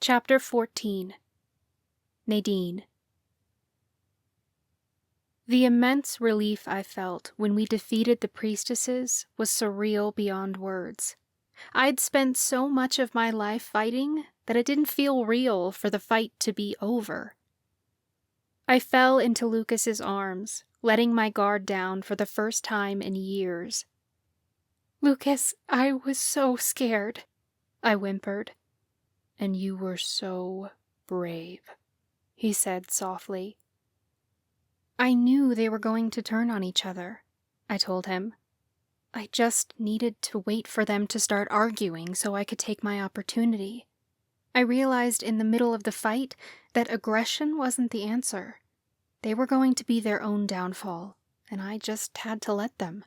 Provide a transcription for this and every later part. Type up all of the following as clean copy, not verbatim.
Chapter 14. Nadine. The immense relief I felt when we defeated the priestesses was surreal beyond words. I'd spent so much of my life fighting that it didn't feel real for the fight to be over. I fell into Lucas's arms, letting my guard down for the first time in years. "Lucas, I was so scared," I whimpered. "And you were so brave," he said softly. "I knew they were going to turn on each other," I told him. "I just needed to wait for them to start arguing so I could take my opportunity. I realized in the middle of the fight that aggression wasn't the answer. They were going to be their own downfall, and I just had to let them."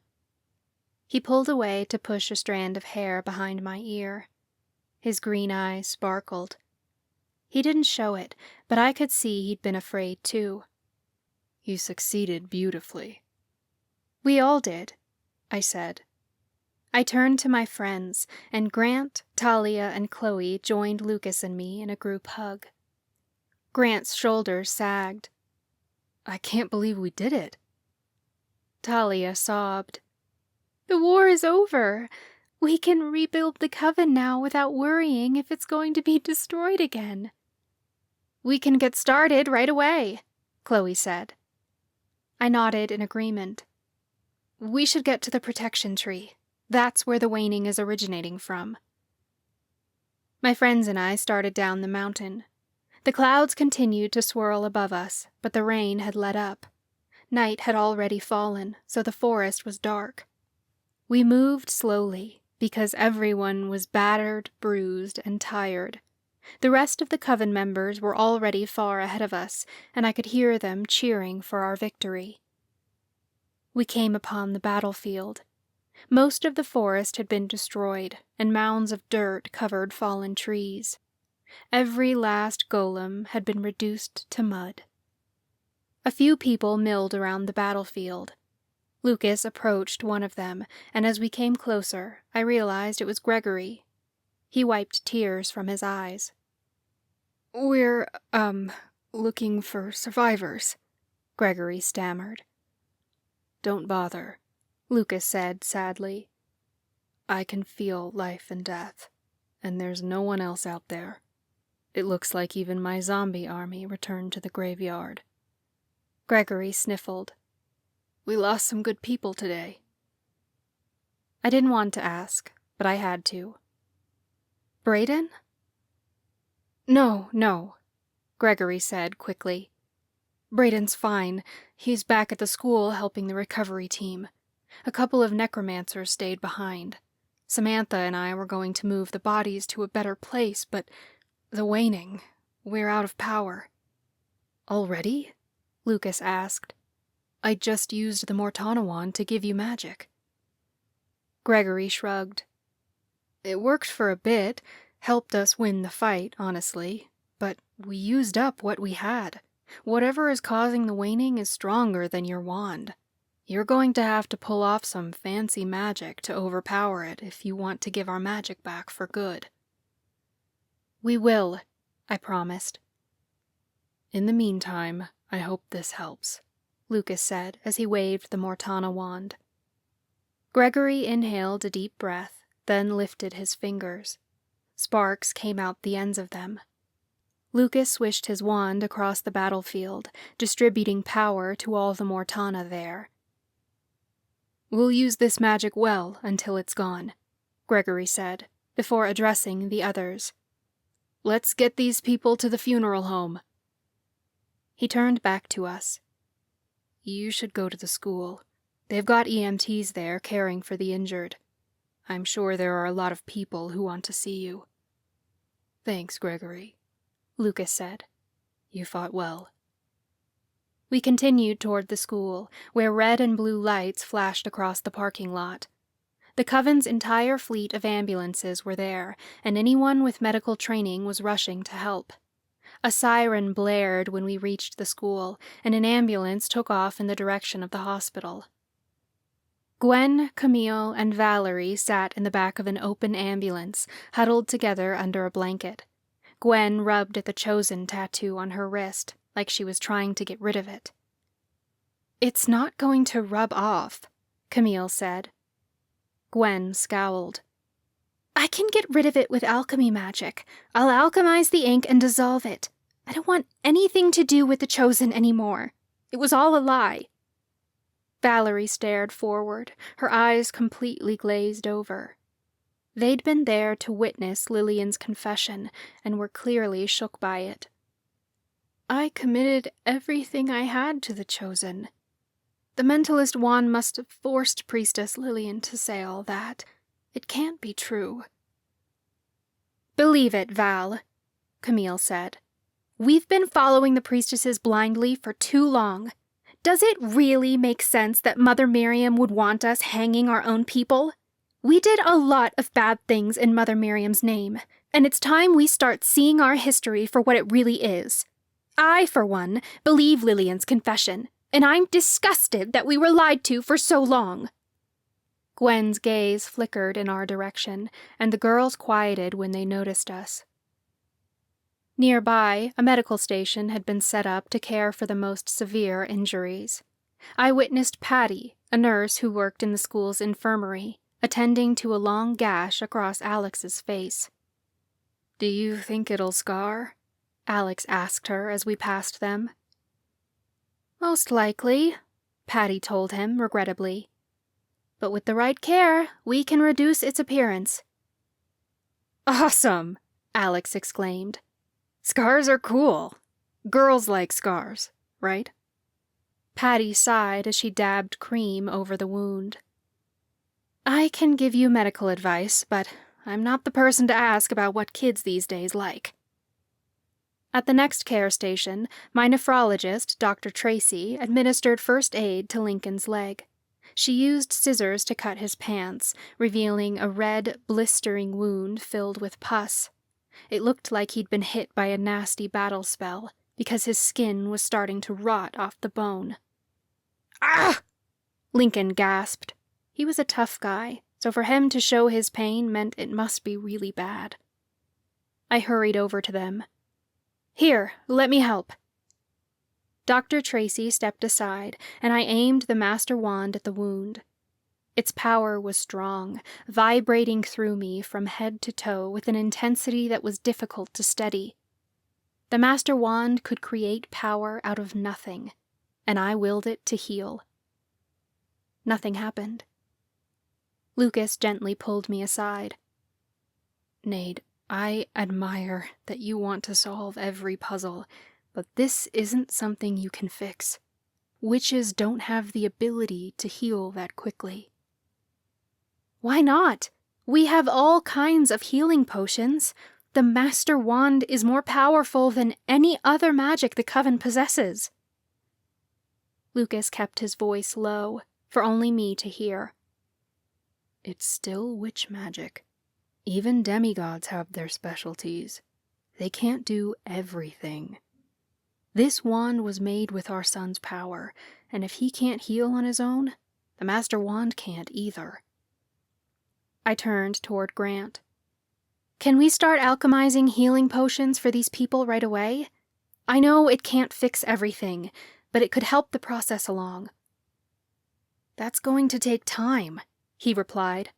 He pulled away to push a strand of hair behind my ear. His green eyes sparkled. He didn't show it, but I could see he'd been afraid too. "You succeeded beautifully." "We all did," I said. I turned to my friends, and Grant, Talia, and Chloe joined Lucas and me in a group hug. Grant's shoulders sagged. "I can't believe we did it." Talia sobbed. "The war is over. We can rebuild the Coven now without worrying if it's going to be destroyed again." "We can get started right away," Chloe said. I nodded in agreement. "We should get to the protection tree. That's where the waning is originating from." My friends and I started down the mountain. The clouds continued to swirl above us, but the rain had let up. Night had already fallen, so the forest was dark. We moved slowly, because everyone was battered, bruised, and tired. The rest of the Coven members were already far ahead of us, and I could hear them cheering for our victory. We came upon the battlefield. Most of the forest had been destroyed, and mounds of dirt covered fallen trees. Every last golem had been reduced to mud. A few people milled around the battlefield. Lucas approached one of them, and as we came closer, I realized it was Gregory. He wiped tears from his eyes. "We're, looking for survivors," Gregory stammered. "Don't bother," Lucas said sadly. "I can feel life and death, and there's no one else out there. It looks like even my zombie army returned to the graveyard." Gregory sniffled. "We lost some good people today." I didn't want to ask, but I had to. "Brayden?" No, Gregory said quickly. "Brayden's fine. He's back at the school helping the recovery team. A couple of necromancers stayed behind. Samantha and I were going to move the bodies to a better place, but the waning, we're out of power." "Already?" Lucas asked. "I just used the Mortana wand to give you magic." Gregory shrugged. "It worked for a bit, helped us win the fight, honestly, but we used up what we had. Whatever is causing the waning is stronger than your wand. You're going to have to pull off some fancy magic to overpower it if you want to give our magic back for good." "We will," I promised. "In the meantime, I hope this helps," Lucas said as he waved the Mortana wand. Gregory inhaled a deep breath, then lifted his fingers. Sparks came out the ends of them. Lucas swished his wand across the battlefield, distributing power to all the Mortana there. "We'll use this magic well until it's gone," Gregory said, before addressing the others. "Let's get these people to the funeral home." He turned back to us. "You should go to the school. They've got EMTs there caring for the injured. I'm sure there are a lot of people who want to see you." "Thanks, Gregory," Lucas said. "You fought well." We continued toward the school, where red and blue lights flashed across the parking lot. The Coven's entire fleet of ambulances were there, and anyone with medical training was rushing to help. A siren blared when we reached the school, and an ambulance took off in the direction of the hospital. Gwen, Camille, and Valerie sat in the back of an open ambulance, huddled together under a blanket. Gwen rubbed at the Chosen tattoo on her wrist, like she was trying to get rid of it. "It's not going to rub off," Camille said. Gwen scowled. "I can get rid of it with alchemy magic. I'll alchemize the ink and dissolve it. I don't want anything to do with the Chosen anymore. It was all a lie." Valerie stared forward, her eyes completely glazed over. They'd been there to witness Lillian's confession and were clearly shook by it. "I committed everything I had to the Chosen. The mentalist wand must have forced Priestess Lillian to say all that. It can't be true." "Believe it, Val," Camille said. "We've been following the priestesses blindly for too long. Does it really make sense that Mother Miriam would want us hanging our own people? We did a lot of bad things in Mother Miriam's name, and it's time we start seeing our history for what it really is. I, for one, believe Lillian's confession, and I'm disgusted that we were lied to for so long." Gwen's gaze flickered in our direction, and the girls quieted when they noticed us. Nearby, a medical station had been set up to care for the most severe injuries. I witnessed Patty, a nurse who worked in the school's infirmary, attending to a long gash across Alex's face. "Do you think it'll scar?" Alex asked her as we passed them. "Most likely," Patty told him regrettably. "But with the right care, we can reduce its appearance." "Awesome!" Alex exclaimed. "Scars are cool. Girls like scars, right?" Patty sighed as she dabbed cream over the wound. "I can give you medical advice, but I'm not the person to ask about what kids these days like." At the next care station, my nephrologist, Dr. Tracy, administered first aid to Lincoln's leg. She used scissors to cut his pants, revealing a red, blistering wound filled with pus. It looked like he'd been hit by a nasty battle spell, because his skin was starting to rot off the bone. "Ah!" Lincoln gasped. He was a tough guy, so for him to show his pain meant it must be really bad. I hurried over to them. "Here, let me help." Dr. Tracy stepped aside, and I aimed the master wand at the wound. Its power was strong, vibrating through me from head to toe with an intensity that was difficult to steady. The master wand could create power out of nothing, and I willed it to heal. Nothing happened. Lucas gently pulled me aside. "Nade, I admire that you want to solve every puzzle, but this isn't something you can fix. Witches don't have the ability to heal that quickly." "Why not? We have all kinds of healing potions. The Master Wand is more powerful than any other magic the Coven possesses." Lucas kept his voice low, for only me to hear. "It's still witch magic. Even demigods have their specialties. They can't do everything. This wand was made with our son's power, and if he can't heal on his own, the Master Wand can't either." I turned toward Grant. "Can we start alchemizing healing potions for these people right away? I know it can't fix everything, but it could help the process along." "That's going to take time," he replied.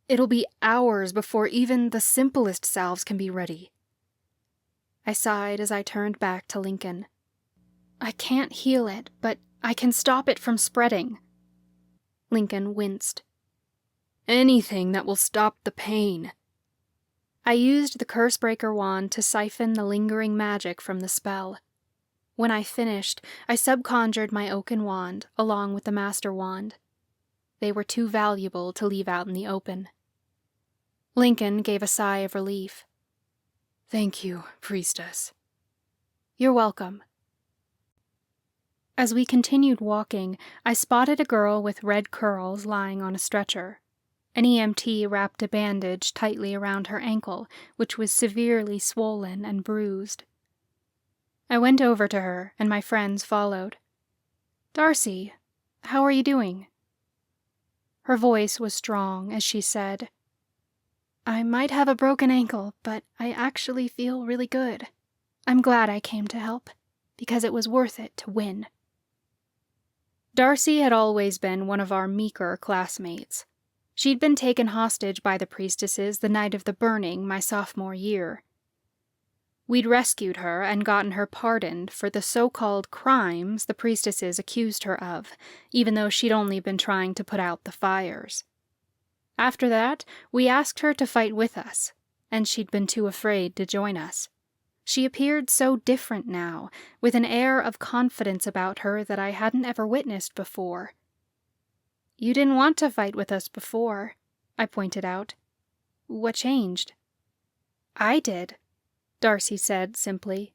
"It'll be hours before even the simplest salves can be ready." I sighed as I turned back to Lincoln. "I can't heal it, but I can stop it from spreading." Lincoln winced. "Anything that will stop the pain." I used the Cursebreaker wand to siphon the lingering magic from the spell. When I finished, I subconjured my oaken wand along with the Master Wand. They were too valuable to leave out in the open. Lincoln gave a sigh of relief. "Thank you, Priestess." "You're welcome." As we continued walking, I spotted a girl with red curls lying on a stretcher. An EMT wrapped a bandage tightly around her ankle, which was severely swollen and bruised. I went over to her, and my friends followed. "Darcy, how are you doing?" Her voice was strong as she said, I might have a broken ankle, but I actually feel really good. I'm glad I came to help, because it was worth it to win. Darcy had always been one of our meeker classmates. She'd been taken hostage by the priestesses the night of the burning my sophomore year. We'd rescued her and gotten her pardoned for the so-called crimes the priestesses accused her of, even though she'd only been trying to put out the fires. After that, we asked her to fight with us, and she'd been too afraid to join us. She appeared so different now, with an air of confidence about her that I hadn't ever witnessed before. You didn't want to fight with us before, I pointed out. What changed? I did, Darcy said simply.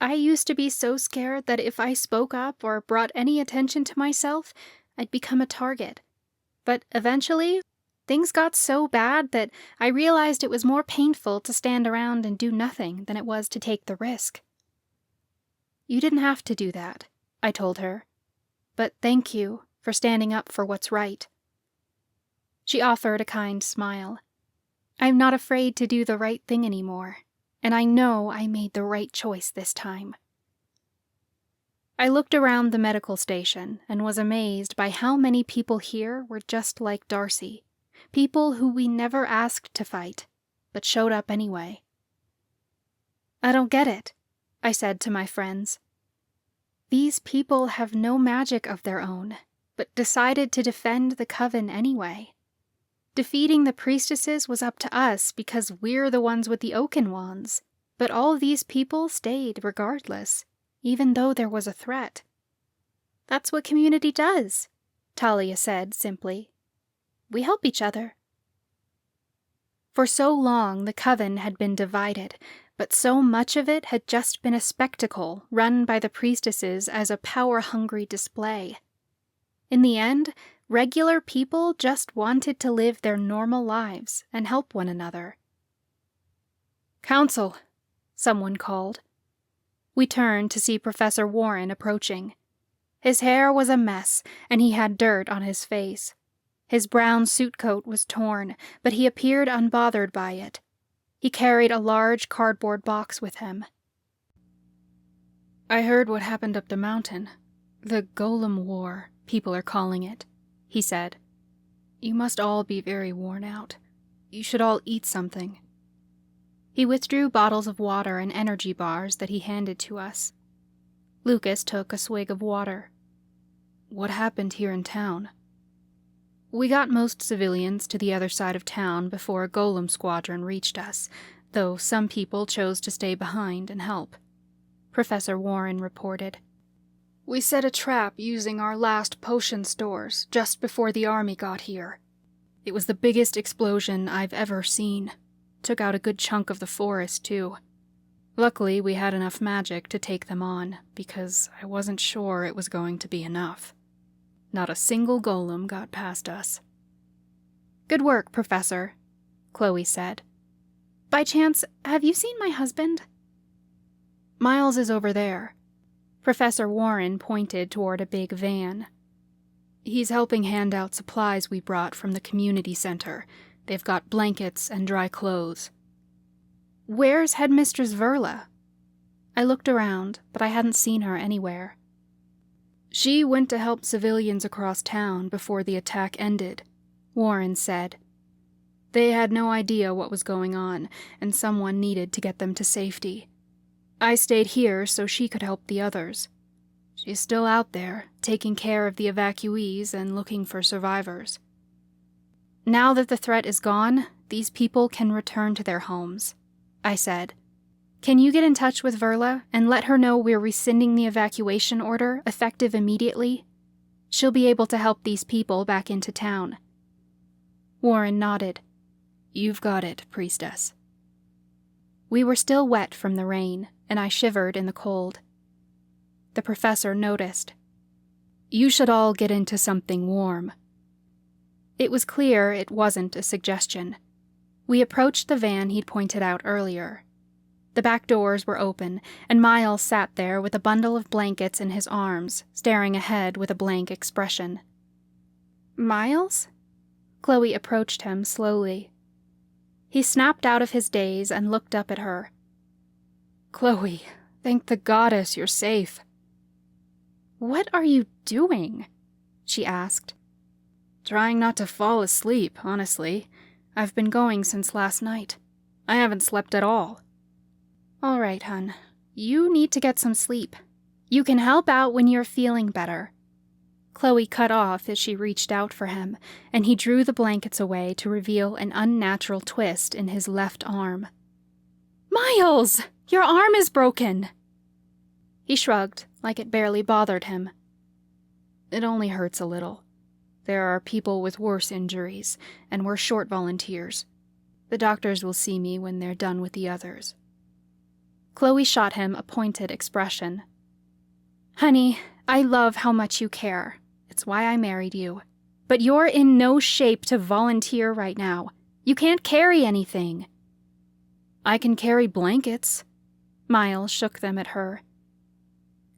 I used to be so scared that if I spoke up or brought any attention to myself, I'd become a target. But eventually, things got so bad that I realized it was more painful to stand around and do nothing than it was to take the risk. You didn't have to do that, I told her. But thank you for standing up for what's right. She offered a kind smile. I'm not afraid to do the right thing anymore, and I know I made the right choice this time. I looked around the medical station and was amazed by how many people here were just like Darcy. People who we never asked to fight, but showed up anyway. I don't get it, I said to my friends. These people have no magic of their own, but decided to defend the Coven anyway. Defeating the priestesses was up to us because we're the ones with the oaken wands, but all these people stayed regardless, even though there was a threat. That's what community does, Talia said simply. We help each other. For so long, the Coven had been divided, but so much of it had just been a spectacle run by the priestesses as a power-hungry display. In the end, regular people just wanted to live their normal lives and help one another. Council, someone called. We turned to see Professor Warren approaching. His hair was a mess, and he had dirt on his face. His brown suit coat was torn, but he appeared unbothered by it. He carried a large cardboard box with him. I heard what happened up the mountain. The Golem War, people are calling it, he said. You must all be very worn out. You should all eat something. He withdrew bottles of water and energy bars that he handed to us. Lucas took a swig of water. What happened here in town? We got most civilians to the other side of town before a golem squadron reached us, though some people chose to stay behind and help, Professor Warren reported. We set a trap using our last potion stores just before the army got here. It was the biggest explosion I've ever seen. Took out a good chunk of the forest, too. Luckily, we had enough magic to take them on, because I wasn't sure it was going to be enough. Not a single golem got past us. Good work, Professor, Chloe said. By chance, have you seen my husband? Miles is over there. Professor Warren pointed toward a big van. He's helping hand out supplies we brought from the community center. They've got blankets and dry clothes. Where's Headmistress Verla? I looked around, but I hadn't seen her anywhere. She went to help civilians across town before the attack ended, Warren said. They had no idea what was going on, and someone needed to get them to safety. I stayed here so she could help the others. She's still out there, taking care of the evacuees and looking for survivors. Now that the threat is gone, these people can return to their homes, I said. Can you get in touch with Verla and let her know we're rescinding the evacuation order, effective immediately? She'll be able to help these people back into town. Warren nodded. You've got it, priestess. We were still wet from the rain, and I shivered in the cold. The professor noticed. You should all get into something warm. It was clear it wasn't a suggestion. We approached the van he'd pointed out earlier. The back doors were open, and Miles sat there with a bundle of blankets in his arms, staring ahead with a blank expression. Miles? Chloe approached him slowly. He snapped out of his daze and looked up at her. Chloe, thank the goddess you're safe. What are you doing? She asked. Trying not to fall asleep, honestly. I've been going since last night. I haven't slept at all. All right, hun. You need to get some sleep. You can help out when you're feeling better. Chloe cut off as she reached out for him, and he drew the blankets away to reveal an unnatural twist in his left arm. Miles! Your arm is broken! He shrugged, like it barely bothered him. It only hurts a little. There are people with worse injuries, and we're short volunteers. The doctors will see me when they're done with the others. Chloe shot him a pointed expression. Honey, I love how much you care. It's why I married you. But you're in no shape to volunteer right now. You can't carry anything. I can carry blankets. Miles shook them at her.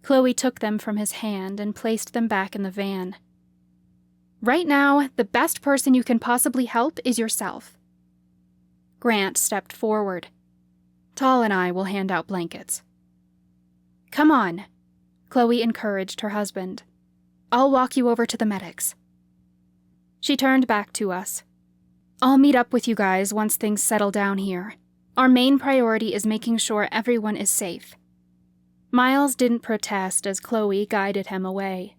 Chloe took them from his hand and placed them back in the van. Right now, the best person you can possibly help is yourself. Grant stepped forward. Tal and I will hand out blankets. Come on, Chloe encouraged her husband. I'll walk you over to the medics. She turned back to us. I'll meet up with you guys once things settle down here. Our main priority is making sure everyone is safe. Miles didn't protest as Chloe guided him away.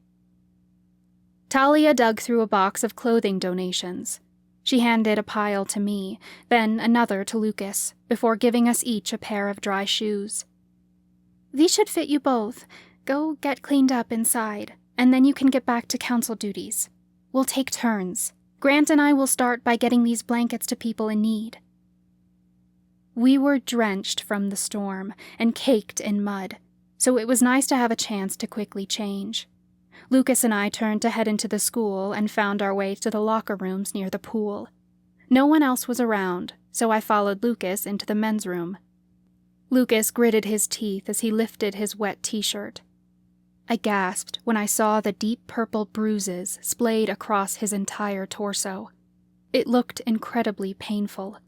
Talia dug through a box of clothing donations. She handed a pile to me, then another to Lucas, before giving us each a pair of dry shoes. These should fit you both. Go get cleaned up inside, and then you can get back to council duties. We'll take turns. Grant and I will start by getting these blankets to people in need. We were drenched from the storm and caked in mud, so it was nice to have a chance to quickly change. Lucas and I turned to head into the school and found our way to the locker rooms near the pool. No one else was around, so I followed Lucas into the men's room. Lucas gritted his teeth as he lifted his wet t-shirt. I gasped when I saw the deep purple bruises splayed across his entire torso. It looked incredibly painful.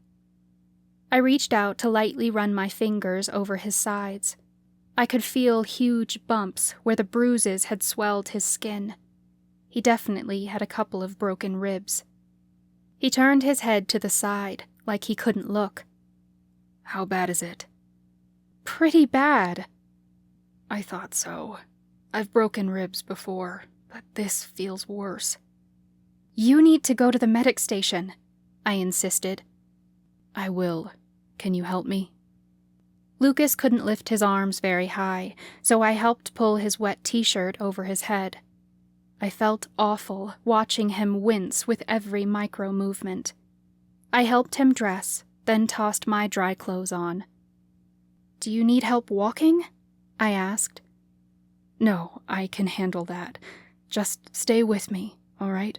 I reached out to lightly run my fingers over his sides. I could feel huge bumps where the bruises had swelled his skin. He definitely had a couple of broken ribs. He turned his head to the side, like he couldn't look. How bad is it? Pretty bad. I thought so. I've broken ribs before, but this feels worse. You need to go to the medic station, I insisted. I will. Can you help me? Lucas couldn't lift his arms very high, so I helped pull his wet t-shirt over his head. I felt awful watching him wince with every micro-movement. I helped him dress, then tossed my dry clothes on. Do you need help walking? I asked. No, I can handle that. Just stay with me, all right?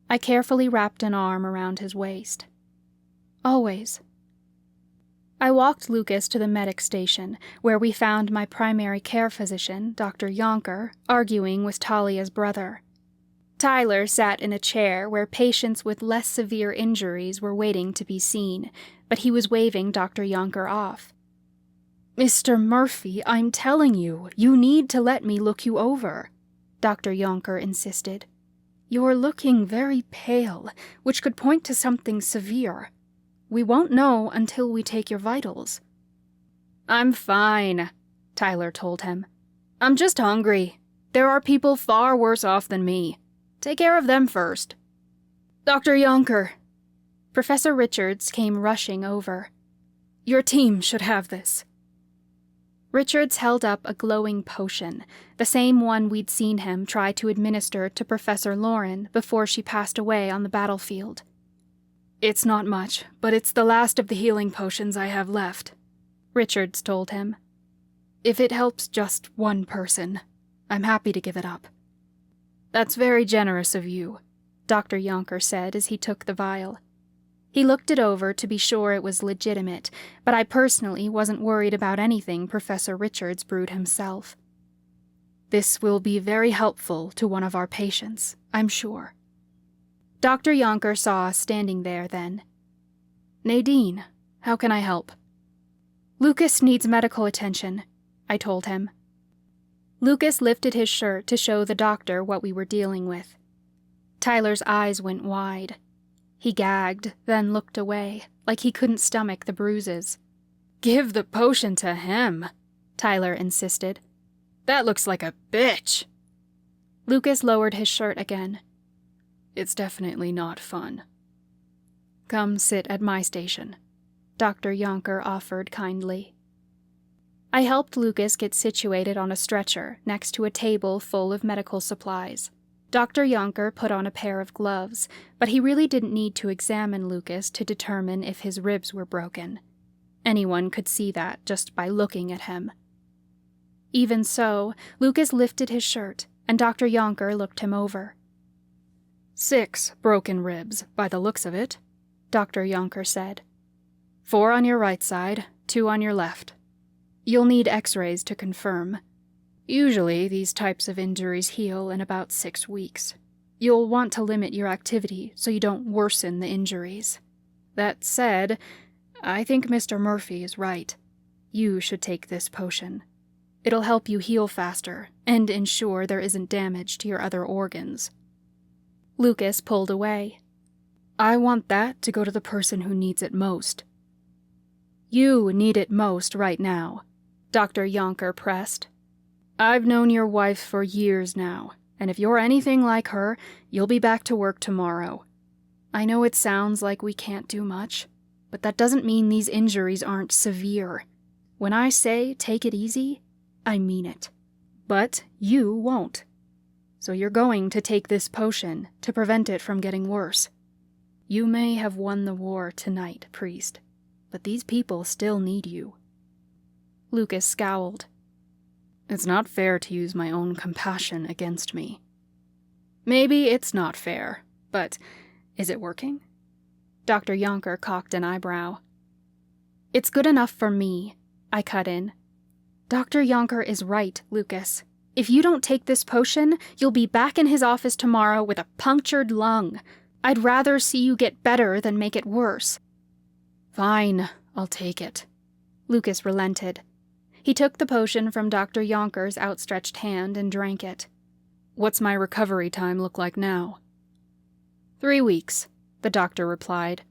I carefully wrapped an arm around his waist. Always. I walked Lucas to the medic station, where we found my primary care physician, Dr. Yonker, arguing with Talia's brother. Tyler sat in a chair where patients with less severe injuries were waiting to be seen, but he was waving Dr. Yonker off. Mr. Murphy, I'm telling you, you need to let me look you over, Dr. Yonker insisted. You're looking very pale, which could point to something severe. We won't know until we take your vitals. I'm fine, Tyler told him. I'm just hungry. There are people far worse off than me. Take care of them first. Dr. Yonker. Professor Richards came rushing over. Your team should have this. Richards held up a glowing potion, the same one we'd seen him try to administer to Professor Lauren before she passed away on the battlefield. It's not much, but it's the last of the healing potions I have left, Richards told him. If it helps just one person, I'm happy to give it up. That's very generous of you, Dr. Yonker said as he took the vial. He looked it over to be sure it was legitimate, but I personally wasn't worried about anything Professor Richards brewed himself. This will be very helpful to one of our patients, I'm sure. Dr. Yonker saw us standing there then. Nadine, how can I help? Lucas needs medical attention, I told him. Lucas lifted his shirt to show the doctor what we were dealing with. Tyler's eyes went wide. He gagged, then looked away, like he couldn't stomach the bruises. Give the potion to him, Tyler insisted. That looks like a bitch. Lucas lowered his shirt again. It's definitely not fun. Come sit at my station, Dr. Yonker offered kindly. I helped Lucas get situated on a stretcher next to a table full of medical supplies. Dr. Yonker put on a pair of gloves, but he really didn't need to examine Lucas to determine if his ribs were broken. Anyone could see that just by looking at him. Even so, Lucas lifted his shirt, and Dr. Yonker looked him over. 6 broken ribs, by the looks of it, Dr. Yonker said. 4 on your right side, 2 on your left. You'll need x-rays to confirm. Usually, these types of injuries heal in about 6 weeks. You'll want to limit your activity so you don't worsen the injuries. That said, I think Mr. Murphy is right. You should take this potion. It'll help you heal faster and ensure there isn't damage to your other organs. Lucas pulled away. I want that to go to the person who needs it most. You need it most right now, Dr. Yonker pressed. I've known your wife for years now, and if you're anything like her, you'll be back to work tomorrow. I know it sounds like we can't do much, but that doesn't mean these injuries aren't severe. When I say take it easy, I mean it. But you won't. So you're going to take this potion to prevent it from getting worse. You may have won the war tonight, priest, but these people still need you. Lucas scowled. It's not fair to use my own compassion against me. Maybe it's not fair, but is it working? Dr. Yonker cocked an eyebrow. It's good enough for me, I cut in. Dr. Yonker is right, Lucas. If you don't take this potion, you'll be back in his office tomorrow with a punctured lung. I'd rather see you get better than make it worse. Fine, I'll take it. Lucas relented. He took the potion from Dr. Yonker's outstretched hand and drank it. What's my recovery time look like now? 3 weeks, the doctor replied.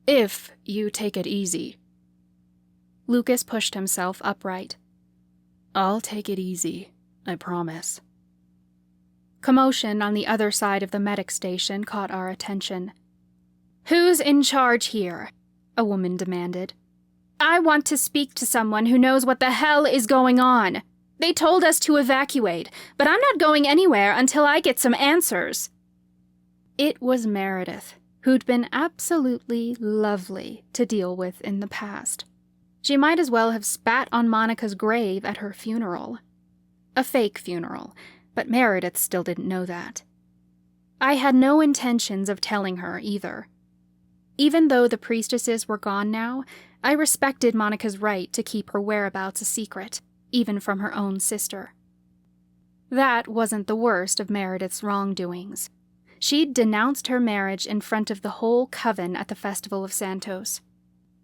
If you take it easy. Lucas pushed himself upright. I'll take it easy, I promise. Commotion on the other side of the medic station caught our attention. Who's in charge here? A woman demanded. I want to speak to someone who knows what the hell is going on. They told us to evacuate, but I'm not going anywhere until I get some answers. It was Meredith, who'd been absolutely lovely to deal with in the past. She might as well have spat on Monica's grave at her funeral. A fake funeral, but Meredith still didn't know that. I had no intentions of telling her either. Even though the priestesses were gone now, I respected Monica's right to keep her whereabouts a secret, even from her own sister. That wasn't the worst of Meredith's wrongdoings. She'd denounced her marriage in front of the whole coven at the Festival of Santos.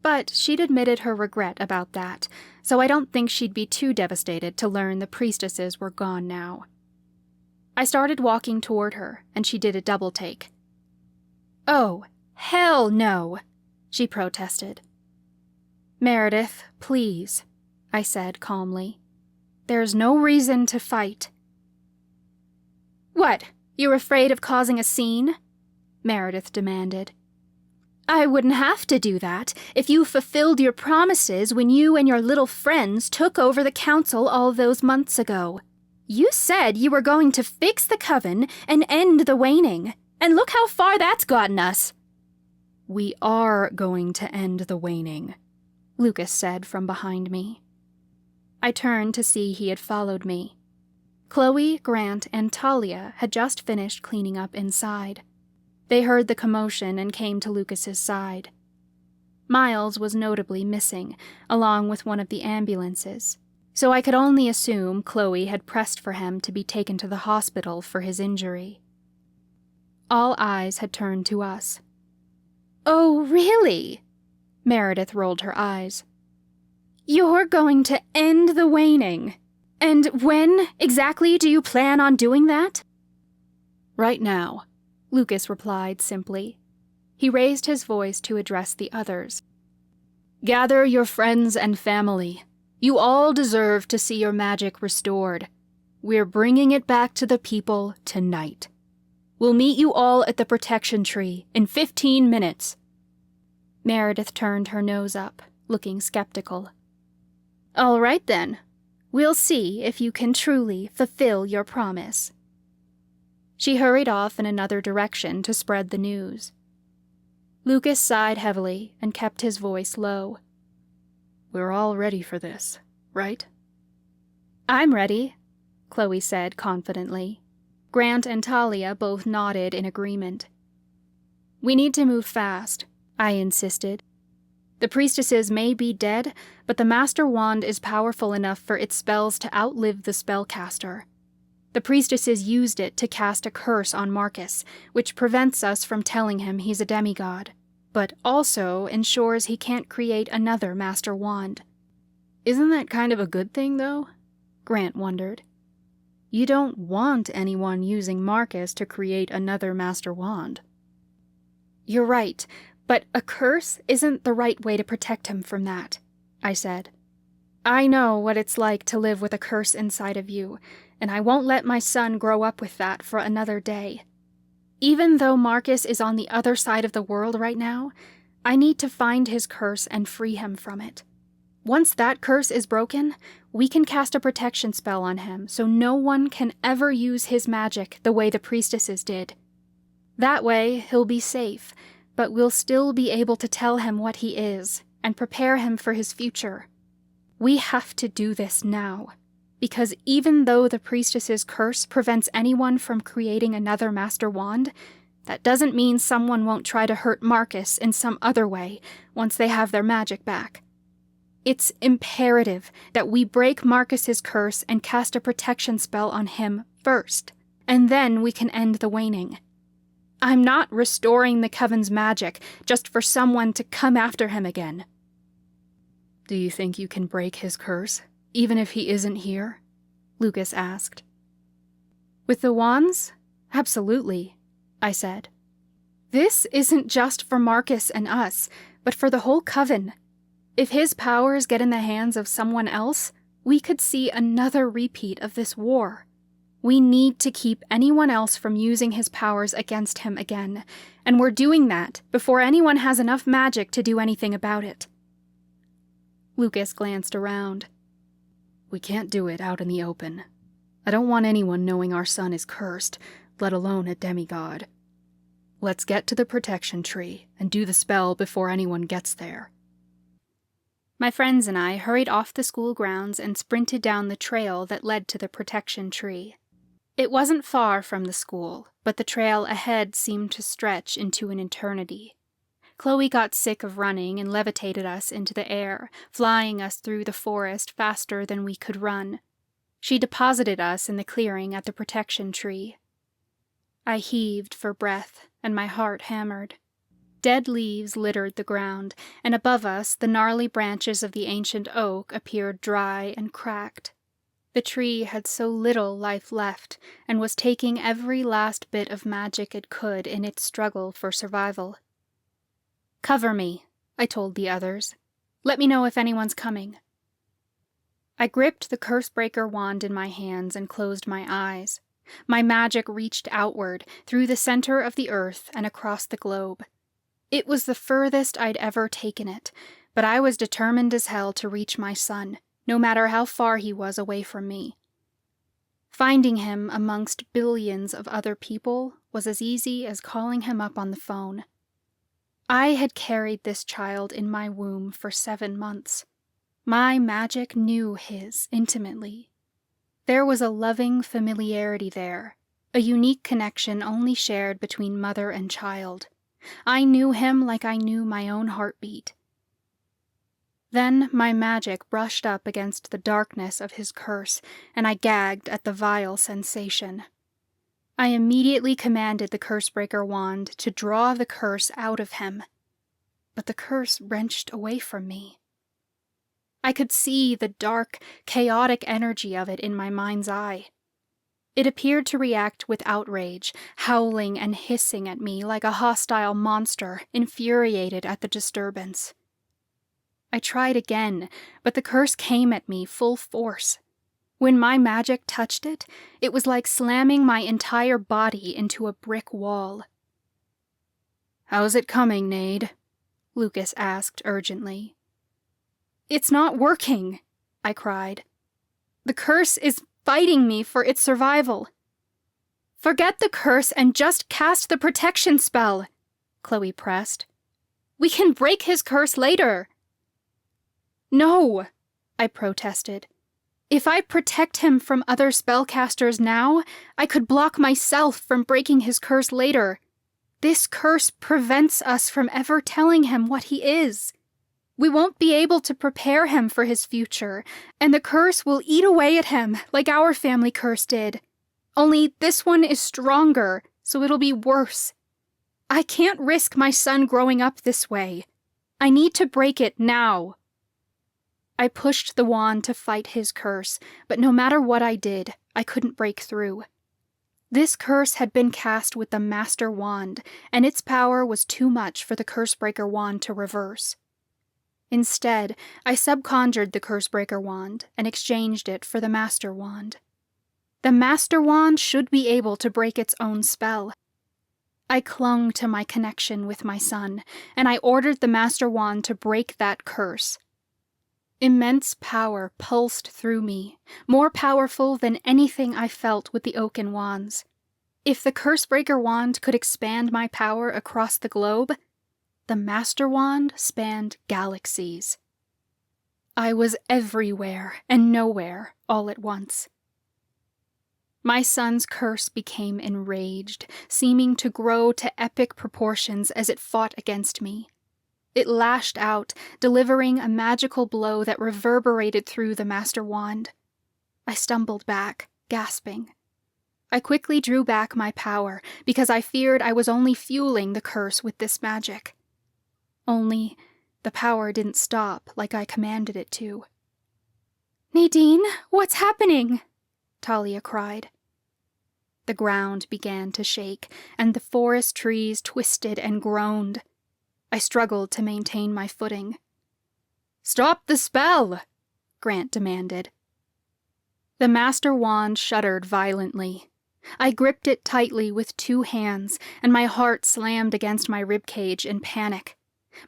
But she'd admitted her regret about that, so I don't think she'd be too devastated to learn the priestesses were gone now. I started walking toward her, and she did a double take. Oh, hell no, she protested. Meredith, please, I said calmly. There's no reason to fight. What, you're afraid of causing a scene? Meredith demanded. I wouldn't have to do that if you fulfilled your promises when you and your little friends took over the council all those months ago. You said you were going to fix the coven and end the waning, and look how far that's gotten us. We are going to end the waning, Lucas said from behind me. I turned to see he had followed me. Chloe, Grant, and Talia had just finished cleaning up inside. They heard the commotion and came to Lucas's side. Miles was notably missing, along with one of the ambulances, so I could only assume Chloe had pressed for him to be taken to the hospital for his injury. All eyes had turned to us. Oh, really? Meredith rolled her eyes. You're going to end the waning. And when exactly do you plan on doing that? Right now, Lucas replied simply. He raised his voice to address the others. Gather your friends and family. You all deserve to see your magic restored. We're bringing it back to the people tonight. We'll meet you all at the protection tree in 15 minutes. Meredith turned her nose up, looking skeptical. All right then. We'll see if you can truly fulfill your promise. She hurried off in another direction to spread the news. Lucas sighed heavily and kept his voice low. We're all ready for this, right? I'm ready, Chloe said confidently. Grant and Talia both nodded in agreement. We need to move fast, I insisted. The priestesses may be dead, but the Master Wand is powerful enough for its spells to outlive the spellcaster. The priestesses used it to cast a curse on Marcus, which prevents us from telling him he's a demigod, but also ensures he can't create another Master Wand. Isn't that kind of a good thing, though? Grant wondered. You don't want anyone using Marcus to create another Master Wand. You're right, but a curse isn't the right way to protect him from that, I said. I know what it's like to live with a curse inside of you, and I won't let my son grow up with that for another day. Even though Marcus is on the other side of the world right now, I need to find his curse and free him from it. Once that curse is broken, we can cast a protection spell on him so no one can ever use his magic the way the priestesses did. That way, he'll be safe, but we'll still be able to tell him what he is and prepare him for his future. We have to do this now, because even though the priestess's curse prevents anyone from creating another Master Wand, that doesn't mean someone won't try to hurt Marcus in some other way once they have their magic back. It's imperative that we break Marcus's curse and cast a protection spell on him first, and then we can end the waning. I'm not restoring the Coven's magic just for someone to come after him again. Do you think you can break his curse, even if he isn't here? Lucas asked. With the wands? Absolutely, I said. This isn't just for Marcus and us, but for the whole Coven. If his powers get in the hands of someone else, we could see another repeat of this war. We need to keep anyone else from using his powers against him again, and we're doing that before anyone has enough magic to do anything about it. Lucas glanced around. We can't do it out in the open. I don't want anyone knowing our son is cursed, let alone a demigod. Let's get to the protection tree and do the spell before anyone gets there. My friends and I hurried off the school grounds and sprinted down the trail that led to the protection tree. It wasn't far from the school, but the trail ahead seemed to stretch into an eternity. Chloe got sick of running and levitated us into the air, flying us through the forest faster than we could run. She deposited us in the clearing at the protection tree. I heaved for breath, and my heart hammered. Dead leaves littered the ground, and above us the gnarly branches of the ancient oak appeared dry and cracked. The tree had so little life left, and was taking every last bit of magic it could in its struggle for survival. Cover me, I told the others. Let me know if anyone's coming. I gripped the Cursebreaker wand in my hands and closed my eyes. My magic reached outward, through the center of the earth and across the globe. It was the furthest I'd ever taken it, but I was determined as hell to reach my son, no matter how far he was away from me. Finding him amongst billions of other people was as easy as calling him up on the phone. I had carried this child in my womb for 7 months. My magic knew his intimately. There was a loving familiarity there, a unique connection only shared between mother and child. I knew him like I knew my own heartbeat. Then my magic brushed up against the darkness of his curse, and I gagged at the vile sensation. I immediately commanded the Cursebreaker wand to draw the curse out of him. but the curse wrenched away from me. I could see the dark, chaotic energy of it in my mind's eye. It appeared to react with outrage, howling and hissing at me like a hostile monster, infuriated at the disturbance. I tried again, but the curse came at me full force. When my magic touched it, it was like slamming my entire body into a brick wall. "How's it coming, Nade?" Lucas asked urgently. "It's not working," I cried. "The curse is fighting me for its survival." "Forget the curse and just cast the protection spell," Chloe pressed. "We can break his curse later." "No," I protested. "If I protect him from other spellcasters now, I could block myself from breaking his curse later. This curse prevents us from ever telling him what he is. We won't be able to prepare him for his future, and the curse will eat away at him like our family curse did. Only this one is stronger, so it'll be worse. I can't risk my son growing up this way. I need to break it now." I pushed the wand to fight his curse, but no matter what I did, I couldn't break through. This curse had been cast with the Master Wand, and its power was too much for the Cursebreaker wand to reverse. Instead, I subconjured the Cursebreaker wand and exchanged it for the Master Wand. The Master Wand should be able to break its own spell. I clung to my connection with my son, and I ordered the Master Wand to break that curse. Immense power pulsed through me, more powerful than anything I felt with the oaken wands. If the Cursebreaker wand could expand my power across the globe, the Master Wand spanned galaxies. I was everywhere and nowhere all at once. My son's curse became enraged, seeming to grow to epic proportions as it fought against me. It lashed out, delivering a magical blow that reverberated through the Master Wand. I stumbled back, gasping. I quickly drew back my power, because I feared I was only fueling the curse with this magic. Only, the power didn't stop like I commanded it to. "Nadine, what's happening?" Talia cried. The ground began to shake, and the forest trees twisted and groaned. I struggled to maintain my footing. "Stop the spell!" Grant demanded. The Master Wand shuddered violently. I gripped it tightly with 2 hands, and my heart slammed against my ribcage in panic.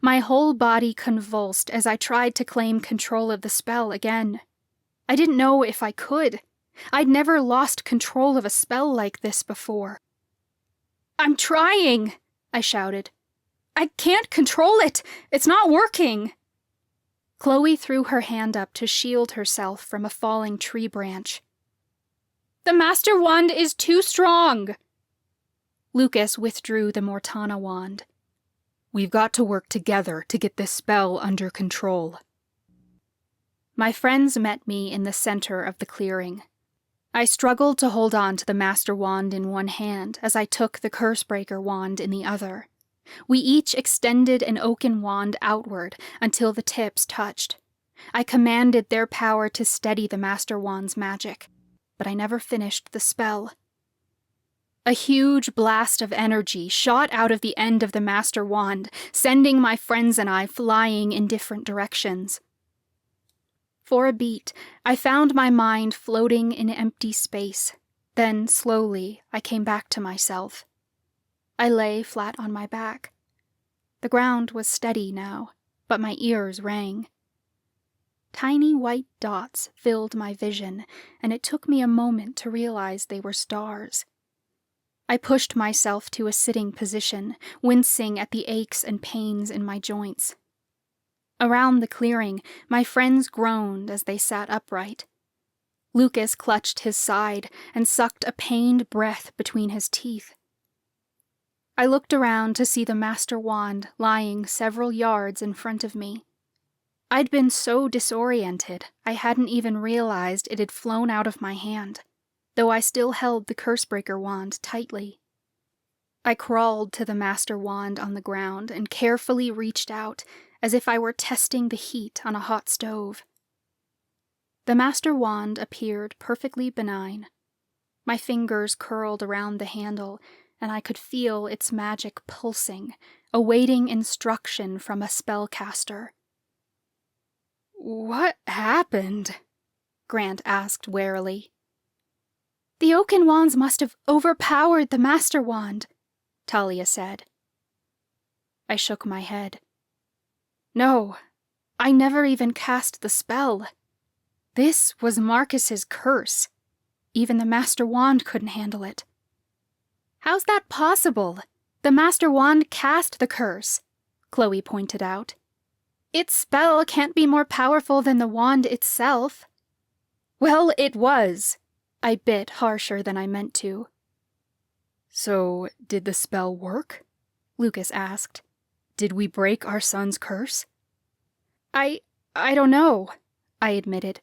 My whole body convulsed as I tried to claim control of the spell again. I didn't know if I could. I'd never lost control of a spell like this before. "I'm trying!" I shouted. "I can't control it! It's not working!" Chloe threw her hand up to shield herself from a falling tree branch. "The Master Wand is too strong!" Lucas withdrew the Mortana wand. "We've got to work together to get this spell under control." My friends met me in the center of the clearing. I struggled to hold on to the Master Wand in one hand as I took the Cursebreaker wand in the other. We each extended an oaken wand outward until the tips touched. I commanded their power to steady the Master Wand's magic, but I never finished the spell. A huge blast of energy shot out of the end of the Master Wand, sending my friends and I flying in different directions. For a beat, I found my mind floating in empty space. Then, slowly, I came back to myself. I lay flat on my back. The ground was steady now, but my ears rang. Tiny white dots filled my vision, and it took me a moment to realize they were stars. I pushed myself to a sitting position, wincing at the aches and pains in my joints. Around the clearing, my friends groaned as they sat upright. Lucas clutched his side and sucked a pained breath between his teeth. I looked around to see the Master Wand lying several yards in front of me. I'd been so disoriented, I hadn't even realized it had flown out of my hand, though I still held the Cursebreaker wand tightly. I crawled to the master wand on the ground and carefully reached out, as if I were testing the heat on a hot stove. The master wand appeared perfectly benign. My fingers curled around the handle, and I could feel its magic pulsing, awaiting instruction from a spellcaster. "What happened?" Grant asked warily. "The oaken wands must have overpowered the master wand," Talia said. I shook my head. "No, I never even cast the spell. This was Marcus's curse. Even the master wand couldn't handle it." "How's that possible? The master wand cast the curse," Chloe pointed out. "Its spell can't be more powerful than the wand itself." "Well, it was," I bit harsher than I meant to. "So, did the spell work?" Lucas asked. "Did we break our son's curse?" I don't know," I admitted.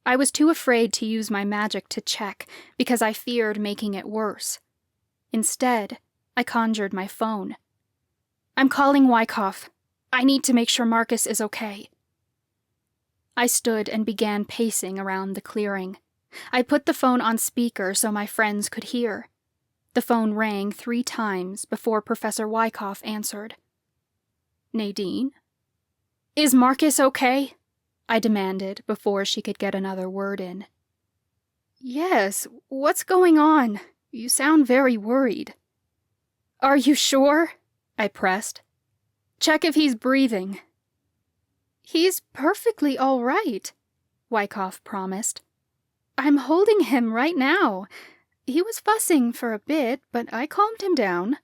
I was too afraid to use my magic to check because I feared making it worse. Instead, I conjured my phone. "I'm calling Wyckoff. I need to make sure Marcus is okay." I stood and began pacing around the clearing. I put the phone on speaker so my friends could hear. The phone rang 3 times before Professor Wyckoff answered. "Nadine? Is Marcus okay?" I demanded before she could get another word in. "Yes, what's going on? You sound very worried." "Are you sure?" I pressed. "Check if he's breathing." "He's perfectly all right," Wyckoff promised. "I'm holding him right now. He was fussing for a bit, but I calmed him down."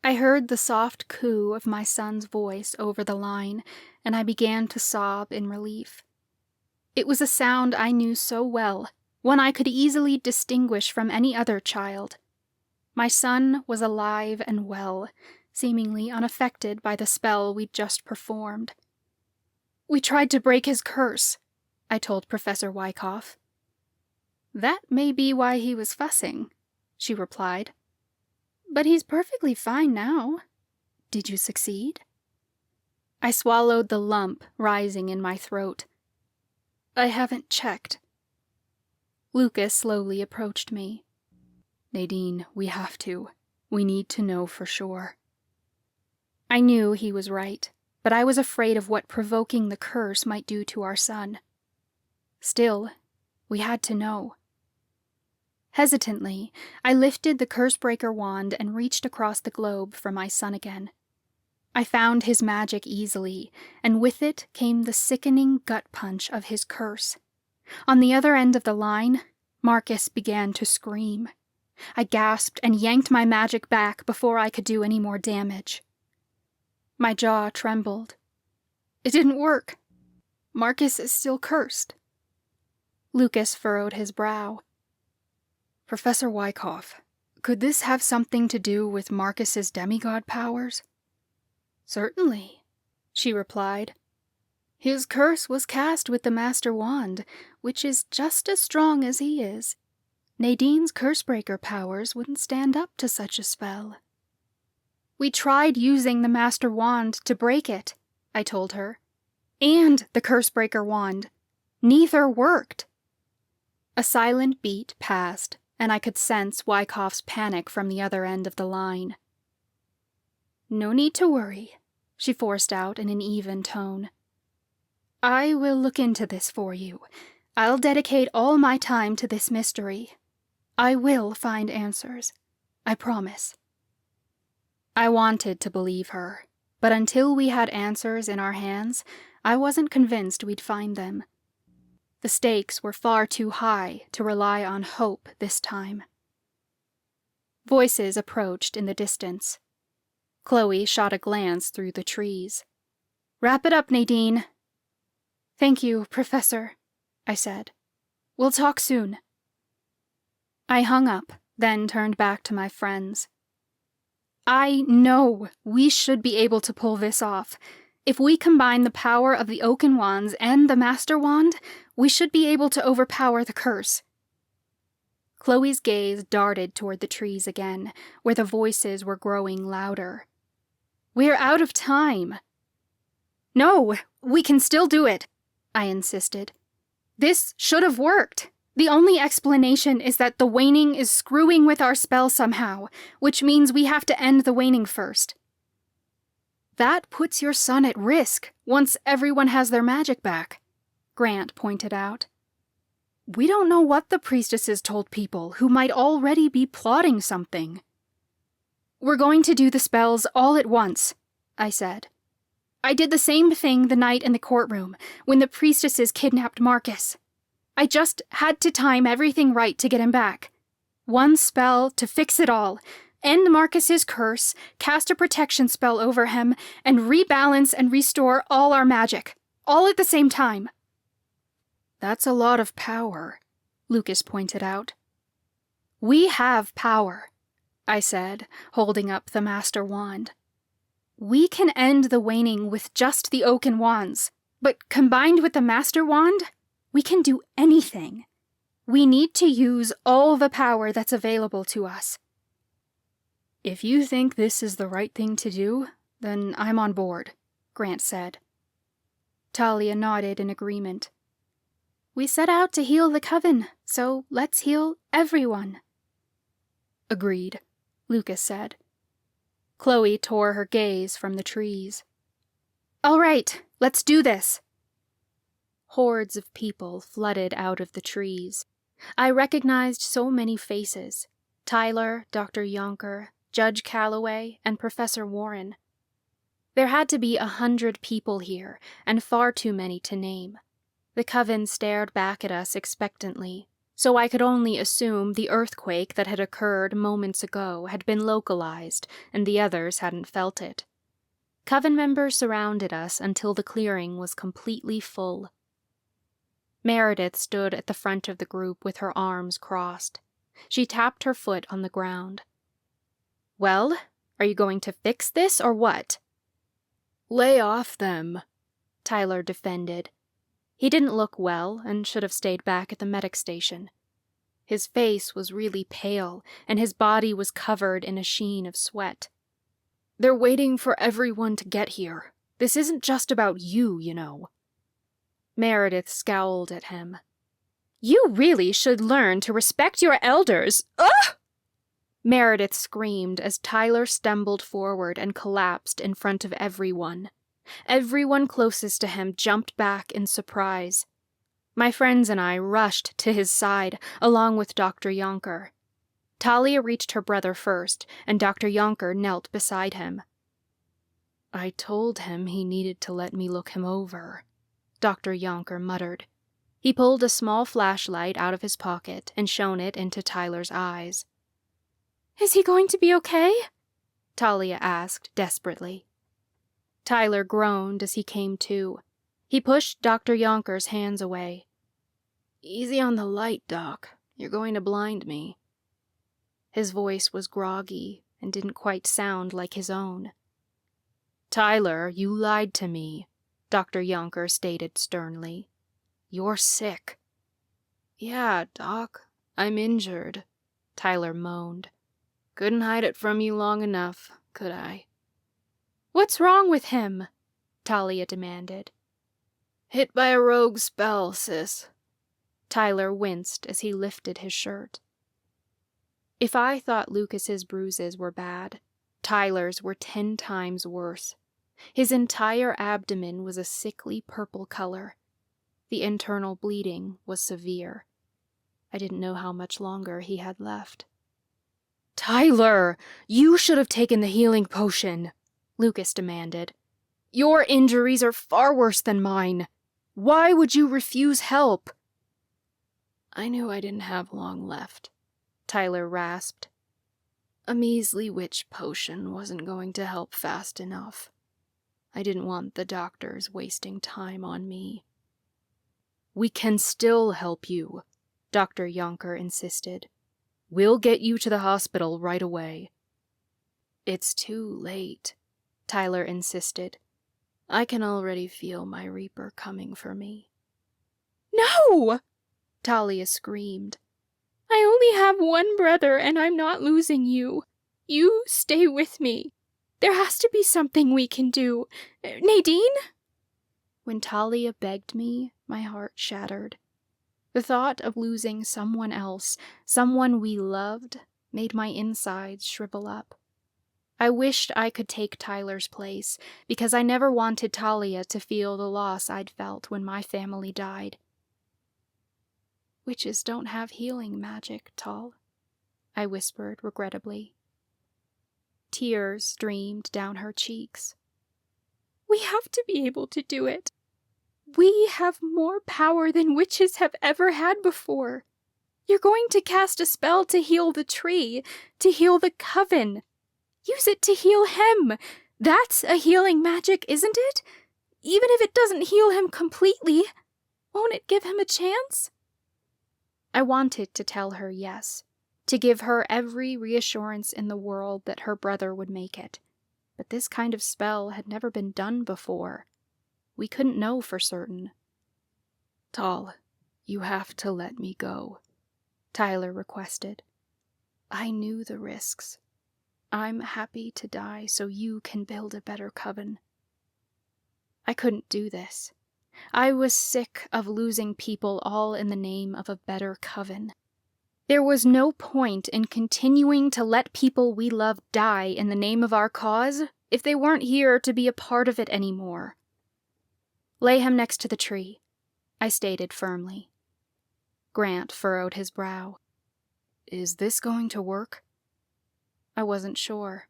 I heard the soft coo of my son's voice over the line, and I began to sob in relief. It was a sound I knew so well, one I could easily distinguish from any other child. My son was alive and well, seemingly unaffected by the spell we'd just performed. "We tried to break his curse," I told Professor Wyckoff. "That may be why he was fussing," she replied. "But he's perfectly fine now. Did you succeed?" I swallowed the lump rising in my throat. "I haven't checked." Lucas slowly approached me. "Nadine, we have to. We need to know for sure." I knew he was right, but I was afraid of what provoking the curse might do to our son. Still, we had to know. Hesitantly, I lifted the Cursebreaker wand and reached across the globe for my son again. I found his magic easily, and with it came the sickening gut punch of his curse. On the other end of the line, Marcus began to scream. I gasped and yanked my magic back before I could do any more damage. My jaw trembled. It didn't work. Marcus is still cursed. Lucas furrowed his brow. "Professor Wyckoff, could this have something to do with Marcus's demigod powers?" "Certainly," she replied. "His curse was cast with the Master Wand, which is just as strong as he is. Nadine's Cursebreaker powers wouldn't stand up to such a spell." "We tried using the Master Wand to break it," I told her. "And the Cursebreaker wand. Neither worked." A silent beat passed, and I could sense Wyckoff's panic from the other end of the line. "No need to worry," she forced out in an even tone. "I will look into this for you. I'll dedicate all my time to this mystery. I will find answers. I promise." I wanted to believe her, but until we had answers in our hands, I wasn't convinced we'd find them. The stakes were far too high to rely on hope this time. Voices approached in the distance. Chloe shot a glance through the trees. "Wrap it up, Nadine." "Thank you, Professor," I said. "We'll talk soon." I hung up, then turned back to my friends. "I know we should be able to pull this off. If we combine the power of the Oaken Wands and the Master Wand, we should be able to overpower the curse." Chloe's gaze darted toward the trees again, where the voices were growing louder. "We're out of time." "No, we can still do it," I insisted. "This should have worked. The only explanation is that the waning is screwing with our spell somehow, which means we have to end the waning first." "That puts your son at risk once everyone has their magic back," Grant pointed out. "We don't know what the priestesses told people who might already be plotting something." "We're going to do the spells all at once," I said. "I did the same thing the night in the courtroom when the priestesses kidnapped Marcus. I just had to time everything right to get him back. One spell to fix it all. End Marcus's curse, cast a protection spell over him, and rebalance and restore all our magic. All at the same time." "That's a lot of power," Lucas pointed out. "We have power," I said, holding up the Master Wand. "We can end the waning with just the oaken wands, but combined with the Master Wand, we can do anything. We need to use all the power that's available to us." "If you think this is the right thing to do, then I'm on board," Grant said. Talia nodded in agreement. "We set out to heal the Coven, so let's heal everyone." "Agreed," Lucas said. Chloe tore her gaze from the trees. "All right, let's do this." Hordes of people flooded out of the trees. I recognized so many faces: Tyler, Dr. Yonker, Judge Calloway, and Professor Warren. There had to be 100 people here, and far too many to name. The Coven stared back at us expectantly, so I could only assume the earthquake that had occurred moments ago had been localized, and the others hadn't felt it. Coven members surrounded us until the clearing was completely full. Meredith stood at the front of the group with her arms crossed. She tapped her foot on the ground. "Well, are you going to fix this or what?" "Lay off them," Tyler defended. He didn't look well and should have stayed back at the medic station. His face was really pale, and his body was covered in a sheen of sweat. "They're waiting for everyone to get here. This isn't just about you, you know." Meredith scowled at him. "You really should learn to respect your elders." Ugh! Meredith screamed as Tyler stumbled forward and collapsed in front of everyone. Everyone closest to him jumped back in surprise. My friends and I rushed to his side, along with Dr. Yonker. Talia reached her brother first, and Dr. Yonker knelt beside him. "I told him he needed to let me look him over," Dr. Yonker muttered. He pulled a small flashlight out of his pocket and shone it into Tyler's eyes. "Is he going to be okay?" Talia asked desperately. Tyler groaned as he came to. He pushed Dr. Yonker's hands away. "Easy on the light, Doc. You're going to blind me." His voice was groggy and didn't quite sound like his own. "Tyler, you lied to me," Dr. Yonker stated sternly. "You're sick." "Yeah, Doc, I'm injured," Tyler moaned. "Couldn't hide it from you long enough, could I?" "What's wrong with him?" Talia demanded. "Hit by a rogue spell, sis." Tyler winced as he lifted his shirt. If I thought Lucas's bruises were bad, Tyler's were 10 times worse. His entire abdomen was a sickly purple color. The internal bleeding was severe. I didn't know how much longer he had left. "Tyler, you should have taken the healing potion," Lucas demanded. "Your injuries are far worse than mine. Why would you refuse help?" "I knew I didn't have long left," Tyler rasped. "A measly witch potion wasn't going to help fast enough. I didn't want the doctors wasting time on me." "We can still help you," Dr. Yonker insisted. "We'll get you to the hospital right away." "It's too late," Tyler insisted. "I can already feel my Reaper coming for me." "No!" Talia screamed. I only have one brother, and I'm not losing you. You stay with me. There has to be something we can do. Nadine?" When Talia begged me, my heart shattered. The thought of losing someone else, someone we loved, made my insides shrivel up. I wished I could take Tyler's place, because I never wanted Talia to feel the loss I'd felt when my family died. "Witches don't have healing magic, Tal," I whispered regrettably. Tears streamed down her cheeks. "We have to be able to do it. We have more power than witches have ever had before. You're going to cast a spell to heal the tree, to heal the coven. Use it to heal him. That's a healing magic, isn't it? Even if it doesn't heal him completely, won't it give him a chance?" I wanted to tell her yes, to give her every reassurance in the world that her brother would make it. But this kind of spell had never been done before. We couldn't know for certain. "Tal, you have to let me go," Tyler requested. "I knew the risks. I'm happy to die so you can build a better coven." I couldn't do this. I was sick of losing people all in the name of a better coven. There was no point in continuing to let people we loved die in the name of our cause if they weren't here to be a part of it anymore. "Lay him next to the tree," I stated firmly. Grant furrowed his brow. "Is this going to work?" I wasn't sure.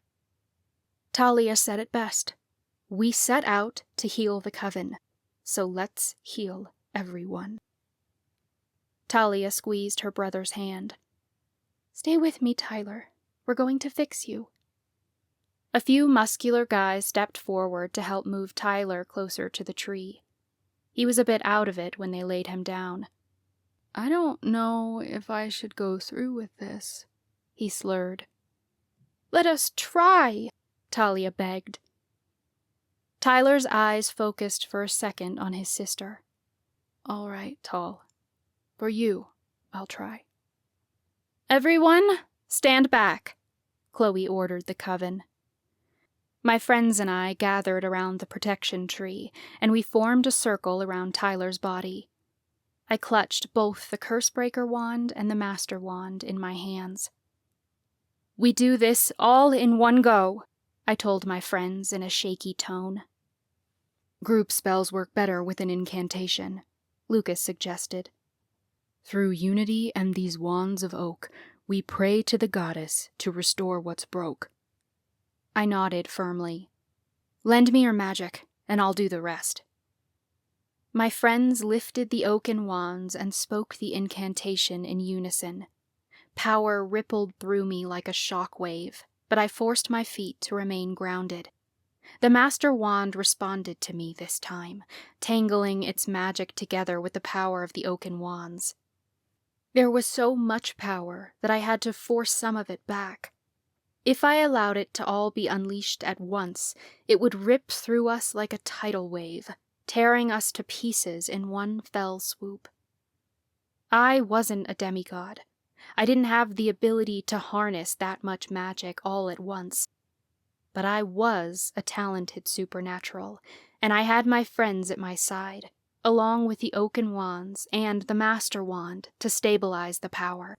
Talia said it best. We set out to heal the coven, so let's heal everyone. Talia squeezed her brother's hand. "Stay with me, Tyler. We're going to fix you." A few muscular guys stepped forward to help move Tyler closer to the tree. He was a bit out of it when they laid him down. "I don't know if I should go through with this," he slurred. "Let us try," Talia begged. Tyler's eyes focused for a second on his sister. "All right, Tal. For you, I'll try." "Everyone, stand back," Chloe ordered the coven. My friends and I gathered around the protection tree, and we formed a circle around Tyler's body. I clutched both the Cursebreaker wand and the Master wand in my hands. "We do this all in one go," I told my friends in a shaky tone. "Group spells work better with an incantation," Lucas suggested. "Through unity and these wands of oak, we pray to the goddess to restore what's broke." I nodded firmly. "Lend me your magic, and I'll do the rest." My friends lifted the oaken wands and spoke the incantation in unison. Power rippled through me like a shock wave, but I forced my feet to remain grounded. The Master Wand responded to me this time, tangling its magic together with the power of the oaken wands. There was so much power that I had to force some of it back. If I allowed it to all be unleashed at once, it would rip through us like a tidal wave, tearing us to pieces in one fell swoop. I wasn't a demigod. I didn't have the ability to harness that much magic all at once. But I was a talented supernatural, and I had my friends at my side, along with the oaken wands and the Master Wand to stabilize the power.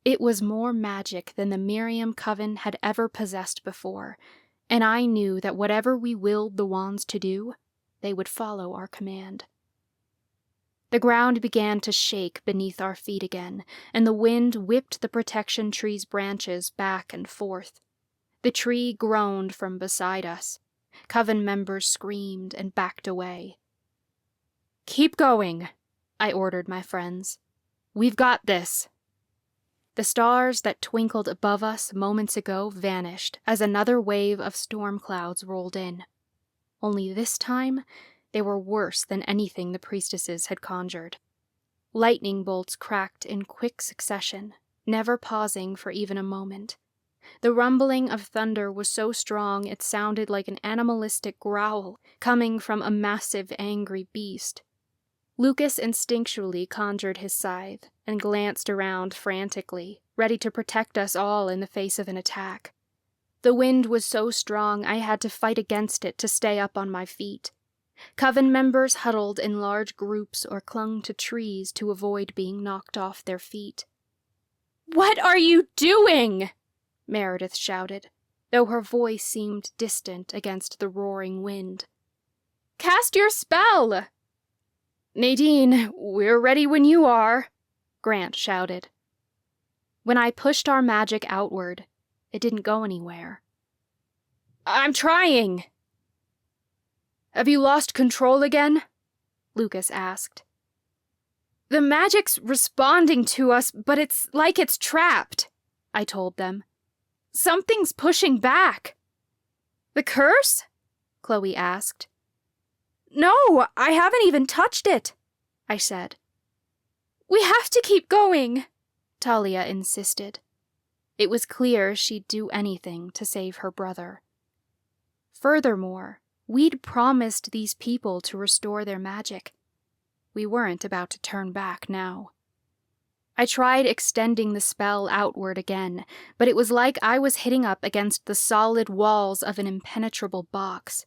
It was more magic than the Miriamic Coven had ever possessed before, and I knew that whatever we willed the wands to do, they would follow our command. The ground began to shake beneath our feet again, and the wind whipped the protection tree's branches back and forth. The tree groaned from beside us. Coven members screamed and backed away. "Keep going," I ordered my friends. "We've got this." The stars that twinkled above us moments ago vanished as another wave of storm clouds rolled in. Only this time, they were worse than anything the priestesses had conjured. Lightning bolts cracked in quick succession, never pausing for even a moment. The rumbling of thunder was so strong it sounded like an animalistic growl coming from a massive, angry beast. Lucas instinctually conjured his scythe and glanced around frantically, ready to protect us all in the face of an attack. The wind was so strong I had to fight against it to stay up on my feet. Coven members huddled in large groups or clung to trees to avoid being knocked off their feet. "What are you doing?" Meredith shouted, though her voice seemed distant against the roaring wind. "Cast your spell!" "Nadine, we're ready when you are," Grant shouted. When I pushed our magic outward, it didn't go anywhere. "I'm trying." "Have you lost control again?" Lucas asked. "The magic's responding to us, but it's like it's trapped," I told them. "Something's pushing back." "The curse?" Chloe asked. "No, I haven't even touched it," I said. "We have to keep going," Talia insisted. It was clear she'd do anything to save her brother. Furthermore, we'd promised these people to restore their magic. We weren't about to turn back now. I tried extending the spell outward again, but it was like I was hitting up against the solid walls of an impenetrable box.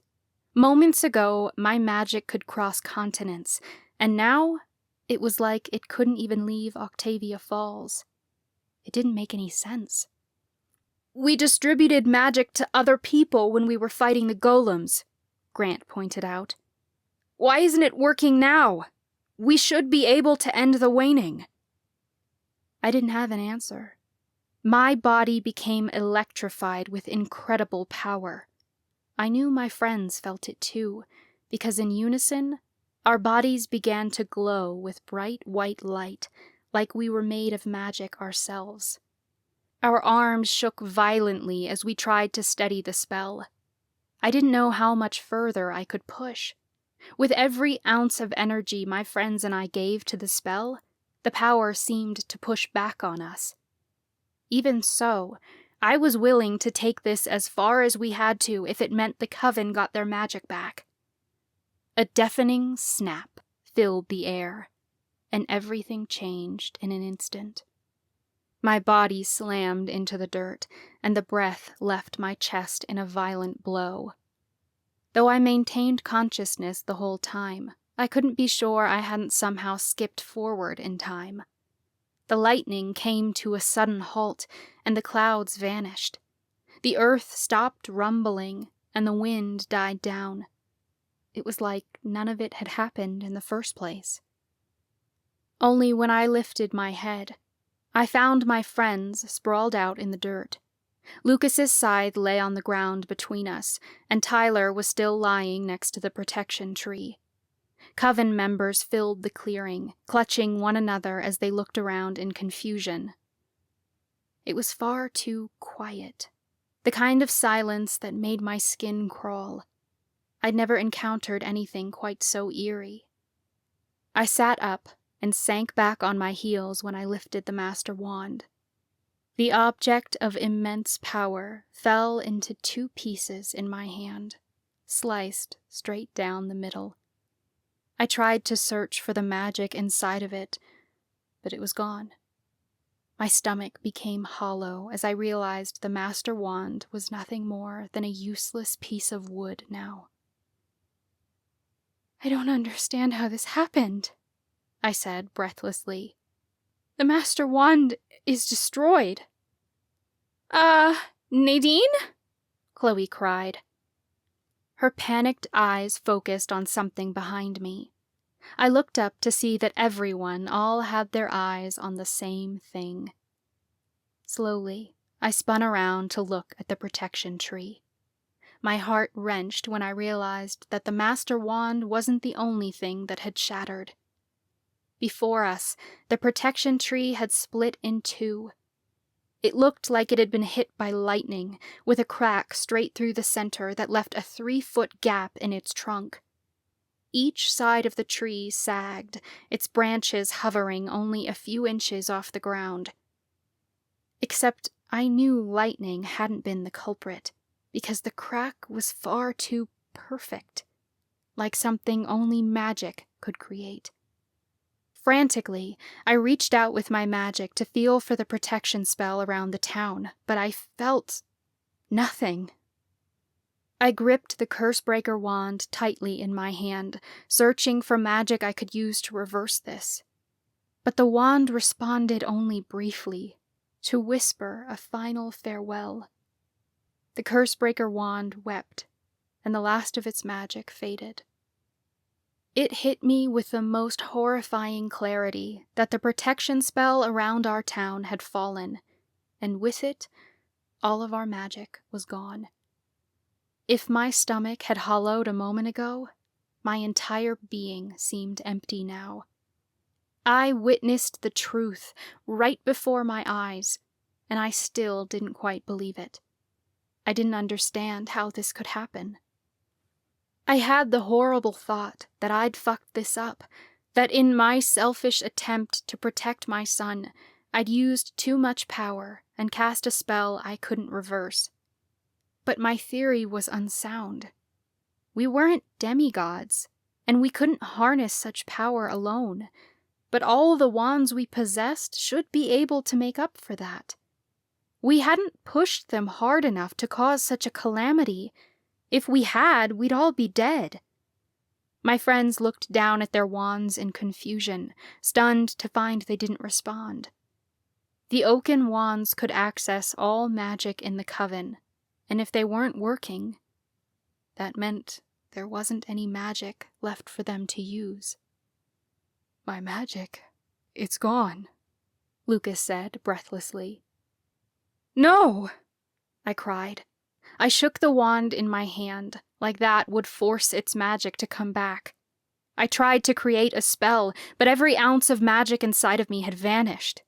Moments ago, my magic could cross continents, and now it was like it couldn't even leave Octavia Falls. It didn't make any sense. "We distributed magic to other people when we were fighting the golems," Grant pointed out. "Why isn't it working now? We should be able to end the waning." I didn't have an answer. My body became electrified with incredible power. I knew my friends felt it too, because in unison, our bodies began to glow with bright white light, like we were made of magic ourselves. Our arms shook violently as we tried to steady the spell. I didn't know how much further I could push. With every ounce of energy my friends and I gave to the spell, the power seemed to push back on us. Even so, I was willing to take this as far as we had to if it meant the Coven got their magic back. A deafening snap filled the air, and everything changed in an instant. My body slammed into the dirt, and the breath left my chest in a violent blow. Though I maintained consciousness the whole time, I couldn't be sure I hadn't somehow skipped forward in time. The lightning came to a sudden halt, and the clouds vanished. The earth stopped rumbling, and the wind died down. It was like none of it had happened in the first place. Only when I lifted my head, I found my friends sprawled out in the dirt. Lucas's scythe lay on the ground between us, and Tyler was still lying next to the protection tree. Coven members filled the clearing, clutching one another as they looked around in confusion. It was far too quiet, the kind of silence that made my skin crawl. I'd never encountered anything quite so eerie. I sat up and sank back on my heels when I lifted the Master Wand. The object of immense power fell into 2 pieces in my hand, sliced straight down the middle. I tried to search for the magic inside of it, but it was gone. My stomach became hollow as I realized the Master Wand was nothing more than a useless piece of wood now. "I don't understand how this happened," I said breathlessly. "The Master Wand is destroyed." Nadine?" Chloe cried. Her panicked eyes focused on something behind me. I looked up to see that everyone all had their eyes on the same thing. Slowly, I spun around to look at the protection tree. My heart wrenched when I realized that the Master Wand wasn't the only thing that had shattered. Before us, the protection tree had split in 2. It looked like it had been hit by lightning, with a crack straight through the center that left a 3-foot gap in its trunk. Each side of the tree sagged, its branches hovering only a few inches off the ground. Except I knew lightning hadn't been the culprit, because the crack was far too perfect, like something only magic could create. Frantically, I reached out with my magic to feel for the protection spell around the town, but I felt nothing. I gripped the Cursebreaker wand tightly in my hand, searching for magic I could use to reverse this. But the wand responded only briefly, to whisper a final farewell. The Cursebreaker wand wept, and the last of its magic faded. It hit me with the most horrifying clarity that the protection spell around our town had fallen, and with it, all of our magic was gone. If my stomach had hollowed a moment ago, my entire being seemed empty now. I witnessed the truth right before my eyes, and I still didn't quite believe it. I didn't understand how this could happen. I had the horrible thought that I'd fucked this up, that in my selfish attempt to protect my son, I'd used too much power and cast a spell I couldn't reverse. But my theory was unsound. We weren't demigods, and we couldn't harness such power alone, but all the wands we possessed should be able to make up for that. We hadn't pushed them hard enough to cause such a calamity. If we had, we'd all be dead. My friends looked down at their wands in confusion, stunned to find they didn't respond. The oaken wands could access all magic in the coven, and if they weren't working, that meant there wasn't any magic left for them to use. My magic, it's gone, Lucas said breathlessly. No! I cried. I shook the wand in my hand, like that would force its magic to come back. I tried to create a spell, but every ounce of magic inside of me had vanished.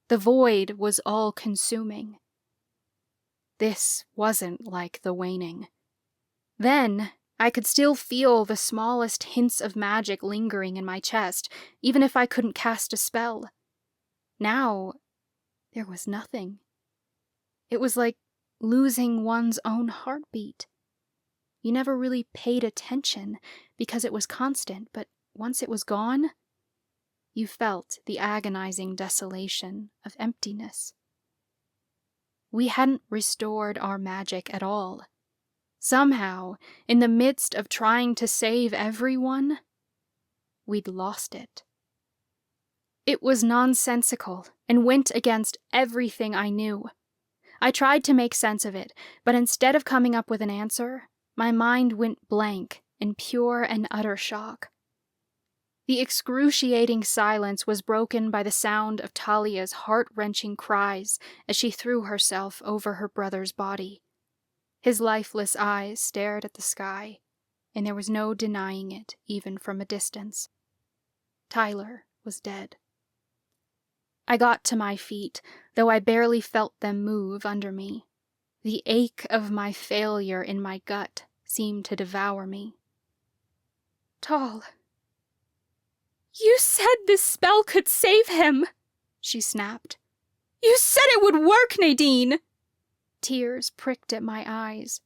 The void was all-consuming. This wasn't like the waning. Then, I could still feel the smallest hints of magic lingering in my chest, even if I couldn't cast a spell. Now, there was nothing. It was like losing one's own heartbeat. You never really paid attention because it was constant, but once it was gone, you felt the agonizing desolation of emptiness. We hadn't restored our magic at all. Somehow, in the midst of trying to save everyone, we'd lost it. It was nonsensical and went against everything I knew. I tried to make sense of it, but instead of coming up with an answer, my mind went blank in pure and utter shock. The excruciating silence was broken by the sound of Talia's heart-wrenching cries as she threw herself over her brother's body. His lifeless eyes stared at the sky, and there was no denying it, even from a distance. Tyler was dead. I got to my feet, though I barely felt them move under me. The ache of my failure in my gut seemed to devour me. Tal, you said this spell could save him, she snapped. You said it would work, Nadine! Tears pricked at my eyes.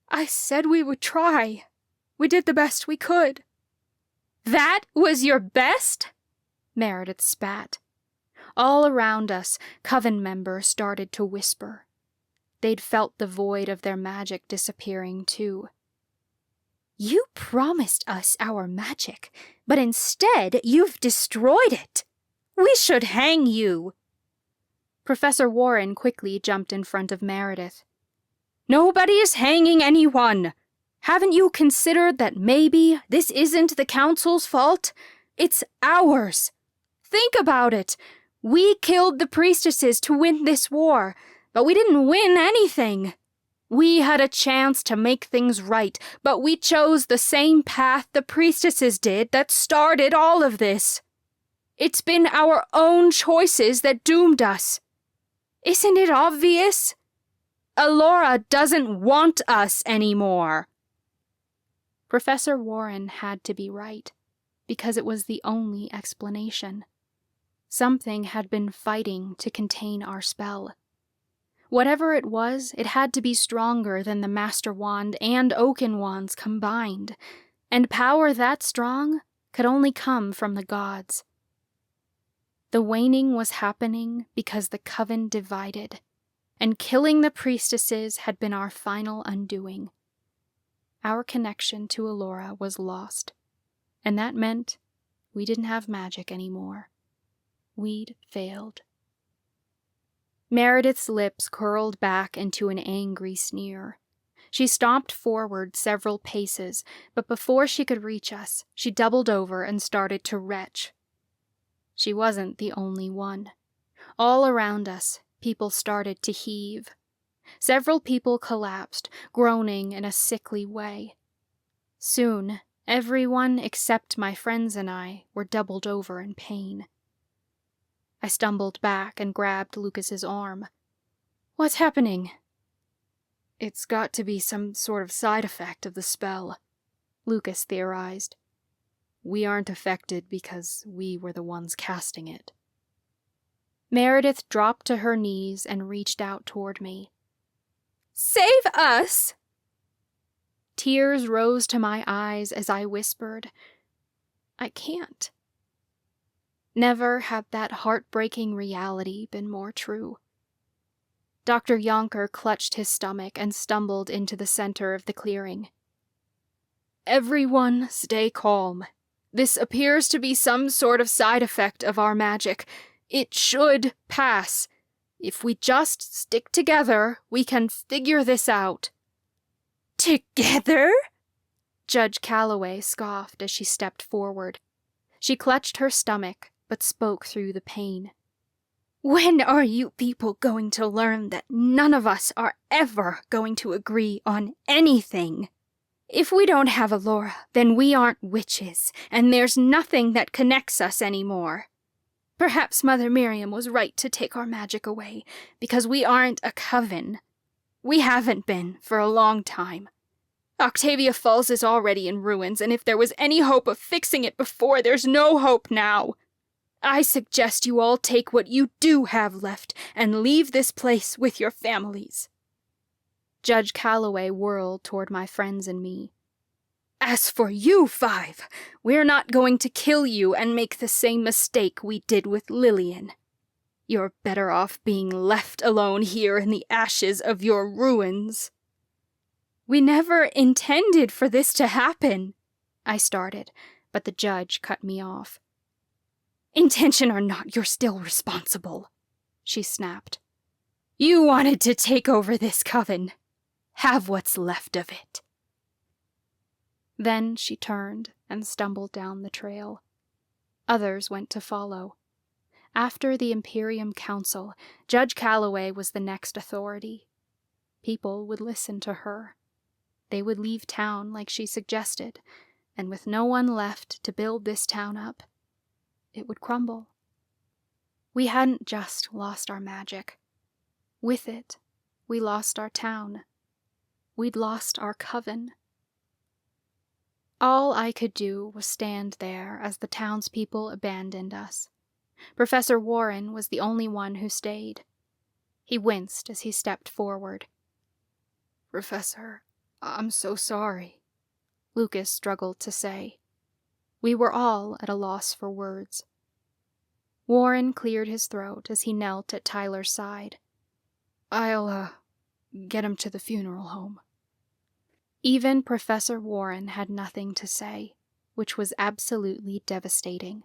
I said we would try. We did the best we could. That was your best? Meredith spat. All around us, coven members started to whisper. They'd felt the void of their magic disappearing, too. You promised us our magic, but instead you've destroyed it. We should hang you. Professor Warren quickly jumped in front of Meredith. Nobody is hanging anyone. Haven't you considered that maybe this isn't the council's fault? It's ours. Think about it. We killed the priestesses to win this war, but we didn't win anything. We had a chance to make things right, but we chose the same path the priestesses did that started all of this. It's been our own choices that doomed us. Isn't it obvious? Alora doesn't want us anymore. Professor Warren had to be right, because it was the only explanation. Something had been fighting to contain our spell. Whatever it was, it had to be stronger than the Master Wand and Oaken Wands combined, and power that strong could only come from the gods. The waning was happening because the coven divided, and killing the priestesses had been our final undoing. Our connection to Elora was lost, and that meant we didn't have magic anymore. We'd failed. Meredith's lips curled back into an angry sneer. She stomped forward several paces, but before she could reach us, she doubled over and started to retch. She wasn't the only one. All around us, people started to heave. Several people collapsed, groaning in a sickly way. Soon, everyone except my friends and I were doubled over in pain. I stumbled back and grabbed Lucas's arm. "What's happening?" "It's got to be some sort of side effect of the spell," Lucas theorized. "We aren't affected because we were the ones casting it." Meredith dropped to her knees and reached out toward me. "Save us!" Tears rose to my eyes as I whispered, "I can't." Never had that heartbreaking reality been more true. Dr. Yonker clutched his stomach and stumbled into the center of the clearing. "Everyone stay calm. This appears to be some sort of side effect of our magic. It should pass. If we just stick together, we can figure this out." "Together?" Judge Calloway scoffed as she stepped forward. She clutched her stomach, but spoke through the pain. "When are you people going to learn that none of us are ever going to agree on anything? If we don't have Elora, then we aren't witches, and there's nothing that connects us anymore. Perhaps Mother Miriam was right to take our magic away, because we aren't a coven. We haven't been for a long time. Octavia Falls is already in ruins, and if there was any hope of fixing it before, there's no hope now. I suggest you all take what you do have left and leave this place with your families." Judge Calloway whirled toward my friends and me. "As for you 5, we're not going to kill you and make the same mistake we did with Lillian. You're better off being left alone here in the ashes of your ruins." "We never intended for this to happen," I started, but the judge cut me off. "Intention or not, you're still responsible," she snapped. "You wanted to take over this coven. Have what's left of it." Then she turned and stumbled down the trail. Others went to follow. After the Imperium Council, Judge Calloway was the next authority. People would listen to her. They would leave town like she suggested, and with no one left to build this town up, it would crumble. We hadn't just lost our magic. With it, we lost our town. We'd lost our coven. All I could do was stand there as the townspeople abandoned us. Professor Warren was the only one who stayed. He winced as he stepped forward. "Professor, I'm so sorry," Lucas struggled to say. We were all at a loss for words. Warren cleared his throat as he knelt at Tyler's side. "I'll, get him to the funeral home." Even Professor Warren had nothing to say, which was absolutely devastating.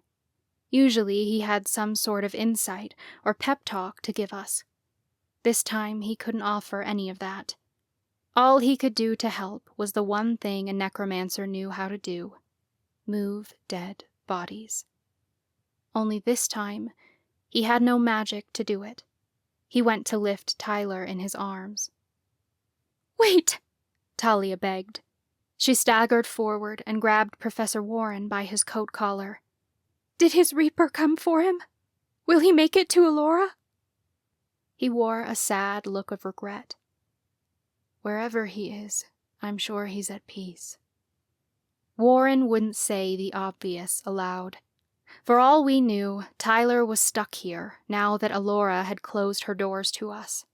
Usually he had some sort of insight or pep talk to give us. This time he couldn't offer any of that. All he could do to help was the one thing a necromancer knew how to do: move dead bodies. Only this time, he had no magic to do it. He went to lift Tyler in his arms. "Wait!" Talia begged. She staggered forward and grabbed Professor Warren by his coat collar. "Did his Reaper come for him? Will he make it to Elora?" He wore a sad look of regret. "Wherever he is, I'm sure he's at peace." Warren wouldn't say the obvious aloud. For all we knew, Tyler was stuck here now that Elora had closed her doors to us.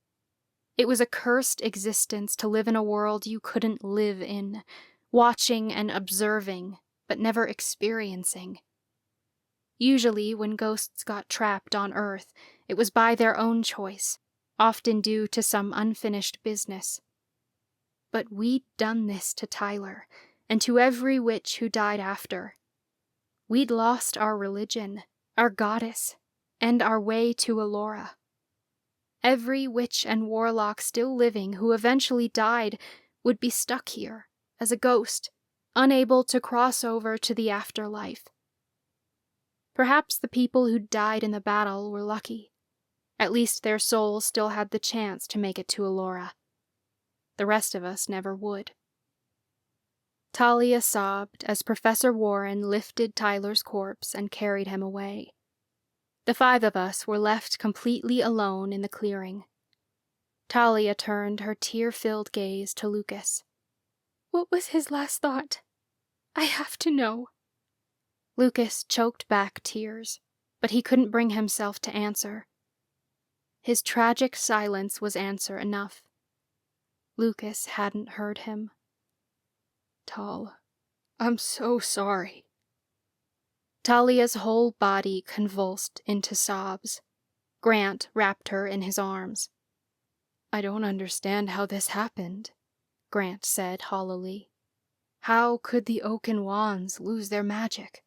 It was a cursed existence to live in a world you couldn't live in, watching and observing, but never experiencing. Usually, when ghosts got trapped on Earth, it was by their own choice, often due to some unfinished business. But we'd done this to Tyler, and to every witch who died after. We'd lost our religion, our goddess, and our way to Allura. Every witch and warlock still living who eventually died would be stuck here, as a ghost, unable to cross over to the afterlife. Perhaps the people who died in the battle were lucky. At least their souls still had the chance to make it to Allura. The rest of us never would. Talia sobbed as Professor Warren lifted Tyler's corpse and carried him away. The 5 of us were left completely alone in the clearing. Talia turned her tear-filled gaze to Lucas. What was his last thought? I have to know. Lucas choked back tears, but he couldn't bring himself to answer. His tragic silence was answer enough. Lucas hadn't heard him. Tal, I'm so sorry. Talia's whole body convulsed into sobs. Grant wrapped her in his arms. I don't understand how this happened, Grant said hollowly. How could the Oaken Wands lose their magic?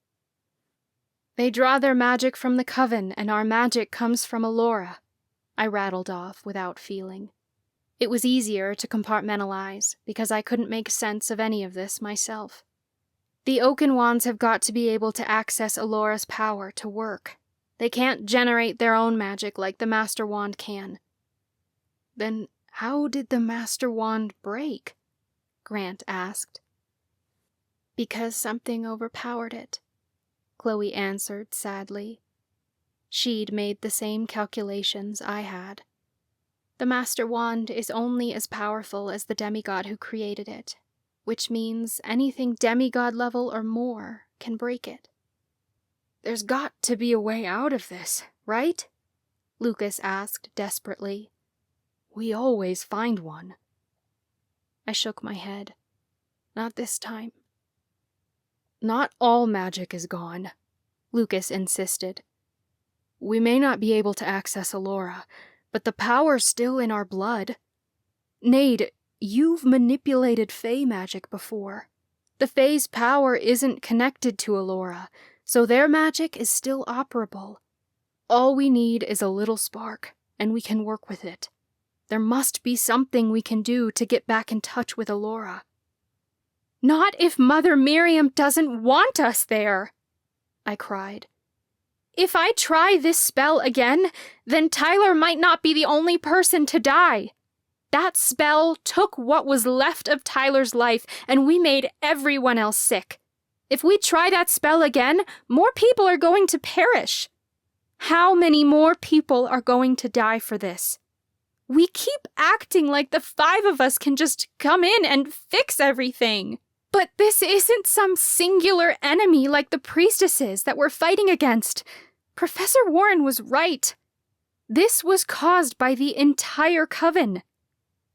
They draw their magic from the Coven, and our magic comes from Allura, I rattled off without feeling. It was easier to compartmentalize, because I couldn't make sense of any of this myself. The Oaken Wands have got to be able to access Allura's power to work. They can't generate their own magic like the Master Wand can. Then how did the Master Wand break? Grant asked. Because something overpowered it, Chloe answered sadly. She'd made the same calculations I had. The Master Wand is only as powerful as the demigod who created it, which means anything demigod level or more can break it. There's got to be a way out of this, right? Lucas asked desperately. We always find one. I shook my head. Not this time. Not all magic is gone, Lucas insisted. We may not be able to access Allura, but the power's still in our blood. Nade, you've manipulated Fae magic before. The Fae's power isn't connected to Allura, so their magic is still operable. All we need is a little spark, and we can work with it. There must be something we can do to get back in touch with Allura. Not if Mother Miriam doesn't want us there, I cried. If I try this spell again, then Tyler might not be the only person to die. That spell took what was left of Tyler's life, and we made everyone else sick. If we try that spell again, more people are going to perish. How many more people are going to die for this? We keep acting like the 5 of us can just come in and fix everything. But this isn't some singular enemy like the priestesses that we're fighting against. Professor Warren was right. This was caused by the entire Coven.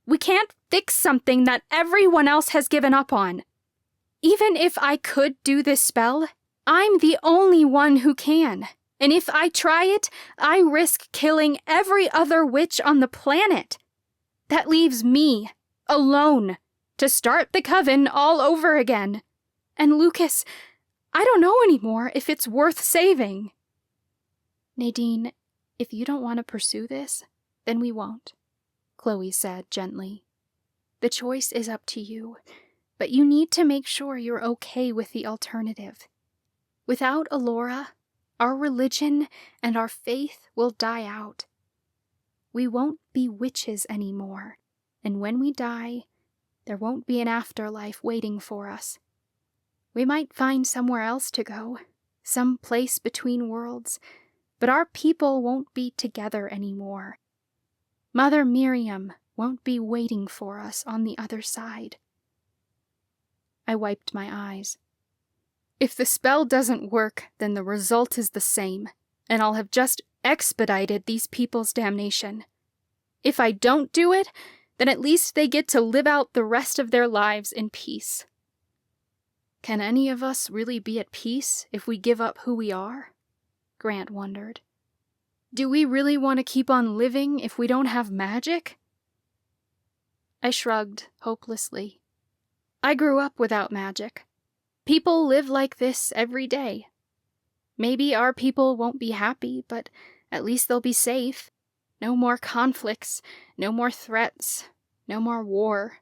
We can't fix something that everyone else has given up on. Even if I could do this spell, I'm the only one who can. And if I try it, I risk killing every other witch on the planet. That leaves me, alone, to start the Coven all over again. And Lucas, I don't know anymore if it's worth saving. Nadine, if you don't want to pursue this, then we won't, Chloe said gently. The choice is up to you, but you need to make sure you're okay with the alternative. Without Allura, our religion and our faith will die out. We won't be witches anymore, and when we die, there won't be an afterlife waiting for us. We might find somewhere else to go, some place between worlds, but our people won't be together anymore. Mother Miriam won't be waiting for us on the other side. I wiped my eyes. If the spell doesn't work, then the result is the same, and I'll have just expedited these people's damnation. If I don't do it, then at least they get to live out the rest of their lives in peace. Can any of us really be at peace if we give up who we are? Grant wondered. Do we really want to keep on living if we don't have magic? I shrugged hopelessly. I grew up without magic. People live like this every day. Maybe our people won't be happy, but at least they'll be safe. No more conflicts, no more threats, no more war.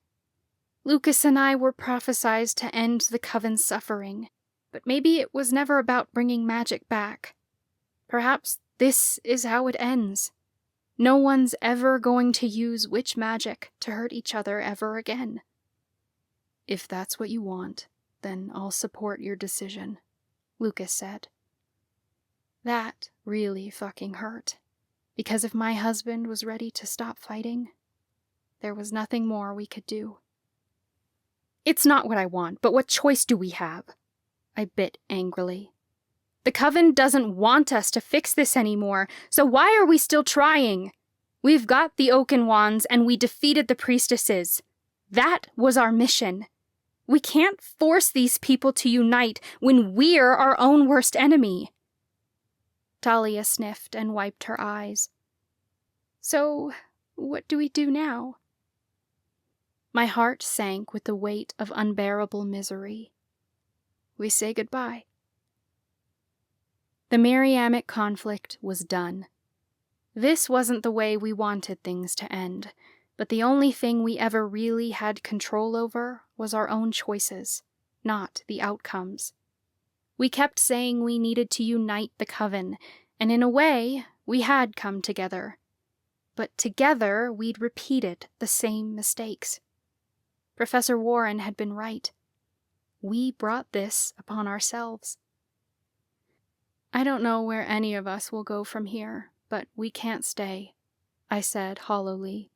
Lucas and I were prophesied to end the Coven's suffering, but maybe it was never about bringing magic back. Perhaps this is how it ends. No one's ever going to use witch magic to hurt each other ever again. If that's what you want, then I'll support your decision, Lucas said. That really fucking hurt, because if my husband was ready to stop fighting, there was nothing more we could do. It's not what I want, but what choice do we have? I bit angrily. The Coven doesn't want us to fix this anymore, so why are we still trying? We've got the Oaken Wands and we defeated the priestesses. That was our mission. We can't force these people to unite when we're our own worst enemy. Talia sniffed and wiped her eyes. So, what do we do now? My heart sank with the weight of unbearable misery. We say goodbye. The Miriamic conflict was done. This wasn't the way we wanted things to end, but the only thing we ever really had control over was our own choices, not the outcomes. We kept saying we needed to unite the Coven, and in a way, we had come together. But together, we'd repeated the same mistakes. Professor Warren had been right. We brought this upon ourselves. I don't know where any of us will go from here, but we can't stay, I said hollowly.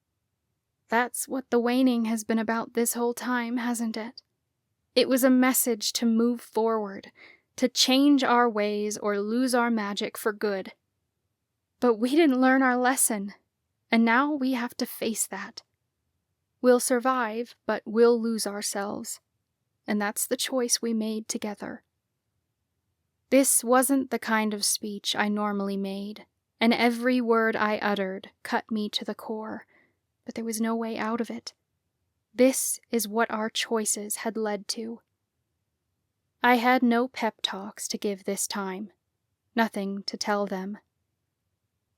That's what the waning has been about this whole time, hasn't it? It was a message to move forward, to change our ways or lose our magic for good. But we didn't learn our lesson, and now we have to face that. We'll survive, but we'll lose ourselves, and that's the choice we made together. This wasn't the kind of speech I normally made, and every word I uttered cut me to the core, but there was no way out of it. This is what our choices had led to. I had no pep talks to give this time, nothing to tell them.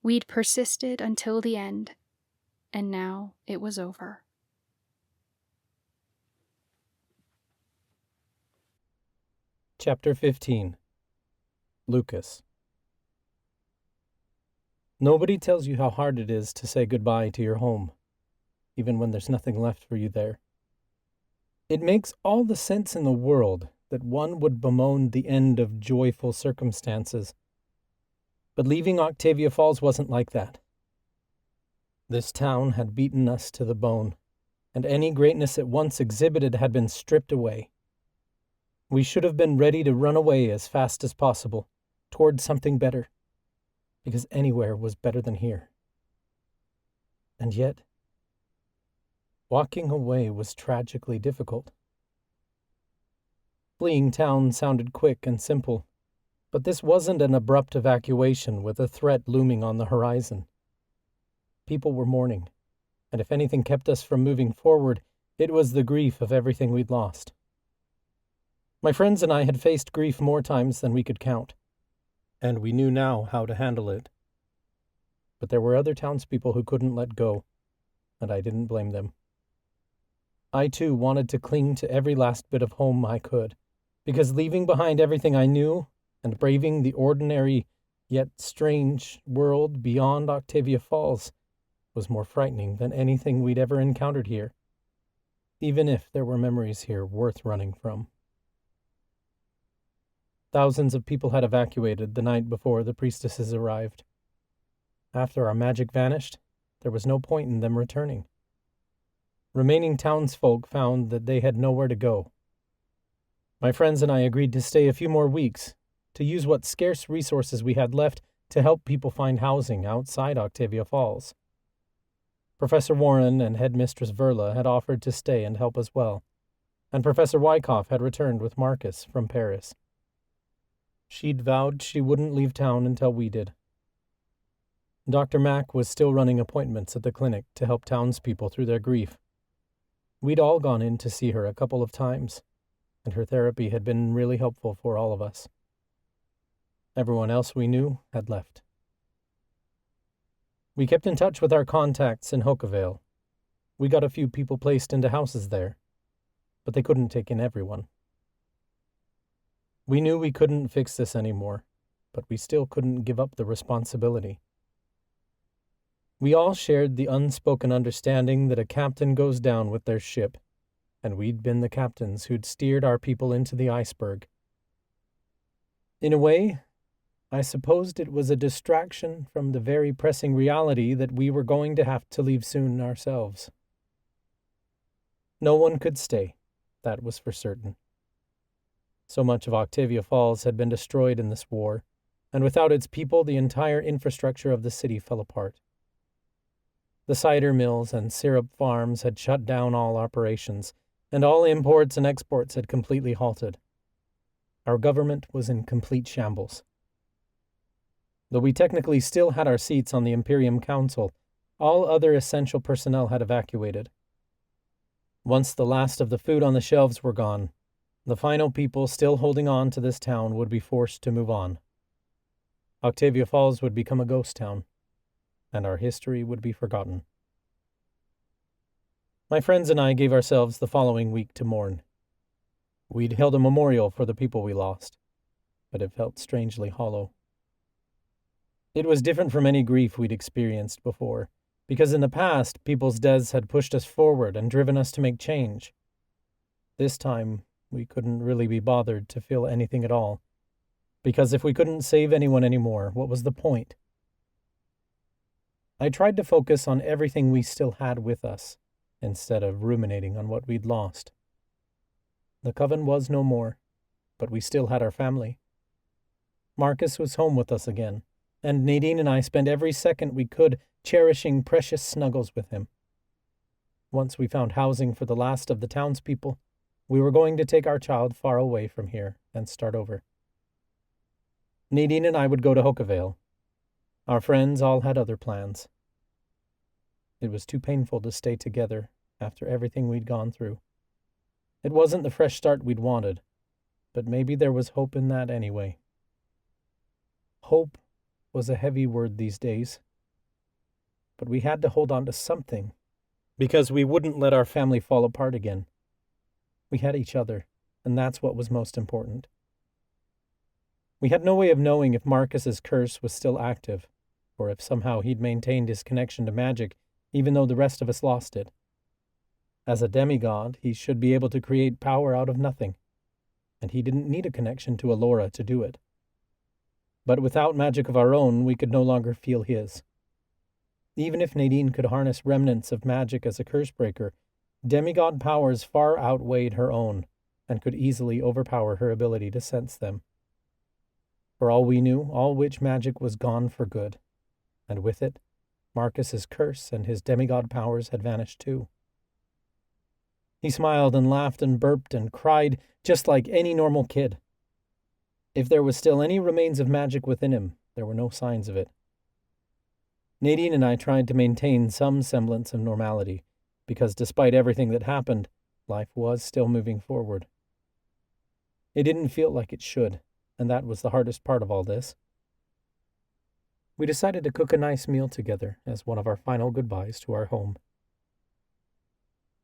We'd persisted until the end, and now it was over. Chapter 15. Lucas. Nobody tells you how hard it is to say goodbye to your home, even when there's nothing left for you there. It makes all the sense in the world that one would bemoan the end of joyful circumstances. But leaving Octavia Falls wasn't like that. This town had beaten us to the bone, and any greatness it once exhibited had been stripped away. We should have been ready to run away as fast as possible, toward something better, because anywhere was better than here. And yet, walking away was tragically difficult. Fleeing town sounded quick and simple, but this wasn't an abrupt evacuation with a threat looming on the horizon. People were mourning, and if anything kept us from moving forward, it was the grief of everything we'd lost. My friends and I had faced grief more times than we could count, and we knew now how to handle it. But there were other townspeople who couldn't let go, and I didn't blame them. I too wanted to cling to every last bit of home I could, because leaving behind everything I knew and braving the ordinary yet strange world beyond Octavia Falls was more frightening than anything we'd ever encountered here, even if there were memories here worth running from. Thousands of people had evacuated the night before the priestesses arrived. After our magic vanished, there was no point in them returning. Remaining townsfolk found that they had nowhere to go. My friends and I agreed to stay a few more weeks, to use what scarce resources we had left to help people find housing outside Octavia Falls. Professor Warren and Headmistress Verla had offered to stay and help as well, and Professor Wyckoff had returned with Marcus from Paris. She'd vowed she wouldn't leave town until we did. Dr. Mack was still running appointments at the clinic to help townspeople through their grief. We'd all gone in to see her a couple of times, and her therapy had been really helpful for all of us. Everyone else we knew had left. We kept in touch with our contacts in Octavia. We got a few people placed into houses there, but they couldn't take in everyone. We knew we couldn't fix this anymore, but we still couldn't give up the responsibility. We all shared the unspoken understanding that a captain goes down with their ship, and we'd been the captains who'd steered our people into the iceberg. In a way, I supposed it was a distraction from the very pressing reality that we were going to have to leave soon ourselves. No one could stay, that was for certain. So much of Octavia Falls had been destroyed in this war, and without its people the entire infrastructure of the city fell apart. The cider mills and syrup farms had shut down all operations, and all imports and exports had completely halted. Our government was in complete shambles. Though we technically still had our seats on the Imperium Council, all other essential personnel had evacuated. Once the last of the food on the shelves were gone, the final people still holding on to this town would be forced to move on. Octavia Falls would become a ghost town, and our history would be forgotten. My friends and I gave ourselves the following week to mourn. We'd held a memorial for the people we lost, but it felt strangely hollow. It was different from any grief we'd experienced before, because in the past, people's deaths had pushed us forward and driven us to make change. This time, we couldn't really be bothered to feel anything at all, because if we couldn't save anyone anymore, what was the point? I tried to focus on everything we still had with us, instead of ruminating on what we'd lost. The coven was no more, but we still had our family. Marcus was home with us again, and Nadine and I spent every second we could cherishing precious snuggles with him. Once we found housing for the last of the townspeople, we were going to take our child far away from here and start over. Nadine and I would go to Octavia. Our friends all had other plans. It was too painful to stay together after everything we'd gone through. It wasn't the fresh start we'd wanted, but maybe there was hope in that anyway. Hope was a heavy word these days, but we had to hold on to something, because we wouldn't let our family fall apart again. We had each other, and that's what was most important. We had no way of knowing if Marcus's curse was still active, or if somehow he'd maintained his connection to magic even though the rest of us lost it. As a demigod, he should be able to create power out of nothing, and he didn't need a connection to Allura to do it. But without magic of our own, we could no longer feel his. Even if Nadine could harness remnants of magic as a cursebreaker, demigod powers far outweighed her own, and could easily overpower her ability to sense them. For all we knew, all witch magic was gone for good, and with it, Marcus's curse and his demigod powers had vanished too. He smiled and laughed and burped and cried just like any normal kid. If there was still any remains of magic within him, there were no signs of it. Nadine and I tried to maintain some semblance of normality, because despite everything that happened, life was still moving forward. It didn't feel like it should, and that was the hardest part of all this. We decided to cook a nice meal together as one of our final goodbyes to our home.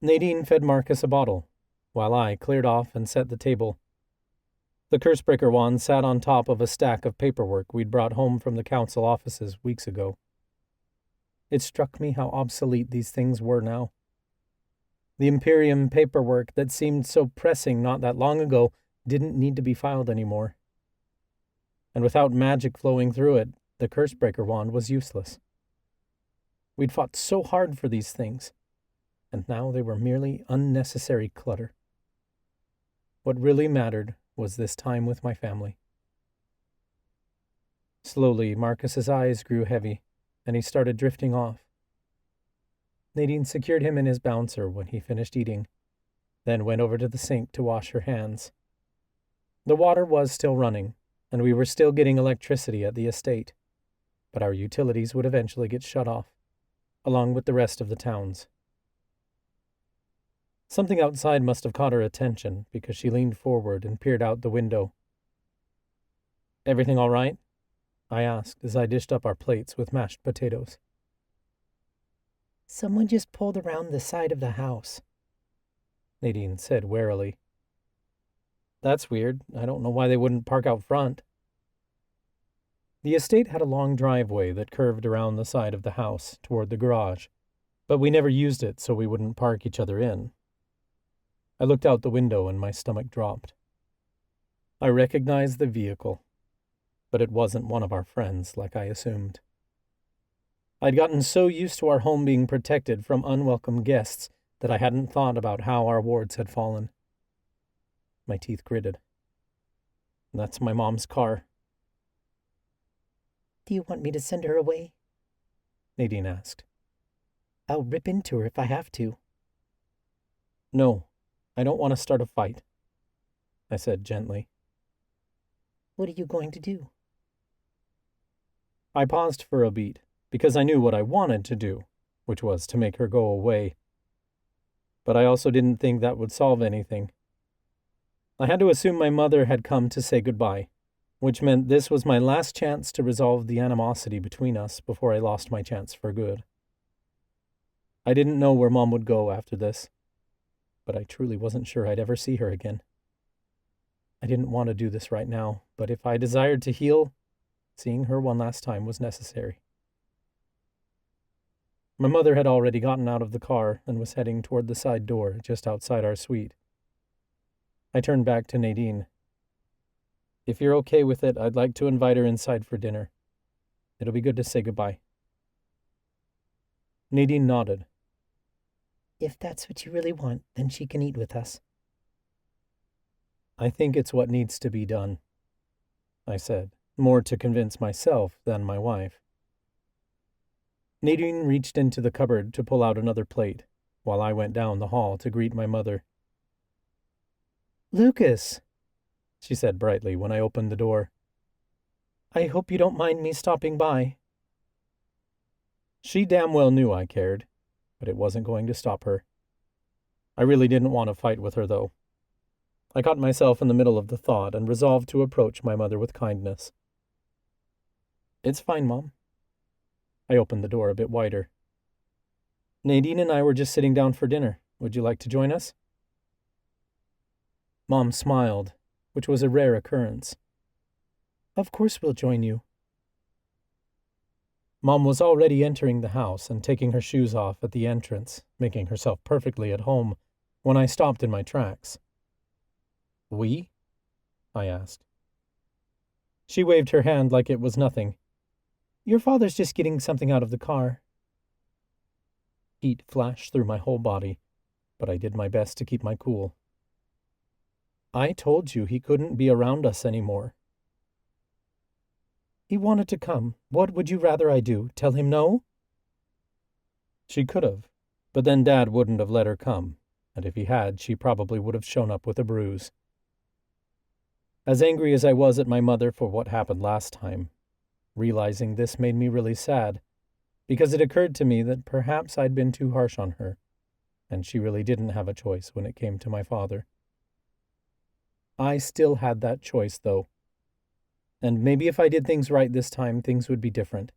Nadine fed Marcus a bottle, while I cleared off and set the table. The Cursebreaker wand sat on top of a stack of paperwork we'd brought home from the council offices weeks ago. It struck me how obsolete these things were now. The Imperium paperwork that seemed so pressing not that long ago didn't need to be filed anymore. And without magic flowing through it, the Cursebreaker wand was useless. We'd fought so hard for these things, and now they were merely unnecessary clutter. What really mattered was this time with my family. Slowly, Marcus's eyes grew heavy, and he started drifting off. Nadine secured him in his bouncer when he finished eating, then went over to the sink to wash her hands. The water was still running, and we were still getting electricity at the estate, but our utilities would eventually get shut off, along with the rest of the town's. Something outside must have caught her attention because she leaned forward and peered out the window. "Everything all right?" I asked as I dished up our plates with mashed potatoes. "Someone just pulled around the side of the house," Nadine said warily. "That's weird. I don't know why they wouldn't park out front." The estate had a long driveway that curved around the side of the house toward the garage, but we never used it so we wouldn't park each other in. I looked out the window and my stomach dropped. I recognized the vehicle, but it wasn't one of our friends like I assumed. I'd gotten so used to our home being protected from unwelcome guests that I hadn't thought about how our wards had fallen. My teeth gritted. "That's my mom's car." "Do you want me to send her away?" Nadine asked. "I'll rip into her if I have to." "No, I don't want to start a fight," I said gently. "What are you going to do?" I paused for a beat, because I knew what I wanted to do, which was to make her go away. But I also didn't think that would solve anything. I had to assume my mother had come to say goodbye, which meant this was my last chance to resolve the animosity between us before I lost my chance for good. I didn't know where Mom would go after this, but I truly wasn't sure I'd ever see her again. I didn't want to do this right now, but if I desired to heal, seeing her one last time was necessary. My mother had already gotten out of the car and was heading toward the side door just outside our suite. I turned back to Nadine. "If you're okay with it, I'd like to invite her inside for dinner. It'll be good to say goodbye." Nadine nodded. "If that's what you really want, then she can eat with us." "I think it's what needs to be done," I said, more to convince myself than my wife. Nadine reached into the cupboard to pull out another plate, while I went down the hall to greet my mother. "Lucas," she said brightly when I opened the door. "I hope you don't mind me stopping by." She damn well knew I cared, but it wasn't going to stop her. I really didn't want to fight with her, though. I caught myself in the middle of the thought and resolved to approach my mother with kindness. "It's fine, Mom." I opened the door a bit wider. "Nadine and I were just sitting down for dinner. Would you like to join us?" Mom smiled, which was a rare occurrence. "Of course we'll join you." Mom was already entering the house and taking her shoes off at the entrance, making herself perfectly at home, when I stopped in my tracks. "We?" I asked. She waved her hand like it was nothing. "Your father's just getting something out of the car." Heat flashed through my whole body, but I did my best to keep my cool. "I told you he couldn't be around us anymore." "He wanted to come. What would you rather I do? Tell him no?" She could have, but then Dad wouldn't have let her come, and if he had, she probably would have shown up with a bruise. As angry as I was at my mother for what happened last time, realizing this made me really sad, because it occurred to me that perhaps I'd been too harsh on her, and she really didn't have a choice when it came to my father. I still had that choice, though. And maybe if I did things right this time, things would be different.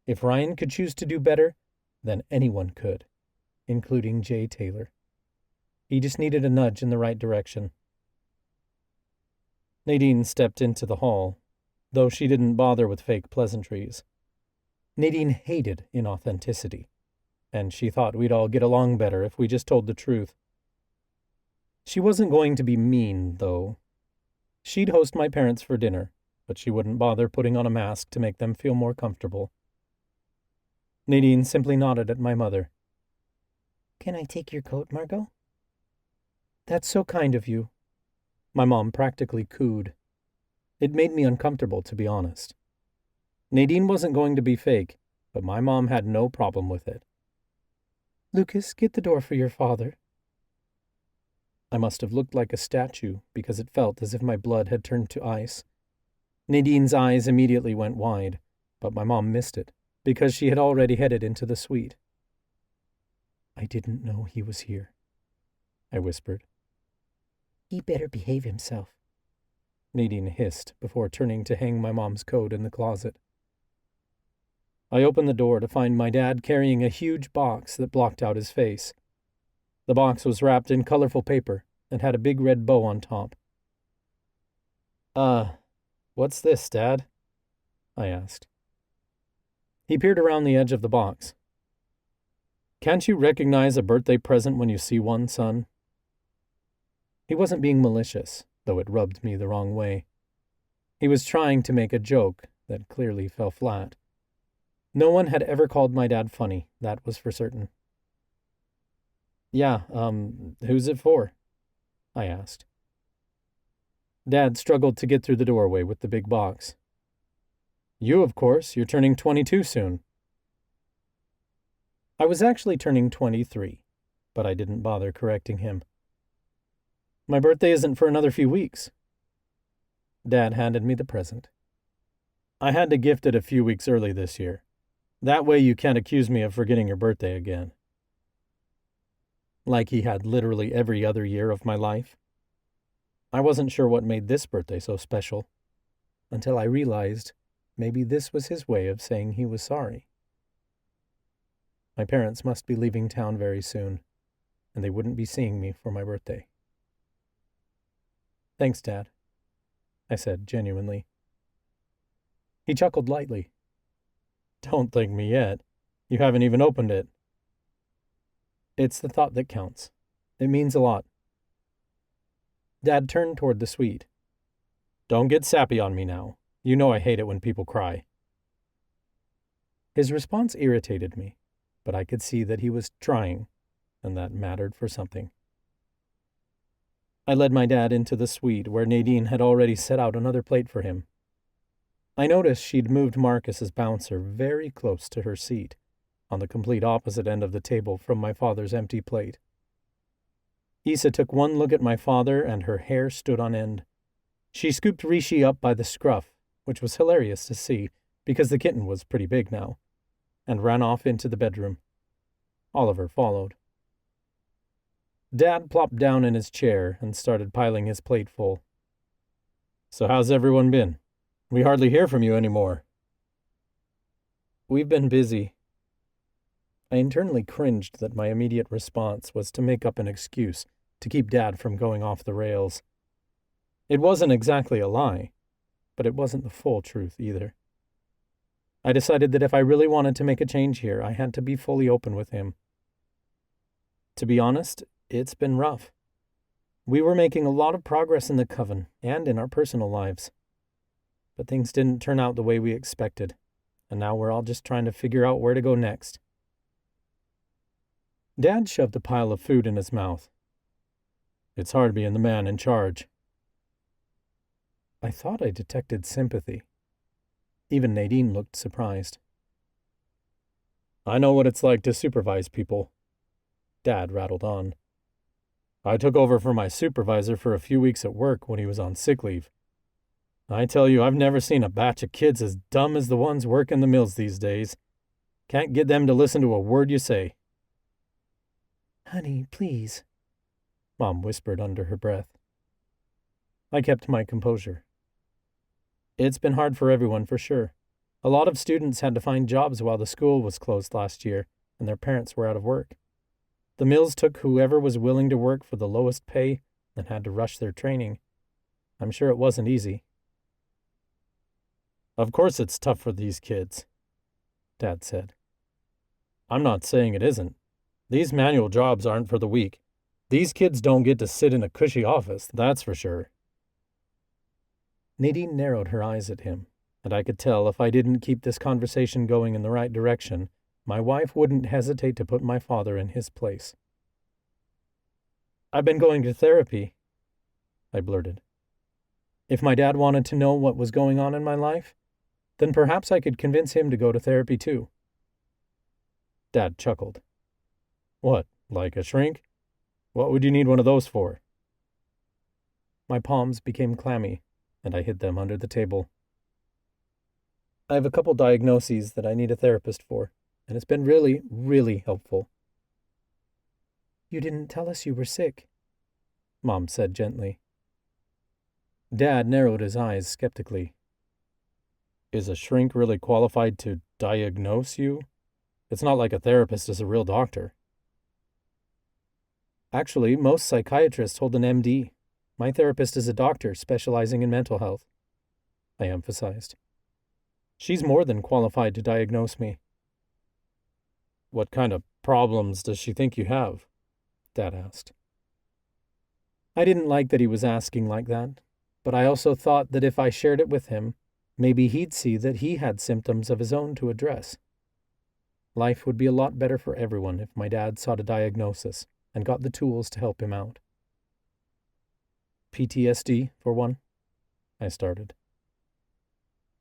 If Ryan could choose to do better, then anyone could, including Jay Taylor. He just needed a nudge in the right direction. Nadine stepped into the hall, though she didn't bother with fake pleasantries. Nadine hated inauthenticity, and she thought we'd all get along better if we just told the truth. She wasn't going to be mean, though. She'd host my parents for dinner, but she wouldn't bother putting on a mask to make them feel more comfortable. Nadine simply nodded at my mother. "Can I take your coat, Margot?" "That's so kind of you." My mom practically cooed. It made me uncomfortable, to be honest. Nadine wasn't going to be fake, but my mom had no problem with it. "Lucas, get the door for your father." I must have looked like a statue because it felt as if my blood had turned to ice. Nadine's eyes immediately went wide, but my mom missed it because she had already headed into the suite. "I didn't know he was here," I whispered. "He better behave himself," Nadine hissed before turning to hang my mom's coat in the closet. I opened the door to find my dad carrying a huge box that blocked out his face. The box was wrapped in colorful paper and had a big red bow on top. What's this, Dad?" I asked. He peered around the edge of the box. "Can't you recognize a birthday present when you see one, son?" He wasn't being malicious, though it rubbed me the wrong way. He was trying to make a joke that clearly fell flat. No one had ever called my dad funny, that was for certain. "Yeah, who's it for?" I asked. Dad struggled to get through the doorway with the big box. "You, of course. You're turning 22 soon." I was actually turning 23, but I didn't bother correcting him. "My birthday isn't for another few weeks." Dad handed me the present. "I had to gift it a few weeks early this year. That way you can't accuse me of forgetting your birthday again." Like he had literally every other year of my life. I wasn't sure what made this birthday so special, until I realized maybe this was his way of saying he was sorry. My parents must be leaving town very soon, and they wouldn't be seeing me for my birthday. "Thanks, Dad," I said genuinely. He chuckled lightly. "Don't thank me yet. You haven't even opened it." "It's the thought that counts. It means a lot." Dad turned toward the suite. "Don't get sappy on me now. You know I hate it when people cry." His response irritated me, but I could see that he was trying, and that mattered for something. I led my dad into the suite where Nadine had already set out another plate for him. I noticed she'd moved Marcus's bouncer very close to her seat, on the complete opposite end of the table from my father's empty plate. Issa took one look at my father and her hair stood on end. She scooped Rishi up by the scruff, which was hilarious to see because the kitten was pretty big now, and ran off into the bedroom. Oliver followed. Dad plopped down in his chair and started piling his plate full. "So how's everyone been? We hardly hear from you anymore." "We've been busy." I internally cringed that my immediate response was to make up an excuse to keep Dad from going off the rails. It wasn't exactly a lie, but it wasn't the full truth either. I decided that if I really wanted to make a change here, I had to be fully open with him. To be honest, it's been rough. We were making a lot of progress in the coven and in our personal lives. But things didn't turn out the way we expected, and now we're all just trying to figure out where to go next. Dad shoved a pile of food in his mouth. "It's hard being the man in charge." I thought I detected sympathy. Even Nadine looked surprised. "I know what it's like to supervise people," Dad rattled on. "I took over for my supervisor for a few weeks at work when he was on sick leave. I tell you, I've never seen a batch of kids as dumb as the ones working the mills these days. Can't get them to listen to a word you say." "Honey, please," Mom whispered under her breath. I kept my composure. It's been hard for everyone, for sure. A lot of students had to find jobs while the school was closed last year, and their parents were out of work. The mills took whoever was willing to work for the lowest pay and had to rush their training. I'm sure it wasn't easy. "Of course it's tough for these kids," Dad said. "I'm not saying it isn't. These manual jobs aren't for the weak. These kids don't get to sit in a cushy office, that's for sure." Nadine narrowed her eyes at him, and I could tell if I didn't keep this conversation going in the right direction, my wife wouldn't hesitate to put my father in his place. "I've been going to therapy," I blurted. If my dad wanted to know what was going on in my life, then perhaps I could convince him to go to therapy too. Dad chuckled. "What, like a shrink? What would you need one of those for?" My palms became clammy, and I hid them under the table. I have a couple diagnoses that I need a therapist for, and it's been really, really helpful. You didn't tell us you were sick, Mom said gently. Dad narrowed his eyes skeptically. Is a shrink really qualified to diagnose you? It's not like a therapist is a real doctor. Actually, most psychiatrists hold an MD. My therapist is a doctor specializing in mental health, I emphasized. She's more than qualified to diagnose me. What kind of problems does she think you have? Dad asked. I didn't like that he was asking like that, but I also thought that if I shared it with him, maybe he'd see that he had symptoms of his own to address. Life would be a lot better for everyone if my dad sought a diagnosis and got the tools to help him out. PTSD, for one, I started.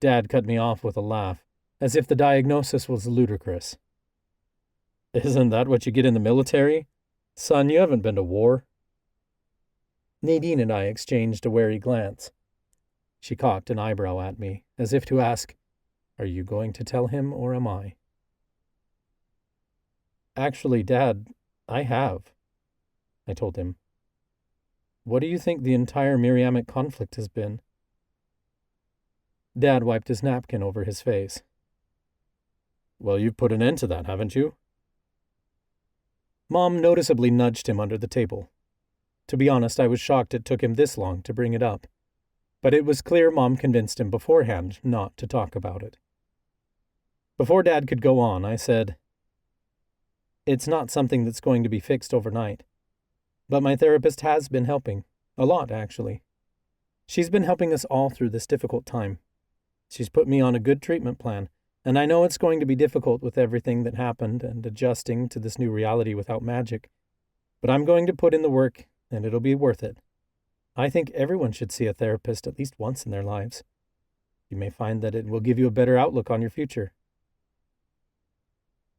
Dad cut me off with a laugh, as if the diagnosis was ludicrous. Isn't that what you get in the military? Son, you haven't been to war. Nadine and I exchanged a wary glance. She cocked an eyebrow at me, as if to ask, Are you going to tell him, or am I? Actually, Dad, I have, I told him. What do you think the entire Miriamic conflict has been? Dad wiped his napkin over his face. Well, you've put an end to that, haven't you? Mom noticeably nudged him under the table. To be honest, I was shocked it took him this long to bring it up. But it was clear Mom convinced him beforehand not to talk about it. Before Dad could go on, I said, It's not something that's going to be fixed overnight. But my therapist has been helping. A lot, actually. She's been helping us all through this difficult time. She's put me on a good treatment plan, and I know it's going to be difficult with everything that happened and adjusting to this new reality without magic. But I'm going to put in the work, and it'll be worth it. I think everyone should see a therapist at least once in their lives. You may find that it will give you a better outlook on your future.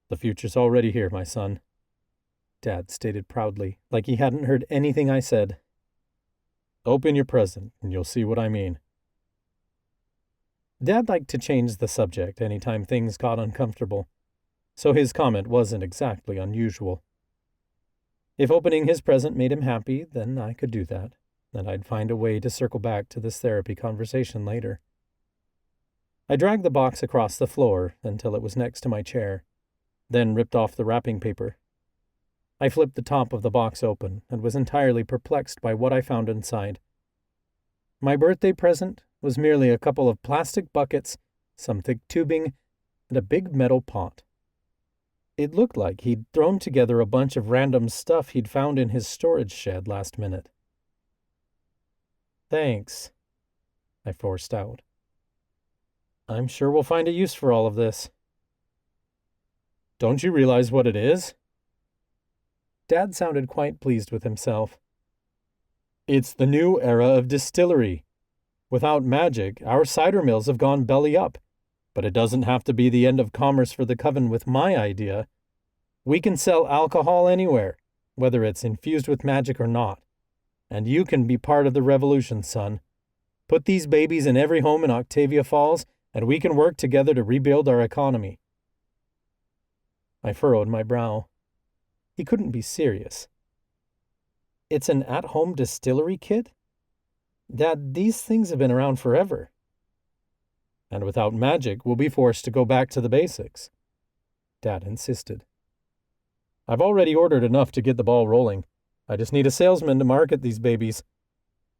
The future's already here, my son, Dad stated proudly, like he hadn't heard anything I said. Open your present, and you'll see what I mean. Dad liked to change the subject any time things got uncomfortable, so his comment wasn't exactly unusual. If opening his present made him happy, then I could do that, and I'd find a way to circle back to this therapy conversation later. I dragged the box across the floor until it was next to my chair, then ripped off the wrapping paper. I flipped the top of the box open and was entirely perplexed by what I found inside. My birthday present was merely a couple of plastic buckets, some thick tubing, and a big metal pot. It looked like he'd thrown together a bunch of random stuff he'd found in his storage shed last minute. Thanks, I forced out. I'm sure we'll find a use for all of this. Don't you realize what it is? Dad sounded quite pleased with himself. It's the new era of distillery. Without magic, our cider mills have gone belly up, but it doesn't have to be the end of commerce for the Coven with my idea. We can sell alcohol anywhere, whether it's infused with magic or not. And you can be part of the revolution, son. Put these babies in every home in Octavia Falls, and we can work together to rebuild our economy. I furrowed my brow. He couldn't be serious. It's an at-home distillery kit? Dad, these things have been around forever. And without magic, we'll be forced to go back to the basics, Dad insisted. I've already ordered enough to get the ball rolling. I just need a salesman to market these babies.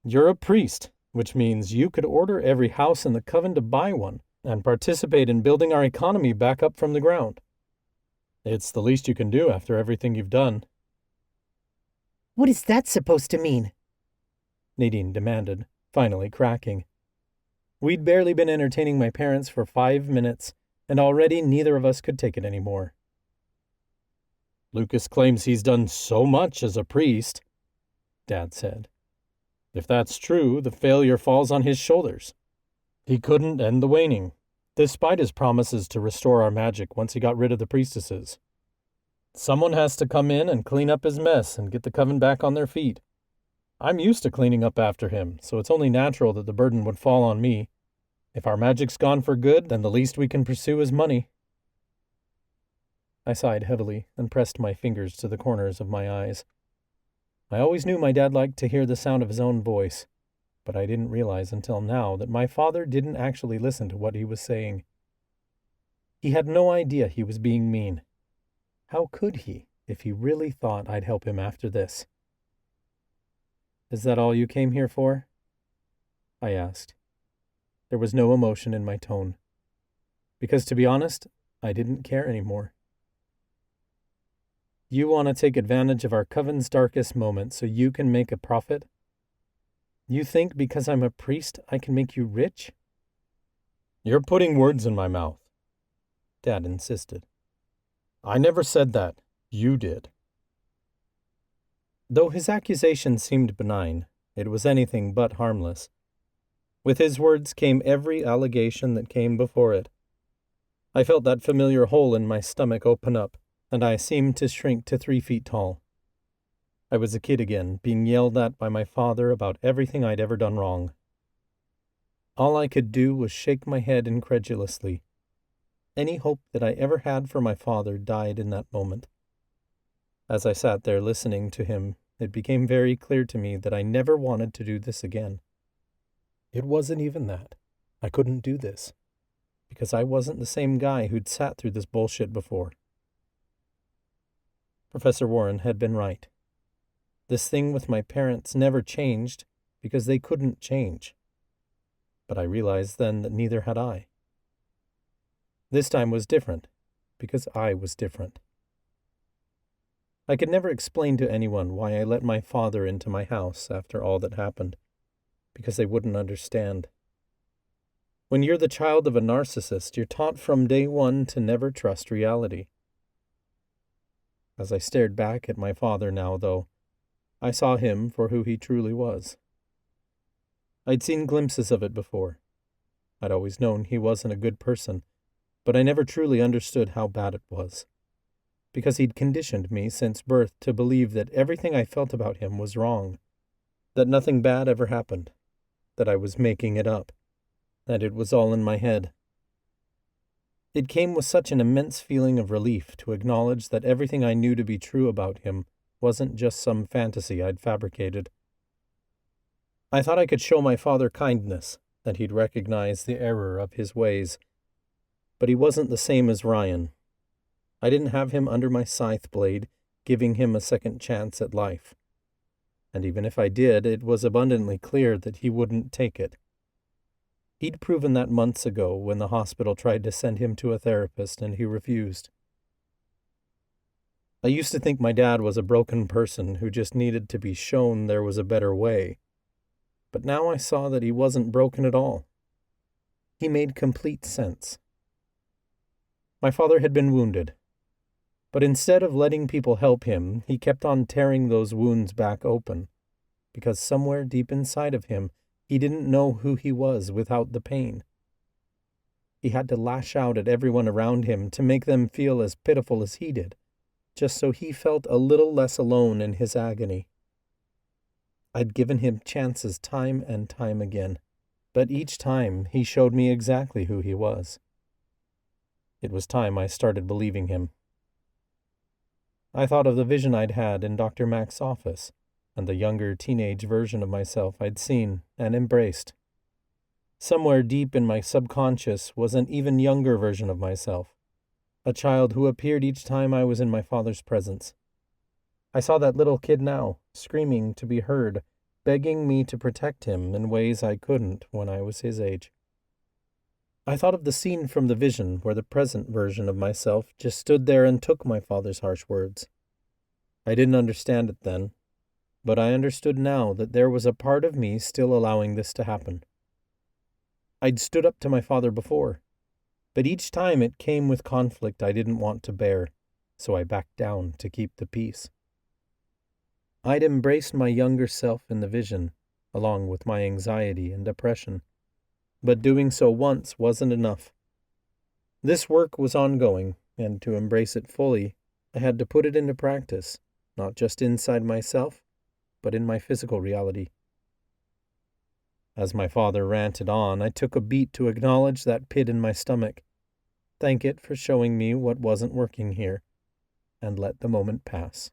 You're a priest, which means you could order every house in the Coven to buy one and participate in building our economy back up from the ground. It's the least you can do after everything you've done. What is that supposed to mean? Nadine demanded, finally cracking. We'd barely been entertaining my parents for 5 minutes, and already neither of us could take it anymore. Lucas claims he's done so much as a priest, Dad said. If that's true, the failure falls on his shoulders. He couldn't end the waning, despite his promises to restore our magic once he got rid of the priestesses. Someone has to come in and clean up his mess and get the Coven back on their feet. I'm used to cleaning up after him, so it's only natural that the burden would fall on me. If our magic's gone for good, then the least we can pursue is money." I sighed heavily and pressed my fingers to the corners of my eyes. I always knew my dad liked to hear the sound of his own voice, but I didn't realize until now that my father didn't actually listen to what he was saying. He had no idea he was being mean. How could he, if he really thought I'd help him after this? "Is that all you came here for?" I asked. There was no emotion in my tone. Because, to be honest, I didn't care anymore. "You want to take advantage of our coven's darkest moment so you can make a profit? You think because I'm a priest I can make you rich?" "You're putting words in my mouth," Dad insisted. "I never said that. You did." Though his accusation seemed benign, it was anything but harmless. With his words came every allegation that came before it. I felt that familiar hole in my stomach open up, and I seemed to shrink to 3 feet tall. I was a kid again, being yelled at by my father about everything I'd ever done wrong. All I could do was shake my head incredulously. Any hope that I ever had for my father died in that moment. As I sat there listening to him, it became very clear to me that I never wanted to do this again. It wasn't even that. I couldn't do this, because I wasn't the same guy who'd sat through this bullshit before. Professor Warren had been right. This thing with my parents never changed because they couldn't change. But I realized then that neither had I. This time was different because I was different. I could never explain to anyone why I let my father into my house after all that happened, because they wouldn't understand. When you're the child of a narcissist, you're taught from day one to never trust reality. As I stared back at my father now, though, I saw him for who he truly was. I'd seen glimpses of it before. I'd always known he wasn't a good person, but I never truly understood how bad it was, because he'd conditioned me since birth to believe that everything I felt about him was wrong, that nothing bad ever happened, that I was making it up, that it was all in my head. It came with such an immense feeling of relief to acknowledge that everything I knew to be true about him wasn't just some fantasy I'd fabricated. I thought I could show my father kindness, that he'd recognize the error of his ways. But he wasn't the same as Ryan. I didn't have him under my scythe blade, giving him a second chance at life. And even if I did, it was abundantly clear that he wouldn't take it. He'd proven that months ago when the hospital tried to send him to a therapist and he refused. I used to think my dad was a broken person who just needed to be shown there was a better way. But now I saw that he wasn't broken at all. He made complete sense. My father had been wounded. But instead of letting people help him, he kept on tearing those wounds back open, because somewhere deep inside of him, he didn't know who he was without the pain. He had to lash out at everyone around him to make them feel as pitiful as he did, just so he felt a little less alone in his agony. I'd given him chances time and time again, but each time he showed me exactly who he was. It was time I started believing him. I thought of the vision I'd had in Dr. Mack's office, and the younger teenage version of myself I'd seen and embraced. Somewhere deep in my subconscious was an even younger version of myself, a child who appeared each time I was in my father's presence. I saw that little kid now, screaming to be heard, begging me to protect him in ways I couldn't when I was his age. I thought of the scene from the vision where the present version of myself just stood there and took my father's harsh words. I didn't understand it then, but I understood now that there was a part of me still allowing this to happen. I'd stood up to my father before, but each time it came with conflict I didn't want to bear, so I backed down to keep the peace. I'd embraced my younger self in the vision, along with my anxiety and depression, but doing so once wasn't enough. This work was ongoing, and to embrace it fully, I had to put it into practice, not just inside myself, but in my physical reality. As my father ranted on, I took a beat to acknowledge that pit in my stomach, thank it for showing me what wasn't working here, and let the moment pass.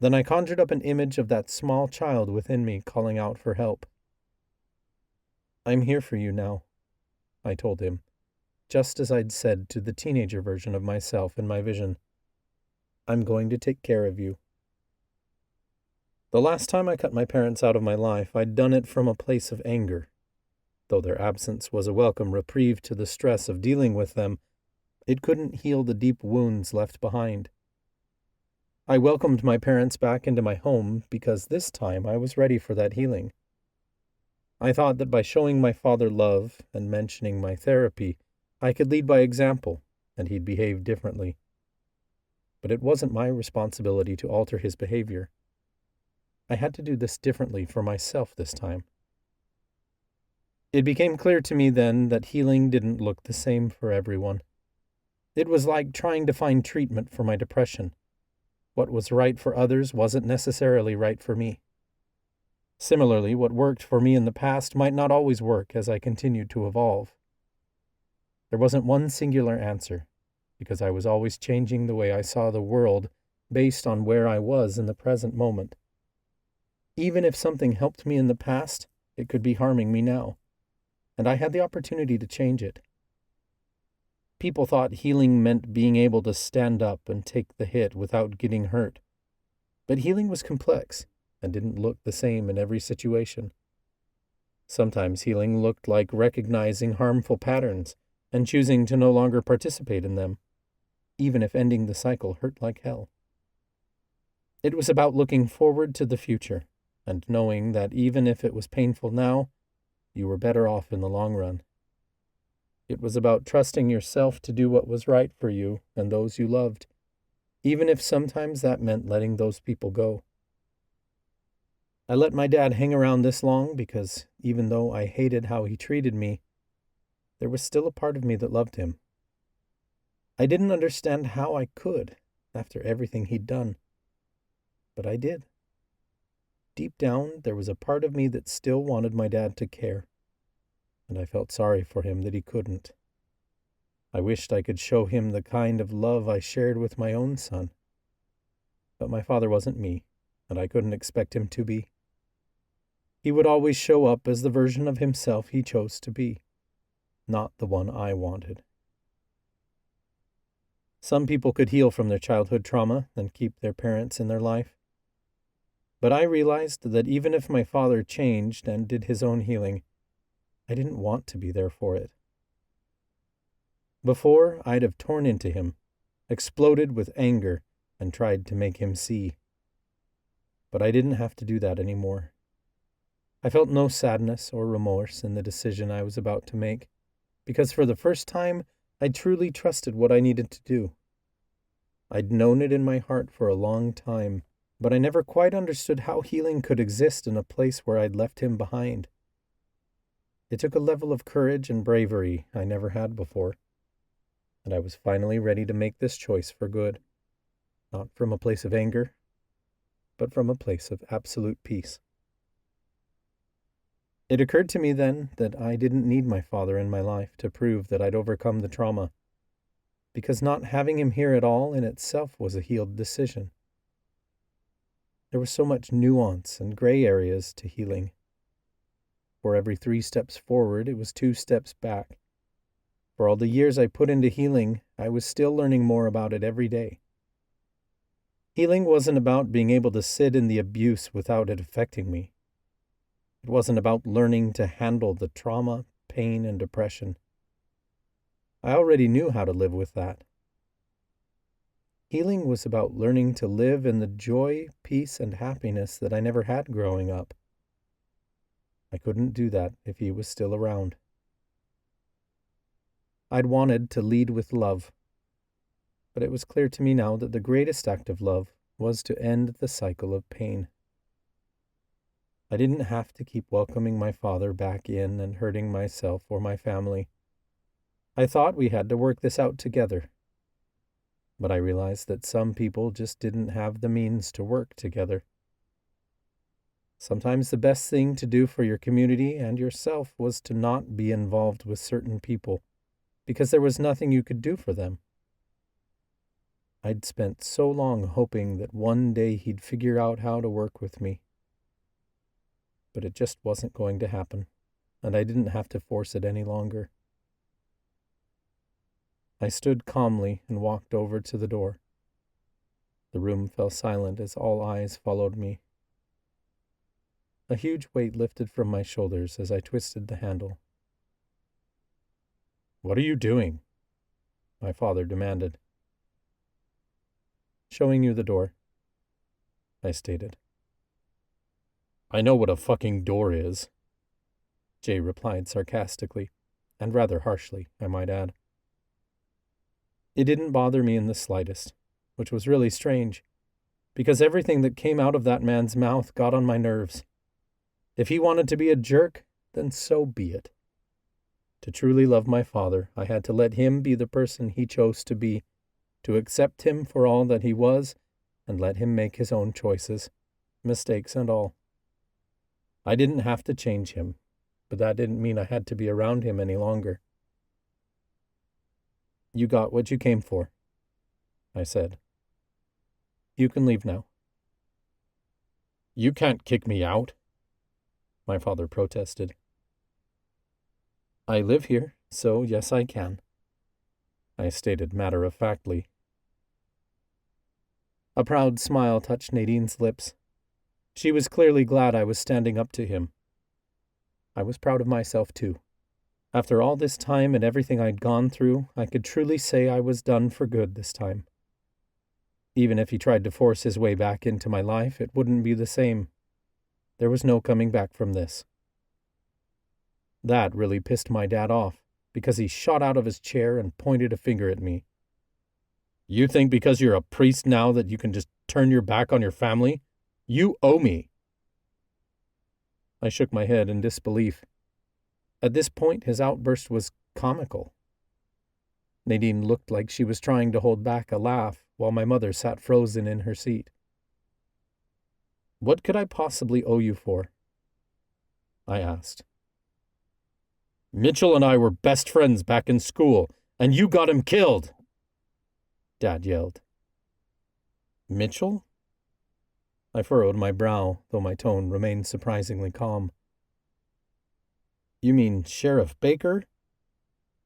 Then I conjured up an image of that small child within me calling out for help. "I'm here for you now," I told him, just as I'd said to the teenager version of myself in my vision. "I'm going to take care of you." The last time I cut my parents out of my life, I'd done it from a place of anger. Though their absence was a welcome reprieve to the stress of dealing with them, it couldn't heal the deep wounds left behind. I welcomed my parents back into my home because this time I was ready for that healing. I thought that by showing my father love and mentioning my therapy, I could lead by example, and he'd behave differently. But it wasn't my responsibility to alter his behavior. I had to do this differently for myself this time. It became clear to me then that healing didn't look the same for everyone. It was like trying to find treatment for my depression. What was right for others wasn't necessarily right for me. Similarly, what worked for me in the past might not always work as I continued to evolve. There wasn't one singular answer, because I was always changing the way I saw the world based on where I was in the present moment. Even if something helped me in the past, it could be harming me now, and I had the opportunity to change it. People thought healing meant being able to stand up and take the hit without getting hurt. But healing was complex and didn't look the same in every situation. Sometimes healing looked like recognizing harmful patterns and choosing to no longer participate in them, even if ending the cycle hurt like hell. It was about looking forward to the future and knowing that even if it was painful now, you were better off in the long run. It was about trusting yourself to do what was right for you and those you loved, even if sometimes that meant letting those people go. I let my dad hang around this long because even though I hated how he treated me, there was still a part of me that loved him. I didn't understand how I could after everything he'd done, but I did. Deep down, there was a part of me that still wanted my dad to care, and I felt sorry for him that he couldn't. I wished I could show him the kind of love I shared with my own son. But my father wasn't me, and I couldn't expect him to be. He would always show up as the version of himself he chose to be, not the one I wanted. Some people could heal from their childhood trauma and keep their parents in their life. But I realized that even if my father changed and did his own healing, I didn't want to be there for it. Before, I'd have torn into him, exploded with anger, and tried to make him see. But I didn't have to do that anymore. I felt no sadness or remorse in the decision I was about to make, because for the first time, I truly trusted what I needed to do. I'd known it in my heart for a long time, but I never quite understood how healing could exist in a place where I'd left him behind. It took a level of courage and bravery I never had before, and I was finally ready to make this choice for good, not from a place of anger, but from a place of absolute peace. It occurred to me then that I didn't need my father in my life to prove that I'd overcome the trauma, because not having him here at all in itself was a healed decision. There was so much nuance and gray areas to healing. For every 3 steps forward, it was 2 steps back. For all the years I put into healing, I was still learning more about it every day. Healing wasn't about being able to sit in the abuse without it affecting me. It wasn't about learning to handle the trauma, pain, and depression. I already knew how to live with that. Healing was about learning to live in the joy, peace, and happiness that I never had growing up. I couldn't do that if he was still around. I'd wanted to lead with love, but it was clear to me now that the greatest act of love was to end the cycle of pain. I didn't have to keep welcoming my father back in and hurting myself or my family. I thought we had to work this out together. But I realized that some people just didn't have the means to work together. Sometimes the best thing to do for your community and yourself was to not be involved with certain people, because there was nothing you could do for them. I'd spent so long hoping that one day he'd figure out how to work with me. But it just wasn't going to happen, and I didn't have to force it any longer. I stood calmly and walked over to the door. The room fell silent as all eyes followed me. A huge weight lifted from my shoulders as I twisted the handle. "What are you doing?" my father demanded. "Showing you the door," I stated. "I know what a fucking door is," Jay replied sarcastically, and rather harshly, I might add. It didn't bother me in the slightest, which was really strange, because everything that came out of that man's mouth got on my nerves. If he wanted to be a jerk, then so be it. To truly love my father, I had to let him be the person he chose to be, to accept him for all that he was, and let him make his own choices, mistakes and all. I didn't have to change him, but that didn't mean I had to be around him any longer. "You got what you came for," I said. "You can leave now." "You can't kick me out," my father protested. "I live here, so yes I can," I stated matter-of-factly. A proud smile touched Nadine's lips. She was clearly glad I was standing up to him. I was proud of myself, too. After all this time and everything I'd gone through, I could truly say I was done for good this time. Even if he tried to force his way back into my life, it wouldn't be the same. There was no coming back from this. That really pissed my dad off, because he shot out of his chair and pointed a finger at me. "You think because you're a priest now that you can just turn your back on your family? You owe me." I shook my head in disbelief. At this point, his outburst was comical. Nadine looked like she was trying to hold back a laugh, while my mother sat frozen in her seat. "What could I possibly owe you for?" I asked. "Mitchell and I were best friends back in school, and you got him killed!" Dad yelled. "Mitchell?" I furrowed my brow, though my tone remained surprisingly calm. "You mean Sheriff Baker?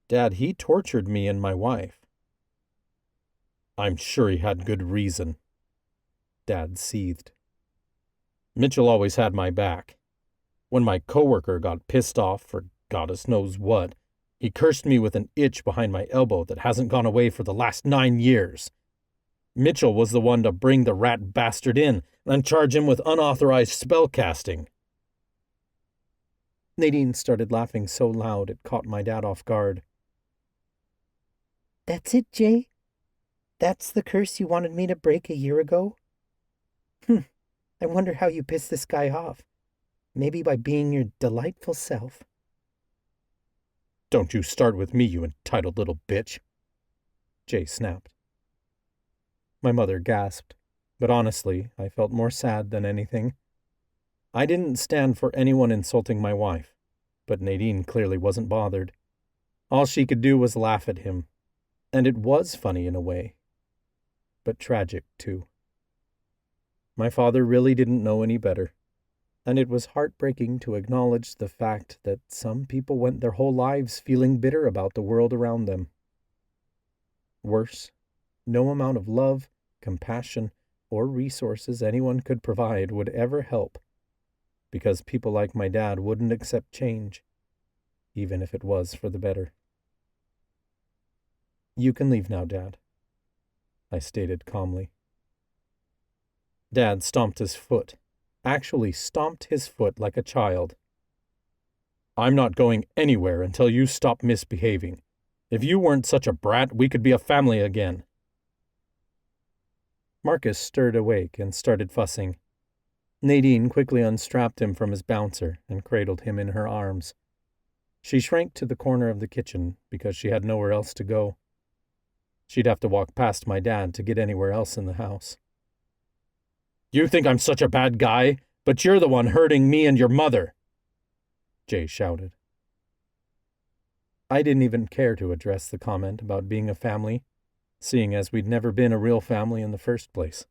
Dad, he tortured me and my wife." "I'm sure he had good reason," Dad seethed. "Mitchell always had my back. When my coworker got pissed off for goddess knows what, he cursed me with an itch behind my elbow that hasn't gone away for the last 9 years. Mitchell was the one to bring the rat bastard in and charge him with unauthorized spellcasting." Nadine started laughing so loud it caught my dad off guard. That's it, Jay? That's the curse you wanted me to break a year ago? I wonder how you pissed this guy off. Maybe by being your delightful self. "Don't you start with me, you entitled little bitch," Jay snapped. My mother gasped, but honestly, I felt more sad than anything. I didn't stand for anyone insulting my wife, but Nadine clearly wasn't bothered. All she could do was laugh at him, and it was funny in a way, but tragic too. My father really didn't know any better, and it was heartbreaking to acknowledge the fact that some people went their whole lives feeling bitter about the world around them. Worse, no amount of love, compassion, or resources anyone could provide would ever help, because people like my dad wouldn't accept change, even if it was for the better. "You can leave now, Dad," I stated calmly. Dad stomped his foot, actually stomped his foot like a child. "I'm not going anywhere until you stop misbehaving. If you weren't such a brat, we could be a family again." Marcus stirred awake and started fussing. Nadine quickly unstrapped him from his bouncer and cradled him in her arms. She shrank to the corner of the kitchen because she had nowhere else to go. She'd have to walk past my dad to get anywhere else in the house. "You think I'm such a bad guy? But you're the one hurting me and your mother, Jay shouted. I didn't even care to address the comment about being a family, seeing as we'd never been a real family in the first place.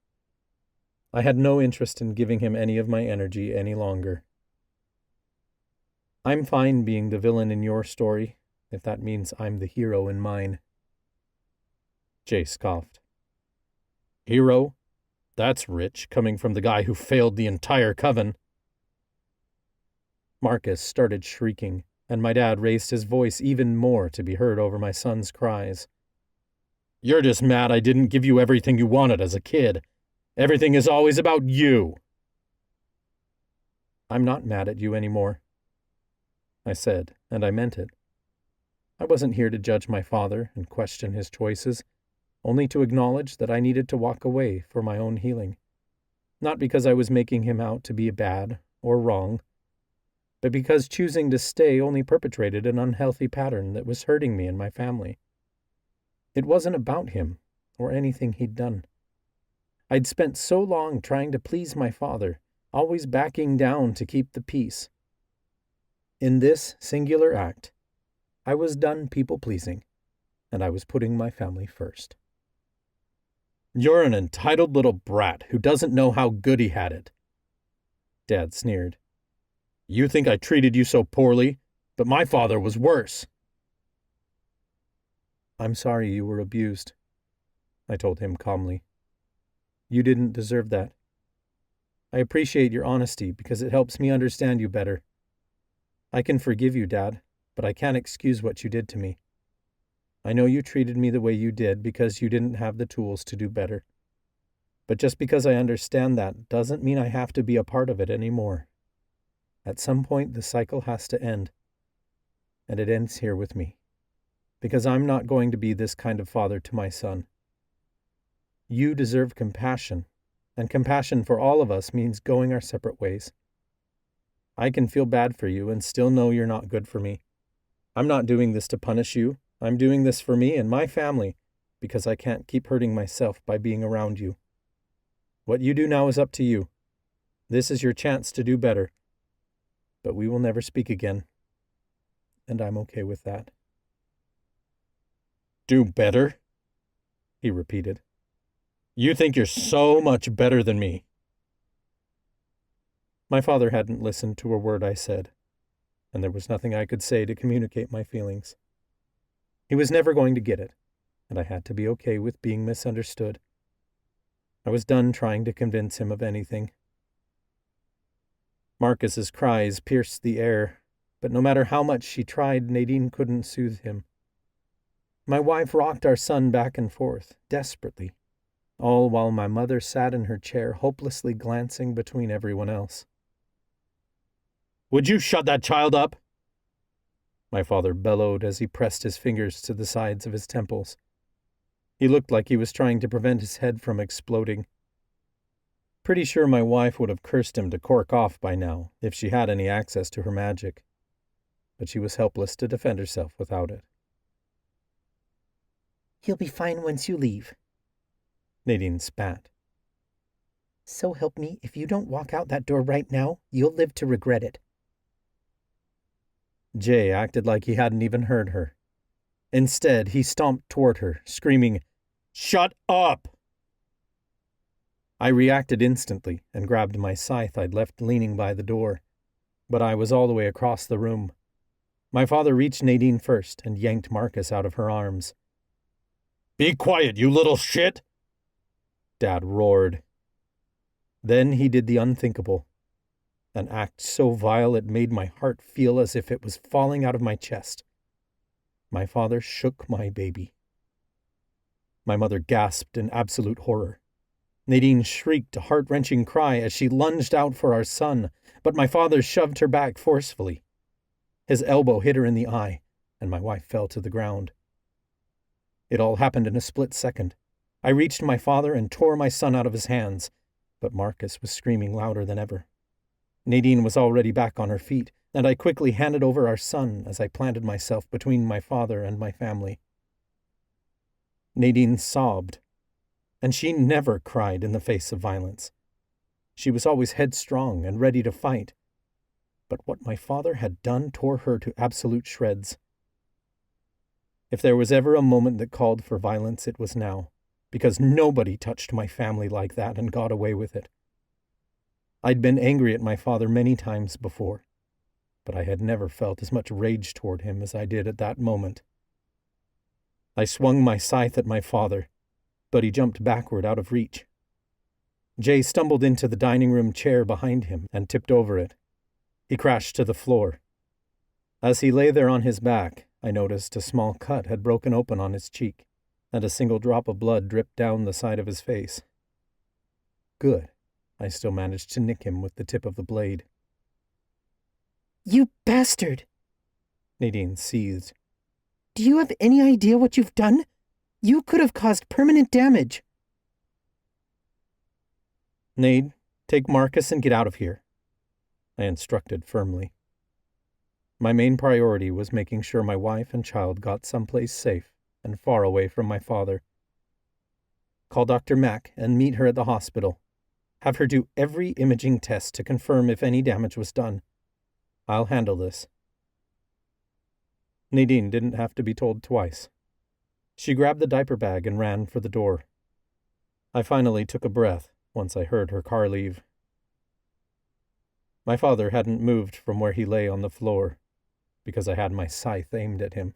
I had no interest in giving him any of my energy any longer. I'm fine being the villain in your story, if that means I'm the hero in mine. Jay scoffed. Hero? That's rich, coming from the guy who failed the entire coven. Marcus started shrieking, and my dad raised his voice even more to be heard over my son's cries. You're just mad I didn't give you everything you wanted as a kid. Everything is always about you. I'm not mad at you anymore, I said, and I meant it. I wasn't here to judge my father and question his choices, only to acknowledge that I needed to walk away for my own healing. Not because I was making him out to be bad or wrong, but because choosing to stay only perpetrated an unhealthy pattern that was hurting me and my family. It wasn't about him or anything he'd done. I'd spent so long trying to please my father, always backing down to keep the peace. In this singular act, I was done people-pleasing, and I was putting my family first. You're an entitled little brat who doesn't know how good he had it, Dad sneered. You think I treated you so poorly, but my father was worse. I'm sorry you were abused, I told him calmly. You didn't deserve that. I appreciate your honesty because it helps me understand you better. I can forgive you, Dad, but I can't excuse what you did to me. I know you treated me the way you did because you didn't have the tools to do better. But just because I understand that doesn't mean I have to be a part of it anymore. At some point, the cycle has to end. And it ends here with me. Because I'm not going to be this kind of father to my son. You deserve compassion, and compassion for all of us means going our separate ways. I can feel bad for you and still know you're not good for me. I'm not doing this to punish you. I'm doing this for me and my family because I can't keep hurting myself by being around you. What you do now is up to you. This is your chance to do better. But we will never speak again. And I'm okay with that. Do better? He repeated. You think you're so much better than me. My father hadn't listened to a word I said, and there was nothing I could say to communicate my feelings. He was never going to get it, and I had to be okay with being misunderstood. I was done trying to convince him of anything. Marcus's cries pierced the air, but no matter how much she tried, Nadine couldn't soothe him. My wife rocked our son back and forth, desperately, all while my mother sat in her chair, hopelessly glancing between everyone else. Would you shut that child up? My father bellowed as he pressed his fingers to the sides of his temples. He looked like he was trying to prevent his head from exploding. Pretty sure my wife would have cursed him to cork off by now if she had any access to her magic, but she was helpless to defend herself without it. He'll be fine once you leave, Nadine spat. So help me, if you don't walk out that door right now, you'll live to regret it. Jay acted like he hadn't even heard her. Instead, he stomped toward her, screaming, "Shut up!" I reacted instantly and grabbed my scythe I'd left leaning by the door, but I was all the way across the room. My father reached Nadine first and yanked Marcus out of her arms. Be quiet, you little shit! Dad roared. Then he did the unthinkable, an act so vile it made my heart feel as if it was falling out of my chest. My father shook my baby. My mother gasped in absolute horror. Nadine shrieked a heart-wrenching cry as she lunged out for our son, but my father shoved her back forcefully. His elbow hit her in the eye, and my wife fell to the ground. It all happened in a split second. I reached my father and tore my son out of his hands, but Marcus was screaming louder than ever. Nadine was already back on her feet, and I quickly handed over our son as I planted myself between my father and my family. Nadine sobbed, and she never cried in the face of violence. She was always headstrong and ready to fight. But what my father had done tore her to absolute shreds. If there was ever a moment that called for violence, it was now, because nobody touched my family like that and got away with it. I'd been angry at my father many times before, but I had never felt as much rage toward him as I did at that moment. I swung my scythe at my father, but he jumped backward out of reach. Jay stumbled into the dining room chair behind him and tipped over it. He crashed to the floor. As he lay there on his back, I noticed a small cut had broken open on his cheek, and a single drop of blood dripped down the side of his face. Good. I still managed to nick him with the tip of the blade. You bastard! Nadine seethed. Do you have any idea what you've done? You could have caused permanent damage. Nade, take Marcus and get out of here, I instructed firmly. My main priority was making sure my wife and child got someplace safe and far away from my father. Call Dr. Mack and meet her at the hospital. Have her do every imaging test to confirm if any damage was done. I'll handle this. Nadine didn't have to be told twice. She grabbed the diaper bag and ran for the door. I finally took a breath once I heard her car leave. My father hadn't moved from where he lay on the floor, because I had my scythe aimed at him.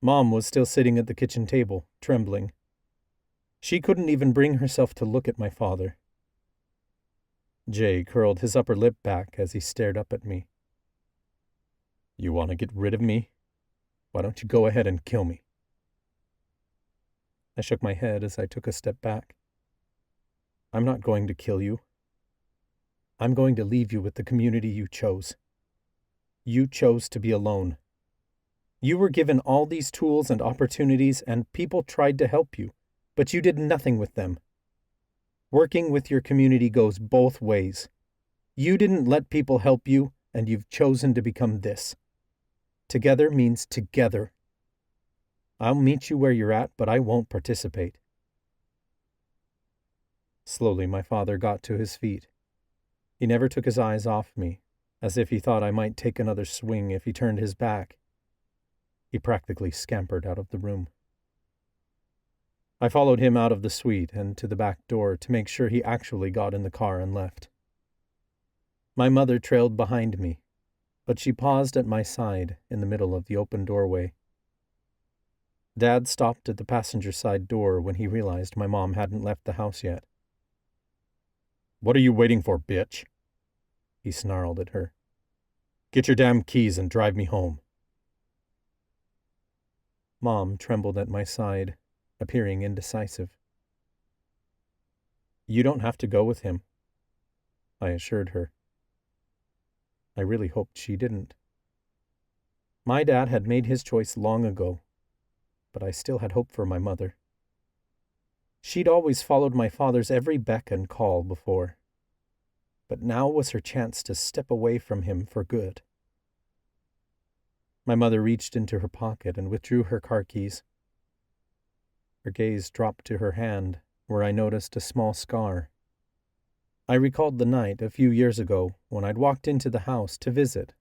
Mom was still sitting at the kitchen table, trembling. She couldn't even bring herself to look at my father. Jay curled his upper lip back as he stared up at me. You want to get rid of me? Why don't you go ahead and kill me? I shook my head as I took a step back. I'm not going to kill you. I'm going to leave you with the community you chose. You chose to be alone. You were given all these tools and opportunities, and people tried to help you, but you did nothing with them. Working with your community goes both ways. You didn't let people help you, and you've chosen to become this. Together means together. I'll meet you where you're at, but I won't participate. Slowly, my father got to his feet. He never took his eyes off me, as if he thought I might take another swing if he turned his back. He practically scampered out of the room. I followed him out of the suite and to the back door to make sure he actually got in the car and left. My mother trailed behind me, but she paused at my side in the middle of the open doorway. Dad stopped at the passenger side door when he realized my mom hadn't left the house yet. What are you waiting for, bitch? He snarled at her. Get your damn keys and drive me home. Mom trembled at my side, appearing indecisive. You don't have to go with him, I assured her. I really hoped she didn't. My dad had made his choice long ago, but I still had hope for my mother. She'd always followed my father's every beck and call before, but now was her chance to step away from him for good. My mother reached into her pocket and withdrew her car keys. Her gaze dropped to her hand, where I noticed a small scar. I recalled the night a few years ago when I'd walked into the house to visit,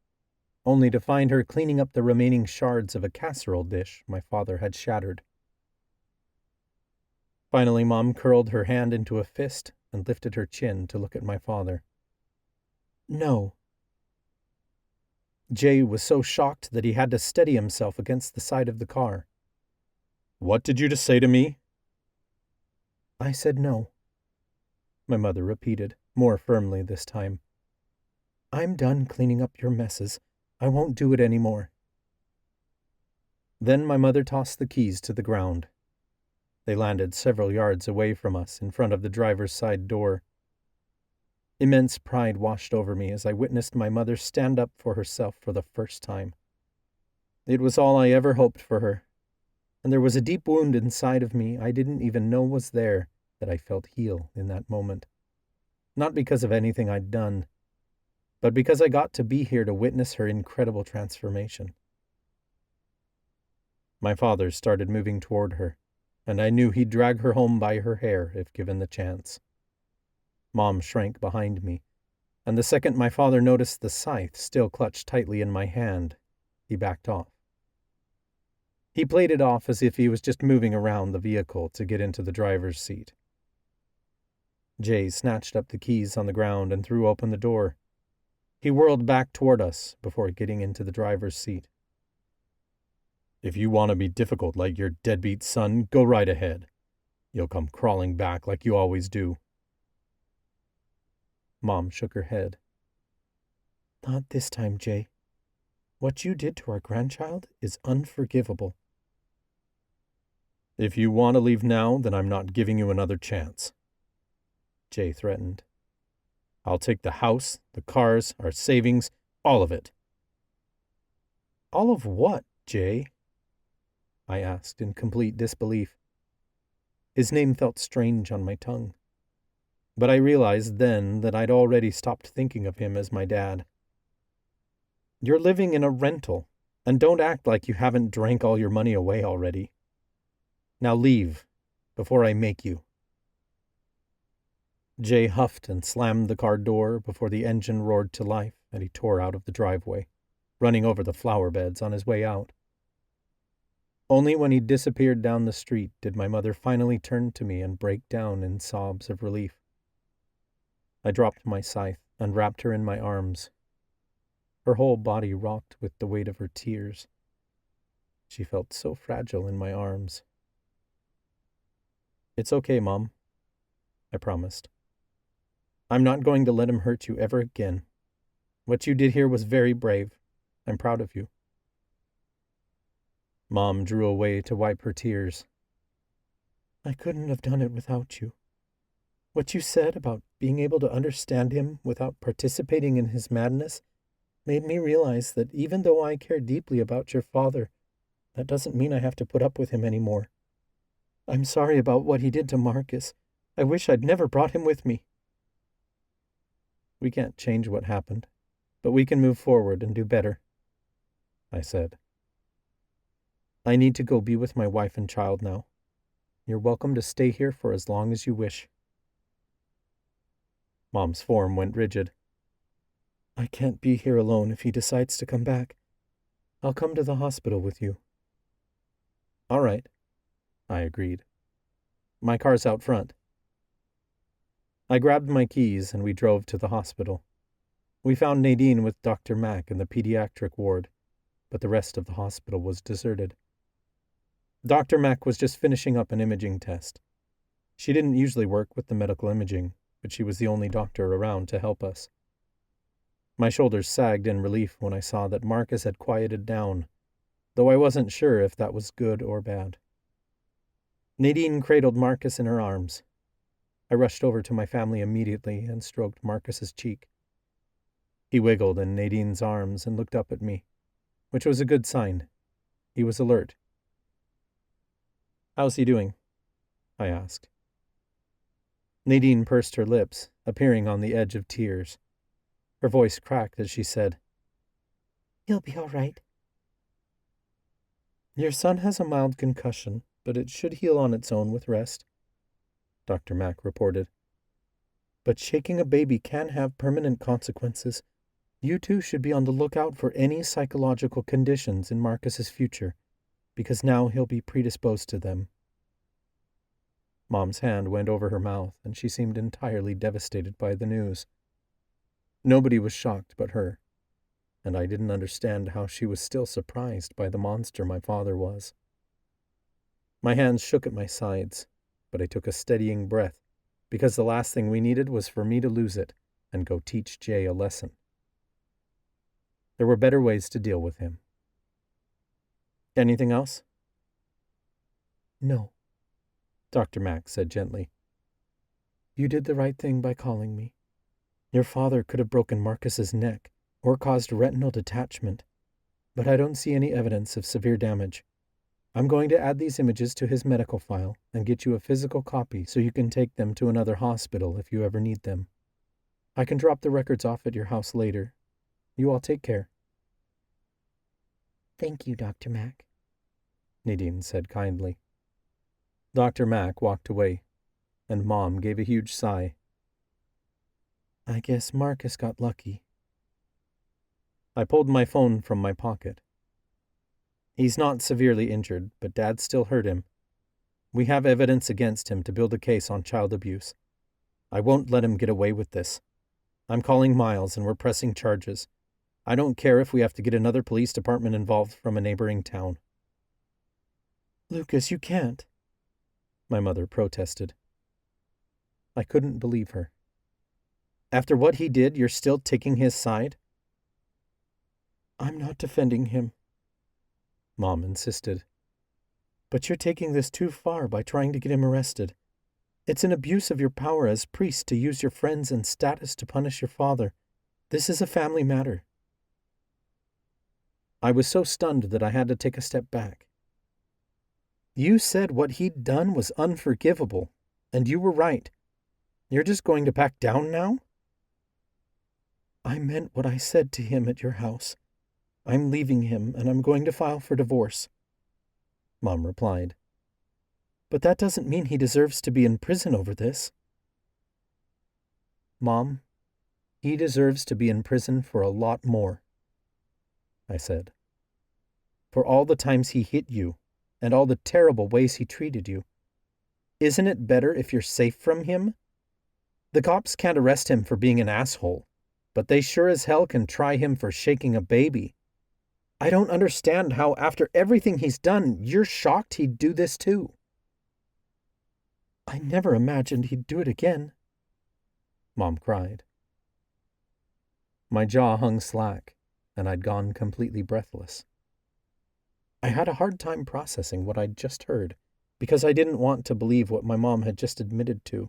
only to find her cleaning up the remaining shards of a casserole dish my father had shattered. Finally, Mom curled her hand into a fist and lifted her chin to look at my father. No. Jay was so shocked that he had to steady himself against the side of the car. What did you just say to me? I said no, my mother repeated, more firmly this time. I'm done cleaning up your messes. I won't do it anymore. Then my mother tossed the keys to the ground. They landed several yards away from us in front of the driver's side door. Immense pride washed over me as I witnessed my mother stand up for herself for the first time. It was all I ever hoped for her, and there was a deep wound inside of me I didn't even know was there that I felt heal in that moment. Not because of anything I'd done, but because I got to be here to witness her incredible transformation. My father started moving toward her, and I knew he'd drag her home by her hair if given the chance. Mom shrank behind me, and the second my father noticed the scythe still clutched tightly in my hand, he backed off. He played it off as if he was just moving around the vehicle to get into the driver's seat. Jay snatched up the keys on the ground and threw open the door. He whirled back toward us before getting into the driver's seat. "If you want to be difficult like your deadbeat son, go right ahead. You'll come crawling back like you always do." Mom shook her head. "Not this time, Jay. What you did to our grandchild is unforgivable." "If you want to leave now, then I'm not giving you another chance," Jay threatened. "I'll take the house, the cars, our savings, all of it." "All of what, Jay?" I asked in complete disbelief. His name felt strange on my tongue, but I realized then that I'd already stopped thinking of him as my dad. "You're living in a rental, and don't act like you haven't drank all your money away already. Now leave, before I make you." Jay huffed and slammed the car door before the engine roared to life and he tore out of the driveway, running over the flower beds on his way out. Only when he disappeared down the street did my mother finally turn to me and break down in sobs of relief. I dropped my scythe and wrapped her in my arms. Her whole body rocked with the weight of her tears. She felt so fragile in my arms. "It's okay, Mom," I promised. "I'm not going to let him hurt you ever again. What you did here was very brave. I'm proud of you." Mom drew away to wipe her tears. "I couldn't have done it without you. What you said about being able to understand him without participating in his madness made me realize that even though I care deeply about your father, that doesn't mean I have to put up with him anymore. I'm sorry about what he did to Marcus. I wish I'd never brought him with me." "We can't change what happened, but we can move forward and do better," I said. "I need to go be with my wife and child now. You're welcome to stay here for as long as you wish." Mom's form went rigid. "I can't be here alone if he decides to come back. I'll come to the hospital with you." "All right," I agreed. "My car's out front." I grabbed my keys and we drove to the hospital. We found Nadine with Dr. Mack in the pediatric ward, but the rest of the hospital was deserted. Dr. Mack was just finishing up an imaging test. She didn't usually work with the medical imaging, but she was the only doctor around to help us. My shoulders sagged in relief when I saw that Marcus had quieted down, though I wasn't sure if that was good or bad. Nadine cradled Marcus in her arms. I rushed over to my family immediately and stroked Marcus's cheek. He wiggled in Nadine's arms and looked up at me, which was a good sign. He was alert. "How's he doing?" I asked. Nadine pursed her lips, appearing on the edge of tears. Her voice cracked as she said, "He'll be all right." "Your son has a mild concussion, but it should heal on its own with rest," Dr. Mack reported. "But shaking a baby can have permanent consequences. You two should be on the lookout for any psychological conditions in Marcus's future, because now he'll be predisposed to them." Mom's hand went over her mouth, and she seemed entirely devastated by the news. Nobody was shocked but her, and I didn't understand how she was still surprised by the monster my father was. My hands shook at my sides, but I took a steadying breath, because the last thing we needed was for me to lose it and go teach Jay a lesson. There were better ways to deal with him. "Anything else?" "No," Dr. Mack said gently. "You did the right thing by calling me. Your father could have broken Marcus's neck or caused retinal detachment, but I don't see any evidence of severe damage. I'm going to add these images to his medical file and get you a physical copy so you can take them to another hospital if you ever need them. I can drop the records off at your house later. You all take care." "Thank you, Dr. Mack," Nadine said kindly. Dr. Mack walked away, and Mom gave a huge sigh. I guess Marcus got lucky. I pulled my phone from my pocket. He's not severely injured, but Dad still hurt him. We have evidence against him to build a case on child abuse. I won't let him get away with this. I'm calling Miles and we're pressing charges. I don't care if we have to get another police department involved from a neighboring town. Lucas, you can't, my mother protested. I couldn't believe her. After what he did, you're still taking his side? I'm not defending him, Mom insisted. But you're taking this too far by trying to get him arrested. It's an abuse of your power as priest to use your friends and status to punish your father. This is a family matter. I was so stunned that I had to take a step back. You said what he'd done was unforgivable, and you were right. You're just going to back down now? I meant what I said to him at your house. I'm leaving him, and I'm going to file for divorce, Mom replied. But that doesn't mean he deserves to be in prison over this. Mom, he deserves to be in prison for a lot more, I said. For all the times he hit you, and all the terrible ways he treated you. Isn't it better if you're safe from him? The cops can't arrest him for being an asshole, but they sure as hell can try him for shaking a baby. I don't understand how, after everything he's done, you're shocked he'd do this too. I never imagined he'd do it again, Mom cried. My jaw hung slack, and I'd gone completely breathless. I had a hard time processing what I'd just heard, because I didn't want to believe what my mom had just admitted to.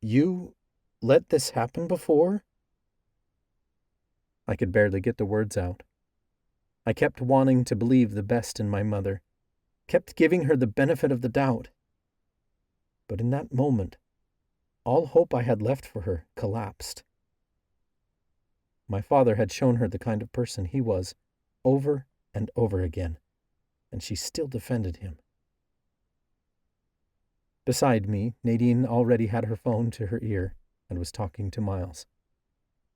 You let this happen before? I could barely get the words out. I kept wanting to believe the best in my mother, kept giving her the benefit of the doubt. But in that moment, all hope I had left for her collapsed. My father had shown her the kind of person he was, over and over again, and she still defended him. Beside me, Nadine already had her phone to her ear and was talking to Miles.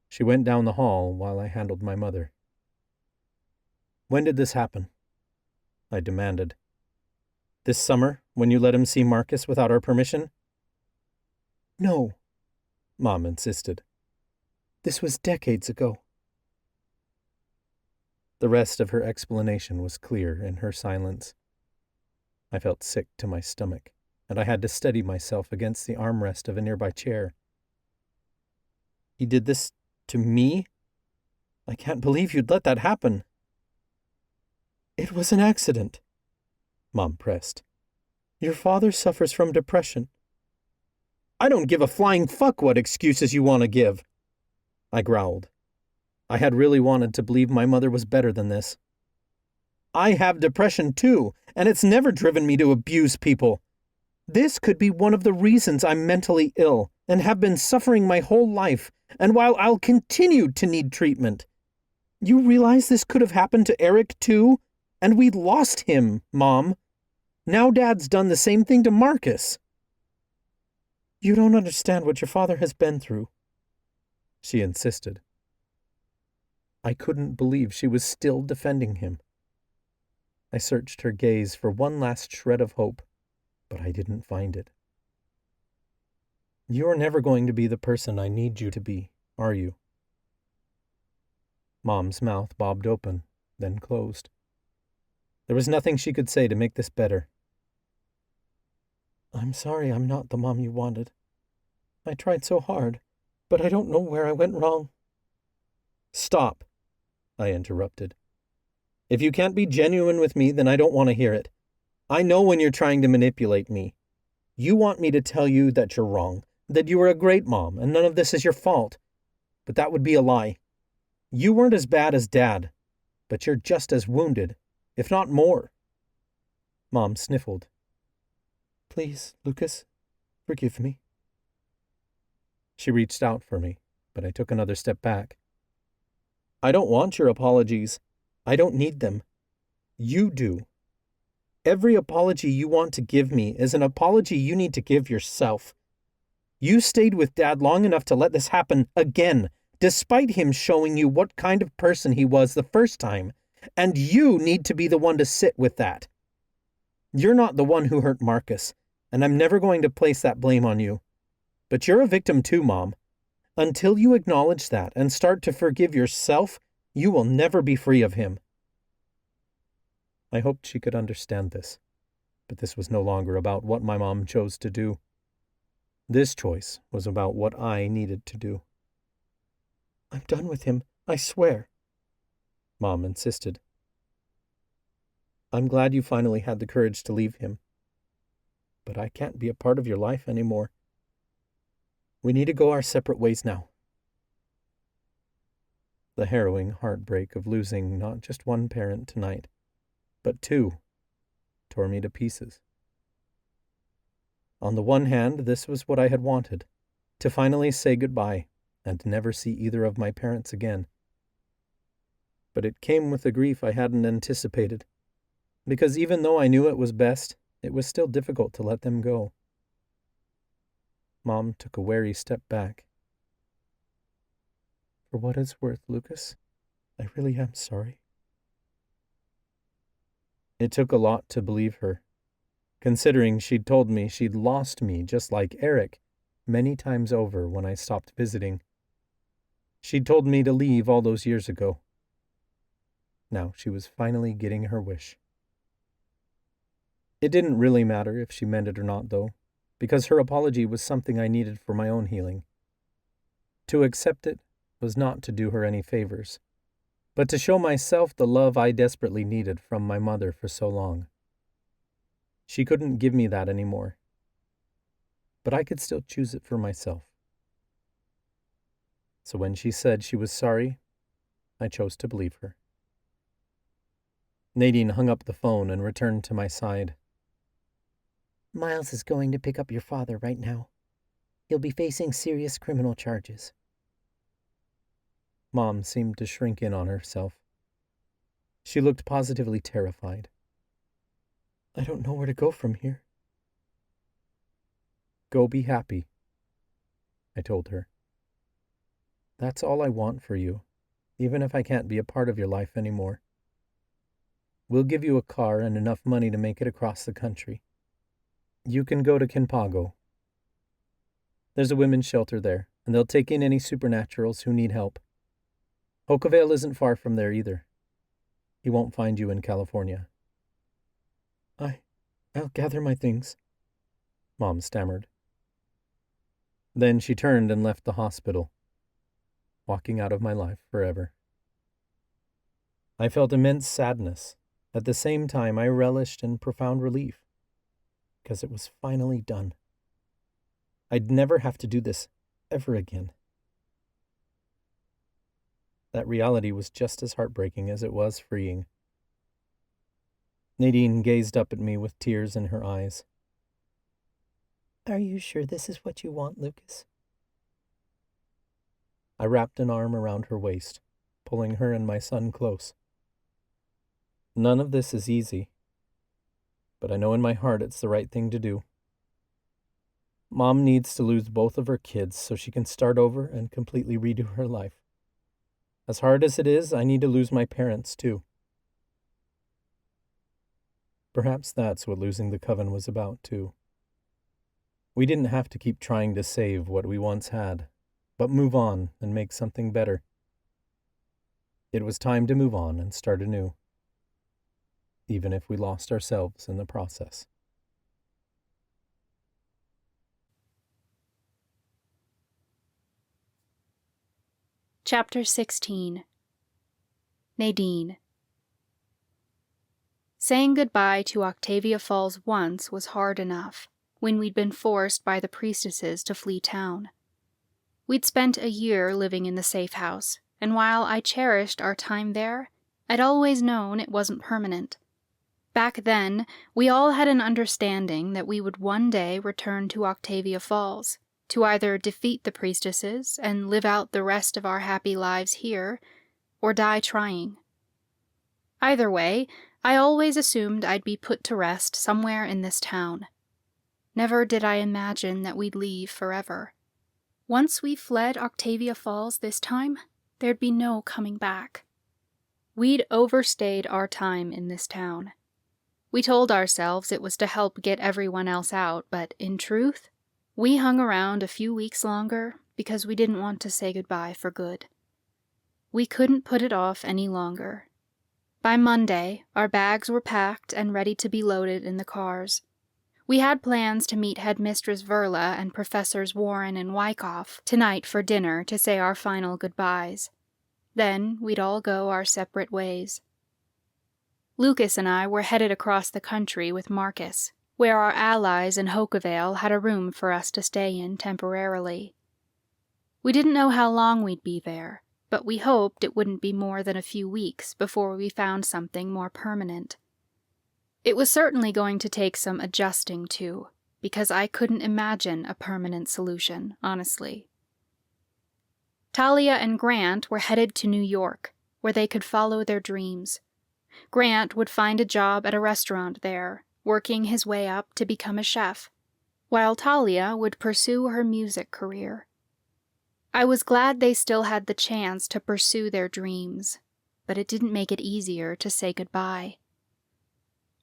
She went down the hall while I handled my mother. When did this happen? I demanded. This summer, when you let him see Marcus without our permission? No, Mom insisted. This was decades ago. The rest of her explanation was clear in her silence. I felt sick to my stomach, and I had to steady myself against the armrest of a nearby chair. He did this to me? I can't believe you'd let that happen. It was an accident, Mom pressed. Your father suffers from depression. I don't give a flying fuck what excuses you want to give, I growled. I had really wanted to believe my mother was better than this. I have depression too, and it's never driven me to abuse people. This could be one of the reasons I'm mentally ill and have been suffering my whole life, and while I'll continue to need treatment. You realize this could have happened to Eric too? And we lost him, Mom. Now Dad's done the same thing to Marcus. You don't understand what your father has been through, she insisted. I couldn't believe she was still defending him. I searched her gaze for one last shred of hope, but I didn't find it. You're never going to be the person I need you to be, are you? Mom's mouth bobbed open, then closed. There was nothing she could say to make this better. I'm sorry I'm not the mom you wanted. I tried so hard, but I don't know where I went wrong. Stop, I interrupted. If you can't be genuine with me, then I don't want to hear it. I know when you're trying to manipulate me. You want me to tell you that you're wrong, that you were a great mom, and none of this is your fault. But that would be a lie. You weren't as bad as Dad, but you're just as wounded, if not more. Mom sniffled. Please, Lucas, forgive me. She reached out for me, but I took another step back. I don't want your apologies. I don't need them. You do. Every apology you want to give me is an apology you need to give yourself. You stayed with Dad long enough to let this happen again, despite him showing you what kind of person he was the first time, and you need to be the one to sit with that. You're not the one who hurt Marcus, and I'm never going to place that blame on you. But you're a victim too, Mom. Until you acknowledge that and start to forgive yourself, you will never be free of him. I hoped she could understand this, but this was no longer about what my mom chose to do. This choice was about what I needed to do. I'm done with him, I swear, Mom insisted. I'm glad you finally had the courage to leave him. But I can't be a part of your life anymore. We need to go our separate ways now. The harrowing heartbreak of losing not just one parent tonight, but two, tore me to pieces. On the one hand, this was what I had wanted, to finally say goodbye and never see either of my parents again. But it came with a grief I hadn't anticipated, because even though I knew it was best, it was still difficult to let them go. Mom took a wary step back. For what it's worth, Lucas, I really am sorry. It took a lot to believe her, considering she'd told me she'd lost me just like Eric many times over when I stopped visiting. She'd told me to leave all those years ago. Now she was finally getting her wish. It didn't really matter if she meant it or not, though, because her apology was something I needed for my own healing. To accept it was not to do her any favors, but to show myself the love I desperately needed from my mother for so long. She couldn't give me that anymore, but I could still choose it for myself. So when she said she was sorry, I chose to believe her. Nadine hung up the phone and returned to my side. Miles is going to pick up your father right now. He'll be facing serious criminal charges. Mom seemed to shrink in on herself. She looked positively terrified. I don't know where to go from here. Go be happy, I told her. That's all I want for you, even if I can't be a part of your life anymore. We'll give you a car and enough money to make it across the country. You can go to Kinpago. There's a women's shelter there, and they'll take in any supernaturals who need help. Octavia isn't far from there either. He won't find you in California. I'll gather my things, Mom stammered. Then she turned and left the hospital, walking out of my life forever. I felt immense sadness. At the same time, I relished in profound relief, because it was finally done. I'd never have to do this ever again. That reality was just as heartbreaking as it was freeing. Nadine gazed up at me with tears in her eyes. Are you sure this is what you want, Lucas? I wrapped an arm around her waist, pulling her and my son close. None of this is easy, but I know in my heart it's the right thing to do. Mom needs to lose both of her kids so she can start over and completely redo her life. As hard as it is, I need to lose my parents, too. Perhaps that's what losing the coven was about, too. We didn't have to keep trying to save what we once had, but move on and make something better. It was time to move on and start anew, even if we lost ourselves in the process. Chapter 16. Nadine. Saying goodbye to Octavia Falls once was hard enough, when we'd been forced by the priestesses to flee town. We'd spent a year living in the safe house, and while I cherished our time there, I'd always known it wasn't permanent. Back then, we all had an understanding that we would one day return to Octavia Falls, to either defeat the priestesses and live out the rest of our happy lives here, or die trying. Either way, I always assumed I'd be put to rest somewhere in this town. Never did I imagine that we'd leave forever. Once we fled Octavia Falls this time, there'd be no coming back. We'd overstayed our time in this town. We told ourselves it was to help get everyone else out, but in truth, we hung around a few weeks longer because we didn't want to say goodbye for good. We couldn't put it off any longer. By Monday, our bags were packed and ready to be loaded in the cars. We had plans to meet Headmistress Verla and Professors Warren and Wyckoff tonight for dinner to say our final goodbyes. Then we'd all go our separate ways. Lucas and I were headed across the country with Marcus, where our allies in Hochevale had a room for us to stay in temporarily. We didn't know how long we'd be there, but we hoped it wouldn't be more than a few weeks before we found something more permanent. It was certainly going to take some adjusting to, because I couldn't imagine a permanent solution, honestly. Talia and Grant were headed to New York, where they could follow their dreams. Grant would find a job at a restaurant there, working his way up to become a chef, while Talia would pursue her music career. I was glad they still had the chance to pursue their dreams, but it didn't make it easier to say goodbye.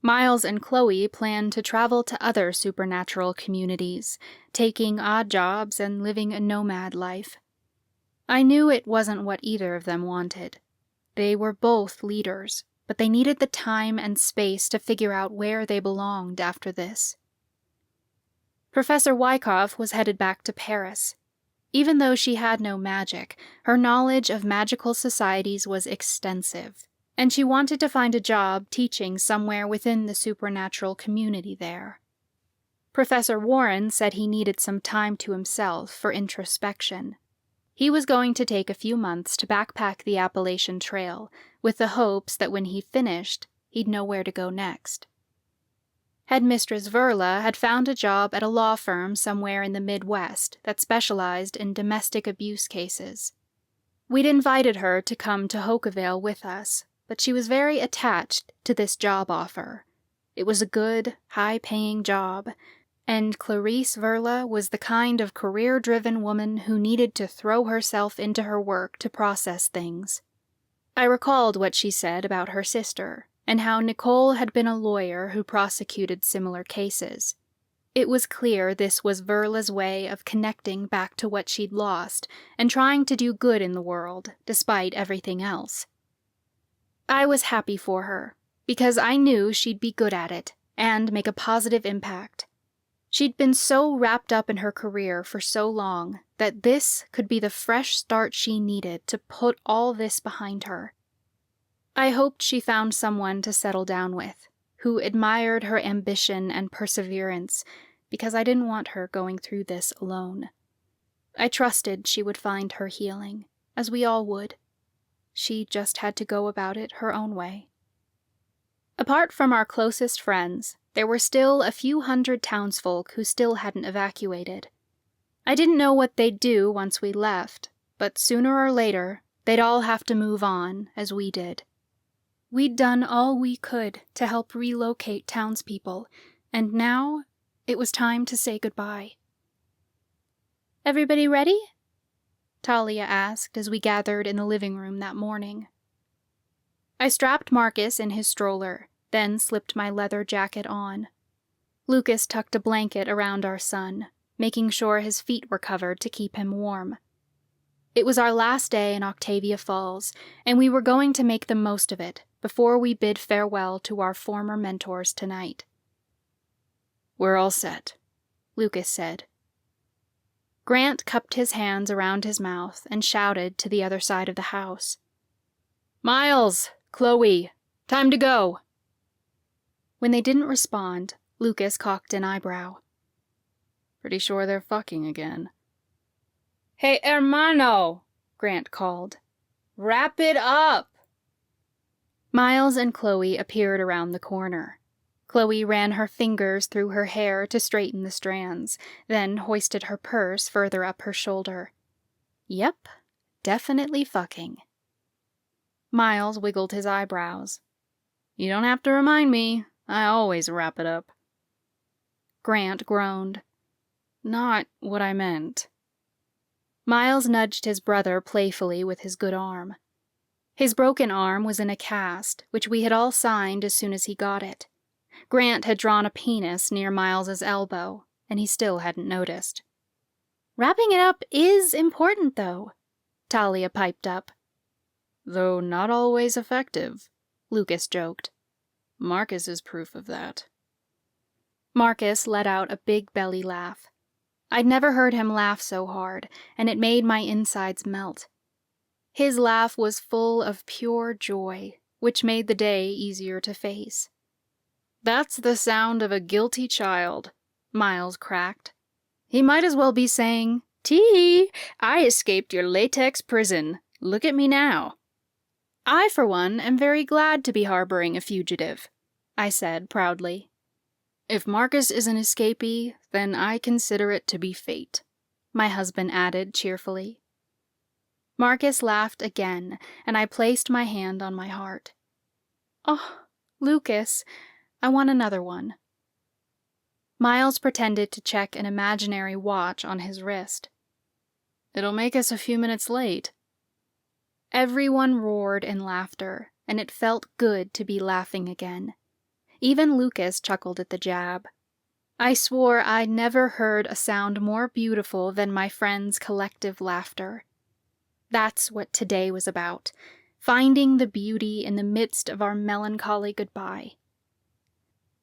Miles and Chloe planned to travel to other supernatural communities, taking odd jobs and living a nomad life. I knew it wasn't what either of them wanted. They were both leaders, but they needed the time and space to figure out where they belonged after this. Professor Wyckoff was headed back to Paris. Even though she had no magic, her knowledge of magical societies was extensive, and she wanted to find a job teaching somewhere within the supernatural community there. Professor Warren said he needed some time to himself for introspection. He was going to take a few months to backpack the Appalachian Trail, with the hopes that when he finished, he'd know where to go next. Headmistress Verla had found a job at a law firm somewhere in the Midwest that specialized in domestic abuse cases. We'd invited her to come to Hochevale with us, but she was very attached to this job offer. It was a good, high-paying job, and Clarice Verla was the kind of career-driven woman who needed to throw herself into her work to process things. I recalled what she said about her sister, and how Nicole had been a lawyer who prosecuted similar cases. It was clear this was Verla's way of connecting back to what she'd lost and trying to do good in the world, despite everything else. I was happy for her, because I knew she'd be good at it and make a positive impact. She'd been so wrapped up in her career for so long that this could be the fresh start she needed to put all this behind her. I hoped she found someone to settle down with, who admired her ambition and perseverance, because I didn't want her going through this alone. I trusted she would find her healing, as we all would. She just had to go about it her own way. Apart from our closest friends, there were still a few hundred townsfolk who still hadn't evacuated. I didn't know what they'd do once we left, but sooner or later, they'd all have to move on, as we did. We'd done all we could to help relocate townspeople, and now it was time to say goodbye. "Everybody ready?" Talia asked as we gathered in the living room that morning. I strapped Marcus in his stroller, then slipped my leather jacket on. Lucas tucked a blanket around our son, making sure his feet were covered to keep him warm. It was our last day in Octavia Falls, and we were going to make the most of it before we bid farewell to our former mentors tonight. "We're all set," Lucas said. Grant cupped his hands around his mouth and shouted to the other side of the house. "Miles! Chloe! Time to go!" When they didn't respond, Lucas cocked an eyebrow. "Pretty sure they're fucking again." "Hey, hermano!" Grant called. "Wrap it up!" Miles and Chloe appeared around the corner. Chloe ran her fingers through her hair to straighten the strands, then hoisted her purse further up her shoulder. Yep, definitely fucking. Miles wiggled his eyebrows. "You don't have to remind me. I always wrap it up." Grant groaned. Not what I meant. Miles nudged his brother playfully with his good arm. His broken arm was in a cast, which we had all signed as soon as he got it. Grant had drawn a penis near Miles's elbow, and he still hadn't noticed. Wrapping it up is important, though, Talia piped up. Though not always effective, Lucas joked. Marcus is proof of that. Marcus let out a big belly laugh. I'd never heard him laugh so hard, and it made my insides melt. His laugh was full of pure joy, which made the day easier to face. That's the sound of a guilty child, Miles cracked. He might as well be saying, Tee, I escaped your latex prison. Look at me now. I, for one, am very glad to be harboring a fugitive, I said proudly. If Marcus is an escapee, then I consider it to be fate, my husband added cheerfully. Marcus laughed again, and I placed my hand on my heart. Oh, Lucas, I want another one. Miles pretended to check an imaginary watch on his wrist. It'll make us a few minutes late. Everyone roared in laughter, and it felt good to be laughing again. Even Lucas chuckled at the jab. I swore I'd never heard a sound more beautiful than my friends' collective laughter. That's what today was about, finding the beauty in the midst of our melancholy goodbye.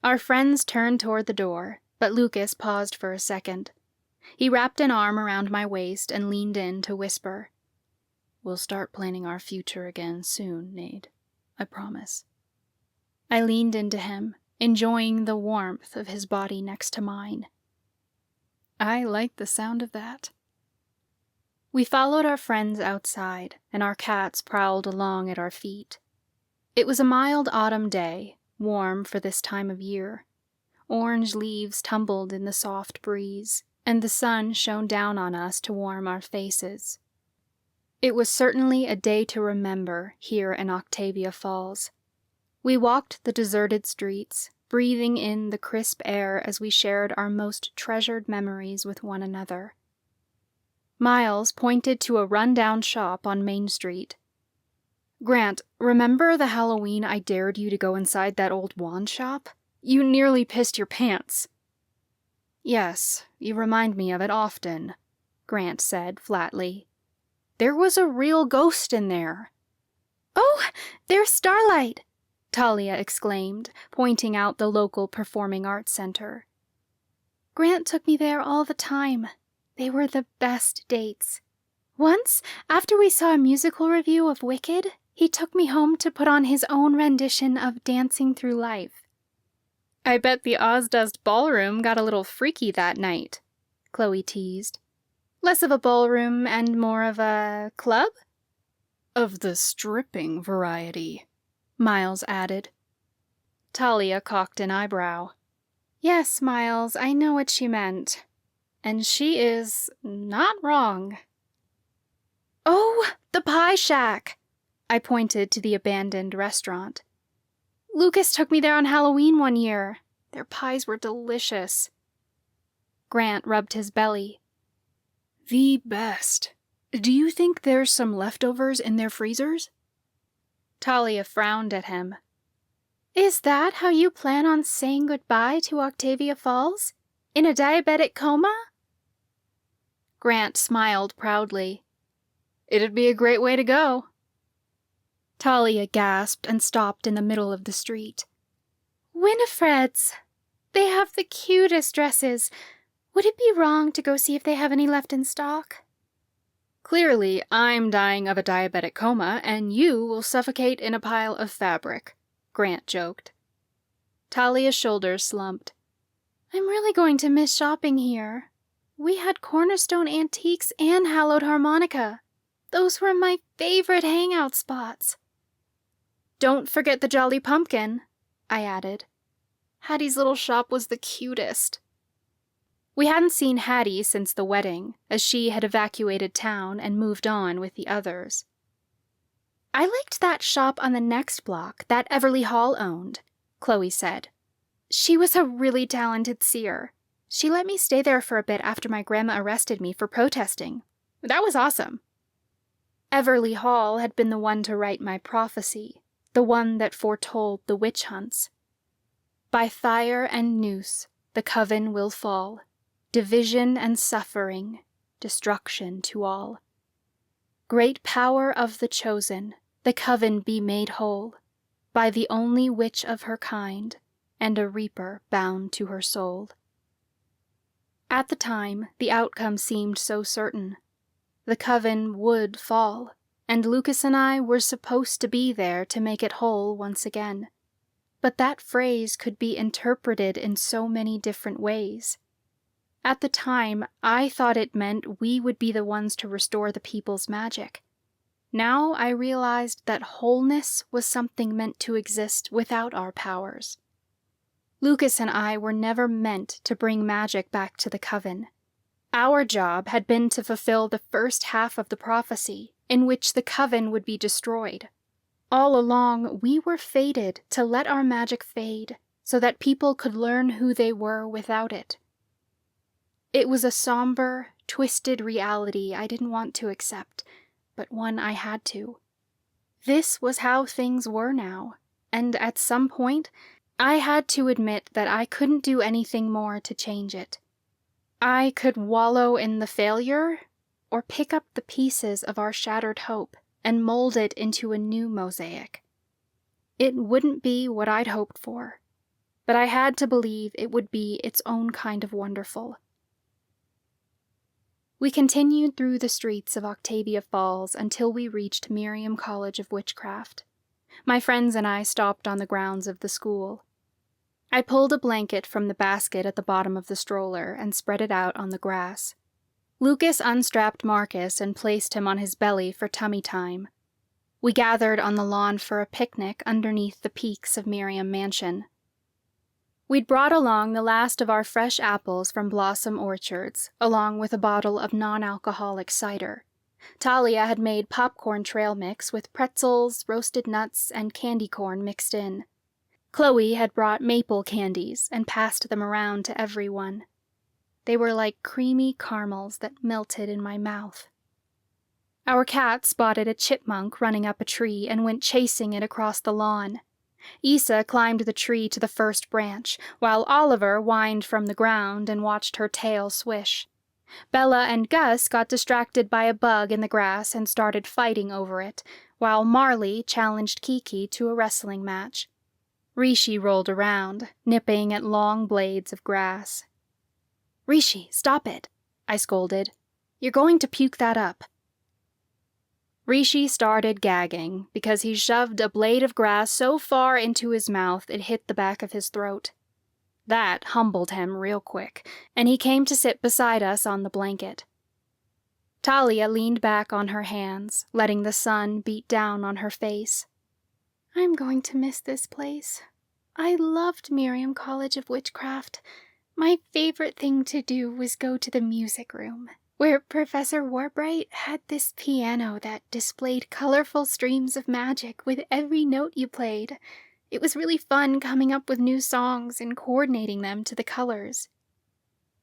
Our friends turned toward the door, but Lucas paused for a second. He wrapped an arm around my waist and leaned in to whisper, We'll start planning our future again soon, Nade. I promise. I leaned into him, enjoying the warmth of his body next to mine. I like the sound of that. We followed our friends outside, and our cats prowled along at our feet. It was a mild autumn day, warm for this time of year. Orange leaves tumbled in the soft breeze, and the sun shone down on us to warm our faces. It was certainly a day to remember here in Octavia Falls. We walked the deserted streets, breathing in the crisp air as we shared our most treasured memories with one another. Miles pointed to a run-down shop on Main Street. Grant, remember the Halloween I dared you to go inside that old wand shop? You nearly pissed your pants. Yes, you remind me of it often, Grant said flatly. There was a real ghost in there. Oh, there's Starlight, Talia exclaimed, pointing out the local performing arts center. Grant took me there all the time. They were the best dates. Once, after we saw a musical review of Wicked, he took me home to put on his own rendition of Dancing Through Life. I bet the Ozdust ballroom got a little freaky that night, Chloe teased. Less of a ballroom and more of a club? Of the stripping variety, Miles added. Talia cocked an eyebrow. Yes, Miles, I know what she meant. And she is not wrong. Oh, the Pie Shack! I pointed to the abandoned restaurant. Lucas took me there on Halloween one year. Their pies were delicious. Grant rubbed his belly. The best. Do you think there's some leftovers in their freezers? Talia frowned at him. Is that how you plan on saying goodbye to Octavia Falls? In a diabetic coma? Grant smiled proudly. It'd be a great way to go. Talia gasped and stopped in the middle of the street. Winifred's! They have the cutest dresses. Would it be wrong to go see if they have any left in stock? Clearly, I'm dying of a diabetic coma, and you will suffocate in a pile of fabric, Grant joked. Talia's shoulders slumped. I'm really going to miss shopping here. We had Cornerstone Antiques and Hallowed Harmonica. Those were my favorite hangout spots. Don't forget the Jolly Pumpkin, I added. Hattie's little shop was the cutest. We hadn't seen Hattie since the wedding, as she had evacuated town and moved on with the others. I liked that shop on the next block that Everly Hall owned, Chloe said. She was a really talented seer. She let me stay there for a bit after my grandma arrested me for protesting. That was awesome. Everly Hall had been the one to write my prophecy, the one that foretold the witch hunts. By fire and noose the coven will fall, division and suffering, destruction to all. Great power of the chosen, the coven be made whole, by the only witch of her kind, and a reaper bound to her soul. At the time, the outcome seemed so certain. The coven would fall, and Lucas and I were supposed to be there to make it whole once again. But that phrase could be interpreted in so many different ways. At the time, I thought it meant we would be the ones to restore the people's magic. Now I realized that wholeness was something meant to exist without our powers. Lucas and I were never meant to bring magic back to the coven. Our job had been to fulfill the first half of the prophecy, in which the coven would be destroyed. All along, we were fated to let our magic fade, so that people could learn who they were without it. It was a somber, twisted reality I didn't want to accept, but one I had to. This was how things were now, and at some point, I had to admit that I couldn't do anything more to change it. I could wallow in the failure, or pick up the pieces of our shattered hope and mold it into a new mosaic. It wouldn't be what I'd hoped for, but I had to believe it would be its own kind of wonderful. We continued through the streets of Octavia Falls until we reached Miriam College of Witchcraft. My friends and I stopped on the grounds of the school. I pulled a blanket from the basket at the bottom of the stroller and spread it out on the grass. Lucas unstrapped Marcus and placed him on his belly for tummy time. We gathered on the lawn for a picnic underneath the peaks of Miriam Mansion. We'd brought along the last of our fresh apples from Blossom Orchards, along with a bottle of non-alcoholic cider. Talia had made popcorn trail mix with pretzels, roasted nuts, and candy corn mixed in. Chloe had brought maple candies and passed them around to everyone. They were like creamy caramels that melted in my mouth. Our cat spotted a chipmunk running up a tree and went chasing it across the lawn. Issa climbed the tree to the first branch, while Oliver whined from the ground and watched her tail swish. Bella and Gus got distracted by a bug in the grass and started fighting over it, while Marley challenged Kiki to a wrestling match. Rishi rolled around, nipping at long blades of grass. "Rishi, stop it," I scolded. "You're going to puke that up." Rishi started gagging because he shoved a blade of grass so far into his mouth it hit the back of his throat. That humbled him real quick, and he came to sit beside us on the blanket. Talia leaned back on her hands, letting the sun beat down on her face. "I'm going to miss this place. I loved Miriam College of Witchcraft. My favorite thing to do was go to the music room, where Professor Warbright had this piano that displayed colorful streams of magic with every note you played. It was really fun coming up with new songs and coordinating them to the colors."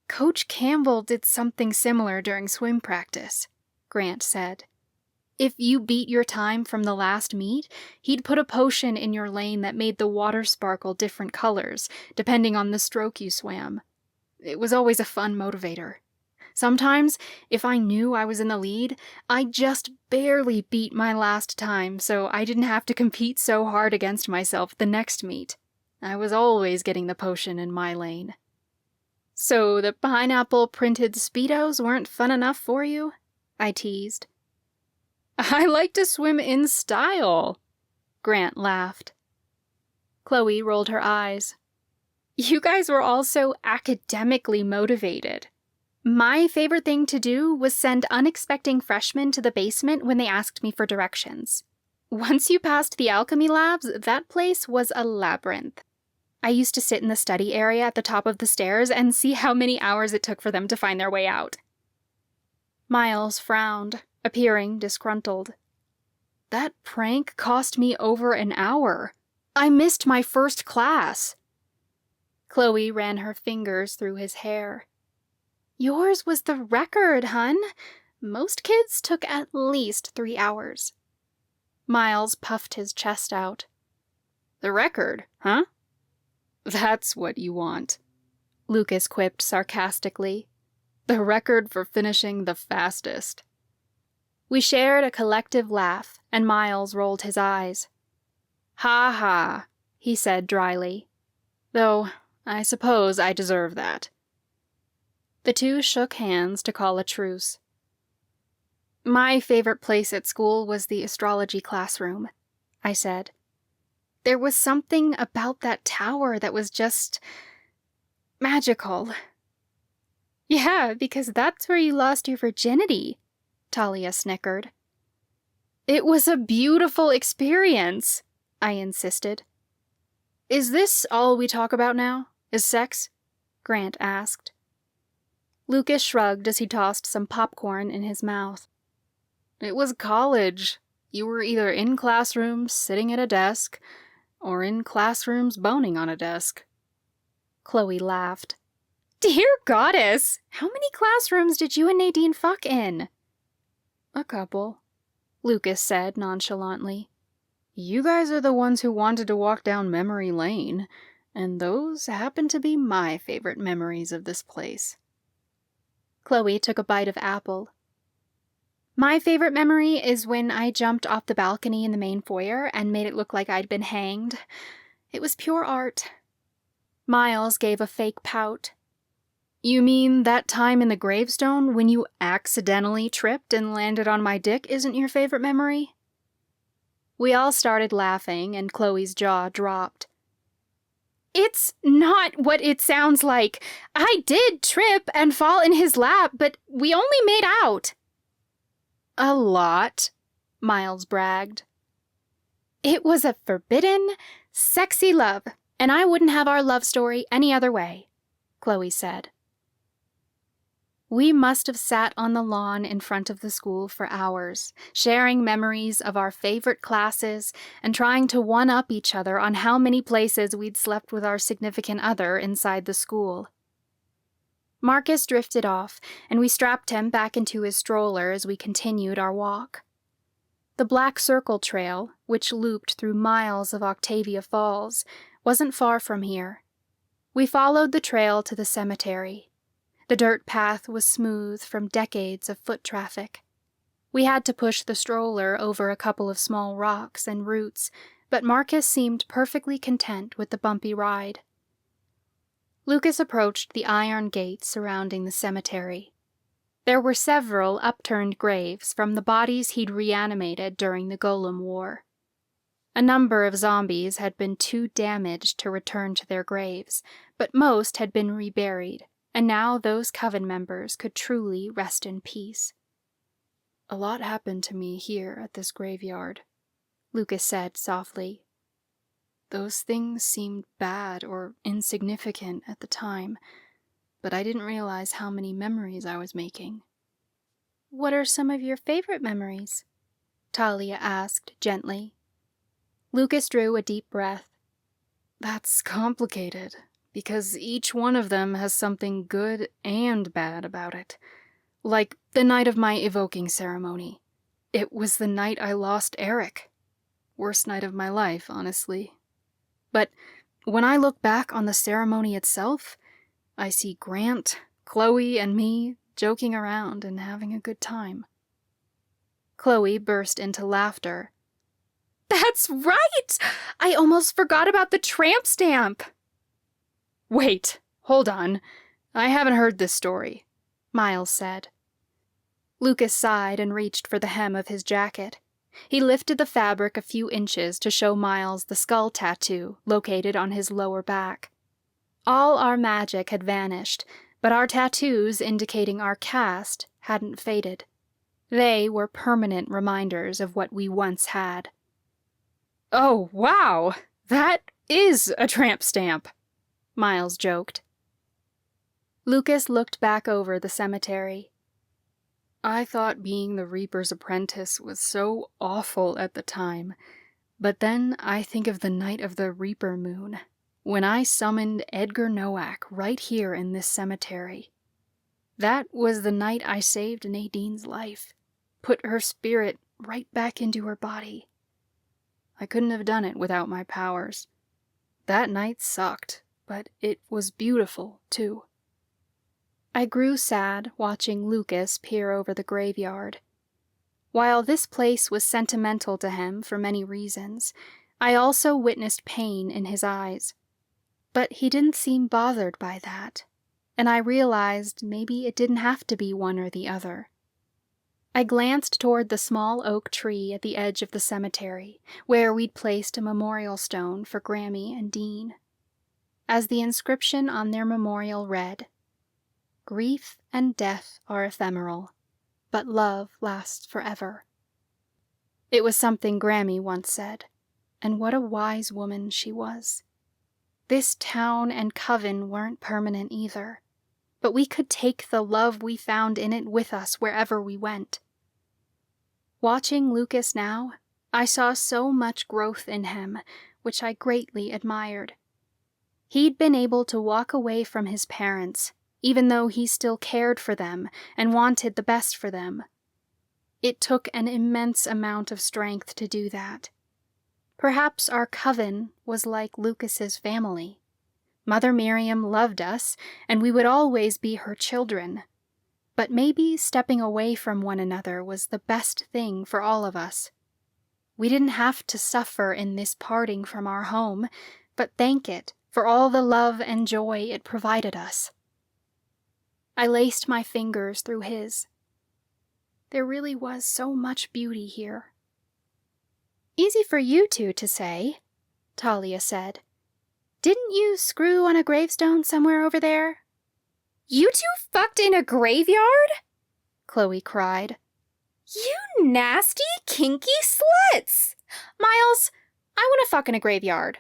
"Coach Campbell did something similar during swim practice," Grant said. "If you beat your time from the last meet, he'd put a potion in your lane that made the water sparkle different colors, depending on the stroke you swam. It was always a fun motivator. Sometimes, if I knew I was in the lead, I just barely beat my last time so I didn't have to compete so hard against myself the next meet. I was always getting the potion in my lane." "So the pineapple-printed Speedos weren't fun enough for you?" I teased. "I like to swim in style," Grant laughed. Chloe rolled her eyes. "You guys were all so academically motivated. My favorite thing to do was send unexpected freshmen to the basement when they asked me for directions. Once you passed the alchemy labs, that place was a labyrinth. I used to sit in the study area at the top of the stairs and see how many hours it took for them to find their way out." Miles frowned, appearing disgruntled. "That prank cost me over an hour. I missed my first class." Chloe ran her fingers through his hair. Yours was the record, hun. Most kids took at least 3 hours. Miles puffed his chest out. The record, huh? That's what you want, Lucas quipped sarcastically. The record for finishing the fastest. We shared a collective laugh, and Miles rolled his eyes. Ha ha, he said dryly. Though, I suppose I deserve that. The two shook hands to call a truce. My favorite place at school was the astrology classroom, I said. There was something about that tower that was just magical. Yeah, because that's where you lost your virginity, Talia snickered. It was a beautiful experience, I insisted. Is this all we talk about now? Is sex? Grant asked. Lucas shrugged as he tossed some popcorn in his mouth. It was college. You were either in classrooms sitting at a desk, or in classrooms boning on a desk. Chloe laughed. Dear goddess, how many classrooms did you and Nadine fuck in? A couple, Lucas said nonchalantly. You guys are the ones who wanted to walk down memory lane, and those happen to be my favorite memories of this place. Chloe took a bite of apple. My favorite memory is when I jumped off the balcony in the main foyer and made it look like I'd been hanged. It was pure art. Miles gave a fake pout. You mean that time in the gravestone when you accidentally tripped and landed on my dick isn't your favorite memory? We all started laughing, and Chloe's jaw dropped. It's not what it sounds like. I did trip and fall in his lap, but we only made out. A lot, Miles bragged. It was a forbidden, sexy love, and I wouldn't have our love story any other way, Chloe said. We must have sat on the lawn in front of the school for hours, sharing memories of our favorite classes and trying to one-up each other on how many places we'd slept with our significant other inside the school. Marcus drifted off, and we strapped him back into his stroller as we continued our walk. The Black Circle Trail, which looped through miles of Octavia Falls, wasn't far from here. We followed the trail to the cemetery. The dirt path was smooth from decades of foot traffic. We had to push the stroller over a couple of small rocks and roots, but Marcus seemed perfectly content with the bumpy ride. Lucas approached the iron gates surrounding the cemetery. There were several upturned graves from the bodies he'd reanimated during the Golem War. A number of zombies had been too damaged to return to their graves, but most had been reburied, and now those coven members could truly rest in peace. A lot happened to me here at this graveyard, Lucas said softly. Those things seemed bad or insignificant at the time, but I didn't realize how many memories I was making. What are some of your favorite memories? Talia asked gently. Lucas drew a deep breath. That's complicated, because each one of them has something good and bad about it. Like the night of my evoking ceremony. It was the night I lost Eric. Worst night of my life, honestly. But when I look back on the ceremony itself, I see Grant, Chloe, and me joking around and having a good time. Chloe burst into laughter. That's right! I almost forgot about the tramp stamp! Wait, hold on. I haven't heard this story, Miles said. Lucas sighed and reached for the hem of his jacket. He lifted the fabric a few inches to show Miles the skull tattoo located on his lower back. All our magic had vanished, but our tattoos indicating our caste hadn't faded. They were permanent reminders of what we once had. Oh, wow! That is a tramp stamp, Miles joked. Lucas looked back over the cemetery. I thought being the Reaper's apprentice was so awful at the time, but then I think of the night of the Reaper moon, when I summoned Edgar Nowak right here in this cemetery. That was the night I saved Nadine's life, put her spirit right back into her body. I couldn't have done it without my powers. That night sucked, but it was beautiful, too. I grew sad watching Lucas peer over the graveyard. While this place was sentimental to him for many reasons, I also witnessed pain in his eyes. But he didn't seem bothered by that, and I realized maybe it didn't have to be one or the other. I glanced toward the small oak tree at the edge of the cemetery, where we'd placed a memorial stone for Grammy and Dean. As the inscription on their memorial read, "Grief and death are ephemeral, but love lasts forever." It was something Grammy once said, and what a wise woman she was. This town and coven weren't permanent either, but we could take the love we found in it with us wherever we went. Watching Lucas now, I saw so much growth in him, which I greatly admired. He'd been able to walk away from his parents, even though he still cared for them and wanted the best for them. It took an immense amount of strength to do that. Perhaps our coven was like Lucas's family. Mother Miriam loved us, and we would always be her children. But maybe stepping away from one another was the best thing for all of us. We didn't have to suffer in this parting from our home, but thank it for all the love and joy it provided us. I laced my fingers through his. There really was so much beauty here. "Easy for you two to say," Talia said. "Didn't you screw on a gravestone somewhere over there?" "You two fucked in a graveyard?" Chloe cried. "You nasty, kinky sluts! Miles, I want to fuck in a graveyard."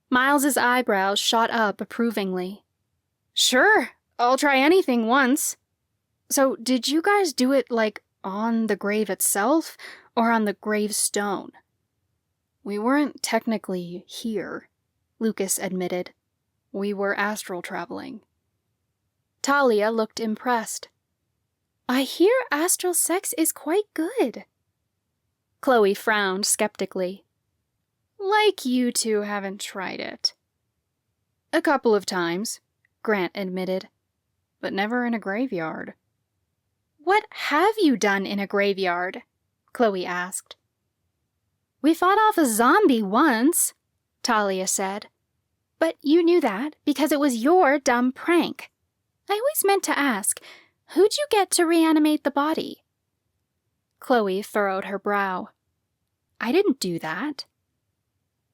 Miles's eyebrows shot up approvingly. "Sure, I'll try anything once." "So did you guys do it, like, on the grave itself, or on the gravestone?" "We weren't technically here," Lucas admitted. "We were astral traveling." Talia looked impressed. "I hear astral sex is quite good." Chloe frowned skeptically. "Like you two haven't tried it." "A couple of times," Grant admitted, "but never in a graveyard." "What have you done in a graveyard?" Chloe asked. "We fought off a zombie once," Talia said. "But you knew that because it was your dumb prank. I always meant to ask, who'd you get to reanimate the body?" Chloe furrowed her brow. "I didn't do that."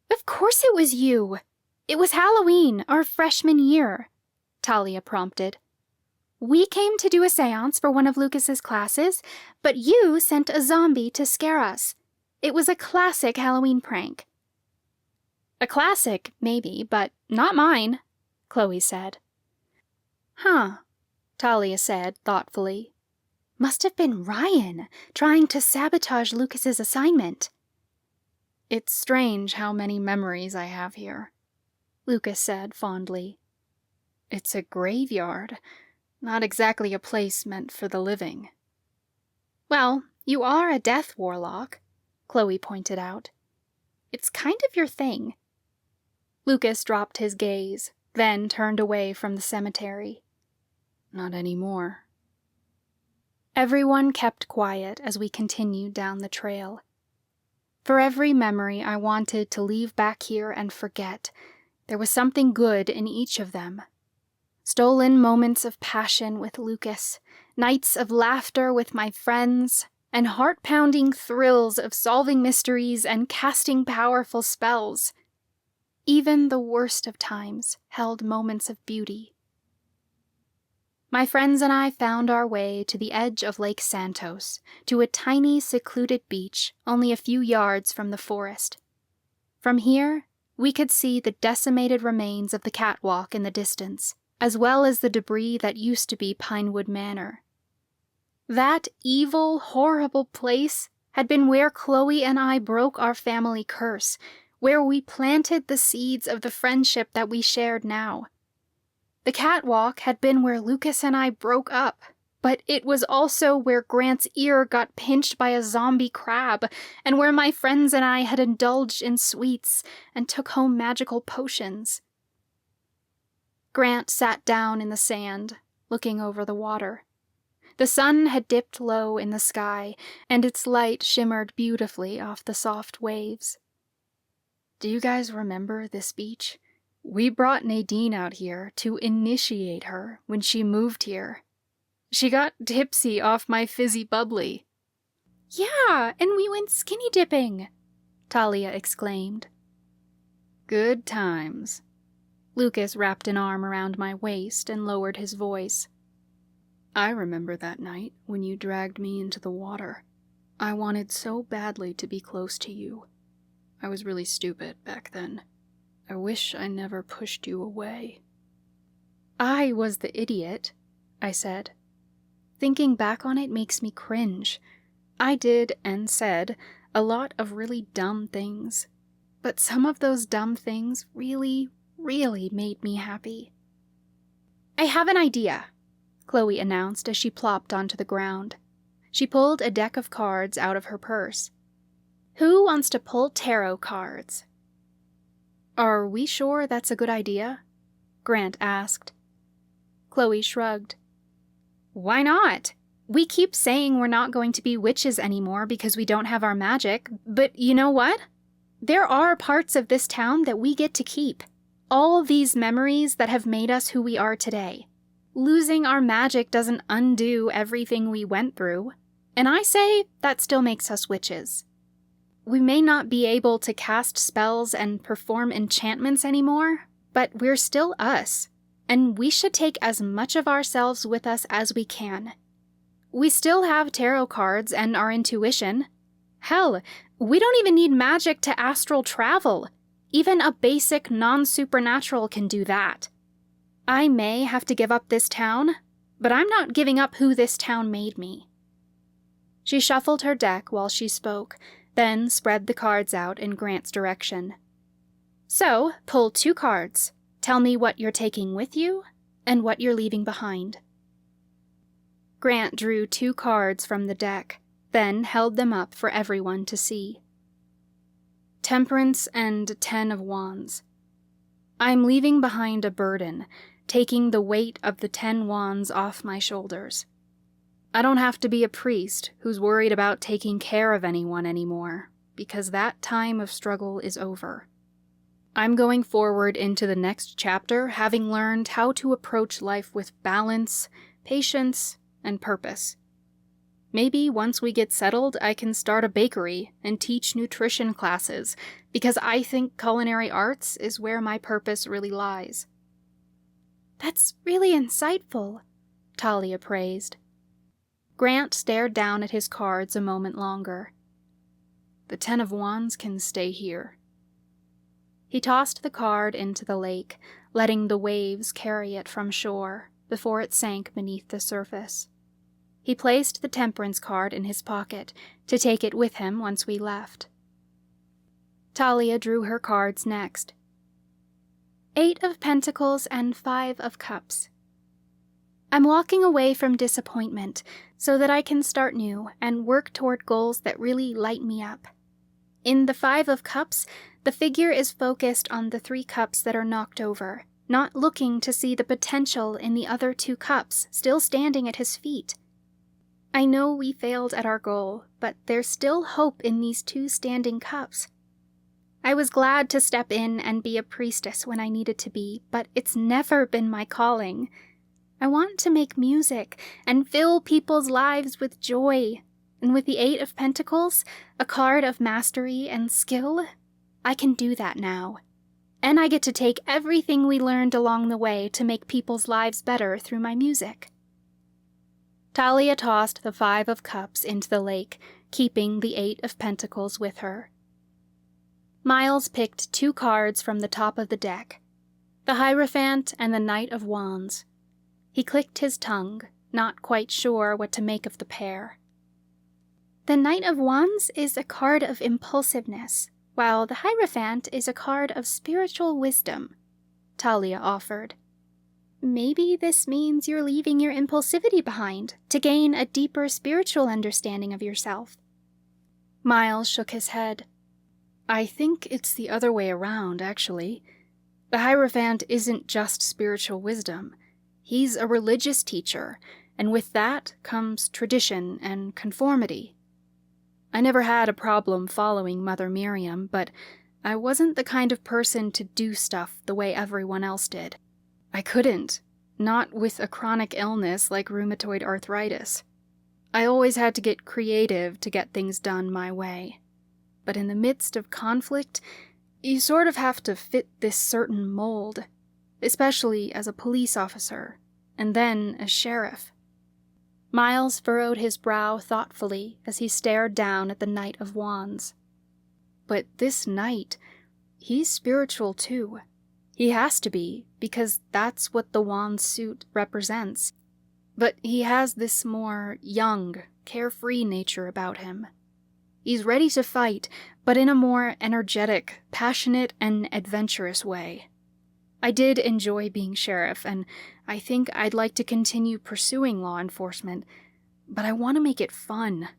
"Of course it was you. It was Halloween, our freshman year," Talia prompted. "We came to do a seance for one of Lucas's classes, but you sent a zombie to scare us. It was a classic Halloween prank." "A classic, maybe, but not mine," Chloe said. "Huh," Talia said thoughtfully. "Must have been Ryan, trying to sabotage Lucas's assignment." "It's strange how many memories I have here," Lucas said fondly. "It's a graveyard, not exactly a place meant for the living." "Well, you are a death warlock," Chloe pointed out. "It's kind of your thing." Lucas dropped his gaze, then turned away from the cemetery. "Not anymore." Everyone kept quiet as we continued down the trail. For every memory I wanted to leave back here and forget, there was something good in each of them. Stolen moments of passion with Lucas, nights of laughter with my friends, and heart-pounding thrills of solving mysteries and casting powerful spells. Even the worst of times held moments of beauty. My friends and I found our way to the edge of Lake Santos, to a tiny, secluded beach only a few yards from the forest. From here, we could see the decimated remains of the catwalk in the distance, as well as the debris that used to be Pinewood Manor. That evil, horrible place had been where Chloe and I broke our family curse, where we planted the seeds of the friendship that we shared now. The catwalk had been where Lucas and I broke up, but it was also where Grant's ear got pinched by a zombie crab, and where my friends and I had indulged in sweets and took home magical potions. Grant sat down in the sand, looking over the water. The sun had dipped low in the sky, and its light shimmered beautifully off the soft waves. Do you guys remember this beach? We brought Nadine out here to initiate her when she moved here. She got tipsy off my fizzy bubbly. Yeah, and we went skinny dipping, Talia exclaimed. Good times. Lucas wrapped an arm around my waist and lowered his voice. I remember that night when you dragged me into the water. I wanted so badly to be close to you. I was really stupid back then. I wish I never pushed you away. I was the idiot, I said. Thinking back on it makes me cringe. I did and said a lot of really dumb things, but some of those dumb things really, really made me happy. I have an idea, Chloe announced as she plopped onto the ground. She pulled a deck of cards out of her purse. Who wants to pull tarot cards? Are we sure that's a good idea? Grant asked. Chloe shrugged. Why not? We keep saying we're not going to be witches anymore because we don't have our magic, but you know what? There are parts of this town that we get to keep. All these memories that have made us who we are today. Losing our magic doesn't undo everything we went through, and I say that still makes us witches. We may not be able to cast spells and perform enchantments anymore, but we're still us, and we should take as much of ourselves with us as we can. We still have tarot cards and our intuition. Hell, we don't even need magic to astral travel. Even a basic non-supernatural can do that. I may have to give up this town, but I'm not giving up who this town made me. She shuffled her deck while she spoke, then spread the cards out in Grant's direction. So, pull 2 cards. Tell me what you're taking with you and what you're leaving behind. Grant drew 2 cards from the deck, then held them up for everyone to see. Temperance and 10 of Wands. I'm leaving behind a burden, taking the weight of the 10 wands off my shoulders. I don't have to be a priest who's worried about taking care of anyone anymore, because that time of struggle is over. I'm going forward into the next chapter having learned how to approach life with balance, patience, and purpose. Maybe once we get settled, I can start a bakery and teach nutrition classes, because I think culinary arts is where my purpose really lies. That's really insightful, Talia praised. Grant stared down at his cards a moment longer. The 10 of Wands can stay here. He tossed the card into the lake, letting the waves carry it from shore before it sank beneath the surface. He placed the Temperance card in his pocket to take it with him once we left. Talia drew her cards next. 8 of Pentacles and 5 of Cups. I'm walking away from disappointment so that I can start new and work toward goals that really light me up. In the 5 of Cups, the figure is focused on the 3 cups that are knocked over, not looking to see the potential in the other 2 cups still standing at his feet. I know we failed at our goal, but there's still hope in these 2 standing cups. I was glad to step in and be a priestess when I needed to be, but it's never been my calling. I want to make music and fill people's lives with joy, and with the 8 of Pentacles, a card of mastery and skill, I can do that now. And I get to take everything we learned along the way to make people's lives better through my music. Talia tossed the 5 of Cups into the lake, keeping the 8 of Pentacles with her. Miles picked 2 cards from the top of the deck, the Hierophant and the Knight of Wands. He clicked his tongue, not quite sure what to make of the pair. The Knight of Wands is a card of impulsiveness, while the Hierophant is a card of spiritual wisdom, Talia offered. Maybe this means you're leaving your impulsivity behind to gain a deeper spiritual understanding of yourself. Miles shook his head. I think it's the other way around, actually. The Hierophant isn't just spiritual wisdom. He's a religious teacher, and with that comes tradition and conformity. I never had a problem following Mother Miriam, but I wasn't the kind of person to do stuff the way everyone else did. I couldn't, not with a chronic illness like rheumatoid arthritis. I always had to get creative to get things done my way. But in the midst of conflict, you sort of have to fit this certain mold, especially as a police officer, and then as sheriff. Miles furrowed his brow thoughtfully as he stared down at the Knight of Wands. But this knight, he's spiritual too. He has to be, because that's what the wand suit represents. But he has this more young, carefree nature about him. He's ready to fight, but in a more energetic, passionate, and adventurous way. I did enjoy being sheriff, and I think I'd like to continue pursuing law enforcement, but I want to make it fun.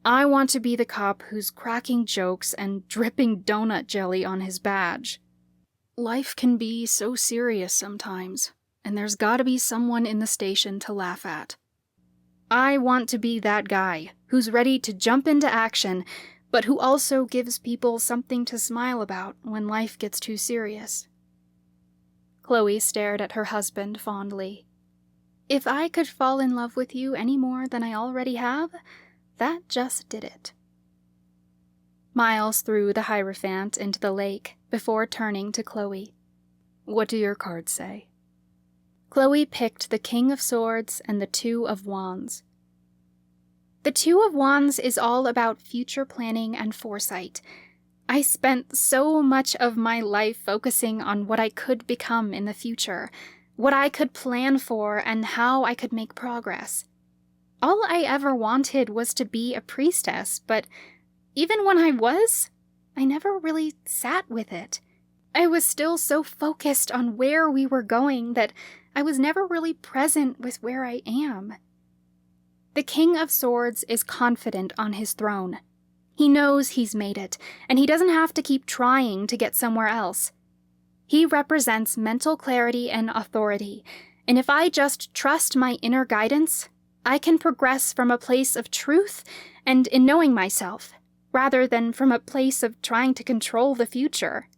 I want to be the cop who's cracking jokes and dripping donut jelly on his badge. Life can be so serious sometimes, and there's gotta be someone in the station to laugh at. I want to be that guy who's ready to jump into action, but who also gives people something to smile about when life gets too serious. Chloe stared at her husband fondly. If I could fall in love with you any more than I already have, that just did it. Miles threw the Hierophant into the lake before turning to Chloe. What do your cards say? Chloe picked the King of Swords and the Two of Wands. The Two of Wands is all about future planning and foresight. I spent so much of my life focusing on what I could become in the future, what I could plan for, and how I could make progress. All I ever wanted was to be a priestess, but even when I was, I never really sat with it. I was still so focused on where we were going that I was never really present with where I am. The King of Swords is confident on his throne. He knows he's made it, and he doesn't have to keep trying to get somewhere else. He represents mental clarity and authority, and if I just trust my inner guidance, I can progress from a place of truth and in knowing myself, rather than from a place of trying to control the future.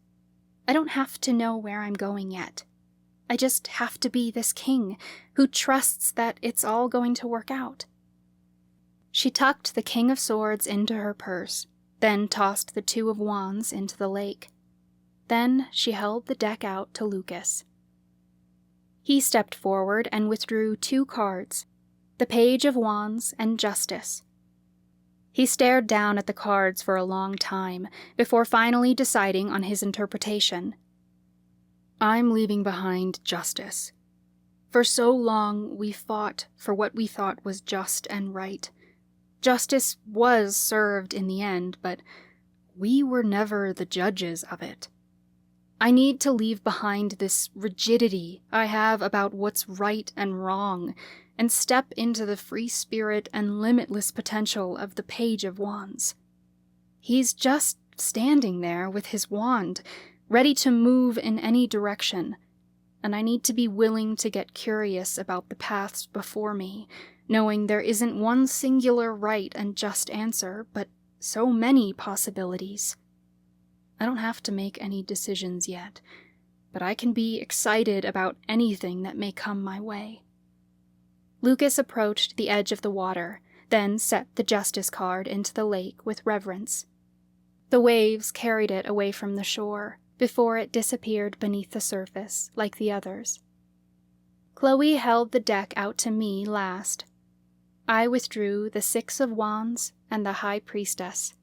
I don't have to know where I'm going yet. I just have to be this king who trusts that it's all going to work out. She tucked the King of Swords into her purse, then tossed the Two of Wands into the lake. Then she held the deck out to Lucas. He stepped forward and withdrew 2 cards, the Page of Wands and Justice. He stared down at the cards for a long time before finally deciding on his interpretation. I'm leaving behind justice. For so long we fought for what we thought was just and right. Justice was served in the end, but we were never the judges of it. I need to leave behind this rigidity I have about what's right and wrong, and step into the free spirit and limitless potential of the Page of Wands. He's just standing there with his wand, ready to move in any direction, and I need to be willing to get curious about the paths before me, knowing there isn't one singular right and just answer, but so many possibilities. I don't have to make any decisions yet, but I can be excited about anything that may come my way. Lucas approached the edge of the water, then set the Justice card into the lake with reverence. The waves carried it away from the shore before it disappeared beneath the surface like the others. Chloe held the deck out to me last. I withdrew the 6 of Wands and the High Priestess.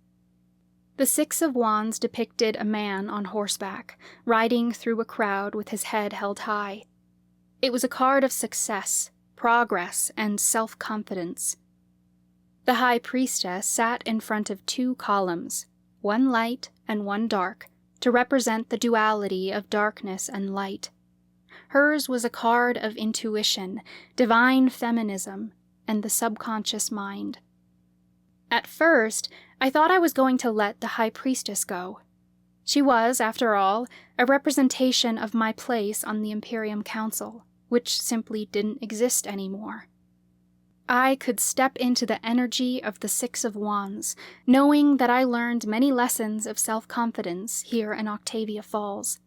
The 6 of Wands depicted a man on horseback, riding through a crowd with his head held high. It was a card of success, progress, and self-confidence. The High Priestess sat in front of 2 columns, one light and one dark, to represent the duality of darkness and light. Hers was a card of intuition, divine feminism, and the subconscious mind. At first, I thought I was going to let the High Priestess go. She was, after all, a representation of my place on the Imperium Council, which simply didn't exist anymore. I could step into the energy of the Six of Wands, knowing that I learned many lessons of self-confidence here in Octavia Falls.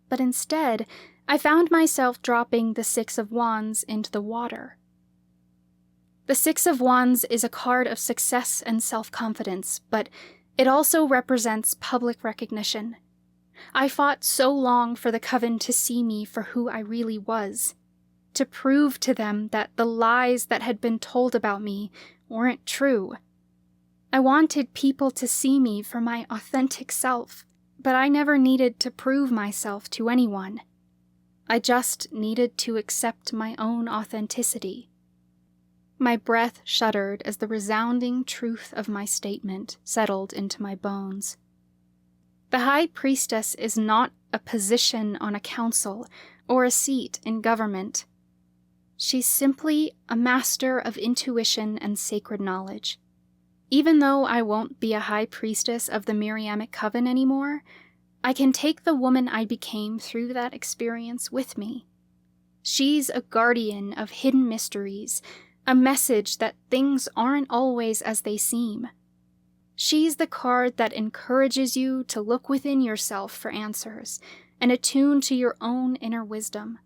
But instead, I found myself dropping the Six of Wands into the water. The Six of Wands is a card of success and self-confidence, but it also represents public recognition. I fought so long for the Coven to see me for who I really was, to prove to them that the lies that had been told about me weren't true. I wanted people to see me for my authentic self, but I never needed to prove myself to anyone. I just needed to accept my own authenticity. My breath shuddered as the resounding truth of my statement settled into my bones. The High Priestess is not a position on a council or a seat in government. She's simply a master of intuition and sacred knowledge. Even though I won't be a High Priestess of the Miriamic Coven anymore, I can take the woman I became through that experience with me. She's a guardian of hidden mysteries, a message that things aren't always as they seem. She's the card that encourages you to look within yourself for answers and attune to your own inner wisdom.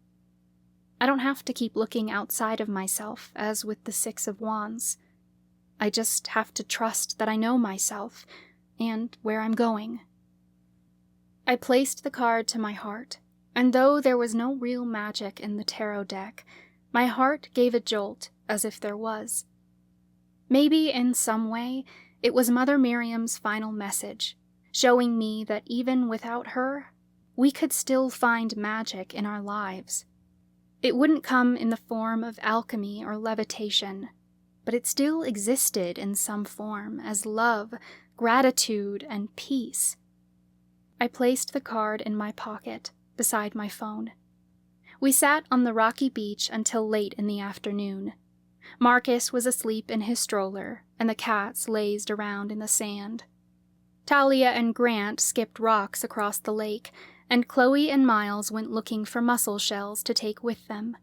I don't have to keep looking outside of myself, as with the Six of Wands. I just have to trust that I know myself and where I'm going. I placed the card to my heart, and though there was no real magic in the tarot deck, my heart gave a jolt as if there was. Maybe in some way, it was Mother Miriam's final message, showing me that even without her, we could still find magic in our lives. It wouldn't come in the form of alchemy or levitation, but it still existed in some form as love, gratitude, and peace. I placed the card in my pocket, beside my phone. We sat on the rocky beach until late in the afternoon. Marcus was asleep in his stroller, and the cats lazed around in the sand. Talia and Grant skipped rocks across the lake, and Chloe and Miles went looking for mussel shells to take with them.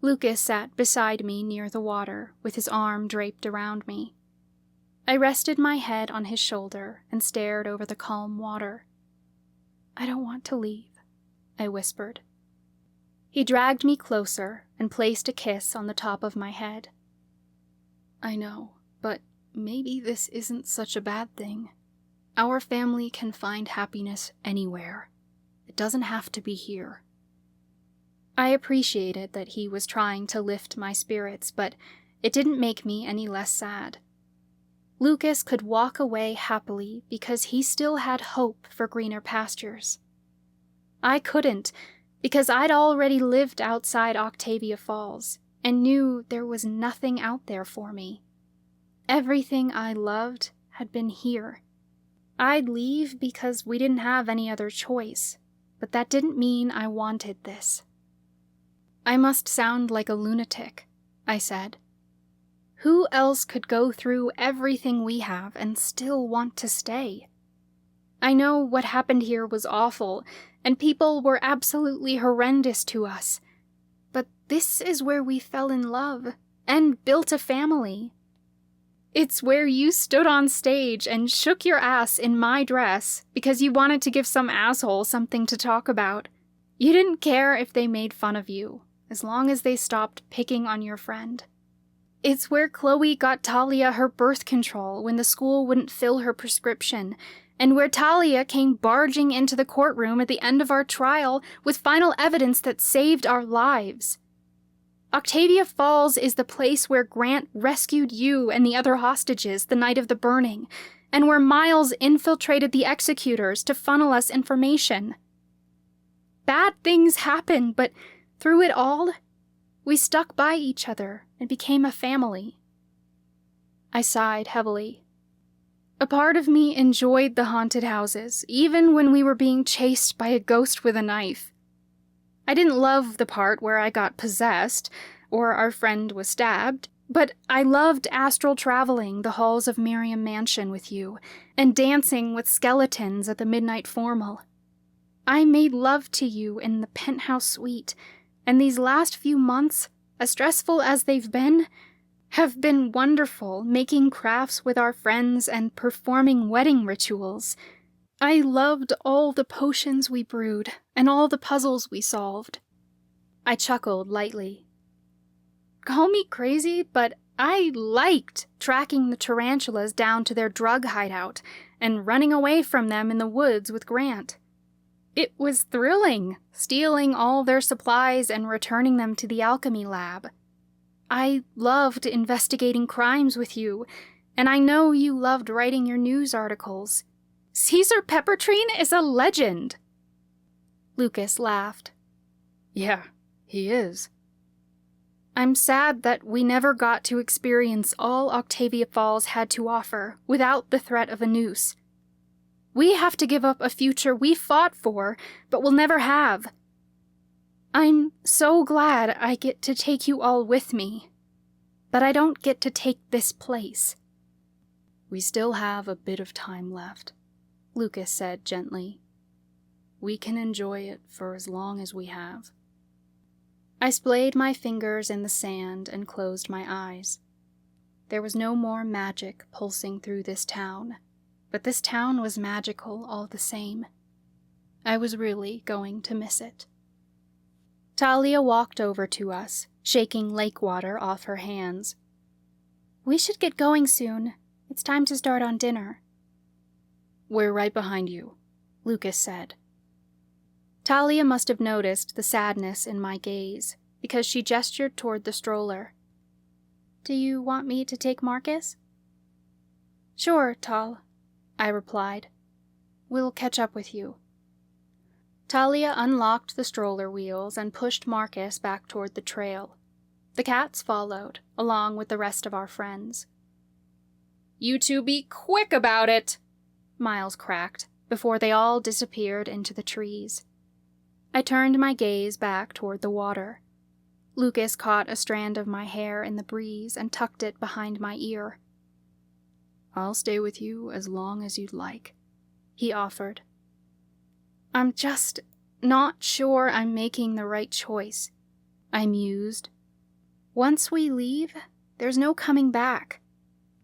Lucas sat beside me near the water, with his arm draped around me. I rested my head on his shoulder and stared over the calm water. "I don't want to leave," I whispered. He dragged me closer and placed a kiss on the top of my head. "I know, but maybe this isn't such a bad thing. Our family can find happiness anywhere. It doesn't have to be here." I appreciated that he was trying to lift my spirits, but it didn't make me any less sad. Lucas could walk away happily because he still had hope for greener pastures. I couldn't, because I'd already lived outside Octavia Falls and knew there was nothing out there for me. Everything I loved had been here. I'd leave because we didn't have any other choice, but that didn't mean I wanted this. "I must sound like a lunatic," I said. "Who else could go through everything we have and still want to stay? I know what happened here was awful, and people were absolutely horrendous to us, but this is where we fell in love and built a family. It's where you stood on stage and shook your ass in my dress because you wanted to give some asshole something to talk about. You didn't care if they made fun of you, as long as they stopped picking on your friend. It's where Chloe got Talia her birth control when the school wouldn't fill her prescription, and where Talia came barging into the courtroom at the end of our trial with final evidence that saved our lives. Octavia Falls is the place where Grant rescued you and the other hostages the night of the burning, and where Miles infiltrated the executors to funnel us information. Bad things happen, but through it all, we stuck by each other and became a family." I sighed heavily. A part of me enjoyed the haunted houses, even when we were being chased by a ghost with a knife. I didn't love the part where I got possessed, or our friend was stabbed, but I loved astral traveling the halls of Miriam Mansion with you, and dancing with skeletons at the midnight formal. I made love to you in the penthouse suite, and these last few months, as stressful as they've been, have been wonderful, making crafts with our friends and performing wedding rituals. I loved all the potions we brewed and all the puzzles we solved. I chuckled lightly. Call me crazy, but I liked tracking the tarantulas down to their drug hideout and running away from them in the woods with Grant. It was thrilling, stealing all their supplies and returning them to the alchemy lab. I loved investigating crimes with you, and I know you loved writing your news articles. Caesar Peppertrine is a legend. Lucas laughed. Yeah, he is. I'm sad that we never got to experience all Octavia Falls had to offer without the threat of a noose. We have to give up a future we fought for, but will never have. I'm so glad I get to take you all with me, but I don't get to take this place. We still have a bit of time left, Lucas said gently. We can enjoy it for as long as we have. I splayed my fingers in the sand and closed my eyes. There was no more magic pulsing through this town, but this town was magical all the same. I was really going to miss it. Talia walked over to us, shaking lake water off her hands. We should get going soon. It's time to start on dinner. We're right behind you, Lucas said. Talia must have noticed the sadness in my gaze, because she gestured toward the stroller. Do you want me to take Marcus? Sure, Tal, I replied. We'll catch up with you. Talia unlocked the stroller wheels and pushed Marcus back toward the trail. The cats followed, along with the rest of our friends. You two be quick about it, Miles cracked, before they all disappeared into the trees. I turned my gaze back toward the water. Lucas caught a strand of my hair in the breeze and tucked it behind my ear. I'll stay with you as long as you'd like, he offered. I'm just not sure I'm making the right choice, I mused. Once we leave, there's no coming back.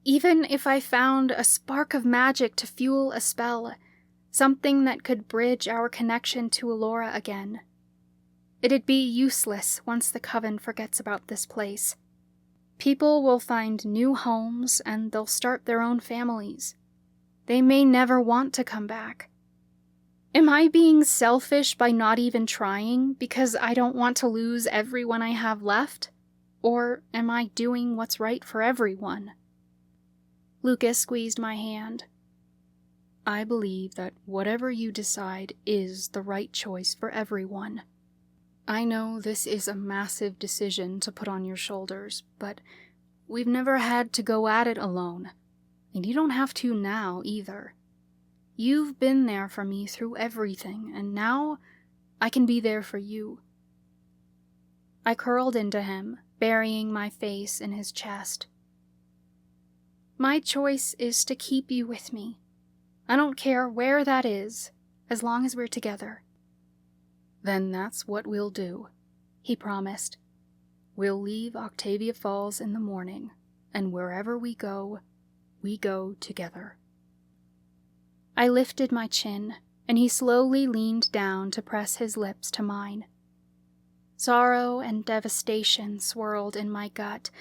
Even if I found a spark of magic to fuel a spell, something that could bridge our connection to Allura again, it'd be useless once the Coven forgets about this place. People will find new homes and they'll start their own families. They may never want to come back. Am I being selfish by not even trying because I don't want to lose everyone I have left? Or am I doing what's right for everyone? Lucas squeezed my hand. I believe that whatever you decide is the right choice for everyone. I know this is a massive decision to put on your shoulders, but we've never had to go at it alone, and you don't have to now either. You've been there for me through everything, and now I can be there for you. I curled into him, burying my face in his chest. My choice is to keep you with me. I don't care where that is, as long as we're together. Then that's what we'll do, he promised. We'll leave Octavia Falls in the morning, and wherever we go together. I lifted my chin, and he slowly leaned down to press his lips to mine. Sorrow and devastation swirled in my gut,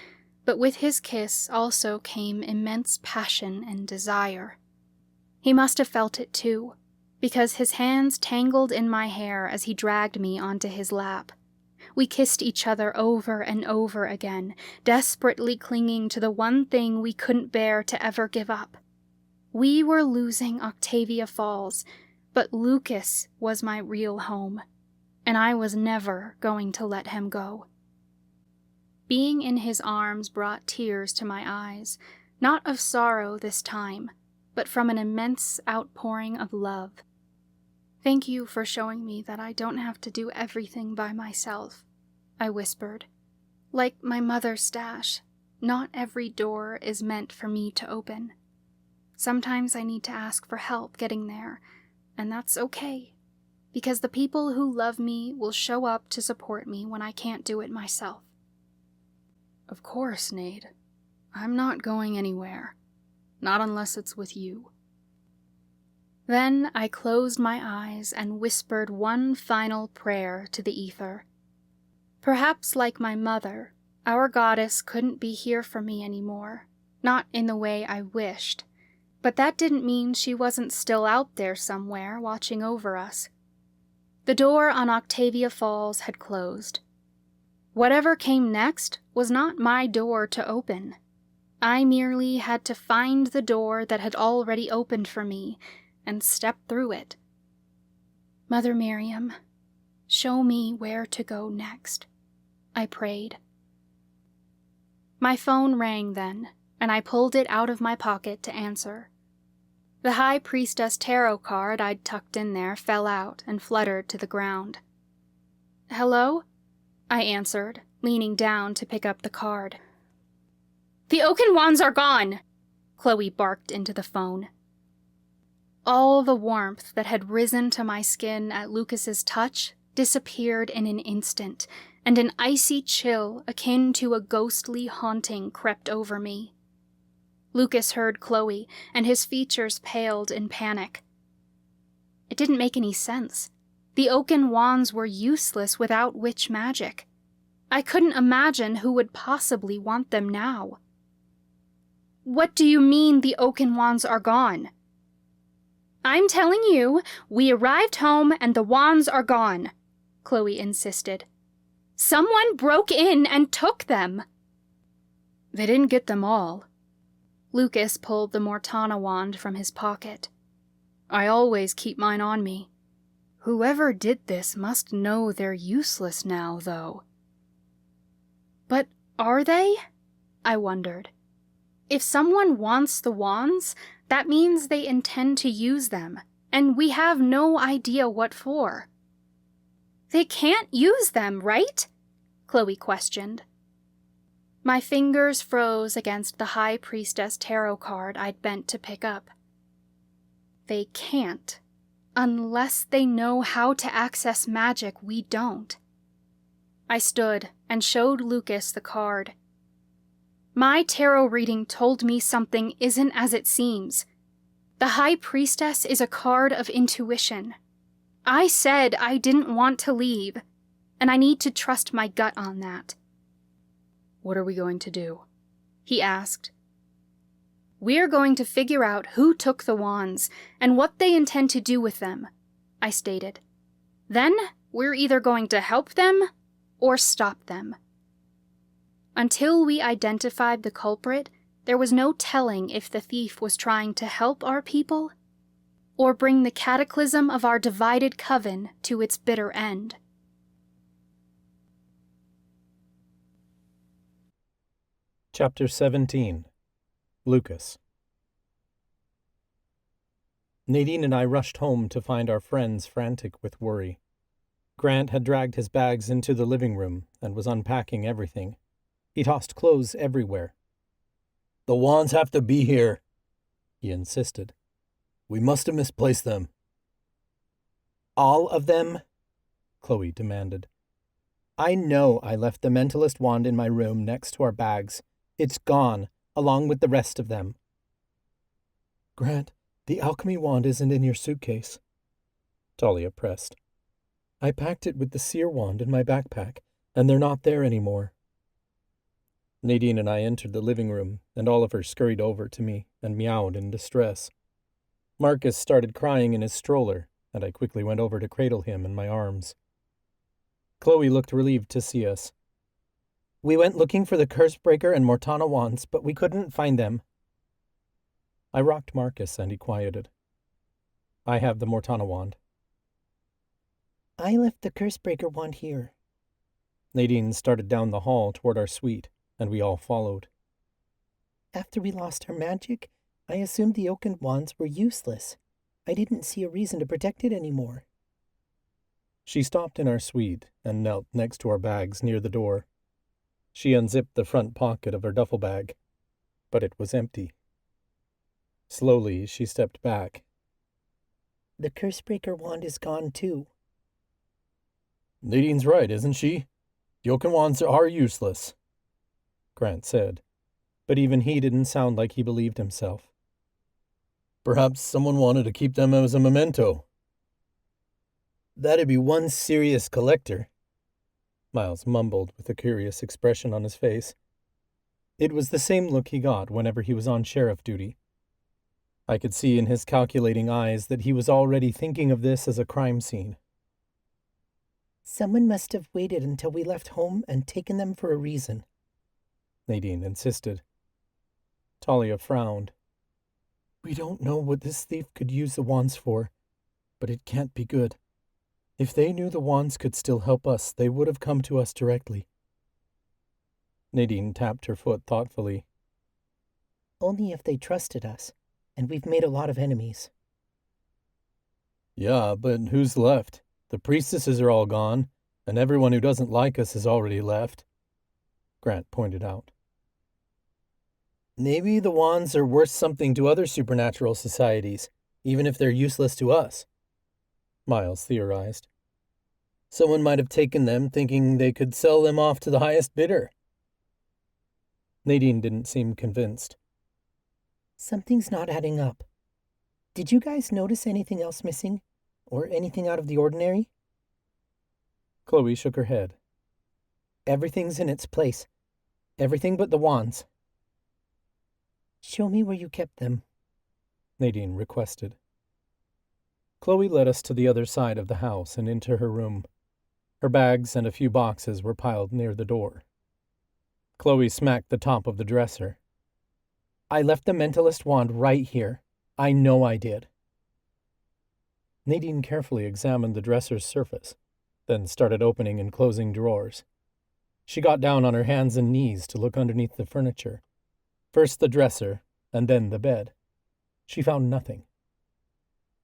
but with his kiss also came immense passion and desire. He must have felt it too, because his hands tangled in my hair as he dragged me onto his lap. We kissed each other over and over again, desperately clinging to the one thing we couldn't bear to ever give up. We were losing Octavia Falls, but Lucas was my real home, and I was never going to let him go. Being in his arms brought tears to my eyes, not of sorrow this time, but from an immense outpouring of love. "Thank you for showing me that I don't have to do everything by myself," I whispered. "Like my mother's stash, not every door is meant for me to open. Sometimes I need to ask for help getting there, and that's okay, because the people who love me will show up to support me when I can't do it myself." "Of course, Nade. I'm not going anywhere. Not unless it's with you." Then I closed my eyes and whispered one final prayer to the ether. Perhaps like my mother, our goddess couldn't be here for me anymore, not in the way I wished, but that didn't mean she wasn't still out there somewhere watching over us. The door on Octavia Falls had closed. Whatever came next was not my door to open. I merely had to find the door that had already opened for me and step through it. "Mother Miriam, show me where to go next," I prayed. My phone rang then, and I pulled it out of my pocket to answer. The High Priestess tarot card I'd tucked in there fell out and fluttered to the ground. "Hello?" I answered, leaning down to pick up the card. "The Oaken Wands are gone!" Chloe barked into the phone. All the warmth that had risen to my skin at Lucas's touch disappeared in an instant, and an icy chill akin to a ghostly haunting crept over me. Lucas heard Chloe, and his features paled in panic. It didn't make any sense. The Oaken Wands were useless without witch magic. I couldn't imagine who would possibly want them now. "What do you mean the Oaken Wands are gone?" "I'm telling you, we arrived home and the wands are gone," Chloe insisted. "Someone broke in and took them." "They didn't get them all." Lucas pulled the Mortana wand from his pocket. "I always keep mine on me. Whoever did this must know they're useless now, though." "But are they?" I wondered. "If someone wants the wands, that means they intend to use them, and we have no idea what for." "They can't use them, right?" Chloe questioned. My fingers froze against the High Priestess tarot card I'd bent to pick up. They can't, unless they know how to access magic we don't. I stood and showed Lucas the card. My tarot reading told me something isn't as it seems. The High Priestess is a card of intuition. I said I didn't want to leave, and I need to trust my gut on that. "What are we going to do?" he asked. "We're going to figure out who took the wands and what they intend to do with them," I stated. "Then we're either going to help them or stop them." Until we identified the culprit, there was no telling if the thief was trying to help our people or bring the cataclysm of our divided coven to its bitter end. Chapter 17. Lucas. Nadine and I rushed home to find our friends frantic with worry. Grant had dragged his bags into the living room and was unpacking everything. He tossed clothes everywhere. "The wands have to be here," he insisted. "We must have misplaced them." "All of them?" Chloe demanded. "I know I left the mentalist wand in my room next to our bags. It's gone, along with the rest of them." "Grant, the alchemy wand isn't in your suitcase," Talia pressed. "I packed it with the seer wand in my backpack, and they're not there anymore." Nadine and I entered the living room, and Oliver scurried over to me and meowed in distress. Marcus started crying in his stroller, and I quickly went over to cradle him in my arms. Chloe looked relieved to see us. "We went looking for the Cursebreaker and Mortana wands, but we couldn't find them." I rocked Marcus, and he quieted. "I have the Mortana wand." "I left the Cursebreaker wand here." Nadine started down the hall toward our suite, and we all followed. "After we lost our magic, I assumed the oaken wands were useless. I didn't see a reason to protect it anymore. She stopped in our suite and knelt next to our bags near the door. She unzipped the front pocket of her duffel bag, but it was empty. Slowly, she stepped back. The Cursebreaker wand is gone too. Nadine's right, isn't she? The oaken wands are useless, Grant said, but even he didn't sound like he believed himself. Perhaps someone wanted to keep them as a memento. That'd be one serious collector, Miles mumbled with a curious expression on his face. It was the same look he got whenever he was on sheriff duty. I could see in his calculating eyes that he was already thinking of this as a crime scene. Someone must have waited until we left home and taken them for a reason, Nadine insisted. Talia frowned. We don't know what this thief could use the wands for, but it can't be good. If they knew the wands could still help us, they would have come to us directly. Nadine tapped her foot thoughtfully. Only if they trusted us, and we've made a lot of enemies. Yeah, but who's left? The priestesses are all gone, and everyone who doesn't like us has already left, Grant pointed out. Maybe the wands are worth something to other supernatural societies, even if they're useless to us, Miles theorized. Someone might have taken them thinking they could sell them off to the highest bidder. Nadine didn't seem convinced. Something's not adding up. Did you guys notice anything else missing? Or anything out of the ordinary? Chloe shook her head. Everything's in its place. Everything but the wands. Show me where you kept them, Nadine requested. Chloe led us to the other side of the house and into her room. Her bags and a few boxes were piled near the door. Chloe smacked the top of the dresser. I left the mentalist wand right here. I know I did. Nadine carefully examined the dresser's surface, then started opening and closing drawers. She got down on her hands and knees to look underneath the furniture. First the dresser, and then the bed. She found nothing.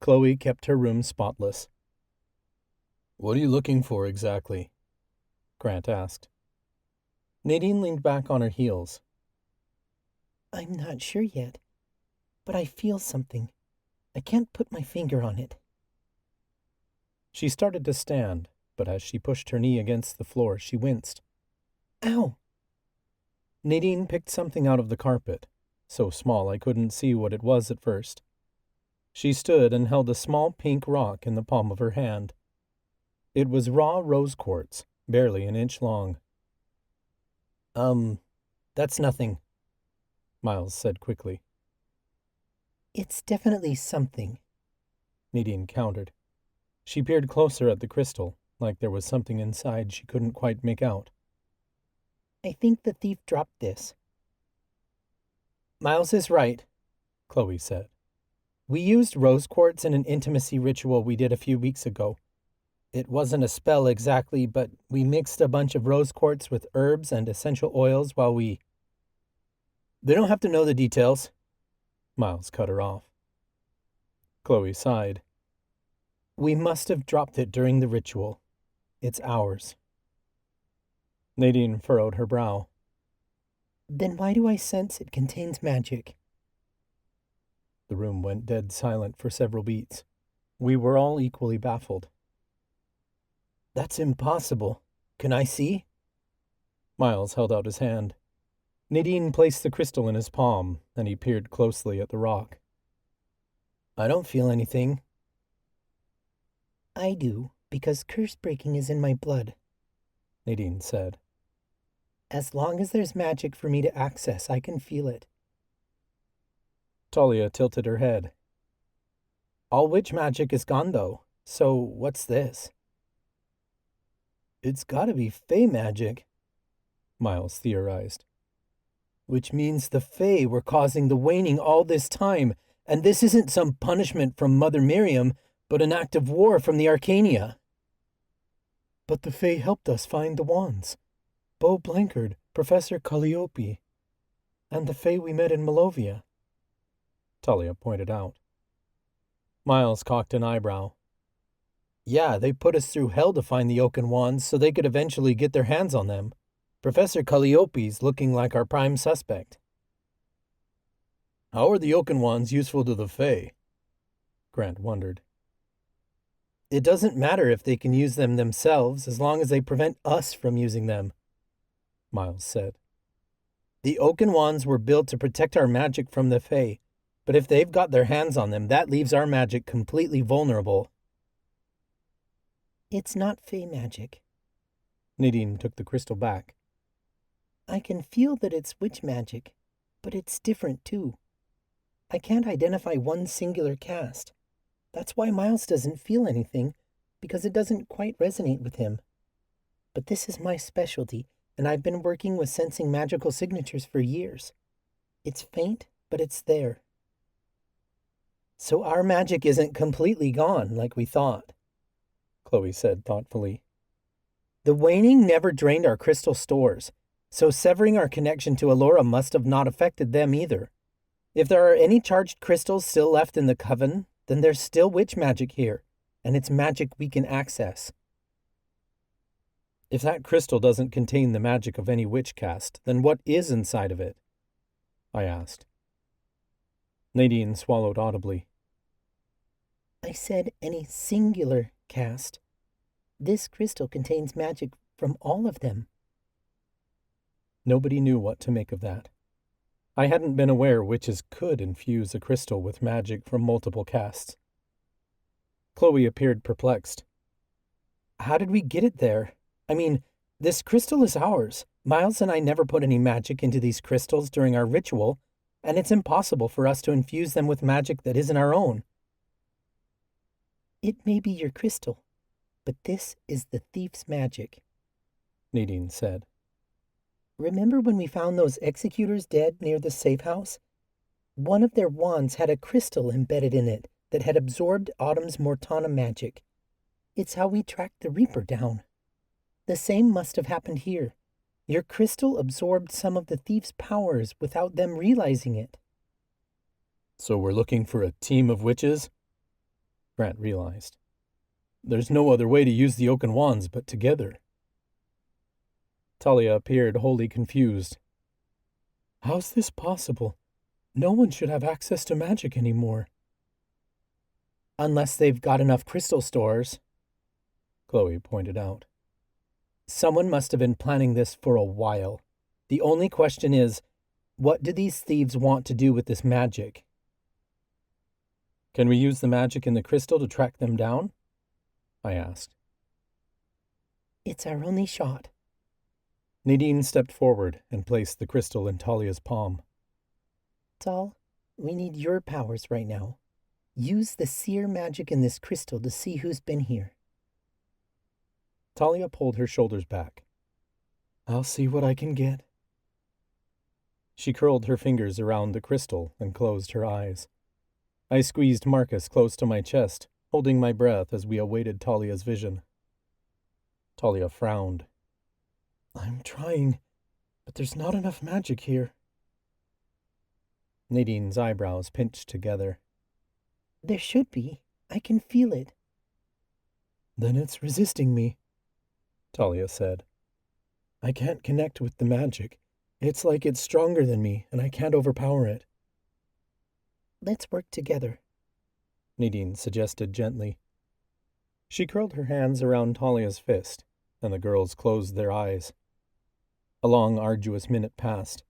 Chloe kept her room spotless. What are you looking for exactly? Grant asked. Nadine leaned back on her heels. I'm not sure yet, but I feel something. I can't put my finger on it. She started to stand, but as she pushed her knee against the floor, she winced. Ow! Nadine picked something out of the carpet, so small I couldn't see what it was at first. She stood and held a small pink rock in the palm of her hand. It was raw rose quartz, barely an inch long. That's nothing, Miles said quickly. It's definitely something, Nadine countered. She peered closer at the crystal, like there was something inside she couldn't quite make out. I think the thief dropped this. Miles is right, Chloe said. We used rose quartz in an intimacy ritual we did a few weeks ago. It wasn't a spell exactly, but we mixed a bunch of rose quartz with herbs and essential oils while we... They don't have to know the details, Miles cut her off. Chloe sighed. We must have dropped it during the ritual. It's ours. Nadine furrowed her brow. Then why do I sense it contains magic? The room went dead silent for several beats. We were all equally baffled. That's impossible. Can I see? Miles held out his hand. Nadine placed the crystal in his palm, and he peered closely at the rock. I don't feel anything. I do, because curse breaking is in my blood, Nadine said. As long as there's magic for me to access, I can feel it. Talia tilted her head. All witch magic is gone, though, so what's this? It's gotta be Fey magic, Miles theorized. Which means the Fey were causing the waning all this time, and this isn't some punishment from Mother Miriam, but an act of war from the Arcania. But the Fey helped us find the wands. Beau Blankard, Professor Calliope, and the Fey we met in Malovia. Talia pointed out. Miles cocked an eyebrow. Yeah, they put us through hell to find the oaken wands so they could eventually get their hands on them. Professor Calliope's looking like our prime suspect. How are the oaken wands useful to the Fae? Grant wondered. It doesn't matter if they can use them themselves as long as they prevent us from using them, Miles said. The oaken wands were built to protect our magic from the Fae, but if they've got their hands on them, that leaves our magic completely vulnerable. It's not Fae magic. Nadine took the crystal back. I can feel that it's witch magic, but it's different too. I can't identify one singular cast. That's why Miles doesn't feel anything, because it doesn't quite resonate with him. But this is my specialty, and I've been working with sensing magical signatures for years. It's faint, but it's there. So our magic isn't completely gone like we thought, Chloe said thoughtfully. The waning never drained our crystal stores, so severing our connection to Allura must have not affected them either. If there are any charged crystals still left in the Coven, then there's still witch magic here, and it's magic we can access. If that crystal doesn't contain the magic of any witch cast, then what is inside of it? I asked. Nadine swallowed audibly. I said any singular cast. This crystal contains magic from all of them. Nobody knew what to make of that. I hadn't been aware witches could infuse a crystal with magic from multiple casts. Chloe appeared perplexed. How did we get it there? I mean, this crystal is ours. Miles and I never put any magic into these crystals during our ritual, and it's impossible for us to infuse them with magic that isn't our own. It may be your crystal, but this is the thief's magic, Nadine said. Remember when we found those executors dead near the safe house? One of their wands had a crystal embedded in it that had absorbed Autumn's Mortana magic. It's how we tracked the Reaper down. The same must have happened here. Your crystal absorbed some of the thief's powers without them realizing it. So we're looking for a team of witches? Grant realized. There's no other way to use the oaken wands but together. Talia appeared wholly confused. How's this possible? No one should have access to magic anymore. Unless they've got enough crystal stores, Chloe pointed out. Someone must have been planning this for a while. The only question is, what do these thieves want to do with this magic? Can we use the magic in the crystal to track them down? I asked. It's our only shot. Nadine stepped forward and placed the crystal in Talia's palm. Tal, we need your powers right now. Use the seer magic in this crystal to see who's been here. Talia pulled her shoulders back. I'll see what I can get. She curled her fingers around the crystal and closed her eyes. I squeezed Marcus close to my chest, holding my breath as we awaited Talia's vision. Talia frowned. I'm trying, but there's not enough magic here. Nadine's eyebrows pinched together. There should be. I can feel it. Then it's resisting me, Talia said. I can't connect with the magic. It's like it's stronger than me, and I can't overpower it. Let's work together, Nadine suggested gently. She curled her hands around Talia's fist, and the girls closed their eyes. A long, arduous minute passed.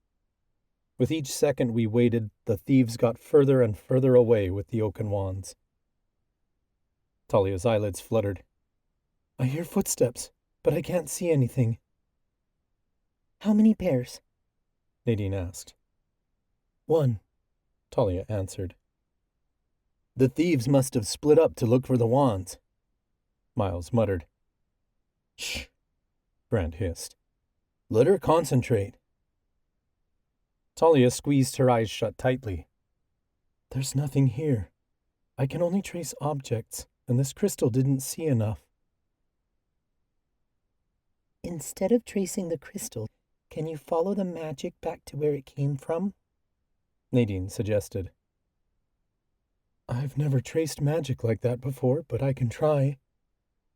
With each second we waited, the thieves got further and further away with the oaken wands. Talia's eyelids fluttered. I hear footsteps, but I can't see anything. How many pairs? Nadine asked. One, Talia answered. The thieves must have split up to look for the wands, Miles muttered. Shh, Grant hissed. Let her concentrate. Talia squeezed her eyes shut tightly. There's nothing here. I can only trace objects, and this crystal didn't see enough. Instead of tracing the crystal, can you follow the magic back to where it came from? Nadine suggested. I've never traced magic like that before, but I can try,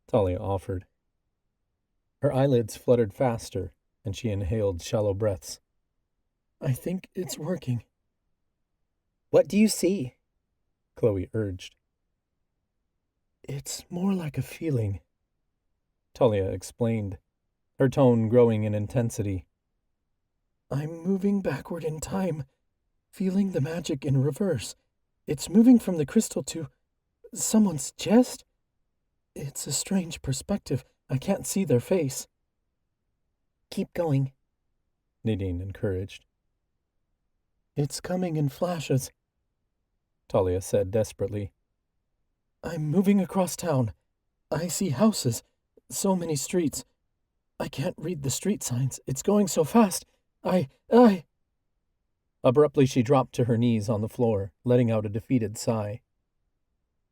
Talia offered. Her eyelids fluttered faster, and she inhaled shallow breaths. I think it's working. What do you see? Chloe urged. It's more like a feeling, Talia explained, her tone growing in intensity. I'm moving backward in time, feeling the magic in reverse. It's moving from the crystal to someone's chest. It's a strange perspective. I can't see their face. Keep going, Nadine encouraged. It's coming in flashes, Talia said desperately. I'm moving across town. I see houses, so many streets. I can't read the street signs. It's going so fast. I... Abruptly, she dropped to her knees on the floor, letting out a defeated sigh.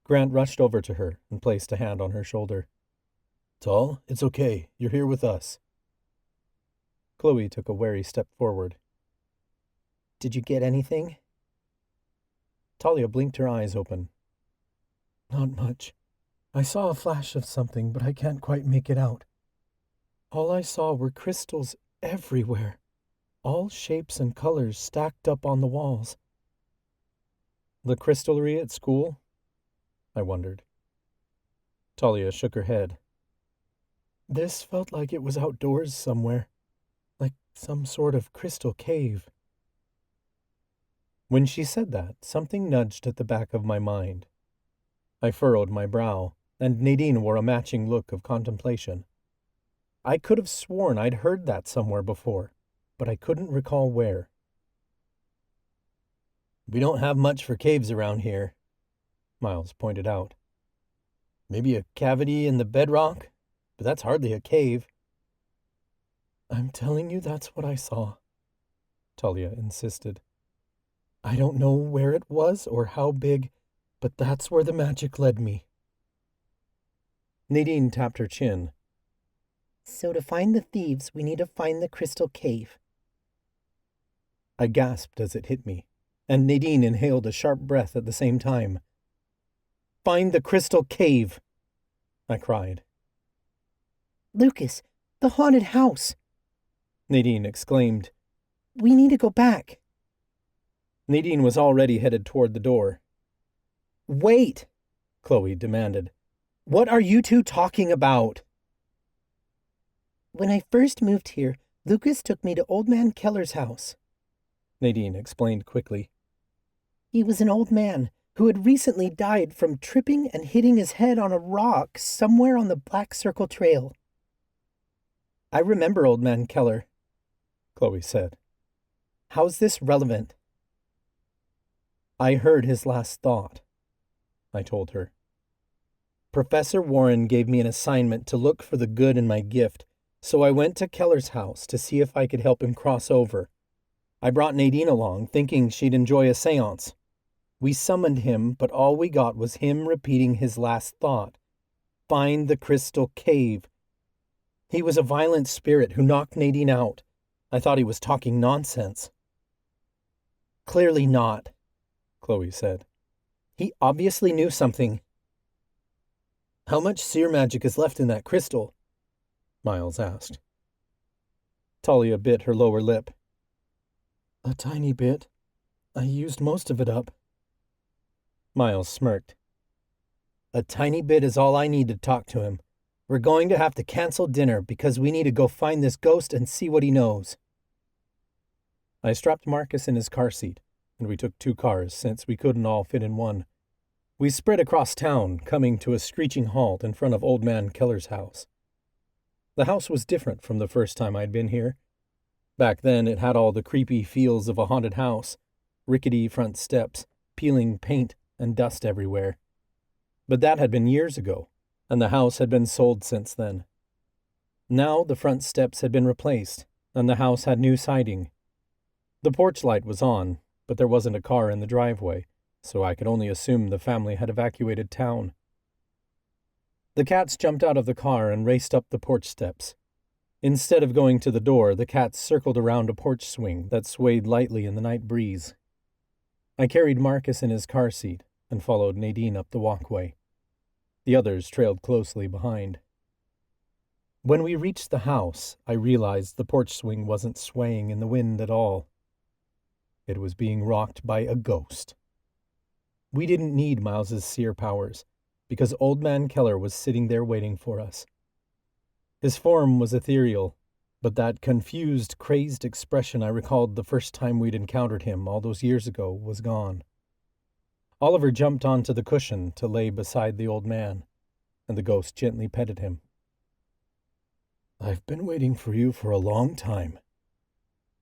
Grant rushed over to her and placed a hand on her shoulder. Tall, it's okay. You're here with us. Chloe took a wary step forward. Did you get anything? Talia blinked her eyes open. Not much. I saw a flash of something, but I can't quite make it out. All I saw were crystals everywhere, all shapes and colors stacked up on the walls. The crystallery at school? I wondered. Talia shook her head. This felt like it was outdoors somewhere, like some sort of crystal cave. When she said that, something nudged at the back of my mind. I furrowed my brow, and Nadine wore a matching look of contemplation. I could have sworn I'd heard that somewhere before, but I couldn't recall where. We don't have much for caves around here, Miles pointed out. Maybe a cavity in the bedrock, but that's hardly a cave. I'm telling you that's what I saw, Talia insisted. I don't know where it was or how big, but that's where the magic led me. Nadine tapped her chin. So to find the thieves, we need to find the crystal cave. I gasped as it hit me, and Nadine inhaled a sharp breath at the same time. Find the crystal cave, I cried. Lucas, the haunted house, Nadine exclaimed. We need to go back. Nadine was already headed toward the door. Wait, Chloe demanded. What are you two talking about? When I first moved here, Lucas took me to Old Man Keller's house, Nadine explained quickly. He was an old man who had recently died from tripping and hitting his head on a rock somewhere on the Black Circle Trail. I remember Old Man Keller, Chloe said. How's this relevant? I heard his last thought, I told her. Professor Warren gave me an assignment to look for the good in my gift, so I went to Keller's house to see if I could help him cross over. I brought Nadine along, thinking she'd enjoy a seance. We summoned him, but all we got was him repeating his last thought. Find the crystal cave. He was a violent spirit who knocked Nadine out. I thought he was talking nonsense. Clearly not, Chloe said. He obviously knew something. How much seer magic is left in that crystal? Miles asked. Talia bit her lower lip. A tiny bit. I used most of it up. Miles smirked. A tiny bit is all I need to talk to him. We're going to have to cancel dinner because we need to go find this ghost and see what he knows. I strapped Marcus in his car seat, and we took 2 cars since we couldn't all fit in one. We spread across town, coming to a screeching halt in front of Old Man Keller's house. The house was different from the first time I'd been here. Back then, it had all the creepy feels of a haunted house, rickety front steps, peeling paint, and dust everywhere. But that had been years ago, and the house had been sold since then. Now the front steps had been replaced, and the house had new siding. The porch light was on, but there wasn't a car in the driveway, so I could only assume the family had evacuated town. The cats jumped out of the car and raced up the porch steps. Instead of going to the door, the cats circled around a porch swing that swayed lightly in the night breeze. I carried Marcus in his car seat, and followed Nadine up the walkway. The others trailed closely behind. When we reached the house, I realized the porch swing wasn't swaying in the wind at all. It was being rocked by a ghost. We didn't need Miles's seer powers, because Old Man Keller was sitting there waiting for us. His form was ethereal, but that confused, crazed expression I recalled the first time we'd encountered him all those years ago was gone. Oliver jumped onto the cushion to lay beside the old man, and the ghost gently petted him. "I've been waiting for you for a long time,"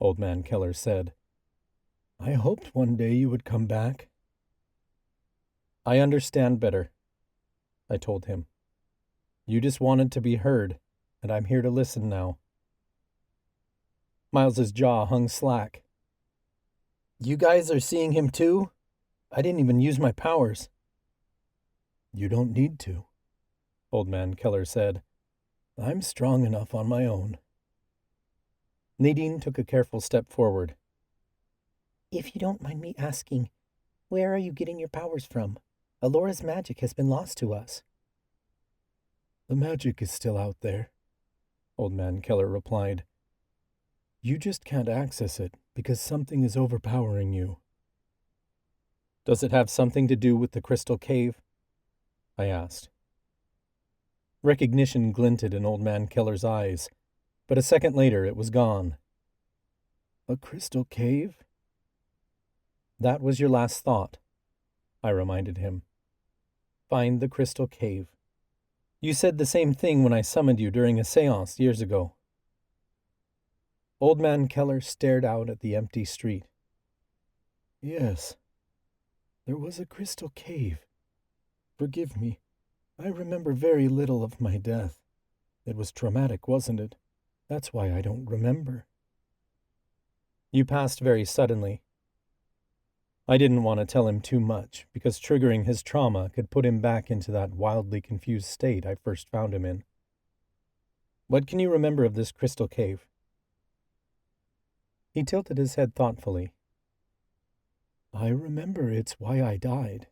Old Man Keller said. "I hoped one day you would come back." "I understand better," I told him. "You just wanted to be heard, and I'm here to listen now." Miles's jaw hung slack. "You guys are seeing him too? I didn't even use my powers." "You don't need to," Old Man Keller said. "I'm strong enough on my own." Nadine took a careful step forward. If you don't mind me asking, where are you getting your powers from? Alora's magic has been lost to us. "The magic is still out there," Old Man Keller replied. "You just can't access it because something is overpowering you." "Does it have something to do with the crystal cave?" I asked. Recognition glinted in Old Man Keller's eyes, but a second later it was gone. "A crystal cave?" "That was your last thought," I reminded him. "Find the crystal cave. You said the same thing when I summoned you during a seance years ago." Old Man Keller stared out at the empty street. "Yes, there was a crystal cave. Forgive me. I remember very little of my death. It was traumatic, wasn't it? That's why I don't remember." "You passed very suddenly." I didn't want to tell him too much, because triggering his trauma could put him back into that wildly confused state I first found him in. "What can you remember of this crystal cave?" He tilted his head thoughtfully. "I remember it's why I died."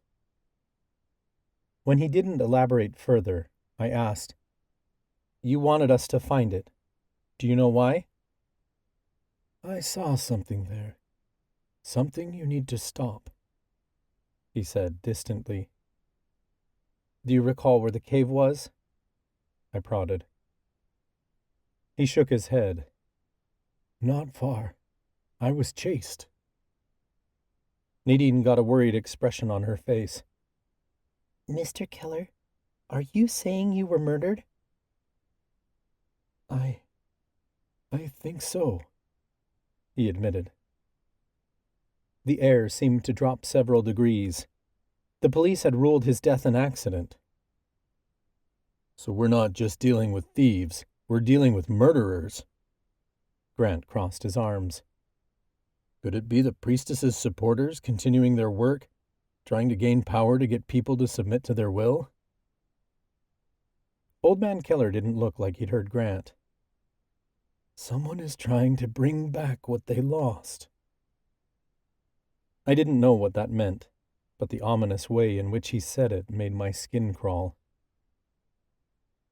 When he didn't elaborate further, I asked, "You wanted us to find it. Do you know why?" "I saw something there. Something you need to stop," he said distantly. "Do you recall where the cave was?" I prodded. He shook his head. "Not far. I was chased." Nadine got a worried expression on her face. Mr. Keller, are you saying you were murdered? I think so," he admitted. The air seemed to drop several degrees. The police had ruled his death an accident. "So we're not just dealing with thieves, we're dealing with murderers." Grant crossed his arms. "Could it be the priestesses' supporters continuing their work, trying to gain power to get people to submit to their will?" Old Man Keller didn't look like he'd heard Grant. "Someone is trying to bring back what they lost." I didn't know what that meant, but the ominous way in which he said it made my skin crawl.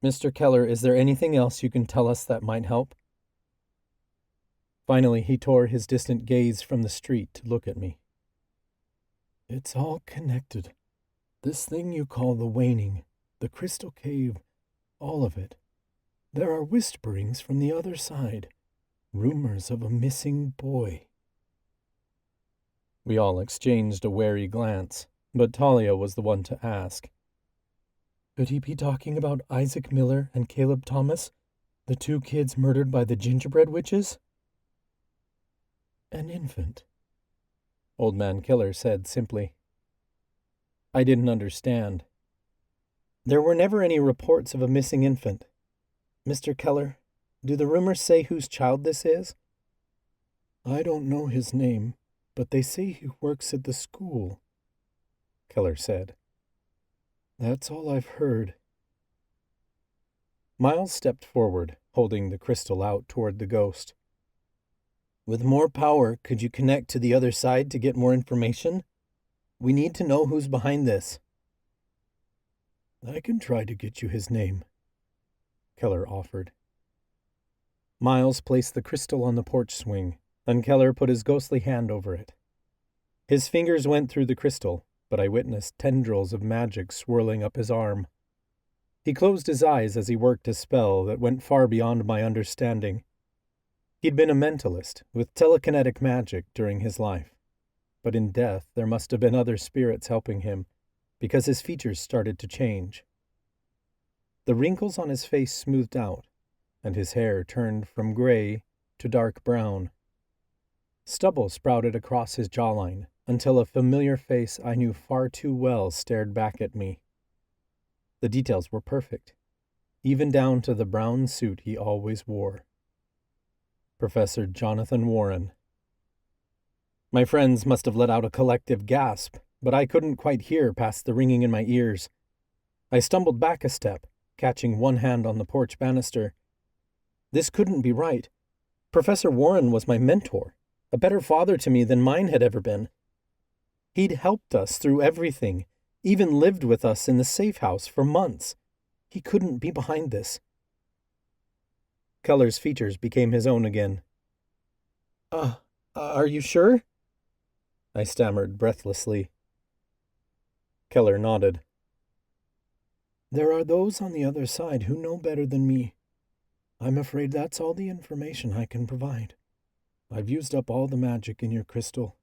"Mr. Keller, is there anything else you can tell us that might help?" Finally, he tore his distant gaze from the street to look at me. "It's all connected. This thing you call the waning, the crystal cave, all of it. There are whisperings from the other side, rumors of a missing boy." We all exchanged a wary glance, but Talia was the one to ask. "Could he be talking about Isaac Miller and Caleb Thomas, the two kids murdered by the gingerbread witches?" "An infant," Old Man Keller said simply. I didn't understand. "There were never any reports of a missing infant. Mr. Keller, do the rumors say whose child this is?" "I don't know his name, but they say he works at the school," Keller said. "That's all I've heard." Miles stepped forward, holding the crystal out toward the ghost. "With more power, could you connect to the other side to get more information?" We need to know who's behind this. I can try to get you his name, Keller offered. Miles placed the crystal on the porch swing, and Keller put his ghostly hand over it. His fingers went through the crystal, but I witnessed tendrils of magic swirling up his arm. He closed his eyes as he worked a spell that went far beyond my understanding. He'd been a mentalist with telekinetic magic during his life, but in death there must have been other spirits helping him, because his features started to change. The wrinkles on his face smoothed out, and his hair turned from gray to dark brown. Stubble sprouted across his jawline until a familiar face I knew far too well stared back at me. The details were perfect, even down to the brown suit he always wore. Professor Jonathan Warren. My friends must have let out a collective gasp, but I couldn't quite hear past the ringing in my ears. I stumbled back a step, catching one hand on the porch banister. This couldn't be right. Professor Warren was my mentor, a better father to me than mine had ever been. He'd helped us through everything, even lived with us in the safe house for months. He couldn't be behind this. Keller's features became his own again. Are you sure? I stammered breathlessly. Keller nodded. There are those on the other side who know better than me. I'm afraid that's all the information I can provide. I've used up all the magic in your crystal.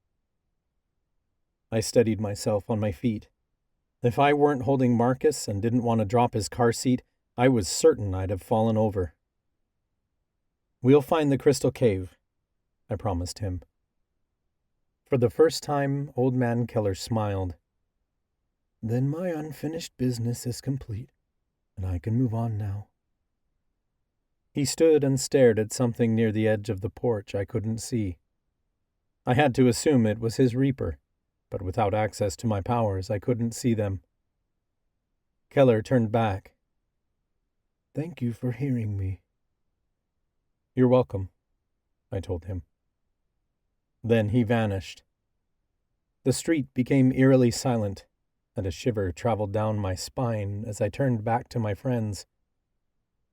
I steadied myself on my feet. If I weren't holding Marcus and didn't want to drop his car seat, I was certain I'd have fallen over. We'll find the crystal cave, I promised him. For the first time, Old Man Keller smiled. Then my unfinished business is complete, and I can move on now. He stood and stared at something near the edge of the porch I couldn't see. I had to assume it was his Reaper, but without access to my powers, I couldn't see them. Keller turned back. Thank you for hearing me. You're welcome, I told him. Then he vanished. The street became eerily silent, and a shiver traveled down my spine as I turned back to my friends.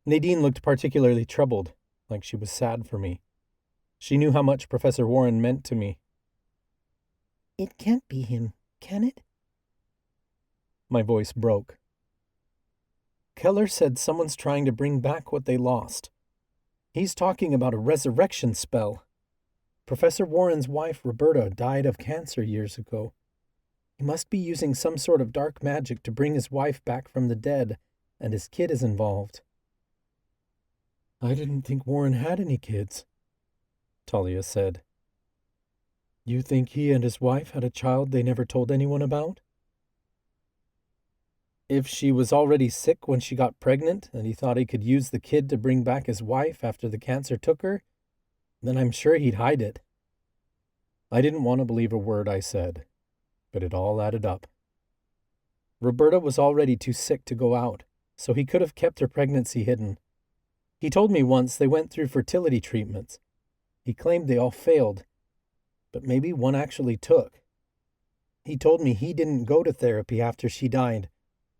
Nadine looked particularly troubled, like she was sad for me. She knew how much Professor Warren meant to me. It can't be him, can it? My voice broke. Keller said someone's trying to bring back what they lost. He's talking about a resurrection spell. Professor Warren's wife, Roberta, died of cancer years ago. He must be using some sort of dark magic to bring his wife back from the dead, and his kid is involved. I didn't think Warren had any kids, Talia said. You think he and his wife had a child they never told anyone about? If she was already sick when she got pregnant and he thought he could use the kid to bring back his wife after the cancer took her, then I'm sure he'd hide it. I didn't want to believe a word I said, but it all added up. Roberta was already too sick to go out, so he could have kept her pregnancy hidden. He told me once they went through fertility treatments. He claimed they all failed, but maybe one actually took. He told me he didn't go to therapy after she died,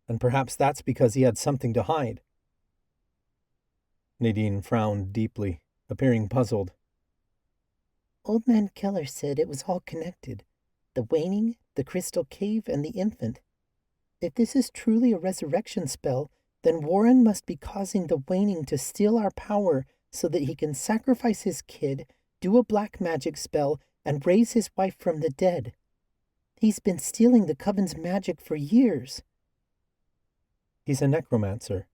and perhaps that's because he had something to hide. Nadine frowned deeply, appearing puzzled. Old Man Keller said it was all connected. The waning, the crystal cave, and the infant. If this is truly a resurrection spell, then Warren must be causing the waning to steal our power so that he can sacrifice his kid, do a black magic spell, and raise his wife from the dead. He's been stealing the Coven's magic for years. He's a necromancer,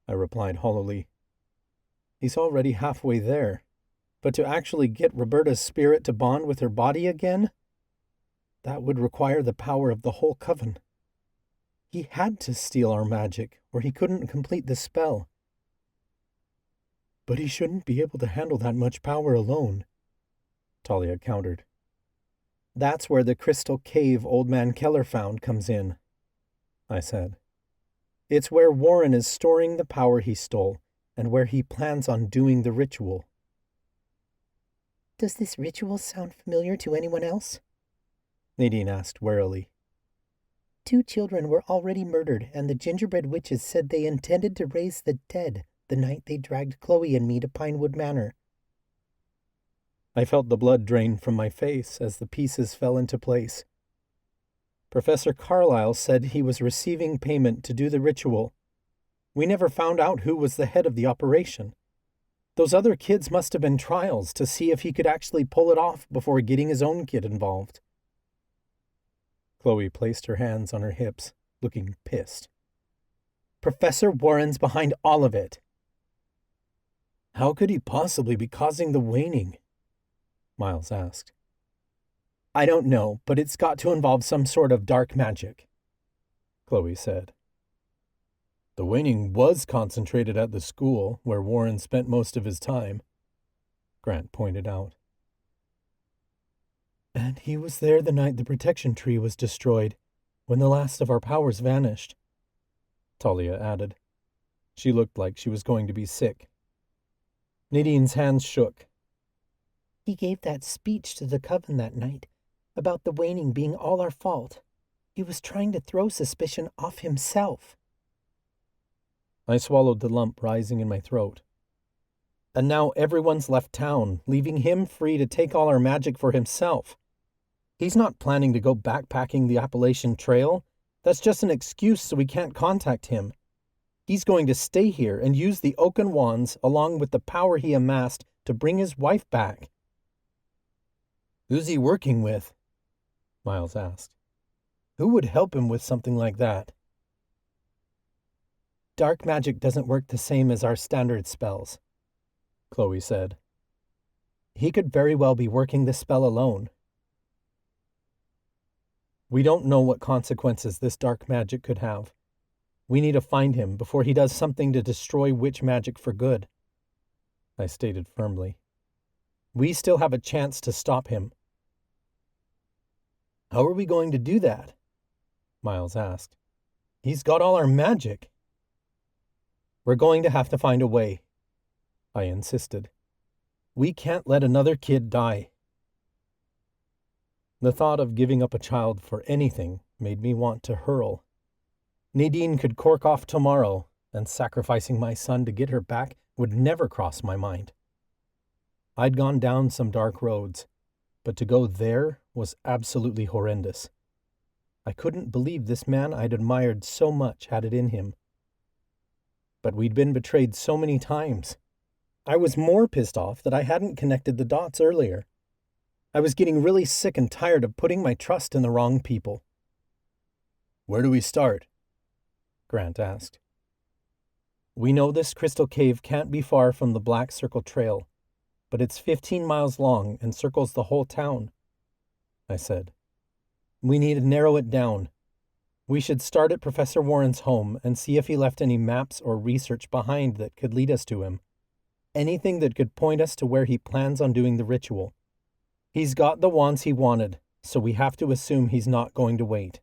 I replied hollowly. He's already halfway there, but to actually get Roberta's spirit to bond with her body again, that would require the power of the whole Coven. He had to steal our magic, or he couldn't complete the spell. But he shouldn't be able to handle that much power alone, Talia countered. That's where the crystal cave Old Man Keller found comes in, I said. It's where Warren is storing the power he stole, and where he plans on doing the ritual. Does this ritual sound familiar to anyone else? Nadine asked warily. 2 children were already murdered, and the gingerbread witches said they intended to raise the dead the night they dragged Chloe and me to Pinewood Manor. I felt the blood drain from my face as the pieces fell into place. Professor Carlyle said he was receiving payment to do the ritual. We never found out who was the head of the operation. Those other kids must have been trials to see if he could actually pull it off before getting his own kid involved. Chloe placed her hands on her hips, looking pissed. Professor Warren's behind all of it. How could he possibly be causing the waning? Miles asked. I don't know, but it's got to involve some sort of dark magic, Chloe said. The waning was concentrated at the school, where Warren spent most of his time, Grant pointed out. And he was there the night the protection tree was destroyed, when the last of our powers vanished, Talia added. She looked like she was going to be sick. Nadine's hands shook. He gave that speech to the coven that night, about the waning being all our fault. He was trying to throw suspicion off himself. I swallowed the lump rising in my throat. And now everyone's left town, leaving him free to take all our magic for himself. He's not planning to go backpacking the Appalachian Trail. That's just an excuse so we can't contact him. He's going to stay here and use the oaken wands along with the power he amassed to bring his wife back. Who's he working with? Miles asked. Who would help him with something like that? Dark magic doesn't work the same as our standard spells, Chloe said. He could very well be working the spell alone. We don't know what consequences this dark magic could have. We need to find him before he does something to destroy witch magic for good, I stated firmly. We still have a chance to stop him. How are we going to do that? Miles asked. He's got all our magic. We're going to have to find a way, I insisted. We can't let another kid die. The thought of giving up a child for anything made me want to hurl. Nadine could cork off tomorrow, and sacrificing my son to get her back would never cross my mind. I'd gone down some dark roads, but to go there was absolutely horrendous. I couldn't believe this man I'd admired so much had it in him. But we'd been betrayed so many times. I was more pissed off that I hadn't connected the dots earlier. I was getting really sick and tired of putting my trust in the wrong people. Where do we start? Grant asked. We know this crystal cave can't be far from the Black Circle Trail, but it's 15 miles long and circles the whole town, I said. We need to narrow it down. We should start at Professor Warren's home and see if he left any maps or research behind that could lead us to him. Anything that could point us to where he plans on doing the ritual. He's got the wands he wanted, so we have to assume he's not going to wait.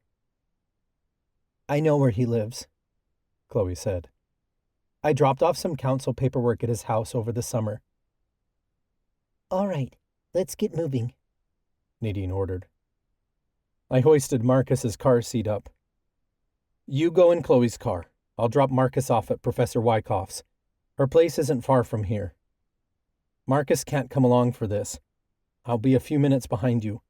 I know where he lives, Chloe said. I dropped off some council paperwork at his house over the summer. All right, let's get moving, Nadine ordered. I hoisted Marcus's car seat up. You go in Chloe's car. I'll drop Marcus off at Professor Wyckoff's. Her place isn't far from here. Marcus can't come along for this. I'll be a few minutes behind you.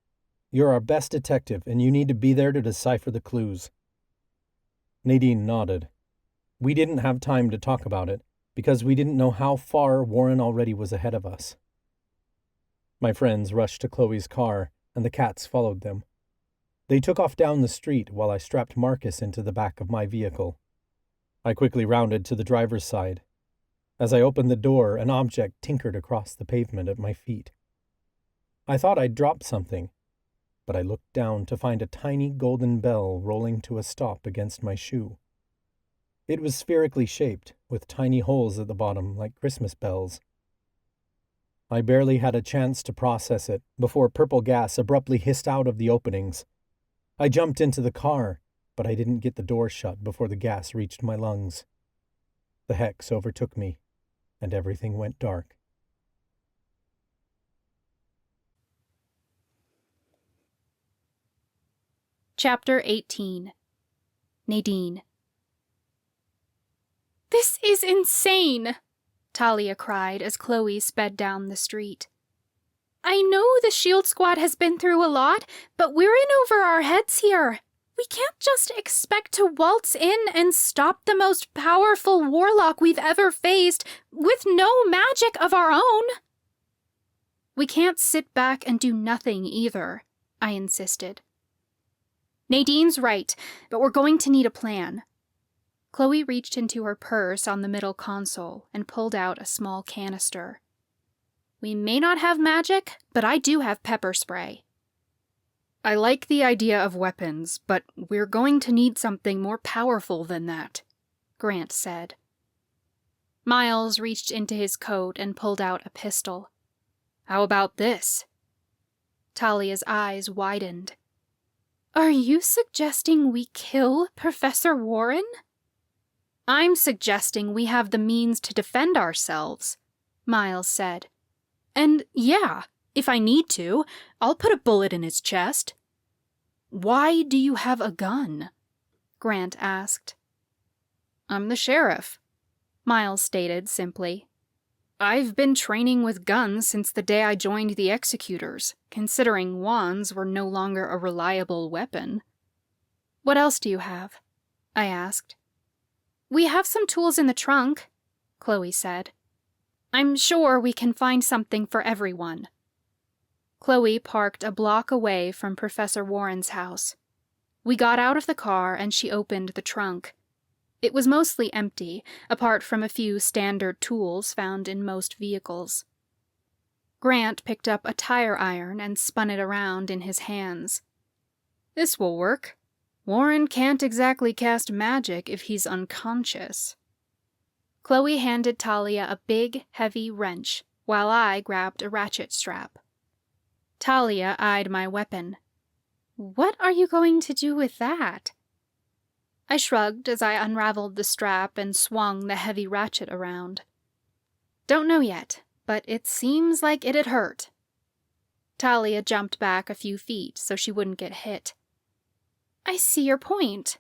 You're our best detective, and you need to be there to decipher the clues. Nadine nodded. We didn't have time to talk about it, because we didn't know how far Warren already was ahead of us. My friends rushed to Chloe's car, and the cats followed them. They took off down the street while I strapped Marcus into the back of my vehicle. I quickly rounded to the driver's side. As I opened the door, an object tinkered across the pavement at my feet. I thought I'd dropped something, but I looked down to find a tiny golden bell rolling to a stop against my shoe. It was spherically shaped, with tiny holes at the bottom like Christmas bells. I barely had a chance to process it before purple gas abruptly hissed out of the openings. I jumped into the car, but I didn't get the door shut before the gas reached my lungs. The hex overtook me, and everything went dark. Chapter 18. Nadine. "This is insane!" Talia cried as Chloe sped down the street. "I know the SHIELD Squad has been through a lot, but we're in over our heads here. We can't just expect to waltz in and stop the most powerful warlock we've ever faced with no magic of our own." "We can't sit back and do nothing either," I insisted. "Nadine's right, but we're going to need a plan." Chloe reached into her purse on the middle console and pulled out a small canister. "We may not have magic, but I do have pepper spray." "I like the idea of weapons, but we're going to need something more powerful than that," Grant said. Miles reached into his coat and pulled out a pistol. "How about this?" Talia's eyes widened. "Are you suggesting we kill Professor Warren?" "I'm suggesting we have the means to defend ourselves," Miles said. "And yeah, if I need to, I'll put a bullet in his chest." "Why do you have a gun?" Grant asked. "I'm the sheriff," Miles stated simply. "I've been training with guns since the day I joined the executors, considering wands were no longer a reliable weapon." "What else do you have?" I asked. "We have some tools in the trunk," Chloe said. "I'm sure we can find something for everyone." Chloe parked a block away from Professor Warren's house. We got out of the car and she opened the trunk. It was mostly empty, apart from a few standard tools found in most vehicles. Grant picked up a tire iron and spun it around in his hands. "This will work. Warren can't exactly cast magic if he's unconscious." Chloe handed Talia a big, heavy wrench, while I grabbed a ratchet strap. Talia eyed my weapon. "What are you going to do with that?" I shrugged as I unraveled the strap and swung the heavy ratchet around. "Don't know yet, but it seems like it'd hurt." Talia jumped back a few feet so she wouldn't get hit. "I see your point."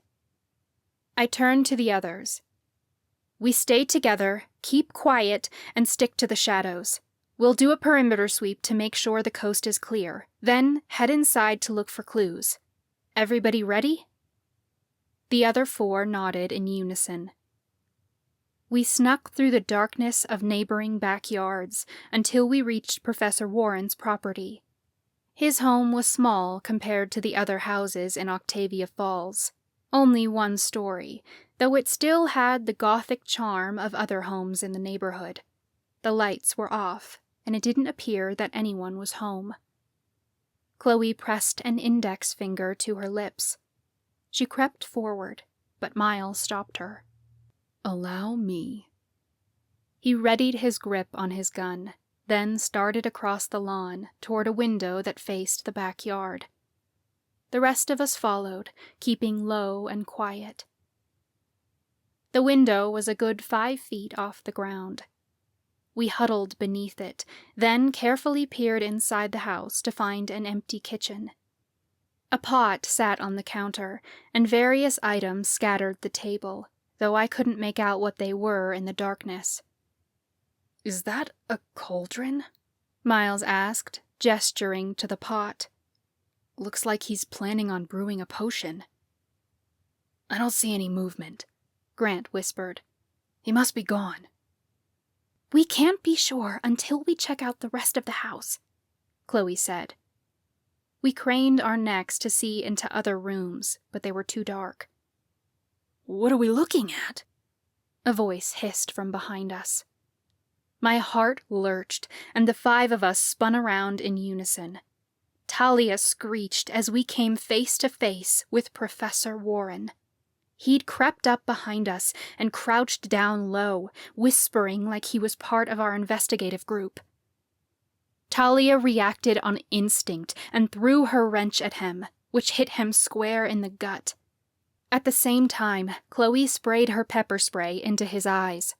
I turned to the others. "We stay together, keep quiet, and stick to the shadows. We'll do a perimeter sweep to make sure the coast is clear, then head inside to look for clues. Everybody ready?" The other four nodded in unison. We snuck through the darkness of neighboring backyards until we reached Professor Warren's property. His home was small compared to the other houses in Octavia Falls, only one story, though it still had the Gothic charm of other homes in the neighborhood. The lights were off, and it didn't appear that anyone was home. Chloe pressed an index finger to her lips. She crept forward, but Miles stopped her. "Allow me." He readied his grip on his gun, then started across the lawn toward a window that faced the backyard. The rest of us followed, keeping low and quiet. The window was a good 5 feet off the ground. We huddled beneath it, then carefully peered inside the house to find an empty kitchen. A pot sat on the counter, and various items scattered the table, though I couldn't make out what they were in the darkness. "Is that a cauldron?" Miles asked, gesturing to the pot. "Looks like he's planning on brewing a potion." "I don't see any movement," Grant whispered. "He must be gone." "We can't be sure until we check out the rest of the house," Chloe said. We craned our necks to see into other rooms, but they were too dark. "What are we looking at?" A voice hissed from behind us. My heart lurched, and the 5 of us spun around in unison. Talia screeched as we came face to face with Professor Warren. He'd crept up behind us and crouched down low, whispering like he was part of our investigative group. Talia reacted on instinct and threw her wrench at him, which hit him square in the gut. At the same time, Chloe sprayed her pepper spray into his eyes.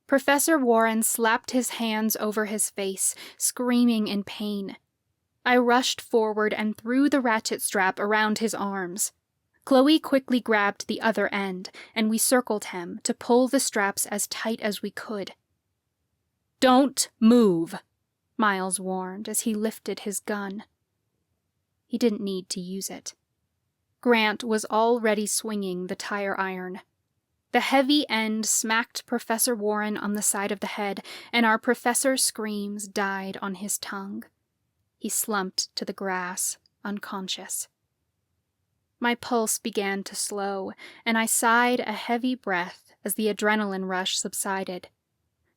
Professor Warren slapped his hands over his face, screaming in pain. I rushed forward and threw the ratchet strap around his arms. Chloe quickly grabbed the other end, and we circled him to pull the straps as tight as we could. "Don't move," Miles warned as he lifted his gun. He didn't need to use it. Grant was already swinging the tire iron. The heavy end smacked Professor Warren on the side of the head, and our professor's screams died on his tongue. He slumped to the grass, unconscious. My pulse began to slow, and I sighed a heavy breath as the adrenaline rush subsided.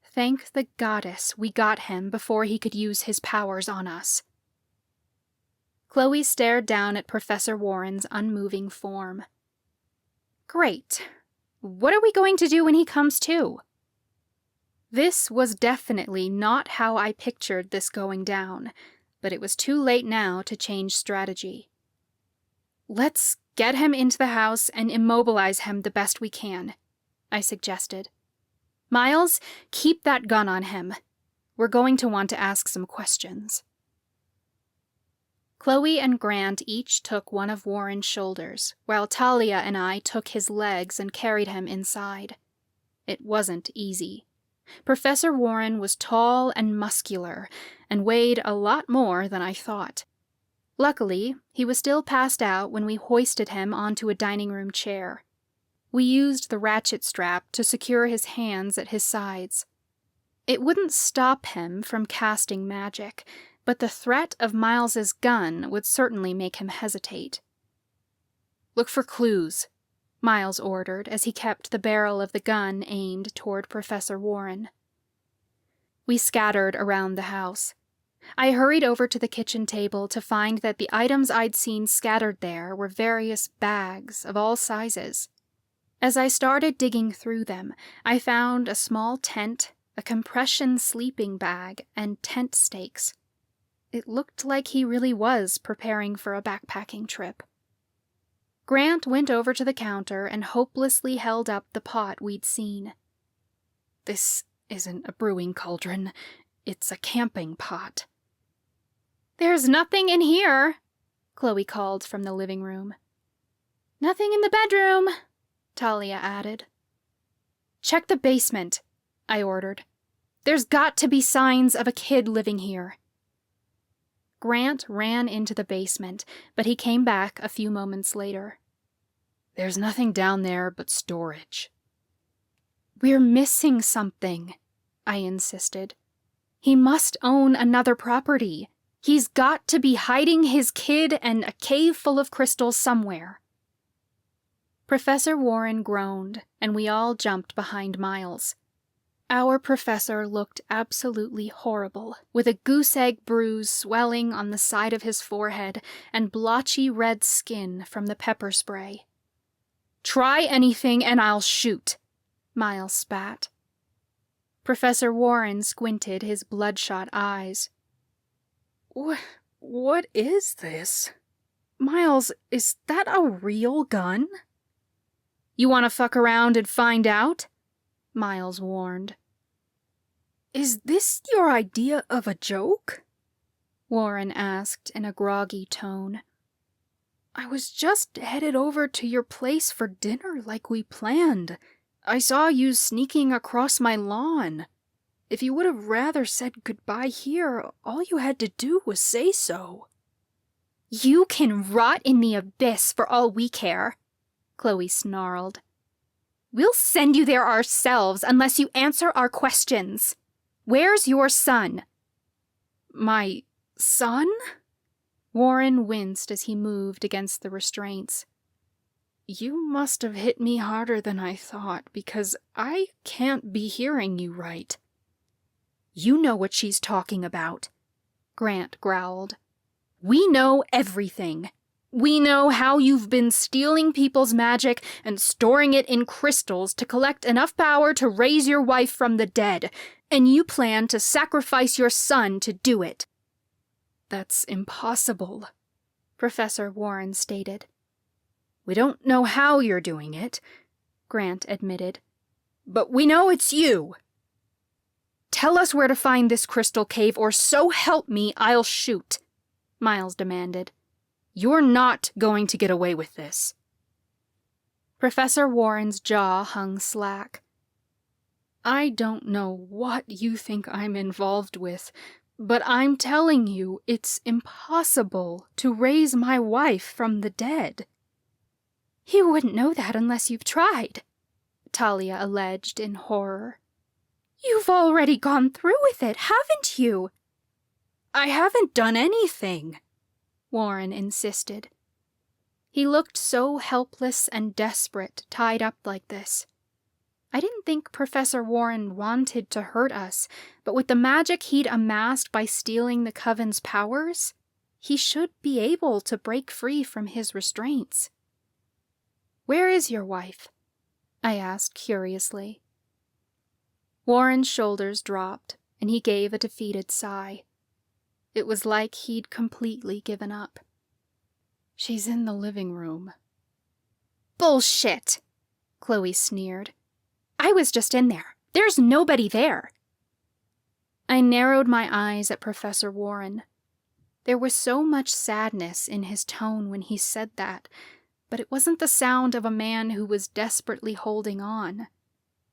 Thank the goddess we got him before he could use his powers on us. Chloe stared down at Professor Warren's unmoving form. "Great. What are we going to do when he comes to?" This was definitely not how I pictured this going down, but it was too late now to change strategy. "Let's get him into the house and immobilize him the best we can," I suggested. "Miles, keep that gun on him. We're going to want to ask some questions." Chloe and Grant each took one of Warren's shoulders, while Talia and I took his legs and carried him inside. It wasn't easy. Professor Warren was tall and muscular, and weighed a lot more than I thought. Luckily, he was still passed out when we hoisted him onto a dining room chair. We used the ratchet strap to secure his hands at his sides. It wouldn't stop him from casting magic, but the threat of Miles's gun would certainly make him hesitate. "Look for clues," Miles ordered as he kept the barrel of the gun aimed toward Professor Warren. We scattered around the house. I hurried over to the kitchen table to find that the items I'd seen scattered there were various bags of all sizes. As I started digging through them, I found a small tent, a compression sleeping bag, and tent stakes. It looked like he really was preparing for a backpacking trip. Grant went over to the counter and hopelessly held up the pot we'd seen. "This isn't a brewing cauldron. It's a camping pot." "There's nothing in here," Chloe called from the living room. "Nothing in the bedroom," Talia added. "Check the basement," I ordered. "There's got to be signs of a kid living here." Grant ran into the basement, but he came back a few moments later. "There's nothing down there but storage." "We're missing something," I insisted. "He must own another property. He's got to be hiding his kid and a cave full of crystals somewhere." Professor Warren groaned, and we all jumped behind Miles. Our professor looked absolutely horrible, with a goose-egg bruise swelling on the side of his forehead and blotchy red skin from the pepper spray. "Try anything and I'll shoot," Miles spat. Professor Warren squinted his bloodshot eyes. What is this? Miles, is that a real gun?" "You want to fuck around and find out?" Miles warned. "Is this your idea of a joke?" Warren asked in a groggy tone. "I was just headed over to your place for dinner like we planned. I saw you sneaking across my lawn. If you would have rather said goodbye here, all you had to do was say so." "You can rot in the abyss for all we care," Chloe snarled. "We'll send you there ourselves unless you answer our questions. Where's your son?" "My son?" Warren winced as he moved against the restraints. "You must have hit me harder than I thought, because I can't be hearing you right." "You know what she's talking about," Grant growled. "We know everything. We know how you've been stealing people's magic and storing it in crystals to collect enough power to raise your wife from the dead, and you plan to sacrifice your son to do it." "That's impossible," Professor Warren stated. "We don't know how you're doing it," Grant admitted, "but we know it's you. Tell us where to find this crystal cave, or so help me, I'll shoot." Miles demanded. "You're not going to get away with this." Professor Warren's jaw hung slack. "I don't know what you think I'm involved with, but I'm telling you it's impossible to raise my wife from the dead." "You wouldn't know that unless you've tried," Talia alleged in horror. "You've already gone through with it, haven't you?" "I haven't done anything," Warren insisted. He looked so helpless and desperate, tied up like this. I didn't think Professor Warren wanted to hurt us, but with the magic he'd amassed by stealing the Coven's powers, he should be able to break free from his restraints. "Where is your wife?" I asked curiously. Warren's shoulders dropped, and he gave a defeated sigh. It was like he'd completely given up. "She's in the living room." "Bullshit!" Chloe sneered. "I was just in there. There's nobody there." I narrowed my eyes at Professor Warren. There was so much sadness in his tone when he said that, but it wasn't the sound of a man who was desperately holding on.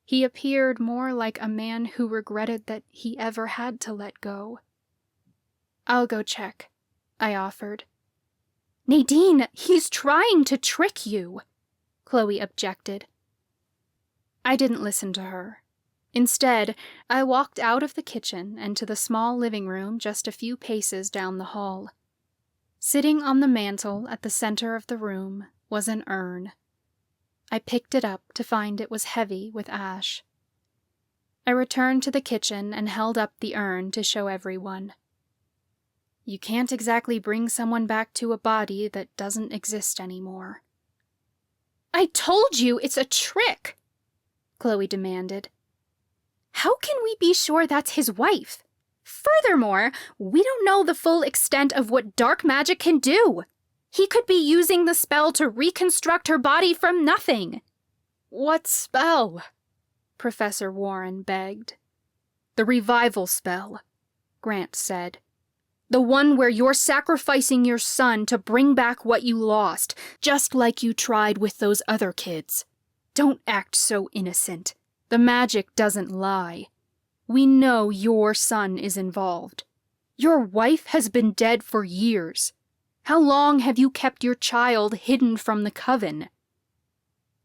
He appeared more like a man who regretted that he ever had to let go. "I'll go check," I offered. "Nadine, he's trying to trick you," Chloe objected. I didn't listen to her. Instead, I walked out of the kitchen and to the small living room just a few paces down the hall. Sitting on the mantel at the center of the room was an urn. I picked it up to find it was heavy with ash. I returned to the kitchen and held up the urn to show everyone. You can't exactly bring someone back to a body that doesn't exist anymore. "I told you it's a trick!" Chloe demanded. "How can we be sure that's his wife? Furthermore, we don't know the full extent of what dark magic can do. He could be using the spell to reconstruct her body from nothing." "What spell?" Professor Warren begged. "The revival spell," Grant said. "The one where you're sacrificing your son to bring back what you lost, just like you tried with those other kids. Don't act so innocent. The magic doesn't lie. We know your son is involved. Your wife has been dead for years. How long have you kept your child hidden from the Coven?"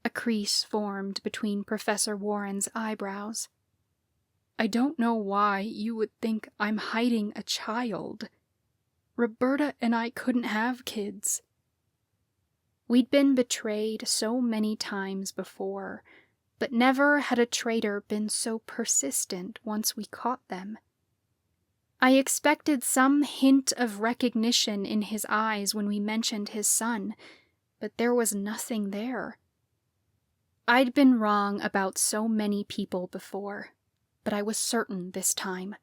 A crease formed between Professor Warren's eyebrows. "I don't know why you would think I'm hiding a child. Roberta and I couldn't have kids." We'd been betrayed so many times before, but never had a traitor been so persistent once we caught them. I expected some hint of recognition in his eyes when we mentioned his son, but there was nothing there. I'd been wrong about so many people before, but I was certain this time.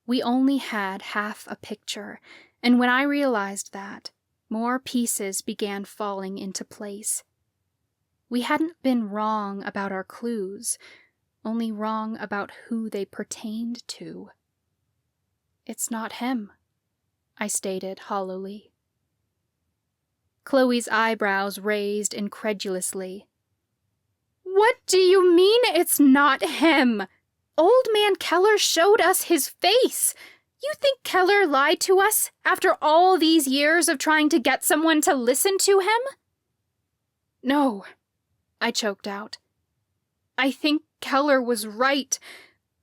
We only had half a picture, and when I realized that, more pieces began falling into place. We hadn't been wrong about our clues, only wrong about who they pertained to. "It's not him," I stated hollowly. Chloe's eyebrows raised incredulously. "What do you mean it's not him? Old Man Keller showed us his face. You think Keller lied to us after all these years of trying to get someone to listen to him?" "No," I choked out. "I think Keller was right,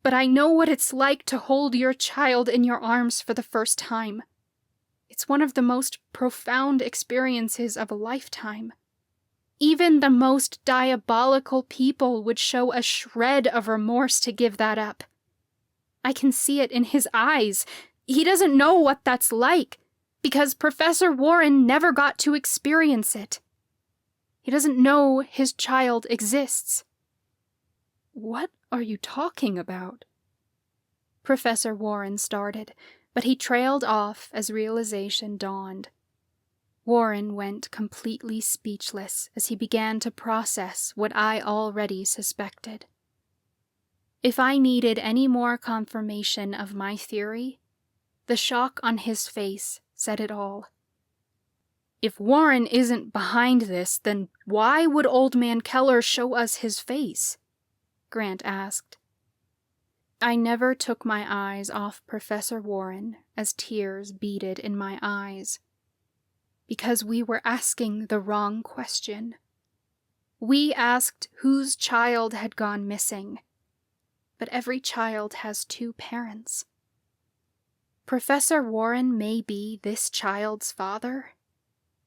but I know what it's like to hold your child in your arms for the first time. It's one of the most profound experiences of a lifetime. Even the most diabolical people would show a shred of remorse to give that up. I can see it in his eyes. He doesn't know what that's like, because Professor Warren never got to experience it. He doesn't know his child exists." "What are you talking about?" Professor Warren started, but he trailed off as realization dawned. Warren went completely speechless as he began to process what I already suspected. If I needed any more confirmation of my theory, the shock on his face said it all. If Warren isn't behind this, then why would Old Man Keller show us his face? Grant asked. I never took my eyes off Professor Warren as tears beaded in my eyes. Because we were asking the wrong question. We asked whose child had gone missing. But every child has two parents. Professor Warren may be this child's father,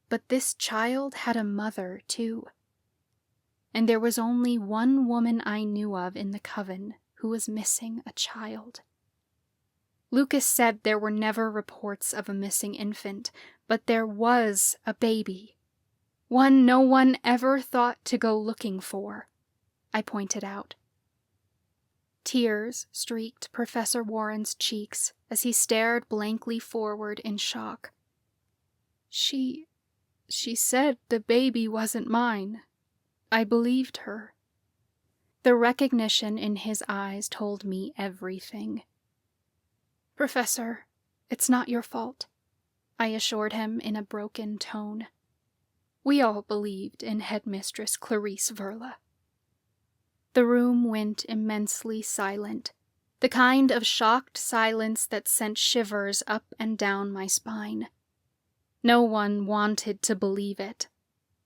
but this child had a mother too. And there was only one woman I knew of in the coven who was missing a child. Lucas said there were never reports of a missing infant, but there was a baby. One no one ever thought to go looking for, I pointed out. Tears streaked Professor Warren's cheeks as he stared blankly forward in shock. She said the baby wasn't mine. I believed her. The recognition in his eyes told me everything. Professor, it's not your fault, I assured him in a broken tone. We all believed in Headmistress Clarice Verla. The room went immensely silent, the kind of shocked silence that sent shivers up and down my spine. No one wanted to believe it,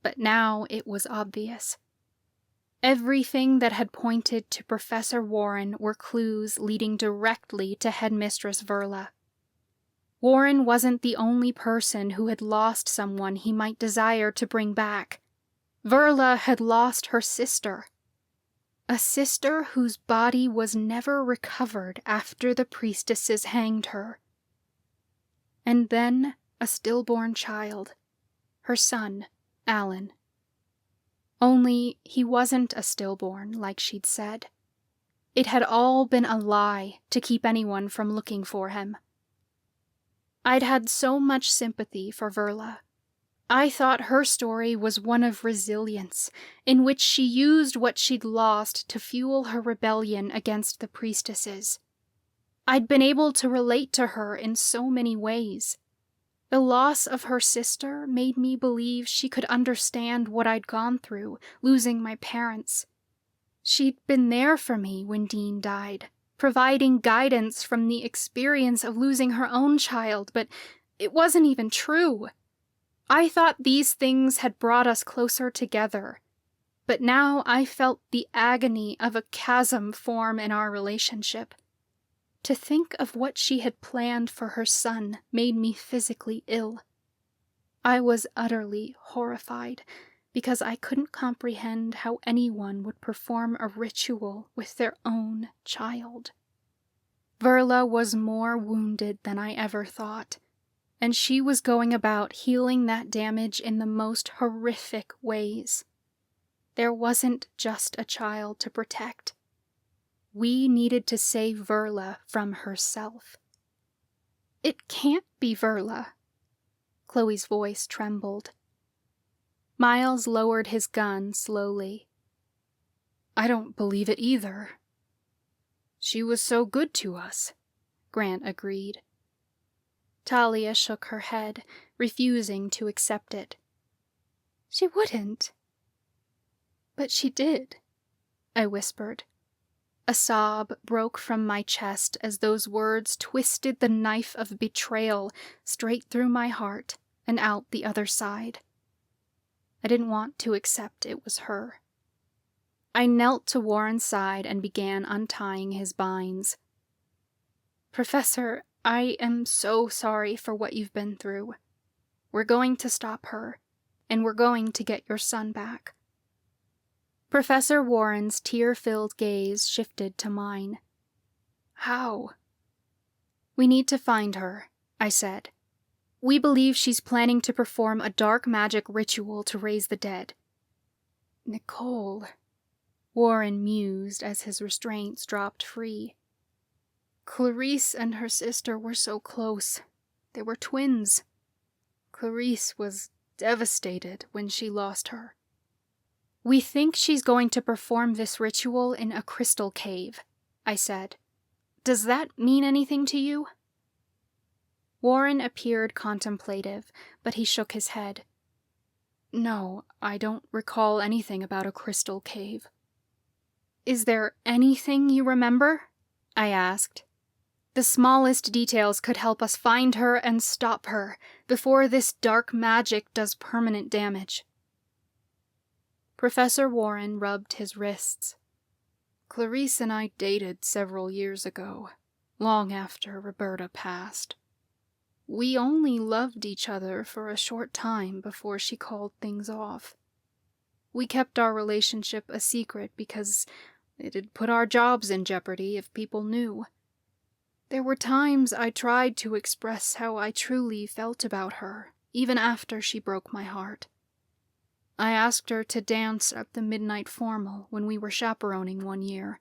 but now it was obvious. Everything that had pointed to Professor Warren were clues leading directly to Headmistress Verla. Warren wasn't the only person who had lost someone he might desire to bring back. Verla had lost her sister. A sister whose body was never recovered after the priestesses hanged her. And then a stillborn child, her son, Alan. Only he wasn't a stillborn, like she'd said. It had all been a lie to keep anyone from looking for him. I'd had so much sympathy for Verla. I thought her story was one of resilience, in which she used what she'd lost to fuel her rebellion against the priestesses. I'd been able to relate to her in so many ways. The loss of her sister made me believe she could understand what I'd gone through, losing my parents. She'd been there for me when Dean died, providing guidance from the experience of losing her own child, but it wasn't even true. I thought these things had brought us closer together, but now I felt the agony of a chasm form in our relationship. To think of what she had planned for her son made me physically ill. I was utterly horrified, because I couldn't comprehend how anyone would perform a ritual with their own child. Verla was more wounded than I ever thought, and she was going about healing that damage in the most horrific ways. There wasn't just a child to protect. We needed to save Verla from herself. It can't be Verla. Chloe's voice trembled. Miles lowered his gun slowly. I don't believe it either. She was so good to us, Grant agreed. Talia shook her head, refusing to accept it. She wouldn't. But she did, I whispered. A sob broke from my chest as those words twisted the knife of betrayal straight through my heart and out the other side. I didn't want to accept it was her. I knelt to Warren's side and began untying his binds. Professor, I am so sorry for what you've been through. We're going to stop her, and we're going to get your son back. Professor Warren's tear-filled gaze shifted to mine. How? We need to find her, I said. We believe she's planning to perform a dark magic ritual to raise the dead. Nicole, Warren mused as his restraints dropped free. Clarice and her sister were so close. They were twins. Clarice was devastated when she lost her. We think she's going to perform this ritual in a crystal cave, I said. Does that mean anything to you? Warren appeared contemplative, but he shook his head. No, I don't recall anything about a crystal cave. Is there anything you remember? I asked. The smallest details could help us find her and stop her before this dark magic does permanent damage. Professor Warren rubbed his wrists. Clarice and I dated several years ago, long after Roberta passed. We only loved each other for a short time before she called things off. We kept our relationship a secret because it'd put our jobs in jeopardy if people knew. There were times I tried to express how I truly felt about her, even after she broke my heart. I asked her to dance at the midnight formal when we were chaperoning one year.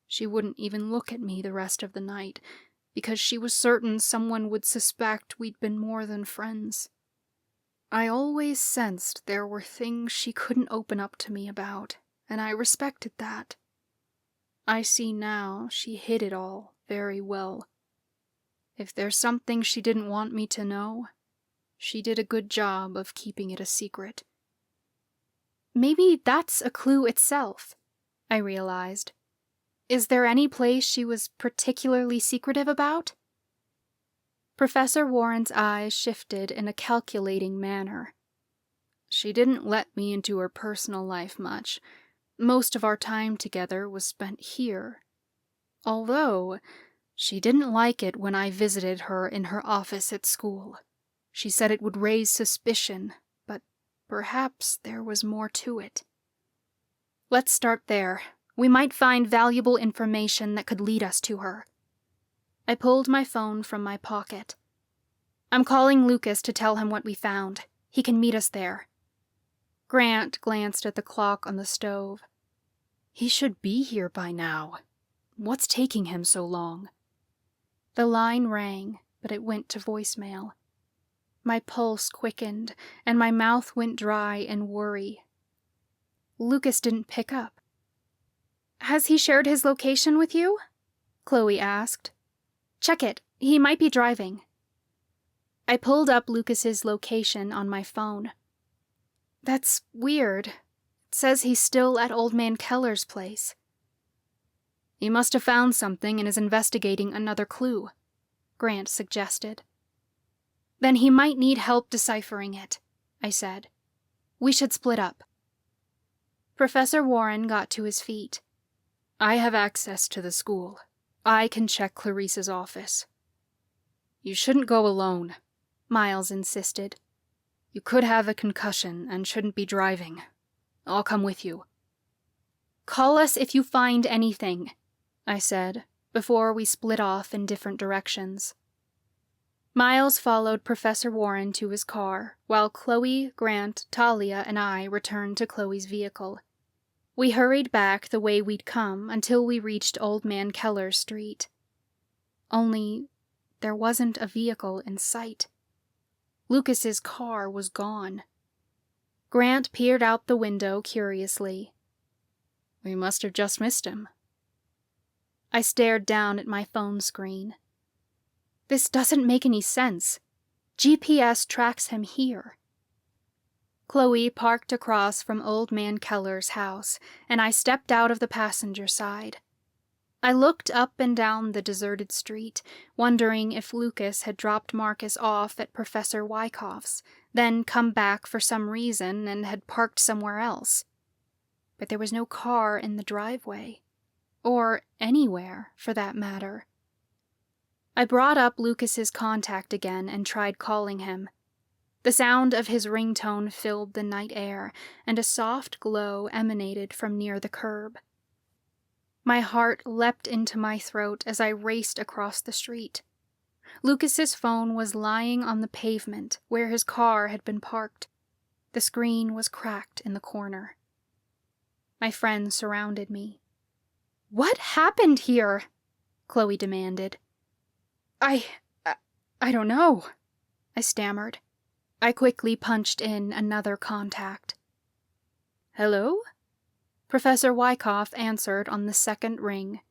She wouldn't even look at me the rest of the night, because she was certain someone would suspect we'd been more than friends. I always sensed there were things she couldn't open up to me about, and I respected that. I see now she hid it all very well. If there's something she didn't want me to know, she did a good job of keeping it a secret. Maybe that's a clue itself, I realized. Is there any place she was particularly secretive about? Professor Warren's eyes shifted in a calculating manner. She didn't let me into her personal life much. Most of our time together was spent here. Although, she didn't like it when I visited her in her office at school. She said it would raise suspicion, but perhaps there was more to it. Let's start there. We might find valuable information that could lead us to her. I pulled my phone from my pocket. I'm calling Lucas to tell him what we found. He can meet us there. Grant glanced at the clock on the stove. He should be here by now. What's taking him so long? The line rang, but it went to voicemail. My pulse quickened, and my mouth went dry in worry. Lucas didn't pick up. Has he shared his location with you? Chloe asked. Check it. He might be driving. I pulled up Lucas's location on my phone. That's weird. It says he's still at Old Man Keller's place. He must have found something and is investigating another clue, Grant suggested. Then he might need help deciphering it, I said. We should split up. Professor Warren got to his feet. I have access to the school. I can check Clarice's office. You shouldn't go alone, Miles insisted. You could have a concussion and shouldn't be driving. I'll come with you. Call us if you find anything, I said, before we split off in different directions. Miles followed Professor Warren to his car, while Chloe, Grant, Talia, and I returned to Chloe's vehicle. We hurried back the way we'd come until we reached Old Man Keller's street. Only, there wasn't a vehicle in sight. Lucas's car was gone. Grant peered out the window curiously. We must have just missed him. I stared down at my phone screen. This doesn't make any sense. GPS tracks him here. Chloe parked across from Old Man Keller's house, and I stepped out of the passenger side. I looked up and down the deserted street, wondering if Lucas had dropped Marcus off at Professor Wyckoff's, then come back for some reason and had parked somewhere else. But there was no car in the driveway. Or anywhere, for that matter. I brought up Lucas's contact again and tried calling him. The sound of his ringtone filled the night air, and a soft glow emanated from near the curb. My heart leapt into my throat as I raced across the street. Lucas's phone was lying on the pavement where his car had been parked. The screen was cracked in the corner. My friends surrounded me. "What happened here?" Chloe demanded. I don't know," I stammered. I quickly punched in another contact. "Hello?" Professor Wyckoff answered on the second ring.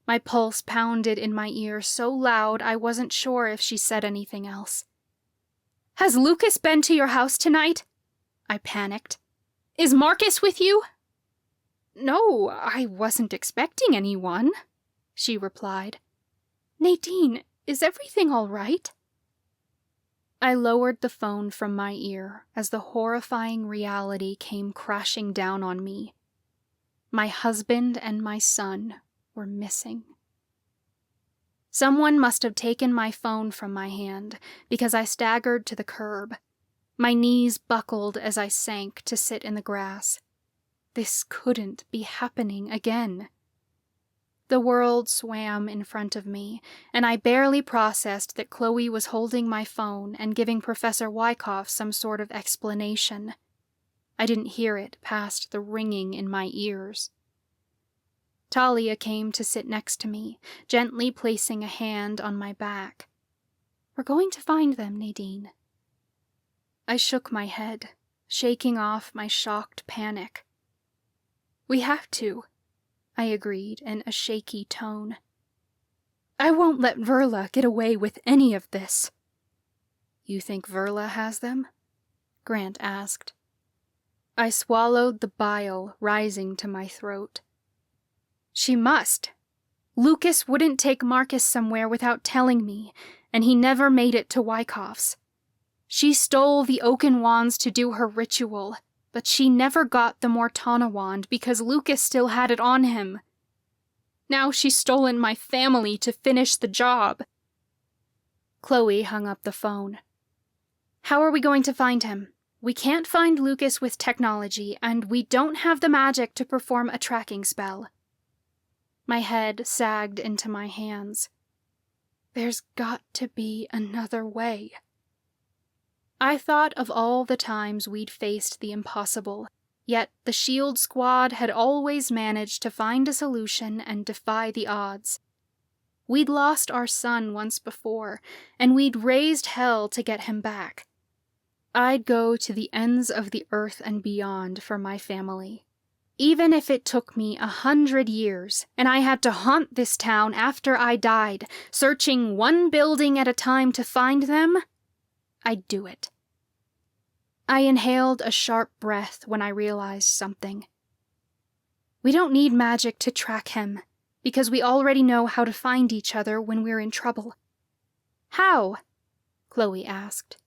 My pulse pounded in my ear so loud I wasn't sure if she said anything else. "Has Lucas been to your house tonight?" I panicked. "Is Marcus with you?" "No, I wasn't expecting anyone," she replied. "Nadine, is everything all right?" I lowered the phone from my ear as the horrifying reality came crashing down on me. My husband and my son were missing. Someone must have taken my phone from my hand because I staggered to the curb. My knees buckled as I sank to sit in the grass. This couldn't be happening again. The world swam in front of me, and I barely processed that Chloe was holding my phone and giving Professor Wyckoff some sort of explanation. I didn't hear it past the ringing in my ears. Talia came to sit next to me, gently placing a hand on my back. "We're going to find them, Nadine." I shook my head, shaking off my shocked panic. "We have to," I agreed in a shaky tone. "I won't let Verla get away with any of this." "You think Verla has them?" Grant asked. I swallowed the bile rising to my throat. "She must. Lucas wouldn't take Marcus somewhere without telling me, and he never made it to Wyckoff's. She stole the oaken wands to do her ritual, but she never got the Mortana wand because Lucas still had it on him. Now she's stolen my family to finish the job." Chloe hung up the phone. "How are we going to find him? We can't find Lucas with technology, and we don't have the magic to perform a tracking spell." My head sagged into my hands. There's got to be another way. I thought of all the times we'd faced the impossible, yet the SHIELD squad had always managed to find a solution and defy the odds. We'd lost our son once before, and we'd raised hell to get him back. I'd go to the ends of the earth and beyond for my family. Even if it took me 100 years, and I had to haunt this town after I died, searching one building at a time to find them, I'd do it. I inhaled a sharp breath when I realized something. We don't need magic to track him, because we already know how to find each other when we're in trouble. "How?" Chloe asked.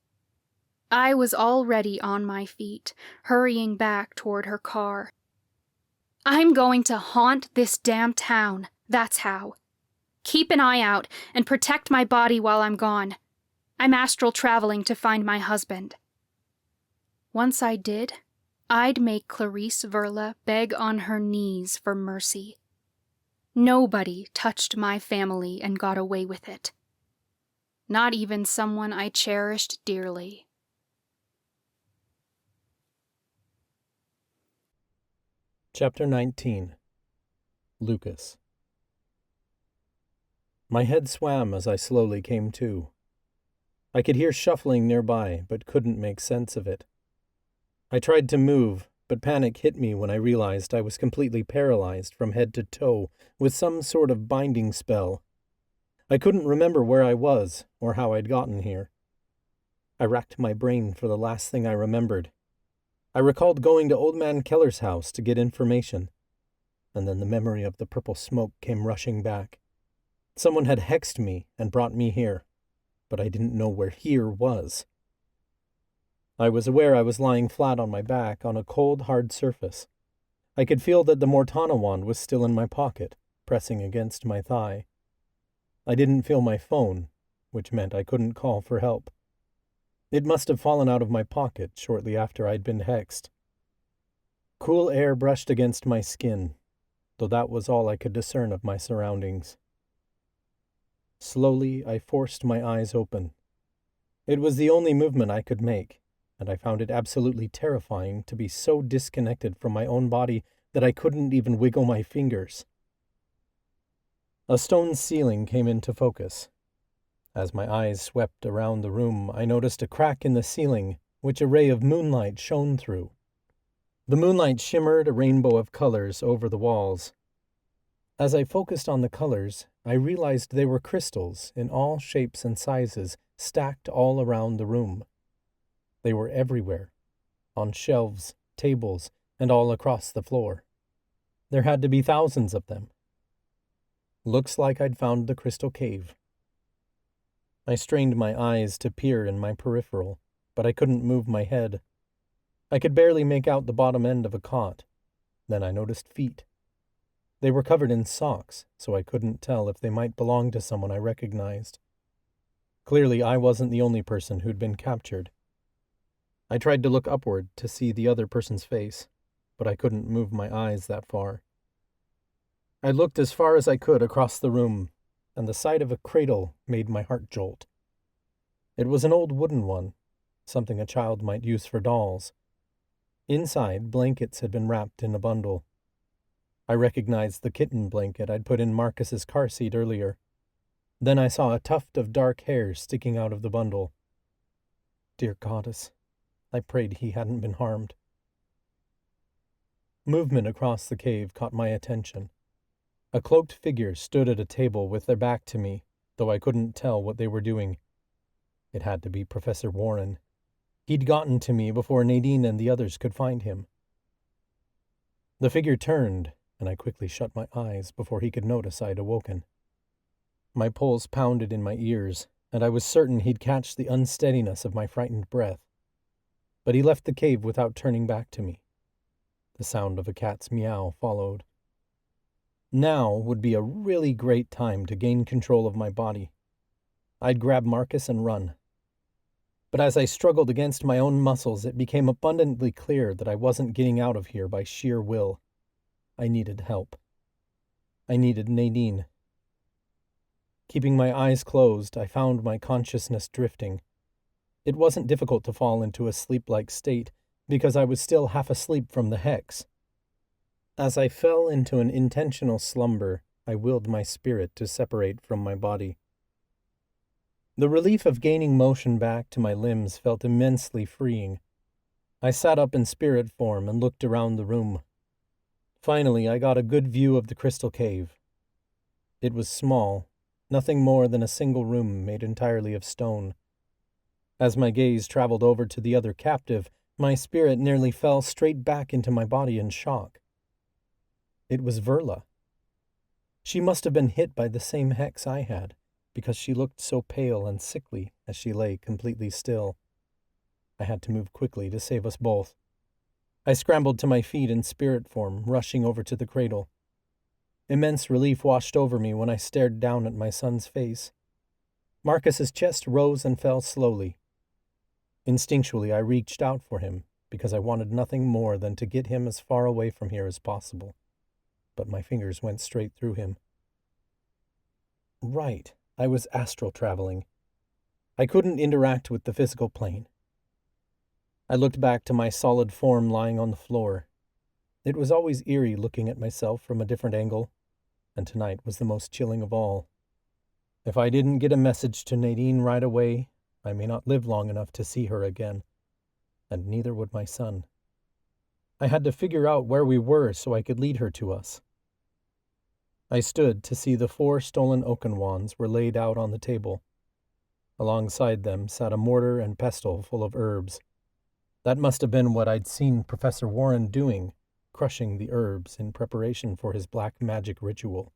I was already on my feet, hurrying back toward her car. "I'm going to haunt this damn town, that's how. Keep an eye out and protect my body while I'm gone. I'm astral traveling to find my husband." Once I did, I'd make Clarice Verla beg on her knees for mercy. Nobody touched my family and got away with it. Not even someone I cherished dearly. Chapter 19. Lucas. My head swam as I slowly came to. I could hear shuffling nearby, but couldn't make sense of it. I tried to move, but panic hit me when I realized I was completely paralyzed from head to toe with some sort of binding spell. I couldn't remember where I was or how I'd gotten here. I racked my brain for the last thing I remembered. I recalled going to Old Man Keller's house to get information, and then the memory of the purple smoke came rushing back. Someone had hexed me and brought me here, but I didn't know where here was. I was aware I was lying flat on my back on a cold, hard surface. I could feel that the Mortana wand was still in my pocket, pressing against my thigh. I didn't feel my phone, which meant I couldn't call for help. It must have fallen out of my pocket shortly after I'd been hexed. Cool air brushed against my skin, though that was all I could discern of my surroundings. Slowly, I forced my eyes open. It was the only movement I could make, and I found it absolutely terrifying to be so disconnected from my own body that I couldn't even wiggle my fingers. A stone ceiling came into focus. As my eyes swept around the room, I noticed a crack in the ceiling, which a ray of moonlight shone through. The moonlight shimmered a rainbow of colors over the walls. As I focused on the colors, I realized they were crystals in all shapes and sizes, stacked all around the room. They were everywhere, on shelves, tables, and all across the floor. There had to be thousands of them. Looks like I'd found the crystal cave. I strained my eyes to peer in my peripheral, but I couldn't move my head. I could barely make out the bottom end of a cot. Then I noticed feet. They were covered in socks, so I couldn't tell if they might belong to someone I recognized. Clearly, I wasn't the only person who'd been captured. I tried to look upward to see the other person's face, but I couldn't move my eyes that far. I looked as far as I could across the room, and the sight of a cradle made my heart jolt. It was an old wooden one, something a child might use for dolls. Inside, blankets had been wrapped in a bundle. I recognized the kitten blanket I'd put in Marcus's car seat earlier. Then I saw a tuft of dark hair sticking out of the bundle. Dear Goddess, I prayed he hadn't been harmed. Movement across the cave caught my attention. A cloaked figure stood at a table with their back to me, though I couldn't tell what they were doing. It had to be Professor Warren. He'd gotten to me before Nadine and the others could find him. The figure turned, and I quickly shut my eyes before he could notice I'd awoken. My pulse pounded in my ears, and I was certain he'd catch the unsteadiness of my frightened breath. But he left the cave without turning back to me. The sound of a cat's meow followed. Now would be a really great time to gain control of my body. I'd grab Marcus and run. But as I struggled against my own muscles, it became abundantly clear that I wasn't getting out of here by sheer will. I needed help. I needed Nadine. Keeping my eyes closed, I found my consciousness drifting. It wasn't difficult to fall into a sleep-like state, because I was still half asleep from the hex. As I fell into an intentional slumber, I willed my spirit to separate from my body. The relief of gaining motion back to my limbs felt immensely freeing. I sat up in spirit form and looked around the room. Finally, I got a good view of the crystal cave. It was small, nothing more than a single room made entirely of stone. As my gaze traveled over to the other captive, my spirit nearly fell straight back into my body in shock. It was Verla. She must have been hit by the same hex I had, because she looked so pale and sickly as she lay completely still. I had to move quickly to save us both. I scrambled to my feet in spirit form, rushing over to the cradle. Immense relief washed over me when I stared down at my son's face. Marcus's chest rose and fell slowly. Instinctually, I reached out for him, because I wanted nothing more than to get him as far away from here as possible. But my fingers went straight through him. Right, I was astral traveling. I couldn't interact with the physical plane. I looked back to my solid form lying on the floor. It was always eerie looking at myself from a different angle, and tonight was the most chilling of all. If I didn't get a message to Nadine right away, I may not live long enough to see her again, and neither would my son. I had to figure out where we were so I could lead her to us. I stood to see the 4 stolen oaken wands were laid out on the table. Alongside them sat a mortar and pestle full of herbs. That must have been what I'd seen Professor Warren doing, crushing the herbs in preparation for his black magic ritual.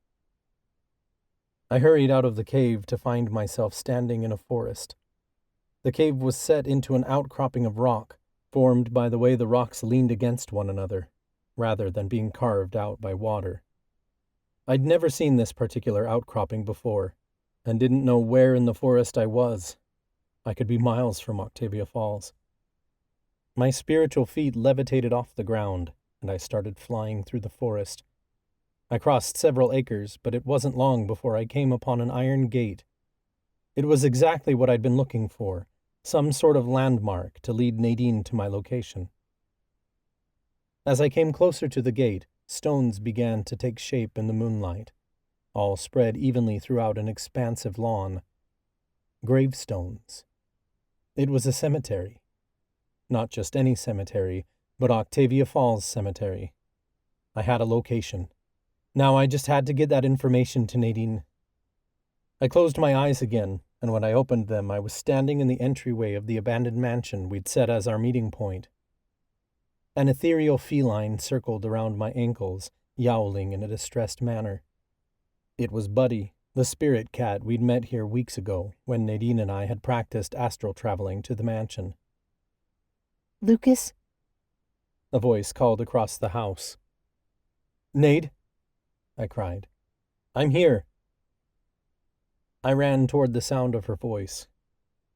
I hurried out of the cave to find myself standing in a forest. The cave was set into an outcropping of rock, formed by the way the rocks leaned against one another, rather than being carved out by water. I'd never seen this particular outcropping before, and didn't know where in the forest I was. I could be miles from Octavia Falls. My spiritual feet levitated off the ground, and I started flying through the forest. I crossed several acres, but it wasn't long before I came upon an iron gate. It was exactly what I'd been looking for, some sort of landmark to lead Nadine to my location. As I came closer to the gate, stones began to take shape in the moonlight, all spread evenly throughout an expansive lawn. Gravestones. It was a cemetery. Not just any cemetery, but Octavia Falls Cemetery. I had a location. Now I just had to get that information to Nadine. I closed my eyes again, and when I opened them, I was standing in the entryway of the abandoned mansion we'd set as our meeting point. An ethereal feline circled around my ankles, yowling in a distressed manner. It was Buddy, the spirit cat we'd met here weeks ago when Nadine and I had practiced astral traveling to the mansion. Lucas? A voice called across the house. "Nade?" I cried. "I'm here." I ran toward the sound of her voice.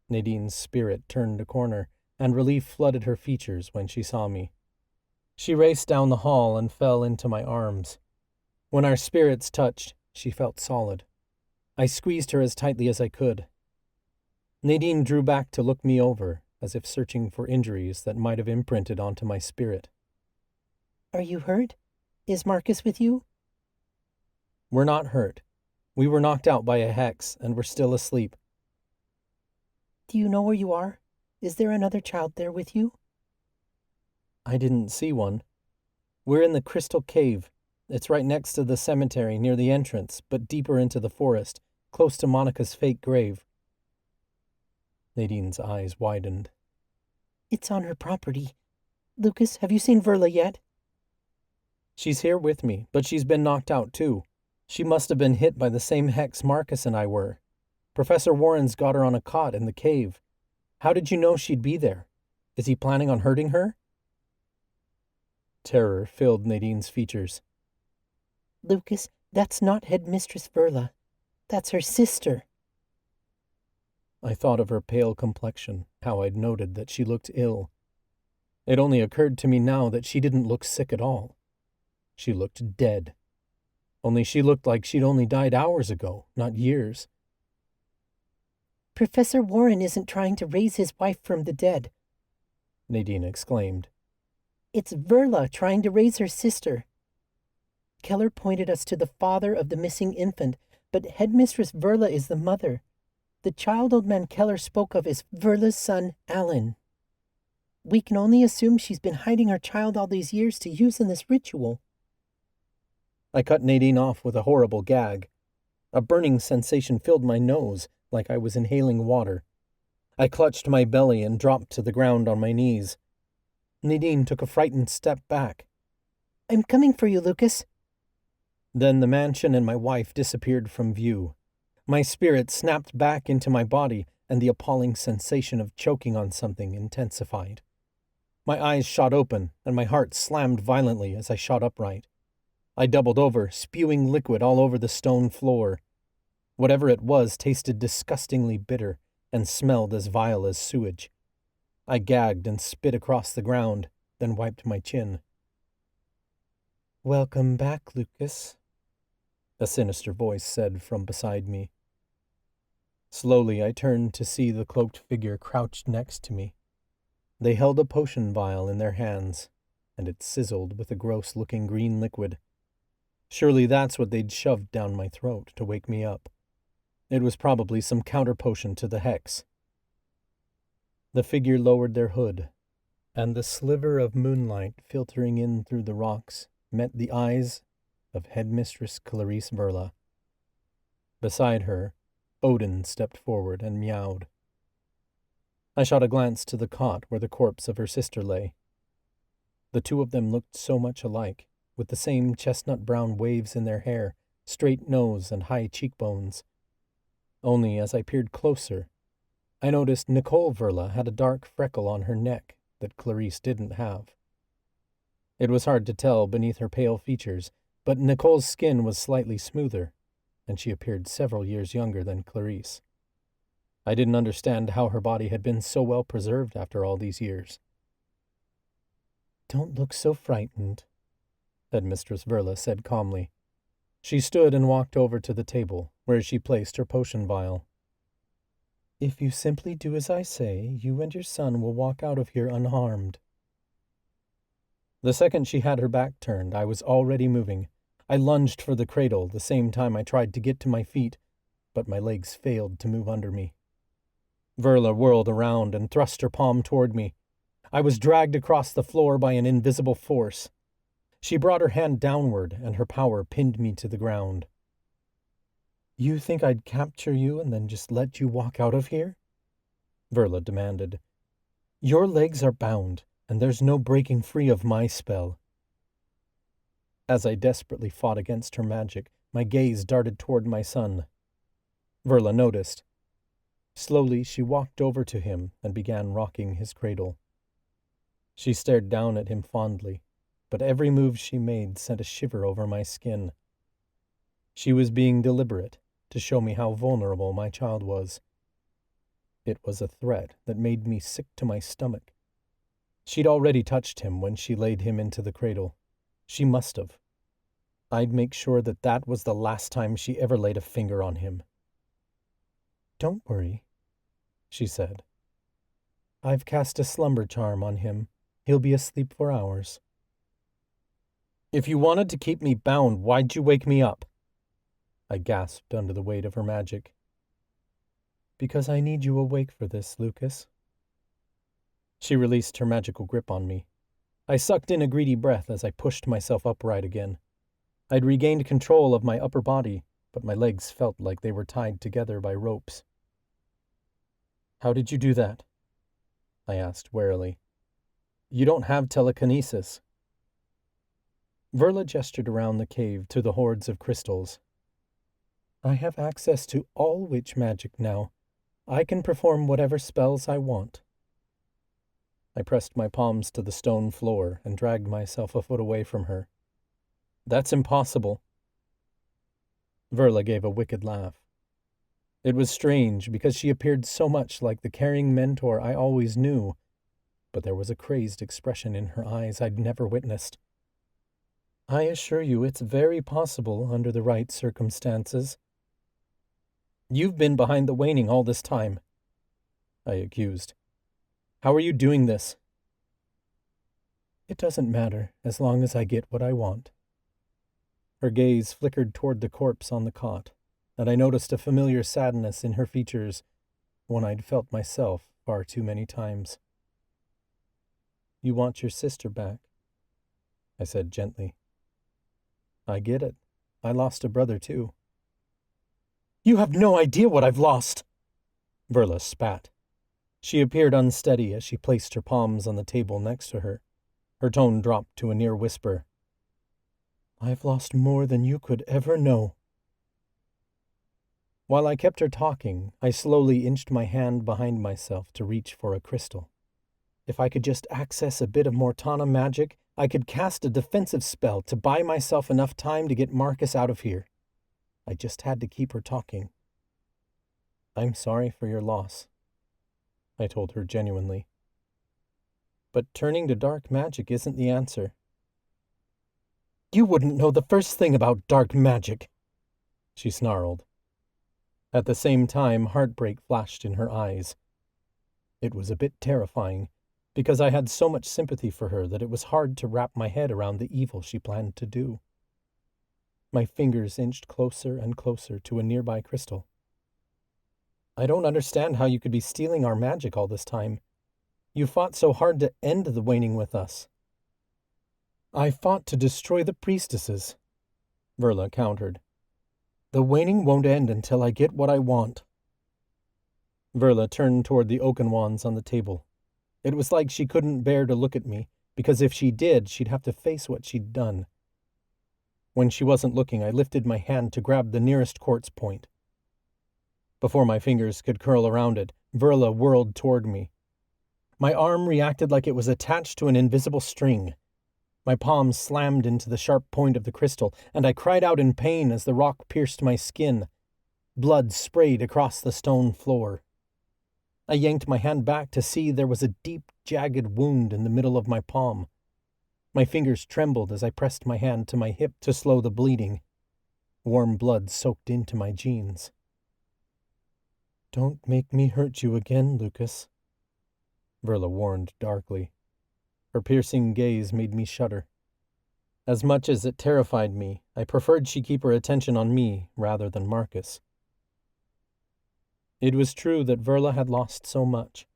Nadine's spirit turned a corner, and relief flooded her features when she saw me. She raced down the hall and fell into my arms. When our spirits touched, she felt solid. I squeezed her as tightly as I could. Nadine drew back to look me over, as if searching for injuries that might have imprinted onto my spirit. Are you hurt? Is Marcus with you? We're not hurt. We were knocked out by a hex, and we're still asleep. Do you know where you are? Is there another child there with you? I didn't see one. We're in the Crystal Cave. It's right next to the cemetery near the entrance, but deeper into the forest, close to Monica's fake grave. Nadine's eyes widened. It's on her property. Lucas, have you seen Verla yet? She's here with me, but she's been knocked out too. She must have been hit by the same hex Marcus and I were. Professor Warren's got her on a cot in the cave. How did you know she'd be there? Is he planning on hurting her? Terror filled Nadine's features. Lucas, that's not Headmistress Verla. That's her sister. I thought of her pale complexion, how I'd noted that she looked ill. It only occurred to me now that she didn't look sick at all. She looked dead. Only she looked like she'd only died hours ago, not years. Professor Warren isn't trying to raise his wife from the dead, Nadine exclaimed. It's Verla trying to raise her sister. Keller pointed us to the father of the missing infant, but Headmistress Verla is the mother. The child old man Keller spoke of is Verla's son, Alan. We can only assume she's been hiding her child all these years to use in this ritual. I cut Nadine off with a horrible gag. A burning sensation filled my nose, like I was inhaling water. I clutched my belly and dropped to the ground on my knees. Nadine took a frightened step back. I'm coming for you, Lucas. Then the mansion and my wife disappeared from view. My spirit snapped back into my body, and the appalling sensation of choking on something intensified. My eyes shot open, and my heart slammed violently as I shot upright. I doubled over, spewing liquid all over the stone floor. Whatever it was tasted disgustingly bitter and smelled as vile as sewage. I gagged and spit across the ground, then wiped my chin. Welcome back, Lucas, a sinister voice said from beside me. Slowly I turned to see the cloaked figure crouched next to me. They held a potion vial in their hands, and it sizzled with a gross-looking green liquid. Surely that's what they'd shoved down my throat to wake me up. It was probably some counter-potion to the hex. The figure lowered their hood, and the sliver of moonlight filtering in through the rocks met the eyes of Headmistress Clarice Verla. Beside her, Odin stepped forward and meowed. I shot a glance to the cot where the corpse of her sister lay. The two of them looked so much alike, with the same chestnut-brown waves in their hair, straight nose, and high cheekbones. Only as I peered closer, I noticed Nicole Verla had a dark freckle on her neck that Clarice didn't have. It was hard to tell beneath her pale features, but Nicole's skin was slightly smoother, and she appeared several years younger than Clarice. I didn't understand how her body had been so well preserved after all these years. Don't look so frightened, Headmistress Verla said calmly. She stood and walked over to the table, where she placed her potion vial. If you simply do as I say, you and your son will walk out of here unharmed. The second she had her back turned, I was already moving. I lunged for the cradle the same time I tried to get to my feet, but my legs failed to move under me. Verla whirled around and thrust her palm toward me. I was dragged across the floor by an invisible force. She brought her hand downward, and her power pinned me to the ground. "You think I'd capture you and then just let you walk out of here?" Verla demanded. "Your legs are bound, and there's no breaking free of my spell." As I desperately fought against her magic, my gaze darted toward my son. Verla noticed. Slowly, she walked over to him and began rocking his cradle. She stared down at him fondly, but every move she made sent a shiver over my skin. She was being deliberate to show me how vulnerable my child was. It was a threat that made me sick to my stomach. She'd already touched him when she laid him into the cradle. She must have. I'd make sure that that was the last time she ever laid a finger on him. "Don't worry," she said. "I've cast a slumber charm on him. He'll be asleep for hours." "If you wanted to keep me bound, why'd you wake me up?" I gasped under the weight of her magic. "Because I need you awake for this, Lucas." She released her magical grip on me. I sucked in a greedy breath as I pushed myself upright again. I'd regained control of my upper body, but my legs felt like they were tied together by ropes. "How did you do that?" I asked warily. "You don't have telekinesis." Verla gestured around the cave to the hordes of crystals. "I have access to all witch magic now. I can perform whatever spells I want." I pressed my palms to the stone floor and dragged myself a foot away from her. "That's impossible." Verla gave a wicked laugh. It was strange because she appeared so much like the caring mentor I always knew, but there was a crazed expression in her eyes I'd never witnessed. "I assure you it's very possible under the right circumstances." "You've been behind the waning all this time," I accused. "How are you doing this?" "It doesn't matter as long as I get what I want." Her gaze flickered toward the corpse on the cot, and I noticed a familiar sadness in her features, one I'd felt myself far too many times. "You want your sister back," I said gently. "I get it. I lost a brother, too." "You have no idea what I've lost!" Verla spat. She appeared unsteady as she placed her palms on the table next to her. Her tone dropped to a near whisper. "I've lost more than you could ever know." While I kept her talking, I slowly inched my hand behind myself to reach for a crystal. If I could just access a bit of Mortana magic, I could cast a defensive spell to buy myself enough time to get Marcus out of here. I just had to keep her talking. "I'm sorry for your loss," I told her genuinely. "But turning to dark magic isn't the answer." "You wouldn't know the first thing about dark magic," she snarled. At the same time, heartbreak flashed in her eyes. It was a bit terrifying, because I had so much sympathy for her that it was hard to wrap my head around the evil she planned to do. My fingers inched closer and closer to a nearby crystal. "I don't understand how you could be stealing our magic all this time. You fought so hard to end the waning with us." "I fought to destroy the priestesses," Verla countered. "The waning won't end until I get what I want." Verla turned toward the oaken wands on the table. It was like she couldn't bear to look at me, because if she did, she'd have to face what she'd done. When she wasn't looking, I lifted my hand to grab the nearest quartz point. Before my fingers could curl around it, Verla whirled toward me. My arm reacted like it was attached to an invisible string. My palm slammed into the sharp point of the crystal, and I cried out in pain as the rock pierced my skin. Blood sprayed across the stone floor. I yanked my hand back to see there was a deep, jagged wound in the middle of my palm. My fingers trembled as I pressed my hand to my hip to slow the bleeding. Warm blood soaked into my jeans. "Don't make me hurt you again, Lucas," Verla warned darkly. Her piercing gaze made me shudder. As much as it terrified me, I preferred she keep her attention on me rather than Marcus. It was true that Verla had lost so much,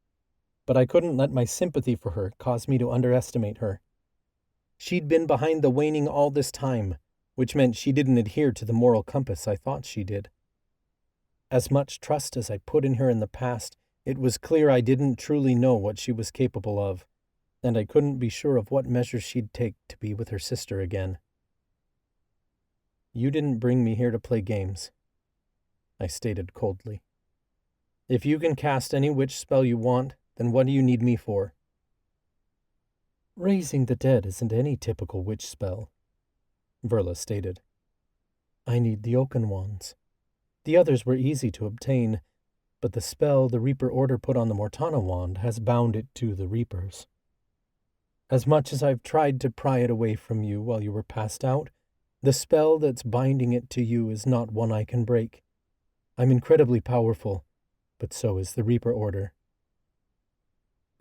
but I couldn't let my sympathy for her cause me to underestimate her. She'd been behind the waning all this time, which meant she didn't adhere to the moral compass I thought she did. As much trust as I put in her in the past, it was clear I didn't truly know what she was capable of, and I couldn't be sure of what measures she'd take to be with her sister again. You didn't bring me here to play games, I stated coldly. If you can cast any witch spell you want, then what do you need me for? Raising the dead isn't any typical witch spell, Verla stated. I need the oaken wands. The others were easy to obtain, but the spell the Reaper Order put on the Mortana wand has bound it to the Reapers. As much as I've tried to pry it away from you while you were passed out, the spell that's binding it to you is not one I can break. I'm incredibly powerful, but so is the Reaper Order.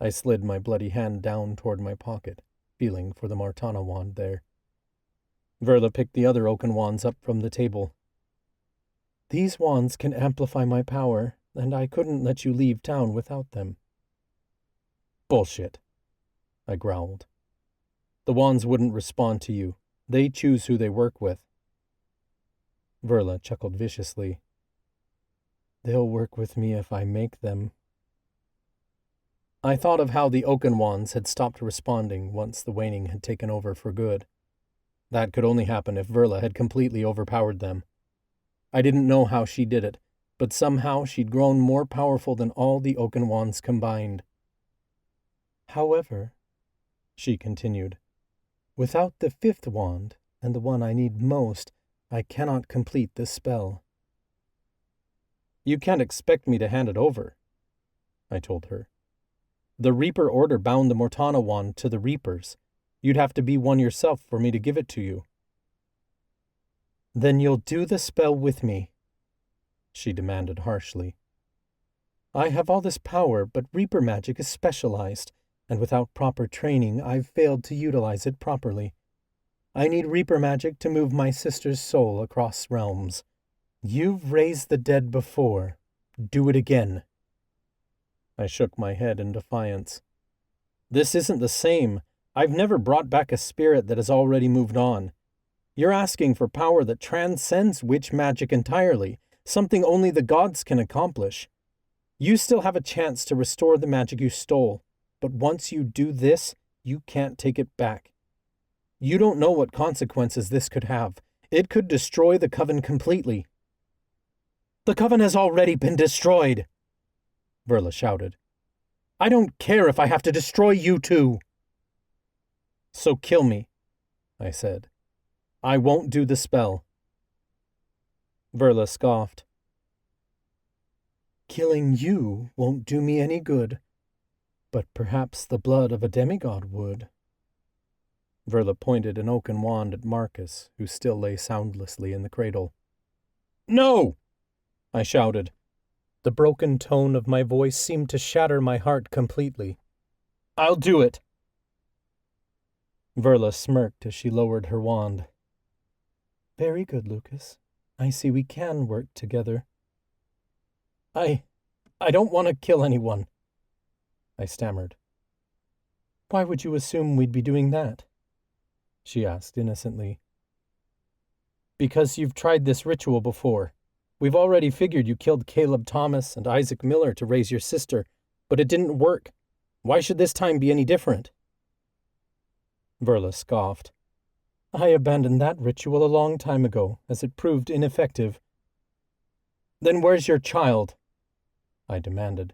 I slid my bloody hand down toward my pocket, feeling for the Mortana wand there. Verla picked the other oaken wands up from the table. These wands can amplify my power, and I couldn't let you leave town without them. Bullshit, I growled. The wands wouldn't respond to you. They choose who they work with. Verla chuckled viciously. They'll work with me if I make them. I thought of how the oaken wands had stopped responding once the waning had taken over for good. That could only happen if Verla had completely overpowered them. I didn't know how she did it, but somehow she'd grown more powerful than all the oaken wands combined. However, she continued, without the fifth wand, and the one I need most, I cannot complete this spell. You can't expect me to hand it over, I told her. The Reaper Order bound the Mortana wand to the Reapers. You'd have to be one yourself for me to give it to you. Then you'll do the spell with me, she demanded harshly. I have all this power, but Reaper magic is specialized, and without proper training, I've failed to utilize it properly. I need Reaper magic to move my sister's soul across realms. You've raised the dead before. Do it again. I shook my head in defiance. This isn't the same. I've never brought back a spirit that has already moved on. You're asking for power that transcends witch magic entirely, something only the gods can accomplish. You still have a chance to restore the magic you stole, but once you do this, you can't take it back. You don't know what consequences this could have. It could destroy the Coven completely. The Coven has already been destroyed, Verla shouted. I don't care if I have to destroy you too. So kill me, I said. I won't do the spell. Verla scoffed. Killing you won't do me any good, but perhaps the blood of a demigod would. Verla pointed an oaken wand at Marcus, who still lay soundlessly in the cradle. No! I shouted. The broken tone of my voice seemed to shatter my heart completely. I'll do it. Verla smirked as she lowered her wand. Very good, Lucas. I see we can work together. I don't want to kill anyone, I stammered. Why would you assume we'd be doing that? She asked innocently. Because you've tried this ritual before. We've already figured you killed Caleb Thomas and Isaac Miller to raise your sister, but it didn't work. Why should this time be any different? Verla scoffed. I abandoned that ritual a long time ago, as it proved ineffective. Then where's your child? I demanded.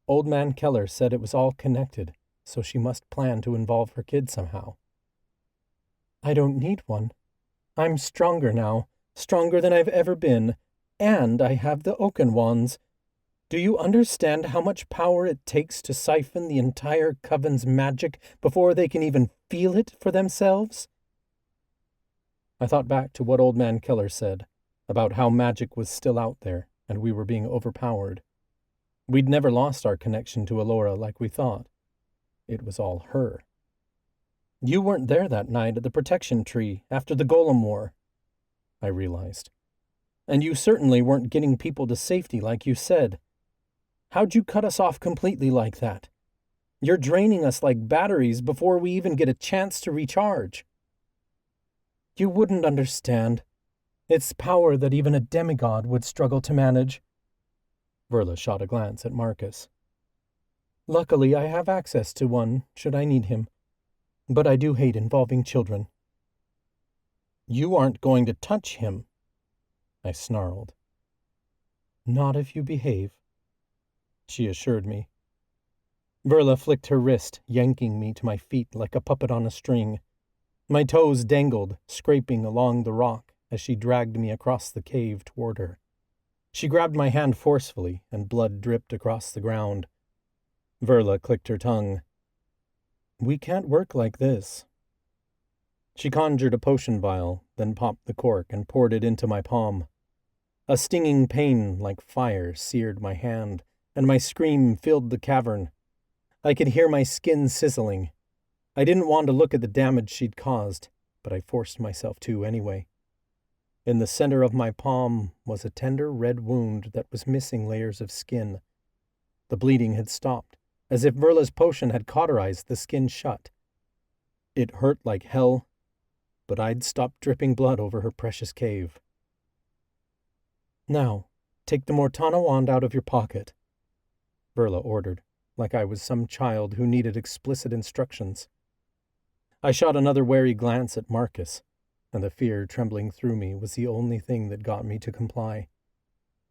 Old Man Keller said it was all connected, so she must plan to involve her kid somehow. I don't need one. I'm stronger now, stronger than I've ever been, and I have the oaken wands. Do you understand how much power it takes to siphon the entire Coven's magic before they can even feel it for themselves? I thought back to what Old Man Keller said, about how magic was still out there, and we were being overpowered. We'd never lost our connection to Elora like we thought. It was all her. You weren't there that night at the protection tree after the Golem War, I realized. And you certainly weren't getting people to safety like you said. How'd you cut us off completely like that? You're draining us like batteries before we even get a chance to recharge. You wouldn't understand. It's power that even a demigod would struggle to manage. Verla shot a glance at Marcus. Luckily, I have access to one, should I need him. But I do hate involving children. You aren't going to touch him, I snarled. Not if you behave, she assured me. Verla flicked her wrist, yanking me to my feet like a puppet on a string. My toes dangled, scraping along the rock as she dragged me across the cave toward her. She grabbed my hand forcefully, and blood dripped across the ground. Verla clicked her tongue. We can't work like this. She conjured a potion vial, then popped the cork and poured it into my palm. A stinging pain like fire seared my hand, and my scream filled the cavern. I could hear my skin sizzling. I didn't want to look at the damage she'd caused, but I forced myself to anyway. In the center of my palm was a tender red wound that was missing layers of skin. The bleeding had stopped, as if Verla's potion had cauterized the skin shut. It hurt like hell, but I'd stopped dripping blood over her precious cave. Now, take the Mortana wand out of your pocket, Verla ordered, like I was some child who needed explicit instructions. I shot another wary glance at Marcus, and the fear trembling through me was the only thing that got me to comply.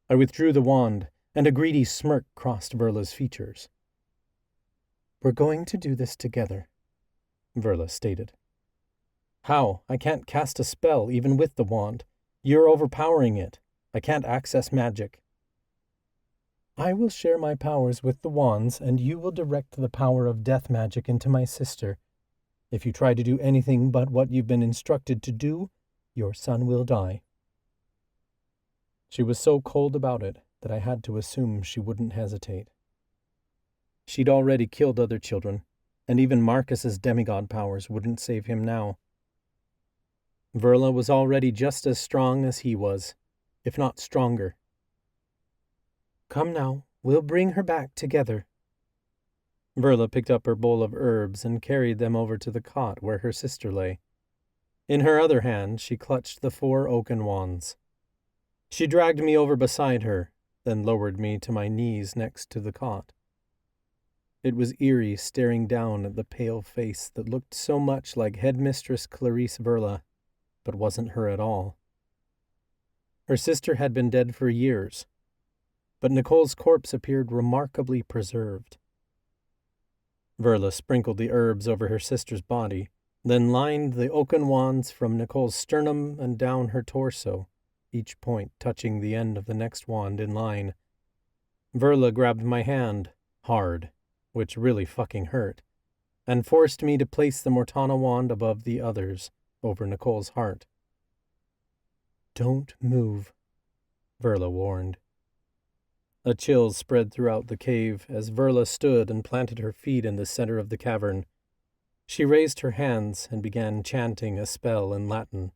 I withdrew the wand, and a greedy smirk crossed Verla's features. We're going to do this together, Verla stated. How? I can't cast a spell even with the wand. You're overpowering it. I can't access magic. I will share my powers with the wands, and you will direct the power of death magic into my sister. If you try to do anything but what you've been instructed to do, your son will die. She was so cold about it that I had to assume she wouldn't hesitate. She'd already killed other children, and even Marcus's demigod powers wouldn't save him now. Verla was already just as strong as he was, if not stronger. Come now, we'll bring her back together. Verla picked up her bowl of herbs and carried them over to the cot where her sister lay. In her other hand, she clutched the 4 oaken wands. She dragged me over beside her, then lowered me to my knees next to the cot. It was eerie staring down at the pale face that looked so much like Headmistress Clarice Verla, but wasn't her at all. Her sister had been dead for years, but Nicole's corpse appeared remarkably preserved. Verla sprinkled the herbs over her sister's body, then lined the oaken wands from Nicole's sternum and down her torso, each point touching the end of the next wand in line. Verla grabbed my hand, hard, which really fucking hurt, and forced me to place the Mortana wand above the others, over Nicole's heart. Don't move, Verla warned. A chill spread throughout the cave as Verla stood and planted her feet in the center of the cavern. She raised her hands and began chanting a spell in Latin.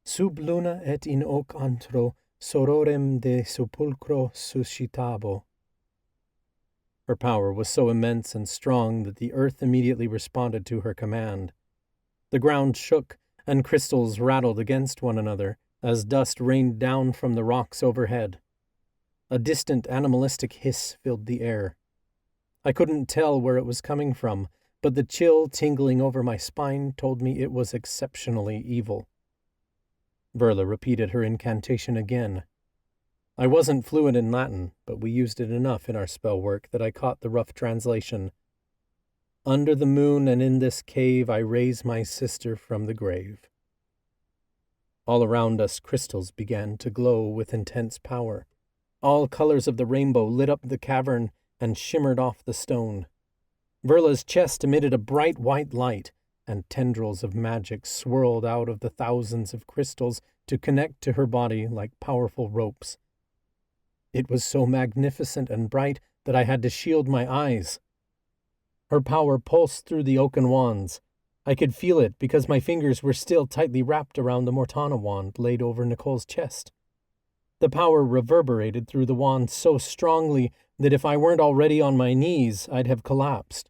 Sub luna et in hoc antro sororem de sepulcro suscitabo. Her power was so immense and strong that the earth immediately responded to her command. The ground shook, and crystals rattled against one another as dust rained down from the rocks overhead. A distant animalistic hiss filled the air. I couldn't tell where it was coming from, but the chill tingling over my spine told me it was exceptionally evil. Verla repeated her incantation again. I wasn't fluent in Latin, but we used it enough in our spell work that I caught the rough translation. Under the moon and in this cave I raise my sister from the grave. All around us crystals began to glow with intense power. All colors of the rainbow lit up the cavern and shimmered off the stone. Verla's chest emitted a bright white light, and tendrils of magic swirled out of the thousands of crystals to connect to her body like powerful ropes. It was so magnificent and bright that I had to shield my eyes. Her power pulsed through the oaken wands. I could feel it because my fingers were still tightly wrapped around the Mortana wand laid over Nicole's chest. The power reverberated through the wand so strongly that if I weren't already on my knees, I'd have collapsed.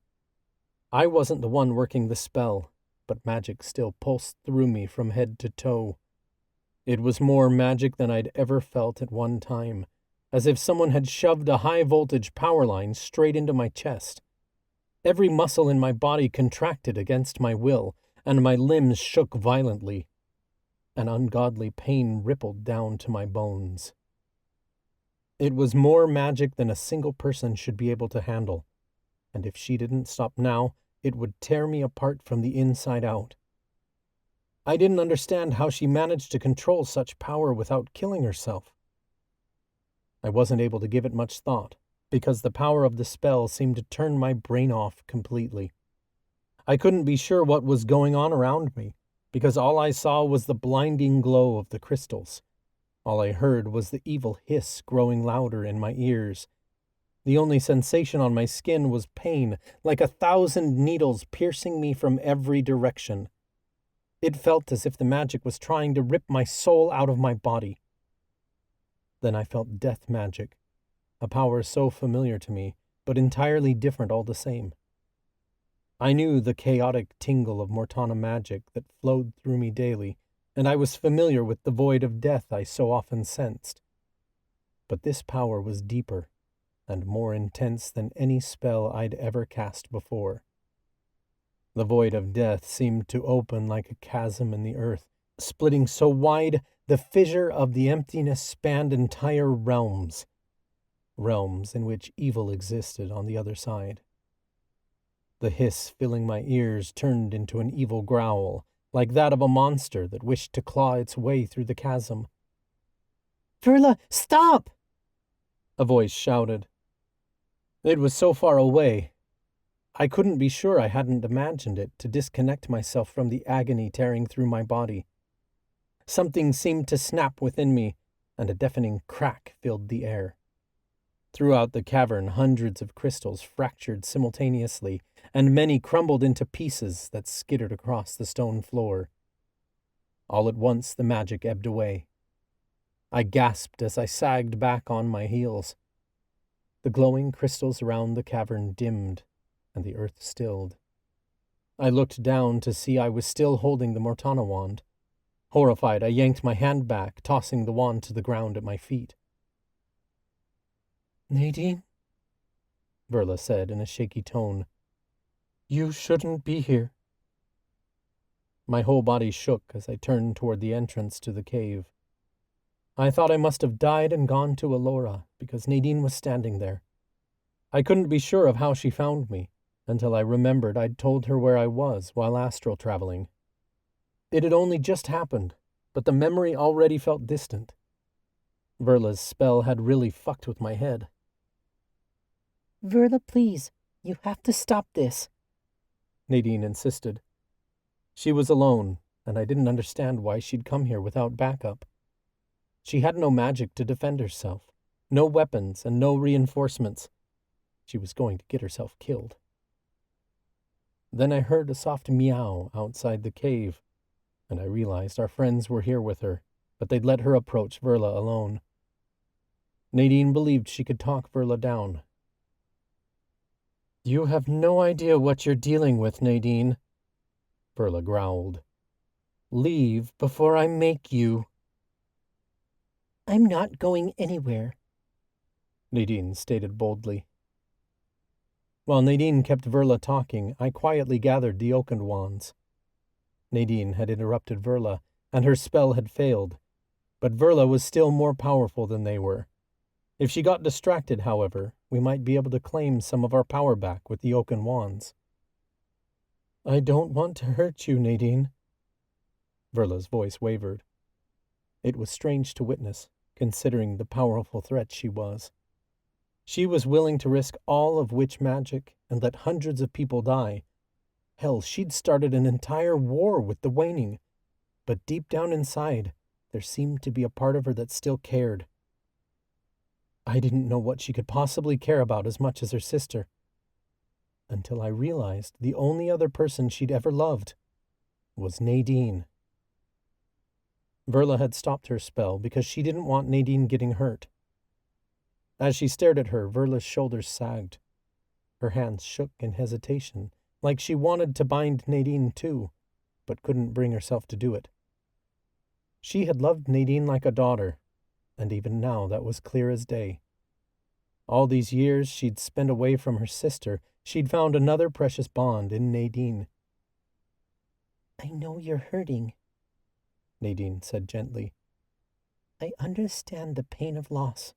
I wasn't the one working the spell, but magic still pulsed through me from head to toe. It was more magic than I'd ever felt at one time, as if someone had shoved a high-voltage power line straight into my chest. Every muscle in my body contracted against my will, and my limbs shook violently. An ungodly pain rippled down to my bones. It was more magic than a single person should be able to handle, and if she didn't stop now, it would tear me apart from the inside out. I didn't understand how she managed to control such power without killing herself. I wasn't able to give it much thought, because the power of the spell seemed to turn my brain off completely. I couldn't be sure what was going on around me, because all I saw was the blinding glow of the crystals. All I heard was the evil hiss growing louder in my ears. The only sensation on my skin was pain, like 1,000 needles piercing me from every direction. It felt as if the magic was trying to rip my soul out of my body. Then I felt death magic, a power so familiar to me, but entirely different all the same. I knew the chaotic tingle of Mortana magic that flowed through me daily, and I was familiar with the void of death I so often sensed. But this power was deeper and more intense than any spell I'd ever cast before. The void of death seemed to open like a chasm in the earth, splitting so wide the fissure of the emptiness spanned entire realms in which evil existed on the other side. The hiss filling my ears turned into an evil growl, like that of a monster that wished to claw its way through the chasm. Verla, stop! A voice shouted. It was so far away. I couldn't be sure I hadn't imagined it to disconnect myself from the agony tearing through my body. Something seemed to snap within me, and a deafening crack filled the air. Throughout the cavern, hundreds of crystals fractured simultaneously, and many crumbled into pieces that skittered across the stone floor. All at once the magic ebbed away. I gasped as I sagged back on my heels. The glowing crystals around the cavern dimmed, and the earth stilled. I looked down to see I was still holding the Mortana wand. Horrified, I yanked my hand back, tossing the wand to the ground at my feet. Nadine? Verla said in a shaky tone. You shouldn't be here. My whole body shook as I turned toward the entrance to the cave. I thought I must have died and gone to Elora, because Nadine was standing there. I couldn't be sure of how she found me, until I remembered I'd told her where I was while astral traveling. It had only just happened, but the memory already felt distant. Verla's spell had really fucked with my head. Verla, please, you have to stop this, Nadine insisted. She was alone, and I didn't understand why she'd come here without backup. She had no magic to defend herself, no weapons, and no reinforcements. She was going to get herself killed. Then I heard a soft meow outside the cave, and I realized our friends were here with her, but they'd let her approach Verla alone. Nadine believed she could talk Verla down. You have no idea what you're dealing with, Nadine, Verla growled. Leave before I make you. I'm not going anywhere, Nadine stated boldly. While Nadine kept Verla talking, I quietly gathered the oaken wands. Nadine had interrupted Verla, and her spell had failed, but Verla was still more powerful than they were. If she got distracted, however, we might be able to claim some of our power back with the oaken wands. I don't want to hurt you, Nadine. Verla's voice wavered. It was strange to witness, considering the powerful threat she was. She was willing to risk all of witch magic and let hundreds of people die. Hell, she'd started an entire war with the Waning. But deep down inside, there seemed to be a part of her that still cared. I didn't know what she could possibly care about as much as her sister, until I realized the only other person she'd ever loved was Nadine. Verla had stopped her spell because she didn't want Nadine getting hurt. As she stared at her, Verla's shoulders sagged. Her hands shook in hesitation, like she wanted to bind Nadine too, but couldn't bring herself to do it. She had loved Nadine like a daughter, and even now that was clear as day. All these years she'd spent away from her sister, she'd found another precious bond in Nadine. I know you're hurting, Nadine said gently. I understand the pain of loss.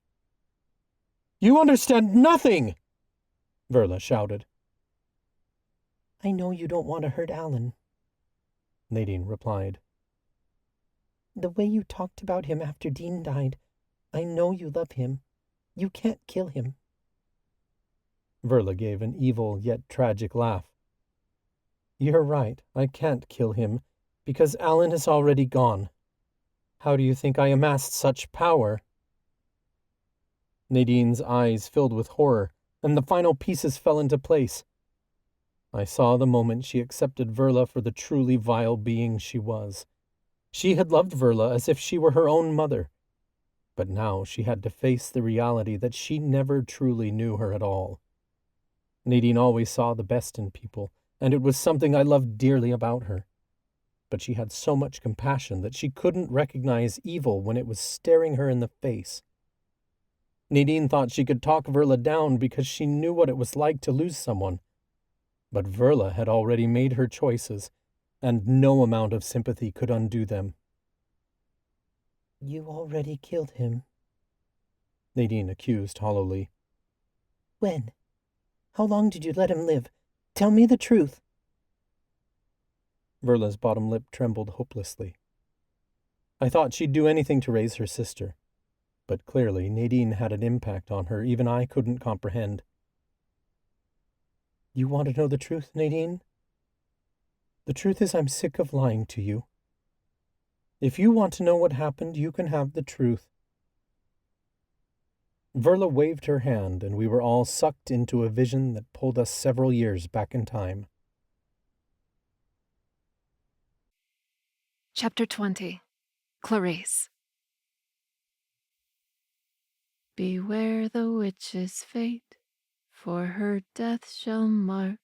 You understand nothing! Verla shouted. I know you don't want to hurt Alan, Nadine replied. The way you talked about him after Dean died, I know you love him. You can't kill him. Verla gave an evil yet tragic laugh. You're right, I can't kill him, because Alan is already gone. How do you think I amassed such power? Nadine's eyes filled with horror, and the final pieces fell into place. I saw the moment she accepted Verla for the truly vile being she was. She had loved Verla as if she were her own mother, but now she had to face the reality that she never truly knew her at all. Nadine always saw the best in people, and it was something I loved dearly about her. But she had so much compassion that she couldn't recognize evil when it was staring her in the face. Nadine thought she could talk Verla down because she knew what it was like to lose someone. But Verla had already made her choices, and no amount of sympathy could undo them. You already killed him, Nadine accused hollowly. When? How long did you let him live? Tell me the truth. Verla's bottom lip trembled hopelessly. I thought she'd do anything to raise her sister, but clearly Nadine had an impact on her even I couldn't comprehend. You want to know the truth, Nadine? The truth is I'm sick of lying to you. If you want to know what happened, you can have the truth. Verla waved her hand, and we were all sucked into a vision that pulled us several years back in time. Chapter 20. Clarice. Beware the witch's fate, for her death shall mark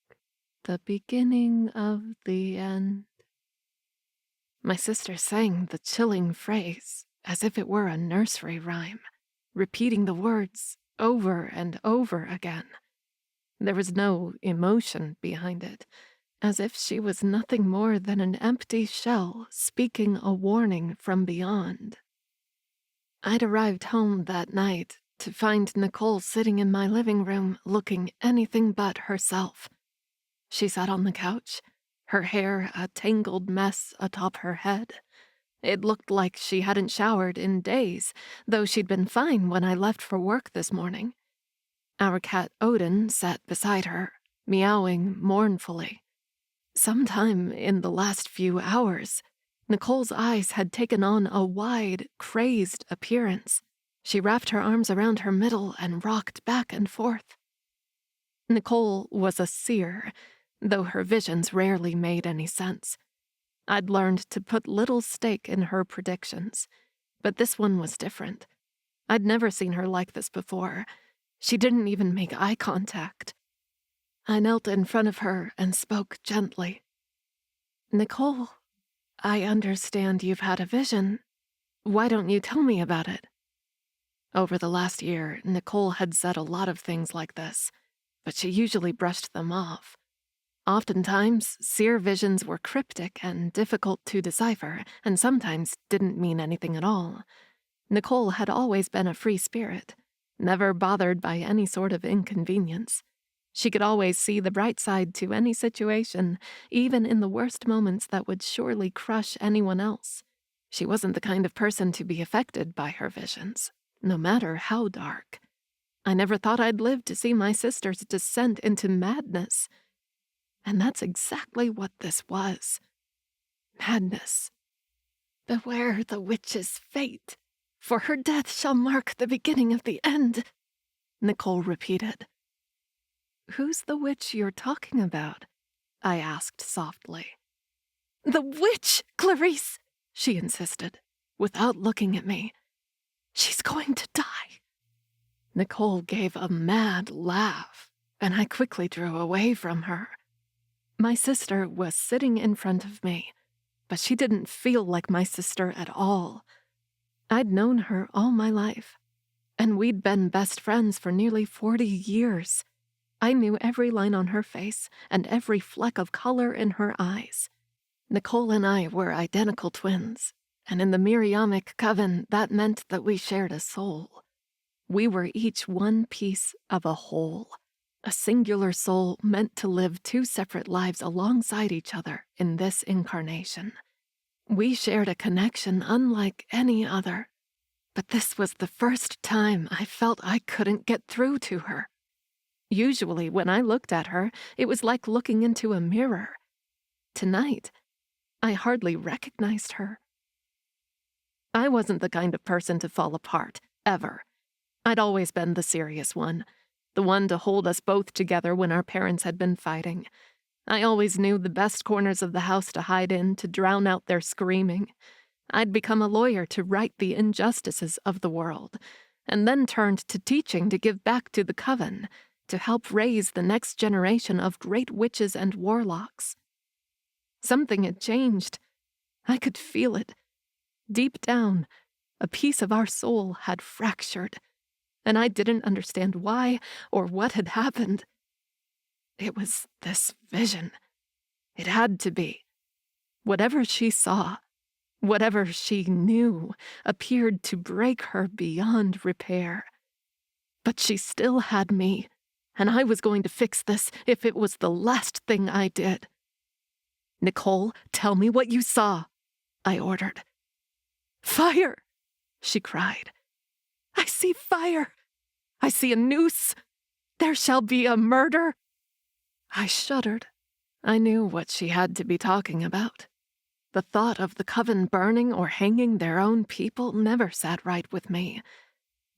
the beginning of the end. My sister sang the chilling phrase as if it were a nursery rhyme, repeating the words over and over again. There was no emotion behind it, as if she was nothing more than an empty shell speaking a warning from beyond. I'd arrived home that night to find Nicole sitting in my living room looking anything but herself. She sat on the couch, her hair a tangled mess atop her head. It looked like she hadn't showered in days, though she'd been fine when I left for work this morning. Our cat Odin sat beside her, meowing mournfully. Sometime in the last few hours, Nicole's eyes had taken on a wide, crazed appearance. She wrapped her arms around her middle and rocked back and forth. Nicole was a seer, though her visions rarely made any sense. I'd learned to put little stake in her predictions, but this one was different. I'd never seen her like this before. She didn't even make eye contact. I knelt in front of her and spoke gently. Nicole, I understand you've had a vision. Why don't you tell me about it? Over the last year, Nicole had said a lot of things like this, but she usually brushed them off. Oftentimes, seer visions were cryptic and difficult to decipher, and sometimes didn't mean anything at all. Nicole had always been a free spirit, never bothered by any sort of inconvenience. She could always see the bright side to any situation, even in the worst moments that would surely crush anyone else. She wasn't the kind of person to be affected by her visions, no matter how dark. I never thought I'd live to see my sister's descent into madness. And that's exactly what this was. Madness. Beware the witch's fate, for her death shall mark the beginning of the end, Nicole repeated. Who's the witch you're talking about? I asked softly. The witch, Clarice, she insisted. without looking at me. "She's going to die." Nicole gave a mad laugh, and I quickly drew away from her. My sister was sitting in front of me, but she didn't feel like my sister at all. I'd known her all my life, and we'd been best friends for nearly 40 years. I knew every line on her face and every fleck of color in her eyes. Nicole and I were identical twins, and in the Miriamic Coven, that meant that we shared a soul. We were each one piece of a whole, a singular soul meant to live two separate lives alongside each other in this incarnation. We shared a connection unlike any other, but this was the first time I felt I couldn't get through to her. Usually, when I looked at her, it was like looking into a mirror. Tonight, I hardly recognized her. I wasn't the kind of person to fall apart, ever. I'd always been the serious one, the one to hold us both together when our parents had been fighting. I always knew the best corners of the house to hide in to drown out their screaming. I'd become a lawyer to right the injustices of the world, and then turned to teaching to give back to the Coven, to help raise the next generation of great witches and warlocks. Something had changed. I could feel it. Deep down, a piece of our soul had fractured, and I didn't understand why or what had happened. It was this vision. It had to be. Whatever she saw, whatever she knew, appeared to break her beyond repair. But she still had me, and I was going to fix this if it was the last thing I did. "Nicole, tell me what you saw," I ordered. "Fire!" she cried. "I see fire! I see a noose! There shall be a murder!" I shuddered. I knew what she had to be talking about. The thought of the Coven burning or hanging their own people never sat right with me.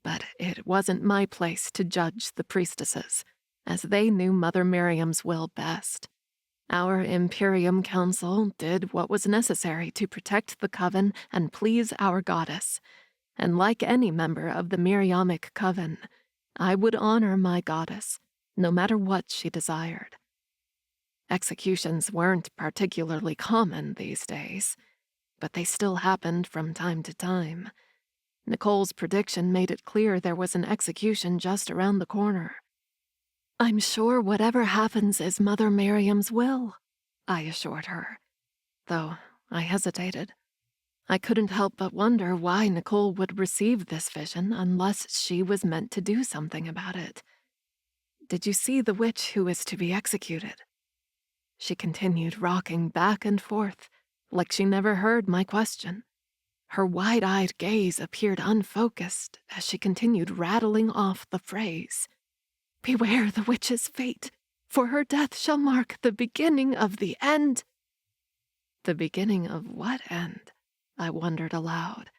But it wasn't my place to judge the priestesses, as they knew Mother Miriam's will best. Our Imperium Council did what was necessary to protect the Coven and please our goddess, and like any member of the Miriamic Coven, I would honor my goddess, no matter what she desired. Executions weren't particularly common these days, but they still happened from time to time. Nicole's prediction made it clear there was an execution just around the corner. "I'm sure whatever happens is Mother Miriam's will," I assured her, though I hesitated. I couldn't help but wonder why Nicole would receive this vision unless she was meant to do something about it. "Did you see the witch who is to be executed?" She continued rocking back and forth, like she never heard my question. Her wide-eyed gaze appeared unfocused as she continued rattling off the phrase, "Beware the witch's fate, for her death shall mark the beginning of the end." The beginning of what end? I wondered aloud,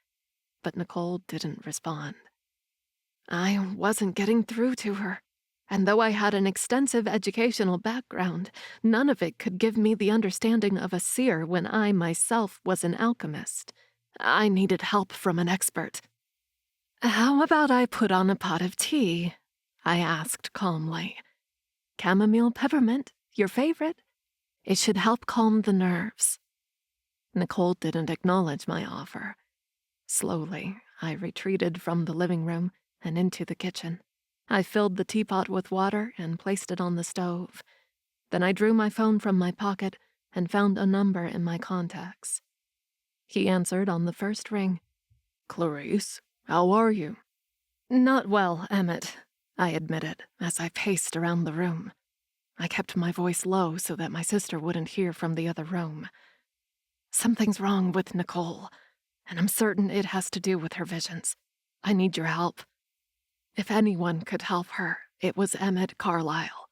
but Nicole didn't respond. I wasn't getting through to her, and though I had an extensive educational background, none of it could give me the understanding of a seer when I myself was an alchemist. I needed help from an expert. "How about I put on a pot of tea?" I asked calmly. "Chamomile peppermint, your favorite? It should help calm the nerves." Nicole didn't acknowledge my offer. Slowly, I retreated from the living room and into the kitchen. I filled the teapot with water and placed it on the stove. Then I drew my phone from my pocket and found a number in my contacts. He answered on the first ring. "Clarice, how are you?" "Not well, Emmett," I admitted as I paced around the room. I kept my voice low so that my sister wouldn't hear from the other room. "Something's wrong with Nicole, and I'm certain it has to do with her visions. I need your help." If anyone could help her, it was Emmett Carlyle.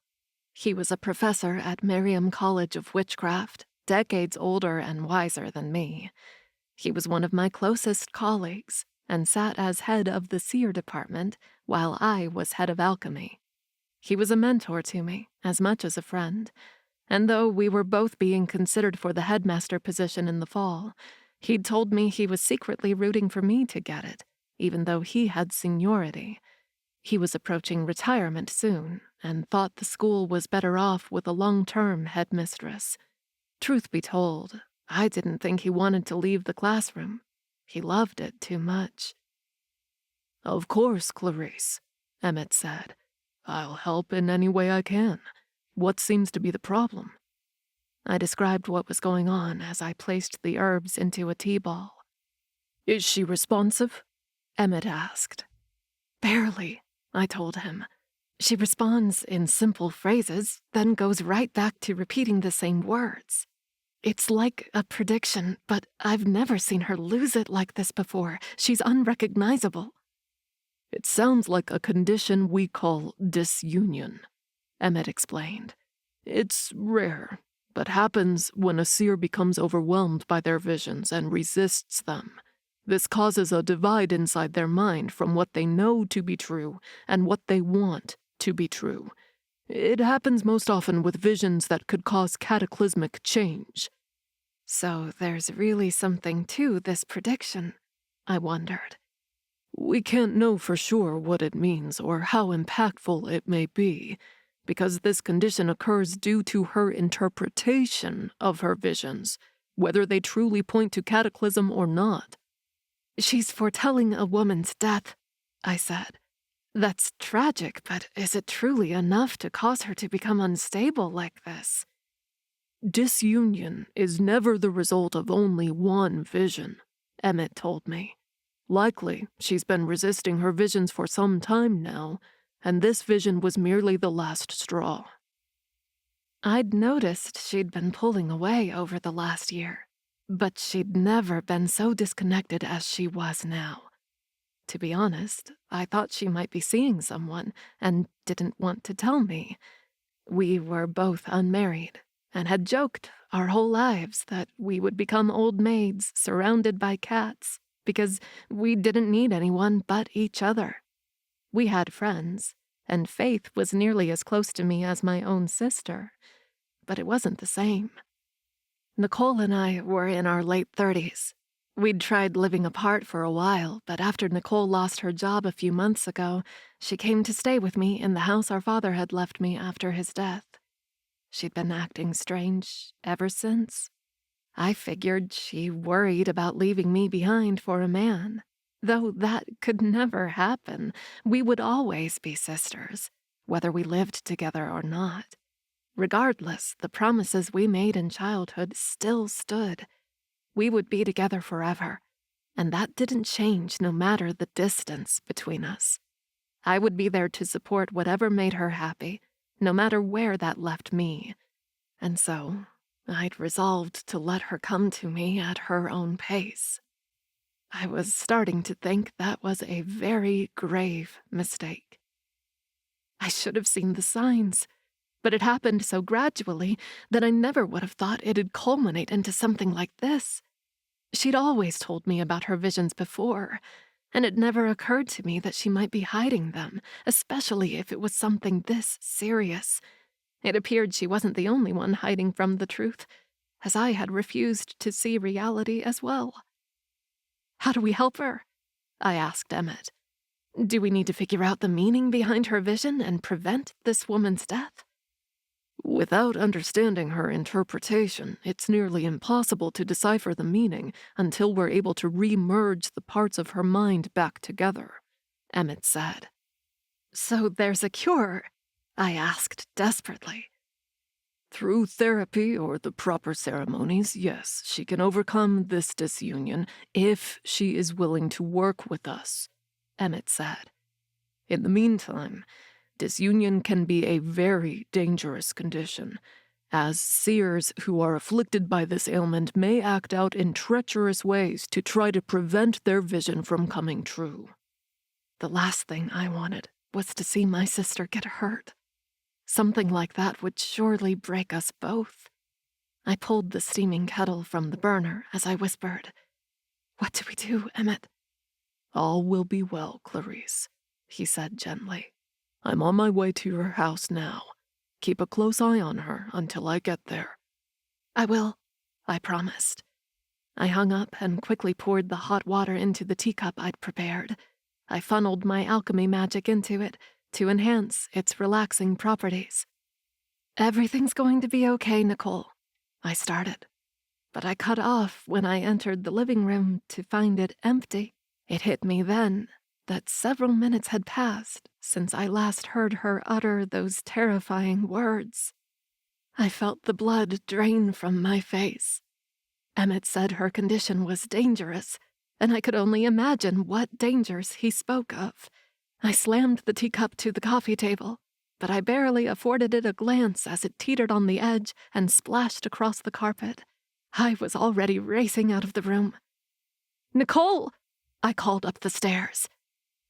He was a professor at Miriam College of Witchcraft, decades older and wiser than me. He was one of my closest colleagues and sat as head of the seer department while I was head of alchemy. He was a mentor to me, as much as a friend, and though we were both being considered for the headmaster position in the fall, He'd told me he was secretly rooting for me to get it, even though he had seniority. He was approaching retirement soon and thought the school was better off with a long-term headmistress. Truth be told, I didn't think he wanted to leave the classroom. He loved it too much. "Of course, Clarice," Emmett said. "I'll help in any way I can. What seems to be the problem?" I described what was going on as I placed the herbs into a tea ball. "Is she responsive?" Emmett asked. "Barely," I told him. "She responds in simple phrases, then goes right back to repeating the same words. It's like a prediction, but I've never seen her lose it like this before. She's unrecognizable." "It sounds like a condition we call disunion," Emmett explained. "It's rare, but happens when a seer becomes overwhelmed by their visions and resists them. This causes a divide inside their mind from what they know to be true and what they want to be true. It happens most often with visions that could cause cataclysmic change." "So there's really something to this prediction," I wondered. "We can't know for sure what it means or how impactful it may be, because this condition occurs due to her interpretation of her visions, whether they truly point to cataclysm or not." "She's foretelling a woman's death," I said. "That's tragic, but is it truly enough to cause her to become unstable like this?" "Disunion is never the result of only one vision," Emmett told me. "Likely, she's been resisting her visions for some time now, and this vision was merely the last straw." I'd noticed she'd been pulling away over the last year, but she'd never been so disconnected as she was now. To be honest, I thought she might be seeing someone and didn't want to tell me. We were both unmarried and had joked our whole lives that we would become old maids surrounded by cats because we didn't need anyone but each other. We had friends, and Faith was nearly as close to me as my own sister, but it wasn't the same. Nicole and I were in our late 30s. We'd tried living apart for a while, but after Nicole lost her job a few months ago, she came to stay with me in the house our father had left me after his death. She'd been acting strange ever since. I figured she worried about leaving me behind for a man. Though that could never happen. We would always be sisters, whether we lived together or not. Regardless, the promises we made in childhood still stood. We would be together forever, and that didn't change no matter the distance between us. I would be there to support whatever made her happy, no matter where that left me. And so, I'd resolved to let her come to me at her own pace. I was starting to think that was a very grave mistake. I should have seen the signs, but it happened so gradually that I never would have thought it'd culminate into something like this. She'd always told me about her visions before, and it never occurred to me that she might be hiding them, especially if it was something this serious. It appeared she wasn't the only one hiding from the truth, as I had refused to see reality as well. "How do we help her?" I asked Emmett. "Do we need to figure out the meaning behind her vision and prevent this woman's death?" "Without understanding her interpretation, it's nearly impossible to decipher the meaning until we're able to re-merge the parts of her mind back together," Emmett said. "So there's a cure?" I asked desperately. "Through therapy or the proper ceremonies, yes, she can overcome this disunion if she is willing to work with us," Emmett said. "In the meantime, disunion can be a very dangerous condition, as seers who are afflicted by this ailment may act out in treacherous ways to try to prevent their vision from coming true." The last thing I wanted was to see my sister get hurt. Something like that would surely break us both. I pulled the steaming kettle from the burner as I whispered, "What do we do, Emmett?" "All will be well, Clarice," he said gently. "I'm on my way to your house now. Keep a close eye on her until I get there." "I will," I promised. I hung up and quickly poured the hot water into the teacup I'd prepared. I funneled my alchemy magic into it to enhance its relaxing properties. "Everything's going to be okay, Nicole," I started. But I cut off when I entered the living room to find it empty. It hit me then that several minutes had passed since I last heard her utter those terrifying words. I felt the blood drain from my face. Emmett said her condition was dangerous, and I could only imagine what dangers he spoke of. I slammed the teacup to the coffee table, but I barely afforded it a glance as it teetered on the edge and splashed across the carpet. I was already racing out of the room. "Nicole!" I called up the stairs.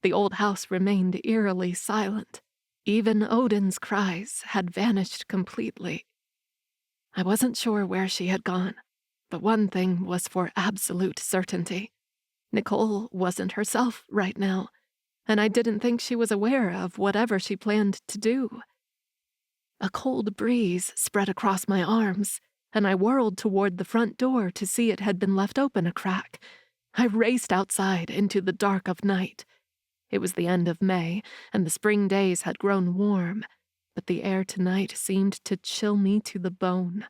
The old house remained eerily silent. Even Odin's cries had vanished completely. I wasn't sure where she had gone, but one thing was for absolute certainty. Nicole wasn't herself right now, and I didn't think she was aware of whatever she planned to do. A cold breeze spread across my arms, and I whirled toward the front door to see it had been left open a crack. I raced outside into the dark of night. It was the end of May, and the spring days had grown warm, but the air tonight seemed to chill me to the bone.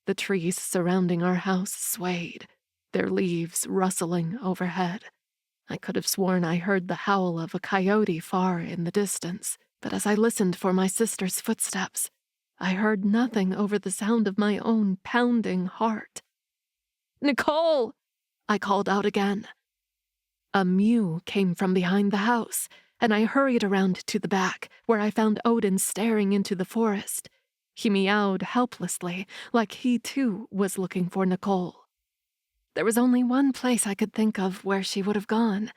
The trees surrounding our house swayed, their leaves rustling overhead. I could have sworn I heard the howl of a coyote far in the distance, but as I listened for my sister's footsteps, I heard nothing over the sound of my own pounding heart. "Nicole!" I called out again. A mew came from behind the house, and I hurried around to the back, where I found Odin staring into the forest. He meowed helplessly, like he too was looking for Nicole. There was only one place I could think of where she would have gone.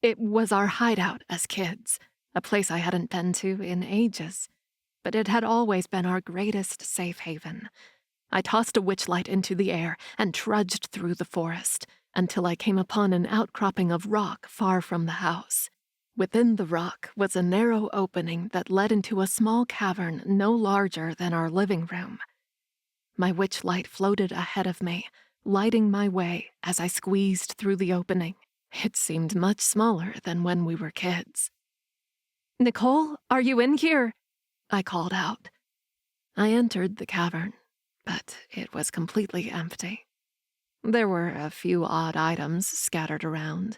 It was our hideout as kids, a place I hadn't been to in ages, but it had always been our greatest safe haven. I tossed a witchlight into the air and trudged through the forest until I came upon an outcropping of rock far from the house. Within the rock was a narrow opening that led into a small cavern no larger than our living room. My witchlight floated ahead of me, lighting my way as I squeezed through the opening. It seemed much smaller than when we were kids. "Nicole, are you in here?" I called out. I entered the cavern, but it was completely empty. There were a few odd items scattered around,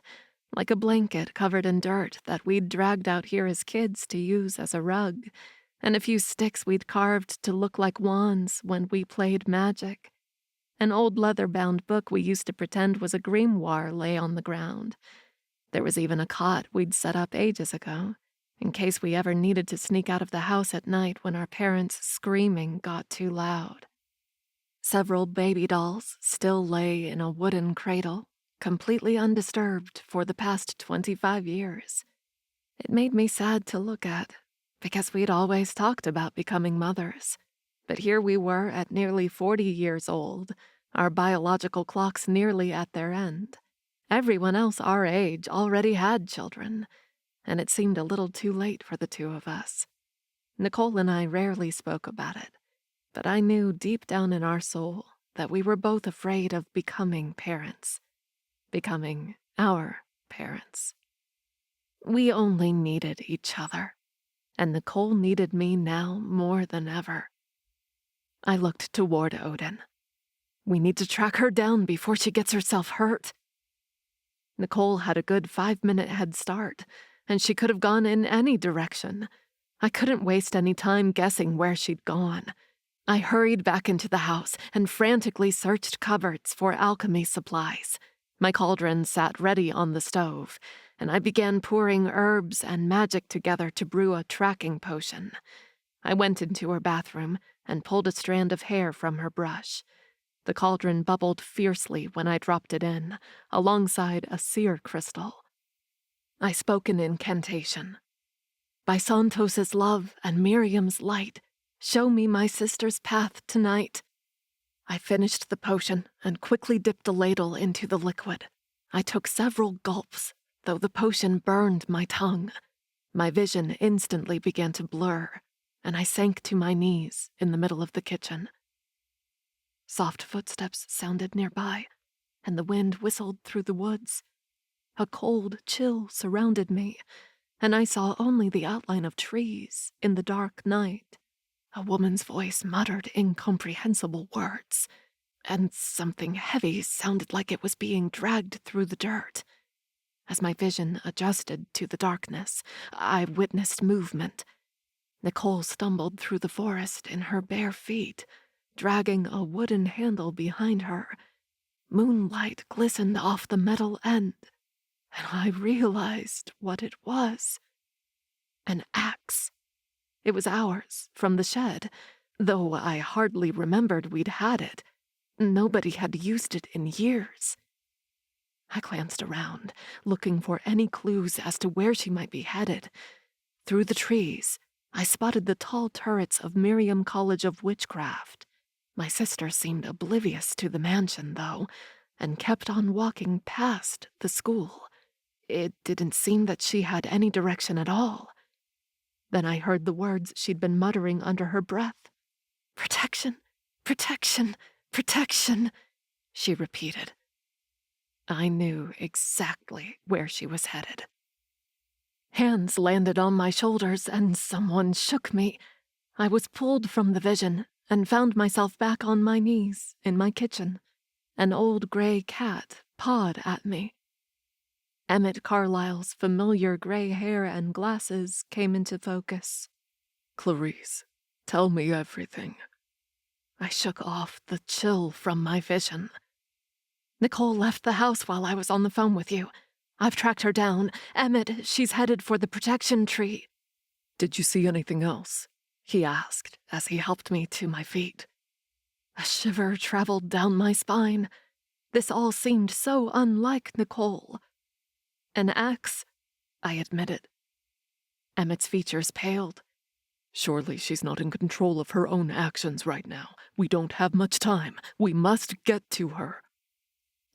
like a blanket covered in dirt that we'd dragged out here as kids to use as a rug, and a few sticks we'd carved to look like wands when we played magic. An old leather-bound book we used to pretend was a grimoire lay on the ground. There was even a cot we'd set up ages ago, in case we ever needed to sneak out of the house at night when our parents' screaming got too loud. Several baby dolls still lay in a wooden cradle, completely undisturbed for the past 25 years. It made me sad to look at, because we'd always talked about becoming mothers. But here we were at nearly 40 years old, our biological clocks nearly at their end. Everyone else our age already had children, and it seemed a little too late for the two of us. Nicole and I rarely spoke about it, but I knew deep down in our soul that we were both afraid of becoming parents. Becoming our parents. We only needed each other, and Nicole needed me now more than ever. I looked toward Odin. We need to track her down before she gets herself hurt. Nicole had a good 5-minute head start, and she could have gone in any direction. I couldn't waste any time guessing where she'd gone. I hurried back into the house and frantically searched cupboards for alchemy supplies. My cauldron sat ready on the stove, and I began pouring herbs and magic together to brew a tracking potion. I went into her bathroom and pulled a strand of hair from her brush. The cauldron bubbled fiercely when I dropped it in, alongside a seer crystal. I spoke an incantation. By Santos's love and Miriam's light, show me my sister's path tonight. I finished the potion and quickly dipped the ladle into the liquid. I took several gulps, though the potion burned my tongue. My vision instantly began to blur, and I sank to my knees in the middle of the kitchen. Soft footsteps sounded nearby, and the wind whistled through the woods. A cold chill surrounded me, and I saw only the outline of trees in the dark night. A woman's voice muttered incomprehensible words, and something heavy sounded like it was being dragged through the dirt. As my vision adjusted to the darkness, I witnessed movement. Nicole stumbled through the forest in her bare feet, dragging a wooden handle behind her. Moonlight glistened off the metal end, and I realized what it was. An axe. It was ours, from the shed, though I hardly remembered we'd had it. Nobody had used it in years. I glanced around, looking for any clues as to where she might be headed. Through the trees, I spotted the tall turrets of Miriam College of Witchcraft. My sister seemed oblivious to the mansion, though, and kept on walking past the school. It didn't seem that she had any direction at all. Then I heard the words she'd been muttering under her breath. "Protection, protection, protection," she repeated. I knew exactly where she was headed. Hands landed on my shoulders and someone shook me. I was pulled from the vision and found myself back on my knees in my kitchen. An old gray cat pawed at me. Emmett Carlyle's familiar gray hair and glasses came into focus. "Clarice, tell me everything." I shook off the chill from my vision. "Nicole left the house while I was on the phone with you. I've tracked her down. Emmett, she's headed for the protection tree." "Did you see anything else?" he asked as he helped me to my feet. A shiver traveled down my spine. This all seemed so unlike Nicole. "An axe," I admitted. Emmett's features paled. "Surely she's not in control of her own actions right now. We don't have much time. We must get to her."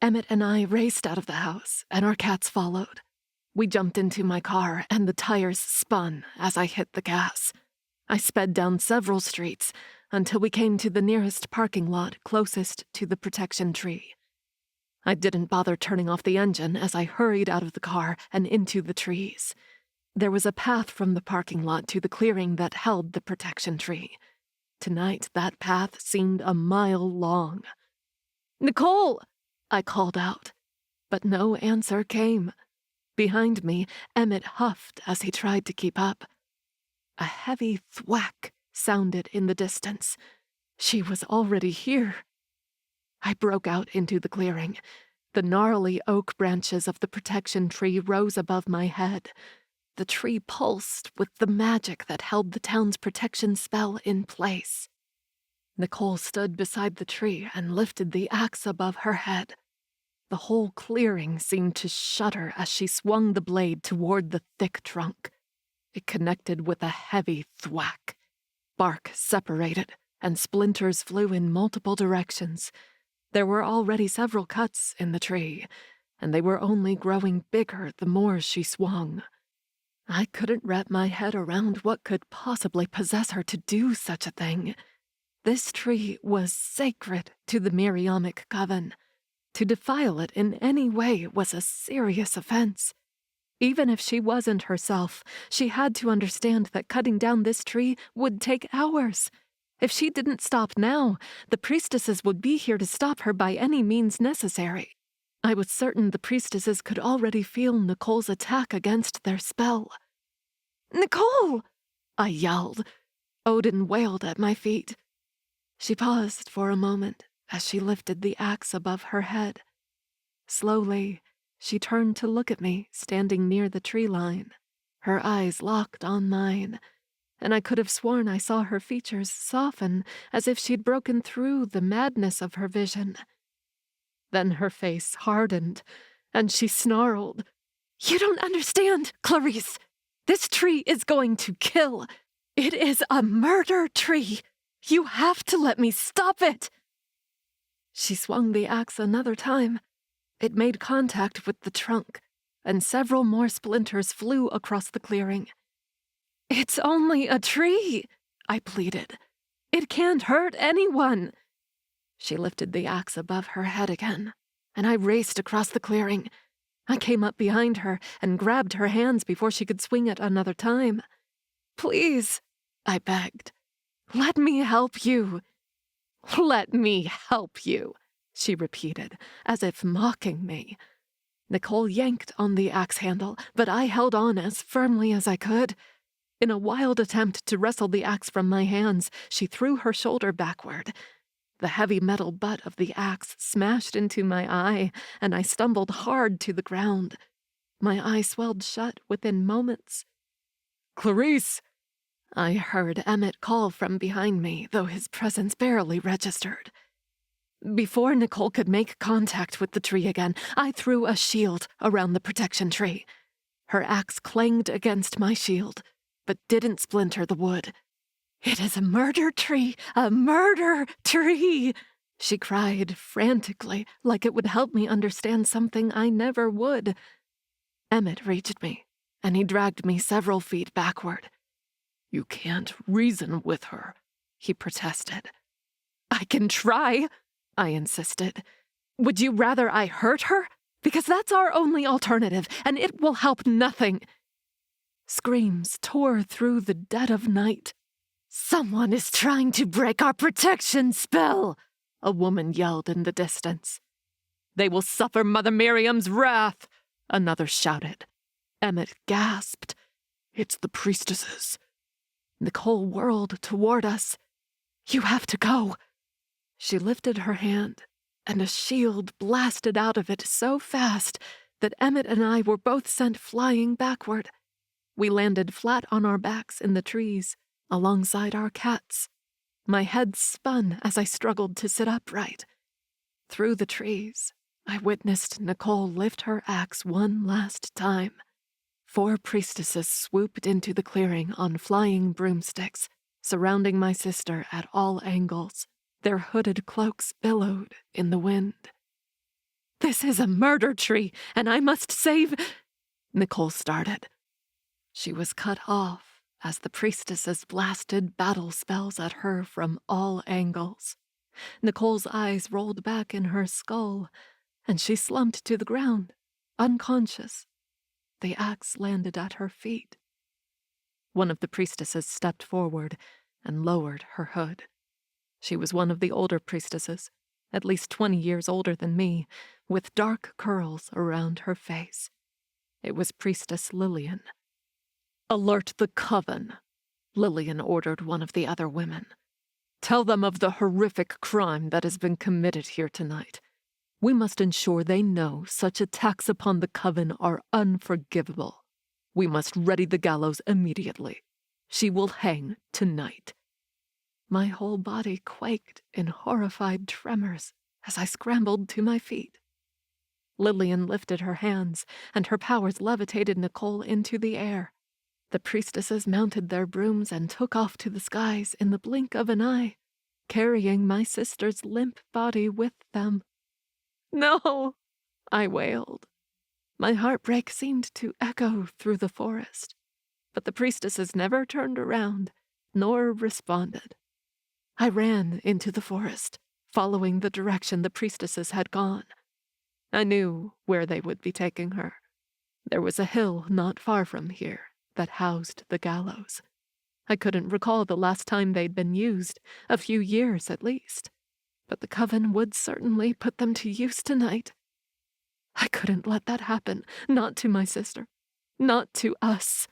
Emmett and I raced out of the house, and our cats followed. We jumped into my car, and the tires spun as I hit the gas. I sped down several streets until we came to the nearest parking lot closest to the protection tree. I didn't bother turning off the engine as I hurried out of the car and into the trees. There was a path from the parking lot to the clearing that held the protection tree. Tonight, that path seemed a mile long. "Nicole!" I called out, but no answer came. Behind me, Emmett huffed as he tried to keep up. A heavy thwack sounded in the distance. She was already here. I broke out into the clearing. The gnarly oak branches of the protection tree rose above my head. The tree pulsed with the magic that held the town's protection spell in place. Nicole stood beside the tree and lifted the axe above her head. The whole clearing seemed to shudder as she swung the blade toward the thick trunk. It connected with a heavy thwack. Bark separated, and splinters flew in multiple directions. There were already several cuts in the tree, and they were only growing bigger the more she swung. I couldn't wrap my head around what could possibly possess her to do such a thing. This tree was sacred to the Miriamic Coven. To defile it in any way was a serious offense. Even if she wasn't herself, she had to understand that cutting down this tree would take hours. If she didn't stop now, the priestesses would be here to stop her by any means necessary. I was certain the priestesses could already feel Nicole's attack against their spell. "Nicole!" I yelled. Odin wailed at my feet. She paused for a moment as she lifted the axe above her head. Slowly, she turned to look at me standing near the tree line. Her eyes locked on mine, and I could have sworn I saw her features soften as if she'd broken through the madness of her vision. Then her face hardened, and she snarled, "You don't understand, Clarice. This tree is going to kill. It is a murder tree. You have to let me stop it." She swung the axe another time. It made contact with the trunk, and several more splinters flew across the clearing. "It's only a tree," I pleaded. "It can't hurt anyone." She lifted the axe above her head again, and I raced across the clearing. I came up behind her and grabbed her hands before she could swing it another time. "Please," I begged. "Let me help you." "Let me help you," she repeated, as if mocking me. Nicole yanked on the axe handle, but I held on as firmly as I could. In a wild attempt to wrestle the axe from my hands, she threw her shoulder backward. The heavy metal butt of the axe smashed into my eye, and I stumbled hard to the ground. My eye swelled shut within moments. "Clarice!" I heard Emmett call from behind me, though his presence barely registered. Before Nicole could make contact with the tree again, I threw a shield around the protection tree. Her axe clanged against my shield, but didn't splinter the wood. "It is a murder tree! A murder tree!" she cried frantically, like it would help me understand something I never would. Emmett reached me, and he dragged me several feet backward. "You can't reason with her," he protested. "I can try," I insisted. "Would you rather I hurt her? Because that's our only alternative, and it will help nothing." Screams tore through the dead of night. "Someone is trying to break our protection spell," a woman yelled in the distance. "They will suffer Mother Miriam's wrath," another shouted. Emmett gasped. "It's the priestesses." Nicole whirled toward us. "You have to go." She lifted her hand, and a shield blasted out of it so fast that Emmett and I were both sent flying backward. We landed flat on our backs in the trees, alongside our cats. My head spun as I struggled to sit upright. Through the trees, I witnessed Nicole lift her axe one last time. 4 priestesses swooped into the clearing on flying broomsticks, surrounding my sister at all angles. Their hooded cloaks billowed in the wind. "This is a murder tree, and I must save—" Nicole started. She was cut off as the priestesses blasted battle spells at her from all angles. Nicole's eyes rolled back in her skull, and she slumped to the ground, unconscious. The axe landed at her feet. One of the priestesses stepped forward and lowered her hood. She was one of the older priestesses, at least 20 years older than me, with dark curls around her face. It was Priestess Lillian. "Alert the Coven," Lillian ordered one of the other women. "Tell them of the horrific crime that has been committed here tonight. We must ensure they know such attacks upon the Coven are unforgivable. We must ready the gallows immediately. She will hang tonight." My whole body quaked in horrified tremors as I scrambled to my feet. Lillian lifted her hands, and her powers levitated Nicole into the air. The priestesses mounted their brooms and took off to the skies in the blink of an eye, carrying my sister's limp body with them. "No!" I wailed. My heartbreak seemed to echo through the forest, but the priestesses never turned around, nor responded. I ran into the forest, following the direction the priestesses had gone. I knew where they would be taking her. There was a hill not far from here that housed the gallows. I couldn't recall the last time they'd been used, a few years at least, but the Coven would certainly put them to use tonight. I couldn't let that happen, not to my sister, not to us.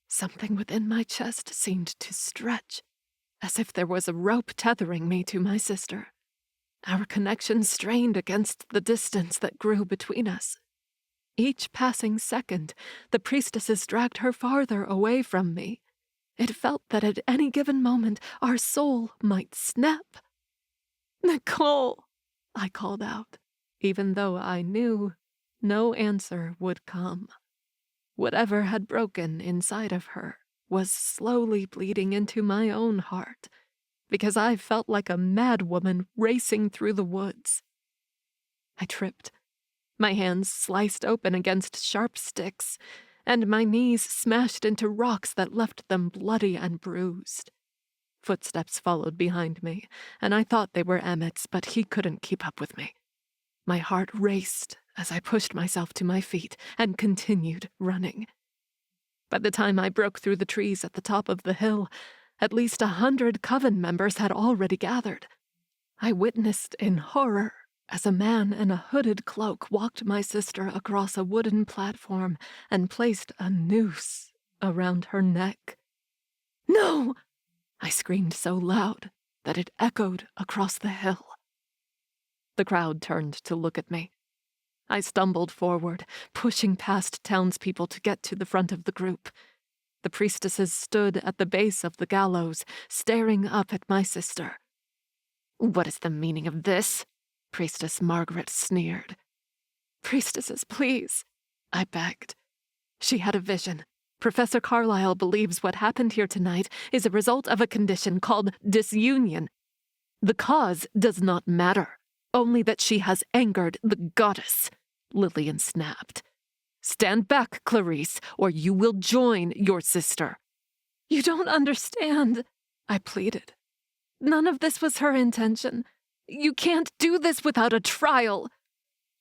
Something within my chest seemed to stretch, as if there was a rope tethering me to my sister. Our connection strained against the distance that grew between us. Each passing second, the priestesses dragged her farther away from me. It felt that at any given moment our soul might snap. "Nicole!" I called out, even though I knew no answer would come. Whatever had broken inside of her was slowly bleeding into my own heart, because I felt like a madwoman racing through the woods. I tripped. My hands sliced open against sharp sticks, and my knees smashed into rocks that left them bloody and bruised. Footsteps followed behind me, and I thought they were Emmett's, but he couldn't keep up with me. My heart raced as I pushed myself to my feet and continued running. By the time I broke through the trees at the top of the hill, at least 100 coven members had already gathered. I witnessed in horror as a man in a hooded cloak walked my sister across a wooden platform and placed a noose around her neck. "No!" I screamed so loud that it echoed across the hill. The crowd turned to look at me. I stumbled forward, pushing past townspeople to get to the front of the group. The priestesses stood at the base of the gallows, staring up at my sister. "What is the meaning of this?" Priestess Margaret sneered. "Priestesses, please," I begged. She had a vision. Professor Carlyle believes what happened here tonight is a result of a condition called disunion. The cause does not matter, only that she has angered the goddess," Lillian snapped. "Stand back, Clarice, or you will join your sister." "You don't understand," I pleaded. "None of this was her intention. You can't do this without a trial."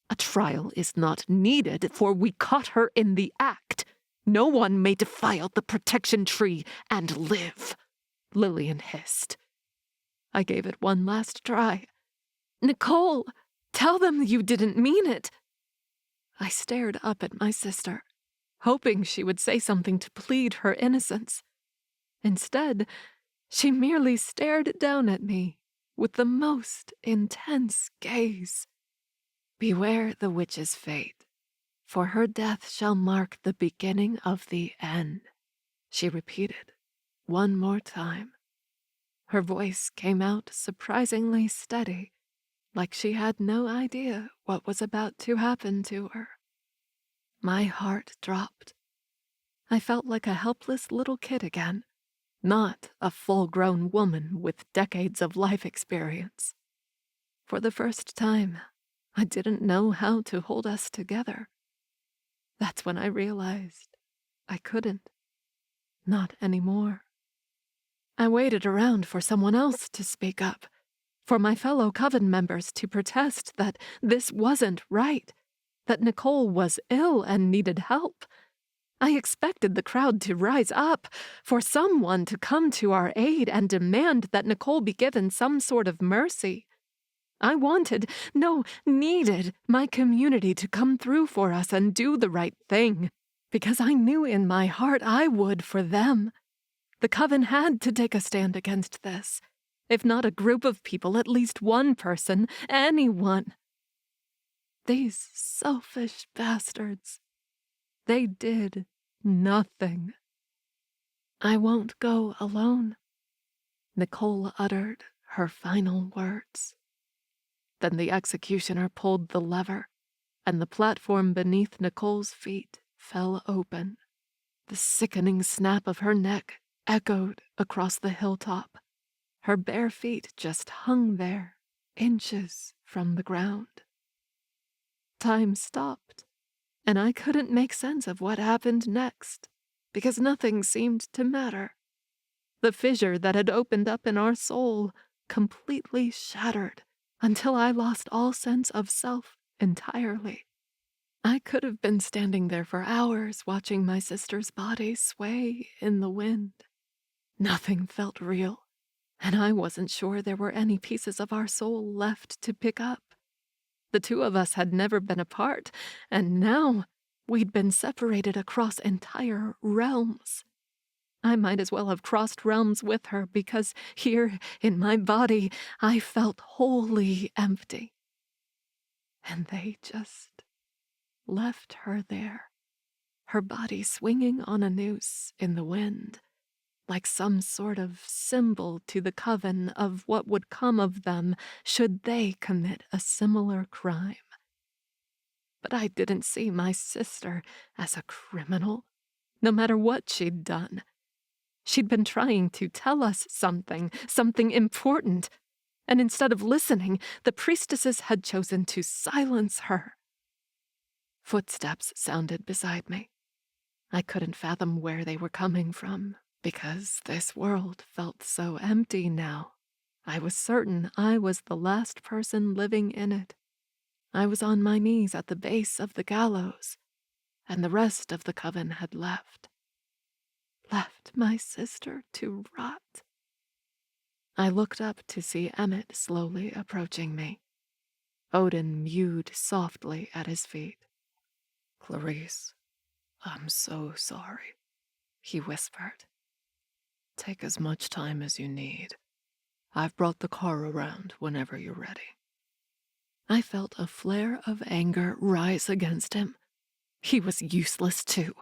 "A trial is not needed, for we caught her in the act. No one may defile the protection tree and live," Lillian hissed. I gave it one last try. "Nicole, tell them you didn't mean it." I stared up at my sister, hoping she would say something to plead her innocence. Instead, she merely stared down at me with the most intense gaze. "Beware the witch's fate, for her death shall mark the beginning of the end," she repeated one more time. Her voice came out surprisingly steady, like she had no idea what was about to happen to her. My heart dropped. I felt like a helpless little kid again, not a full-grown woman with decades of life experience. For the first time, I didn't know how to hold us together. That's when I realized I couldn't. Not anymore. I waited around for someone else to speak up, for my fellow coven members to protest that this wasn't right, that Nicole was ill and needed help. I expected the crowd to rise up, for someone to come to our aid and demand that Nicole be given some sort of mercy. I wanted, no, needed my community to come through for us and do the right thing, because I knew in my heart I would for them. The coven had to take a stand against this. If not a group of people, at least one person, anyone. These selfish bastards. They did nothing. "I won't go alone," Nicole uttered her final words. Then the executioner pulled the lever, and the platform beneath Nicole's feet fell open. The sickening snap of her neck echoed across the hilltop. Her bare feet just hung there, inches from the ground. Time stopped, and I couldn't make sense of what happened next, because nothing seemed to matter. The fissure that had opened up in our soul completely shattered until I lost all sense of self entirely. I could have been standing there for hours watching my sister's body sway in the wind. Nothing felt real, and I wasn't sure there were any pieces of our soul left to pick up. The two of us had never been apart, and now we'd been separated across entire realms. I might as well have crossed realms with her, because here in my body I felt wholly empty. And they just left her there, her body swinging on a noose in the wind, like some sort of symbol to the coven of what would come of them should they commit a similar crime. But I didn't see my sister as a criminal, no matter what she'd done. She'd been trying to tell us something important, and instead of listening, the priestesses had chosen to silence her. Footsteps sounded beside me. I couldn't fathom where they were coming from, because this world felt so empty now. I was certain I was the last person living in it. I was on my knees at the base of the gallows, and the rest of the coven had left. Left my sister to rot. I looked up to see Emmett slowly approaching me. Odin mewed softly at his feet. "Clarice, I'm so sorry," he whispered. "Take as much time as you need. I've brought the car around whenever you're ready." I felt a flare of anger rise against him. He was useless, too.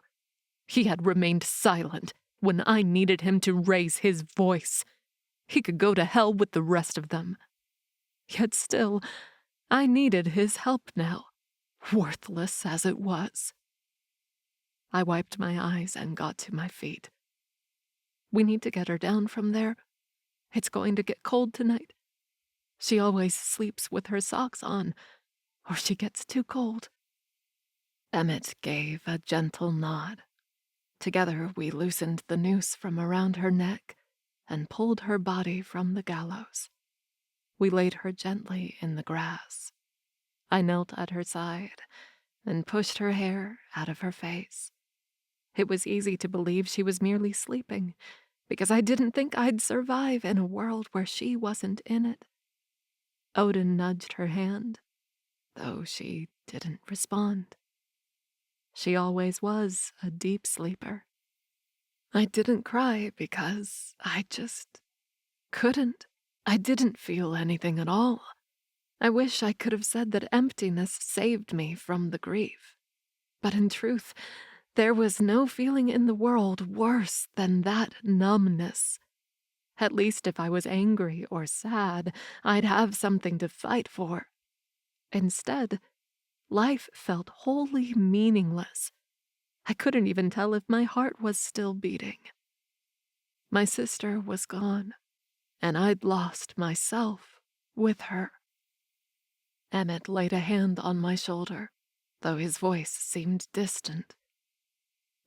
He had remained silent when I needed him to raise his voice. He could go to hell with the rest of them. Yet still, I needed his help now, worthless as it was. I wiped my eyes and got to my feet. We need to get her down from there. It's going to get cold tonight. She always sleeps with her socks on, or she gets too cold. Emmett gave a gentle nod. Together we loosened the noose from around her neck and pulled her body from the gallows. We laid her gently in the grass. I knelt at her side and pushed her hair out of her face. It was easy to believe she was merely sleeping, because I didn't think I'd survive in a world where she wasn't in it. Odin nudged her hand, though she didn't respond. She always was a deep sleeper. I didn't cry because I just couldn't. I didn't feel anything at all. I wish I could have said that emptiness saved me from the grief. But in truth, there was no feeling in the world worse than that numbness. At least if I was angry or sad, I'd have something to fight for. Instead, life felt wholly meaningless. I couldn't even tell if my heart was still beating. My sister was gone, and I'd lost myself with her. Emmett laid a hand on my shoulder, though his voice seemed distant.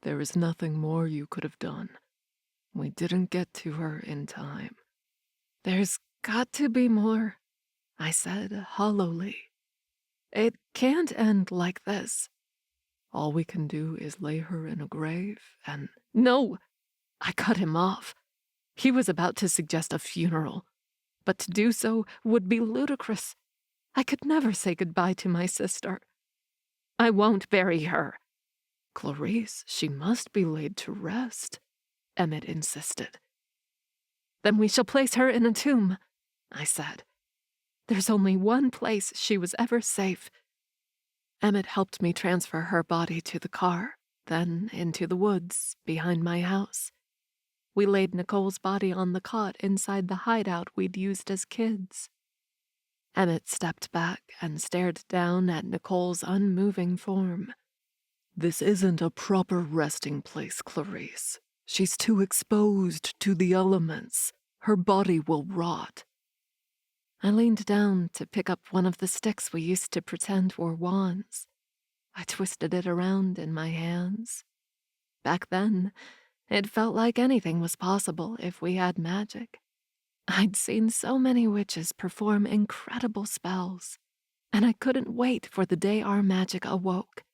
"There is nothing more you could have done. We didn't get to her in time." "There's got to be more," I said hollowly. "It can't end like this." "All we can do is lay her in a grave and—" "No!" I cut him off. He was about to suggest a funeral, but to do so would be ludicrous. I could never say goodbye to my sister. "I won't bury her." "Clarice, she must be laid to rest," Emmett insisted. "Then we shall place her in a tomb," I said. "There's only one place she was ever safe." Emmett helped me transfer her body to the car, then into the woods behind my house. We laid Nicole's body on the cot inside the hideout we'd used as kids. Emmett stepped back and stared down at Nicole's unmoving form. "This isn't a proper resting place, Clarice. She's too exposed to the elements. Her body will rot." I leaned down to pick up one of the sticks we used to pretend were wands. I twisted it around in my hands. Back then, it felt like anything was possible if we had magic. I'd seen so many witches perform incredible spells, and I couldn't wait for the day our magic awoke.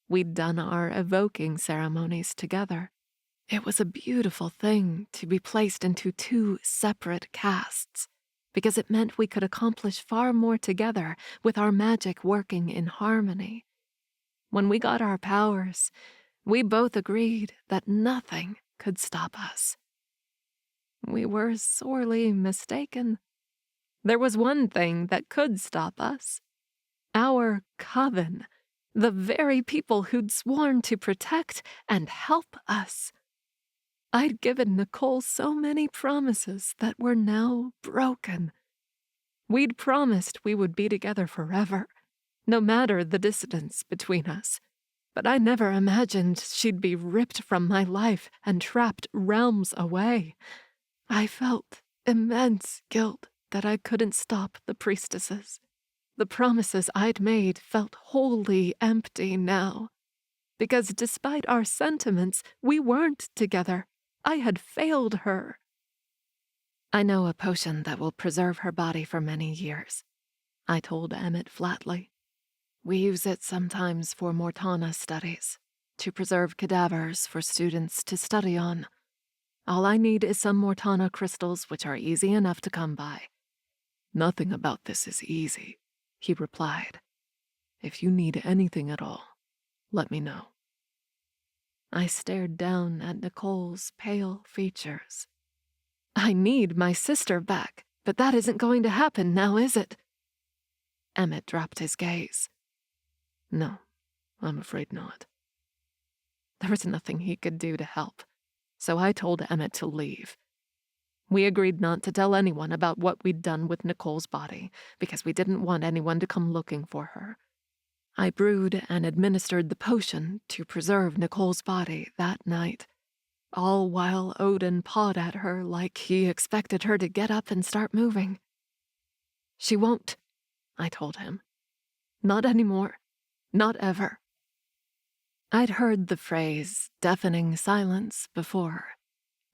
We'd done our evoking ceremonies together. It was a beautiful thing to be placed into two separate castes, because it meant we could accomplish far more together with our magic working in harmony. When we got our powers, we both agreed that nothing could stop us. We were sorely mistaken. There was one thing that could stop us. Our coven, the very people who'd sworn to protect and help us. I'd given Nicole so many promises that were now broken. We'd promised we would be together forever, no matter the distance between us. But I never imagined she'd be ripped from my life and trapped realms away. I felt immense guilt that I couldn't stop the priestesses. The promises I'd made felt wholly empty now. Because despite our sentiments, we weren't together. I had failed her. "I know a potion that will preserve her body for many years," I told Emmett flatly. We use it sometimes for Mortana studies, to preserve cadavers for students to study on. All I need is some Mortana crystals, which are easy enough to come by. Nothing about this is easy, he replied. If you need anything at all, let me know. I stared down at Nicole's pale features. I need my sister back, but that isn't going to happen now, is it? Emmett dropped his gaze. No, I'm afraid not. There was nothing he could do to help, so I told Emmett to leave. We agreed not to tell anyone about what we'd done with Nicole's body, because we didn't want anyone to come looking for her. I brewed and administered the potion to preserve Nicole's body that night, all while Odin pawed at her like he expected her to get up and start moving. She won't, I told him. Not anymore. Not ever. I'd heard the phrase deafening silence before,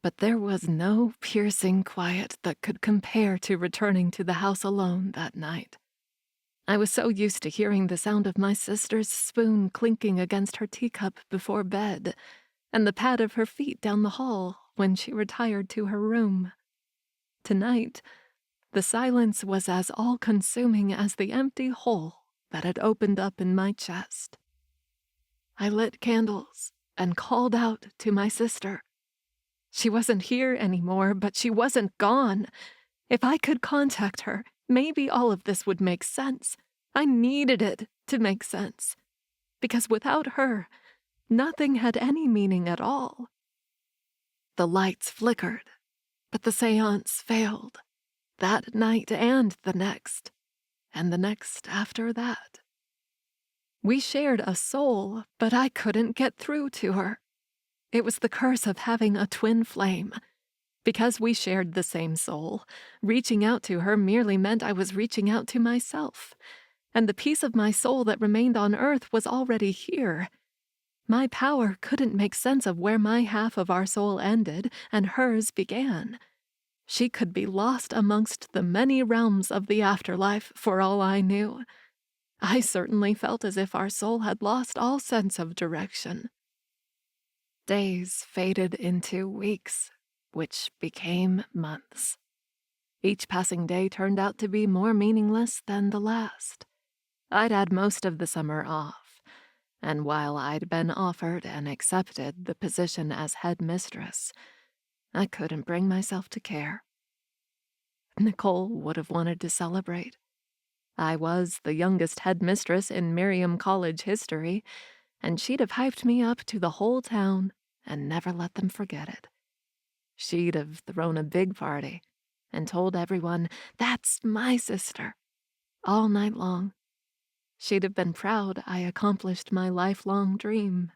but there was no piercing quiet that could compare to returning to the house alone that night. I was so used to hearing the sound of my sister's spoon clinking against her teacup before bed, and the pad of her feet down the hall when she retired to her room. Tonight, the silence was as all-consuming as the empty hole that had opened up in my chest. I lit candles and called out to my sister. She wasn't here anymore, but she wasn't gone. If I could contact her, maybe all of this would make sense. I needed it to make sense, because without her, nothing had any meaning at all. The lights flickered, but the seance failed, that night and the next after that. We shared a soul, but I couldn't get through to her. It was the curse of having a twin flame. Because we shared the same soul, reaching out to her merely meant I was reaching out to myself, and the piece of my soul that remained on Earth was already here. My power couldn't make sense of where my half of our soul ended and hers began. She could be lost amongst the many realms of the afterlife for all I knew. I certainly felt as if our soul had lost all sense of direction. Days faded into weeks, which became months. Each passing day turned out to be more meaningless than the last. I'd had most of the summer off, and while I'd been offered and accepted the position as headmistress, I couldn't bring myself to care. Nicole would have wanted to celebrate. I was the youngest headmistress in Miriam College history, and she'd have hyped me up to the whole town and never let them forget it. She'd have thrown a big party and told everyone, "That's my sister," all night long. She'd have been proud I accomplished my lifelong dream,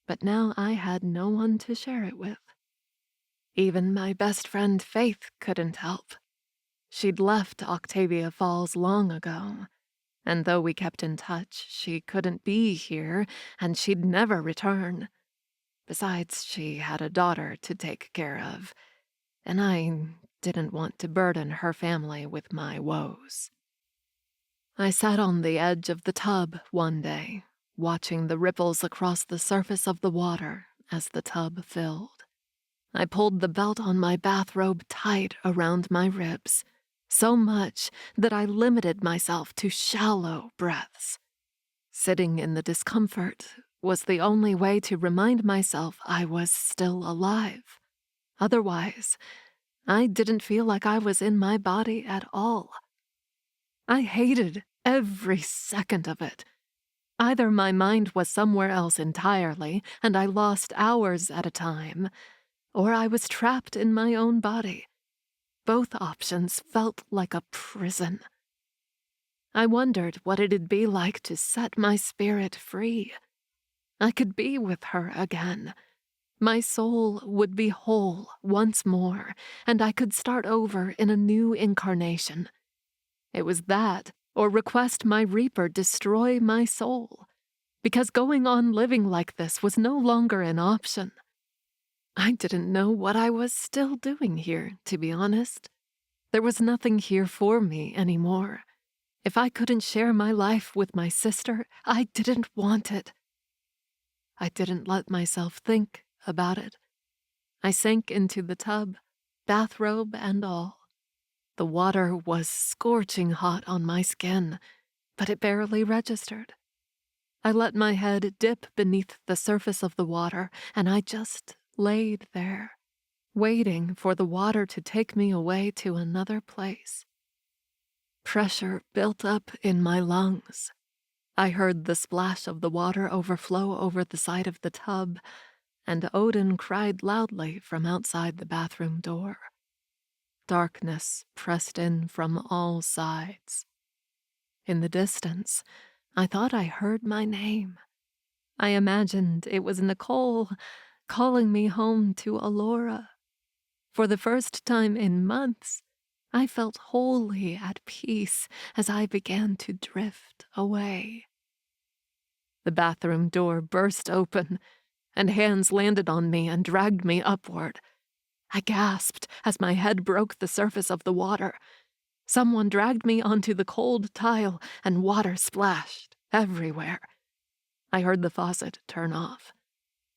but now I had no one to share it with. Even my best friend Faith couldn't help. She'd left Octavia Falls long ago, and though we kept in touch, she couldn't be here, and she'd never return. Besides, she had a daughter to take care of, and I didn't want to burden her family with my woes. I sat on the edge of the tub one day, watching the ripples across the surface of the water as the tub filled. I pulled the belt on my bathrobe tight around my ribs, so much that I limited myself to shallow breaths. Sitting in the discomfort was the only way to remind myself I was still alive. Otherwise, I didn't feel like I was in my body at all. I hated every second of it. Either my mind was somewhere else entirely, and I lost hours at a time, or I was trapped in my own body. Both options felt like a prison. I wondered what it'd be like to set my spirit free. I could be with her again. My soul would be whole once more, and I could start over in a new incarnation. It was that, or request my Reaper destroy my soul, because going on living like this was no longer an option. I didn't know what I was still doing here, to be honest. There was nothing here for me anymore. If I couldn't share my life with my sister, I didn't want it. I didn't let myself think about it. I sank into the tub, bathrobe and all. The water was scorching hot on my skin, but it barely registered. I let my head dip beneath the surface of the water, and I just laid there, waiting for the water to take me away to another place. Pressure built up in my lungs. I heard the splash of the water overflow over the side of the tub, and Odin cried loudly from outside the bathroom door. Darkness pressed in from all sides. In the distance, I thought I heard my name. I imagined it was Nicole calling me home to Alora. For the first time in months, I felt wholly at peace as I began to drift away. The bathroom door burst open, and hands landed on me and dragged me upward. I gasped as my head broke the surface of the water. Someone dragged me onto the cold tile, and water splashed everywhere. I heard the faucet turn off.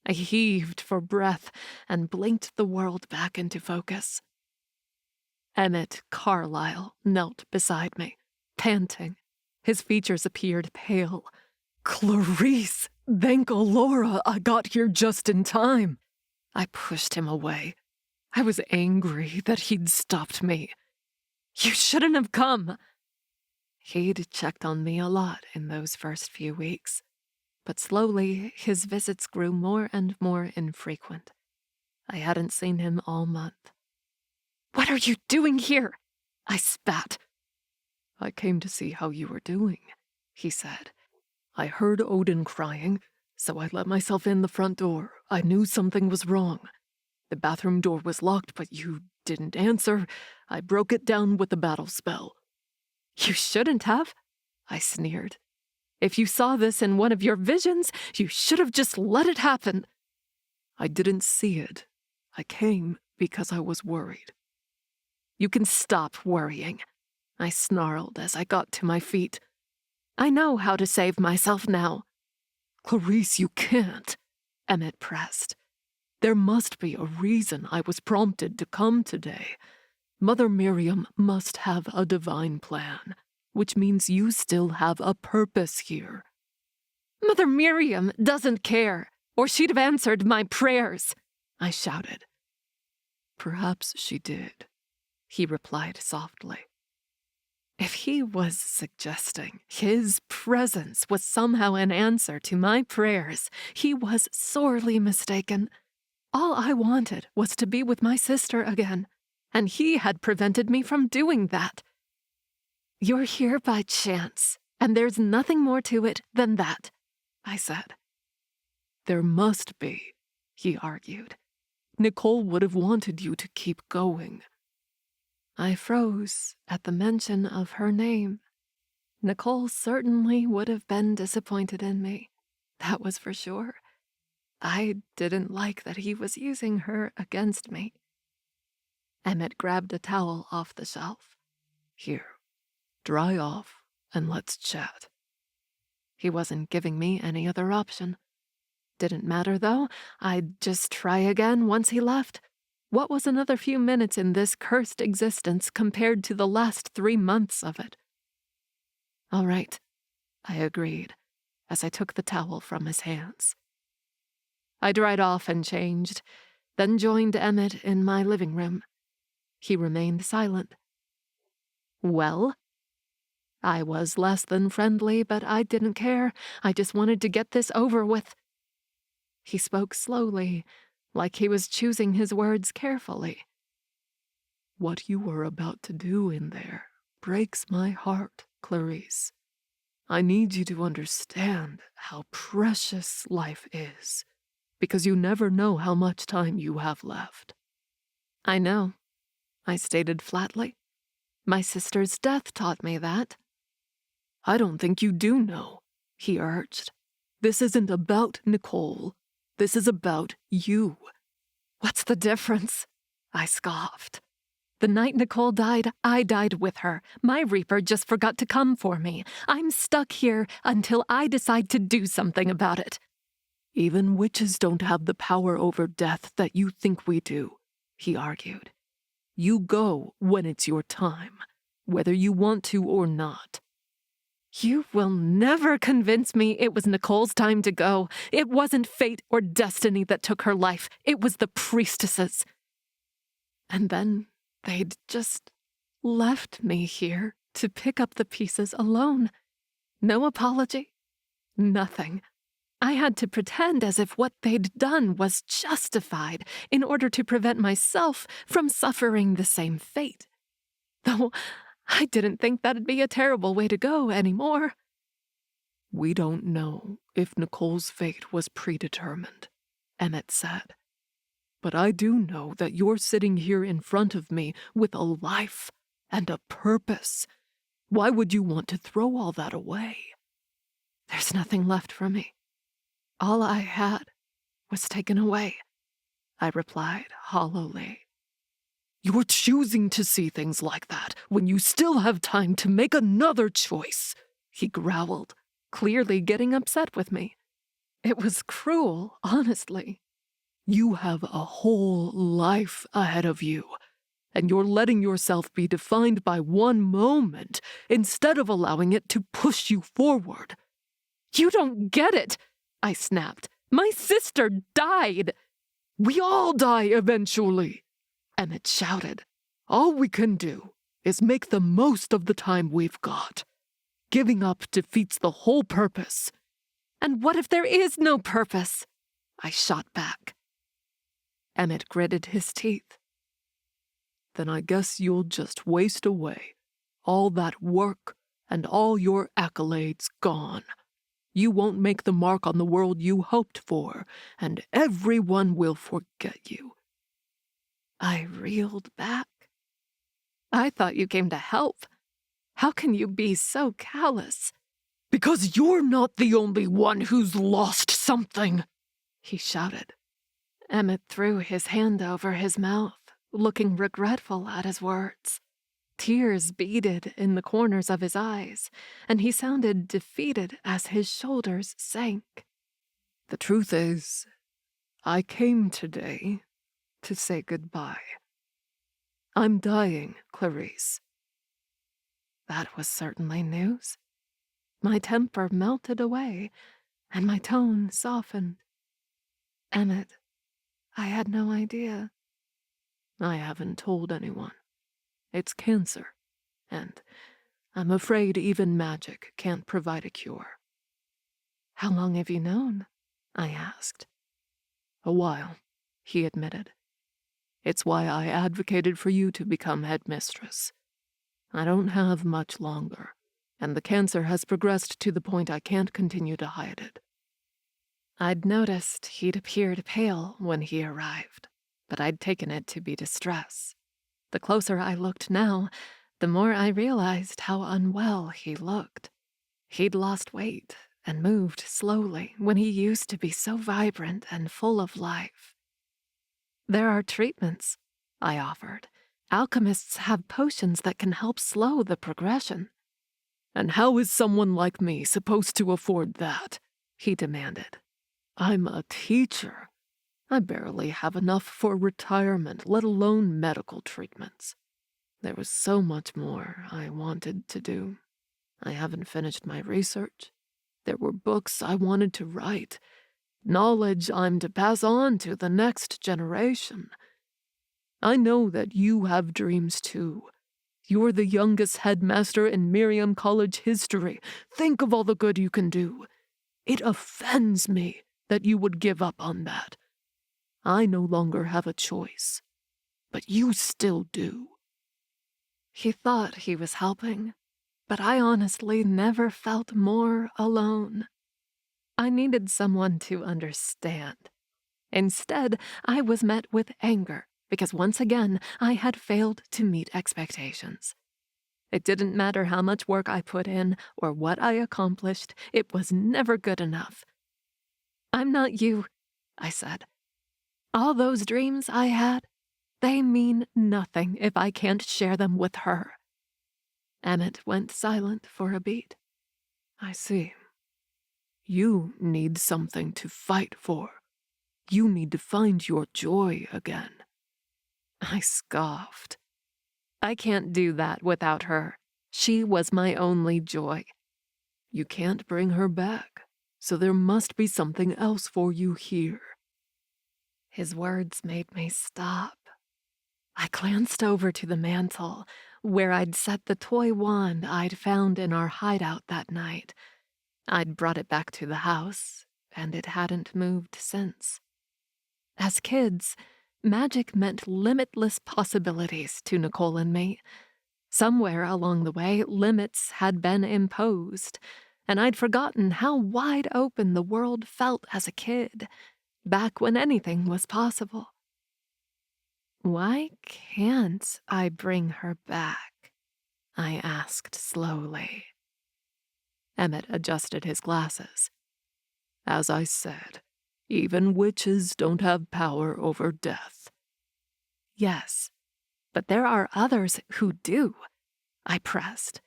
I heaved for breath and blinked the world back into focus. Emmett Carlyle knelt beside me, panting. His features appeared pale. "Clarice, thank Alora I got here just in time." I pushed him away. I was angry that he'd stopped me. "You shouldn't have come." He'd checked on me a lot in those first few weeks, but slowly his visits grew more and more infrequent. I hadn't seen him all month. "What are you doing here?" I spat. "I came to see how you were doing," he said. "I heard Odin crying, so I let myself in the front door. I knew something was wrong. The bathroom door was locked, but you didn't answer. I broke it down with the battle spell." "You shouldn't have," I sneered. "If you saw this in one of your visions, you should have just let it happen." "I didn't see it. I came because I was worried." "You can stop worrying," I snarled as I got to my feet. "I know how to save myself now." "Clarice, you can't," Emmett pressed. "There must be a reason I was prompted to come today. Mother Miriam must have a divine plan, which means you still have a purpose here." "Mother Miriam doesn't care, or she'd have answered my prayers," I shouted. "Perhaps she did," he replied softly. If he was suggesting his presence was somehow an answer to my prayers, he was sorely mistaken. All I wanted was to be with my sister again, and he had prevented me from doing that. "You're here by chance, and there's nothing more to it than that," I said. "There must be," he argued. "Nicole would have wanted you to keep going." I froze at the mention of her name. Nicole certainly would have been disappointed in me, that was for sure. I didn't like that he was using her against me. Emmett grabbed a towel off the shelf. "Here, dry off and let's chat." He wasn't giving me any other option. Didn't matter, though. I'd just try again once he left. What was another few minutes in this cursed existence compared to the last 3 months of it? "All right," I agreed, as I took the towel from his hands. I dried off and changed, then joined Emmett in my living room. He remained silent. "Well?" I was less than friendly, but I didn't care. I just wanted to get this over with. He spoke slowly, like he was choosing his words carefully. "What you are about to do in there breaks my heart, Clarice. I need you to understand how precious life is, because you never know how much time you have left." "I know," I stated flatly. "My sister's death taught me that." "I don't think you do know," he urged. "This isn't about Nicole. This is about you." "What's the difference?" I scoffed. The night Nicole died, I died with her. My Reaper just forgot to come for me. I'm stuck here until I decide to do something about it. Even witches don't have the power over death that you think we do, he argued. You go when it's your time, whether you want to or not. You will never convince me it was Nicole's time to go. It wasn't fate or destiny that took her life. It was the priestesses. And then they'd just left me here to pick up the pieces alone. No apology. Nothing. I had to pretend as if what they'd done was justified in order to prevent myself from suffering the same fate. Though I didn't think that'd be a terrible way to go anymore. We don't know if Nicole's fate was predetermined, Emmett said. But I do know that you're sitting here in front of me with a life and a purpose. Why would you want to throw all that away? There's nothing left for me. All I had was taken away, I replied hollowly. You're choosing to see things like that when you still have time to make another choice, he growled, clearly getting upset with me. It was cruel, honestly. You have a whole life ahead of you, and you're letting yourself be defined by one moment instead of allowing it to push you forward. You don't get it, I snapped. My sister died. We all die eventually, Emmett shouted. All we can do is make the most of the time we've got. Giving up defeats the whole purpose. And what if there is no purpose? I shot back. Emmett gritted his teeth. Then I guess you'll just waste away. All that work and all your accolades gone. You won't make the mark on the world you hoped for, and everyone will forget you. I reeled back. I thought you came to help. How can you be so callous? Because you're not the only one who's lost something, he shouted. Emmett threw his hand over his mouth, looking regretful at his words. Tears beaded in the corners of his eyes, and he sounded defeated as his shoulders sank. The truth is, I came today to say goodbye. I'm dying, Clarice. That was certainly news. My temper melted away, and my tone softened. Emmett, I had no idea. I haven't told anyone. It's cancer, and I'm afraid even magic can't provide a cure. How long have you known? I asked. A while, he admitted. It's why I advocated for you to become headmistress. I don't have much longer, and the cancer has progressed to the point I can't continue to hide it. I'd noticed he'd appeared pale when he arrived, but I'd taken it to be distress. The closer I looked now, the more I realized how unwell he looked. He'd lost weight and moved slowly when he used to be so vibrant and full of life. There are treatments, I offered. Alchemists have potions that can help slow the progression. And how is someone like me supposed to afford that? He demanded. I'm a teacher. I barely have enough for retirement, let alone medical treatments. There was so much more I wanted to do. I haven't finished my research. There were books I wanted to write, knowledge I'm to pass on to the next generation. I know that you have dreams too. You're the youngest headmaster in Miriam College history. Think of all the good you can do. It offends me that you would give up on that. I no longer have a choice, but you still do. He thought he was helping, but I honestly never felt more alone. I needed someone to understand. Instead, I was met with anger because once again I had failed to meet expectations. It didn't matter how much work I put in or what I accomplished, it was never good enough. I'm not you, I said. All those dreams I had, they mean nothing if I can't share them with her. Emmett went silent for a beat. I see. You need something to fight for. You need to find your joy again. I scoffed. I can't do that without her. She was my only joy. You can't bring her back, so there must be something else for you here. His words made me stop. I glanced over to the mantel, where I'd set the toy wand I'd found in our hideout that night. I'd brought it back to the house, and it hadn't moved since. As kids, magic meant limitless possibilities to Nicole and me. Somewhere along the way, limits had been imposed, and I'd forgotten how wide open the world felt as a kid, back when anything was possible. Why can't I bring her back? I asked slowly. Emmett adjusted his glasses. As I said, even witches don't have power over death. Yes, but there are others who do, I pressed.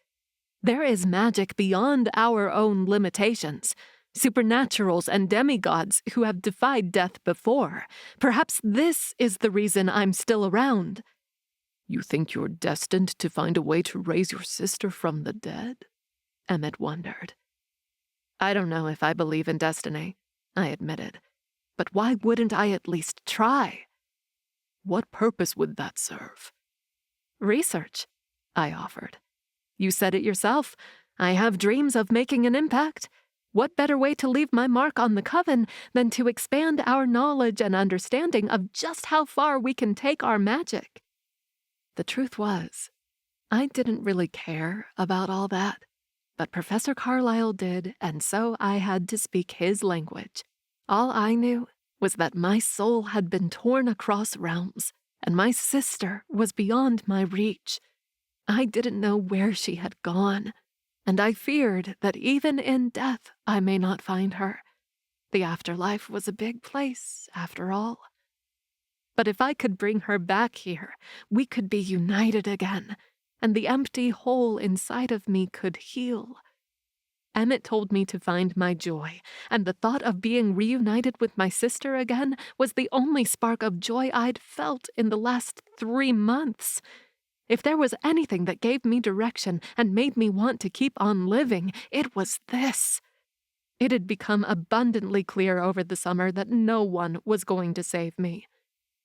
There is magic beyond our own limitations, supernaturals and demigods who have defied death before. Perhaps this is the reason I'm still around. You think you're destined to find a way to raise your sister from the dead? Emmett wondered. I don't know if I believe in destiny, I admitted. But why wouldn't I at least try? What purpose would that serve? Research, I offered. You said it yourself. I have dreams of making an impact. What better way to leave my mark on the Coven than to expand our knowledge and understanding of just how far we can take our magic? The truth was, I didn't really care about all that, but Professor Carlyle did, and so I had to speak his language. All I knew was that my soul had been torn across realms, and my sister was beyond my reach. I didn't know where she had gone, and I feared that even in death I may not find her. The afterlife was a big place, after all. But if I could bring her back here, we could be united again, and the empty hole inside of me could heal. Emmett told me to find my joy, and the thought of being reunited with my sister again was the only spark of joy I'd felt in the last 3 months. If there was anything that gave me direction and made me want to keep on living, it was this. It had become abundantly clear over the summer that no one was going to save me.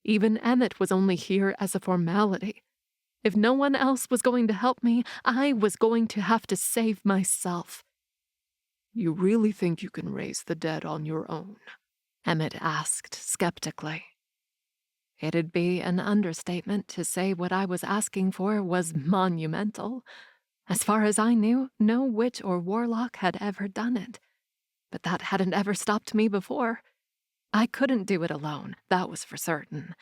Even Emmett was only here as a formality. If no one else was going to help me, I was going to have to save myself. You really think you can raise the dead on your own? Emmett asked skeptically. It'd be an understatement to say what I was asking for was monumental. As far as I knew, no witch or warlock had ever done it. But that hadn't ever stopped me before. I couldn't do it alone, that was for certain.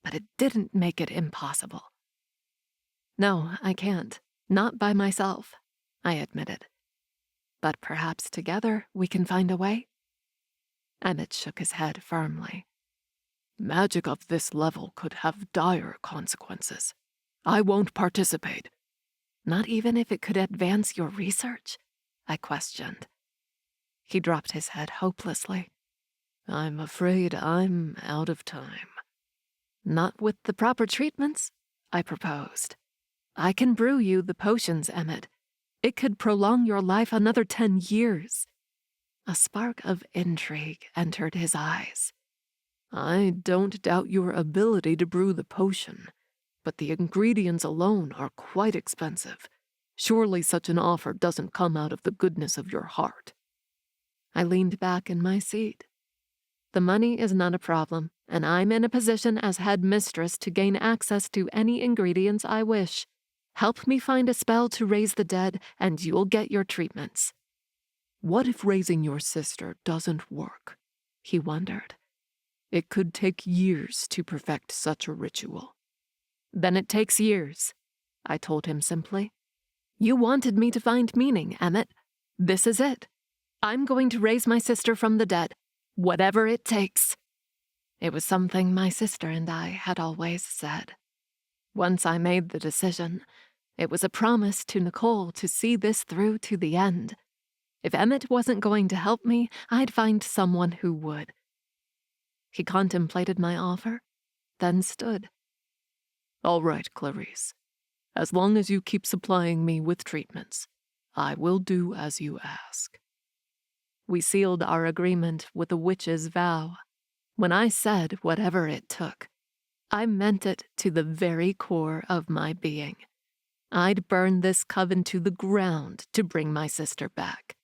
But it didn't make it impossible. No, I can't. Not by myself, I admitted. But perhaps together we can find a way? Emmett shook his head firmly. Magic of this level could have dire consequences. I won't participate. Not even if it could advance your research? I questioned. He dropped his head hopelessly. I'm afraid I'm out of time. Not with the proper treatments, I proposed. I can brew you the potions, Emmett. It could prolong your life another 10 years. A spark of intrigue entered his eyes. I don't doubt your ability to brew the potion, but the ingredients alone are quite expensive. Surely such an offer doesn't come out of the goodness of your heart. I leaned back in my seat. The money is not a problem, and I'm in a position as head mistress to gain access to any ingredients I wish. Help me find a spell to raise the dead, and you'll get your treatments. What if raising your sister doesn't work? He wondered. It could take years to perfect such a ritual. Then it takes years, I told him simply. You wanted me to find meaning, Emmett. This is it. I'm going to raise my sister from the dead, whatever it takes. It was something my sister and I had always said. Once I made the decision, it was a promise to Nicole to see this through to the end. If Emmett wasn't going to help me, I'd find someone who would. He contemplated my offer, then stood. All right, Clarice. As long as you keep supplying me with treatments, I will do as you ask. We sealed our agreement with a witch's vow. When I said whatever it took, I meant it to the very core of my being. I'd burn this coven to the ground to bring my sister back.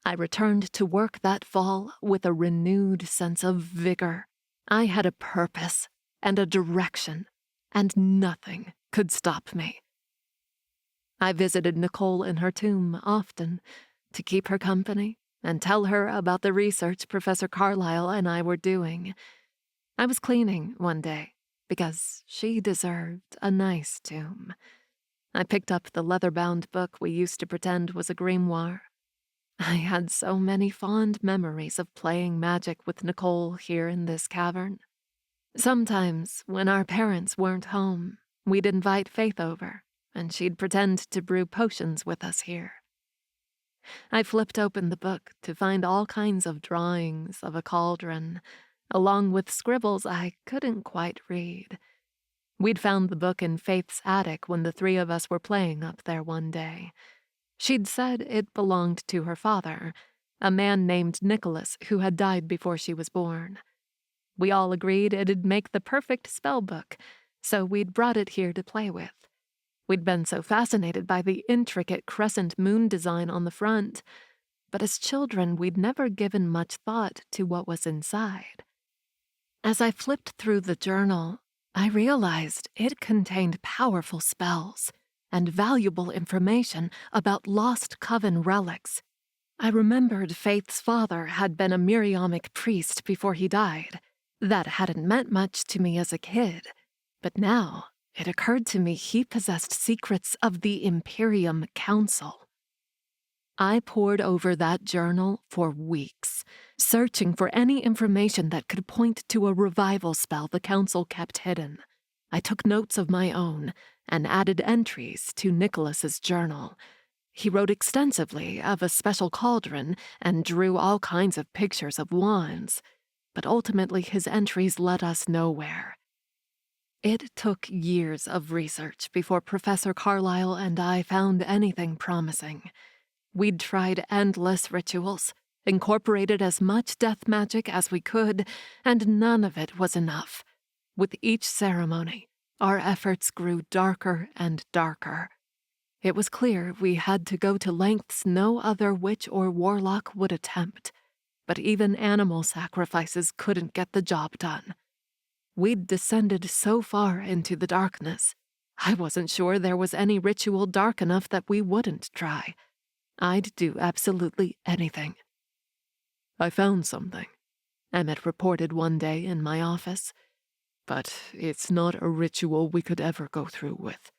I returned to work that fall with a renewed sense of vigor. I had a purpose and a direction, and nothing could stop me. I visited Nicole in her tomb often to keep her company and tell her about the research Professor Carlyle and I were doing. I was cleaning one day because she deserved a nice tomb. I picked up the leather-bound book we used to pretend was a grimoire. I had so many fond memories of playing magic with Nicole here in this cavern. Sometimes, when our parents weren't home, we'd invite Faith over, and she'd pretend to brew potions with us here. I flipped open the book to find all kinds of drawings of a cauldron, along with scribbles I couldn't quite read. We'd found the book in Faith's attic when the three of us were playing up there one day. She'd said it belonged to her father, a man named Nicholas who had died before she was born. We all agreed it'd make the perfect spell book, so we'd brought it here to play with. We'd been so fascinated by the intricate crescent moon design on the front, but as children we'd never given much thought to what was inside. As I flipped through the journal, I realized it contained powerful spells and valuable information about lost coven relics. I remembered Faith's father had been a Miriamic priest before he died. That hadn't meant much to me as a kid, but now it occurred to me he possessed secrets of the Imperium Council. I pored over that journal for weeks, searching for any information that could point to a revival spell the Council kept hidden. I took notes of my own and added entries to Nicholas's journal. He wrote extensively of a special cauldron and drew all kinds of pictures of wands, but ultimately his entries led us nowhere. It took years of research before Professor Carlyle and I found anything promising. We'd tried endless rituals, incorporated as much death magic as we could, and none of it was enough. With each ceremony, our efforts grew darker and darker. It was clear we had to go to lengths no other witch or warlock would attempt, but even animal sacrifices couldn't get the job done. We'd descended so far into the darkness, I wasn't sure there was any ritual dark enough that we wouldn't try. I'd do absolutely anything. I found something, Emmett reported one day in my office. But it's not a ritual we could ever go through with.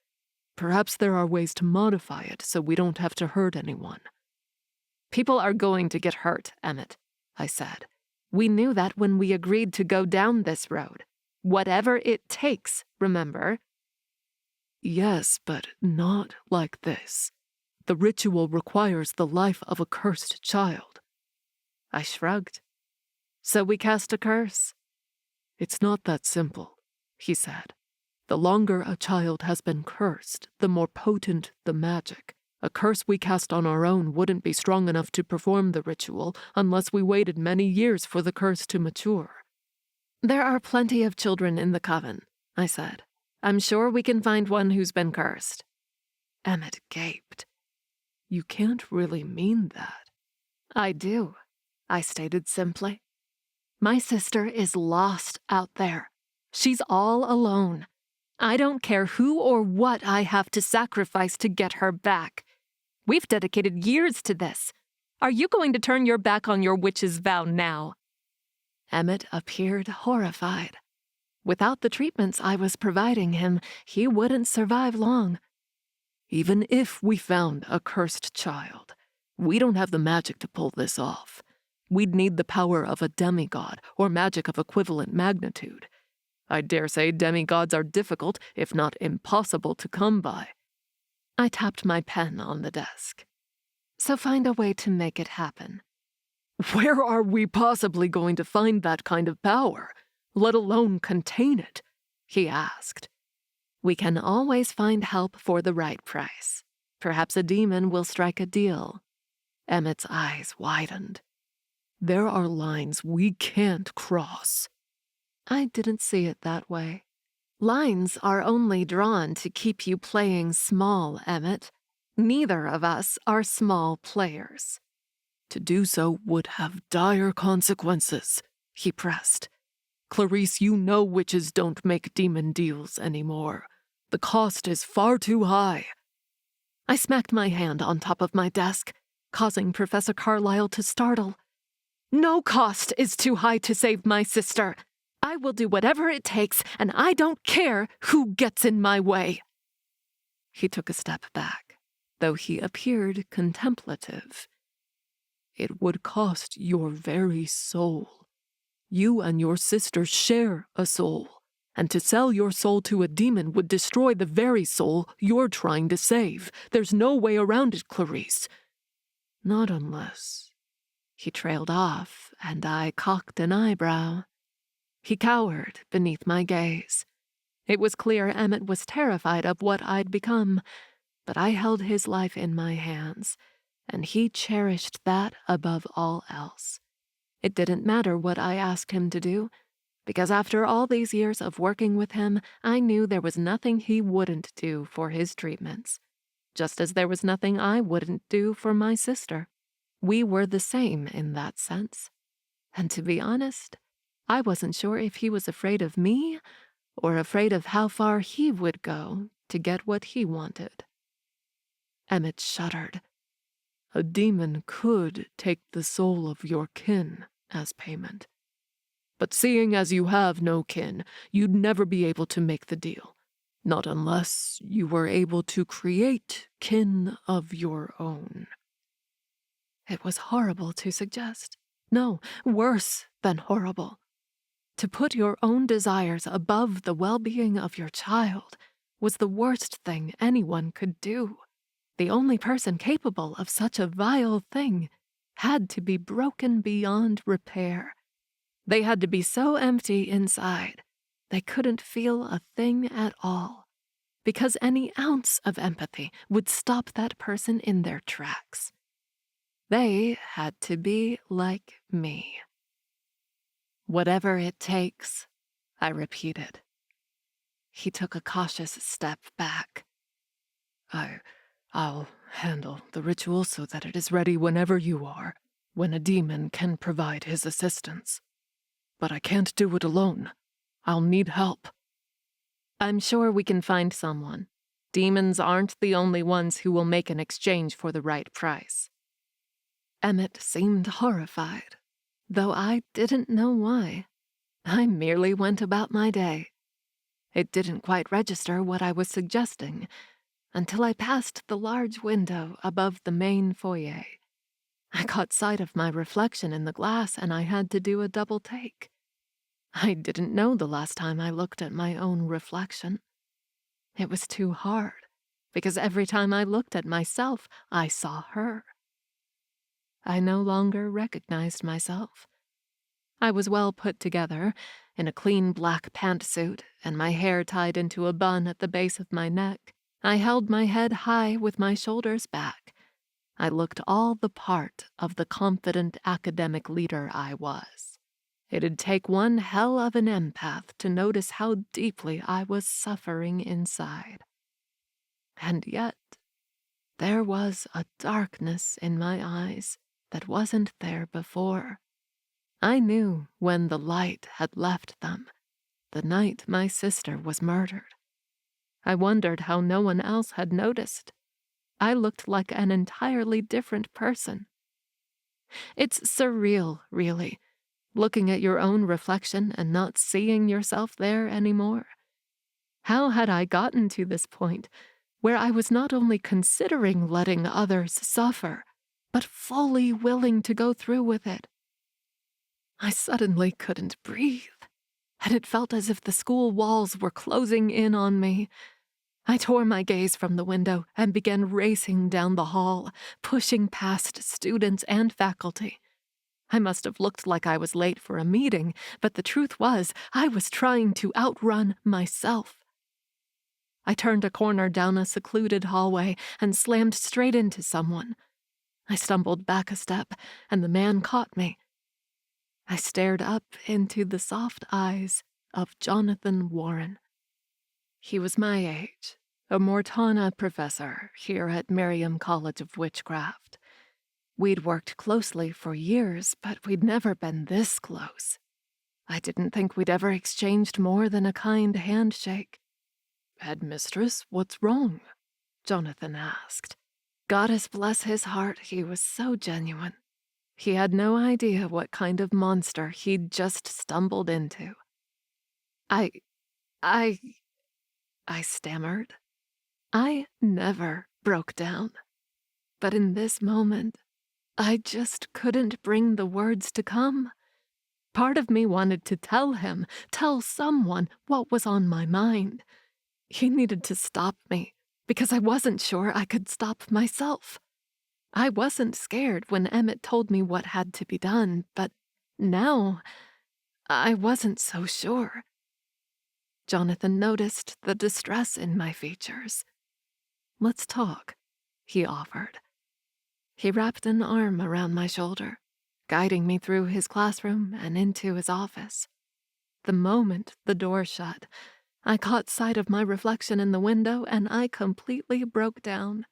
Perhaps there are ways to modify it so we don't have to hurt anyone. People are going to get hurt, Emmett, I said. We knew that when we agreed to go down this road. Whatever it takes, remember? Yes, but not like this. The ritual requires the life of a cursed child. I shrugged. So we cast a curse. It's not that simple, he said. The longer a child has been cursed, the more potent the magic. A curse we cast on our own wouldn't be strong enough to perform the ritual unless we waited many years for the curse to mature. There are plenty of children in the coven, I said. I'm sure we can find one who's been cursed. Emmett gaped. You can't really mean that. I do, I stated simply. My sister is lost out there. She's all alone. I don't care who or what I have to sacrifice to get her back. We've dedicated years to this. Are you going to turn your back on your witch's vow now? Emmett appeared horrified. Without the treatments I was providing him, he wouldn't survive long. Even if we found a cursed child, we don't have the magic to pull this off. We'd need the power of a demigod or magic of equivalent magnitude. I dare say demigods are difficult, if not impossible, to come by. I tapped my pen on the desk. So find a way to make it happen. Where are we possibly going to find that kind of power, let alone contain it? He asked. We can always find help for the right price. Perhaps a demon will strike a deal. Emmett's eyes widened. There are lines we can't cross. I didn't see it that way. Lines are only drawn to keep you playing small, Emmett. Neither of us are small players. To do so would have dire consequences, he pressed. Clarice, you know witches don't make demon deals anymore. The cost is far too high. I smacked my hand on top of my desk, causing Professor Carlyle to startle. No cost is too high to save my sister. I will do whatever it takes, and I don't care who gets in my way. He took a step back, though he appeared contemplative. It would cost your very soul. You and your sister share a soul, and to sell your soul to a demon would destroy the very soul you're trying to save. There's no way around it, Clarice. Not unless... He trailed off, and I cocked an eyebrow. He cowered beneath my gaze. It was clear Emmett was terrified of what I'd become, but I held his life in my hands, and he cherished that above all else. It didn't matter what I asked him to do, because after all these years of working with him, I knew there was nothing he wouldn't do for his treatments, just as there was nothing I wouldn't do for my sister. We were the same in that sense. And to be honest, I wasn't sure if he was afraid of me or afraid of how far he would go to get what he wanted. Emmett shuddered. A demon could take the soul of your kin as payment. But seeing as you have no kin, you'd never be able to make the deal. Not unless you were able to create kin of your own. It was horrible to suggest. No, worse than horrible. To put your own desires above the well-being of your child was the worst thing anyone could do. The only person capable of such a vile thing had to be broken beyond repair. They had to be so empty inside, they couldn't feel a thing at all, because any ounce of empathy would stop that person in their tracks. They had to be like me. Whatever it takes, I repeated. He took a cautious step back. I'll handle the ritual so that it is ready whenever you are, when a demon can provide his assistance. But I can't do it alone. I'll need help. I'm sure we can find someone. Demons aren't the only ones who will make an exchange for the right price. Emmett seemed horrified, though I didn't know why. I merely went about my day. It didn't quite register what I was suggesting until I passed the large window above the main foyer. I caught sight of my reflection in the glass, and I had to do a double take. I didn't know the last time I looked at my own reflection. It was too hard, because every time I looked at myself, I saw her. I no longer recognized myself. I was well put together, in a clean black pantsuit and my hair tied into a bun at the base of my neck. I held my head high with my shoulders back. I looked all the part of the confident academic leader I was. It'd take one hell of an empath to notice how deeply I was suffering inside. And yet, there was a darkness in my eyes that wasn't there before. I knew when the light had left them, the night my sister was murdered. I wondered how no one else had noticed. I looked like an entirely different person. It's surreal, really, looking at your own reflection and not seeing yourself there anymore. How had I gotten to this point, where I was not only considering letting others suffer, but fully willing to go through with it? I suddenly couldn't breathe, and it felt as if the school walls were closing in on me. I tore my gaze from the window and began racing down the hall, pushing past students and faculty. I must have looked like I was late for a meeting, but the truth was, I was trying to outrun myself. I turned a corner down a secluded hallway and slammed straight into someone. I stumbled back a step, and the man caught me. I stared up into the soft eyes of Jonathan Warren. He was my age, a Mortana professor here at Miriam College of Witchcraft. We'd worked closely for years, but we'd never been this close. I didn't think we'd ever exchanged more than a kind handshake. "Headmistress, what's wrong?" Jonathan asked. Goddess bless his heart, he was so genuine. He had no idea what kind of monster he'd just stumbled into. I stammered. I never broke down. But in this moment, I just couldn't bring the words to come. Part of me wanted to tell him, tell someone what was on my mind. He needed to stop me, because I wasn't sure I could stop myself. I wasn't scared when Emmett told me what had to be done, but now I wasn't so sure. Jonathan noticed the distress in my features. "Let's talk," he offered. He wrapped an arm around my shoulder, guiding me through his classroom and into his office. The moment the door shut, I caught sight of my reflection in the window and I completely broke down.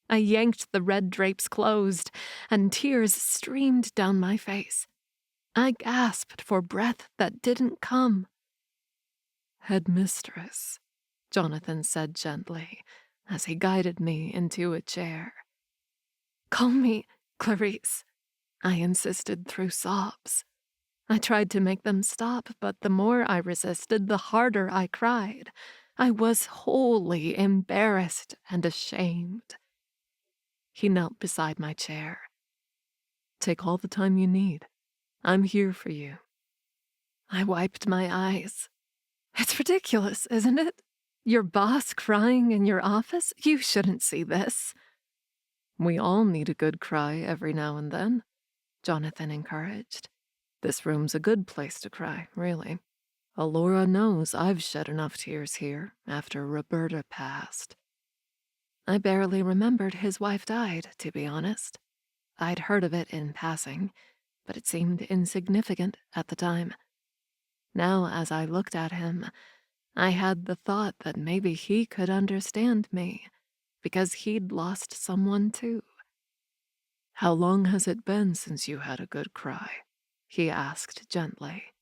I yanked the red drapes closed, and tears streamed down my face. I gasped for breath that didn't come. "Headmistress," Jonathan said gently, as he guided me into a chair. "Call me Clarice," I insisted through sobs. I tried to make them stop, but the more I resisted, the harder I cried. I was wholly embarrassed and ashamed. He knelt beside my chair. "Take all the time you need. I'm here for you." I wiped my eyes. "It's ridiculous, isn't it? Your boss crying in your office? You shouldn't see this." "We all need a good cry every now and then," Jonathan encouraged. "This room's a good place to cry, really. Alora knows I've shed enough tears here after Roberta passed." I barely remembered his wife died, to be honest. I'd heard of it in passing, but it seemed insignificant at the time. Now, as I looked at him, I had the thought that maybe he could understand me, because he'd lost someone too. "How long has it been since you had a good cry?" he asked gently.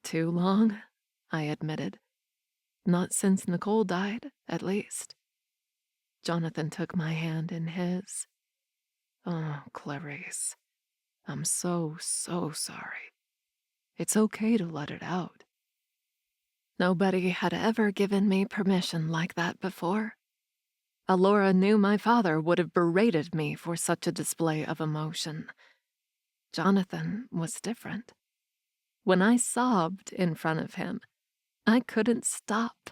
"Too long," I admitted. "Not since Nicole died, at least." Jonathan took my hand in his. "Oh, Clarice, I'm so sorry. It's okay to let it out." Nobody had ever given me permission like that before. Alora knew my father would have berated me for such a display of emotion. Jonathan was different. When I sobbed in front of him, I couldn't stop.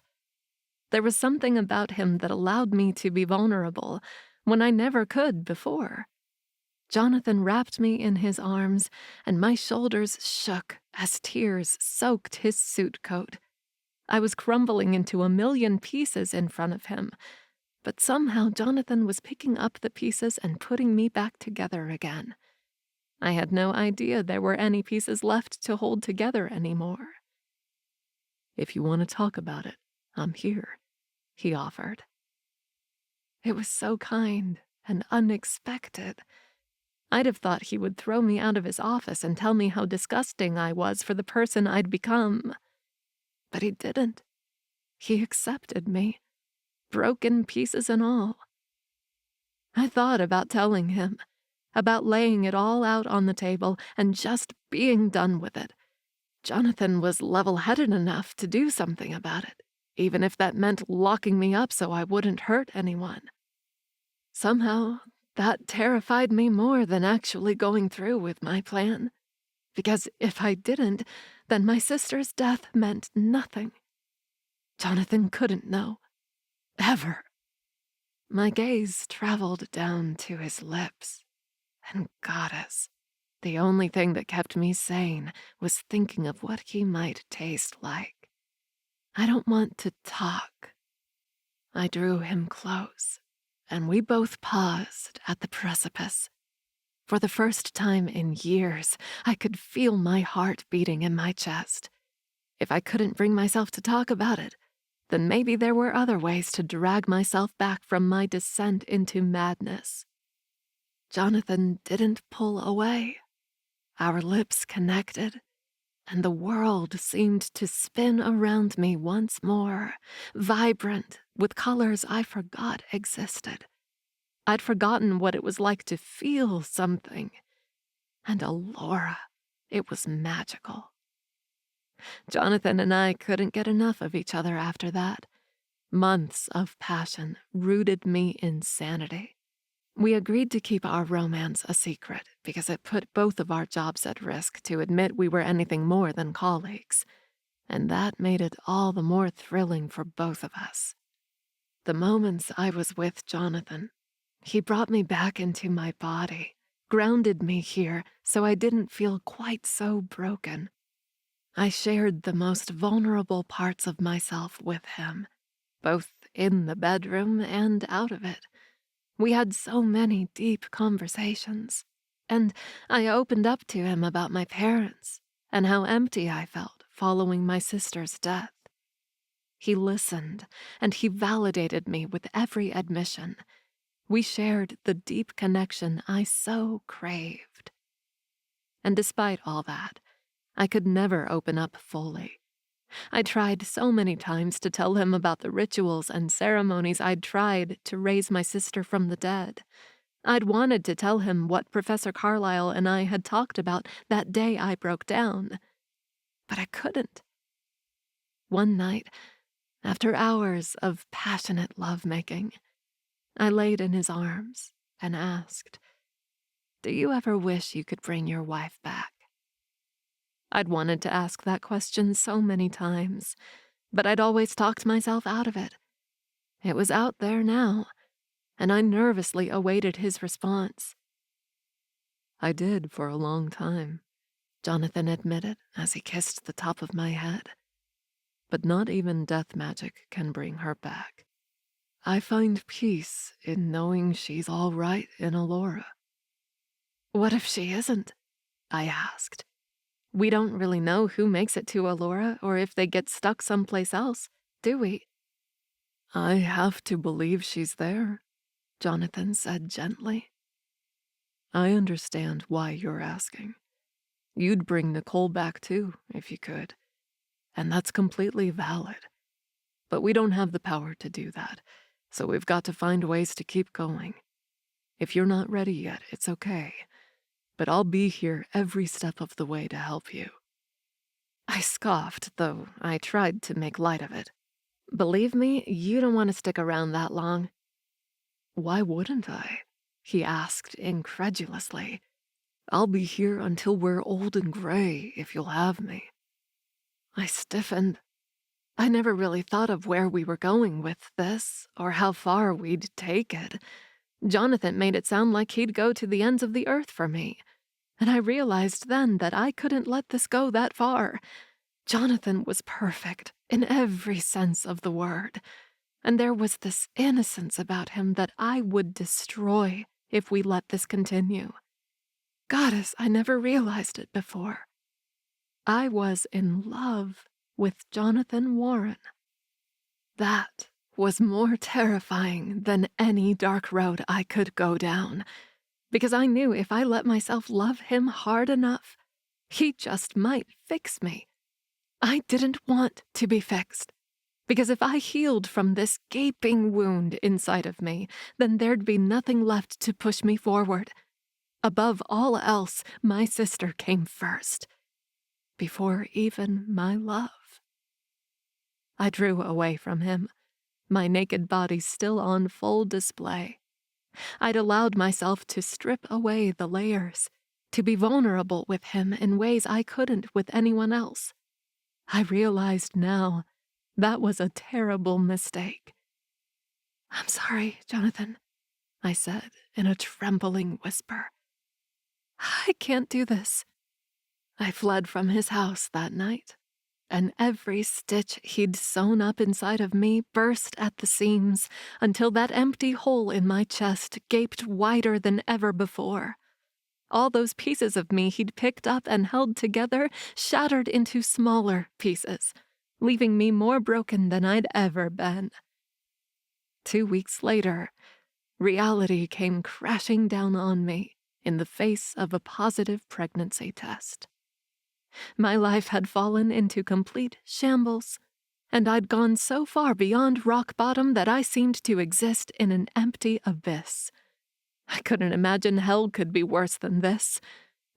There was something about him that allowed me to be vulnerable when I never could before. Jonathan wrapped me in his arms, and my shoulders shook as tears soaked his suit coat. I was crumbling into a million pieces in front of him, but somehow Jonathan was picking up the pieces and putting me back together again. I had no idea there were any pieces left to hold together anymore. "If you want to talk about it, I'm here," he offered. It was so kind and unexpected. I'd have thought he would throw me out of his office and tell me how disgusting I was for the person I'd become. But he didn't. He accepted me, broken pieces and all. I thought about telling him, about laying it all out on the table and just being done with it. Jonathan was level-headed enough to do something about it, even if that meant locking me up so I wouldn't hurt anyone. Somehow, that terrified me more than actually going through with my plan, because if I didn't, then my sister's death meant nothing. Jonathan couldn't know. Ever. My gaze traveled down to his lips, and goddess, the only thing that kept me sane was thinking of what he might taste like. I don't want to talk. I drew him close, and we both paused at the precipice. For the first time in years, I could feel my heart beating in my chest. If I couldn't bring myself to talk about it, then maybe there were other ways to drag myself back from my descent into madness. Jonathan didn't pull away. Our lips connected, and the world seemed to spin around me once more, vibrant with colors I forgot existed. I'd forgotten what it was like to feel something. And Alora, it was magical. Jonathan and I couldn't get enough of each other after that. Months of passion rooted me in sanity. We agreed to keep our romance a secret because it put both of our jobs at risk to admit we were anything more than colleagues, and that made it all the more thrilling for both of us. The moments I was with Jonathan, he brought me back into my body, grounded me here so I didn't feel quite so broken. I shared the most vulnerable parts of myself with him, both in the bedroom and out of it. We had so many deep conversations, and I opened up to him about my parents and how empty I felt following my sister's death. He listened, and he validated me with every admission. We shared the deep connection I so craved. And despite all that, I could never open up fully. I tried so many times to tell him about the rituals and ceremonies I'd tried to raise my sister from the dead. I'd wanted to tell him what Professor Carlyle and I had talked about that day I broke down. But I couldn't. One night, after hours of passionate lovemaking, I laid in his arms and asked, "Do you ever wish you could bring your wife back?" I'd wanted to ask that question so many times, but I'd always talked myself out of it. It was out there now, and I nervously awaited his response. "I did for a long time," Jonathan admitted as he kissed the top of my head. "But not even death magic can bring her back. I find peace in knowing she's all right in Alora." "What if she isn't?" I asked. "We don't really know who makes it to Alora or if they get stuck someplace else, do we?" "I have to believe she's there," Jonathan said gently. "I understand why you're asking. You'd bring Nicole back too, if you could. And that's completely valid. But we don't have the power to do that, so we've got to find ways to keep going. If you're not ready yet, it's okay. But I'll be here every step of the way to help you." I scoffed, though I tried to make light of it. "Believe me, you don't want to stick around that long." "Why wouldn't I?" he asked incredulously. "I'll be here until we're old and gray, if you'll have me." I stiffened. I never really thought of where we were going with this, or how far we'd take it. Jonathan made it sound like he'd go to the ends of the earth for me, and I realized then that I couldn't let this go that far. Jonathan was perfect in every sense of the word, and there was this innocence about him that I would destroy if we let this continue. Goddess, I never realized it before. I was in love with Jonathan Warren. That was more terrifying than any dark road I could go down, because I knew if I let myself love him hard enough, he just might fix me. I didn't want to be fixed, because if I healed from this gaping wound inside of me, then there'd be nothing left to push me forward. Above all else, my sister came first, before even my love. I drew away from him, my naked body still on full display. I'd allowed myself to strip away the layers, to be vulnerable with him in ways I couldn't with anyone else. I realized now that was a terrible mistake. "I'm sorry, Jonathan," I said in a trembling whisper. "I can't do this." I fled from his house that night, and every stitch he'd sewn up inside of me burst at the seams until that empty hole in my chest gaped wider than ever before. All those pieces of me he'd picked up and held together shattered into smaller pieces, leaving me more broken than I'd ever been. 2 weeks later, reality came crashing down on me in the face of a positive pregnancy test. My life had fallen into complete shambles, and I'd gone so far beyond rock bottom that I seemed to exist in an empty abyss. I couldn't imagine hell could be worse than this.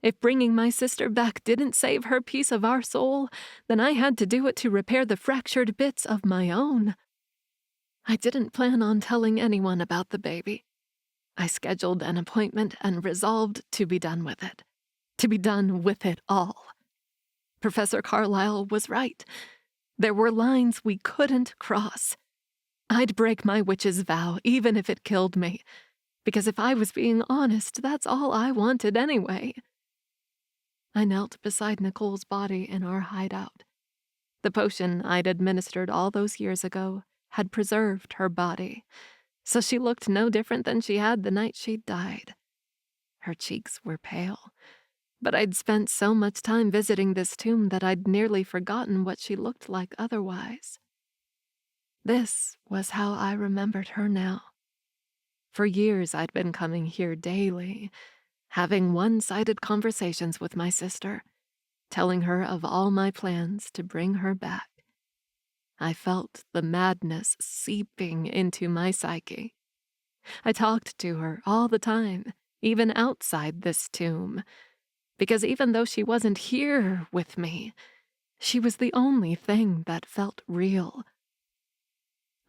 If bringing my sister back didn't save her piece of our soul, then I had to do it to repair the fractured bits of my own. I didn't plan on telling anyone about the baby. I scheduled an appointment and resolved to be done with it. To be done with it all. Professor Carlyle was right. There were lines we couldn't cross. I'd break my witch's vow, even if it killed me, because if I was being honest, that's all I wanted anyway. I knelt beside Nicole's body in our hideout. The potion I'd administered all those years ago had preserved her body, so she looked no different than she had the night she'd died. Her cheeks were pale, but I'd spent so much time visiting this tomb that I'd nearly forgotten what she looked like otherwise. This was how I remembered her now. For years I'd been coming here daily, having one-sided conversations with my sister, telling her of all my plans to bring her back. I felt the madness seeping into my psyche. I talked to her all the time, even outside this tomb, because even though she wasn't here with me, she was the only thing that felt real.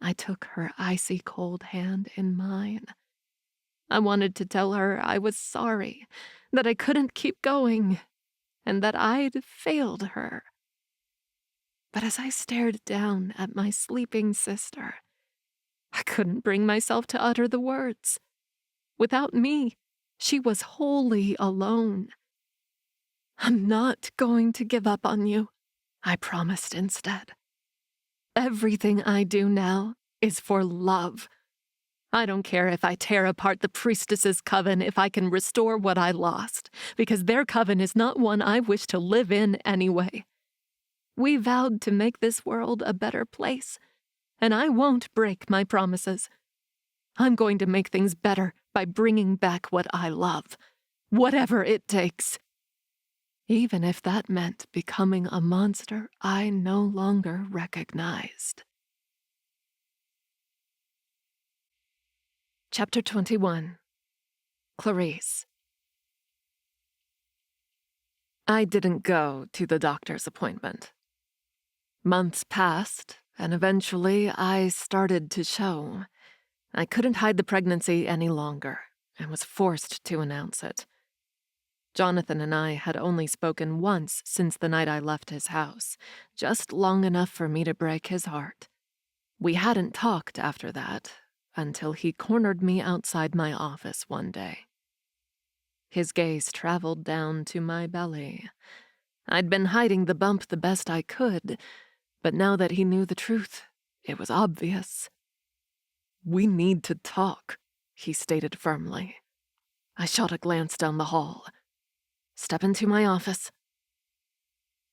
I took her icy cold hand in mine. I wanted to tell her I was sorry, that I couldn't keep going, and that I'd failed her. But as I stared down at my sleeping sister, I couldn't bring myself to utter the words. Without me, she was wholly alone. "I'm not going to give up on you," I promised instead. "Everything I do now is for love. I don't care if I tear apart the priestesses' coven if I can restore what I lost, because their coven is not one I wish to live in anyway. We vowed to make this world a better place, and I won't break my promises. I'm going to make things better by bringing back what I love, whatever it takes. Even if that meant becoming a monster I no longer recognized." Chapter 21. Clarice. I didn't go to the doctor's appointment. Months passed, and eventually I started to show. I couldn't hide the pregnancy any longer, and was forced to announce it. Jonathan and I had only spoken once since the night I left his house, just long enough for me to break his heart. We hadn't talked after that, until he cornered me outside my office one day. His gaze traveled down to my belly. I'd been hiding the bump the best I could, but now that he knew the truth, it was obvious. "We need to talk," he stated firmly. I shot a glance down the hall. "Step into my office."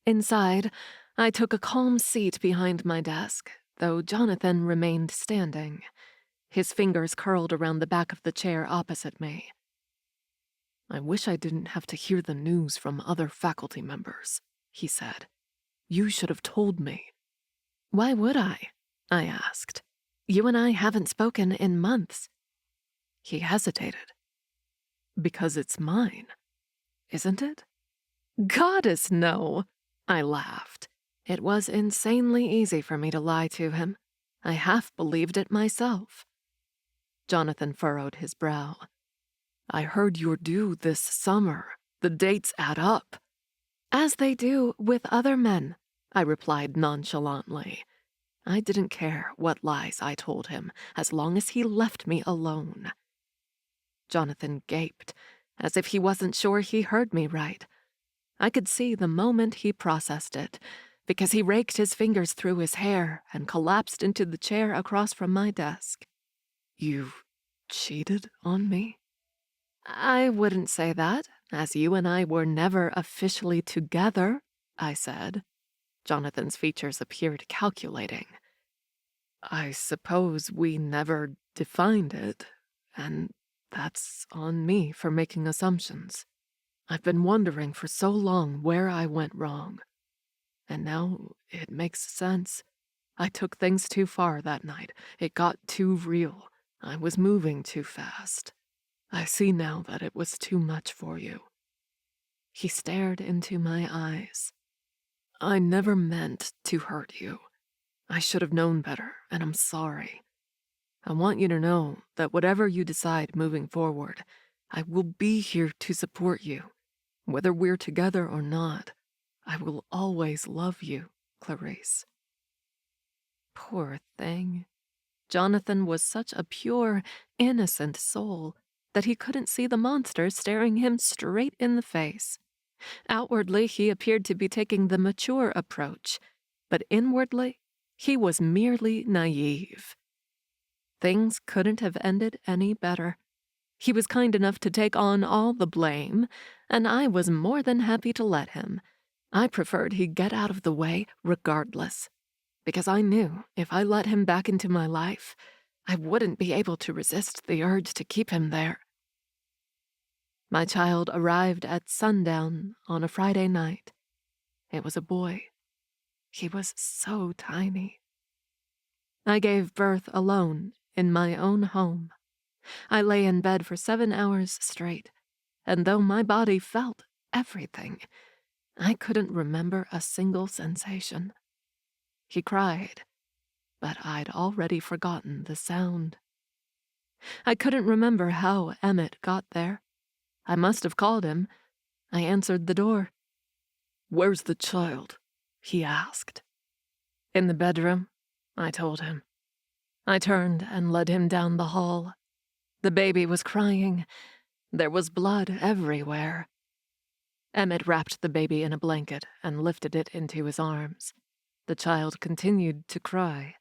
Inside, I took a calm seat behind my desk, though Jonathan remained standing. His fingers curled around the back of the chair opposite me. "I wish I didn't have to hear the news from other faculty members," he said. "You should have told me." "Why would I?" I asked. "You and I haven't spoken in months." He hesitated. "Because it's mine, isn't it?" "Goddess, no!" I laughed. It was insanely easy for me to lie to him. I half believed it myself. Jonathan furrowed his brow. "I heard you're due this summer," The dates add up." "As they do with other men," I replied nonchalantly. I didn't care what lies I told him, as long as he left me alone. Jonathan gaped, as if he wasn't sure he heard me right. I could see the moment he processed it, because he raked his fingers through his hair and collapsed into the chair across from my desk. "You cheated on me?" "I wouldn't say that, as you and I were never officially together," I said. Jonathan's features appeared calculating. "I suppose we never defined it, and that's on me for making assumptions. I've been wondering for so long where I went wrong. And now it makes sense. I took things too far that night. It got too real. I was moving too fast. I see now that it was too much for you." He stared into my eyes. "I never meant to hurt you. I should have known better, and I'm sorry. I want you to know that whatever you decide moving forward, I will be here to support you. Whether we're together or not, I will always love you, Clarice." Poor thing. Jonathan was such a pure, innocent soul that he couldn't see the monster staring him straight in the face. Outwardly, he appeared to be taking the mature approach, but inwardly, he was merely naive. Things couldn't have ended any better. He was kind enough to take on all the blame, and I was more than happy to let him. I preferred he get out of the way regardless, because I knew if I let him back into my life, I wouldn't be able to resist the urge to keep him there. My child arrived at sundown on a Friday night. It was a boy. He was so tiny. I gave birth alone in my own home. I lay in bed for 7 hours straight, and though my body felt everything, I couldn't remember a single sensation. He cried, but I'd already forgotten the sound. I couldn't remember how Emmett got there. I must have called him. I answered the door. "Where's the child?" he asked. "In the bedroom," I told him. I turned and led him down the hall. The baby was crying. There was blood everywhere. Emmett wrapped the baby in a blanket and lifted it into his arms. The child continued to cry.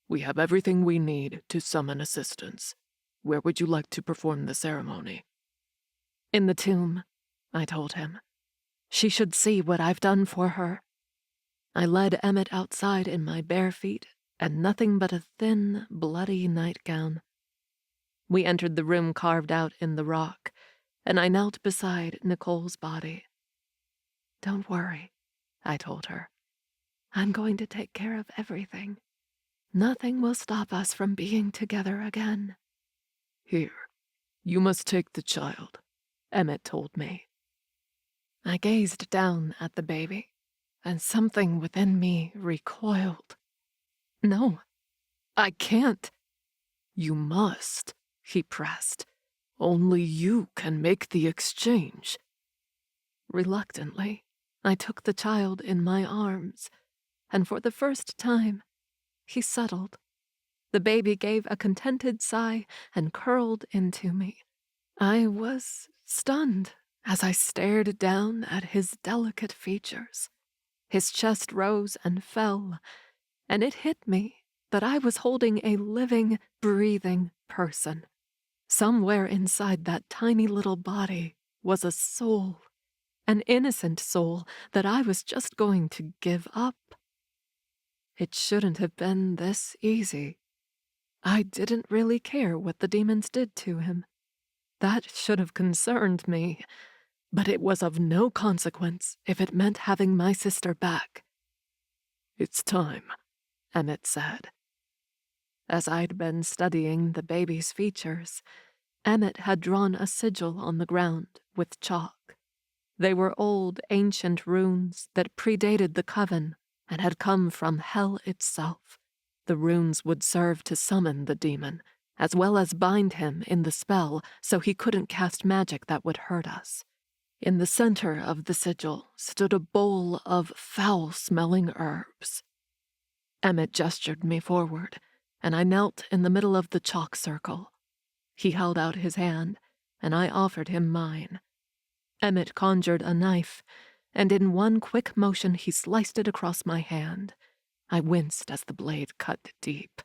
"We have everything we need to summon assistance. Where would you like to perform the ceremony?" "In the tomb," I told him. "She should see what I've done for her." I led Emmett outside in my bare feet and nothing but a thin, bloody nightgown. We entered the room carved out in the rock, and I knelt beside Nicole's body. "Don't worry," I told her. "I'm going to take care of everything. Nothing will stop us from being together again." "Here, you must take the child," Emmett told me. I gazed down at the baby, and something within me recoiled. "No, I can't." "You must," he pressed. "Only you can make the exchange." Reluctantly, I took the child in my arms, and for the first time, he settled. The baby gave a contented sigh and curled into me. I was stunned as I stared down at his delicate features. His chest rose and fell, and it hit me that I was holding a living, breathing person. Somewhere inside that tiny little body was a soul, an innocent soul that I was just going to give up. It shouldn't have been this easy. I didn't really care what the demons did to him. That should have concerned me, but it was of no consequence if it meant having my sister back. "It's time," Emmett said. As I'd been studying the baby's features, Emmett had drawn a sigil on the ground with chalk. They were old, ancient runes that predated the coven and had come from hell itself. The runes would serve to summon the demon, as well as bind him in the spell so he couldn't cast magic that would hurt us. In the center of the sigil stood a bowl of foul-smelling herbs. Emmett gestured me forward, and I knelt in the middle of the chalk circle. He held out his hand, and I offered him mine. Emmett conjured a knife, and in one quick motion he sliced it across my hand. I winced as the blade cut deep.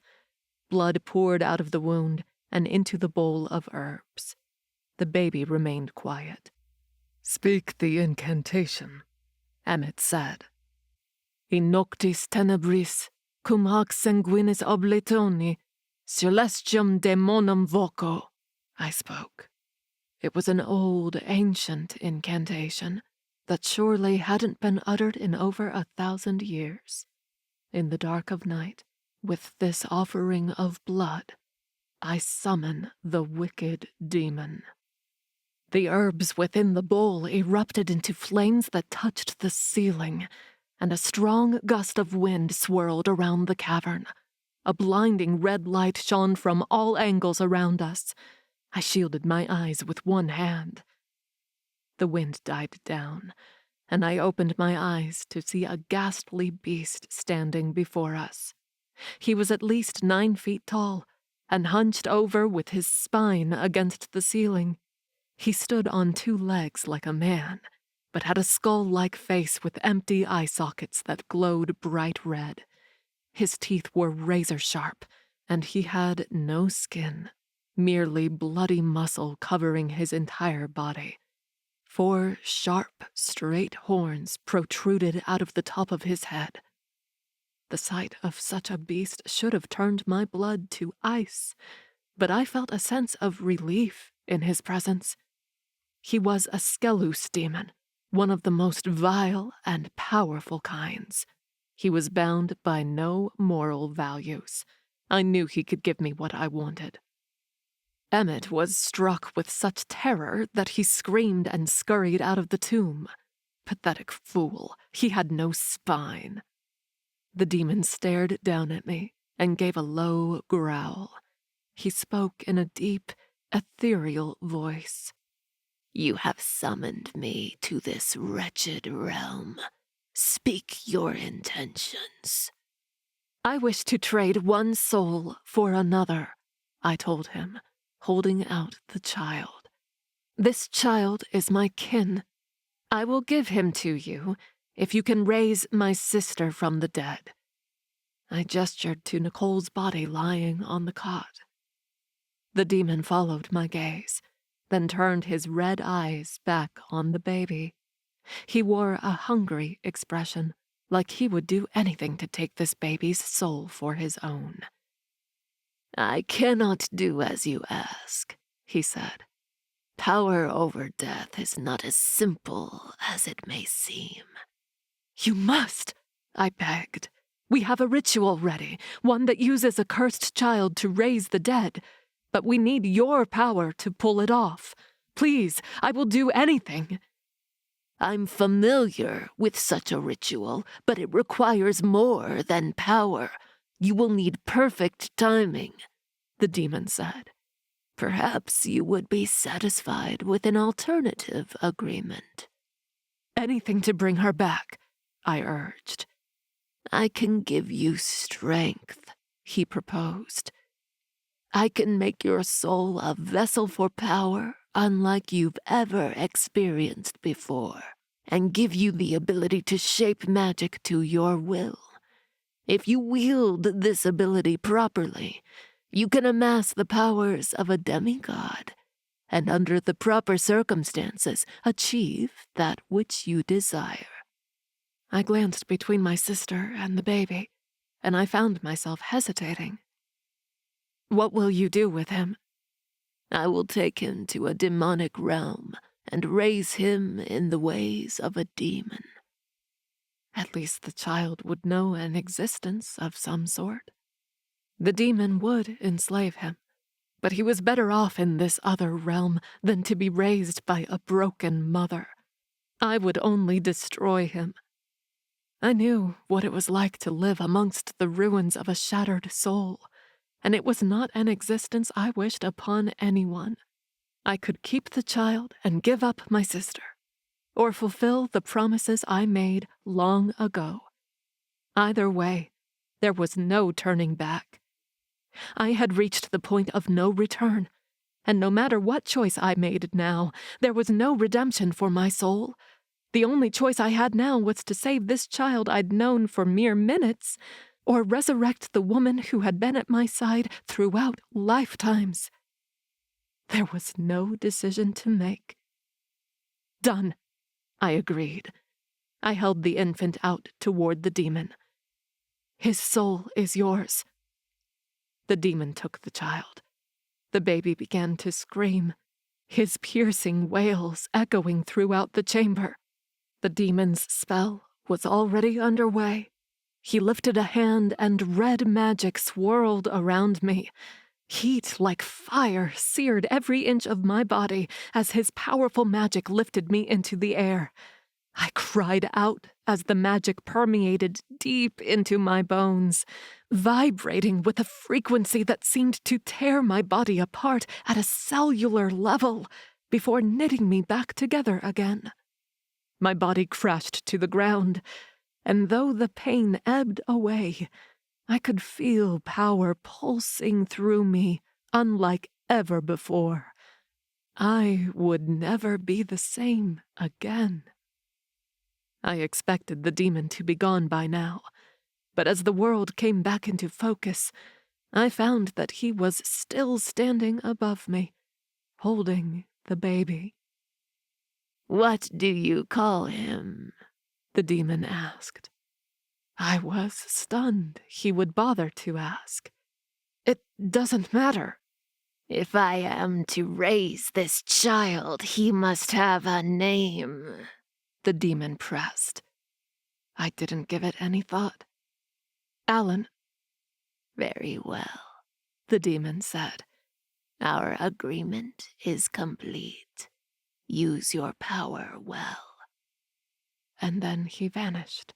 Blood poured out of the wound and into the bowl of herbs. The baby remained quiet. "Speak the incantation," Emmett said. "In noctis tenebris, cum hoc sanguinis oblitoni, celestium daemonum voco," I spoke. It was an old, ancient incantation that surely hadn't been uttered in over 1,000 years. In the dark of night, with this offering of blood, I summon the wicked demon. The herbs within the bowl erupted into flames that touched the ceiling, and a strong gust of wind swirled around the cavern. A blinding red light shone from all angles around us. I shielded my eyes with one hand. The wind died down, and I opened my eyes to see a ghastly beast standing before us. He was at least 9 feet tall, and hunched over with his spine against the ceiling. He stood on 2 legs like a man, but had a skull-like face with empty eye sockets that glowed bright red. His teeth were razor-sharp, and he had no skin, merely bloody muscle covering his entire body. 4 sharp, straight horns protruded out of the top of his head. The sight of such a beast should have turned my blood to ice, but I felt a sense of relief in his presence. He was a Skelus demon, one of the most vile and powerful kinds. He was bound by no moral values. I knew he could give me what I wanted. Emmett was struck with such terror that he screamed and scurried out of the tomb. Pathetic fool, he had no spine. The demon stared down at me and gave a low growl. He spoke in a deep, ethereal voice. "You have summoned me to this wretched realm. Speak your intentions." "I wish to trade one soul for another," I told him, holding out the child. "This child is my kin. I will give him to you if you can raise my sister from the dead." I gestured to Nicole's body lying on the cot. The demon followed my gaze, then turned his red eyes back on the baby. He wore a hungry expression, like he would do anything to take this baby's soul for his own. "I cannot do as you ask," he said. "Power over death is not as simple as it may seem." "You must," I begged. "We have a ritual ready, one that uses a cursed child to raise the dead. But we need your power to pull it off. Please, I will do anything." "I'm familiar with such a ritual, but it requires more than power. You will need perfect timing," the demon said. "Perhaps you would be satisfied with an alternative agreement." "Anything to bring her back," I urged. "I can give you strength," he proposed. "I can make your soul a vessel for power unlike you've ever experienced before, and give you the ability to shape magic to your will. If you wield this ability properly, you can amass the powers of a demigod, and under the proper circumstances achieve that which you desire." I glanced between my sister and the baby, and I found myself hesitating. "What will you do with him?" "I will take him to a demonic realm and raise him in the ways of a demon." At least the child would know an existence of some sort. The demon would enslave him, but he was better off in this other realm than to be raised by a broken mother. I would only destroy him. I knew what it was like to live amongst the ruins of a shattered soul, and it was not an existence I wished upon anyone. I could keep the child and give up my sister. or fulfill the promises I made long ago. Either way, there was no turning back. I had reached the point of no return, and no matter what choice I made now, there was no redemption for my soul. The only choice I had now was to save this child I'd known for mere minutes, or resurrect the woman who had been at my side throughout lifetimes. There was no decision to make. Done, I agreed. I held the infant out toward the demon. His soul is yours. The demon took the child. The baby began to scream, his piercing wails echoing throughout the chamber. The demon's spell was already underway. He lifted a hand and red magic swirled around me. Heat like fire seared every inch of my body as his powerful magic lifted me into the air. I cried out as the magic permeated deep into my bones, vibrating with a frequency that seemed to tear my body apart at a cellular level before knitting me back together again. My body crashed to the ground, and though the pain ebbed away, I could feel power pulsing through me, unlike ever before. I would never be the same again. I expected the demon to be gone by now, but as the world came back into focus, I found that he was still standing above me, holding the baby. "What do you call him?" the demon asked. I was stunned he would bother to ask. It doesn't matter. "If I am to raise this child, he must have a name," the demon pressed. I didn't give it any thought. Alan. "Very well," the demon said. "Our agreement is complete. Use your power well." And then he vanished,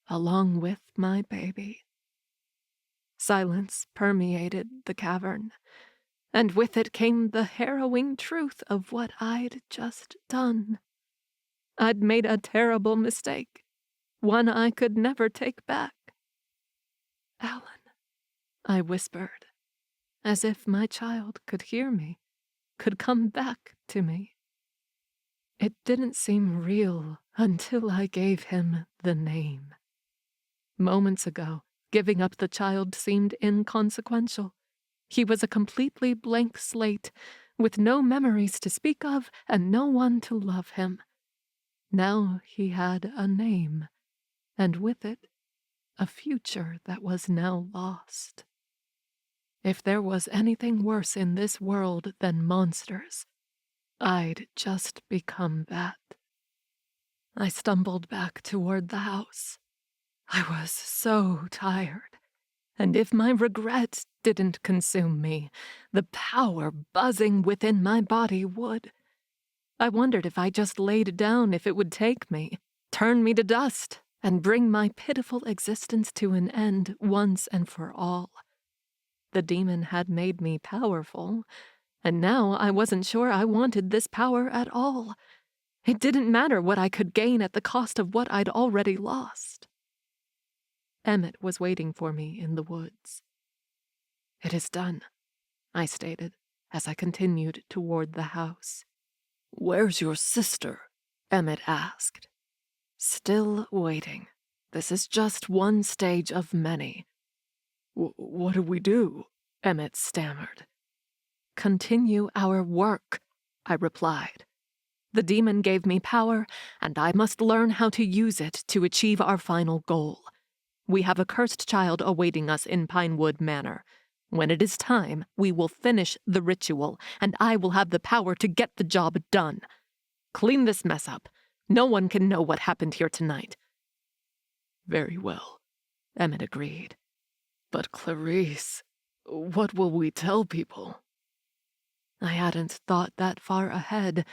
along with my baby. Silence permeated the cavern, and with it came the harrowing truth of what I'd just done. I'd made a terrible mistake, one I could never take back. "Alan," I whispered, as if my child could hear me, could come back to me. It didn't seem real until I gave him the name. Moments ago, giving up the child seemed inconsequential. He was a completely blank slate, with no memories to speak of and no one to love him. Now he had a name, and with it, a future that was now lost. If there was anything worse in this world than monsters, I'd just become that. I stumbled back toward the house. I was so tired, and if my regret didn't consume me, the power buzzing within my body would. I wondered if I just laid down if it would take me, turn me to dust, and bring my pitiful existence to an end once and for all. The demon had made me powerful, and now I wasn't sure I wanted this power at all. It didn't matter what I could gain at the cost of what I'd already lost. Emmett was waiting for me in the woods. "It is done," I stated as I continued toward the house. "Where's your sister?" Emmett asked. "Still waiting. This is just one stage of many." What do we do?" Emmett stammered. "Continue our work," I replied. "The demon gave me power, and I must learn how to use it to achieve our final goal. We have a cursed child awaiting us in Pinewood Manor. When it is time, we will finish the ritual, and I will have the power to get the job done. Clean this mess up. No one can know what happened here tonight." "Very well," Emmett agreed. "But Clarice, what will we tell people?" I hadn't thought that far ahead,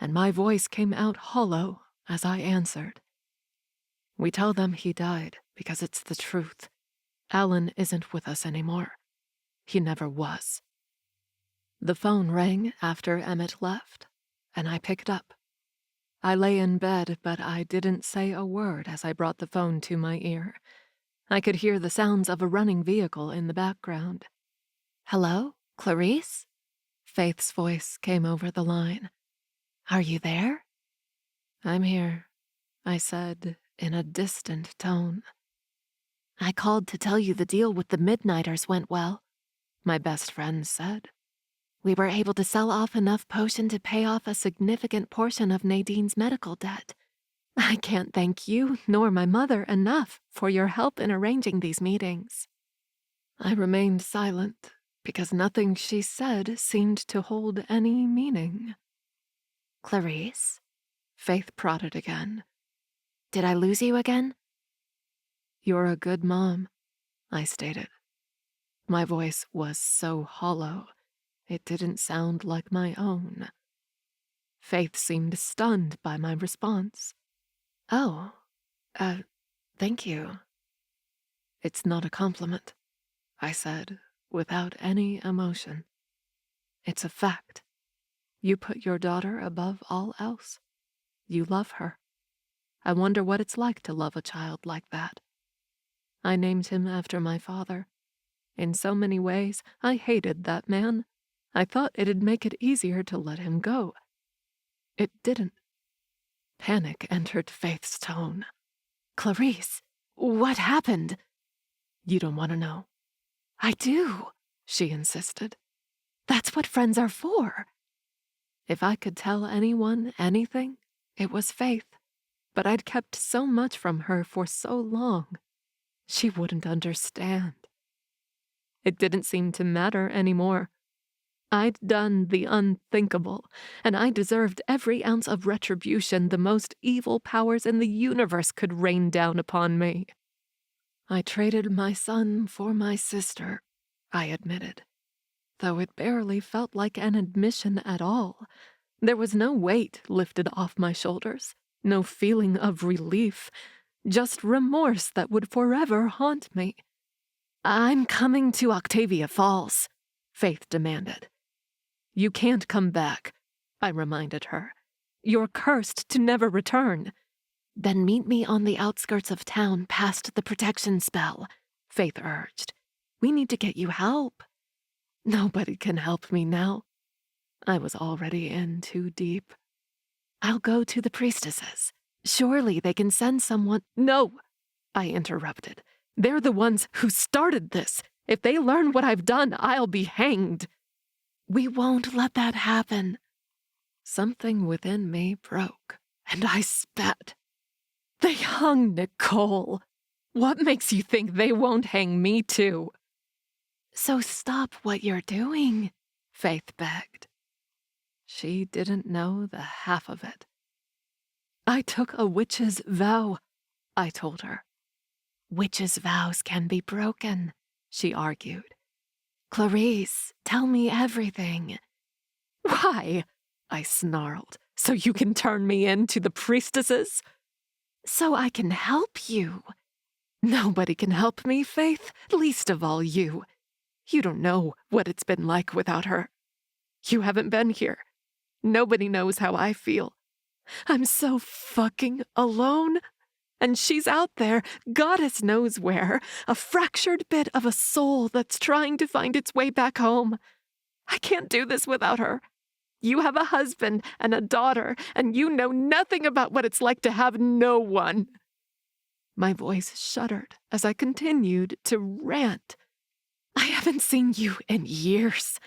and my voice came out hollow as I answered. "We tell them he died because it's the truth. Alan isn't with us anymore. He never was." The phone rang after Emmett left, and I picked up. I lay in bed, but I didn't say a word as I brought the phone to my ear. I could hear the sounds of a running vehicle in the background. "Hello, Clarice?" Faith's voice came over the line. "Are you there?" "I'm here," I said in a distant tone. "I called to tell you the deal with the Midnighters went well," my best friend said. "We were able to sell off enough potion to pay off a significant portion of Nadine's medical debt. I can't thank you nor my mother enough for your help in arranging these meetings." I remained silent because nothing she said seemed to hold any meaning. "Clarice?" Faith prodded again. "Did I lose you again?" "You're a good mom," I stated. My voice was so hollow, it didn't sound like my own. Faith seemed stunned by my response. "Oh, thank you." "It's not a compliment," I said, without any emotion. "It's a fact. You put your daughter above all else. You love her. I wonder what it's like to love a child like that. I named him after my father. In so many ways, I hated that man. I thought it'd make it easier to let him go. It didn't." Panic entered Faith's tone. "Clarice, what happened?" "You don't want to know." "I do," she insisted. "That's what friends are for." If I could tell anyone anything, it was Faith. But I'd kept so much from her for so long. She wouldn't understand. It didn't seem to matter anymore. I'd done the unthinkable, and I deserved every ounce of retribution the most evil powers in the universe could rain down upon me. "I traded my son for my sister," I admitted, though it barely felt like an admission at all. There was no weight lifted off my shoulders, no feeling of relief, just remorse that would forever haunt me. "I'm coming to Octavia Falls," Faith demanded. "You can't come back," I reminded her. "You're cursed to never return." "Then meet me on the outskirts of town past the protection spell," Faith urged. "We need to get you help." "Nobody can help me now." I was already in too deep. "I'll go to the priestesses. Surely they can send someone—" "No," I interrupted. "They're the ones who started this. If they learn what I've done, I'll be hanged." "We won't let that happen." Something within me broke, and I spat. "They hung Nicole. What makes you think they won't hang me too?" "So stop what you're doing," Faith begged. She didn't know the half of it. "I took a witch's vow," I told her. "Witches' vows can be broken," she argued. "Clarice, tell me everything." "Why?" I snarled. "So you can turn me into the priestesses?" "So I can help you." "Nobody can help me, Faith, least of all you. You don't know what it's been like without her. You haven't been here. Nobody knows how I feel. I'm so fucking alone. And she's out there, goddess knows where, a fractured bit of a soul that's trying to find its way back home. I can't do this without her. You have a husband and a daughter, and you know nothing about what it's like to have no one." My voice shuddered as I continued to rant. "I haven't seen you in years.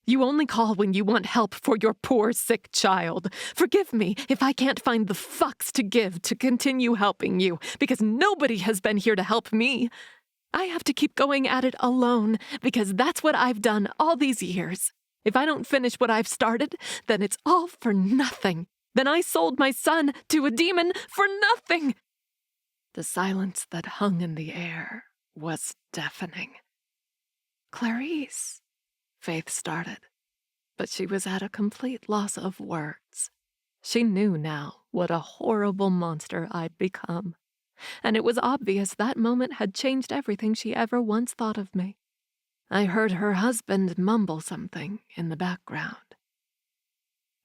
You only call when you want help for your poor, sick child. Forgive me if I can't find the fucks to give to continue helping you, because nobody has been here to help me. I have to keep going at it alone, because that's what I've done all these years. If I don't finish what I've started, then it's all for nothing. Then I sold my son to a demon for nothing." The silence that hung in the air was deafening. "Clarice," Faith started, but she was at a complete loss of words. She knew now what a horrible monster I'd become, and it was obvious that moment had changed everything she ever once thought of me. I heard her husband mumble something in the background.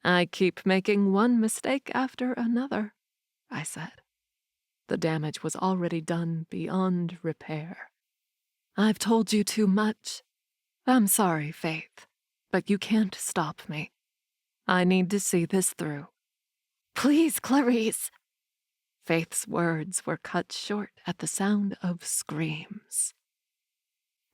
I keep making one mistake after another, I said. The damage was already done beyond repair. I've told you too much. I'm sorry, Faith, but you can't stop me. I need to see this through. Please, Clarice. Faith's words were cut short at the sound of screams.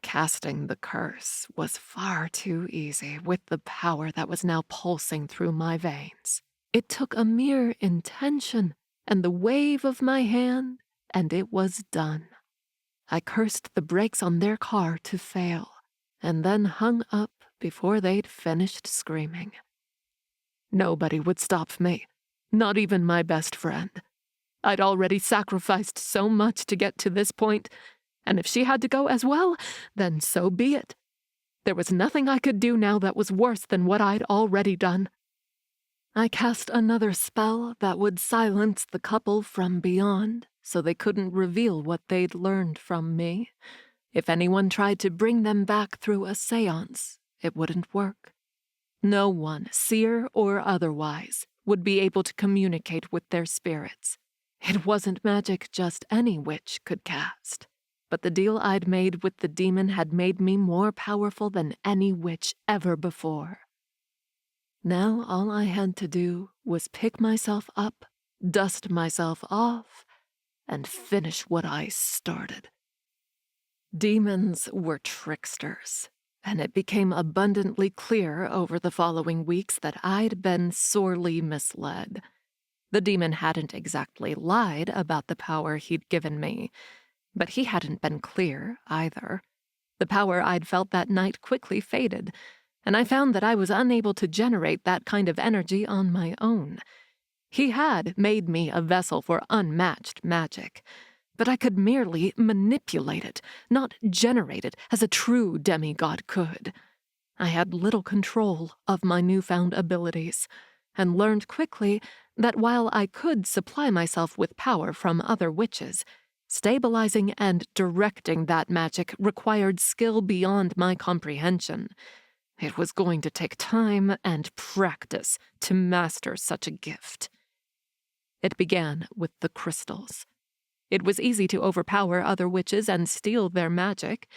Casting the curse was far too easy with the power that was now pulsing through my veins. It took a mere intention and the wave of my hand, and it was done. I cursed the brakes on their car to fail, and then hung up before they'd finished screaming. Nobody would stop me, not even my best friend. I'd already sacrificed so much to get to this point, and if she had to go as well, then so be it. There was nothing I could do now that was worse than what I'd already done. I cast another spell that would silence the couple from beyond, so they couldn't reveal what they'd learned from me. If anyone tried to bring them back through a seance, it wouldn't work. No one, seer or otherwise, would be able to communicate with their spirits. It wasn't magic just any witch could cast, but the deal I'd made with the demon had made me more powerful than any witch ever before. Now all I had to do was pick myself up, dust myself off, and finish what I started. Demons were tricksters, and it became abundantly clear over the following weeks that I'd been sorely misled. The demon hadn't exactly lied about the power he'd given me, but he hadn't been clear either. The power I'd felt that night quickly faded, and I found that I was unable to generate that kind of energy on my own. He had made me a vessel for unmatched magic, but I could merely manipulate it, not generate it as a true demigod could. I had little control of my newfound abilities, and learned quickly that while I could supply myself with power from other witches, stabilizing and directing that magic required skill beyond my comprehension. It was going to take time and practice to master such a gift. It began with the crystals. It was easy to overpower other witches and steal their magic.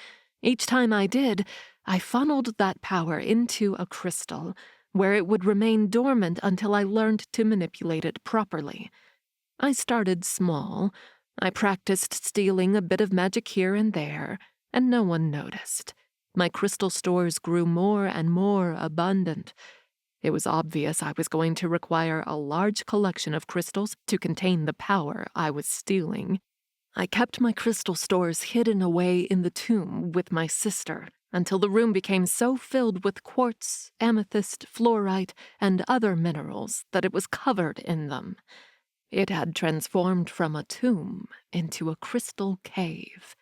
Each time I did, I funneled that power into a crystal, where it would remain dormant until I learned to manipulate it properly. I started small. I practiced stealing a bit of magic here and there, and no one noticed. My crystal stores grew more and more abundant. It was obvious I was going to require a large collection of crystals to contain the power I was stealing. I kept my crystal stores hidden away in the tomb with my sister until the room became so filled with quartz, amethyst, fluorite, and other minerals that it was covered in them. It had transformed from a tomb into a crystal cave.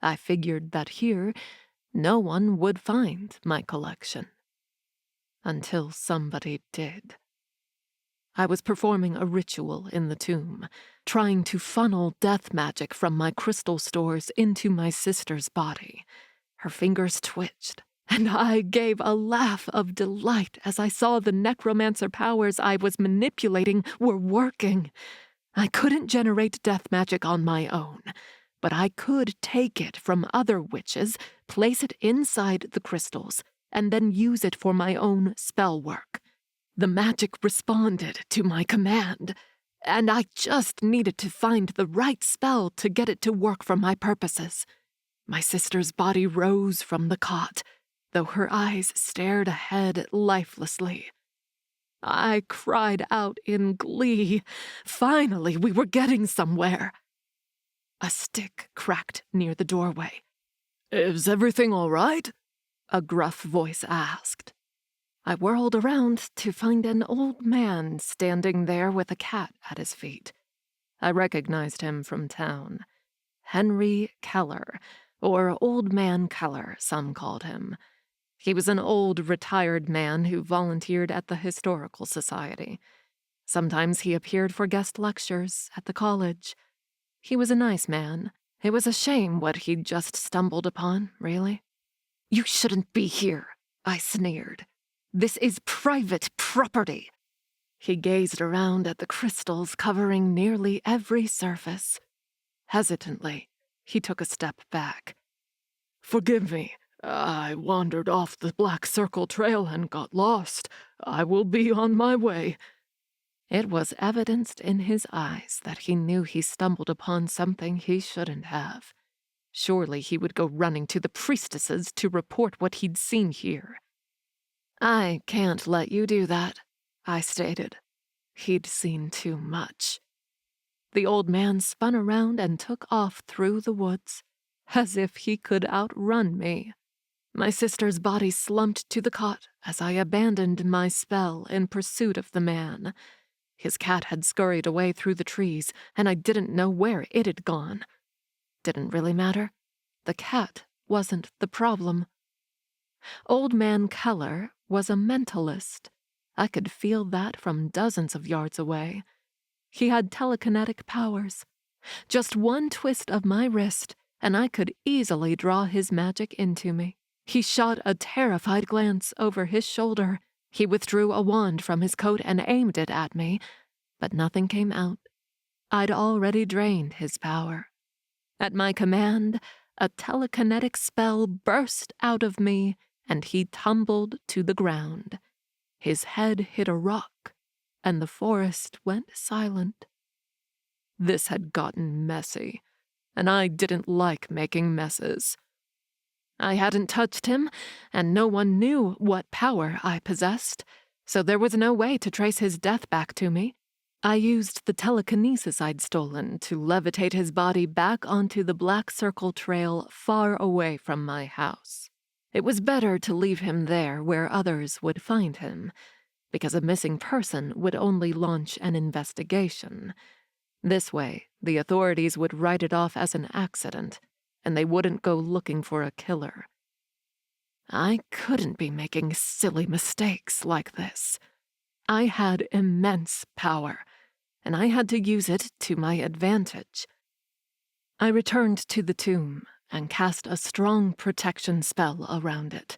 I figured that here no one would find my collection. Until somebody did. I was performing a ritual in the tomb, trying to funnel death magic from my crystal stores into my sister's body. Her fingers twitched, and I gave a laugh of delight as I saw the necromancer powers I was manipulating were working. I couldn't generate death magic on my own, but I could take it from other witches, place it inside the crystals, and then use it for my own spell work. The magic responded to my command, and I just needed to find the right spell to get it to work for my purposes. My sister's body rose from the cot, though her eyes stared ahead lifelessly. I cried out in glee. Finally, we were getting somewhere. A stick cracked near the doorway. "Is everything all right?" a gruff voice asked. I whirled around to find an old man standing there with a cat at his feet. I recognized him from town. Henry Keller, or Old Man Keller, some called him. He was an old, retired man who volunteered at the Historical Society. Sometimes he appeared for guest lectures at the college. He was a nice man. It was a shame what he'd just stumbled upon, really. "You shouldn't be here," I sneered. "This is private property." He gazed around at the crystals covering nearly every surface. Hesitantly, he took a step back. "Forgive me. I wandered off the Black Circle trail and got lost. I will be on my way." It was evidenced in his eyes that he knew he stumbled upon something he shouldn't have. Surely he would go running to the priestesses to report what he'd seen here. "I can't let you do that," I stated. He'd seen too much. The old man spun around and took off through the woods, as if he could outrun me. My sister's body slumped to the cot as I abandoned my spell in pursuit of the man. His cat had scurried away through the trees, and I didn't know where it had gone. Didn't really matter. The cat wasn't the problem. Old Man Keller was a mentalist. I could feel that from dozens of yards away. He had telekinetic powers. Just one twist of my wrist, and I could easily draw his magic into me. He shot a terrified glance over his shoulder. He withdrew a wand from his coat and aimed it at me, but nothing came out. I'd already drained his power. At my command, a telekinetic spell burst out of me, and he tumbled to the ground. His head hit a rock, and the forest went silent. This had gotten messy, and I didn't like making messes. I hadn't touched him, and no one knew what power I possessed, so there was no way to trace his death back to me. I used the telekinesis I'd stolen to levitate his body back onto the Black Circle trail far away from my house. It was better to leave him there where others would find him, because a missing person would only launch an investigation. This way, the authorities would write it off as an accident, and they wouldn't go looking for a killer. I couldn't be making silly mistakes like this. I had immense power, and I had to use it to my advantage. I returned to the tomb and cast a strong protection spell around it.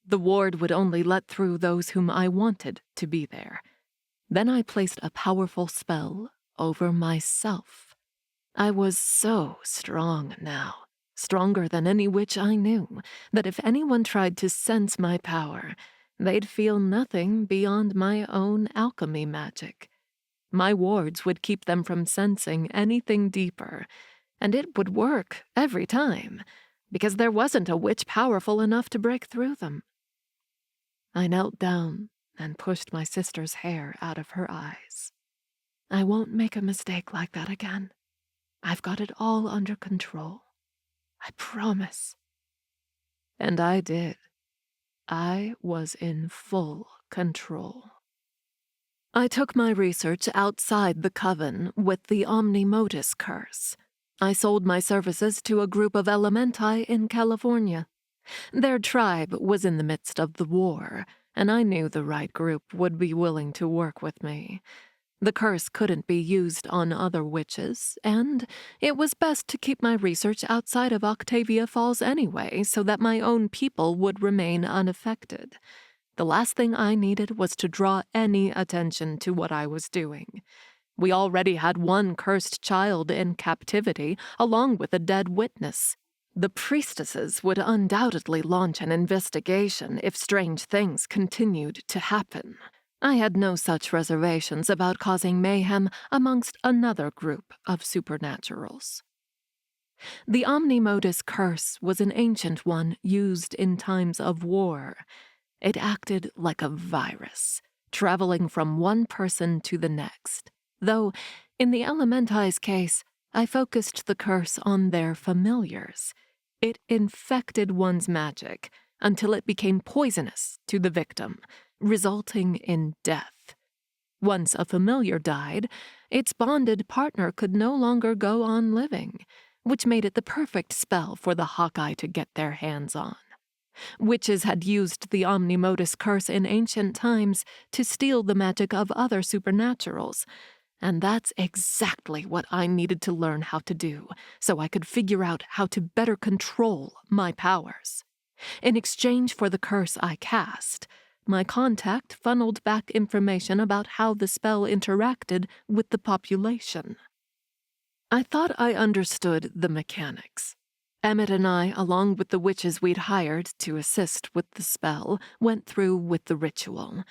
The ward would only let through those whom I wanted to be there. Then I placed a powerful spell over myself. I was so strong now, stronger than any witch I knew, that if anyone tried to sense my power, they'd feel nothing beyond my own alchemy magic. My wards would keep them from sensing anything deeper, and it would work every time, because there wasn't a witch powerful enough to break through them. I knelt down and pushed my sister's hair out of her eyes. I won't make a mistake like that again. I've got it all under control. I promise. And I did. I was in full control. I took my research outside the coven with the Omnimotus curse. I sold my services to a group of elementi in California. Their tribe was in the midst of the war, and I knew the right group would be willing to work with me. The curse couldn't be used on other witches, and it was best to keep my research outside of Octavia Falls anyway, so that my own people would remain unaffected. The last thing I needed was to draw any attention to what I was doing. We already had one cursed child in captivity, along with a dead witness. The priestesses would undoubtedly launch an investigation if strange things continued to happen. I had no such reservations about causing mayhem amongst another group of supernaturals. The Omnimotus curse was an ancient one used in times of war. It acted like a virus, traveling from one person to the next, though, in the Elementi's case, I focused the curse on their familiars. It infected one's magic until it became poisonous to the victim, resulting in death. Once a familiar died, its bonded partner could no longer go on living, which made it the perfect spell for the Hawkeye to get their hands on. Witches had used the Omnimotus curse in ancient times to steal the magic of other supernaturals, and that's exactly what I needed to learn how to do, so I could figure out how to better control my powers. In exchange for the curse I cast, my contact funneled back information about how the spell interacted with the population. I thought I understood the mechanics. Emmett and I, along with the witches we'd hired to assist with the spell, went through with the ritual.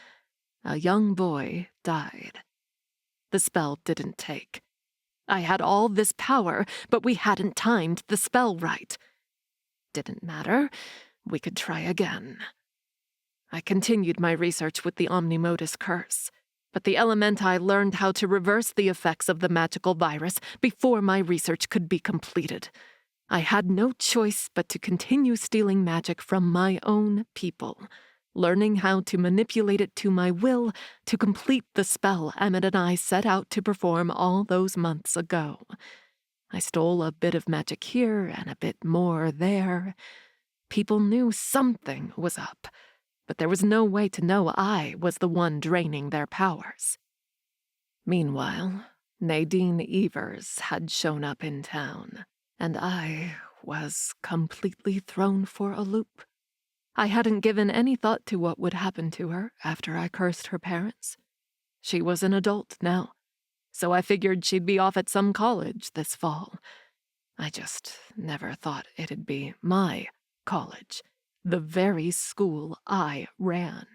A young boy died. The spell didn't take. I had all this power, but we hadn't timed the spell right. Didn't matter. We could try again. I continued my research with the Omnimodus curse, but the Elementai learned how to reverse the effects of the magical virus before my research could be completed. I had no choice but to continue stealing magic from my own people, learning how to manipulate it to my will to complete the spell Emmett and I set out to perform all those months ago. I stole a bit of magic here and a bit more there. People knew something was up, but there was no way to know I was the one draining their powers. Meanwhile, Nadine Evers had shown up in town, and I was completely thrown for a loop. I hadn't given any thought to what would happen to her after I cursed her parents. She was an adult now, so I figured she'd be off at some college this fall. I just never thought it'd be my college, the very school I ran.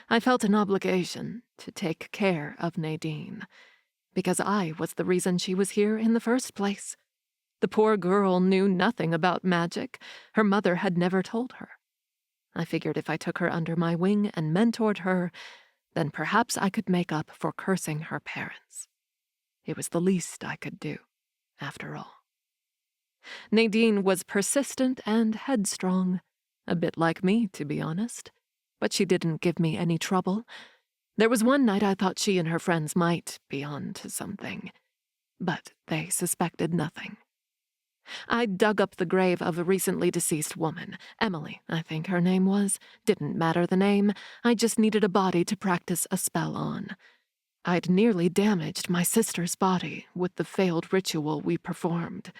I felt an obligation to take care of Nadine, because I was the reason she was here in the first place. The poor girl knew nothing about magic. Her mother had never told her. I figured if I took her under my wing and mentored her, then perhaps I could make up for cursing her parents. It was the least I could do, after all. Nadine was persistent and headstrong, a bit like me, to be honest, but she didn't give me any trouble. There was one night I thought she and her friends might be on to something, but they suspected nothing. I dug up the grave of a recently deceased woman. Emily, I think her name was. Didn't matter the name. I just needed a body to practice a spell on. I'd nearly damaged my sister's body with the failed ritual we performed.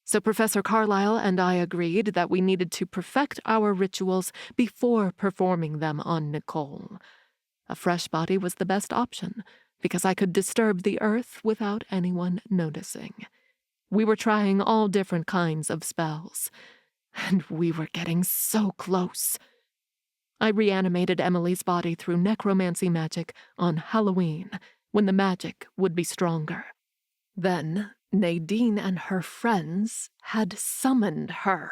So Professor Carlyle and I agreed that we needed to perfect our rituals before performing them on Nicole. A fresh body was the best option, because I could disturb the earth without anyone noticing. We were trying all different kinds of spells, and we were getting so close. I reanimated Emily's body through necromancy magic on Halloween, when the magic would be stronger. Then Nadine and her friends had summoned her.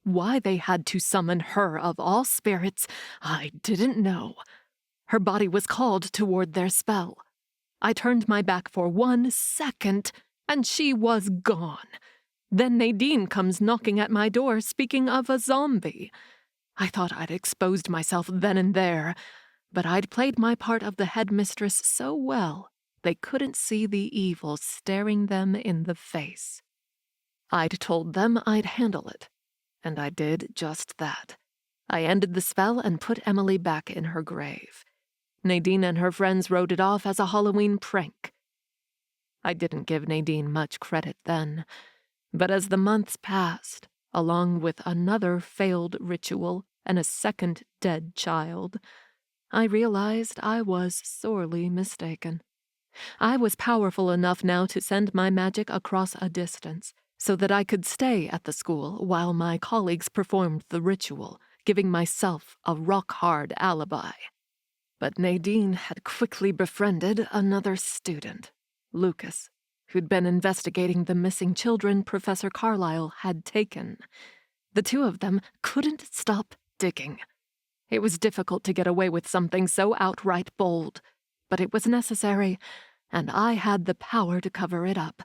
Why they had to summon her of all spirits, I didn't know. Her body was called toward their spell. I turned my back for 1 second, and she was gone. Then Nadine comes knocking at my door, speaking of a zombie. I thought I'd exposed myself then and there, but I'd played my part of the headmistress so well they couldn't see the evil staring them in the face. I'd told them I'd handle it, and I did just that. I ended the spell and put Emily back in her grave. Nadine and her friends wrote it off as a Halloween prank. I didn't give Nadine much credit then, but as the months passed, along with another failed ritual and a second dead child, I realized I was sorely mistaken. I was powerful enough now to send my magic across a distance, so that I could stay at the school while my colleagues performed the ritual, giving myself a rock-hard alibi. But Nadine had quickly befriended another student, Lucas, who'd been investigating the missing children Professor Carlyle had taken. The two of them couldn't stop digging. It was difficult to get away with something so outright bold, but it was necessary, and I had the power to cover it up.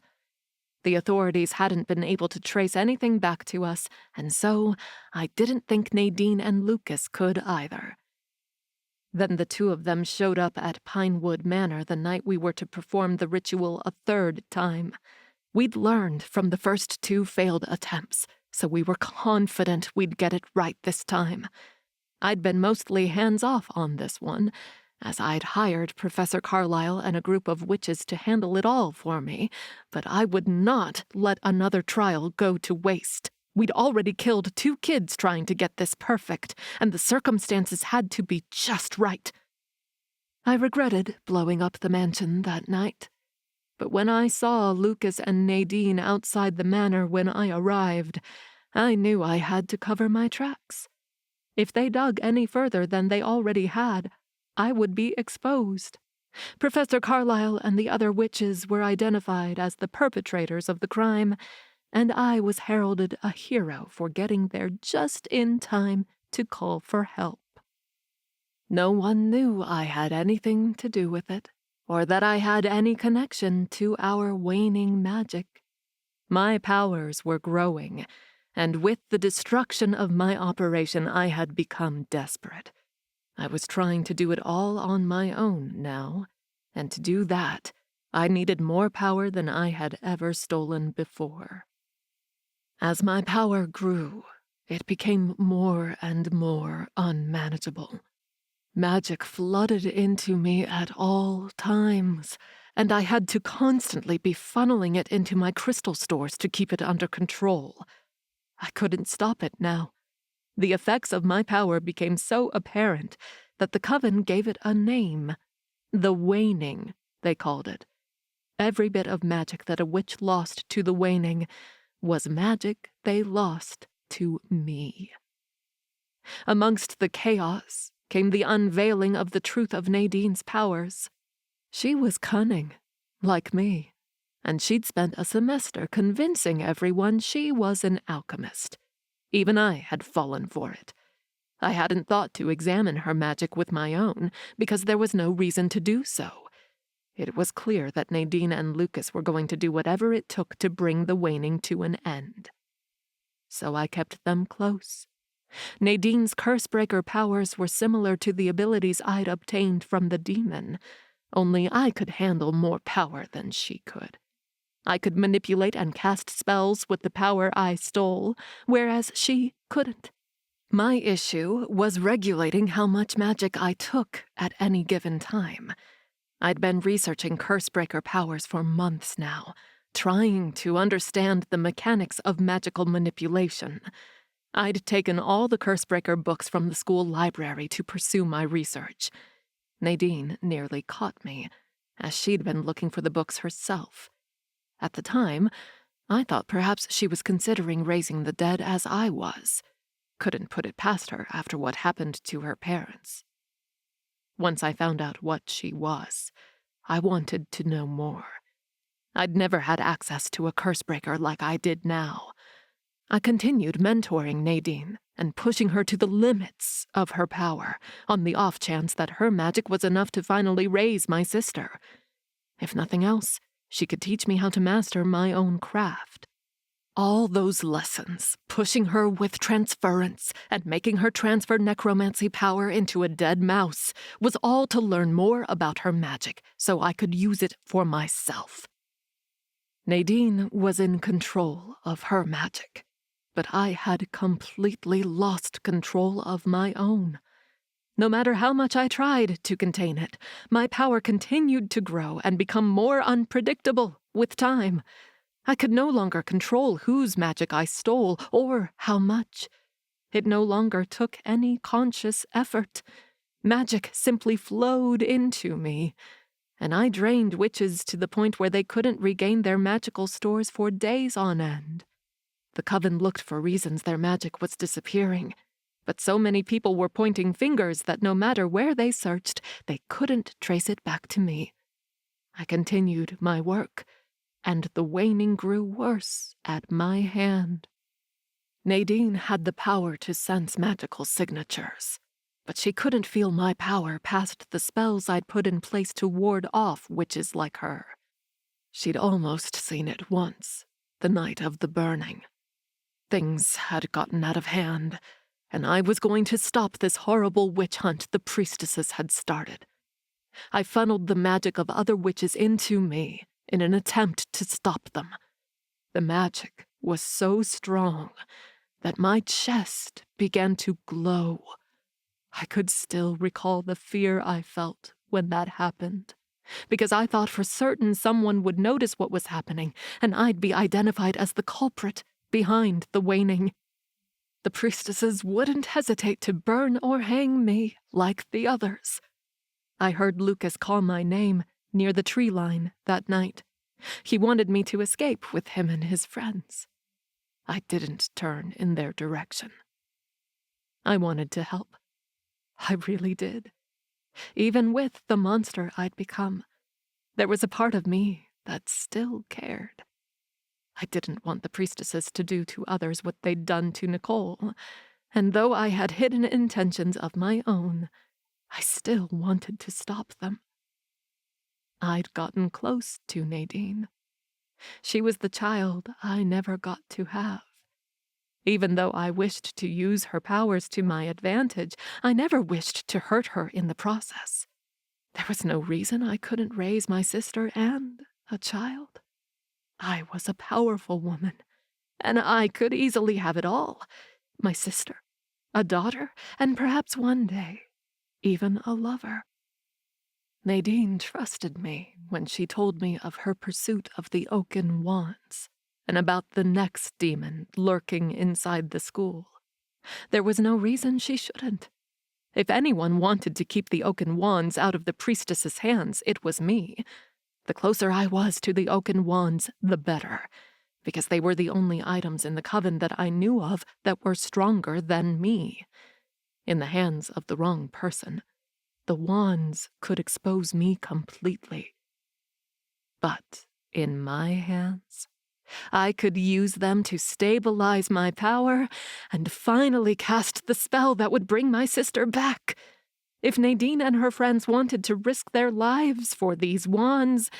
The authorities hadn't been able to trace anything back to us, and so I didn't think Nadine and Lucas could either. Then the two of them showed up at Pinewood Manor the night we were to perform the ritual a third time. We'd learned from the first 2 failed attempts, so we were confident we'd get it right this time. I'd been mostly hands-off on this one, as I'd hired Professor Carlyle and a group of witches to handle it all for me, but I would not let another trial go to waste. We'd already killed 2 kids trying to get this perfect, and the circumstances had to be just right. I regretted blowing up the mansion that night, but when I saw Lucas and Nadine outside the manor when I arrived, I knew I had to cover my tracks. If they dug any further than they already had, I would be exposed. Professor Carlyle and the other witches were identified as the perpetrators of the crime, and I was heralded a hero for getting there just in time to call for help. No one knew I had anything to do with it, or that I had any connection to our waning magic. My powers were growing, and with the destruction of my operation I had become desperate. I was trying to do it all on my own now, and to do that, I needed more power than I had ever stolen before. As my power grew, it became more and more unmanageable. Magic flooded into me at all times, and I had to constantly be funneling it into my crystal stores to keep it under control. I couldn't stop it now. The effects of my power became so apparent that the Coven gave it a name. The Waning, they called it. Every bit of magic that a witch lost to the Waning was magic they lost to me. Amongst the chaos came the unveiling of the truth of Nadine's powers. She was cunning, like me, and she'd spent a semester convincing everyone she was an alchemist. Even I had fallen for it. I hadn't thought to examine her magic with my own, because there was no reason to do so. It was clear that Nadine and Lucas were going to do whatever it took to bring the waning to an end. So I kept them close. Nadine's Cursebreaker powers were similar to the abilities I'd obtained from the demon, only I could handle more power than she could. I could manipulate and cast spells with the power I stole, whereas she couldn't. My issue was regulating how much magic I took at any given time. I'd been researching Cursebreaker powers for months now, trying to understand the mechanics of magical manipulation. I'd taken all the Cursebreaker books from the school library to pursue my research. Nadine nearly caught me, as she'd been looking for the books herself. At the time, I thought perhaps she was considering raising the dead as I was. Couldn't put it past her after what happened to her parents. Once I found out what she was, I wanted to know more. I'd never had access to a Cursebreaker like I did now. I continued mentoring Nadine and pushing her to the limits of her power, on the off chance that her magic was enough to finally raise my sister. If nothing else, she could teach me how to master my own craft. All those lessons, pushing her with transference and making her transfer necromancy power into a dead mouse, was all to learn more about her magic so I could use it for myself. Nadine was in control of her magic, but I had completely lost control of my own. No matter how much I tried to contain it, my power continued to grow and become more unpredictable with time. I could no longer control whose magic I stole or how much. It no longer took any conscious effort. Magic simply flowed into me, and I drained witches to the point where they couldn't regain their magical stores for days on end. The Coven looked for reasons their magic was disappearing, but so many people were pointing fingers that no matter where they searched, they couldn't trace it back to me. I continued my work, and the waning grew worse at my hand. Nadine had the power to sense magical signatures, but she couldn't feel my power past the spells I'd put in place to ward off witches like her. She'd almost seen it once, the night of the burning. Things had gotten out of hand, and I was going to stop this horrible witch hunt the priestesses had started. I funneled the magic of other witches into me in an attempt to stop them. The magic was so strong that my chest began to glow. I could still recall the fear I felt when that happened, because I thought for certain someone would notice what was happening and I'd be identified as the culprit behind the waning. The priestesses wouldn't hesitate to burn or hang me like the others. I heard Lucas call my name near the tree line that night. He wanted me to escape with him and his friends. I didn't turn in their direction. I wanted to help. I really did. Even with the monster I'd become, there was a part of me that still cared. I didn't want the priestesses to do to others what they'd done to Nicole, and though I had hidden intentions of my own, I still wanted to stop them. I'd gotten close to Nadine. She was the child I never got to have. Even though I wished to use her powers to my advantage, I never wished to hurt her in the process. There was no reason I couldn't raise my sister and a child. I was a powerful woman, and I could easily have it all. My sister, a daughter, and perhaps one day, even a lover. Nadine trusted me when she told me of her pursuit of the oaken wands and about the next demon lurking inside the school. There was no reason she shouldn't. If anyone wanted to keep the oaken wands out of the priestess's hands, it was me. The closer I was to the oaken wands, the better, because they were the only items in the coven that I knew of that were stronger than me. In the hands of the wrong person, the wands could expose me completely. But in my hands, I could use them to stabilize my power and finally cast the spell that would bring my sister back. If Nadine and her friends wanted to risk their lives for these wands,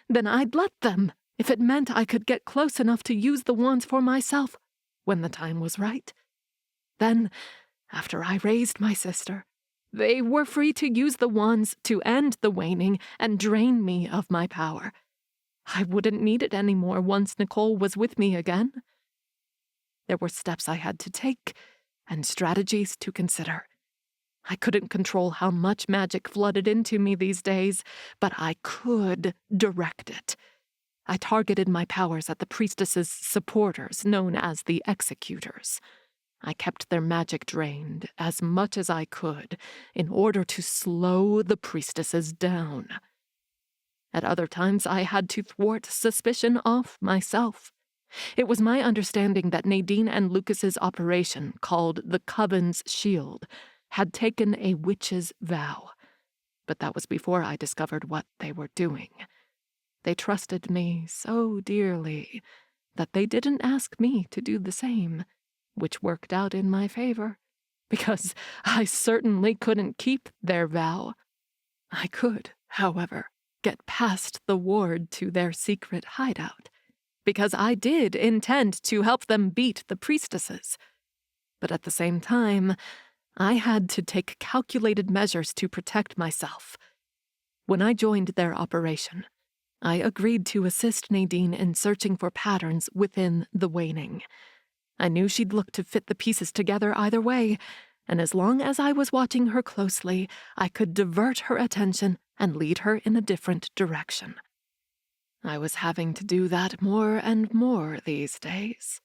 then I'd let them, if it meant I could get close enough to use the wands for myself when the time was right. Then, after I raised my sister, they were free to use the wands to end the waning and drain me of my power. I wouldn't need it anymore once Nicole was with me again. There were steps I had to take and strategies to consider. I couldn't control how much magic flooded into me these days, but I could direct it. I targeted my powers at the priestesses' supporters, known as the executors. I kept their magic drained as much as I could in order to slow the priestesses down. At other times, I had to thwart suspicion off myself. It was my understanding that Nadine and Lucas's operation, called the Coven's Shield, had taken a witch's vow. But that was before I discovered what they were doing. They trusted me so dearly that they didn't ask me to do the same, which worked out in my favor, because I certainly couldn't keep their vow. I could, however, get past the ward to their secret hideout, because I did intend to help them beat the priestesses. But at the same time, I had to take calculated measures to protect myself. When I joined their operation, I agreed to assist Nadine in searching for patterns within the waning. I knew she'd look to fit the pieces together either way, and as long as I was watching her closely, I could divert her attention and lead her in a different direction. I was having to do that more and more these days.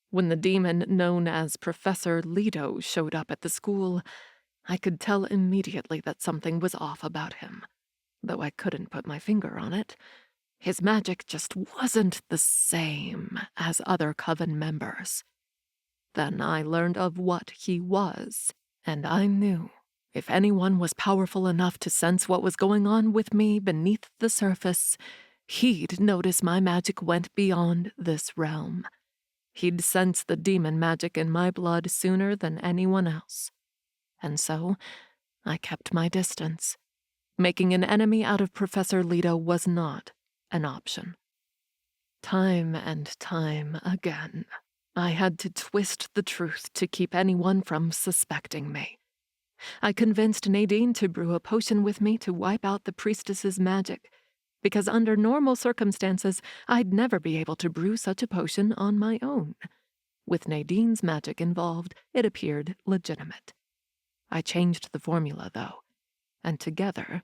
When the demon known as Professor Leto showed up at the school, I could tell immediately that something was off about him, though I couldn't put my finger on it. His magic just wasn't the same as other coven members. Then I learned of what he was, and I knew if anyone was powerful enough to sense what was going on with me beneath the surface, he'd notice my magic went beyond this realm. He'd sense the demon magic in my blood sooner than anyone else. And so, I kept my distance. Making an enemy out of Professor Leto was not an option. Time and time again, I had to twist the truth to keep anyone from suspecting me. I convinced Nadine to brew a potion with me to wipe out the priestess's magic, because under normal circumstances, I'd never be able to brew such a potion on my own. With Nadine's magic involved, it appeared legitimate. I changed the formula, though, and together,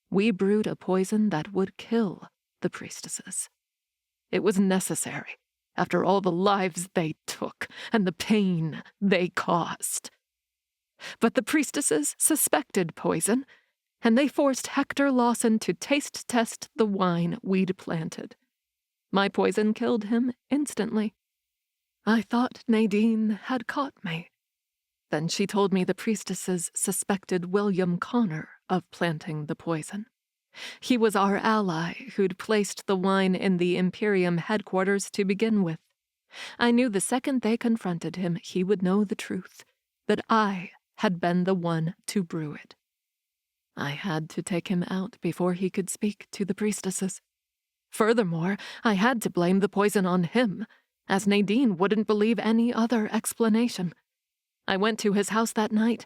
we brewed a poison that would kill the priestesses. It was necessary, after all the lives they took and the pain they caused. But the priestesses suspected poison, and they forced Hector Lawson to taste test the wine we'd planted. My poison killed him instantly. I thought Nadine had caught me. Then she told me the priestesses suspected William Connor of planting the poison. He was our ally who'd placed the wine in the Imperium headquarters to begin with. I knew the second they confronted him, he would know the truth, that I had been the one to brew it. I had to take him out before he could speak to the priestesses. Furthermore, I had to blame the poison on him, as Nadine wouldn't believe any other explanation. I went to his house that night,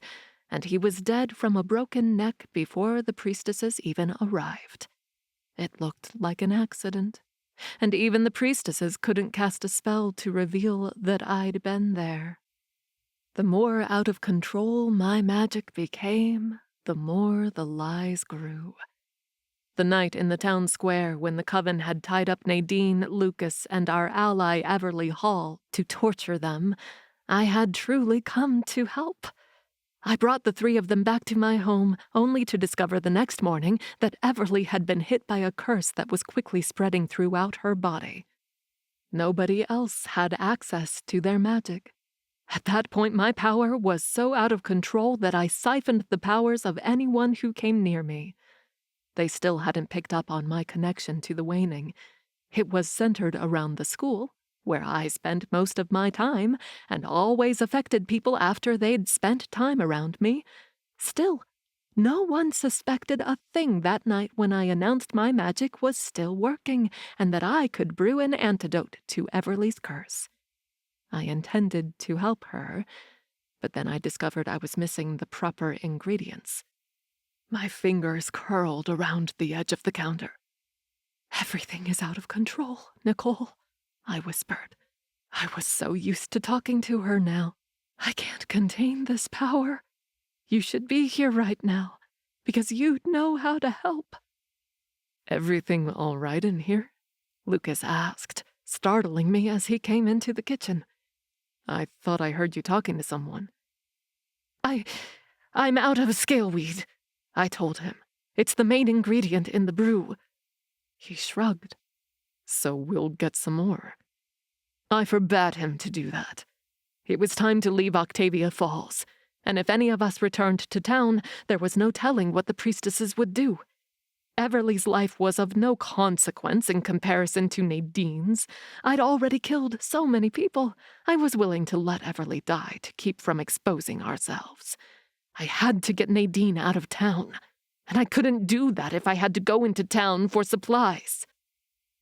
and he was dead from a broken neck before the priestesses even arrived. It looked like an accident, and even the priestesses couldn't cast a spell to reveal that I'd been there. The more out of control my magic became, the more the lies grew. The night in the town square when the coven had tied up Nadine, Lucas, and our ally Everly Hall to torture them, I had truly come to help. I brought the three of them back to my home, only to discover the next morning that Everly had been hit by a curse that was quickly spreading throughout her body. Nobody else had access to their magic. At that point, my power was so out of control that I siphoned the powers of anyone who came near me. They still hadn't picked up on my connection to the waning. It was centered around the school, where I spent most of my time, and always affected people after they'd spent time around me. Still, no one suspected a thing that night when I announced my magic was still working, and that I could brew an antidote to Everly's curse. I intended to help her, but then I discovered I was missing the proper ingredients. My fingers curled around the edge of the counter. "Everything is out of control, Nicole," I whispered. I was so used to talking to her now. "I can't contain this power. You should be here right now, because you'd know how to help." "Everything all right in here?" Lucas asked, startling me as he came into the kitchen. "I thought I heard you talking to someone." I'm out of scaleweed," I told him. "It's the main ingredient in the brew." He shrugged. "So we'll get some more." I forbade him to do that. It was time to leave Octavia Falls, and if any of us returned to town, there was no telling what the priestesses would do. Everly's life was of no consequence in comparison to Nadine's. I'd already killed so many people. I was willing to let Everly die to keep from exposing ourselves. I had to get Nadine out of town, and I couldn't do that if I had to go into town for supplies.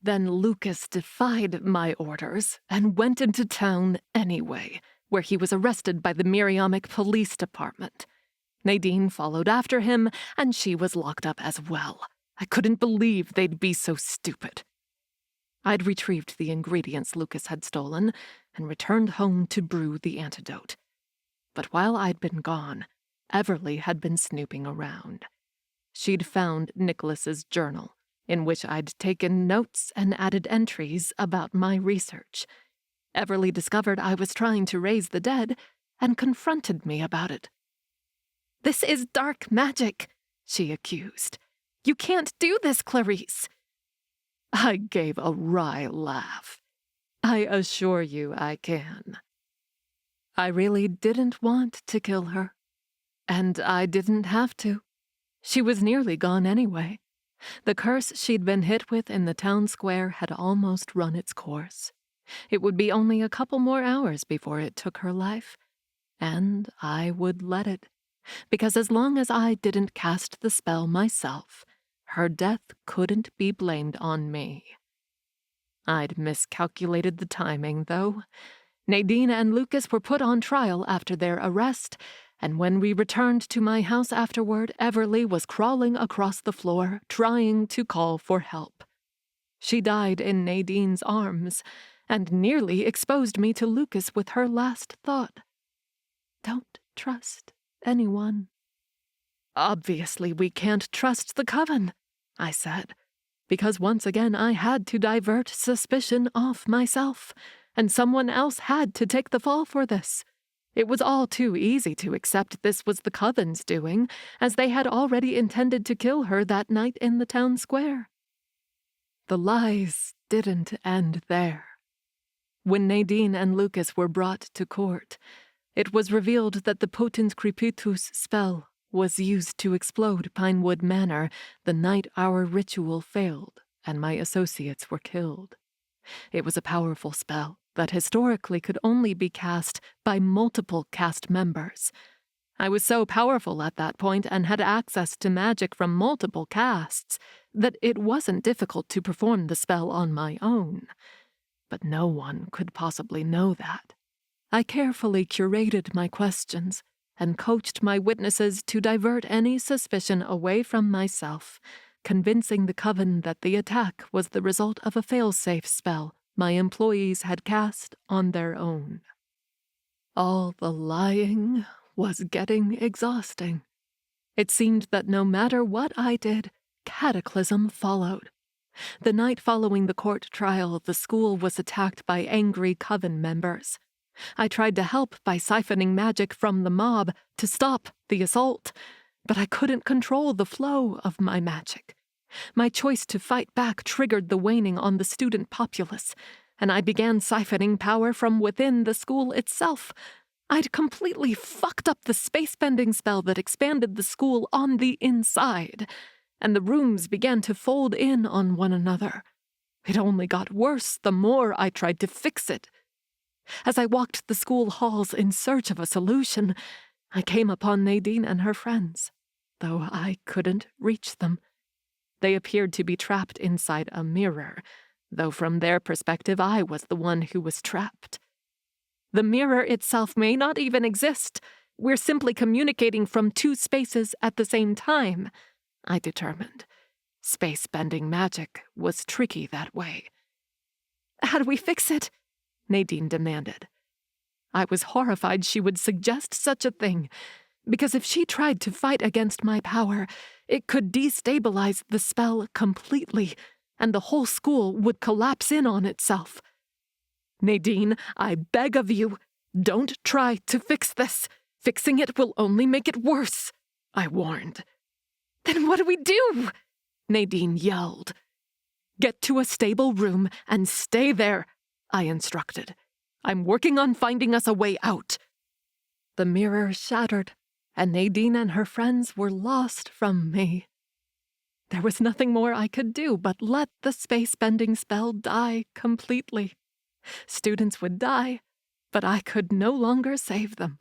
Then Lucas defied my orders and went into town anyway, where he was arrested by the Miriamic Police Department. Nadine followed after him, and she was locked up as well. I couldn't believe they'd be so stupid. I'd retrieved the ingredients Lucas had stolen and returned home to brew the antidote. But while I'd been gone, Everly had been snooping around. She'd found Nicholas's journal, in which I'd taken notes and added entries about my research. Everly discovered I was trying to raise the dead and confronted me about it. "This is dark magic," she accused. "You can't do this, Clarice." I gave a wry laugh. "I assure you I can." I really didn't want to kill her. And I didn't have to. She was nearly gone anyway. The curse she'd been hit with in the town square had almost run its course. It would be only a couple more hours before it took her life. And I would let it, because as long as I didn't cast the spell myself, her death couldn't be blamed on me. I'd miscalculated the timing, though. Nadine and Lucas were put on trial after their arrest, and when we returned to my house afterward, Everly was crawling across the floor, trying to call for help. She died in Nadine's arms, and nearly exposed me to Lucas with her last thought. "Don't trust anyone." "Obviously we can't trust the Coven," I said. because once again I had to divert suspicion off myself, and someone else had to take the fall for this. It was all too easy to accept this was the Coven's doing, as they had already intended to kill her that night in the town square. The lies didn't end there. When Nadine and Lucas were brought to court, it was revealed that the potent Crepitus spell was used to explode Pinewood Manor the night our ritual failed and my associates were killed. It was a powerful spell that historically could only be cast by multiple cast members. I was so powerful at that point and had access to magic from multiple casts that it wasn't difficult to perform the spell on my own. But no one could possibly know that. I carefully curated my questions and coached my witnesses to divert any suspicion away from myself, convincing the Coven that the attack was the result of a failsafe spell my employees had cast on their own. All the lying was getting exhausting. It seemed that no matter what I did, cataclysm followed. The night following the court trial, the school was attacked by angry Coven members. I tried to help by siphoning magic from the mob to stop the assault, but I couldn't control the flow of my magic. My choice to fight back triggered the waning on the student populace, and I began siphoning power from within the school itself. I'd completely fucked up the space-bending spell that expanded the school on the inside, and the rooms began to fold in on one another. It only got worse the more I tried to fix it. As I walked the school halls in search of a solution, I came upon Nadine and her friends, though I couldn't reach them. They appeared to be trapped inside a mirror, though from their perspective I was the one who was trapped. The mirror itself may not even exist. We're simply communicating from two spaces at the same time, I determined. Space-bending magic was tricky that way. How do we fix it? Nadine demanded. I was horrified she would suggest such a thing, because if she tried to fight against my power, it could destabilize the spell completely, and the whole school would collapse in on itself. Nadine, I beg of you, don't try to fix this. Fixing it will only make it worse, I warned. Then what do we do? Nadine yelled. Get to a stable room and stay there, I instructed. I'm working on finding us a way out. The mirror shattered, and Nadine and her friends were lost from me. There was nothing more I could do but let the space-bending spell die completely. Students would die, but I could no longer save them.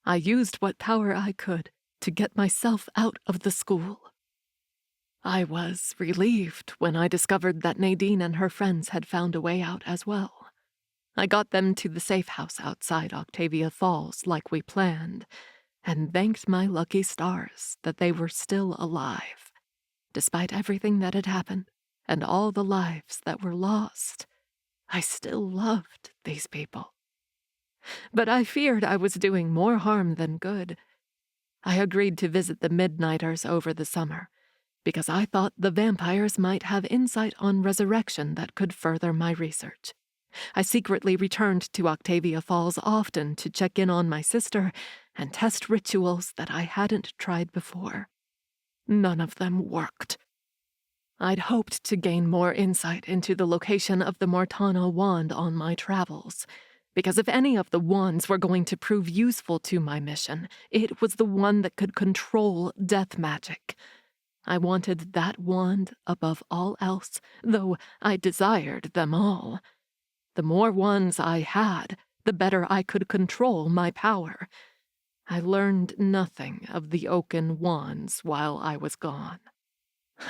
I used what power I could to get myself out of the school. I was relieved when I discovered that Nadine and her friends had found a way out as well. I got them to the safe house outside Octavia Falls like we planned, and thanked my lucky stars that they were still alive. Despite everything that had happened and all the lives that were lost, I still loved these people. But I feared I was doing more harm than good. I agreed to visit the Midnighters over the summer, because I thought the vampires might have insight on resurrection that could further my research. I secretly returned to Octavia Falls often to check in on my sister and test rituals that I hadn't tried before. None of them worked. I'd hoped to gain more insight into the location of the Mortana wand on my travels, because if any of the wands were going to prove useful to my mission, it was the one that could control death magic. I wanted that wand above all else, though I desired them all. The more wands I had, the better I could control my power. I learned nothing of the oaken wands while I was gone.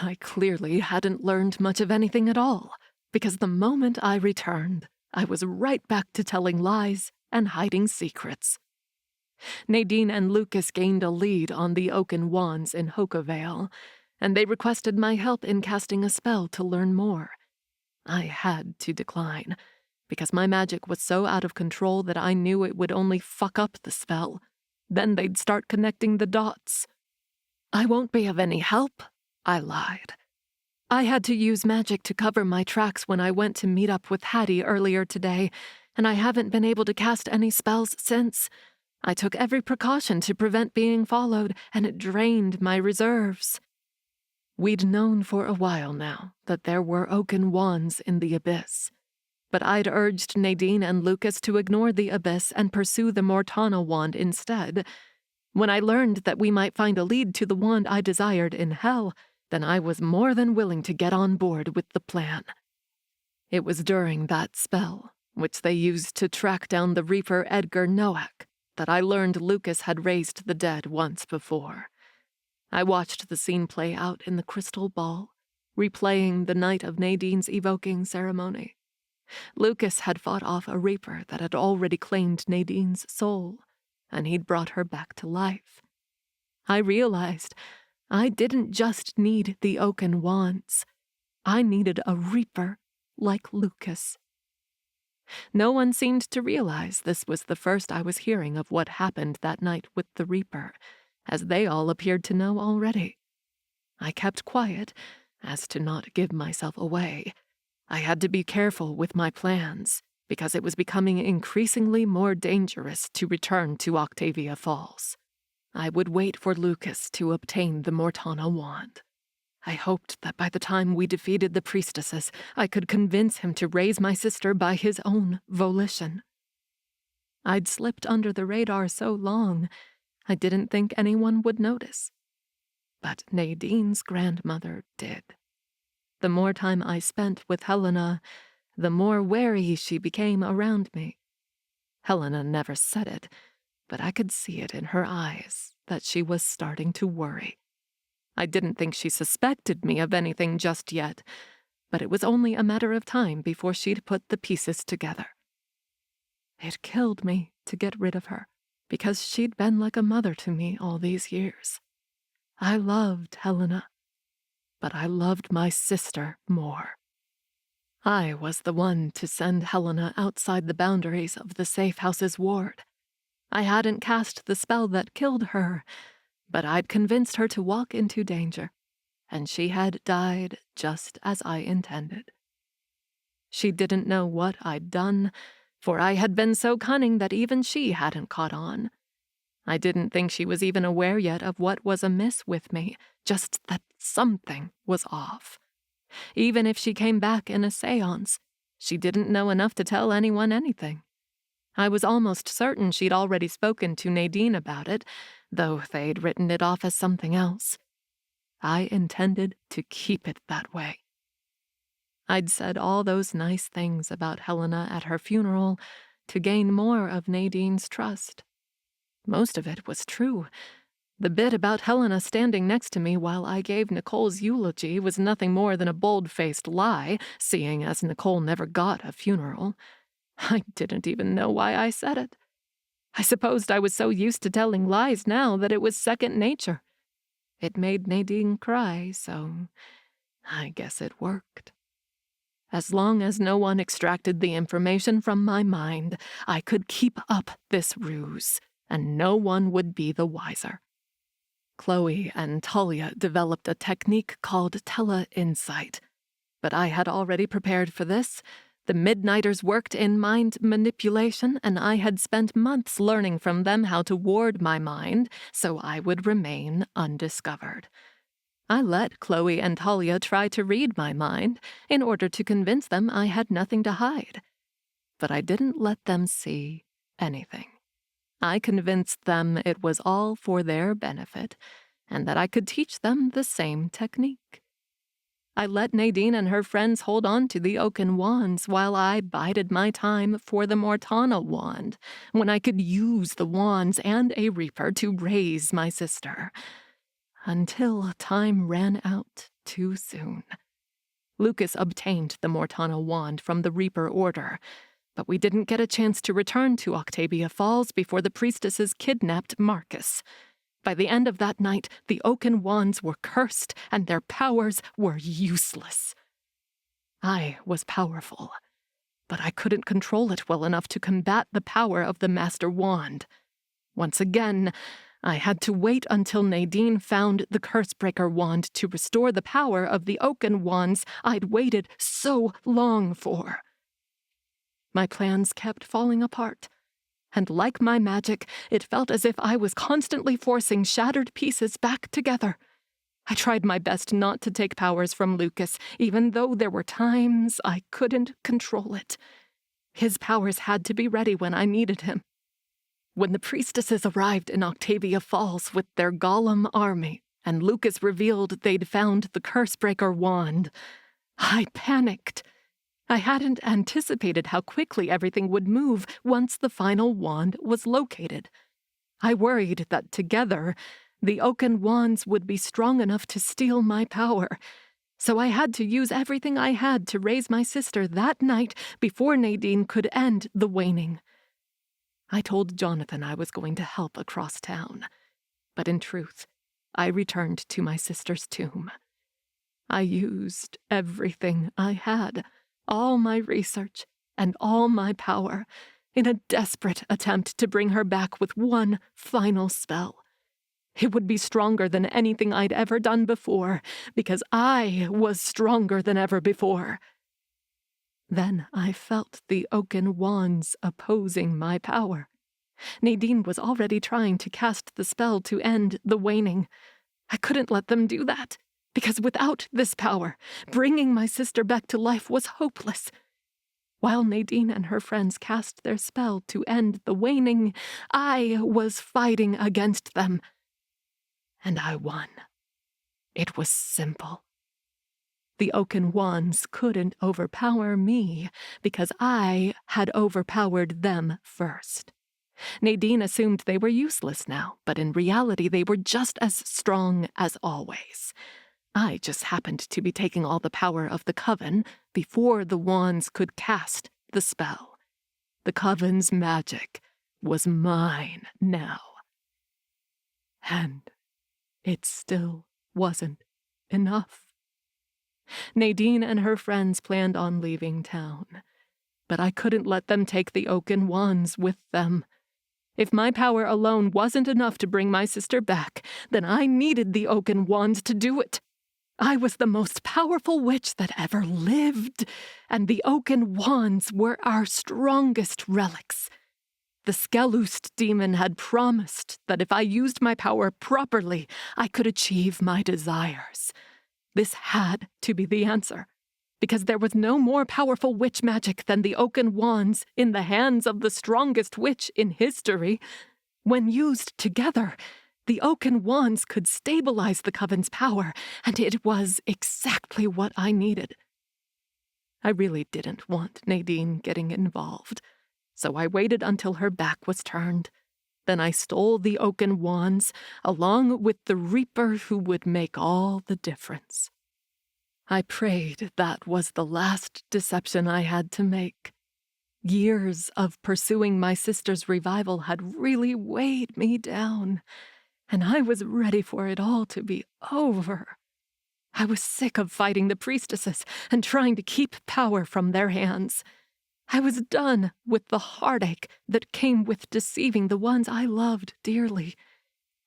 I clearly hadn't learned much of anything at all, because the moment I returned, I was right back to telling lies and hiding secrets. Nadine and Lucas gained a lead on the oaken wands in Hookavale, and they requested my help in casting a spell to learn more. I had to decline, because my magic was so out of control that I knew it would only fuck up the spell. Then they'd start connecting the dots. I won't be of any help, I lied. I had to use magic to cover my tracks when I went to meet up with Hattie earlier today, and I haven't been able to cast any spells since. I took every precaution to prevent being followed, and it drained my reserves. We'd known for a while now that there were oaken wands in the abyss, but I'd urged Nadine and Lucas to ignore the abyss and pursue the Mortana wand instead. When I learned that we might find a lead to the wand I desired in hell, then I was more than willing to get on board with the plan. It was during that spell, which they used to track down the Reaper Edgar Noack, that I learned Lucas had raised the dead once before. I watched the scene play out in the crystal ball, replaying the night of Nadine's evoking ceremony. Lucas had fought off a Reaper that had already claimed Nadine's soul, and he'd brought her back to life. I realized I didn't just need the oaken wands. I needed a Reaper like Lucas. No one seemed to realize this was the first I was hearing of what happened that night with the Reaper, as they all appeared to know already. I kept quiet, as to not give myself away. I had to be careful with my plans, because it was becoming increasingly more dangerous to return to Octavia Falls. I would wait for Lucas to obtain the Mortana wand. I hoped that by the time we defeated the priestesses, I could convince him to raise my sister by his own volition. I'd slipped under the radar so long, I didn't think anyone would notice. But Nadine's grandmother did. The more time I spent with Helena, the more wary she became around me. Helena never said it, but I could see it in her eyes that she was starting to worry. I didn't think she suspected me of anything just yet, but it was only a matter of time before she'd put the pieces together. It killed me to get rid of her, because she'd been like a mother to me all these years. I loved Helena, but I loved my sister more. I was the one to send Helena outside the boundaries of the safe house's ward. I hadn't cast the spell that killed her, but I'd convinced her to walk into danger, and she had died just as I intended. She didn't know what I'd done, for I had been so cunning that even she hadn't caught on. I didn't think she was even aware yet of what was amiss with me, just that something was off. Even if she came back in a séance, she didn't know enough to tell anyone anything. I was almost certain she'd already spoken to Nadine about it, though they'd written it off as something else. I intended to keep it that way. I'd said all those nice things about Helena at her funeral to gain more of Nadine's trust. Most of it was true. The bit about Helena standing next to me while I gave Nicole's eulogy was nothing more than a bold-faced lie, seeing as Nicole never got a funeral. I didn't even know why I said it. I supposed I was so used to telling lies now that it was second nature. It made Nadine cry, so I guess it worked. As long as no one extracted the information from my mind, I could keep up this ruse, and no one would be the wiser. Chloe and Talia developed a technique called tele-insight, but I had already prepared for this. The Midnighters worked in mind manipulation, and I had spent months learning from them how to ward my mind so I would remain undiscovered. I let Chloe and Talia try to read my mind in order to convince them I had nothing to hide. But I didn't let them see anything. I convinced them it was all for their benefit, and that I could teach them the same technique. I let Nadine and her friends hold on to the oaken wands while I bided my time for the Mortana wand, when I could use the wands and a Reaper to raise my sister. Until time ran out too soon. Lucas obtained the Mortana wand from the Reaper Order, but we didn't get a chance to return to Octavia Falls before the priestesses kidnapped Marcus. By the end of that night, the oaken wands were cursed, and their powers were useless. I was powerful, but I couldn't control it well enough to combat the power of the Master Wand. Once again, I had to wait until Nadine found the Cursebreaker wand to restore the power of the oaken wands I'd waited so long for. My plans kept falling apart, and like my magic, it felt as if I was constantly forcing shattered pieces back together. I tried my best not to take powers from Lucas, even though there were times I couldn't control it. His powers had to be ready when I needed him. When the priestesses arrived in Octavia Falls with their golem army, and Lucas revealed they'd found the Cursebreaker wand, I panicked. I hadn't anticipated how quickly everything would move once the final wand was located. I worried that together, the oaken wands would be strong enough to steal my power, so I had to use everything I had to raise my sister that night before Nadine could end the waning. I told Jonathan I was going to help across town, but in truth, I returned to my sister's tomb. I used everything I had, all my research and all my power, in a desperate attempt to bring her back with one final spell. It would be stronger than anything I'd ever done before, because I was stronger than ever before. Then I felt the oaken wands opposing my power. Nadine was already trying to cast the spell to end the waning. I couldn't let them do that, because without this power, bringing my sister back to life was hopeless. While Nadine and her friends cast their spell to end the waning, I was fighting against them. And I won. It was simple. The oaken wands couldn't overpower me because I had overpowered them first. Nadine assumed they were useless now, but in reality they were just as strong as always. I just happened to be taking all the power of the Coven before the wands could cast the spell. The Coven's magic was mine now. And it still wasn't enough. Nadine and her friends planned on leaving town, but I couldn't let them take the oaken wands with them. If my power alone wasn't enough to bring my sister back, then I needed the oaken wands to do it. I was the most powerful witch that ever lived, and the oaken wands were our strongest relics. The Skeloost demon had promised that if I used my power properly, I could achieve my desires. This had to be the answer, because there was no more powerful witch magic than the oaken wands in the hands of the strongest witch in history. When used together, the oaken wands could stabilize the Coven's power, and it was exactly what I needed. I really didn't want Nadine getting involved, so I waited until her back was turned. Then I stole the oaken wands, along with the Reaper who would make all the difference. I prayed that was the last deception I had to make. Years of pursuing my sister's revival had really weighed me down, and I was ready for it all to be over. I was sick of fighting the priestesses and trying to keep power from their hands. I was done with the heartache that came with deceiving the ones I loved dearly.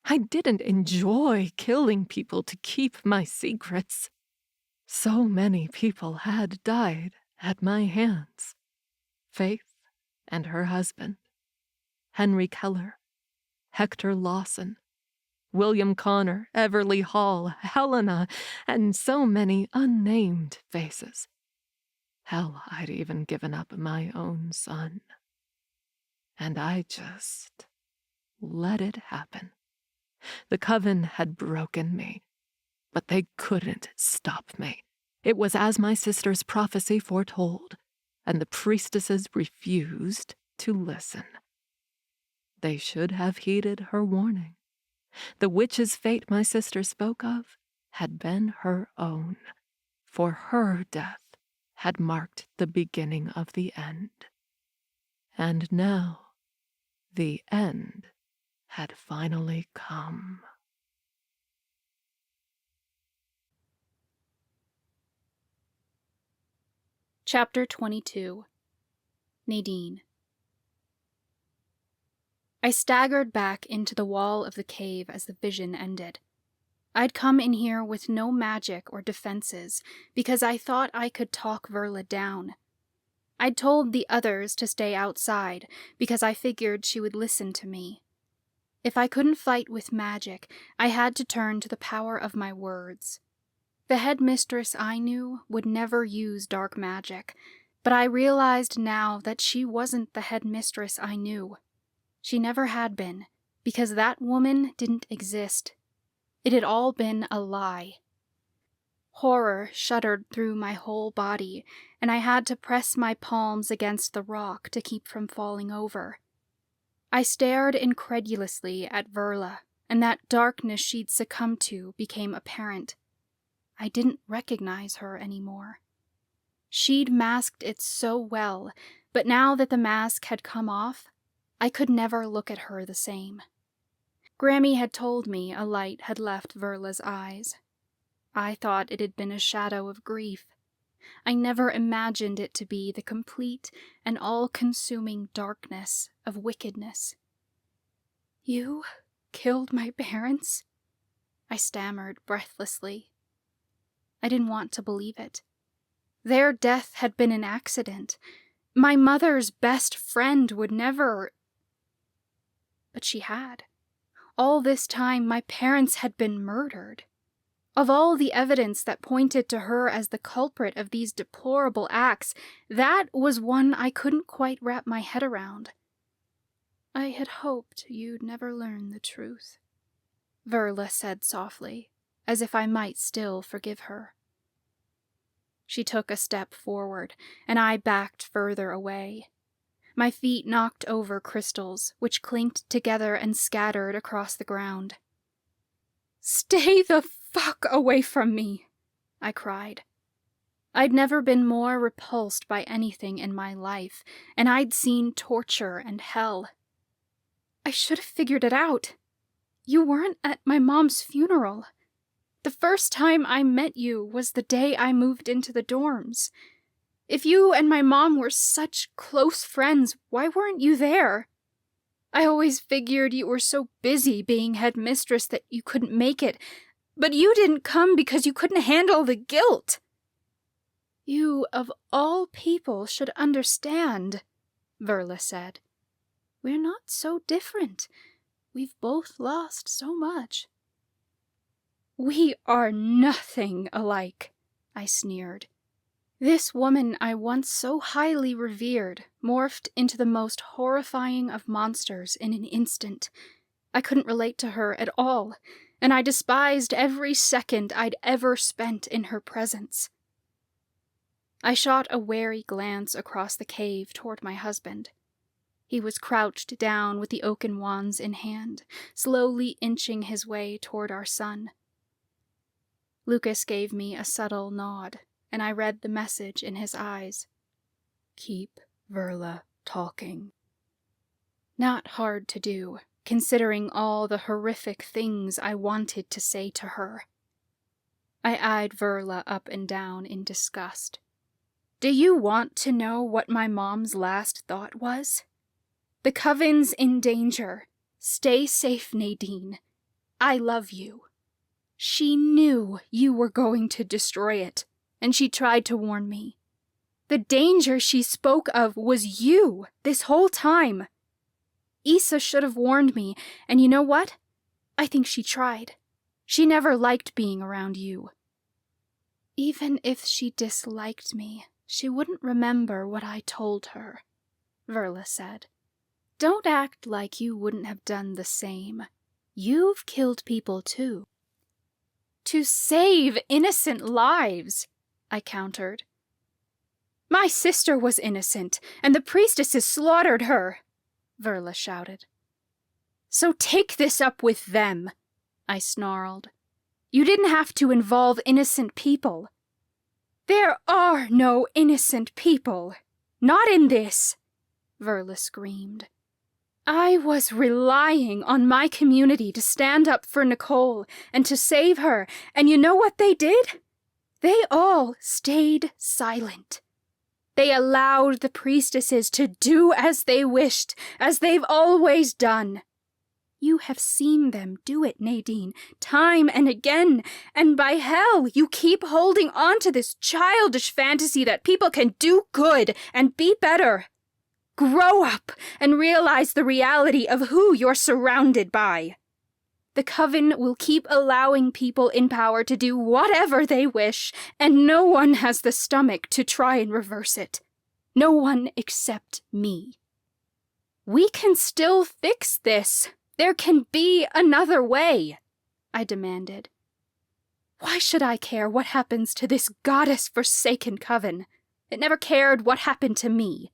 I didn't enjoy killing people to keep my secrets. So many people had died at my hands. Faith and her husband, Henry Keller, Hector Lawson, William Connor, Everly Hall, Helena, and so many unnamed faces. Hell, I'd even given up my own son. And I just let it happen. The Coven had broken me, but they couldn't stop me. It was as my sister's prophecy foretold, and the priestesses refused to listen. They should have heeded her warning. The witch's fate my sister spoke of had been her own, for her death had marked the beginning of the end. And now, the end had finally come. Chapter 22. Nadine. I staggered back into the wall of the cave as the vision ended. I'd come in here with no magic or defenses because I thought I could talk Verla down. I'd told the others to stay outside because I figured she would listen to me. If I couldn't fight with magic, I had to turn to the power of my words. The headmistress I knew would never use dark magic, but I realized now that she wasn't the headmistress I knew. She never had been, because that woman didn't exist. It had all been a lie. Horror shuddered through my whole body, and I had to press my palms against the rock to keep from falling over. I stared incredulously at Verla, and that darkness she'd succumbed to became apparent. I didn't recognize her anymore. She'd masked it so well, but now that the mask had come off, I could never look at her the same. Grammy had told me a light had left Verla's eyes. I thought it had been a shadow of grief. I never imagined it to be the complete and all-consuming darkness of wickedness. "You killed my parents?" I stammered breathlessly. I didn't want to believe it. Their death had been an accident. My mother's best friend would never... But she had. All this time, my parents had been murdered. Of all the evidence that pointed to her as the culprit of these deplorable acts, that was one I couldn't quite wrap my head around. "I had hoped you'd never learn the truth," Verla said softly, as if I might still forgive her. She took a step forward, and I backed further away. My feet knocked over crystals, which clinked together and scattered across the ground. "Stay the fuck away from me!" I cried. I'd never been more repulsed by anything in my life, and I'd seen torture and hell. I should have figured it out. You weren't at my mom's funeral. The first time I met you was the day I moved into the dorms. If you and my mom were such close friends, why weren't you there? I always figured you were so busy being headmistress that you couldn't make it, but you didn't come because you couldn't handle the guilt. You, of all people, should understand, Verla said. We're not so different. We've both lost so much. We are nothing alike, I sneered. This woman I once so highly revered morphed into the most horrifying of monsters in an instant. I couldn't relate to her at all, and I despised every second I'd ever spent in her presence. I shot a wary glance across the cave toward my husband. He was crouched down with the oaken wands in hand, slowly inching his way toward our son. Lucas gave me a subtle nod, and I read the message in his eyes. Keep Verla talking. Not hard to do, considering all the horrific things I wanted to say to her. I eyed Verla up and down in disgust. Do you want to know what my mom's last thought was? The Coven's in danger. Stay safe, Nadine. I love you. She knew you were going to destroy it, and she tried to warn me. The danger she spoke of was you this whole time. Issa should have warned me, and you know what? I think she tried. She never liked being around you. Even if she disliked me, she wouldn't remember what I told her, Verla said. Don't act like you wouldn't have done the same. You've killed people too. To save innocent lives, I countered. My sister was innocent, and the priestesses slaughtered her, Verla shouted. So take this up with them, I snarled. You didn't have to involve innocent people. There are no innocent people. Not in this, Verla screamed. I was relying on my community to stand up for Nicole and to save her, and you know what they did? They all stayed silent. They allowed the priestesses to do as they wished, as they've always done. You have seen them do it, Nadine, time and again, and by hell, you keep holding on to this childish fantasy that people can do good and be better. Grow up and realize the reality of who you're surrounded by. The Coven will keep allowing people in power to do whatever they wish, and no one has the stomach to try and reverse it. No one except me. We can still fix this. There can be another way, I demanded. Why should I care what happens to this goddess-forsaken Coven? It never cared what happened to me,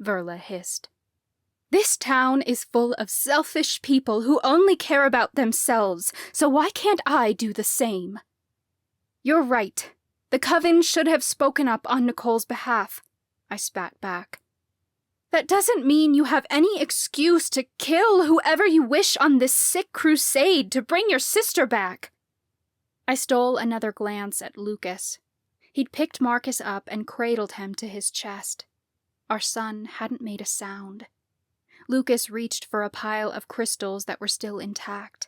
Verla hissed. This town is full of selfish people who only care about themselves, so why can't I do the same? You're right. The Coven should have spoken up on Nicole's behalf, I spat back. That doesn't mean you have any excuse to kill whoever you wish on this sick crusade to bring your sister back. I stole another glance at Lucas. He'd picked Marcus up and cradled him to his chest. Our son hadn't made a sound. Lucas reached for a pile of crystals that were still intact.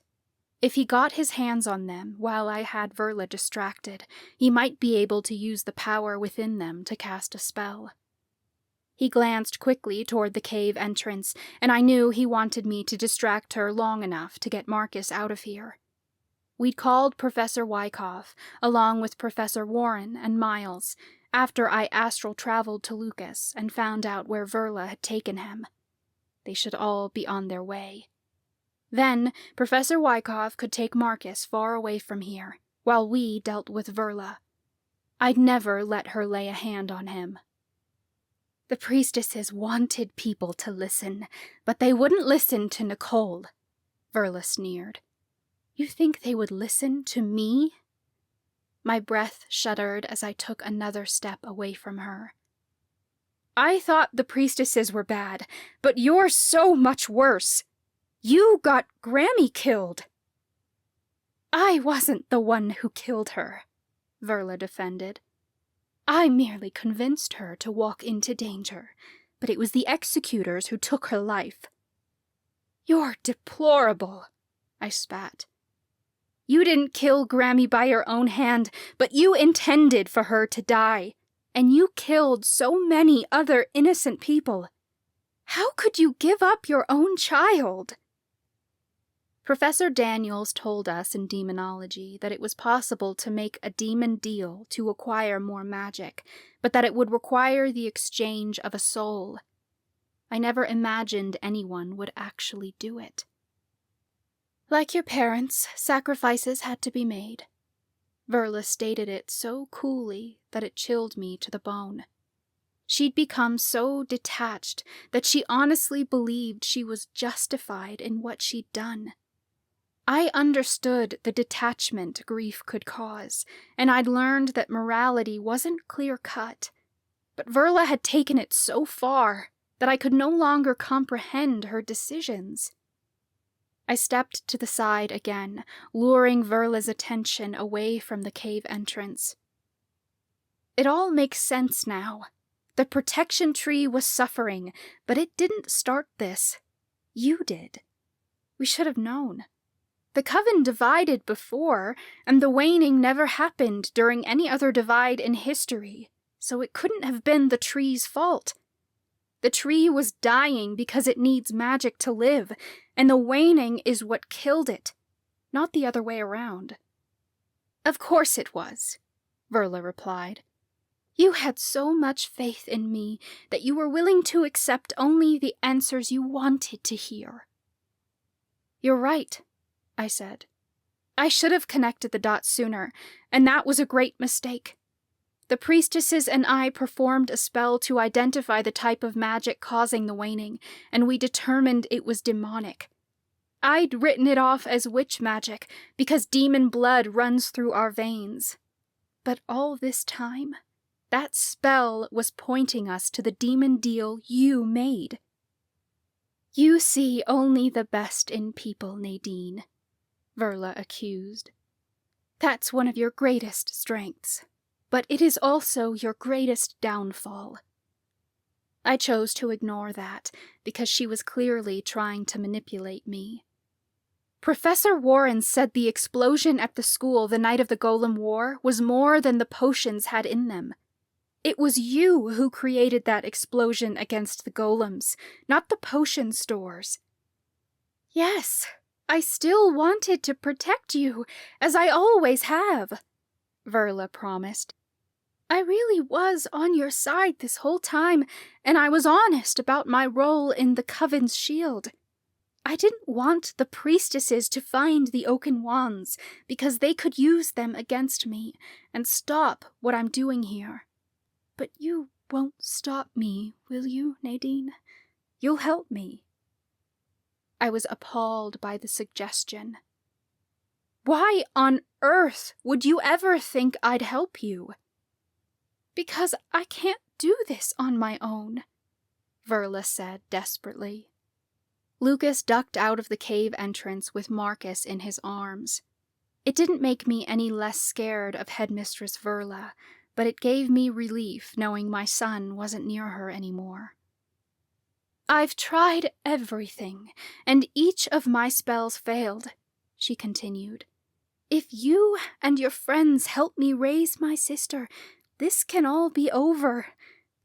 If he got his hands on them while I had Verla distracted, he might be able to use the power within them to cast a spell. He glanced quickly toward the cave entrance, and I knew he wanted me to distract her long enough to get Marcus out of here. We'd called Professor Wyckoff, along with Professor Warren and Miles, after I astral traveled to Lucas and found out where Verla had taken him. They should all be on their way. Then Professor Wyckoff could take Marcus far away from here, while we dealt with Verla. I'd never let her lay a hand on him. The priestesses wanted people to listen, but they wouldn't listen to Nicole, Verla sneered. You think they would listen to me? My breath shuddered as I took another step away from her. I thought the priestesses were bad, but you're so much worse. You got Grammy killed. I wasn't the one who killed her, Verla defended. I merely convinced her to walk into danger, but it was the executors who took her life. You're deplorable, I spat. You didn't kill Grammy by your own hand, but you intended for her to die. And you killed so many other innocent people. How could you give up your own child? Professor Daniels told us in demonology that it was possible to make a demon deal to acquire more magic, but that it would require the exchange of a soul. I never imagined anyone would actually do it. Like your parents, sacrifices had to be made. Verla stated it so coolly that it chilled me to the bone. She'd become so detached that she honestly believed she was justified in what she'd done. I understood the detachment grief could cause, and I'd learned that morality wasn't clear-cut. But Verla had taken it so far that I could no longer comprehend her decisions. I stepped to the side again, luring Verla's attention away from the cave entrance. It all makes sense now. The protection tree was suffering, but it didn't start this. You did. We should have known. The Coven divided before, and the waning never happened during any other divide in history, so it couldn't have been the tree's fault. The tree was dying because it needs magic to live, and the waning is what killed it, not the other way around. Of course it was, Verla replied. You had so much faith in me that you were willing to accept only the answers you wanted to hear. You're right, I said. I should have connected the dots sooner, and that was a great mistake. The priestesses and I performed a spell to identify the type of magic causing the waning, and we determined it was demonic. I'd written it off as witch magic because demon blood runs through our veins. But all this time, that spell was pointing us to the demon deal you made. You see only the best in people, Nadine, Verla accused. That's one of your greatest strengths. But it is also your greatest downfall. I chose to ignore that, because she was clearly trying to manipulate me. Professor Warren said the explosion at the school the night of the Golem War was more than the potions had in them. It was you who created that explosion against the golems, not the potion stores. Yes, I still wanted to protect you, as I always have, Verla promised. I really was on your side this whole time, and I was honest about my role in the Coven's shield. I didn't want the priestesses to find the oaken wands, because they could use them against me and stop what I'm doing here. But you won't stop me, will you, Nadine? You'll help me. I was appalled by the suggestion. Why on earth would you ever think I'd help you? Because I can't do this on my own, Verla said desperately. Lucas ducked out of the cave entrance with Marcus in his arms. It didn't make me any less scared of Headmistress Verla, but it gave me relief knowing my son wasn't near her anymore. I've tried everything, and each of my spells failed, she continued. If you and your friends help me raise my sister, this can all be over.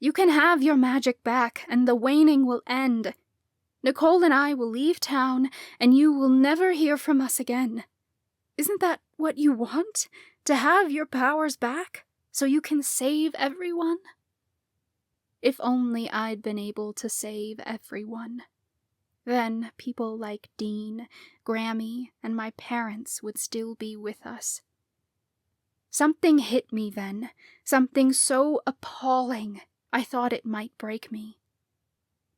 You can have your magic back, and the waning will end. Nicole and I will leave town, and you will never hear from us again. Isn't that what you want? To have your powers back, so you can save everyone? If only I'd been able to save everyone. Then people like Dean, Grammy, and my parents would still be with us. Something hit me then, something so appalling, I thought it might break me.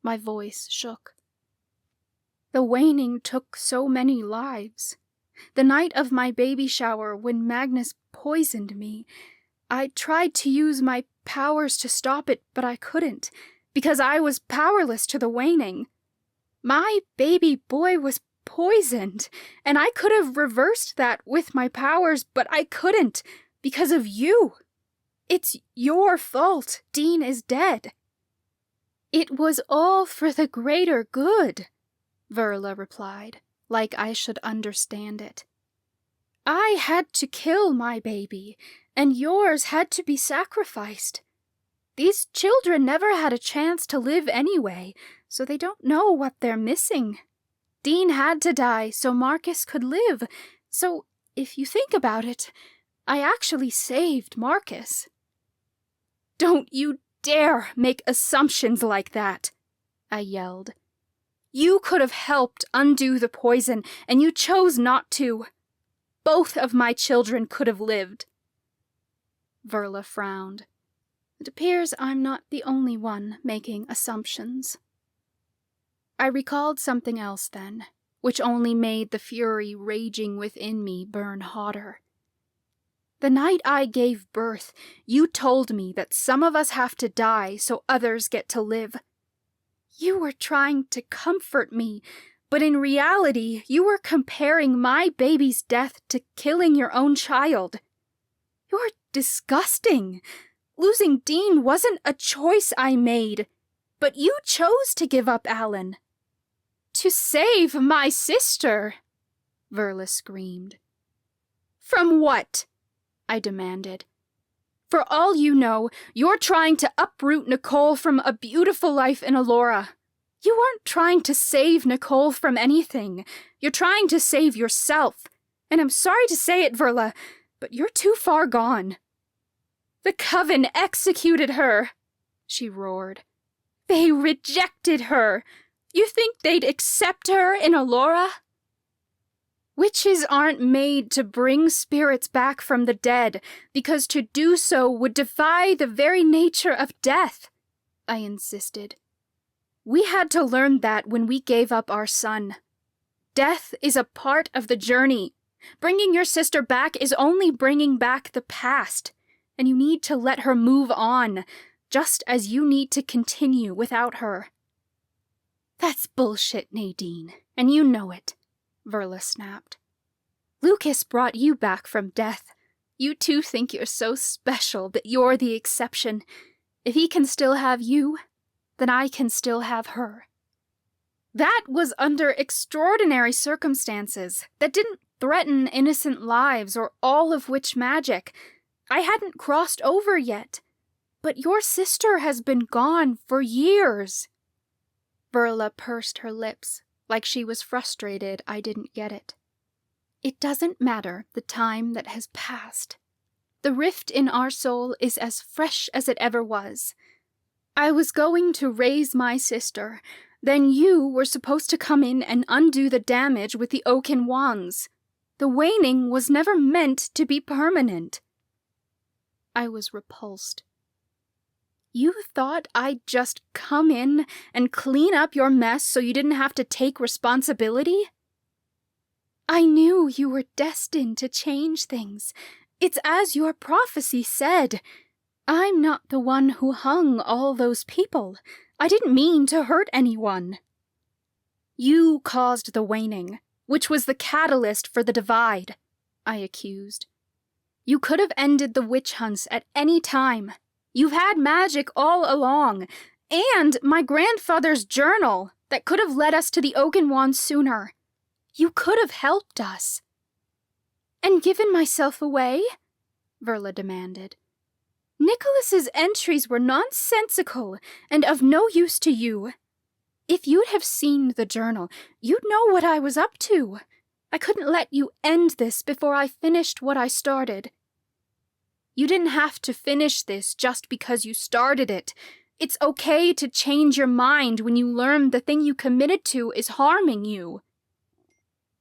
My voice shook. The waning took so many lives. The night of my baby shower, when Magnus poisoned me, I tried to use my powers to stop it, but I couldn't, because I was powerless to the waning. My baby boy was poisoned, and I could have reversed that with my powers, but I couldn't, because of you. It's your fault Dean is dead. It was all for the greater good, Verla replied, like I should understand it. I had to kill my baby, and yours had to be sacrificed. These children never had a chance to live anyway, so they don't know what they're missing. Dean had to die so Marcus could live, so if you think about it, I actually saved Marcus. Don't you dare make assumptions like that, I yelled. You could have helped undo the poison, and you chose not to. Both of my children could have lived. Verla frowned. It appears I'm not the only one making assumptions. I recalled something else then, which only made the fury raging within me burn hotter. The night I gave birth, you told me that some of us have to die so others get to live. You were trying to comfort me, but in reality, you were comparing my baby's death to killing your own child. You're disgusting. Losing Dean wasn't a choice I made, but you chose to give up Alan. To save my sister, Verla screamed. From what? I demanded. For all you know, you're trying to uproot Nicole from a beautiful life in Allura. You aren't trying to save Nicole from anything. You're trying to save yourself. And I'm sorry to say it, Verla, but you're too far gone. The Coven executed her, she roared. They rejected her. You think they'd accept her in Allura? Witches aren't made to bring spirits back from the dead, because to do so would defy the very nature of death, I insisted. We had to learn that when we gave up our son. Death is a part of the journey. Bringing your sister back is only bringing back the past, and you need to let her move on, just as you need to continue without her. That's bullshit, Nadine, and you know it, Verla snapped. Lucas brought you back from death. You two think you're so special that you're the exception. If he can still have you, then I can still have her. That was under extraordinary circumstances that didn't threaten innocent lives or all of witch magic. I hadn't crossed over yet, but your sister has been gone for years. Verla pursed her lips, like she was frustrated I didn't get it. It doesn't matter the time that has passed. The rift in our soul is as fresh as it ever was. I was going to raise my sister, then you were supposed to come in and undo the damage with the oaken wands. The waning was never meant to be permanent. I was repulsed. You thought I'd just come in and clean up your mess so you didn't have to take responsibility? I knew you were destined to change things. It's as your prophecy said. I'm not the one who hung all those people. I didn't mean to hurt anyone. You caused the waning, which was the catalyst for the divide, I accused. You could have ended the witch hunts at any time. You've had magic all along, and my grandfather's journal that could have led us to the oaken wand sooner. You could have helped us. And given myself away? Verla demanded. Nicholas's entries were nonsensical and of no use to you. If you'd have seen the journal, you'd know what I was up to. I couldn't let you end this before I finished what I started. You didn't have to finish this just because you started it. It's okay to change your mind when you learn the thing you committed to is harming you.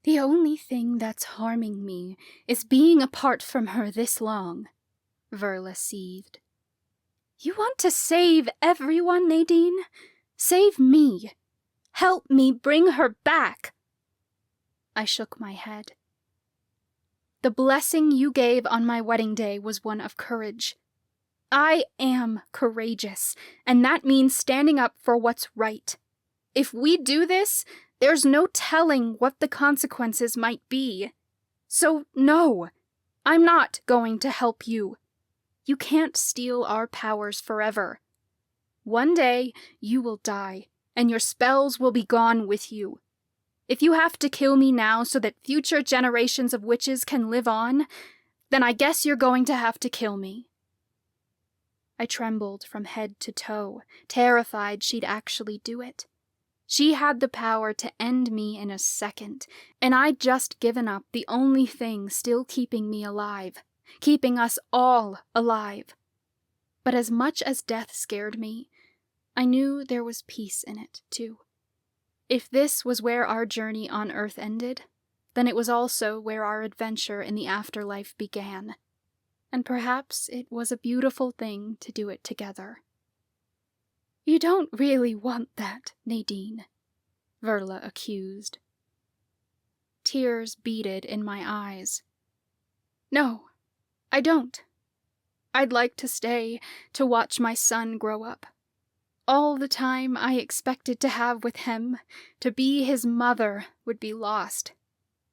The only thing that's harming me is being apart from her this long, Verla seethed. You want to save everyone, Nadine? Save me. Help me bring her back. I shook my head. The blessing you gave on my wedding day was one of courage. I am courageous, and that means standing up for what's right. If we do this, there's no telling what the consequences might be. So, no, I'm not going to help you. You can't steal our powers forever. One day, you will die, and your spells will be gone with you. If you have to kill me now so that future generations of witches can live on, then I guess you're going to have to kill me. I trembled from head to toe, terrified she'd actually do it. She had the power to end me in a second, and I'd just given up the only thing still keeping me alive, keeping us all alive. But as much as death scared me, I knew there was peace in it, too. If this was where our journey on Earth ended, then it was also where our adventure in the afterlife began. And perhaps it was a beautiful thing to do it together. You don't really want that, Nadine, Verla accused. Tears beaded in my eyes. No, I don't. I'd like to stay to watch my son grow up. All the time I expected to have with him, to be his mother, would be lost.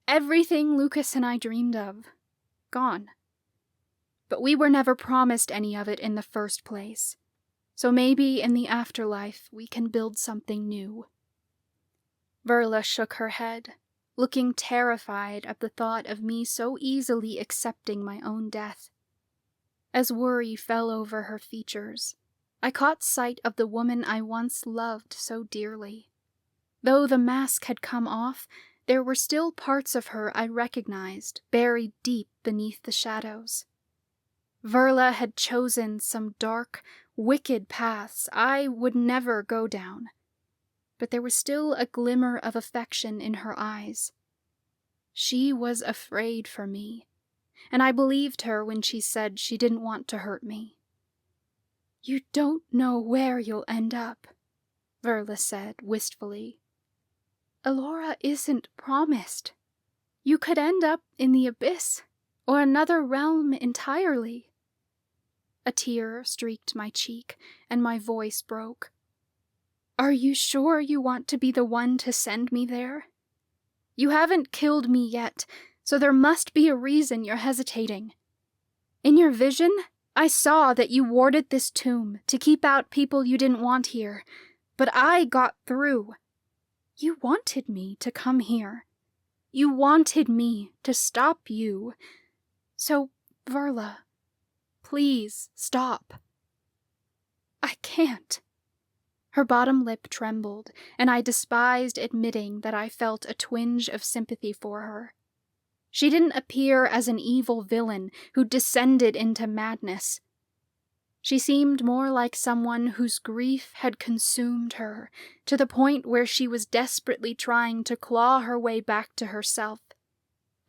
Everything Lucas and I dreamed of, gone. But we were never promised any of it in the first place. So maybe in the afterlife we can build something new. Verla shook her head, looking terrified at the thought of me so easily accepting my own death. As worry fell over her features, I caught sight of the woman I once loved so dearly. Though the mask had come off, there were still parts of her I recognized, buried deep beneath the shadows. Verla had chosen some dark, wicked paths I would never go down, but there was still a glimmer of affection in her eyes. She was afraid for me, and I believed her when she said she didn't want to hurt me. You don't know where you'll end up, Verla said wistfully. Elora isn't promised. You could end up in the abyss, or another realm entirely. A tear streaked my cheek, and my voice broke. Are you sure you want to be the one to send me there? You haven't killed me yet, so there must be a reason you're hesitating. In your vision, I saw that you warded this tomb to keep out people you didn't want here, But I got through. You wanted me to come here. You wanted me to stop you. So, Verla, please stop. I can't. Her bottom lip trembled, and I despised admitting that I felt a twinge of sympathy for her. She didn't appear as an evil villain who descended into madness. She seemed more like someone whose grief had consumed her, to the point where she was desperately trying to claw her way back to herself.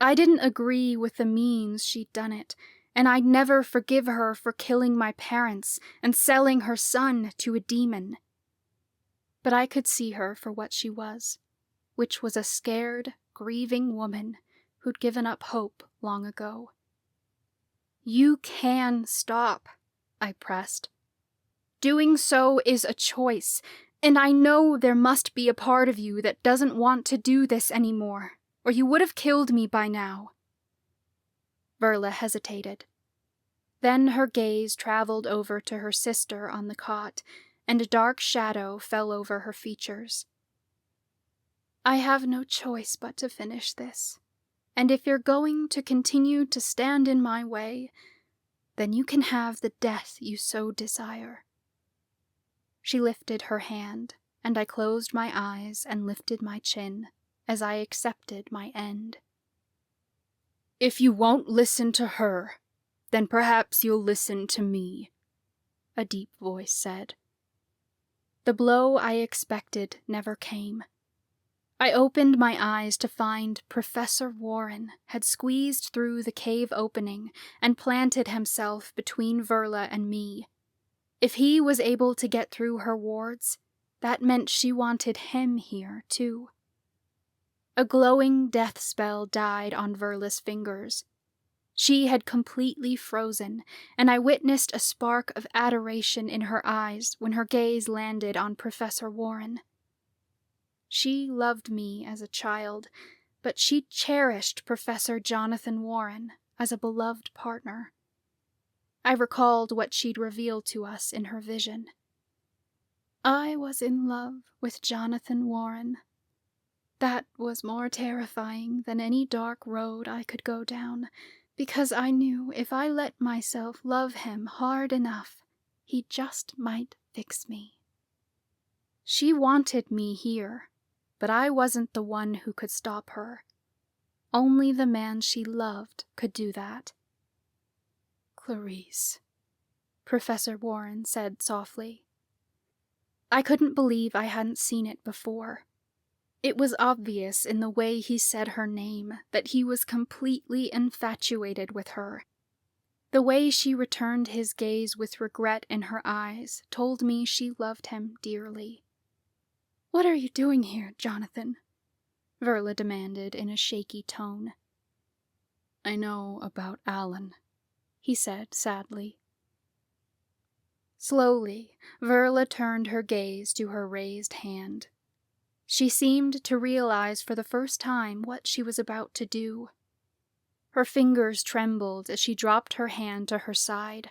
I didn't agree with the means she'd done it, and I'd never forgive her for killing my parents and selling her son to a demon. But I could see her for what she was, which was a scared, grieving woman who'd given up hope long ago. You can stop, I pressed. Doing so is a choice, and I know there must be a part of you that doesn't want to do this anymore, or you would have killed me by now. Verla hesitated. Then her gaze traveled over to her sister on the cot, and a dark shadow fell over her features. I have no choice but to finish this, and if you're going to continue to stand in my way, then you can have the death you so desire. She lifted her hand, and I closed my eyes and lifted my chin as I accepted my end. If you won't listen to her, then perhaps you'll listen to me, a deep voice said. The blow I expected never came. I opened my eyes to find Professor Warren had squeezed through the cave opening and planted himself between Verla and me. If he was able to get through her wards, that meant she wanted him here, too. A glowing death spell died on Verla's fingers. She had completely frozen, and I witnessed a spark of adoration in her eyes when her gaze landed on Professor Warren. She loved me as a child, but she cherished Professor Jonathan Warren as a beloved partner. I recalled what she'd revealed to us in her vision. I was in love with Jonathan Warren. That was more terrifying than any dark road I could go down, because I knew if I let myself love him hard enough, he just might fix me. She wanted me here, but I wasn't the one who could stop her. Only the man she loved could do that. Clarice, Professor Warren said softly. I couldn't believe I hadn't seen it before. It was obvious in the way he said her name that he was completely infatuated with her. The way she returned his gaze with regret in her eyes told me she loved him dearly. What are you doing here, Jonathan? Verla demanded in a shaky tone. I know about Alan, he said sadly. Slowly, Verla turned her gaze to her raised hand. She seemed to realize for the first time what she was about to do. Her fingers trembled as she dropped her hand to her side.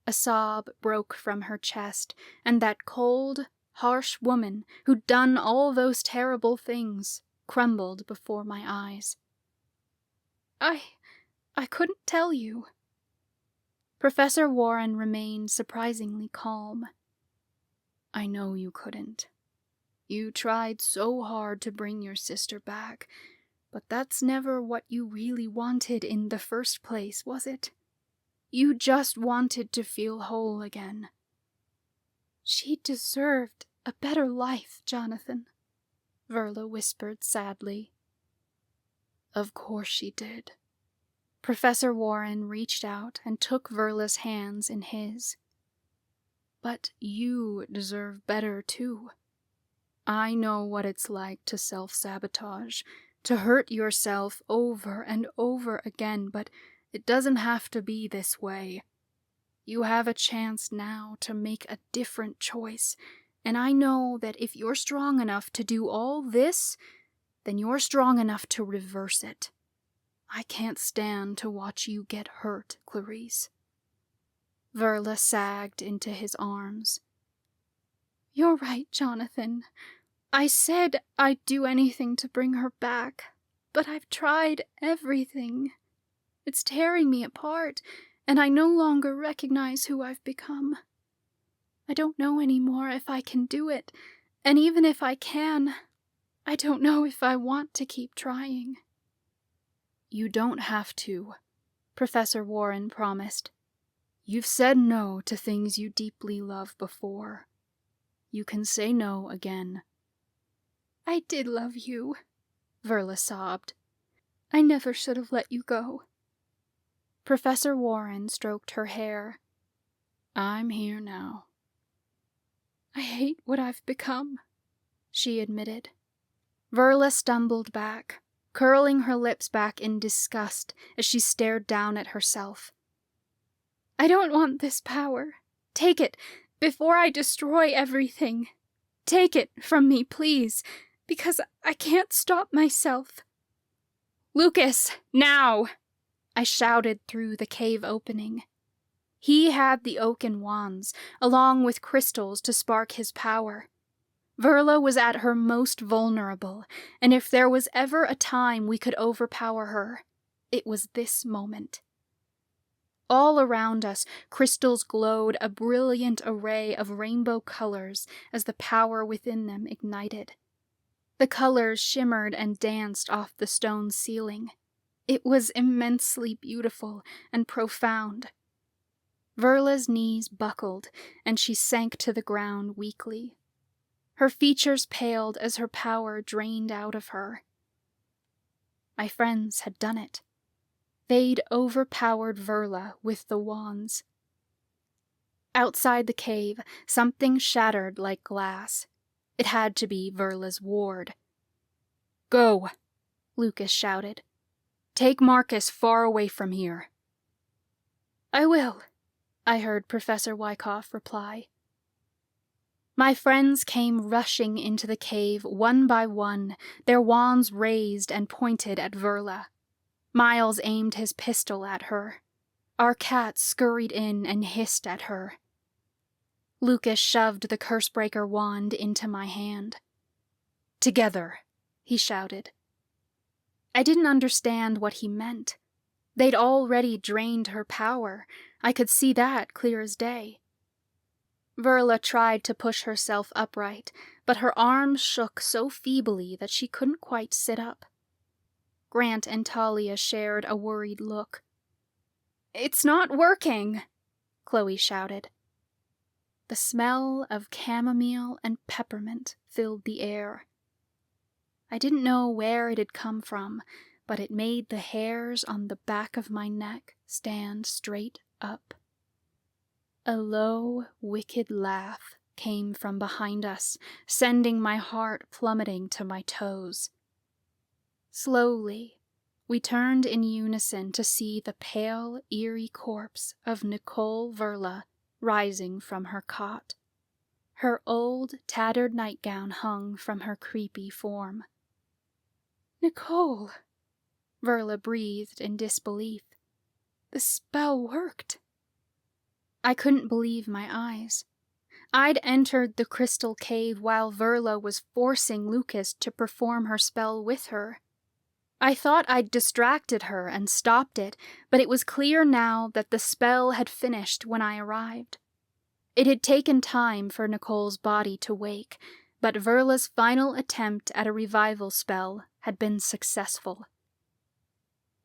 A sob broke from her chest, and that cold, harsh woman who'd done all those terrible things crumbled before my eyes. I couldn't tell you. Professor Warren remained surprisingly calm. I know you couldn't. You tried so hard to bring your sister back, but that's never what you really wanted in the first place, was it? You just wanted to feel whole again. She deserved a better life, Jonathan, Verla whispered sadly. Of course she did. Professor Warren reached out and took Verla's hands in his. But you deserve better, too. I know what it's like to self-sabotage, to hurt yourself over and over again, but it doesn't have to be this way. You have a chance now to make a different choice, and I know that if you're strong enough to do all this, then you're strong enough to reverse it. I can't stand to watch you get hurt, Clarice. Verla sagged into his arms. You're right, Jonathan. I said I'd do anything to bring her back, but I've tried everything. It's tearing me apart, and I no longer recognize who I've become. I don't know anymore if I can do it, and even if I can, I don't know if I want to keep trying. You don't have to, Professor Warren promised. You've said no to things you deeply love before. You can say no again. I did love you, Verla sobbed. I never should have let you go. Professor Warren stroked her hair. I'm here now. I hate what I've become, she admitted. Verla stumbled back, curling her lips back in disgust as she stared down at herself. I don't want this power. Take it, before I destroy everything. Take it from me, please, because I can't stop myself. Lucas, now! I shouted through the cave opening. He had the oaken wands, along with crystals to spark his power. Verla was at her most vulnerable, and if there was ever a time we could overpower her, it was this moment. All around us, crystals glowed a brilliant array of rainbow colors as the power within them ignited. The colors shimmered and danced off the stone ceiling. It was immensely beautiful and profound. Verla's knees buckled, and she sank to the ground weakly. Her features paled as her power drained out of her. My friends had done it. They'd overpowered Verla with the wands. Outside the cave, something shattered like glass. It had to be Verla's ward. Go, Lucas shouted. Take Marcus far away from here. I will, I heard Professor Wyckoff reply. My friends came rushing into the cave one by one, their wands raised and pointed at Verla. Miles aimed his pistol at her. Our cat scurried in and hissed at her. Lucas shoved the Cursebreaker wand into my hand. Together, he shouted. I didn't understand what he meant. They'd already drained her power. I could see that clear as day. Verla tried to push herself upright, but her arms shook so feebly that she couldn't quite sit up. Grant and Talia shared a worried look. It's not working, Chloe shouted. The smell of chamomile and peppermint filled the air. I didn't know where it had come from, but it made the hairs on the back of my neck stand straight up. A low, wicked laugh came from behind us, sending my heart plummeting to my toes. Slowly, we turned in unison to see the pale, eerie corpse of Nicole Verla rising from her cot. Her old, tattered nightgown hung from her creepy form. Nicole, Verla breathed in disbelief. The spell worked. I couldn't believe my eyes. I'd entered the crystal cave while Verla was forcing Lucas to perform her spell with her. I thought I'd distracted her and stopped it, but it was clear now that the spell had finished when I arrived. It had taken time for Nicole's body to wake, but Verla's final attempt at a revival spell had been successful.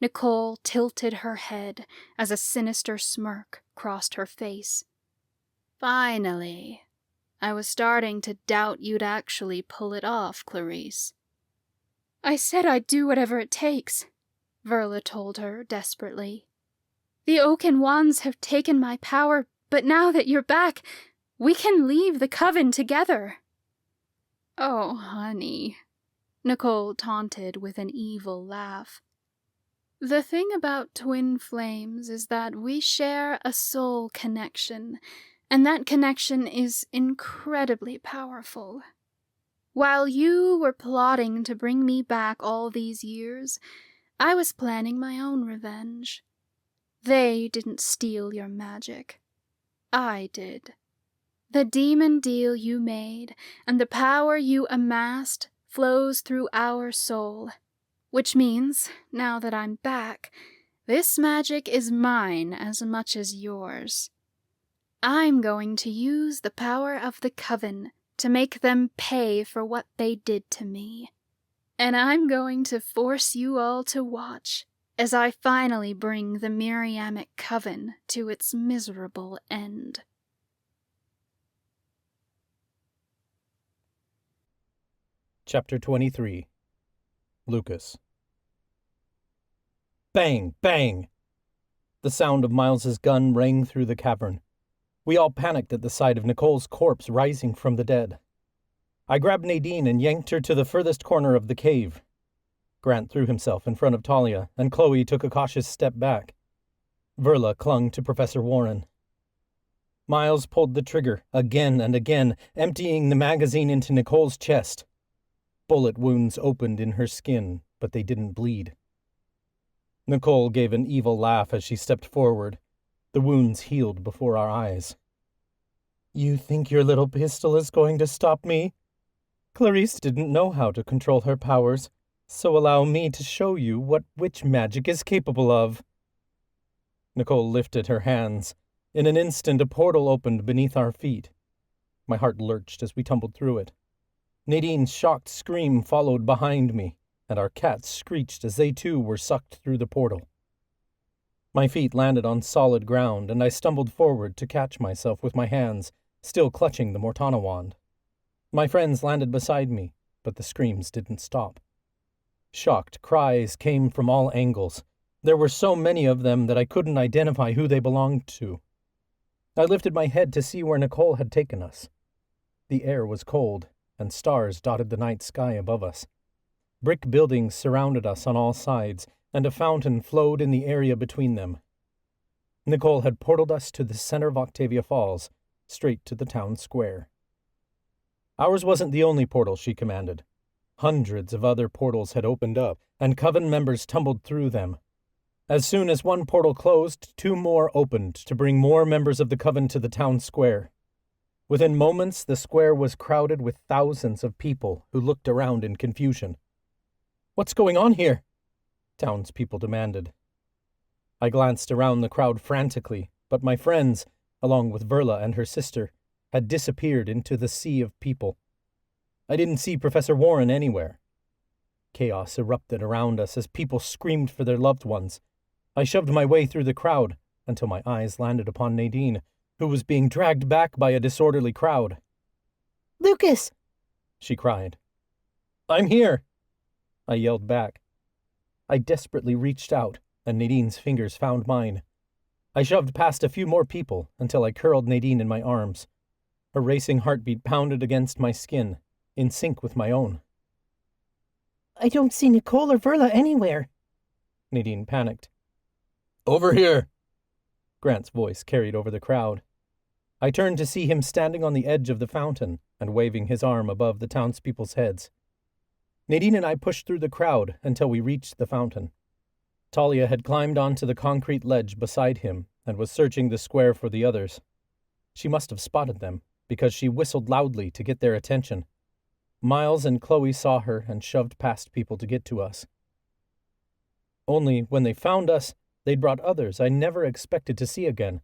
Nicole tilted her head as a sinister smirk crossed her face. Finally. I was starting to doubt you'd actually pull it off, Clarice. I said I'd do whatever it takes, Verla told her desperately. The oaken wands have taken my power, but now that you're back, we can leave the coven together. Oh, honey, Nicole taunted with an evil laugh. The thing about twin flames is that we share a soul connection, and that connection is incredibly powerful. While you were plotting to bring me back all these years, I was planning my own revenge. They didn't steal your magic. I did. The demon deal you made and the power you amassed flows through our soul, which means, now that I'm back, this magic is mine as much as yours. I'm going to use the power of the Coven to make them pay for what they did to me. And I'm going to force you all to watch as I finally bring the Miriamic Coven to its miserable end. Chapter 23. Lucas. Bang! Bang! The sound of Miles's gun rang through the cavern. We all panicked at the sight of Nicole's corpse rising from the dead. I grabbed Nadine and yanked her to the furthest corner of the cave. Grant threw himself in front of Talia, and Chloe took a cautious step back. Verla clung to Professor Warren. Miles pulled the trigger again and again, emptying the magazine into Nicole's chest. Bullet wounds opened in her skin, but they didn't bleed. Nicole gave an evil laugh as she stepped forward. The wounds healed before our eyes. "You think your little pistol is going to stop me? Clarice didn't know how to control her powers, so allow me to show you what witch magic is capable of." Nicole lifted her hands. In an instant, a portal opened beneath our feet. My heart lurched as we tumbled through it. Nadine's shocked scream followed behind me, and our cats screeched as they too were sucked through the portal. My feet landed on solid ground, and I stumbled forward to catch myself with my hands, still clutching the Mortana wand. My friends landed beside me, but the screams didn't stop. Shocked cries came from all angles. There were so many of them that I couldn't identify who they belonged to. I lifted my head to see where Nicole had taken us. The air was cold, and stars dotted the night sky above us. Brick buildings surrounded us on all sides, and a fountain flowed in the area between them. Nicole had portaled us to the center of Octavia Falls, straight to the town square. Ours wasn't the only portal she commanded. Hundreds of other portals had opened up, and Coven members tumbled through them. As soon as one portal closed, 2 more opened to bring more members of the Coven to the town square. Within moments, the square was crowded with thousands of people who looked around in confusion. "What's going on here?" townspeople demanded. I glanced around the crowd frantically, but my friends, along with Verla and her sister, had disappeared into the sea of people. I didn't see Professor Warren anywhere. Chaos erupted around us as people screamed for their loved ones. I shoved my way through the crowd until my eyes landed upon Nadine, who was being dragged back by a disorderly crowd. "Lucas!" she cried. "I'm here!" I yelled back. I desperately reached out, and Nadine's fingers found mine. I shoved past a few more people until I curled Nadine in my arms. Her racing heartbeat pounded against my skin, in sync with my own. "I don't see Nicole or Verla anywhere." Nadine panicked. "Over here!" Grant's voice carried over the crowd. I turned to see him standing on the edge of the fountain and waving his arm above the townspeople's heads. Nadine and I pushed through the crowd until we reached the fountain. Talia had climbed onto the concrete ledge beside him and was searching the square for the others. She must have spotted them, because she whistled loudly to get their attention. Miles and Chloe saw her and shoved past people to get to us. Only when they found us, they'd brought others I never expected to see again.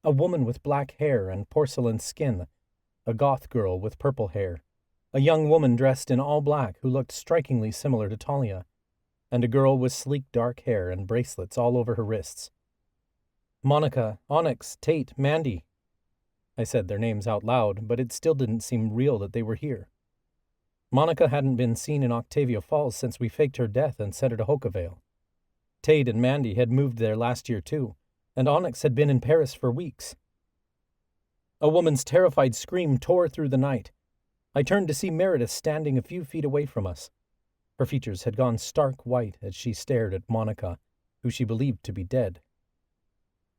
A woman with black hair and porcelain skin, a goth girl with purple hair, a young woman dressed in all black who looked strikingly similar to Talia, and a girl with sleek dark hair and bracelets all over her wrists. Monica, Onyx, Tate, Mandy. I said their names out loud, but it still didn't seem real that they were here. Monica hadn't been seen in Octavia Falls since we faked her death and sent her to Hokavale. Tate and Mandy had moved there last year too, and Onyx had been in Paris for weeks. A woman's terrified scream tore through the night. I turned to see Meredith standing a few feet away from us. Her features had gone stark white as she stared at Monica, who she believed to be dead.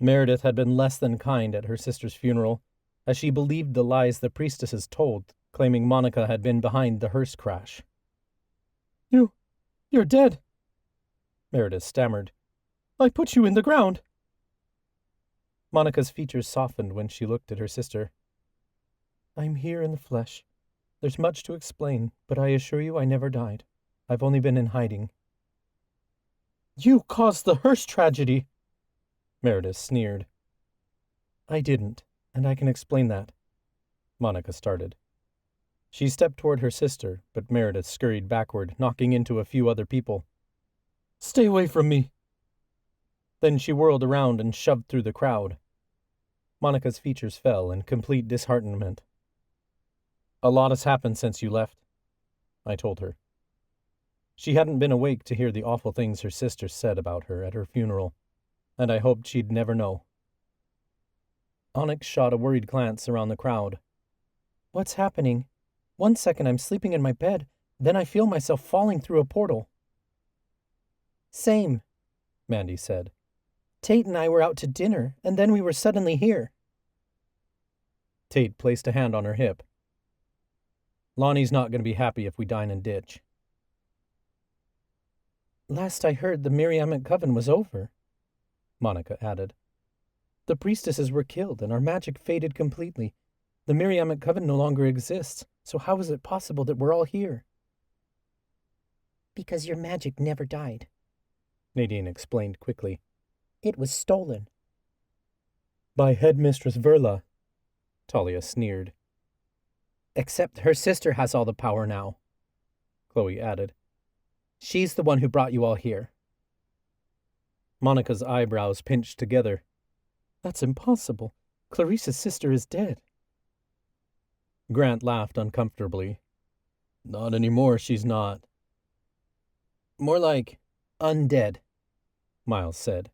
Meredith had been less than kind at her sister's funeral, as she believed the lies the priestesses told, claiming Monica had been behind the hearse crash. You're dead," Meredith stammered. "I put you in the ground." Monica's features softened when she looked at her sister. I'm here in the flesh. There's much to explain, but I assure you I never died. I've only been in hiding. You caused the Hearst tragedy, Meredith sneered. I didn't, and I can explain that. Monica started. She stepped toward her sister, but Meredith scurried backward, knocking into a few other people. Stay away from me! Then she whirled around and shoved through the crowd. Monica's features fell in complete disheartenment. A lot has happened since you left, I told her. She hadn't been awake to hear the awful things her sister said about her at her funeral, and I hoped she'd never know. Onyx shot a worried glance around the crowd. What's happening? 1 second I'm sleeping in my bed, then I feel myself falling through a portal. Same, Mandy said. Tate and I were out to dinner, and then we were suddenly here. Tate placed a hand on her hip. Lonnie's not going to be happy if we dine and ditch. Last I heard, the Miriamic Coven was over, Monica added. The priestesses were killed, and our magic faded completely. The Miriamic Coven no longer exists, so how is it possible that we're all here? Because your magic never died, Nadine explained quickly. It was stolen. By Headmistress Verla, Talia sneered. Except her sister has all the power now, Chloe added. She's the one who brought you all here. Monica's eyebrows pinched together. That's impossible. Clarissa's sister is dead. Grant laughed uncomfortably. Not anymore, she's not. More like undead, Miles said.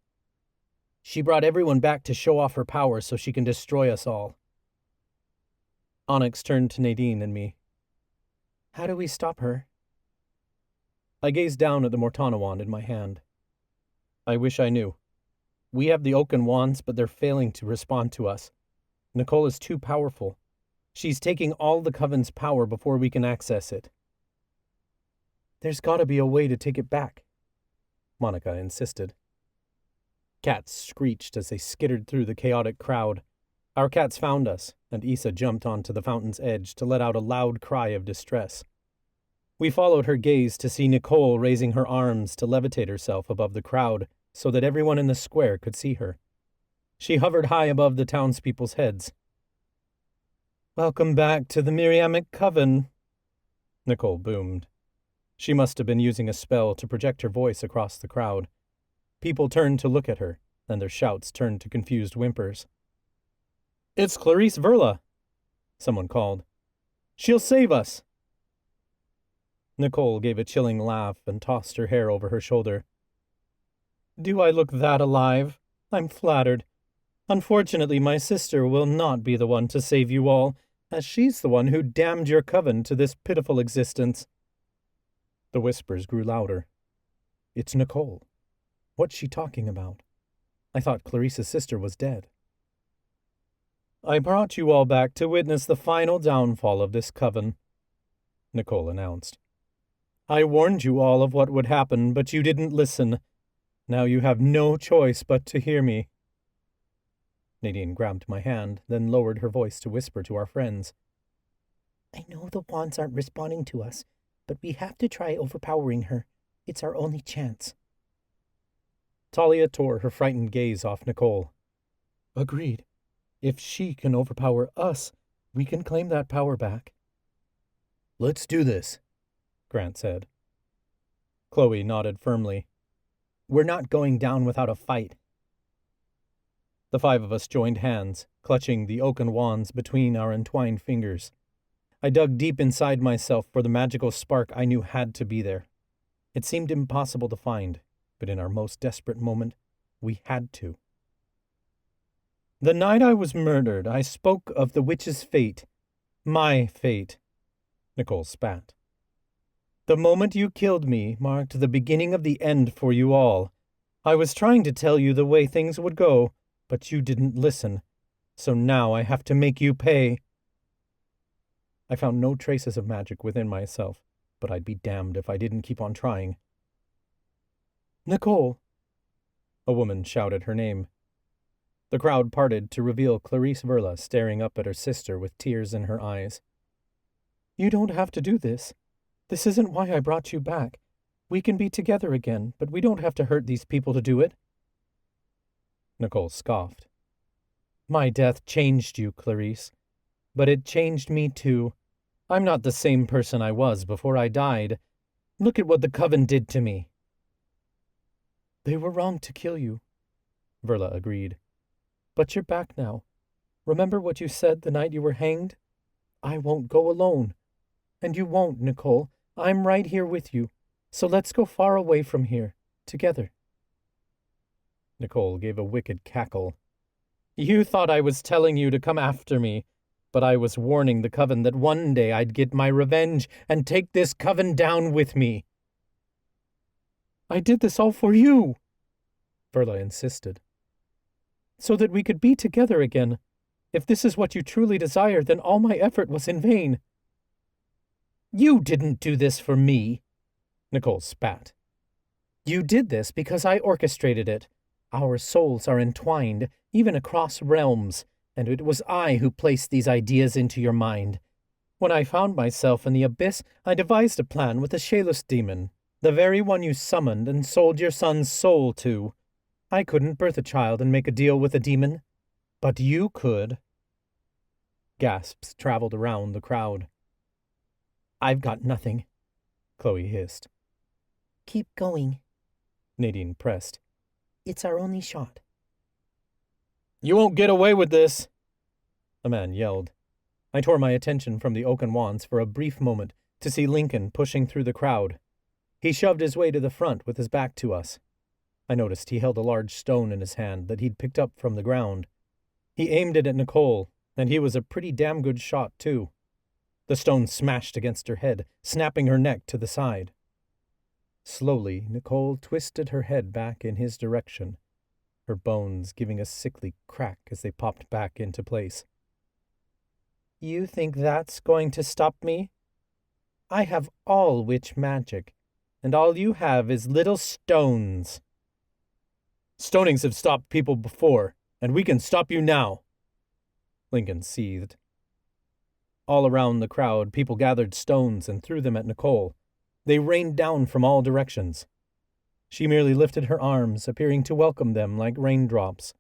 She brought everyone back to show off her power so she can destroy us all. Onyx turned to Nadine and me. How do we stop her? I gazed down at the Mortana wand in my hand. I wish I knew. We have the oaken wands, but they're failing to respond to us. Nicole is too powerful. She's taking all the Coven's power before we can access it. There's got to be a way to take it back, Monica insisted. Cats screeched as they skittered through the chaotic crowd. Our cats found us, and Issa jumped onto the fountain's edge to let out a loud cry of distress. We followed her gaze to see Nicole raising her arms to levitate herself above the crowd so that everyone in the square could see her. She hovered high above the townspeople's heads. Welcome back to the Miriamic Coven, Nicole boomed. She must have been using a spell to project her voice across the crowd. People turned to look at her, and their shouts turned to confused whimpers. It's Clarice Verla, someone called. She'll save us. Nicole gave a chilling laugh and tossed her hair over her shoulder. Do I look that alive? I'm flattered. Unfortunately, my sister will not be the one to save you all, as she's the one who damned your coven to this pitiful existence. The whispers grew louder. It's Nicole. What's she talking about? I thought Clarissa's sister was dead. I brought you all back to witness the final downfall of this coven, Nicole announced. I warned you all of what would happen, but you didn't listen. Now you have no choice but to hear me. Nadine grabbed my hand, then lowered her voice to whisper to our friends. I know the wands aren't responding to us, but we have to try overpowering her. It's our only chance. Talia tore her frightened gaze off Nicole. Agreed. If she can overpower us, we can claim that power back. Let's do this, Grant said. Chloe nodded firmly. We're not going down without a fight. The five of us joined hands, clutching the oaken wands between our entwined fingers. I dug deep inside myself for the magical spark I knew had to be there. It seemed impossible to find, but in our most desperate moment, we had to. The night I was murdered, I spoke of the witch's fate. My fate. Nicole spat. The moment you killed me marked the beginning of the end for you all. I was trying to tell you the way things would go, but you didn't listen. So now I have to make you pay. I found no traces of magic within myself, but I'd be damned if I didn't keep on trying. Nicole! A woman shouted her name. The crowd parted to reveal Clarice Verla staring up at her sister with tears in her eyes. You don't have to do this. This isn't why I brought you back. We can be together again, but we don't have to hurt these people to do it. Nicole scoffed. My death changed you, Clarice. But it changed me too. I'm not the same person I was before I died. Look at what the Coven did to me. They were wrong to kill you, Verla agreed. But you're back now. Remember what you said the night you were hanged? I won't go alone. And you won't, Nicole. I'm right here with you. So let's go far away from here, together. Nicole gave a wicked cackle. You thought I was telling you to come after me, but I was warning the Coven that one day I'd get my revenge and take this Coven down with me. I did this all for you, Verla insisted. So that we could be together again. If this is what you truly desire, then all my effort was in vain. You didn't do this for me, Nicole spat. You did this because I orchestrated it. Our souls are entwined, even across realms, and it was I who placed these ideas into your mind. When I found myself in the abyss, I devised a plan with the Shalus demon, the very one you summoned and sold your son's soul to. I couldn't birth a child and make a deal with a demon, but you could. Gasps traveled around the crowd. I've got nothing, Chloe hissed. Keep going, Nadine pressed. It's our only shot. You won't get away with this, a man yelled. I tore my attention from the oaken wands for a brief moment to see Lincoln pushing through the crowd. He shoved his way to the front with his back to us. I noticed he held a large stone in his hand that he'd picked up from the ground. He aimed it at Nicole, and he was a pretty damn good shot, too. The stone smashed against her head, snapping her neck to the side. Slowly, Nicole twisted her head back in his direction, her bones giving a sickly crack as they popped back into place. You think that's going to stop me? I have all witch magic, and all you have is little stones. Stonings have stopped people before, and we can stop you now, Lincoln seethed. All around the crowd, people gathered stones and threw them at Nicole. They rained down from all directions. She merely lifted her arms, appearing to welcome them like raindrops.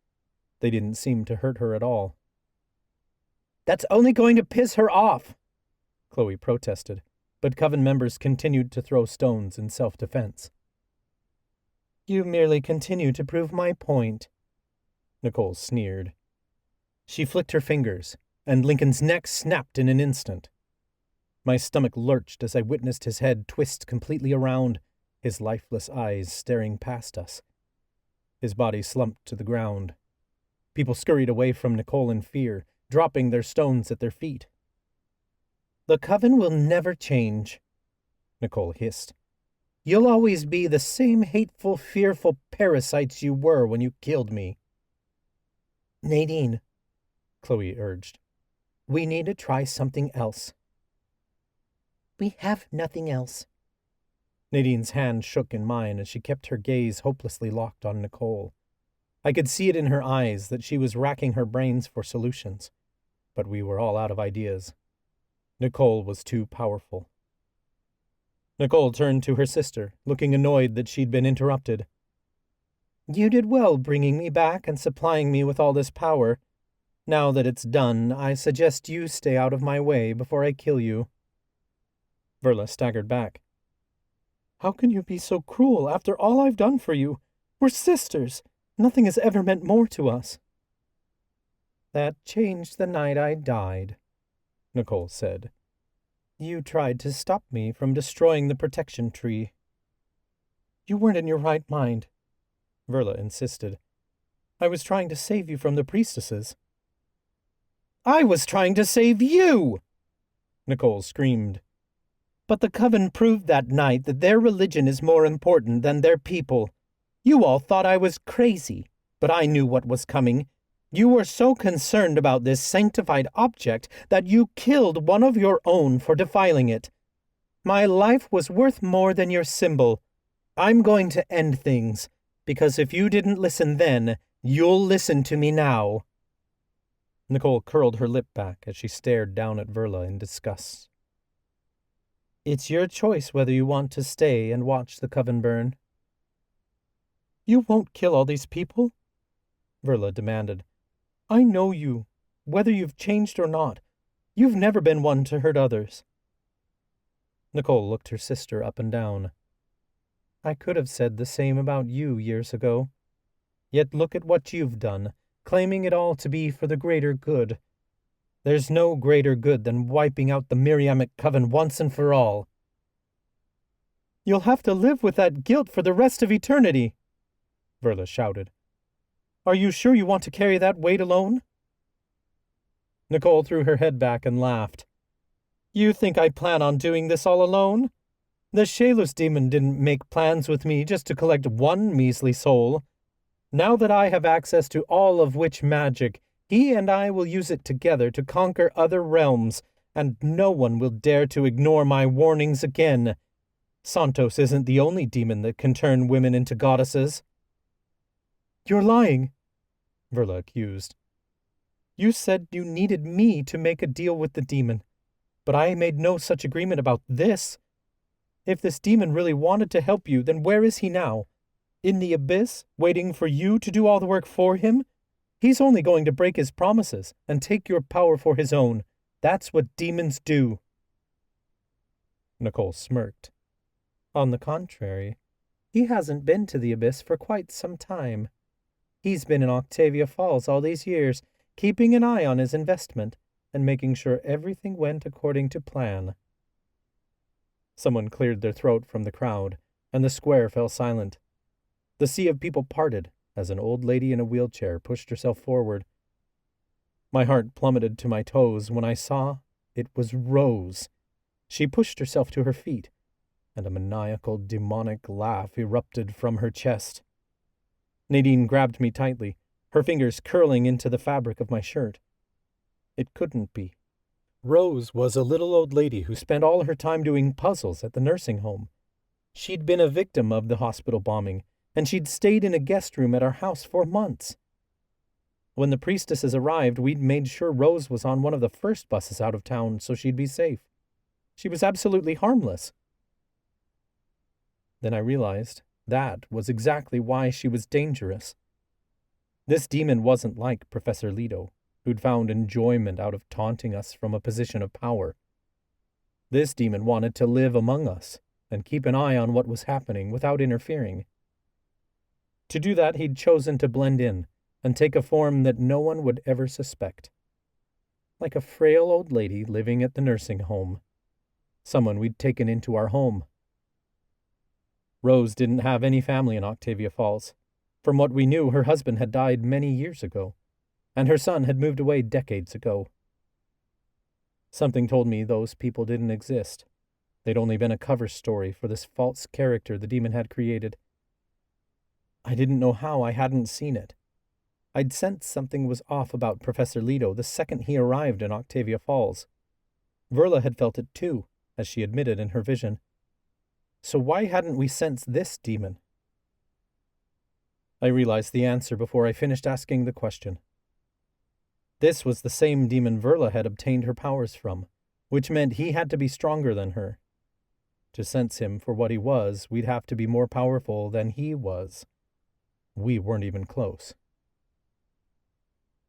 They didn't seem to hurt her at all. That's only going to piss her off, Chloe protested, but Coven members continued to throw stones in self-defense. You merely continue to prove my point, Nicole sneered. She flicked her fingers, and Lincoln's neck snapped in an instant. My stomach lurched as I witnessed his head twist completely around, his lifeless eyes staring past us. His body slumped to the ground. People scurried away from Nicole in fear, dropping their stones at their feet. The Coven will never change, Nicole hissed. You'll always be the same hateful, fearful parasites you were when you killed me. Nadine, Chloe urged. We need to try something else. We have nothing else. Nadine's hand shook in mine as she kept her gaze hopelessly locked on Nicole. I could see it in her eyes that she was racking her brains for solutions, but we were all out of ideas. Nicole was too powerful. Nicole turned to her sister, looking annoyed that she'd been interrupted. You did well bringing me back and supplying me with all this power. Now that it's done, I suggest you stay out of my way before I kill you. Verla staggered back. How can you be so cruel after all I've done for you? We're sisters. Nothing has ever meant more to us. That changed the night I died, Nicole said. You tried to stop me from destroying the protection tree. You weren't in your right mind, Verla insisted. I was trying to save you from the priestesses. I was trying to save you! Nicole screamed. But the Coven proved that night that their religion is more important than their people. You all thought I was crazy, but I knew what was coming. You were so concerned about this sanctified object that you killed one of your own for defiling it. My life was worth more than your symbol. I'm going to end things, because if you didn't listen then, You'll listen to me now." Nicole curled her lip back as she stared down at Verla in disgust. "It's your choice whether you want to stay and watch the coven burn." "You won't kill all these people?" Verla demanded. "I know you, whether you've changed or not. You've never been one to hurt others." Nicole looked her sister up and down. "I could have said the same about you years ago. Yet look at what you've done, claiming it all to be for the greater good. There's no greater good than wiping out the Miriamic Coven once and for all." "You'll have to live with that guilt for the rest of eternity," Verla shouted. "Are you sure you want to carry that weight alone?" Nicole threw her head back and laughed. "You think I plan on doing this all alone? The Shalus demon didn't make plans with me just to collect one measly soul. Now that I have access to all of witch magic, he and I will use it together to conquer other realms, and no one will dare to ignore my warnings again. Santos isn't the only demon that can turn women into goddesses." "You're lying," Verla accused. "You said you needed me to make a deal with the demon, but I made no such agreement about this. If this demon really wanted to help you, then where is he now? In the abyss, waiting for you to do all the work for him? He's only going to break his promises and take your power for his own. That's what demons do." Nicole smirked. "On the contrary, he hasn't been to the abyss for quite some time. He's been in Octavia Falls all these years, keeping an eye on his investment and making sure everything went according to plan." Someone cleared their throat from the crowd, and the square fell silent. The sea of people parted as an old lady in a wheelchair pushed herself forward. My heart plummeted to my toes when I saw it was Rose. She pushed herself to her feet, and a maniacal, demonic laugh erupted from her chest. Nadine grabbed me tightly, her fingers curling into the fabric of my shirt. It couldn't be. Rose was a little old lady who spent all her time doing puzzles at the nursing home. She'd been a victim of the hospital bombing, and she'd stayed in a guest room at our house for months. When the priestesses arrived, we'd made sure Rose was on one of the first buses out of town so she'd be safe. She was absolutely harmless. Then I realized that was exactly why she was dangerous. This demon wasn't like Professor Leto, who'd found enjoyment out of taunting us from a position of power. This demon wanted to live among us and keep an eye on what was happening without interfering. To do that, he'd chosen to blend in and take a form that no one would ever suspect. Like a frail old lady living at the nursing home. Someone we'd taken into our home. Rose didn't have any family in Octavia Falls. From what we knew, her husband had died many years ago, and her son had moved away decades ago. Something told me those people didn't exist. They'd only been a cover story for this false character the demon had created. I didn't know how I hadn't seen it. I'd sensed something was off about Professor Leto the second he arrived in Octavia Falls. Verla had felt it too, as she admitted in her vision. So why hadn't we sensed this demon? I realized the answer before I finished asking the question. This was the same demon Verla had obtained her powers from, which meant he had to be stronger than her. To sense him for what he was, we'd have to be more powerful than he was. We weren't even close.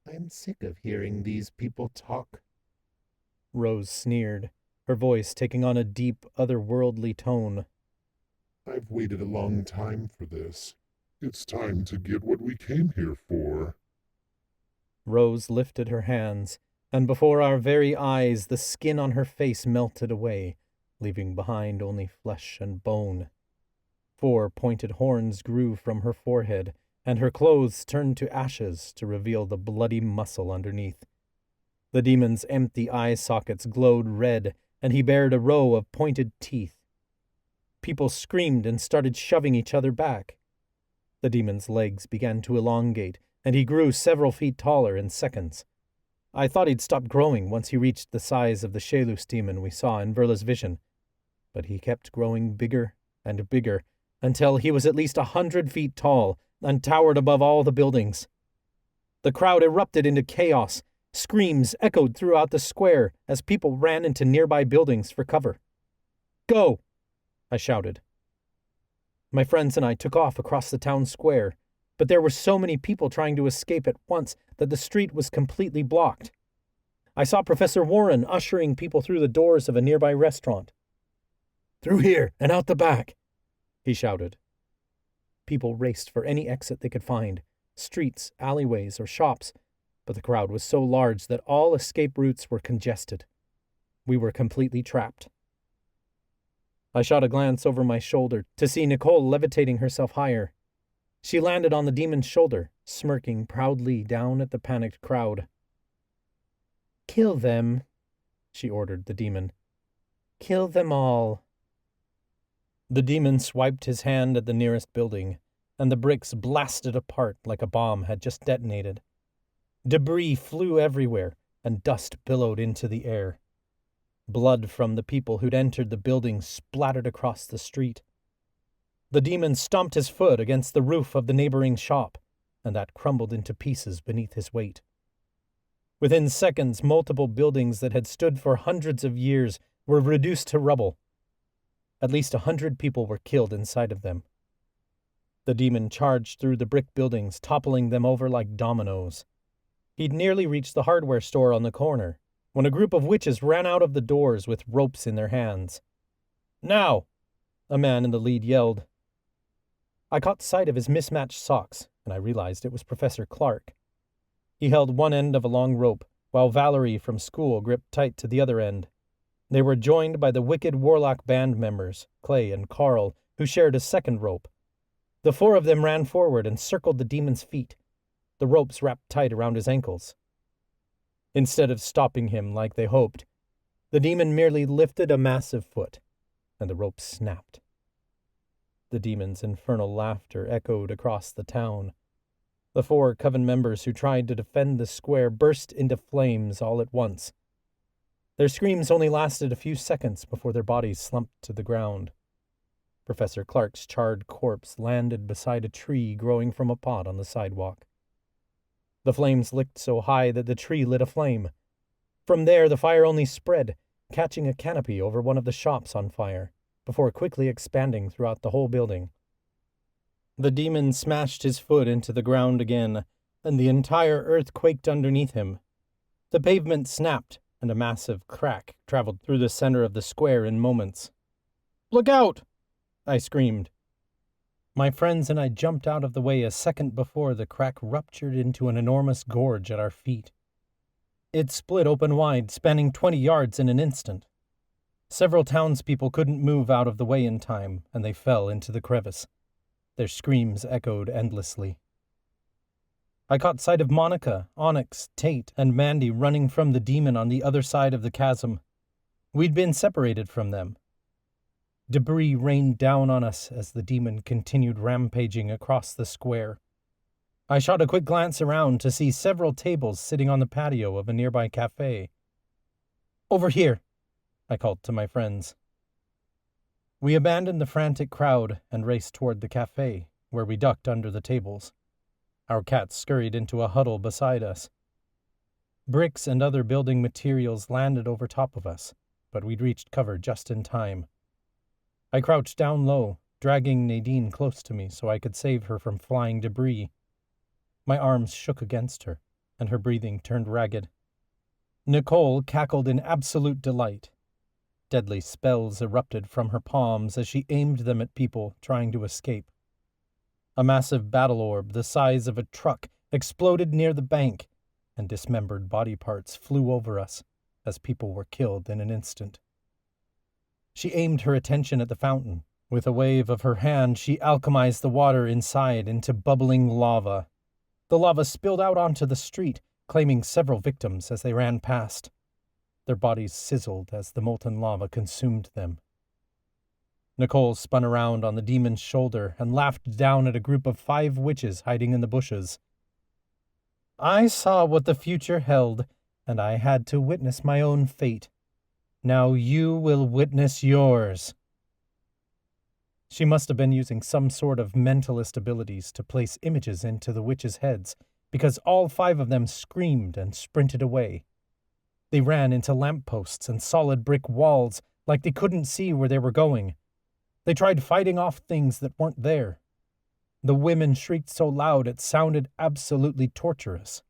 "I'm sick of hearing these people talk," Rose sneered, her voice taking on a deep, otherworldly tone. "I've waited a long time for this. It's time to get what we came here for." Rose lifted her hands, and before our very eyes the skin on her face melted away, leaving behind only flesh and bone. 4 pointed horns grew from her forehead, and her clothes turned to ashes to reveal the bloody muscle underneath. The demon's empty eye sockets glowed red, and he bared a row of pointed teeth. People screamed and started shoving each other back. The demon's legs began to elongate, and he grew several feet taller in seconds. I thought he'd stop growing once he reached the size of the Shalus demon we saw in Verla's vision, but he kept growing bigger and bigger, until he was at least 100 feet tall and towered above all the buildings. The crowd erupted into chaos. Screams echoed throughout the square as people ran into nearby buildings for cover. "Go!" I shouted. My friends and I took off across the town square, but there were so many people trying to escape at once that the street was completely blocked. I saw Professor Warren ushering people through the doors of a nearby restaurant. "Through here and out the back," he shouted. People raced for any exit they could find, streets, alleyways, or shops, but the crowd was so large that all escape routes were congested. We were completely trapped. I shot a glance over my shoulder to see Nicole levitating herself higher. She landed on the demon's shoulder, smirking proudly down at the panicked crowd. "Kill them," she ordered the demon. "Kill them all." The demon swiped his hand at the nearest building, and the bricks blasted apart like a bomb had just detonated. Debris flew everywhere, and dust billowed into the air. Blood from the people who'd entered the building splattered across the street. The demon stomped his foot against the roof of the neighboring shop, and that crumbled into pieces beneath his weight. Within seconds, multiple buildings that had stood for hundreds of years were reduced to rubble. At least 100 people were killed inside of them. The demon charged through the brick buildings, toppling them over like dominoes. He'd nearly reached the hardware store on the corner when a group of witches ran out of the doors with ropes in their hands. "Now!" a man in the lead yelled. I caught sight of his mismatched socks, and I realized it was Professor Clark. He held one end of a long rope, while Valerie from school gripped tight to the other end. They were joined by the Wicked Warlock band members, Clay and Carl, who shared a second rope. The 4 of them ran forward and circled the demon's feet, the ropes wrapped tight around his ankles. Instead of stopping him like they hoped, the demon merely lifted a massive foot, and the rope snapped. The demon's infernal laughter echoed across the town. The 4 coven members who tried to defend the square burst into flames all at once. Their screams only lasted a few seconds before their bodies slumped to the ground. Professor Clark's charred corpse landed beside a tree growing from a pot on the sidewalk. The flames licked so high that the tree lit aflame. From there, the fire only spread, catching a canopy over one of the shops on fire, before quickly expanding throughout the whole building. The demon smashed his foot into the ground again, and the entire earth quaked underneath him. The pavement snapped, and a massive crack traveled through the center of the square in moments. "Look out!" I screamed. My friends and I jumped out of the way a second before the crack ruptured into an enormous gorge at our feet. It split open wide, spanning 20 yards in an instant. Several townspeople couldn't move out of the way in time, and they fell into the crevice. Their screams echoed endlessly. I caught sight of Monica, Onyx, Tate, and Mandy running from the demon on the other side of the chasm. We'd been separated from them. Debris rained down on us as the demon continued rampaging across the square. I shot a quick glance around to see several tables sitting on the patio of a nearby cafe. "Over here," I called to my friends. We abandoned the frantic crowd and raced toward the cafe, where we ducked under the tables. Our cats scurried into a huddle beside us. Bricks and other building materials landed over top of us, but we'd reached cover just in time. I crouched down low, dragging Nadine close to me so I could save her from flying debris. My arms shook against her, and her breathing turned ragged. Nicole cackled in absolute delight. Deadly spells erupted from her palms as she aimed them at people trying to escape. A massive battle orb the size of a truck exploded near the bank, and dismembered body parts flew over us as people were killed in an instant. She aimed her attention at the fountain. With a wave of her hand, she alchemized the water inside into bubbling lava. The lava spilled out onto the street, claiming several victims as they ran past. Their bodies sizzled as the molten lava consumed them. Nicole spun around on the demon's shoulder and laughed down at a group of 5 witches hiding in the bushes. "I saw what the future held, and I had to witness my own fate. Now you will witness yours." She must have been using some sort of mentalist abilities to place images into the witches' heads, because all 5 of them screamed and sprinted away. They ran into lampposts and solid brick walls like they couldn't see where they were going. They tried fighting off things that weren't there. The women shrieked so loud it sounded absolutely torturous.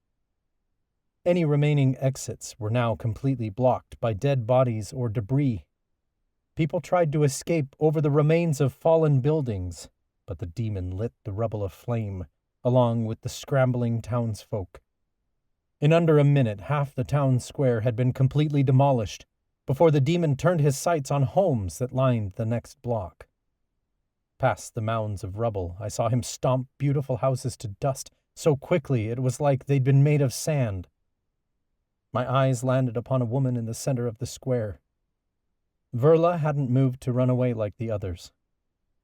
Any remaining exits were now completely blocked by dead bodies or debris. People tried to escape over the remains of fallen buildings, but the demon lit the rubble aflame, along with the scrambling townsfolk. In under a minute, half the town square had been completely demolished, before the demon turned his sights on homes that lined the next block. Past the mounds of rubble, I saw him stomp beautiful houses to dust so quickly it was like they'd been made of sand. My eyes landed upon a woman in the center of the square. Verla hadn't moved to run away like the others.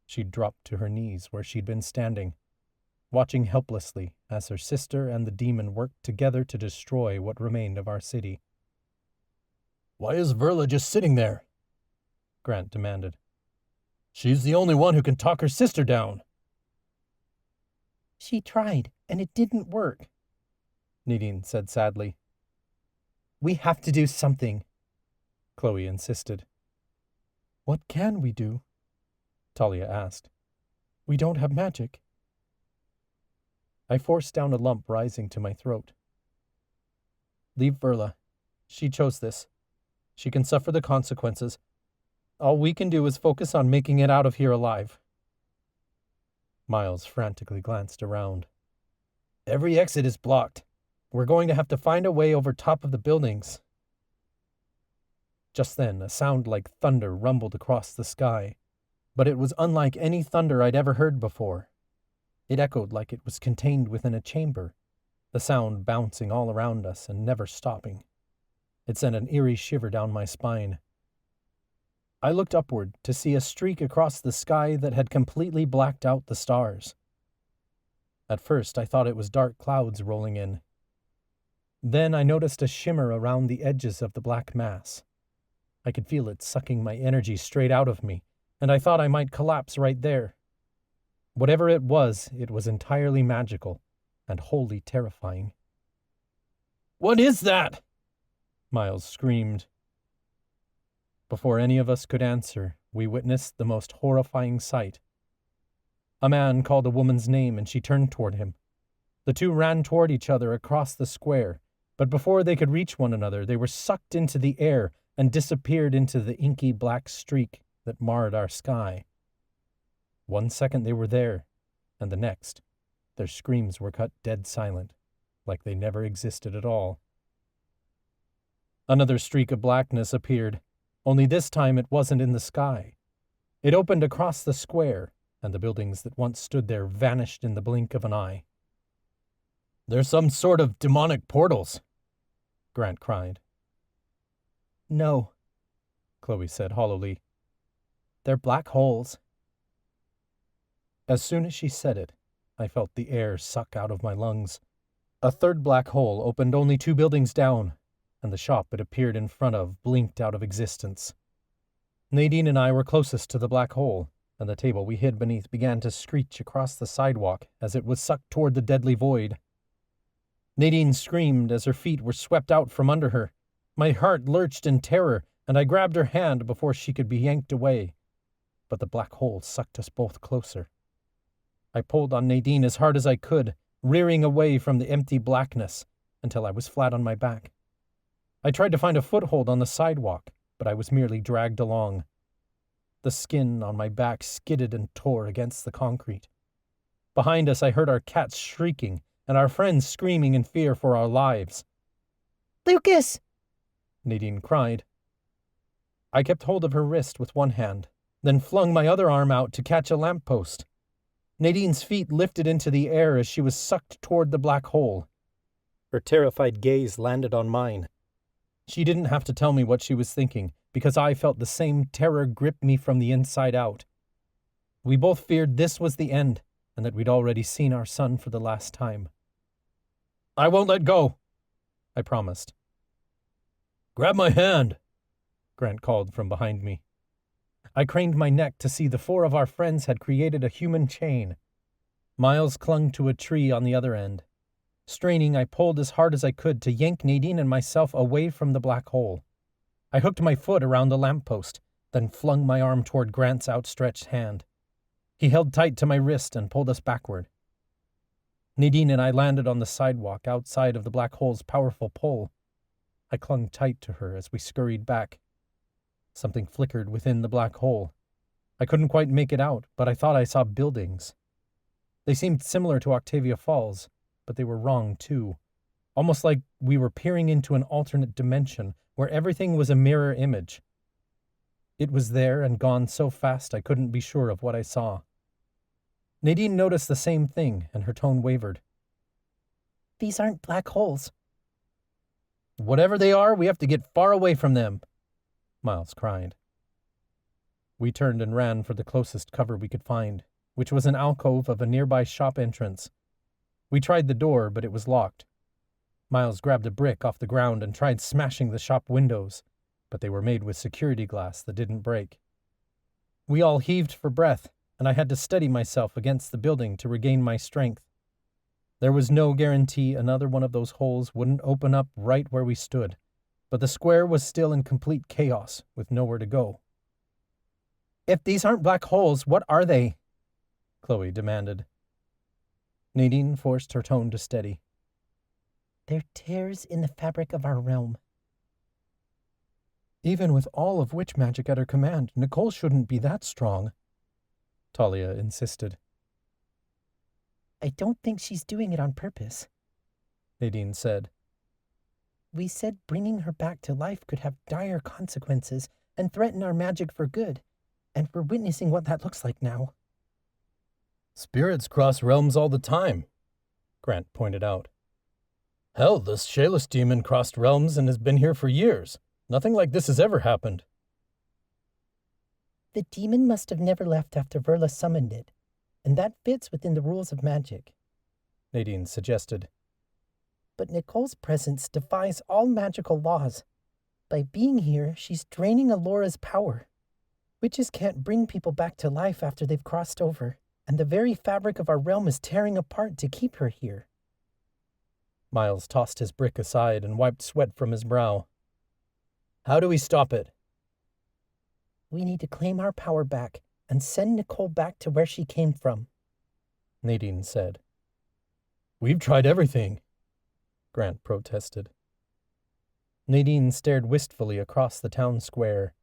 She'd dropped to her knees where she'd been standing, watching helplessly as her sister and the demon worked together to destroy what remained of our city. "Why is Verla just sitting there?" Grant demanded. "She's the only one who can talk her sister down." "She tried, and it didn't work," Nadine said sadly. "We have to do something," Chloe insisted. "What can we do?" Talia asked. "We don't have magic." I forced down a lump rising to my throat. "Leave Verla. She chose this. She can suffer the consequences. All we can do is focus on making it out of here alive." Miles frantically glanced around. "Every exit is blocked. We're going to have to find a way over top of the buildings." Just then, a sound like thunder rumbled across the sky, but it was unlike any thunder I'd ever heard before. It echoed like it was contained within a chamber, the sound bouncing all around us and never stopping. It sent an eerie shiver down my spine. I looked upward to see a streak across the sky that had completely blacked out the stars. At first, I thought it was dark clouds rolling in. Then I noticed a shimmer around the edges of the black mass. I could feel it sucking my energy straight out of me, and I thought I might collapse right there. Whatever it was entirely magical and wholly terrifying. "What is that?" Miles screamed. Before any of us could answer, we witnessed the most horrifying sight. A man called a woman's name and she turned toward him. The 2 ran toward each other across the square, but before they could reach one another, they were sucked into the air and disappeared into the inky black streak that marred our sky. 1 second they were there, and the next, their screams were cut dead silent, like they never existed at all. Another streak of blackness appeared, only this time it wasn't in the sky. It opened across the square, and the buildings that once stood there vanished in the blink of an eye. "They're some sort of demonic portals," Grant cried. "No," Chloe said hollowly. "they're black holes." As soon as she said it, I felt the air suck out of my lungs. A 3rd black hole opened only 2 buildings down, and the shop it appeared in front of blinked out of existence. Nadine and I were closest to the black hole, and the table we hid beneath began to screech across the sidewalk as it was sucked toward the deadly void. Nadine screamed as her feet were swept out from under her. My heart lurched in terror, and I grabbed her hand before she could be yanked away. But the black hole sucked us both closer. I pulled on Nadine as hard as I could, rearing away from the empty blackness, until I was flat on my back. I tried to find a foothold on the sidewalk, but I was merely dragged along. The skin on my back skidded and tore against the concrete. Behind us, I heard our cats shrieking and our friends screaming in fear for our lives. "Lucas!" Nadine cried. I kept hold of her wrist with one hand, then flung my other arm out to catch a lamppost. Nadine's feet lifted into the air as she was sucked toward the black hole. Her terrified gaze landed on mine. She didn't have to tell me what she was thinking, because I felt the same terror grip me from the inside out. We both feared this was the end, and that we'd already seen our son for the last time. "I won't let go," I promised. "Grab my hand," Grant called from behind me. I craned my neck to see the 4 of our friends had created a human chain. Miles clung to a tree on the other end. Straining, I pulled as hard as I could to yank Nadine and myself away from the black hole. I hooked my foot around the lamppost, then flung my arm toward Grant's outstretched hand. He held tight to my wrist and pulled us backward. Nadine and I landed on the sidewalk outside of the black hole's powerful pull. I clung tight to her as we scurried back. Something flickered within the black hole. I couldn't quite make it out, but I thought I saw buildings. They seemed similar to Octavia Falls, but they were wrong too. Almost like we were peering into an alternate dimension where everything was a mirror image. It was there and gone so fast I couldn't be sure of what I saw. Nadine noticed the same thing, and her tone wavered. These aren't black holes. Whatever they are, we have to get far away from them, Miles cried. We turned and ran for the closest cover we could find, which was an alcove of a nearby shop entrance. We tried the door, but it was locked. Miles grabbed a brick off the ground and tried smashing the shop windows, but they were made with security glass that didn't break. We all heaved for breath, and I had to steady myself against the building to regain my strength. There was no guarantee another one of those holes wouldn't open up right where we stood, but the square was still in complete chaos, with nowhere to go. If these aren't black holes, what are they? Chloe demanded. Nadine forced her tone to steady. They're tears in the fabric of our realm. Even with all of witch magic at her command, Nicole shouldn't be that strong, Talia insisted. I don't think she's doing it on purpose, Nadine said. We said bringing her back to life could have dire consequences and threaten our magic for good, and we're witnessing what that looks like now. Spirits cross realms all the time, Grant pointed out. Hell, the Shaeless demon crossed realms and has been here for years. Nothing like this has ever happened. The demon must have never left after Verla summoned it, and that fits within the rules of magic, Nadine suggested. But Nicole's presence defies all magical laws. By being here, she's draining Alora's power. Witches can't bring people back to life after they've crossed over, and the very fabric of our realm is tearing apart to keep her here. Miles tossed his brick aside and wiped sweat from his brow. How do we stop it? We need to claim our power back and send Nicole back to where she came from, Nadine said. We've tried everything, Grant protested. Nadine stared wistfully across the town square.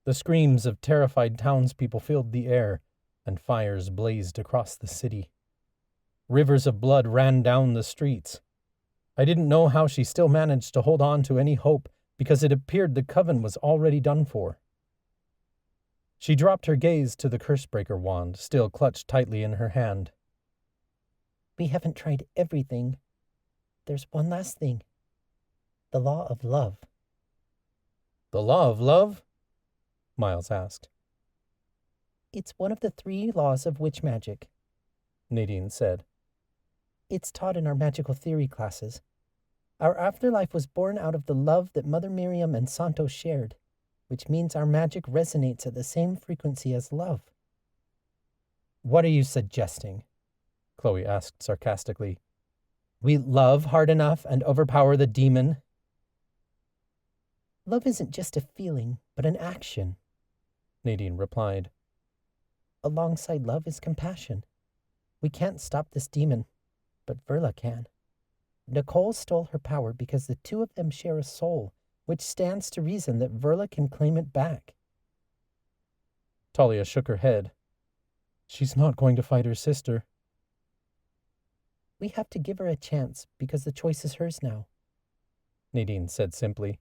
The screams of terrified townspeople filled the air, and fires blazed across the city. Rivers of blood ran down the streets. I didn't know how she still managed to hold on to any hope, because it appeared the coven was already done for. She dropped her gaze to the Cursebreaker wand, still clutched tightly in her hand. We haven't tried everything. There's one last thing. The law of love. The law of love? Miles asked. It's one of the 3 laws of witch magic, Nadine said. It's taught in our magical theory classes. Our afterlife was born out of the love that Mother Miriam and Santo shared, which means our magic resonates at the same frequency as love. What are you suggesting? Chloe asked sarcastically. We love hard enough and overpower the demon? Love isn't just a feeling, but an action, Nadine replied. Alongside love is compassion. We can't stop this demon, but Verla can. Nicole stole her power because the 2 of them share a soul, which stands to reason that Verla can claim it back. Talia shook her head. She's not going to fight her sister. We have to give her a chance because the choice is hers now, Nadine said simply.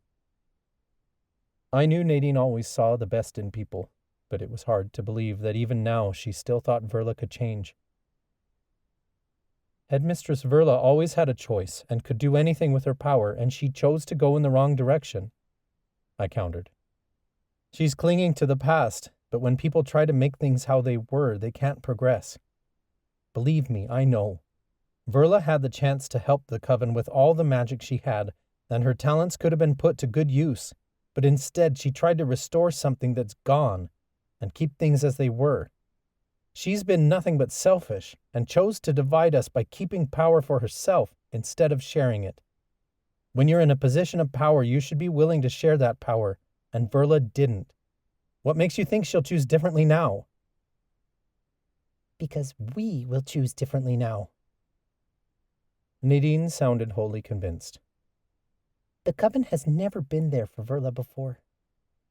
I knew Nadine always saw the best in people, but it was hard to believe that even now she still thought Verla could change. Headmistress Verla always had a choice and could do anything with her power, and she chose to go in the wrong direction, I countered. She's clinging to the past, but when people try to make things how they were, they can't progress. Believe me, I know. Verla had the chance to help the coven with all the magic she had, and her talents could have been put to good use, but instead she tried to restore something that's gone and keep things as they were. She's been nothing but selfish and chose to divide us by keeping power for herself instead of sharing it. When you're in a position of power, you should be willing to share that power, and Verla didn't. What makes you think she'll choose differently now? Because we will choose differently now. Nadine sounded wholly convinced. The Coven has never been there for Verla before.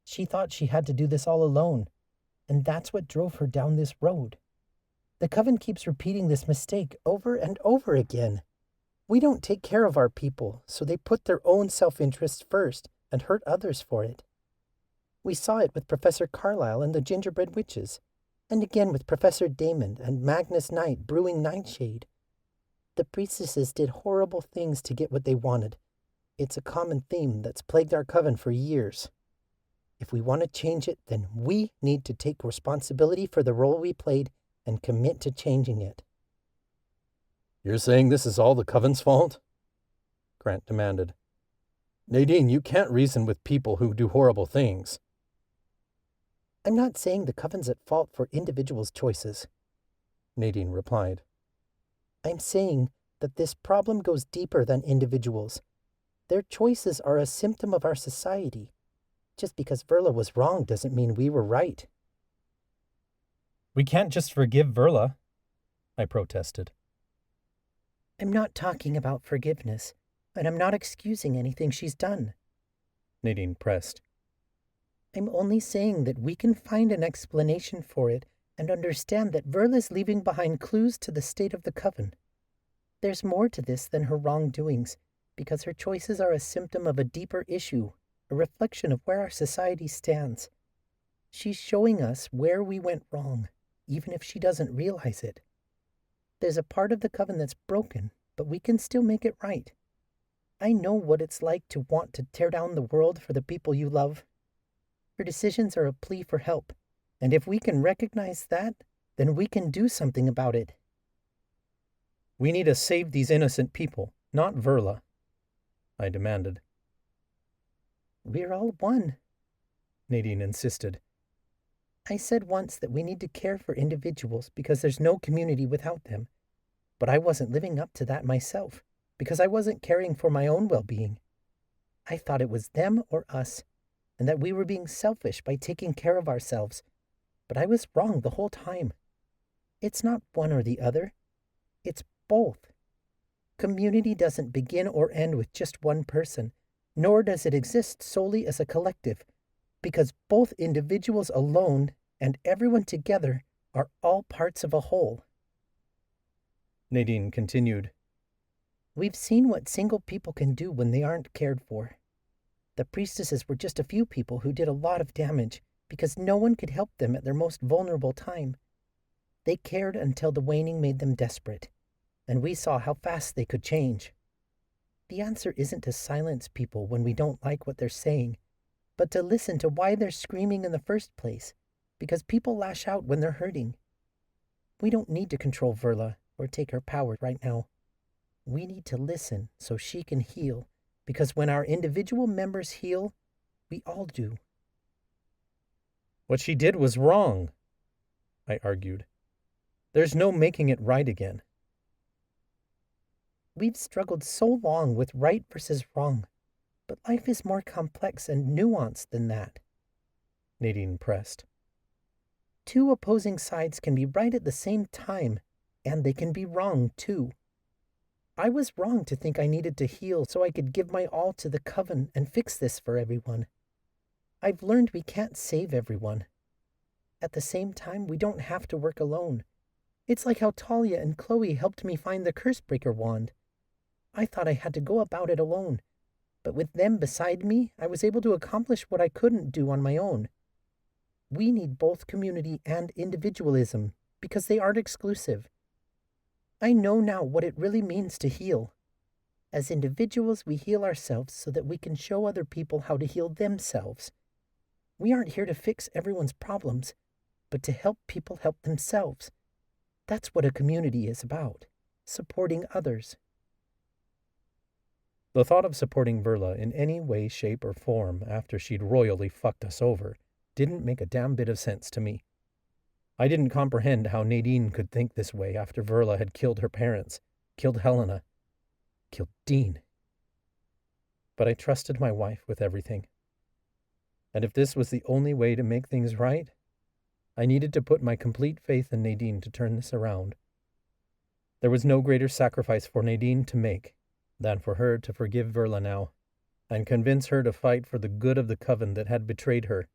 She thought she had to do this all alone, and that's what drove her down this road. The Coven keeps repeating this mistake over and over again. We don't take care of our people, so they put their own self-interest first and hurt others for it. We saw it with Professor Carlyle and the Gingerbread Witches, and again with Professor Damon and Magnus Knight brewing Nightshade. The priestesses did horrible things to get what they wanted. It's a common theme that's plagued our coven for years. If we want to change it, then we need to take responsibility for the role we played and commit to changing it. You're saying this is all the Coven's fault? Grant demanded. Nadine, you can't reason with people who do horrible things. I'm not saying the Coven's at fault for individuals' choices, Nadine replied. I'm saying that this problem goes deeper than individuals. Their choices are a symptom of our society. Just because Verla was wrong doesn't mean we were right. We can't just forgive Verla, I protested. I'm not talking about forgiveness, and I'm not excusing anything she's done, Nadine pressed. I'm only saying that we can find an explanation for it and understand that Verla's leaving behind clues to the state of the Coven. There's more to this than her wrongdoings, because her choices are a symptom of a deeper issue, a reflection of where our society stands. She's showing us where we went wrong, even if she doesn't realize it. There's a part of the Coven that's broken, but we can still make it right. I know what it's like to want to tear down the world for the people you love. Her decisions are a plea for help, and if we can recognize that, then we can do something about it. We need to save these innocent people, not Verla, I demanded. We're all one, Nadine insisted. I said once that we need to care for individuals because there's no community without them. But I wasn't living up to that myself, because I wasn't caring for my own well-being. I thought it was them or us, and that we were being selfish by taking care of ourselves. But I was wrong the whole time. It's not one or the other. It's both. Community doesn't begin or end with just one person, nor does it exist solely as a collective, because both individuals alone and everyone together are all parts of a whole. Nadine continued. We've seen what single people can do when they aren't cared for. The priestesses were just a few people who did a lot of damage because no one could help them at their most vulnerable time. They cared until the waning made them desperate, and we saw how fast they could change. The answer isn't to silence people when we don't like what they're saying, but to listen to why they're screaming in the first place, because people lash out when they're hurting. We don't need to control Verla or take her power right now. We need to listen so she can heal, because when our individual members heal, we all do. What she did was wrong, I argued. There's no making it right again. We've struggled so long with right versus wrong, but life is more complex and nuanced than that, Nadine pressed. Two opposing sides can be right at the same time, and they can be wrong too. I was wrong to think I needed to heal so I could give my all to the Coven and fix this for everyone. I've learned we can't save everyone. At the same time, we don't have to work alone. It's like how Talia and Chloe helped me find the Cursebreaker wand. I thought I had to go about it alone, but with them beside me, I was able to accomplish what I couldn't do on my own. We need both community and individualism, because they aren't exclusive. I know now what it really means to heal. As individuals, we heal ourselves so that we can show other people how to heal themselves. We aren't here to fix everyone's problems, but to help people help themselves. That's what a community is about, supporting others. The thought of supporting Verla in any way, shape, or form after she'd royally fucked us over didn't make a damn bit of sense to me. I didn't comprehend how Nadine could think this way after Verla had killed her parents, killed Helena, killed Dean. But I trusted my wife with everything. And if this was the only way to make things right, I needed to put my complete faith in Nadine to turn this around. There was no greater sacrifice for Nadine to make than for her to forgive Verla now, and convince her to fight for the good of the coven that had betrayed her.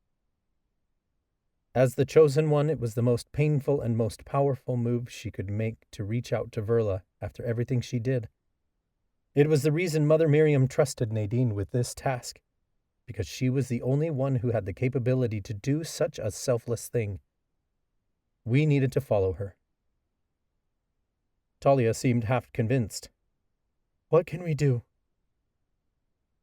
As the chosen one, it was the most painful and most powerful move she could make to reach out to Verla after everything she did. It was the reason Mother Miriam trusted Nadine with this task, because she was the only one who had the capability to do such a selfless thing. We needed to follow her. Talia seemed half convinced. What can we do?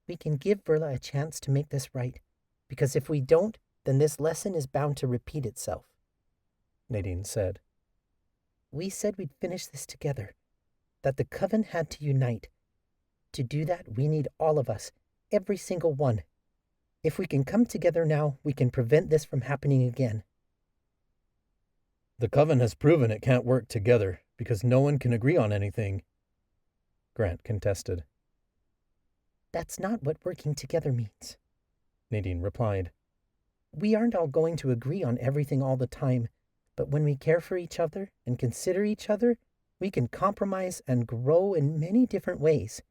We can give Verla a chance to make this right, because if we don't, then this lesson is bound to repeat itself, Nadine said. We said we'd finish this together, that the coven had to unite. To do that, we need all of us, every single one. If we can come together now, we can prevent this from happening again. The coven has proven it can't work together because no one can agree on anything, Grant contested. That's not what working together means, Nadine replied. We aren't all going to agree on everything all the time, but when we care for each other and consider each other, we can compromise and grow in many different ways.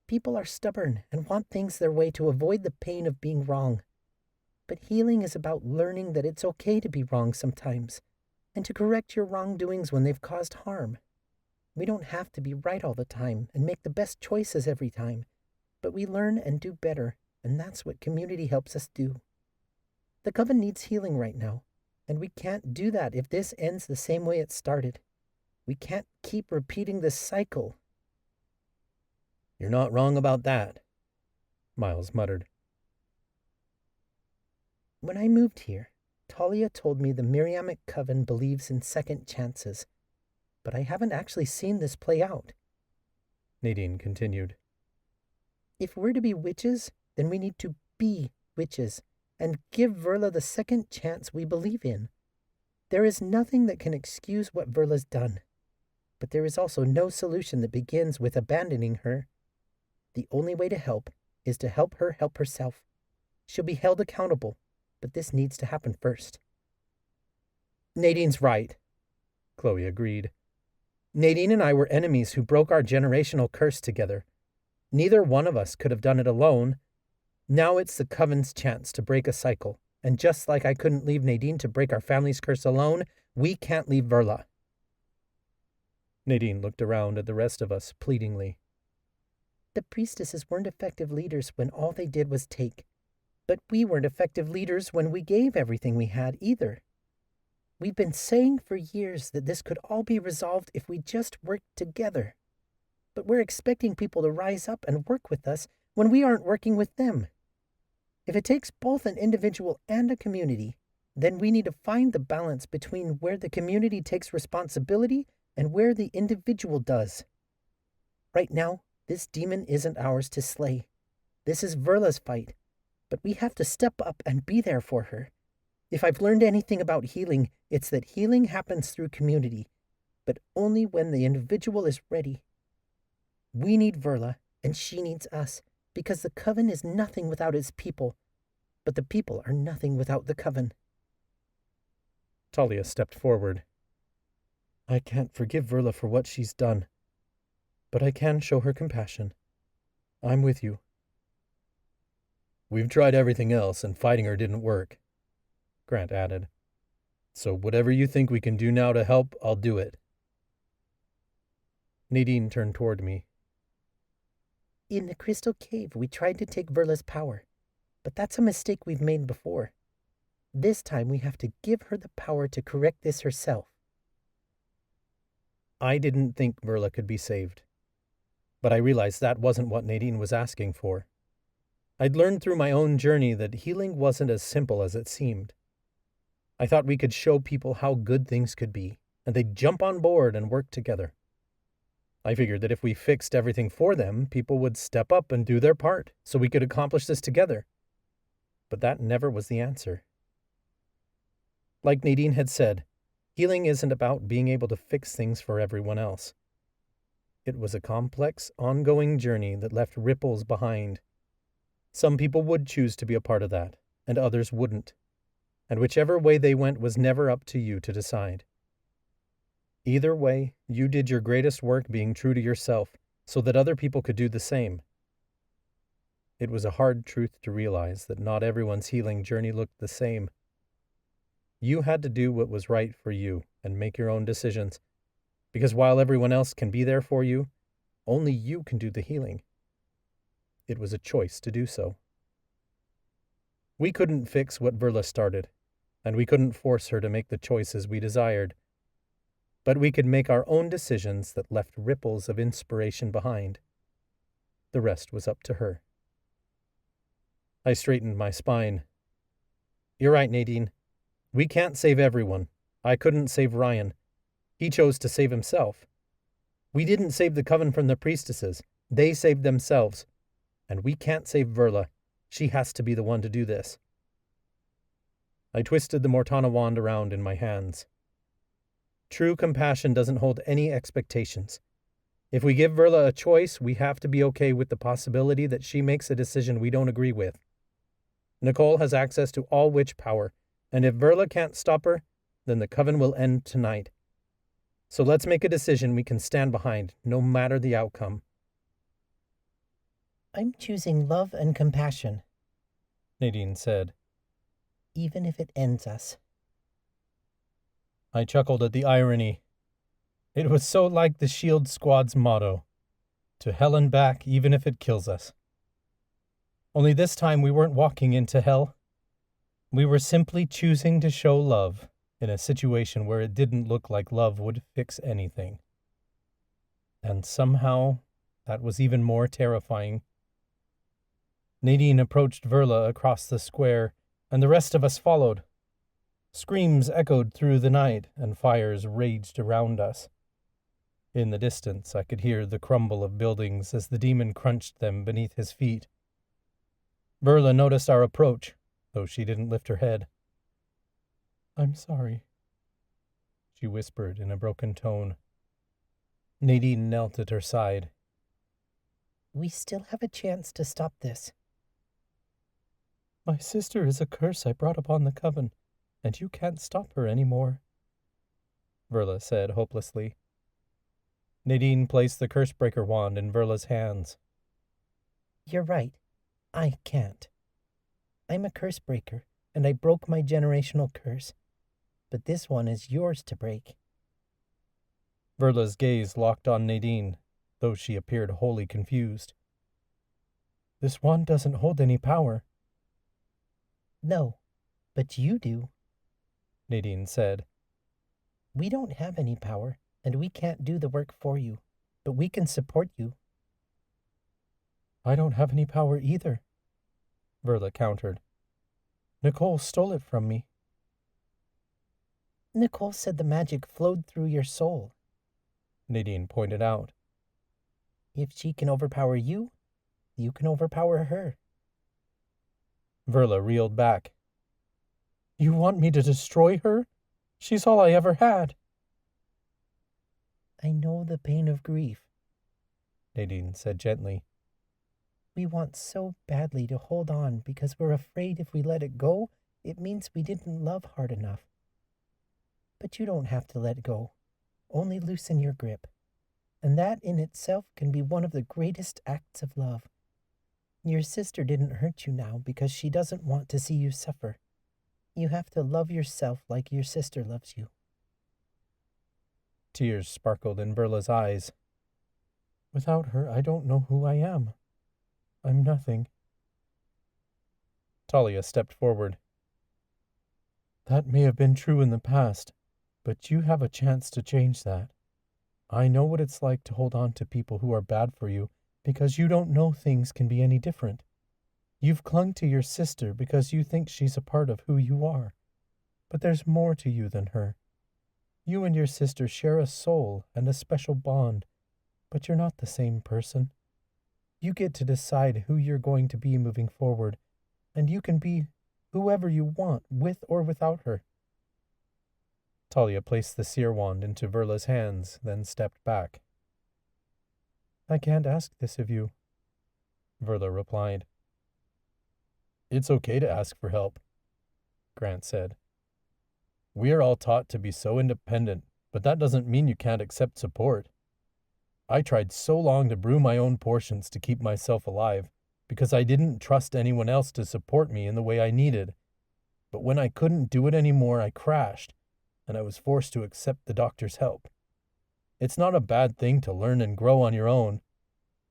People are stubborn and want things their way to avoid the pain of being wrong. But healing is about learning that it's okay to be wrong sometimes, and to correct your wrongdoings when they've caused harm. We don't have to be right all the time and make the best choices every time, but we learn and do better, and that's what community helps us do. The coven needs healing right now, and we can't do that if this ends the same way it started. We can't keep repeating this cycle. You're not wrong about that, Miles muttered. When I moved here, Talia told me the Miriamic Coven believes in second chances, but I haven't actually seen this play out. Nadine continued. If we're to be witches, then we need to be witches and give Verla the second chance we believe in. There is nothing that can excuse what Verla's done, but there is also no solution that begins with abandoning her. The only way to help is to help her help herself. She'll be held accountable, but this needs to happen first. Nadine's right, Chloe agreed. Nadine and I were enemies who broke our generational curse together. Neither one of us could have done it alone. Now it's the coven's chance to break a cycle, and just like I couldn't leave Nadine to break our family's curse alone, we can't leave Verla. Nadine looked around at the rest of us pleadingly. The priestesses weren't effective leaders when all they did was take. But we weren't effective leaders when we gave everything we had either. We've been saying for years that this could all be resolved if we just worked together. But we're expecting people to rise up and work with us when we aren't working with them. If it takes both an individual and a community, then we need to find the balance between where the community takes responsibility and where the individual does. Right now, this demon isn't ours to slay. This is Verla's fight, but we have to step up and be there for her. If I've learned anything about healing, it's that healing happens through community, but only when the individual is ready. We need Verla, and she needs us, because the coven is nothing without its people, but the people are nothing without the coven. Talia stepped forward. I can't forgive Verla for what she's done, but I can show her compassion. I'm with you. We've tried everything else, and fighting her didn't work, Grant added. So whatever you think we can do now to help, I'll do it. Nadine turned toward me. In the Crystal Cave, we tried to take Verla's power, but that's a mistake we've made before. This time we have to give her the power to correct this herself. I didn't think Verla could be saved, but I realized that wasn't what Nadine was asking for. I'd learned through my own journey that healing wasn't as simple as it seemed. I thought we could show people how good things could be, and they'd jump on board and work together. I figured that if we fixed everything for them, people would step up and do their part, so we could accomplish this together. But that never was the answer. Like Nadine had said, healing isn't about being able to fix things for everyone else. It was a complex, ongoing journey that left ripples behind. Some people would choose to be a part of that, and others wouldn't. And whichever way they went was never up to you to decide. Either way, you did your greatest work being true to yourself, so that other people could do the same. It was a hard truth to realize that not everyone's healing journey looked the same. You had to do what was right for you and make your own decisions, because while everyone else can be there for you, only you can do the healing. It was a choice to do so. We couldn't fix what Verla started, and we couldn't force her to make the choices we desired. But we could make our own decisions that left ripples of inspiration behind. The rest was up to her. I straightened my spine. You're right, Nadine. We can't save everyone. I couldn't save Ryan. He chose to save himself. We didn't save the Coven from the priestesses. They saved themselves. And we can't save Verla. She has to be the one to do this. I twisted the Mortana wand around in my hands. True compassion doesn't hold any expectations. If we give Verla a choice, we have to be okay with the possibility that she makes a decision we don't agree with. Nicole has access to all witch power, and if Verla can't stop her, then the Coven will end tonight. So let's make a decision we can stand behind, no matter the outcome. I'm choosing love and compassion, Nadine said. even if it ends us. I chuckled at the irony. It was so like the Shield Squad's motto, to hell and back even if it kills us. Only this time we weren't walking into hell. We were simply choosing to show love in a situation where it didn't look like love would fix anything. And somehow, that was even more terrifying. Nadine approached Verla across the square, and the rest of us followed. Screams echoed through the night, and fires raged around us. In the distance, I could hear the crumble of buildings as the demon crunched them beneath his feet. Verla noticed our approach, though she didn't lift her head. "I'm sorry," she whispered in a broken tone. Nadine knelt at her side. We still have a chance to stop this. "My sister is a curse I brought upon the Coven, and you can't stop her anymore," Verla said hopelessly. Nadine placed the Cursebreaker wand in Verla's hands. You're right. I can't. I'm a curse breaker, and I broke my generational curse. But this one is yours to break. Verla's gaze locked on Nadine, though she appeared wholly confused. "This wand doesn't hold any power." No, but you do. Nadine said. We don't have any power, and we can't do the work for you, but we can support you. "I don't have any power either," Verla countered. "Nicole stole it from me." Nicole said the magic flowed through your soul. Nadine pointed out. If she can overpower you, you can overpower her. Verla reeled back. "You want me to destroy her? She's all I ever had." I know the pain of grief, Nadine said gently. We want so badly to hold on because we're afraid if we let it go, it means we didn't love hard enough. But you don't have to let go. Only loosen your grip. And that in itself can be one of the greatest acts of love. Your sister didn't hurt you now because she doesn't want to see you suffer. You have to love yourself like your sister loves you. Tears sparkled in Verla's eyes. "Without her, I don't know who I am. I'm nothing." Talia stepped forward. "That may have been true in the past, but you have a chance to change that. I know what it's like to hold on to people who are bad for you because you don't know things can be any different. You've clung to your sister because you think she's a part of who you are. But there's more to you than her. You and your sister share a soul and a special bond, but you're not the same person. You get to decide who you're going to be moving forward, and you can be whoever you want, with or without her." Talia placed the seer wand into Verla's hands, then stepped back. I can't ask this of you, Verla replied. It's okay to ask for help, Grant said. We are all taught to be so independent, but that doesn't mean you can't accept support. I tried so long to brew my own portions to keep myself alive, because I didn't trust anyone else to support me in the way I needed. But when I couldn't do it anymore, I crashed, and I was forced to accept the doctor's help. It's not a bad thing to learn and grow on your own,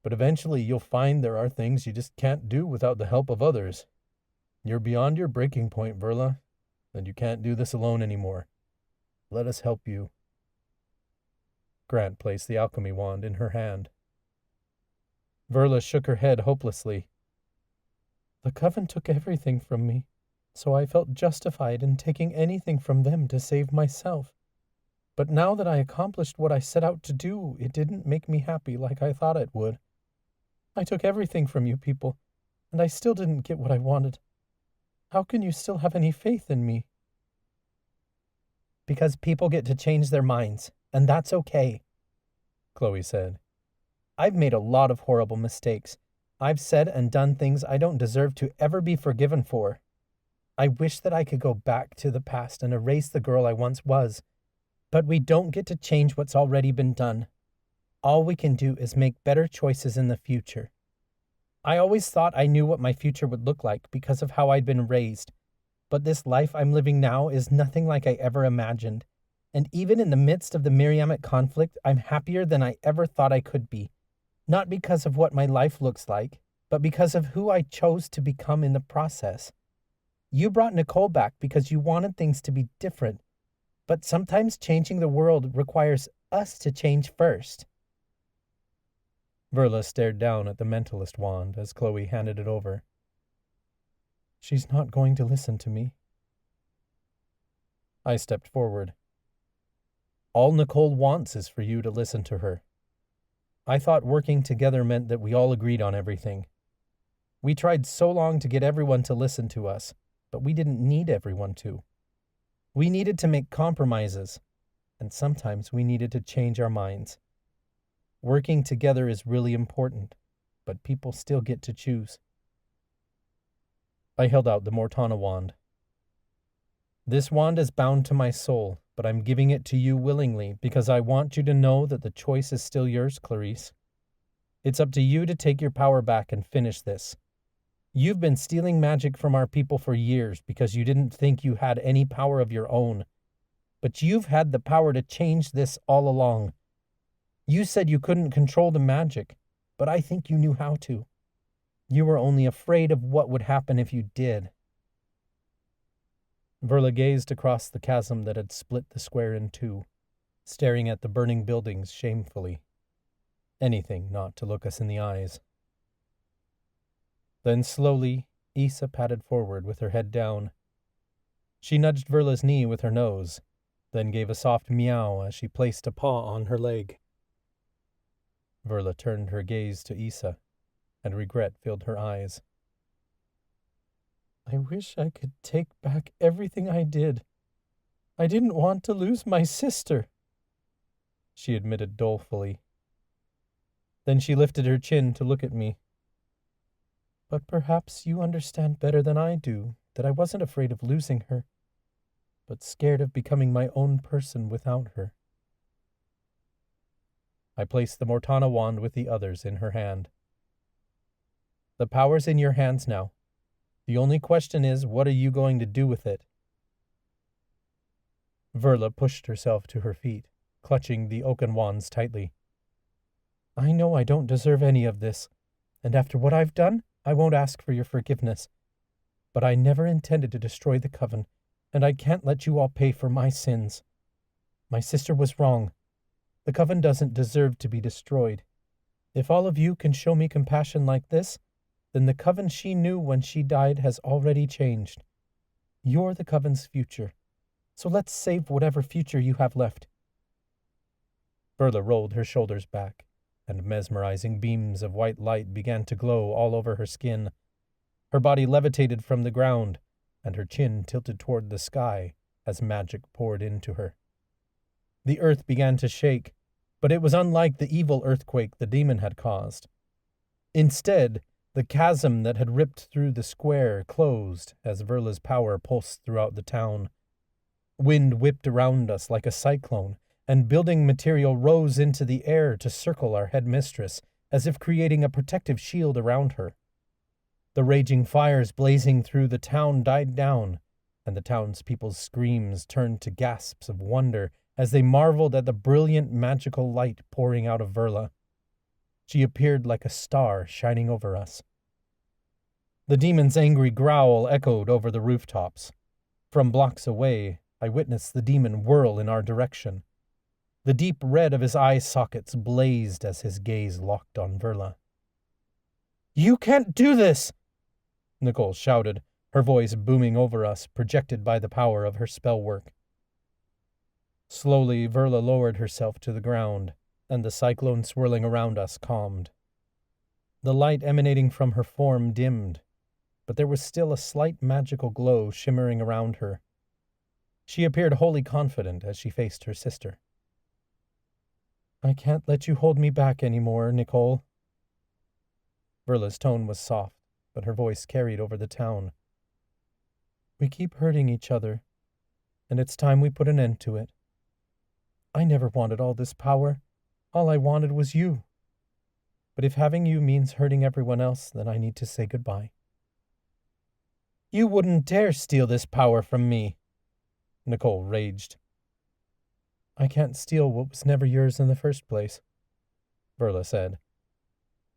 but eventually you'll find there are things you just can't do without the help of others. You're beyond your breaking point, Verla, and you can't do this alone anymore. Let us help you. Grant placed the alchemy wand in her hand. Verla shook her head hopelessly. The Coven took everything from me, so I felt justified in taking anything from them to save myself. But now that I accomplished what I set out to do, it didn't make me happy like I thought it would. I took everything from you people, and I still didn't get what I wanted. How can you still have any faith in me? Because people get to change their minds, and that's okay, Chloe said. I've made a lot of horrible mistakes. I've said and done things I don't deserve to ever be forgiven for. I wish that I could go back to the past and erase the girl I once was. But we don't get to change what's already been done. All we can do is make better choices in the future. I always thought I knew what my future would look like because of how I'd been raised. But this life I'm living now is nothing like I ever imagined. And even in the midst of the Miriamic conflict, I'm happier than I ever thought I could be. Not because of what my life looks like, but because of who I chose to become in the process. You brought Nicole back because you wanted things to be different. But sometimes changing the world requires us to change first. Verla stared down at the mentalist wand as Chloe handed it over. She's not going to listen to me. I stepped forward. All Nicole wants is for you to listen to her. I thought working together meant that we all agreed on everything. We tried so long to get everyone to listen to us, but we didn't need everyone to. We needed to make compromises, and sometimes we needed to change our minds. Working together is really important, but people still get to choose. I held out the Mortana wand. This wand is bound to my soul, but I'm giving it to you willingly because I want you to know that the choice is still yours, Clarice. It's up to you to take your power back and finish this. You've been stealing magic from our people for years because you didn't think you had any power of your own. But you've had the power to change this all along. You said you couldn't control the magic, but I think you knew how to. You were only afraid of what would happen if you did. Verla gazed across the chasm that had split the square in two, staring at the burning buildings shamefully. Anything not to look us in the eyes. Then slowly, Issa padded forward with her head down. She nudged Verla's knee with her nose, then gave a soft meow as she placed a paw on her leg. Verla turned her gaze to Issa, and regret filled her eyes. I wish I could take back everything I did. I didn't want to lose my sister, she admitted dolefully. Then she lifted her chin to look at me. But perhaps you understand better than I do that I wasn't afraid of losing her, but scared of becoming my own person without her. I placed the Mortana wand with the others in her hand. The power's in your hands now. The only question is, what are you going to do with it? Verla pushed herself to her feet, clutching the oaken wands tightly. I know I don't deserve any of this, and after what I've done, I won't ask for your forgiveness. But I never intended to destroy the Coven, and I can't let you all pay for my sins. My sister was wrong. The Coven doesn't deserve to be destroyed. If all of you can show me compassion like this, then the Coven she knew when she died has already changed. You're the Coven's future, so let's save whatever future you have left. Verla rolled her shoulders back, and mesmerizing beams of white light began to glow all over her skin. Her body levitated from the ground, and her chin tilted toward the sky as magic poured into her. The earth began to shake, but it was unlike the evil earthquake the demon had caused. Instead, the chasm that had ripped through the square closed as Verla's power pulsed throughout the town. Wind whipped around us like a cyclone, and building material rose into the air to circle our headmistress, as if creating a protective shield around her. The raging fires blazing through the town died down, and the townspeople's screams turned to gasps of wonder as they marveled at the brilliant magical light pouring out of Verla. She appeared like a star shining over us. The demon's angry growl echoed over the rooftops. From blocks away, I witnessed the demon whirl in our direction. The deep red of his eye sockets blazed as his gaze locked on Verla. "You can't do this!" Nicole shouted, her voice booming over us, projected by the power of her spell work. Slowly, Verla lowered herself to the ground, and the cyclone swirling around us calmed. The light emanating from her form dimmed, but there was still a slight magical glow shimmering around her. She appeared wholly confident as she faced her sister. "I can't let you hold me back anymore, Nicole." Verla's tone was soft, but her voice carried over the town. "We keep hurting each other, and it's time we put an end to it. I never wanted all this power. All I wanted was you. But if having you means hurting everyone else, then I need to say goodbye." "You wouldn't dare steal this power from me," Nicole raged. "I can't steal what was never yours in the first place," Verla said.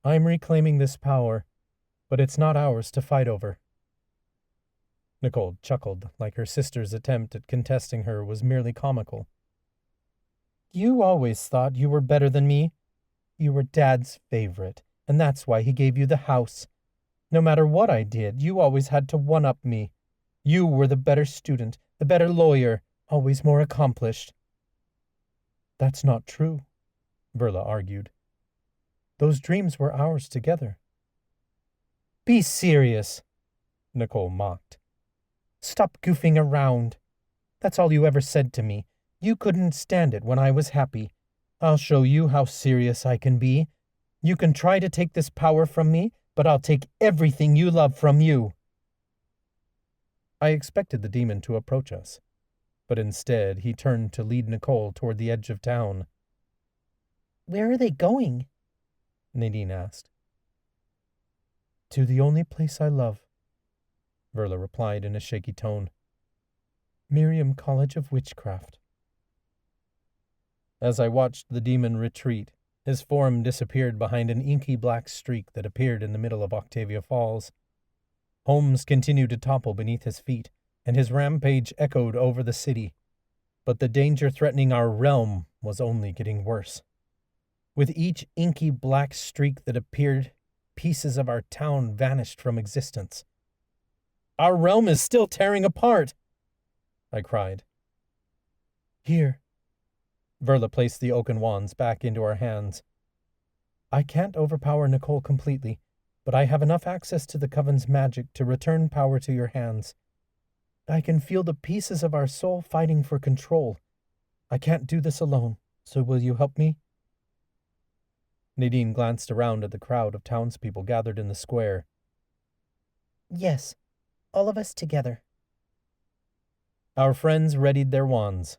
"I'm reclaiming this power, but it's not ours to fight over." Nicole chuckled, like her sister's attempt at contesting her was merely comical. "You always thought you were better than me. You were Dad's favorite, and that's why he gave you the house. No matter what I did, you always had to one-up me. You were the better student, the better lawyer, always more accomplished." "That's not true," Verla argued. "Those dreams were ours together." "Be serious," Nicole mocked. "Stop goofing around. That's all you ever said to me. You couldn't stand it when I was happy. I'll show you how serious I can be. You can try to take this power from me, but I'll take everything you love from you." I expected the demon to approach us, but instead he turned to lead Nicole toward the edge of town. "Where are they going?" Nadine asked. "To the only place I love," Verla replied in a shaky tone. "Miriam College of Witchcraft." As I watched the demon retreat, his form disappeared behind an inky black streak that appeared in the middle of Octavia Falls. Homes continued to topple beneath his feet, and his rampage echoed over the city. But the danger threatening our realm was only getting worse. With each inky black streak that appeared, pieces of our town vanished from existence. "Our realm is still tearing apart!" I cried. "Here." Verla placed the oaken wands back into our hands. "I can't overpower Nicole completely, but I have enough access to the Coven's magic to return power to your hands. I can feel the pieces of our soul fighting for control. I can't do this alone, so will you help me?" Nadine glanced around at the crowd of townspeople gathered in the square. "Yes, all of us together." Our friends readied their wands.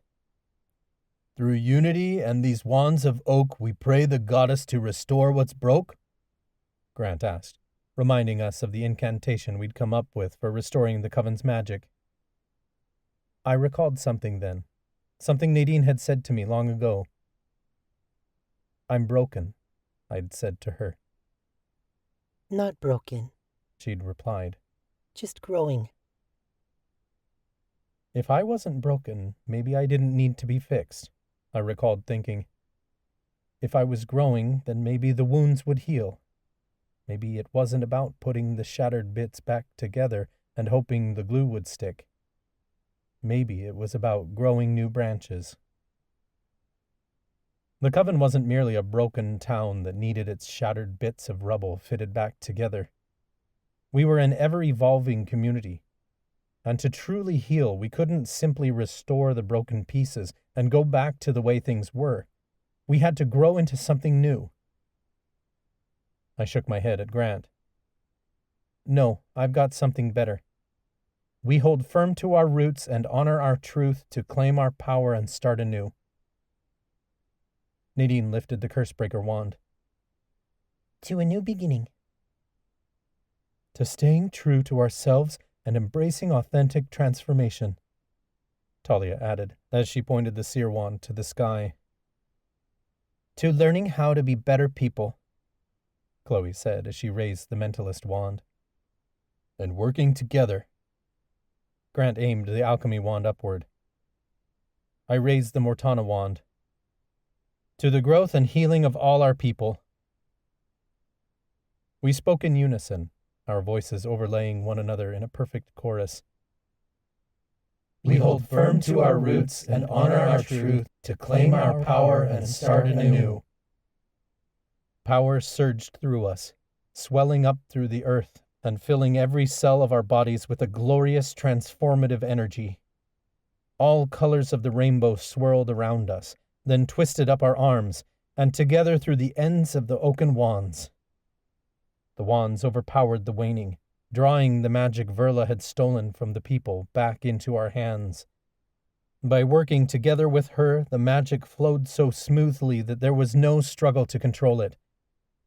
"Through unity and these wands of oak, we pray the goddess to restore what's broke?" Grant asked, reminding us of the incantation we'd come up with for restoring the Coven's magic. I recalled something then, something Nadine had said to me long ago. "I'm broken," I'd said to her. "Not broken," she'd replied. "Just growing." If I wasn't broken, maybe I didn't need to be fixed, I recalled thinking. If I was growing, then maybe the wounds would heal. Maybe it wasn't about putting the shattered bits back together and hoping the glue would stick. Maybe it was about growing new branches. The Coven wasn't merely a broken town that needed its shattered bits of rubble fitted back together. We were an ever-evolving community. And to truly heal, we couldn't simply restore the broken pieces and go back to the way things were. We had to grow into something new. I shook my head at Grant. No, I've got something better. We hold firm to our roots and honor our truth to claim our power and start anew. Nadine lifted the Cursebreaker wand. To a new beginning. To staying true to ourselves and embracing authentic transformation, Talia added, as she pointed the seer wand to the sky. To learning how to be better people, Chloe said as she raised the mentalist wand. And working together. Grant aimed the alchemy wand upward. I raised the Mortana wand. To the growth and healing of all our people. We spoke in unison, our voices overlaying one another in a perfect chorus. We hold firm to our roots and honor our truth to claim our power and start anew. Power surged through us, swelling up through the earth and filling every cell of our bodies with a glorious transformative energy. All colors of the rainbow swirled around us, then twisted up our arms, and together through the ends of the oaken wands. The wands overpowered the waning, drawing the magic Verla had stolen from the people back into our hands. By working together with her, the magic flowed so smoothly that there was no struggle to control it.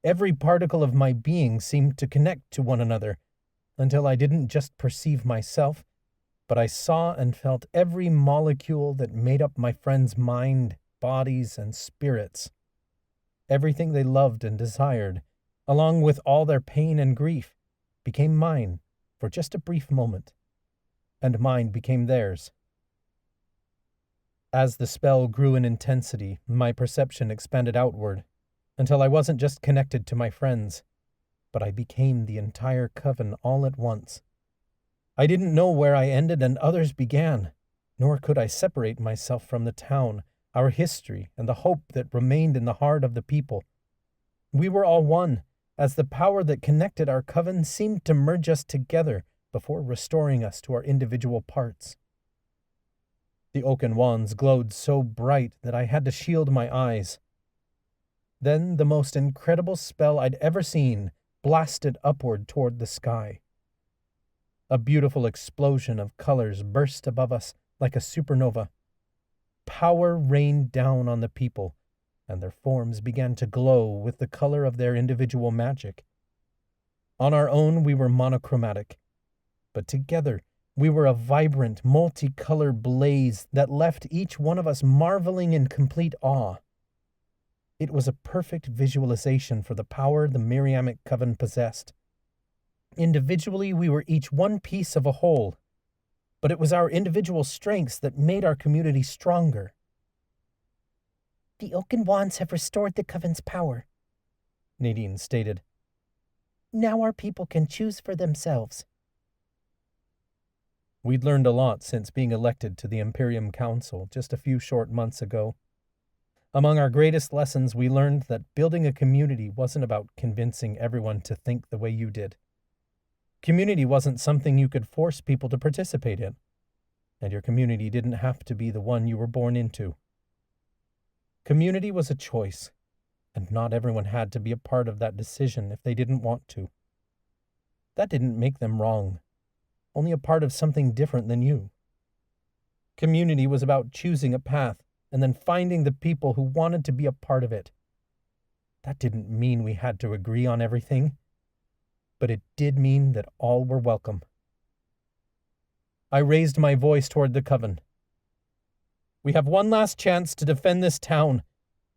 Every particle of my being seemed to connect to one another, until I didn't just perceive myself, but I saw and felt every molecule that made up my friends' mind, bodies, and spirits. Everything they loved and desired, along with all their pain and grief, became mine for just a brief moment, and mine became theirs. As the spell grew in intensity, my perception expanded outward, until I wasn't just connected to my friends, but I became the entire coven all at once. I didn't know where I ended and others began, nor could I separate myself from the town, our history, and the hope that remained in the heart of the people. We were all one, as the power that connected our coven seemed to merge us together before restoring us to our individual parts. The oaken wands glowed so bright that I had to shield my eyes. Then the most incredible spell I'd ever seen blasted upward toward the sky. A beautiful explosion of colors burst above us like a supernova. Power rained down on the people, and their forms began to glow with the color of their individual magic. On our own, we were monochromatic, but together we were a vibrant, multicolored blaze that left each one of us marveling in complete awe. It was a perfect visualization for the power the Miriamic Coven possessed. Individually, we were each one piece of a whole, but it was our individual strengths that made our community stronger. The oaken wands have restored the coven's power, Nadine stated. Now our people can choose for themselves. We'd learned a lot since being elected to the Imperium Council just a few short months ago. Among our greatest lessons, we learned that building a community wasn't about convincing everyone to think the way you did. Community wasn't something you could force people to participate in, and your community didn't have to be the one you were born into. Community was a choice, and not everyone had to be a part of that decision if they didn't want to. That didn't make them wrong, only a part of something different than you. Community was about choosing a path and then finding the people who wanted to be a part of it. That didn't mean we had to agree on everything, but it did mean that all were welcome. I raised my voice toward the coven. We have one last chance to defend this town.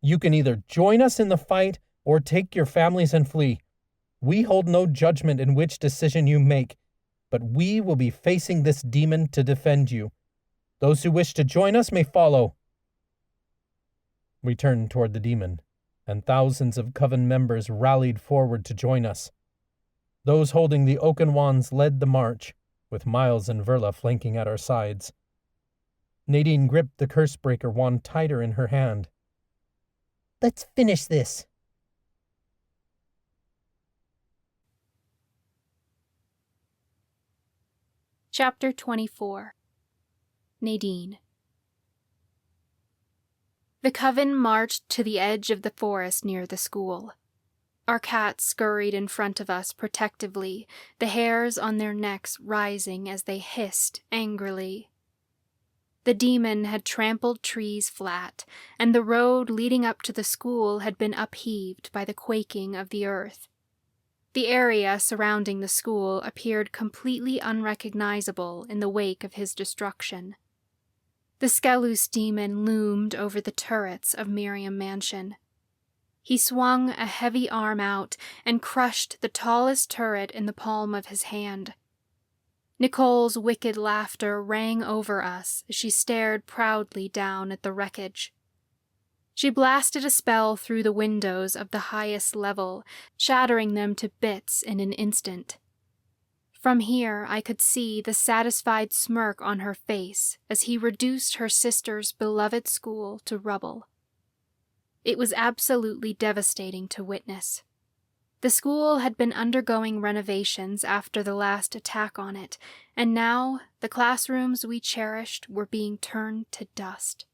You can either join us in the fight or take your families and flee. We hold no judgment in which decision you make, but we will be facing this demon to defend you. Those who wish to join us may follow. We turned toward the demon, and thousands of coven members rallied forward to join us. Those holding the oaken wands led the march, with Miles and Verla flanking at our sides. Nadine gripped the Cursebreaker wand tighter in her hand. Let's finish this. Chapter 24. Nadine. The coven marched to the edge of the forest near the school. Our cats scurried in front of us protectively, the hairs on their necks rising as they hissed angrily. The demon had trampled trees flat, and the road leading up to the school had been upheaved by the quaking of the earth. The area surrounding the school appeared completely unrecognizable in the wake of his destruction. The Skelus demon loomed over the turrets of Miriam Mansion. He swung a heavy arm out and crushed the tallest turret in the palm of his hand. Nicole's wicked laughter rang over us as she stared proudly down at the wreckage. She blasted a spell through the windows of the highest level, shattering them to bits in an instant. From here I could see the satisfied smirk on her face as he reduced her sister's beloved school to rubble. It was absolutely devastating to witness. The school had been undergoing renovations after the last attack on it, and now the classrooms we cherished were being turned to dust.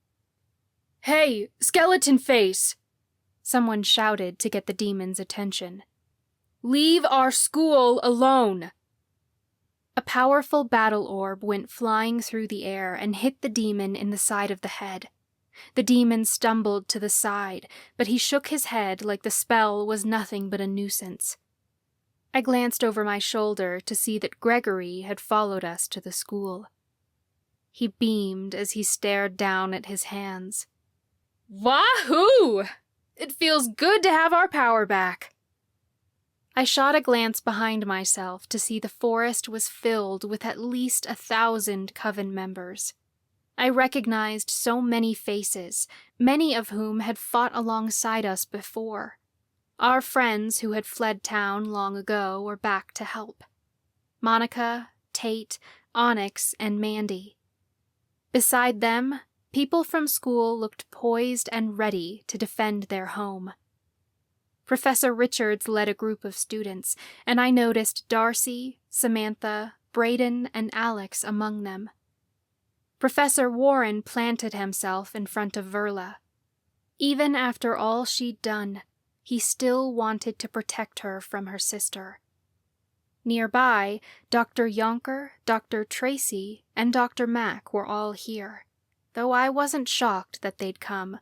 "Hey, skeleton face!" someone shouted to get the demon's attention. "Leave our school alone!" A powerful battle orb went flying through the air and hit the demon in the side of the head. The demon stumbled to the side, but he shook his head like the spell was nothing but a nuisance. I glanced over my shoulder to see that Gregory had followed us to the school. He beamed as he stared down at his hands. "Wahoo! It feels good to have our power back." I shot a glance behind myself to see the forest was filled with at least 1,000 coven members. I recognized so many faces, many of whom had fought alongside us before. Our friends who had fled town long ago were back to help. Monica, Tate, Onyx, and Mandy. Beside them, people from school looked poised and ready to defend their home. Professor Richards led a group of students, and I noticed Darcy, Samantha, Braden, and Alex among them. Professor Warren planted himself in front of Verla. Even after all she'd done, he still wanted to protect her from her sister. Nearby, Dr. Yonker, Dr. Tracy, and Dr. Mack were all here, though I wasn't shocked that they'd come.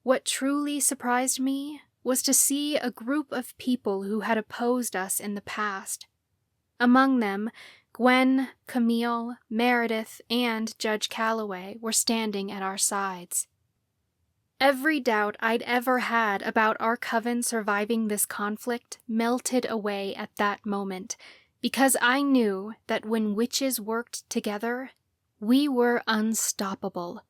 What truly surprised me was to see a group of people who had opposed us in the past. Among them, Gwen, Camille, Meredith, and Judge Calloway were standing at our sides. Every doubt I'd ever had about our coven surviving this conflict melted away at that moment, because I knew that when witches worked together, we were unstoppable.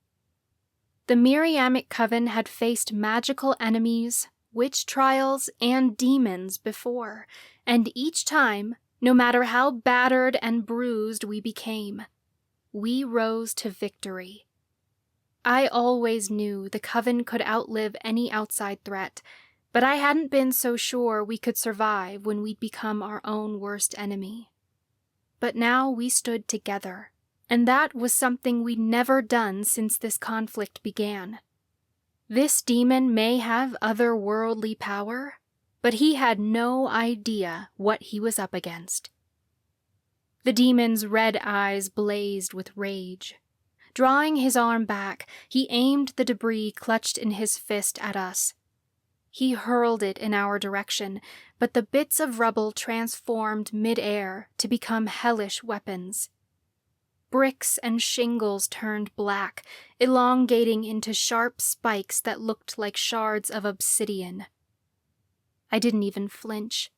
The Miriamic Coven had faced magical enemies, witch trials, and demons before, and each time, no matter how battered and bruised we became, we rose to victory. I always knew the Coven could outlive any outside threat, but I hadn't been so sure we could survive when we'd become our own worst enemy. But now we stood together, and that was something we'd never done since this conflict began. This demon may have otherworldly power, but he had no idea what he was up against. The demon's red eyes blazed with rage. Drawing his arm back, he aimed the debris clutched in his fist at us. He hurled it in our direction, but the bits of rubble transformed mid-air to become hellish weapons. Bricks and shingles turned black, elongating into sharp spikes that looked like shards of obsidian. I didn't even flinch.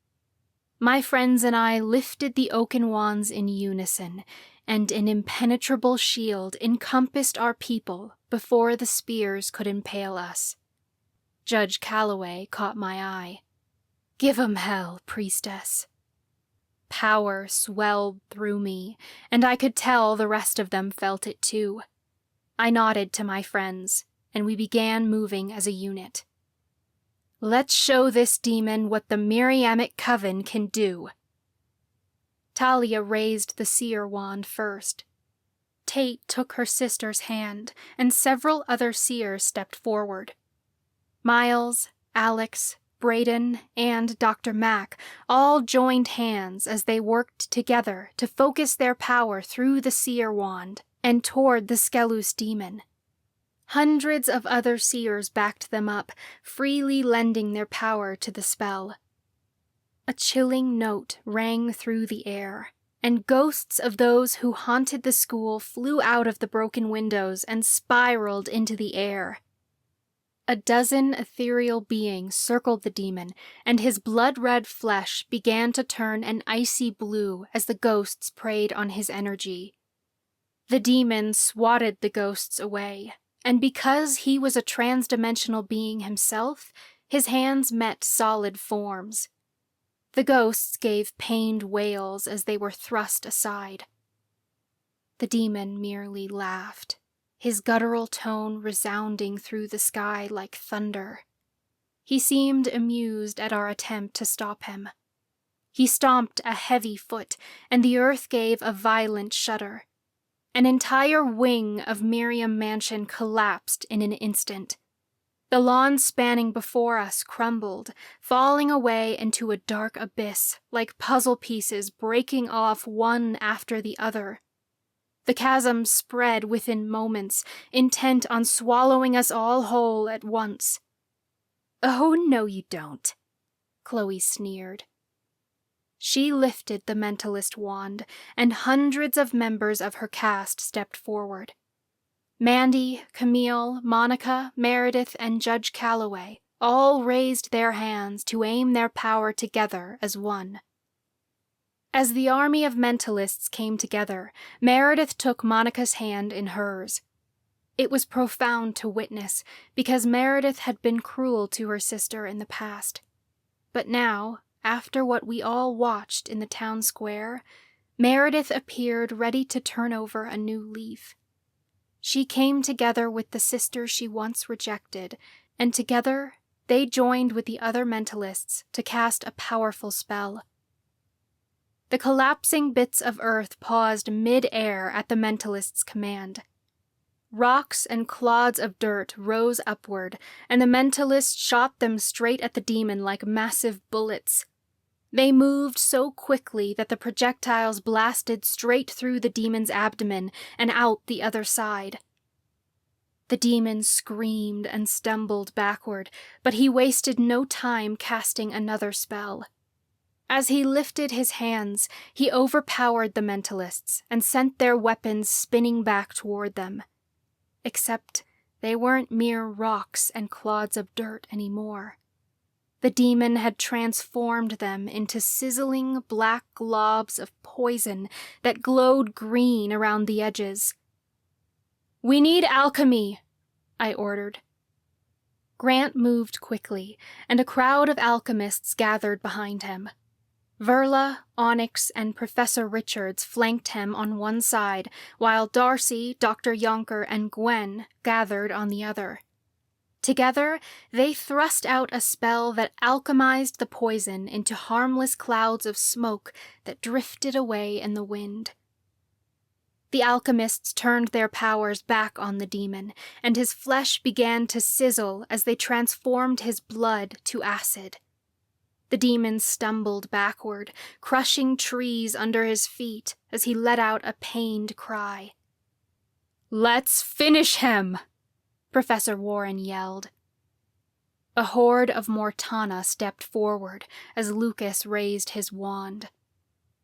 My friends and I lifted the oaken wands in unison, and an impenetrable shield encompassed our people before the spears could impale us. Judge Calloway caught my eye. "Give 'em hell, priestess." Power swelled through me, and I could tell the rest of them felt it too. I nodded to my friends, and we began moving as a unit. "Let's show this demon what the Miriamic Coven can do." Talia raised the seer wand first. Tate took her sister's hand, and several other seers stepped forward. Miles, Alex, Braden, and Dr. Mack all joined hands as they worked together to focus their power through the seer wand and toward the Skelus demon. Hundreds of other seers backed them up, freely lending their power to the spell. A chilling note rang through the air, and ghosts of those who haunted the school flew out of the broken windows and spiraled into the air. A dozen ethereal beings circled the demon, and his blood-red flesh began to turn an icy blue as the ghosts preyed on his energy. The demon swatted the ghosts away, and because he was a trans-dimensional being himself, his hands met solid forms. The ghosts gave pained wails as they were thrust aside. The demon merely laughed, his guttural tone resounding through the sky like thunder. He seemed amused at our attempt to stop him. He stomped a heavy foot, and the earth gave a violent shudder. An entire wing of Miriam Mansion collapsed in an instant. The lawn spanning before us crumbled, falling away into a dark abyss, like puzzle pieces breaking off one after the other. The chasm spread within moments, intent on swallowing us all whole at once. "Oh, no you don't," Chloe sneered. She lifted the mentalist wand, and hundreds of members of her cast stepped forward. Mandy, Camille, Monica, Meredith, and Judge Calloway all raised their hands to aim their power together as one. As the army of mentalists came together, Meredith took Monica's hand in hers. It was profound to witness, because Meredith had been cruel to her sister in the past. But now, after what we all watched in the town square, Meredith appeared ready to turn over a new leaf. She came together with the sister she once rejected, and together they joined with the other mentalists to cast a powerful spell. The collapsing bits of earth paused mid-air at the mentalist's command. Rocks and clods of dirt rose upward, and the mentalist shot them straight at the demon like massive bullets. They moved so quickly that the projectiles blasted straight through the demon's abdomen and out the other side. The demon screamed and stumbled backward, but he wasted no time casting another spell. As he lifted his hands, he overpowered the mentalists and sent their weapons spinning back toward them. Except they weren't mere rocks and clods of dirt anymore. The demon had transformed them into sizzling black globs of poison that glowed green around the edges. "We need alchemy," I ordered. Grant moved quickly, and a crowd of alchemists gathered behind him. Verla, Onyx, and Professor Richards flanked him on one side, while Darcy, Dr. Yonker, and Gwen gathered on the other. Together, they thrust out a spell that alchemized the poison into harmless clouds of smoke that drifted away in the wind. The alchemists turned their powers back on the demon, and his flesh began to sizzle as they transformed his blood to acid. The demon stumbled backward, crushing trees under his feet as he let out a pained cry. "Let's finish him!" Professor Warren yelled. A horde of Mortana stepped forward as Lucas raised his wand.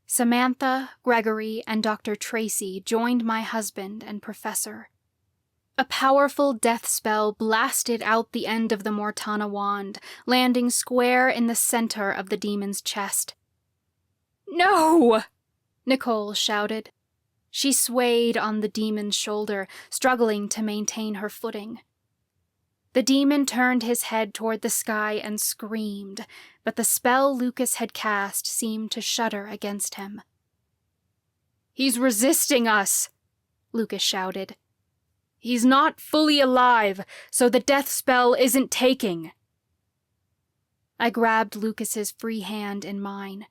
Samantha, Gregory, and Dr. Tracy joined my husband and Professor. A powerful death spell blasted out the end of the Mortana wand, landing square in the center of the demon's chest. "No!" Nicole shouted. She swayed on the demon's shoulder, struggling to maintain her footing. The demon turned his head toward the sky and screamed, but the spell Lucas had cast seemed to shudder against him. "He's resisting us!" Lucas shouted. "He's not fully alive, so the death spell isn't taking." I grabbed Lucas's free hand in mine.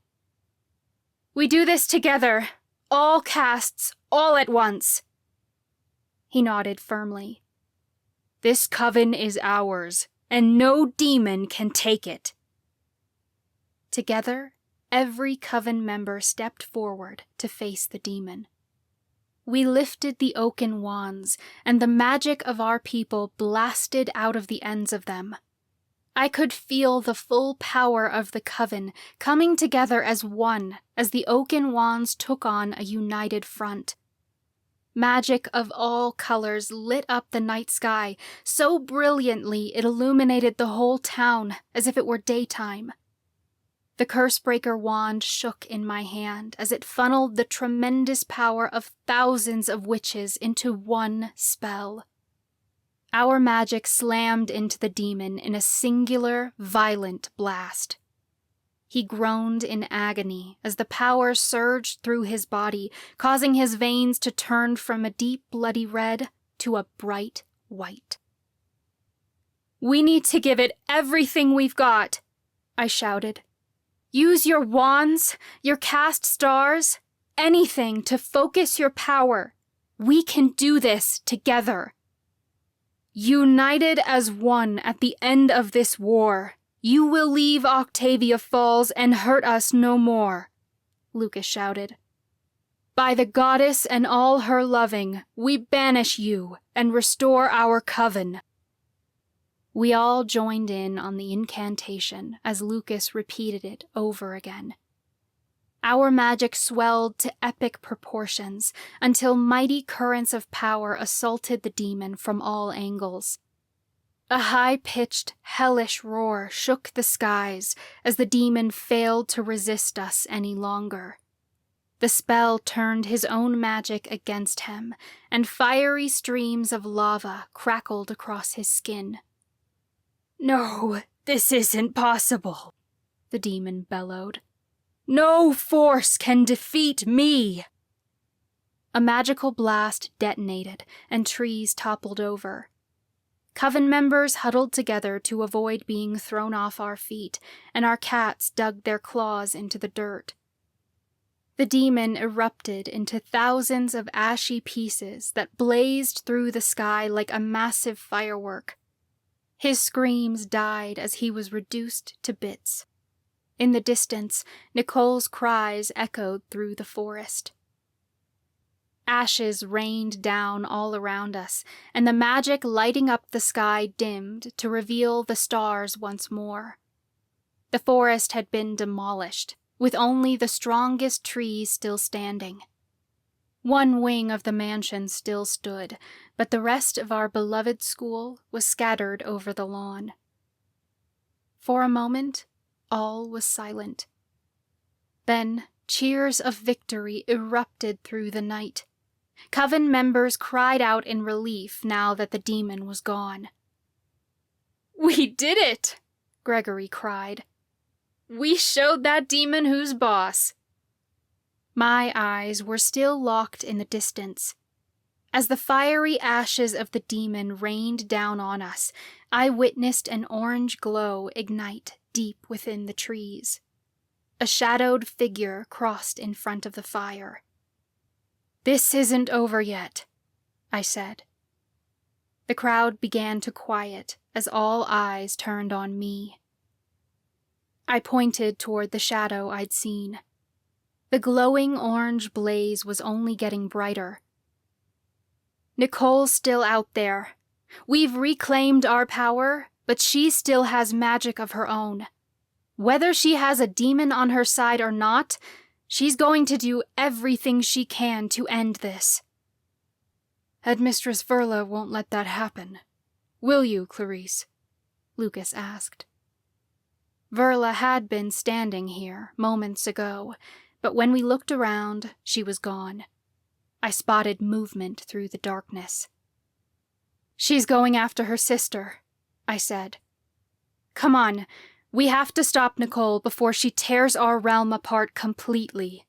"We do this together, all casts, all at once." He nodded firmly. This coven is ours, and no demon can take it. Together, every coven member stepped forward to face the demon. We lifted the oaken wands, and the magic of our people blasted out of the ends of them. I could feel the full power of the coven coming together as one as the oaken wands took on a united front. Magic of all colors lit up the night sky so brilliantly it illuminated the whole town as if it were daytime. The Cursebreaker wand shook in my hand as it funneled the tremendous power of thousands of witches into one spell. Our magic slammed into the demon in a singular, violent blast. He groaned in agony as the power surged through his body, causing his veins to turn from a deep bloody red to a bright white. We need to give it everything we've got, I shouted. Use your wands, your cast stars, anything to focus your power. We can do this together. United as one at the end of this war, you will leave Octavia Falls and hurt us no more, Lucas shouted. By the goddess and all her loving, we banish you and restore our coven. We all joined in on the incantation as Lucas repeated it over again. Our magic swelled to epic proportions until mighty currents of power assaulted the demon from all angles. A high-pitched, hellish roar shook the skies as the demon failed to resist us any longer. The spell turned his own magic against him, and fiery streams of lava crackled across his skin. No, this isn't possible, the demon bellowed. No force can defeat me! A magical blast detonated, and trees toppled over. Coven members huddled together to avoid being thrown off our feet, and our cats dug their claws into the dirt. The demon erupted into thousands of ashy pieces that blazed through the sky like a massive firework. His screams died as he was reduced to bits. In the distance, Nicole's cries echoed through the forest. Ashes rained down all around us, and the magic lighting up the sky dimmed to reveal the stars once more. The forest had been demolished, with only the strongest trees still standing. One wing of the mansion still stood, but the rest of our beloved school was scattered over the lawn. For a moment, all was silent. Then, cheers of victory erupted through the night. Coven members cried out in relief now that the demon was gone. We did it! Gregory cried. We showed that demon who's boss. My eyes were still locked in the distance. As the fiery ashes of the demon rained down on us, I witnessed an orange glow ignite deep within the trees. A shadowed figure crossed in front of the fire. This isn't over yet, I said. The crowd began to quiet as all eyes turned on me. I pointed toward the shadow I'd seen. The glowing orange blaze was only getting brighter. Nicole's still out there. We've reclaimed our power, but she still has magic of her own. Whether she has a demon on her side or not, she's going to do everything she can to end this. Headmistress Verla won't let that happen. Will you, Clarice? Lucas asked. Verla had been standing here moments ago, but when we looked around, she was gone. I spotted movement through the darkness. She's going after her sister, I said. Come on, we have to stop Nicole before she tears our realm apart completely.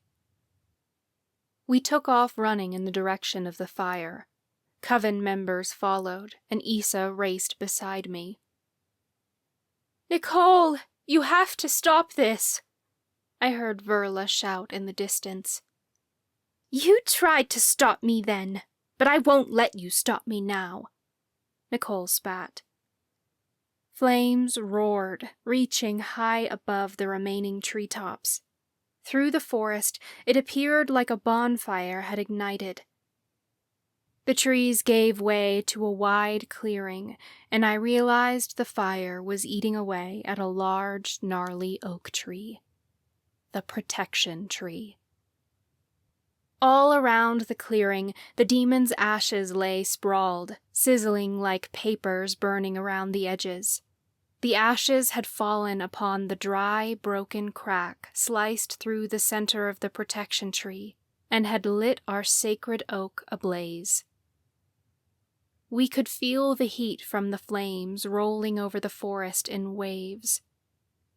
We took off running in the direction of the fire. Coven members followed, and Issa raced beside me. Nicole, you have to stop this, I heard Verla shout in the distance. You tried to stop me then, But I won't let you stop me now, Nicole spat. Flames roared, reaching high above the remaining treetops. Through the forest, it appeared like a bonfire had ignited. The trees gave way to a wide clearing, and I realized the fire was eating away at a large, gnarly oak tree. The protection tree. All around the clearing, the demon's ashes lay sprawled, sizzling like papers burning around the edges. The ashes had fallen upon the dry, broken crack sliced through the center of the protection tree and had lit our sacred oak ablaze. We could feel the heat from the flames rolling over the forest in waves.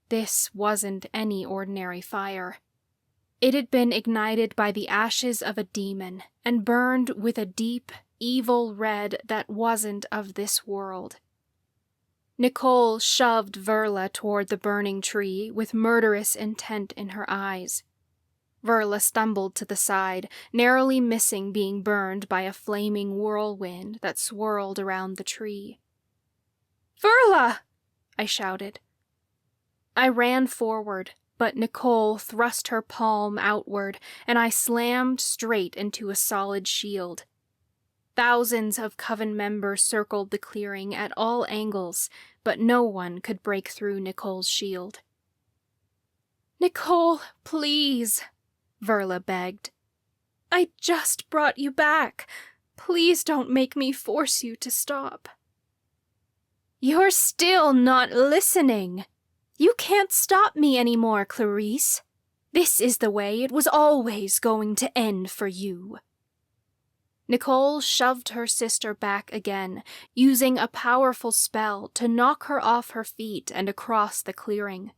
This wasn't any ordinary fire. It had been ignited by the ashes of a demon and burned with a deep, evil red that wasn't of this world. Nicole shoved Verla toward the burning tree with murderous intent in her eyes. Verla stumbled to the side, narrowly missing being burned by a flaming whirlwind that swirled around the tree. "Verla!" I shouted. I ran forward, but Nicole thrust her palm outward, and I slammed straight into a solid shield. Thousands of Coven members circled the clearing at all angles, but no one could break through Nicole's shield. "Nicole, please," Verla begged. "I just brought you back. Please don't make me force you to stop." "You're still not listening. You can't stop me anymore, Clarice. This is the way it was always going to end for you." Nicole shoved her sister back again, using a powerful spell to knock her off her feet and across the clearing.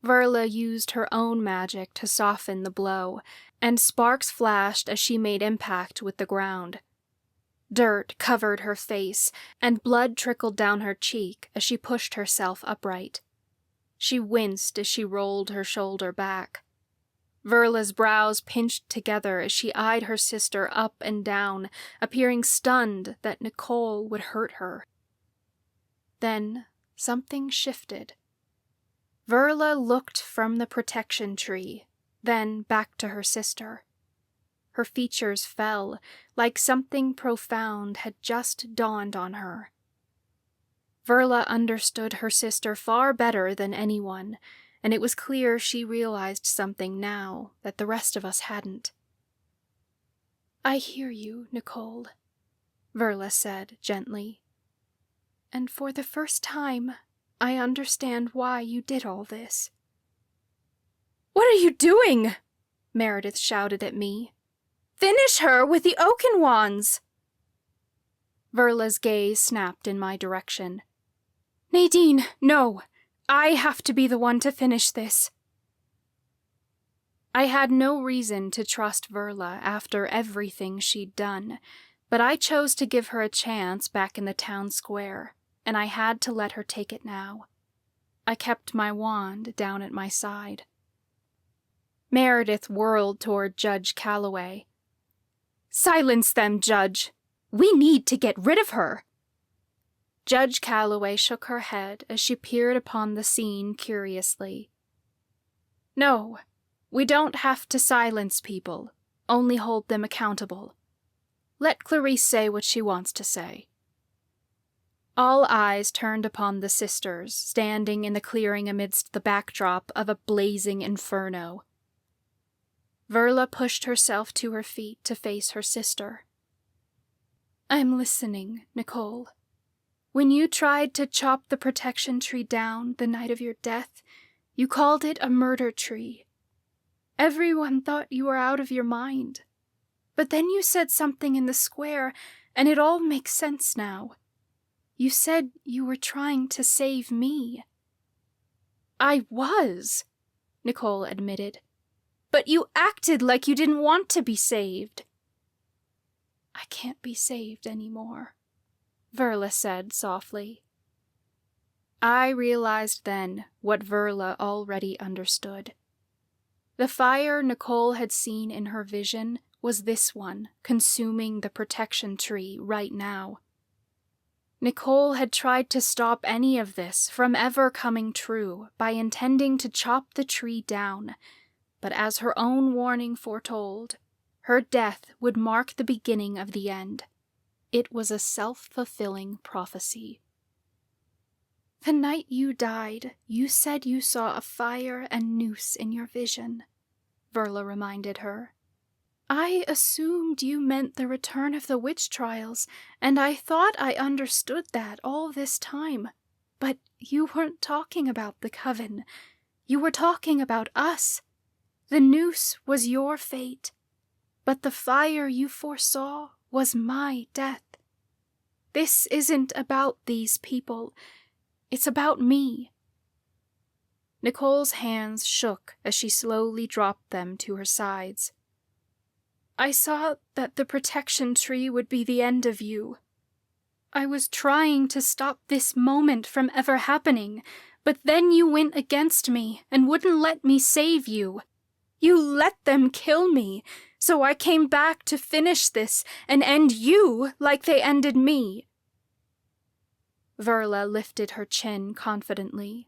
Verla used her own magic to soften the blow, and sparks flashed as she made impact with the ground. Dirt covered her face, and blood trickled down her cheek as she pushed herself upright. She winced as she rolled her shoulder back. Verla's brows pinched together as she eyed her sister up and down, appearing stunned that Nicole would hurt her. Then something shifted. Verla looked from the protection tree, then back to her sister. Her features fell, like something profound had just dawned on her. Verla understood her sister far better than anyone, and it was clear she realized something now that the rest of us hadn't. "I hear you, Nicole," Verla said gently. "And for the first time, I understand why you did all this." "What are you doing?" Meredith shouted at me. "Finish her with the oaken wands!" Verla's gaze snapped in my direction. "Nadine, no! I have to be the one to finish this." I had no reason to trust Verla after everything she'd done, but I chose to give her a chance back in the town square, and I had to let her take it now. I kept my wand down at my side. Meredith whirled toward Judge Calloway. "Silence them, Judge! We need to get rid of her!" Judge Calloway shook her head as she peered upon the scene curiously. "No, we don't have to silence people, only hold them accountable. Let Clarice say what she wants to say." All eyes turned upon the sisters, standing in the clearing amidst the backdrop of a blazing inferno. Verla pushed herself to her feet to face her sister. "I'm listening, Nicole. When you tried to chop the protection tree down the night of your death, you called it a murder tree. Everyone thought you were out of your mind. But then you said something in the square, and it all makes sense now. You said you were trying to save me." "I was," Nicole admitted. "But you acted like you didn't want to be saved." "I can't be saved anymore," Verla said softly. I realized then what Verla already understood. The fire Nicole had seen in her vision was this one consuming the protection tree right now. Nicole had tried to stop any of this from ever coming true by intending to chop the tree down, but as her own warning foretold, her death would mark the beginning of the end. It was a self-fulfilling prophecy. The night you died, you said you saw a fire and noose in your vision, Verla reminded her. I assumed you meant the return of the witch trials, and I thought I understood that all this time. But you weren't talking about the Coven. You were talking about us. The noose was your fate, but the fire you foresaw was my death. This isn't about these people. It's about me. Nicole's hands shook as she slowly dropped them to her sides. I saw that the protection tree would be the end of you. I was trying to stop this moment from ever happening, but then you went against me and wouldn't let me save you. You let them kill me, so I came back to finish this and end you like they ended me. Verla lifted her chin confidently.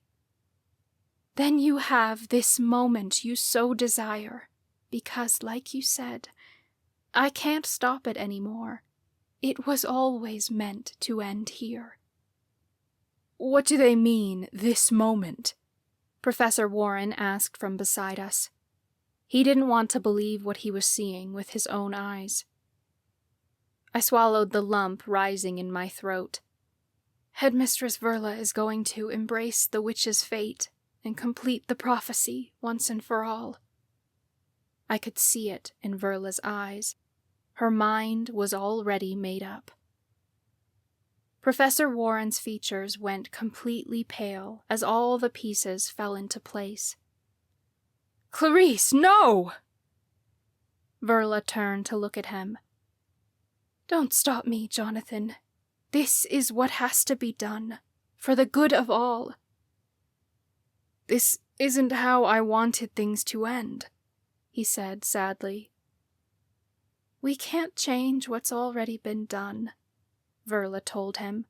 Then you have this moment you so desire, because, like you said, I can't stop it anymore. It was always meant to end here. What do they mean, this moment? Professor Warren asked from beside us. He didn't want to believe what he was seeing with his own eyes. I swallowed the lump rising in my throat. Headmistress Verla is going to embrace the witch's fate and complete the prophecy once and for all. I could see it in Verla's eyes. Her mind was already made up. Professor Warren's features went completely pale as all the pieces fell into place. Clarice, no! Verla turned to look at him. Don't stop me, Jonathan. This is what has to be done, for the good of all. This isn't how I wanted things to end, he said sadly. We can't change what's already been done, Verla told him.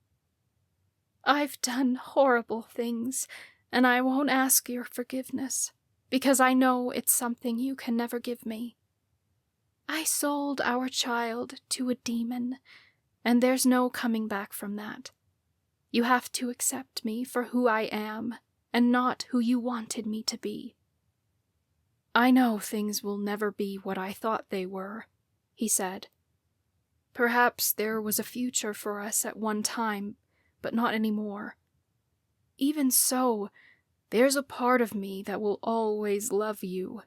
I've done horrible things, and I won't ask your forgiveness, because I know it's something you can never give me. I sold our child to a demon, and there's no coming back from that. You have to accept me for who I am, and not who you wanted me to be. I know things will never be what I thought they were, he said. Perhaps there was a future for us at one time, but not anymore. Even so, there's a part of me that will always love you,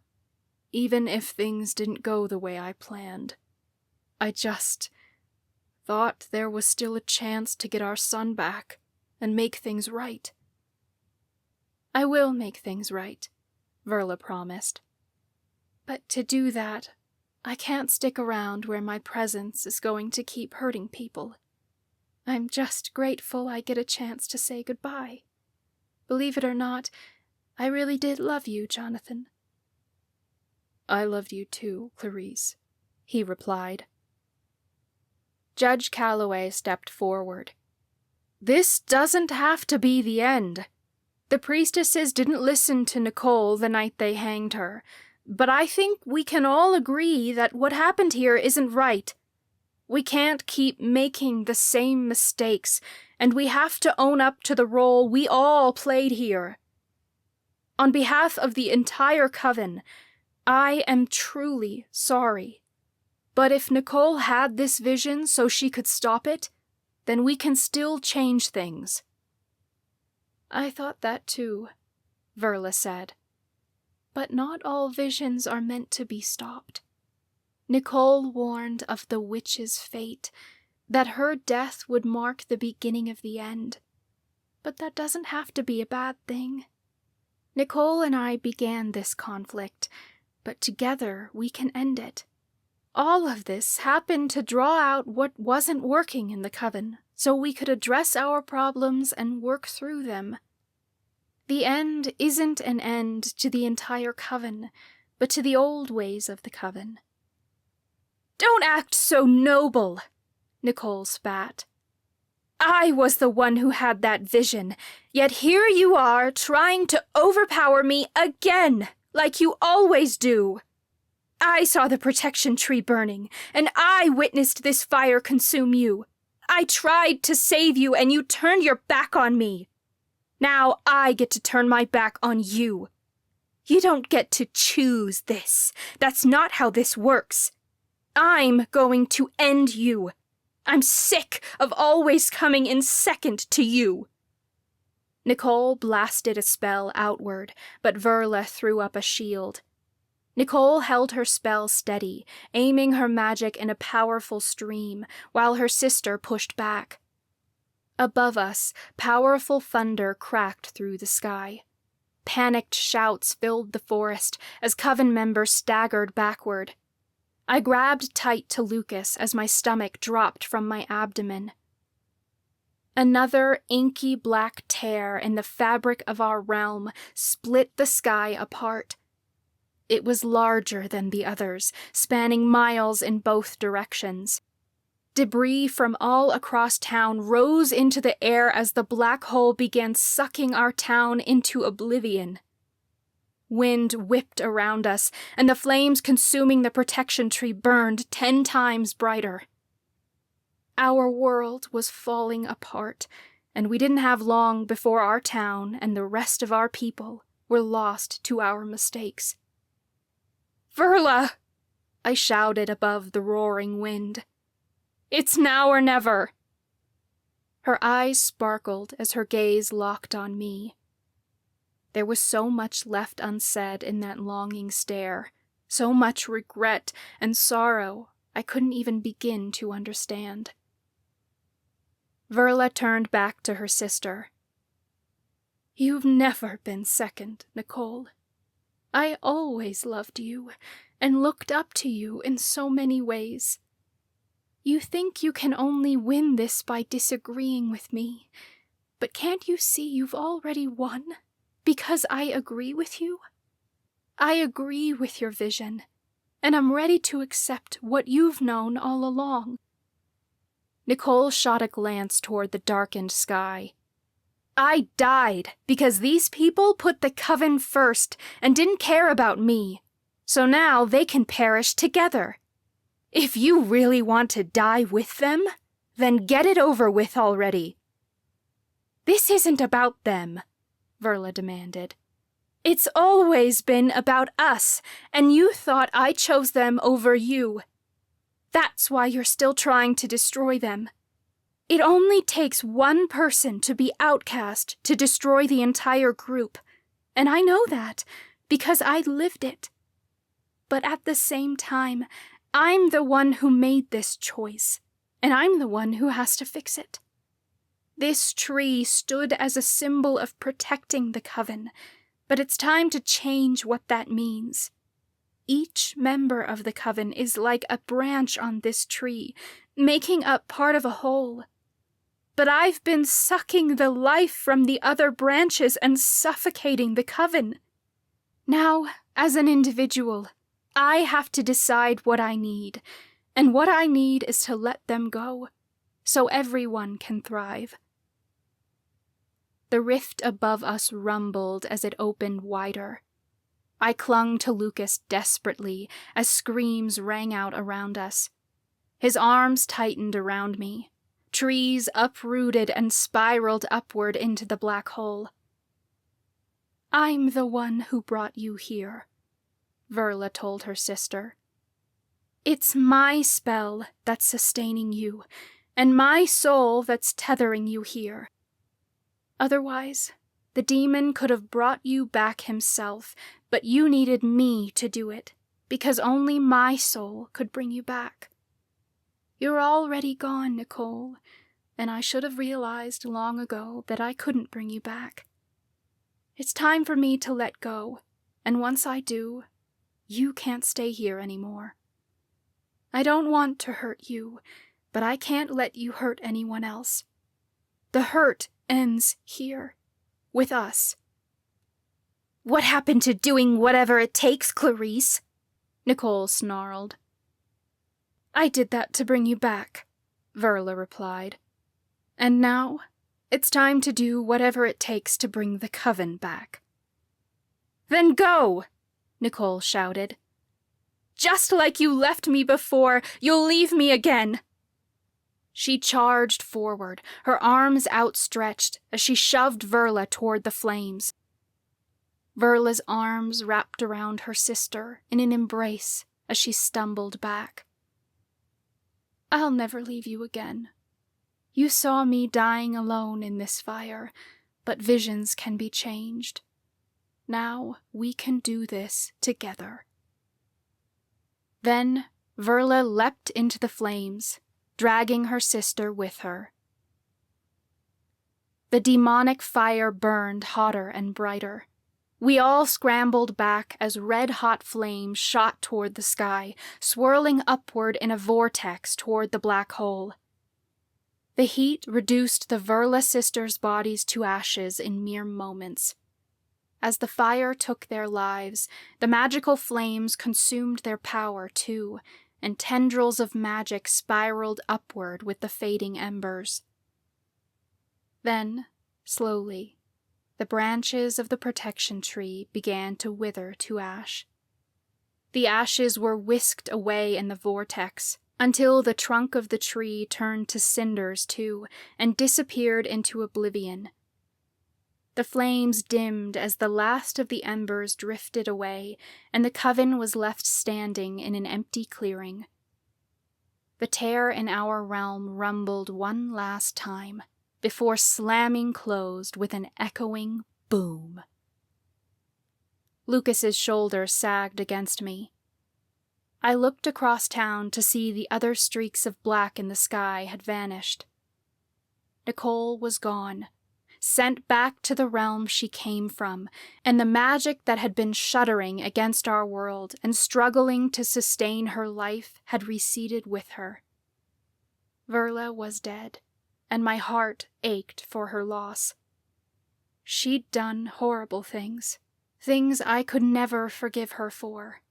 even if things didn't go the way I planned. I just thought there was still a chance to get our son back and make things right. I will make things right, Verla promised. But to do that, I can't stick around where my presence is going to keep hurting people. I'm just grateful I get a chance to say goodbye. Believe it or not, I really did love you, Jonathan. I loved you too, Clarice, he replied. Judge Calloway stepped forward. This doesn't have to be the end. The priestesses didn't listen to Nicole the night they hanged her, but I think we can all agree that what happened here isn't right. We can't keep making the same mistakes, and we have to own up to the role we all played here. On behalf of the entire coven, I am truly sorry. But if Nicole had this vision so she could stop it, then we can still change things. I thought that too, Verla said. But not all visions are meant to be stopped. Nicole warned of the witch's fate, that her death would mark the beginning of the end. But that doesn't have to be a bad thing. Nicole and I began this conflict, but together we can end it. All of this happened to draw out what wasn't working in the coven, so we could address our problems and work through them. The end isn't an end to the entire coven, but to the old ways of the coven. Don't act so noble, Nicole spat. I was the one who had that vision, yet here you are trying to overpower me again, like you always do. I saw the protection tree burning, and I witnessed this fire consume you. I tried to save you, and you turned your back on me. Now I get to turn my back on you. You don't get to choose this. That's not how this works. I'm going to end you. I'm sick of always coming in second to you. Nicole blasted a spell outward, but Verla threw up a shield. Nicole held her spell steady, aiming her magic in a powerful stream, while her sister pushed back. Above us, powerful thunder cracked through the sky. Panicked shouts filled the forest as Coven members staggered backward. I grabbed tight to Lucas as my stomach dropped from my abdomen. Another inky black tear in the fabric of our realm split the sky apart. It was larger than the others, spanning miles in both directions. Debris from all across town rose into the air as the black hole began sucking our town into oblivion. Wind whipped around us, and the flames consuming the protection tree burned 10 times brighter. Our world was falling apart, and we didn't have long before our town and the rest of our people were lost to our mistakes. Verla! I shouted above the roaring wind. It's now or never! Her eyes sparkled as her gaze locked on me. There was so much left unsaid in that longing stare, so much regret and sorrow I couldn't even begin to understand. Verla turned back to her sister. You've never been second, Nicole. I always loved you and looked up to you in so many ways. You think you can only win this by disagreeing with me, but can't you see you've already won because I agree with you? I agree with your vision, and I'm ready to accept what you've known all along. Nicole shot a glance toward the darkened sky. I died because these people put the Coven first and didn't care about me, so now they can perish together. If you really want to die with them, then get it over with already. This isn't about them, Verla demanded. It's always been about us, and you thought I chose them over you. That's why you're still trying to destroy them. It only takes one person to be outcast to destroy the entire group, and I know that because I lived it. But at the same time, I'm the one who made this choice, and I'm the one who has to fix it. This tree stood as a symbol of protecting the Coven, but it's time to change what that means. Each member of the Coven is like a branch on this tree, making up part of a whole. But I've been sucking the life from the other branches and suffocating the Coven. Now, as an individual, I have to decide what I need, and what I need is to let them go, so everyone can thrive. The rift above us rumbled as it opened wider. I clung to Lucas desperately as screams rang out around us. His arms tightened around me. Trees uprooted and spiraled upward into the black hole. I'm the one who brought you here, Verla told her sister. It's my spell that's sustaining you, and my soul that's tethering you here. Otherwise, the demon could have brought you back himself, but you needed me to do it, because only my soul could bring you back. You're already gone, Nicole, and I should have realized long ago that I couldn't bring you back. It's time for me to let go, and once I do, you can't stay here anymore. I don't want to hurt you, but I can't let you hurt anyone else. The hurt ends here, with us. What happened to doing whatever it takes, Clarice? Nicole snarled. I did that to bring you back, Verla replied. And now, it's time to do whatever it takes to bring the Coven back. Then go! Nicole shouted. Just like you left me before, you'll leave me again! She charged forward, her arms outstretched as she shoved Verla toward the flames. Verla's arms wrapped around her sister in an embrace as she stumbled back. I'll never leave you again. You saw me dying alone in this fire, but visions can be changed. Now we can do this together. Then Verla leapt into the flames, dragging her sister with her. The demonic fire burned hotter and brighter. We all scrambled back as red-hot flames shot toward the sky, swirling upward in a vortex toward the black hole. The heat reduced the Verla sisters' bodies to ashes in mere moments. As the fire took their lives, the magical flames consumed their power too, and tendrils of magic spiraled upward with the fading embers. Then, slowly, the branches of the protection tree began to wither to ash. The ashes were whisked away in the vortex, until the trunk of the tree turned to cinders too, and disappeared into oblivion. The flames dimmed as the last of the embers drifted away, and the Coven was left standing in an empty clearing. The tear in our realm rumbled one last time, before slamming closed with an echoing boom. Lucas's shoulders sagged against me. I looked across town to see the other streaks of black in the sky had vanished. Nicole was gone, sent back to the realm she came from, and the magic that had been shuddering against our world and struggling to sustain her life had receded with her. Verla was dead, and my heart ached for her loss. She'd done horrible things I could never forgive her for.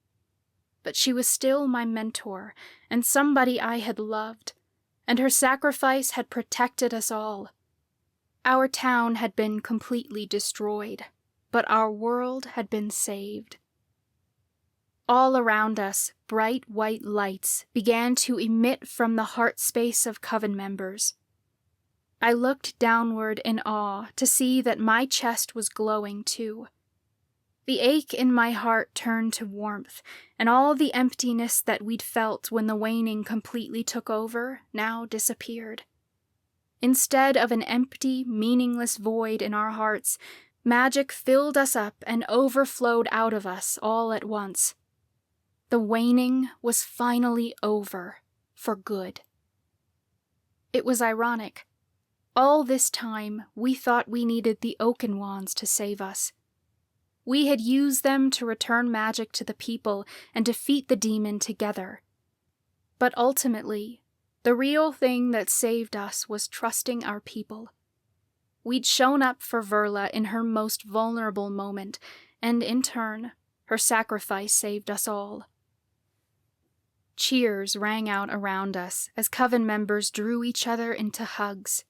But she was still my mentor, and somebody I had loved, and her sacrifice had protected us all. Our town had been completely destroyed, but our world had been saved. All around us, bright white lights began to emit from the heart space of Coven members. I looked downward in awe to see that my chest was glowing too. The ache in my heart turned to warmth, and all the emptiness that we'd felt when the waning completely took over now disappeared. Instead of an empty, meaningless void in our hearts, magic filled us up and overflowed out of us all at once. The waning was finally over, for good. It was ironic. All this time, we thought we needed the Oaken Wands to save us. We had used them to return magic to the people and defeat the demon together. But ultimately, the real thing that saved us was trusting our people. We'd shown up for Verla in her most vulnerable moment, and in turn, her sacrifice saved us all. Cheers rang out around us as Coven members drew each other into hugs.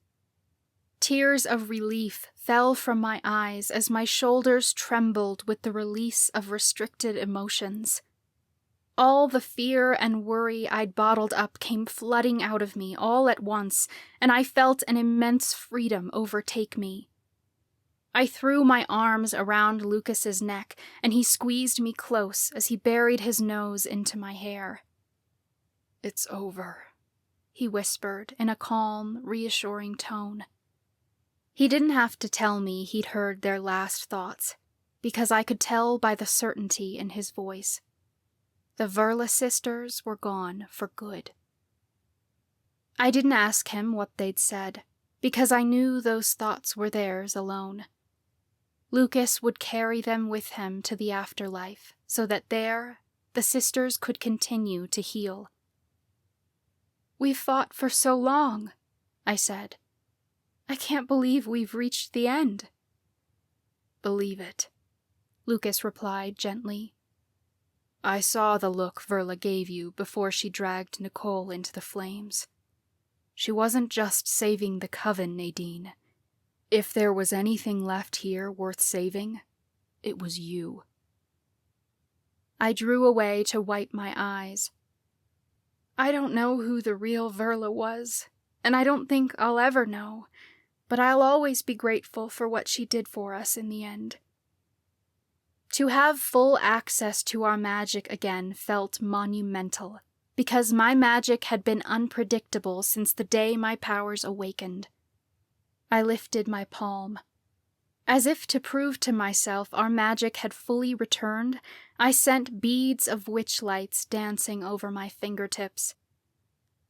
Tears of relief fell from my eyes as my shoulders trembled with the release of restricted emotions. All the fear and worry I'd bottled up came flooding out of me all at once, and I felt an immense freedom overtake me. I threw my arms around Lucas's neck, and he squeezed me close as he buried his nose into my hair. "It's over," he whispered in a calm, reassuring tone. He didn't have to tell me he'd heard their last thoughts, because I could tell by the certainty in his voice. The Verla sisters were gone for good. I didn't ask him what they'd said, because I knew those thoughts were theirs alone. Lucas would carry them with him to the afterlife, so that there, the sisters could continue to heal. "We've fought for so long," I said. "I can't believe we've reached the end." "Believe it," Lucas replied gently. I saw the look Verla gave you before she dragged Nicole into the flames. She wasn't just saving the Coven, Nadine. If there was anything left here worth saving, it was you. I drew away to wipe my eyes. I don't know who the real Verla was, and I don't think I'll ever know, but I'll always be grateful for what she did for us in the end. To have full access to our magic again felt monumental, because my magic had been unpredictable since the day my powers awakened. I lifted my palm. As if to prove to myself our magic had fully returned, I sent beads of witch lights dancing over my fingertips.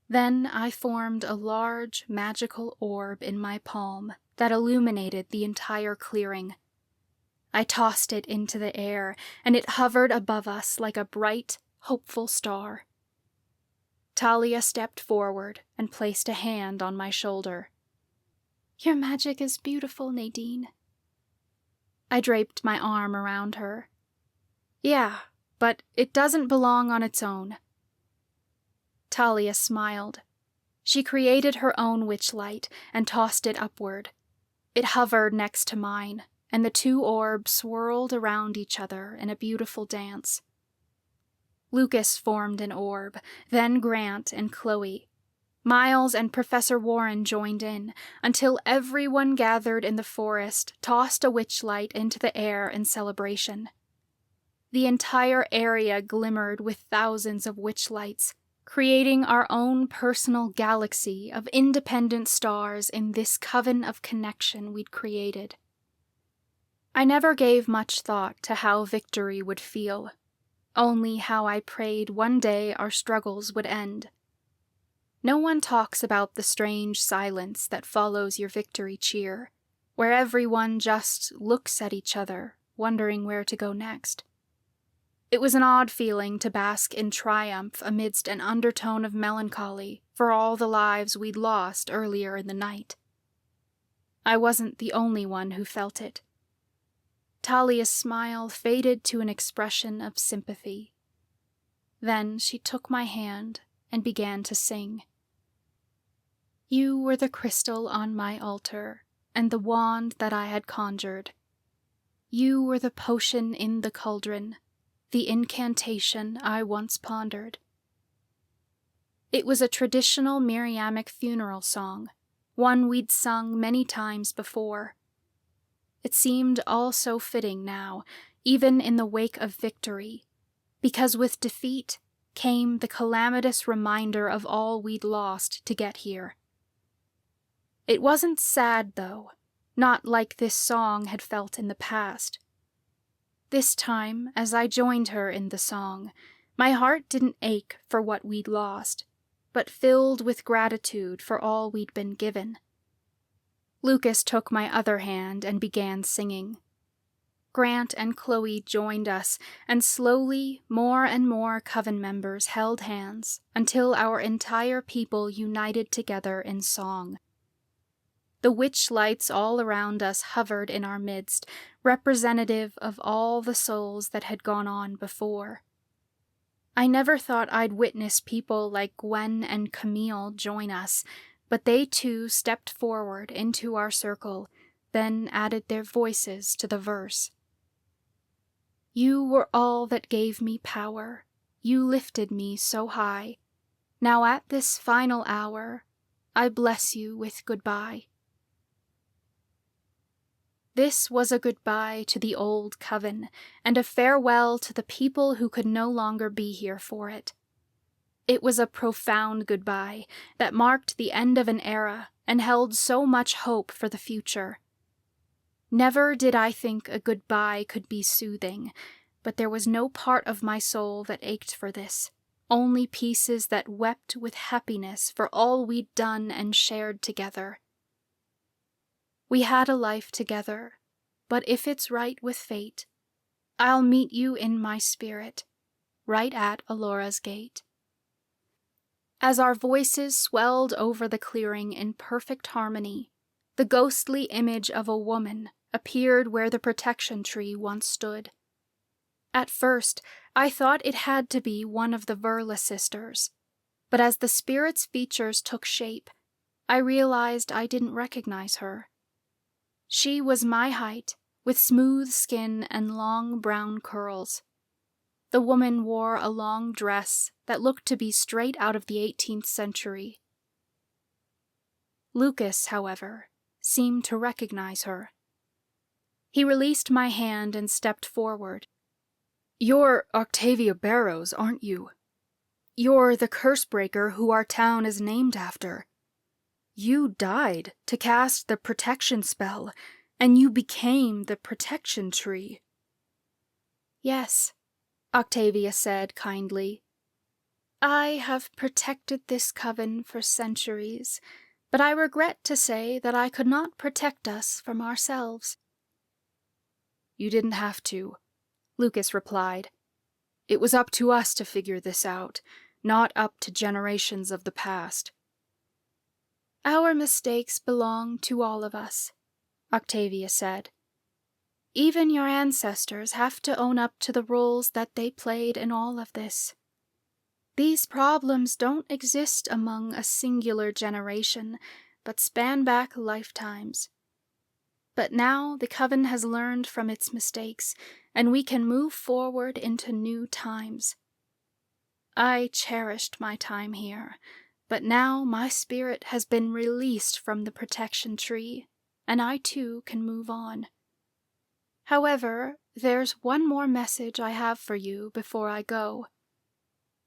Then I formed a large, magical orb in my palm that illuminated the entire clearing. I tossed it into the air, and it hovered above us like a bright, hopeful star. Talia stepped forward and placed a hand on my shoulder. "Your magic is beautiful, Nadine." I draped my arm around her. "Yeah, but it doesn't belong on its own." Talia smiled. She created her own witchlight and tossed it upward. It hovered next to mine, and the two orbs swirled around each other in a beautiful dance. Lucas formed an orb, then Grant and Chloe. Miles and Professor Warren joined in, until everyone gathered in the forest tossed a witchlight into the air in celebration. The entire area glimmered with thousands of witchlights, creating our own personal galaxy of independent stars in this coven of connection we'd created. I never gave much thought to how victory would feel, only how I prayed one day our struggles would end. No one talks about the strange silence that follows your victory cheer, where everyone just looks at each other, wondering where to go next. It was an odd feeling to bask in triumph amidst an undertone of melancholy for all the lives we'd lost earlier in the night. I wasn't the only one who felt it. Talia's smile faded to an expression of sympathy. Then she took my hand and began to sing. "You were the crystal on my altar, and the wand that I had conjured. You were the potion in the cauldron, the incantation I once pondered." It was a traditional Miriamic funeral song, one we'd sung many times before. It seemed all so fitting now, even in the wake of victory, because with defeat came the calamitous reminder of all we'd lost to get here. It wasn't sad, though, not like this song had felt in the past. This time, as I joined her in the song, my heart didn't ache for what we'd lost, but filled with gratitude for all we'd been given. Lucas took my other hand and began singing. Grant and Chloe joined us, and slowly more and more coven members held hands until our entire people united together in song. The witch lights all around us hovered in our midst, representative of all the souls that had gone on before. I never thought I'd witness people like Gwen and Camille join us, but they too stepped forward into our circle, then added their voices to the verse. "You were all that gave me power, you lifted me so high. Now at this final hour, I bless you with goodbye." This was a goodbye to the old coven, and a farewell to the people who could no longer be here for it. It was a profound goodbye that marked the end of an era and held so much hope for the future. Never did I think a goodbye could be soothing, but there was no part of my soul that ached for this, only pieces that wept with happiness for all we'd done and shared together. We had a life together, but if it's right with fate, I'll meet you in my spirit, right at Alora's gate. As our voices swelled over the clearing in perfect harmony, the ghostly image of a woman appeared where the protection tree once stood. At first, I thought it had to be one of the Verla sisters, but as the spirit's features took shape, I realized I didn't recognize her. She was my height, with smooth skin and long brown curls. The woman wore a long dress that looked to be straight out of the 18th century. Lucas, however, seemed to recognize her. He released my hand and stepped forward. "You're Octavia Barrows, aren't you? You're the curse-breaker who our town is named after. You died to cast the protection spell, and you became the protection tree." "Yes," Octavia said kindly. "I have protected this coven for centuries, but I regret to say that I could not protect us from ourselves." "You didn't have to," Lucas replied. "It was up to us to figure this out, not up to generations of the past." "Our mistakes belong to all of us," Octavia said. "Even your ancestors have to own up to the roles that they played in all of this. These problems don't exist among a singular generation, but span back lifetimes. But now the Coven has learned from its mistakes, and we can move forward into new times. I cherished my time here, but now my spirit has been released from the protection tree, and I too can move on. However, there's one more message I have for you before I go.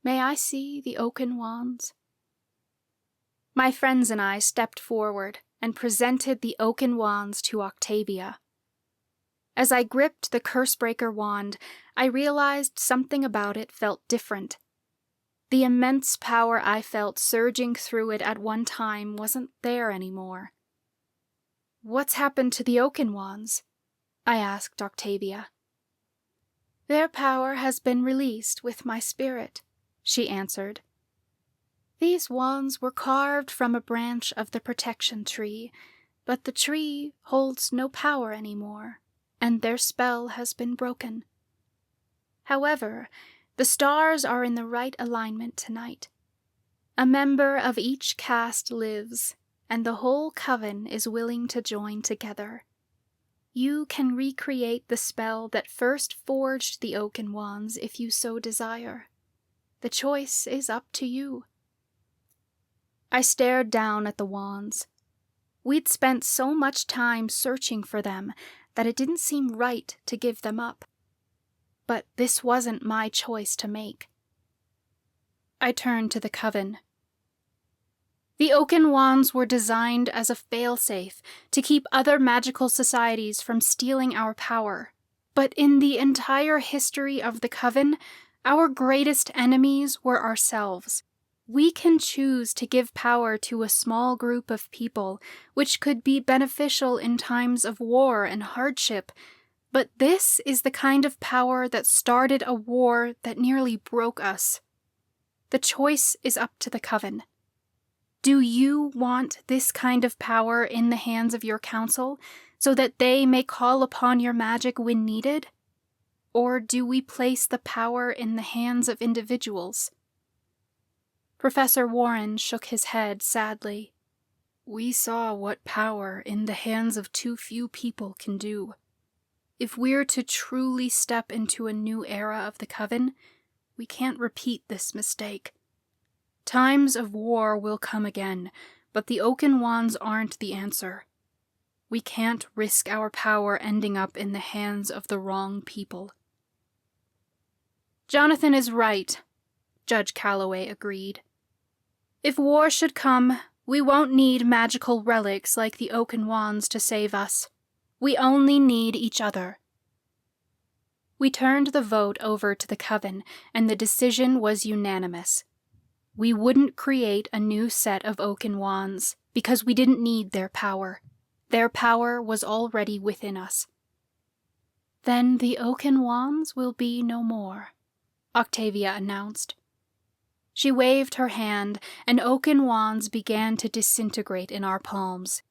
May I see the oaken wands?" My friends and I stepped forward and presented the oaken wands to Octavia. As I gripped the Cursebreaker wand, I realized something about it felt different. The immense power I felt surging through it at one time wasn't there anymore. "What's happened to the oaken wands?" I asked Octavia. "Their power has been released with my spirit," she answered. "These wands were carved from a branch of the protection tree, but the tree holds no power anymore, and their spell has been broken. However, the stars are in the right alignment tonight. A member of each caste lives, and the whole coven is willing to join together. You can recreate the spell that first forged the oaken wands if you so desire. The choice is up to you." I stared down at the wands. We'd spent so much time searching for them that it didn't seem right to give them up. But this wasn't my choice to make. I turned to the coven. The oaken wands were designed as a failsafe to keep other magical societies from stealing our power. But in the entire history of the coven, our greatest enemies were ourselves. We can choose to give power to a small group of people, which could be beneficial in times of war and hardship, but this is the kind of power that started a war that nearly broke us. The choice is up to the Coven. Do you want this kind of power in the hands of your council, so that they may call upon your magic when needed? Or do we place the power in the hands of individuals? Professor Warren shook his head sadly. "We saw what power in the hands of too few people can do. If we're to truly step into a new era of the Coven, we can't repeat this mistake. Times of war will come again, but the oaken wands aren't the answer. We can't risk our power ending up in the hands of the wrong people." "Jonathan is right," Judge Calloway agreed. "If war should come, we won't need magical relics like the oaken wands to save us. We only need each other." We turned the vote over to the Coven, and the decision was unanimous. We wouldn't create a new set of oaken wands, because we didn't need their power. Their power was already within us. "Then the oaken wands will be no more," Octavia announced. She waved her hand, and oaken wands began to disintegrate in our palms.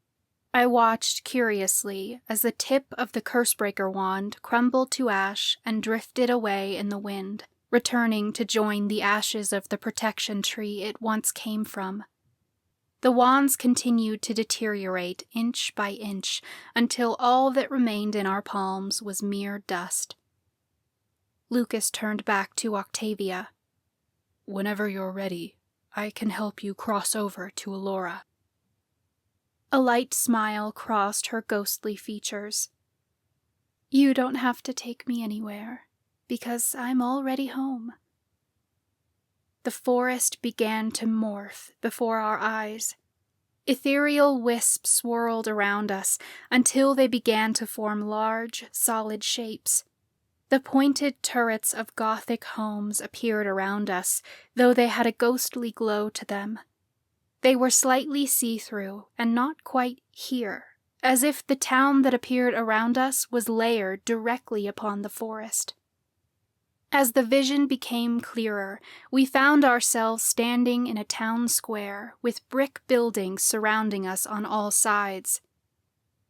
I watched curiously as the tip of the Cursebreaker wand crumbled to ash and drifted away in the wind, returning to join the ashes of the protection tree it once came from. The wands continued to deteriorate inch by inch until all that remained in our palms was mere dust. Lucas turned back to Octavia. "Whenever you're ready, I can help you cross over to Elora." A light smile crossed her ghostly features. "You don't have to take me anywhere, because I'm already home." The forest began to morph before our eyes. Ethereal wisps swirled around us until they began to form large, solid shapes. The pointed turrets of Gothic homes appeared around us, though they had a ghostly glow to them. They were slightly see-through and not quite here, as if the town that appeared around us was layered directly upon the forest. As the vision became clearer, we found ourselves standing in a town square with brick buildings surrounding us on all sides.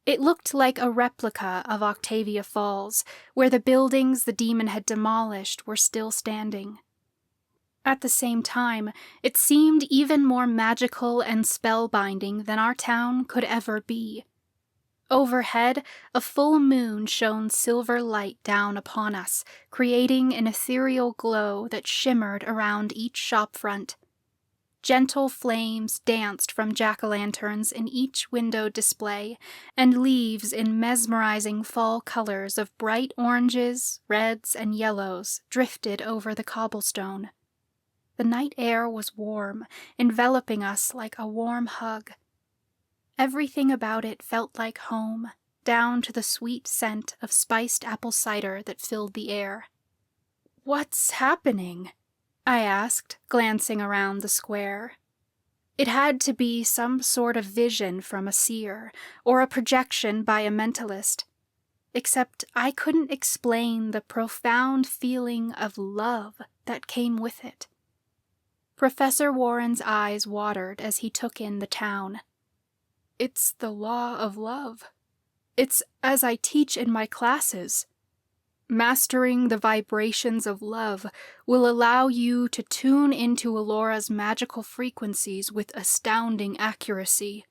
It looked like a replica of Octavia Falls, where the buildings the demon had demolished were still standing. At the same time, it seemed even more magical and spellbinding than our town could ever be. Overhead, a full moon shone silver light down upon us, creating an ethereal glow that shimmered around each shopfront. Gentle flames danced from jack-o'-lanterns in each window display, and leaves in mesmerizing fall colors of bright oranges, reds, and yellows drifted over the cobblestone. The night air was warm, enveloping us like a warm hug. Everything about it felt like home, down to the sweet scent of spiced apple cider that filled the air. "What's happening?" I asked, glancing around the square. It had to be some sort of vision from a seer, or a projection by a mentalist. Except I couldn't explain the profound feeling of love that came with it. Professor Warren's eyes watered as he took in the town. "It's the law of love. It's as I teach in my classes. Mastering the vibrations of love will allow you to tune into Elora's magical frequencies with astounding accuracy."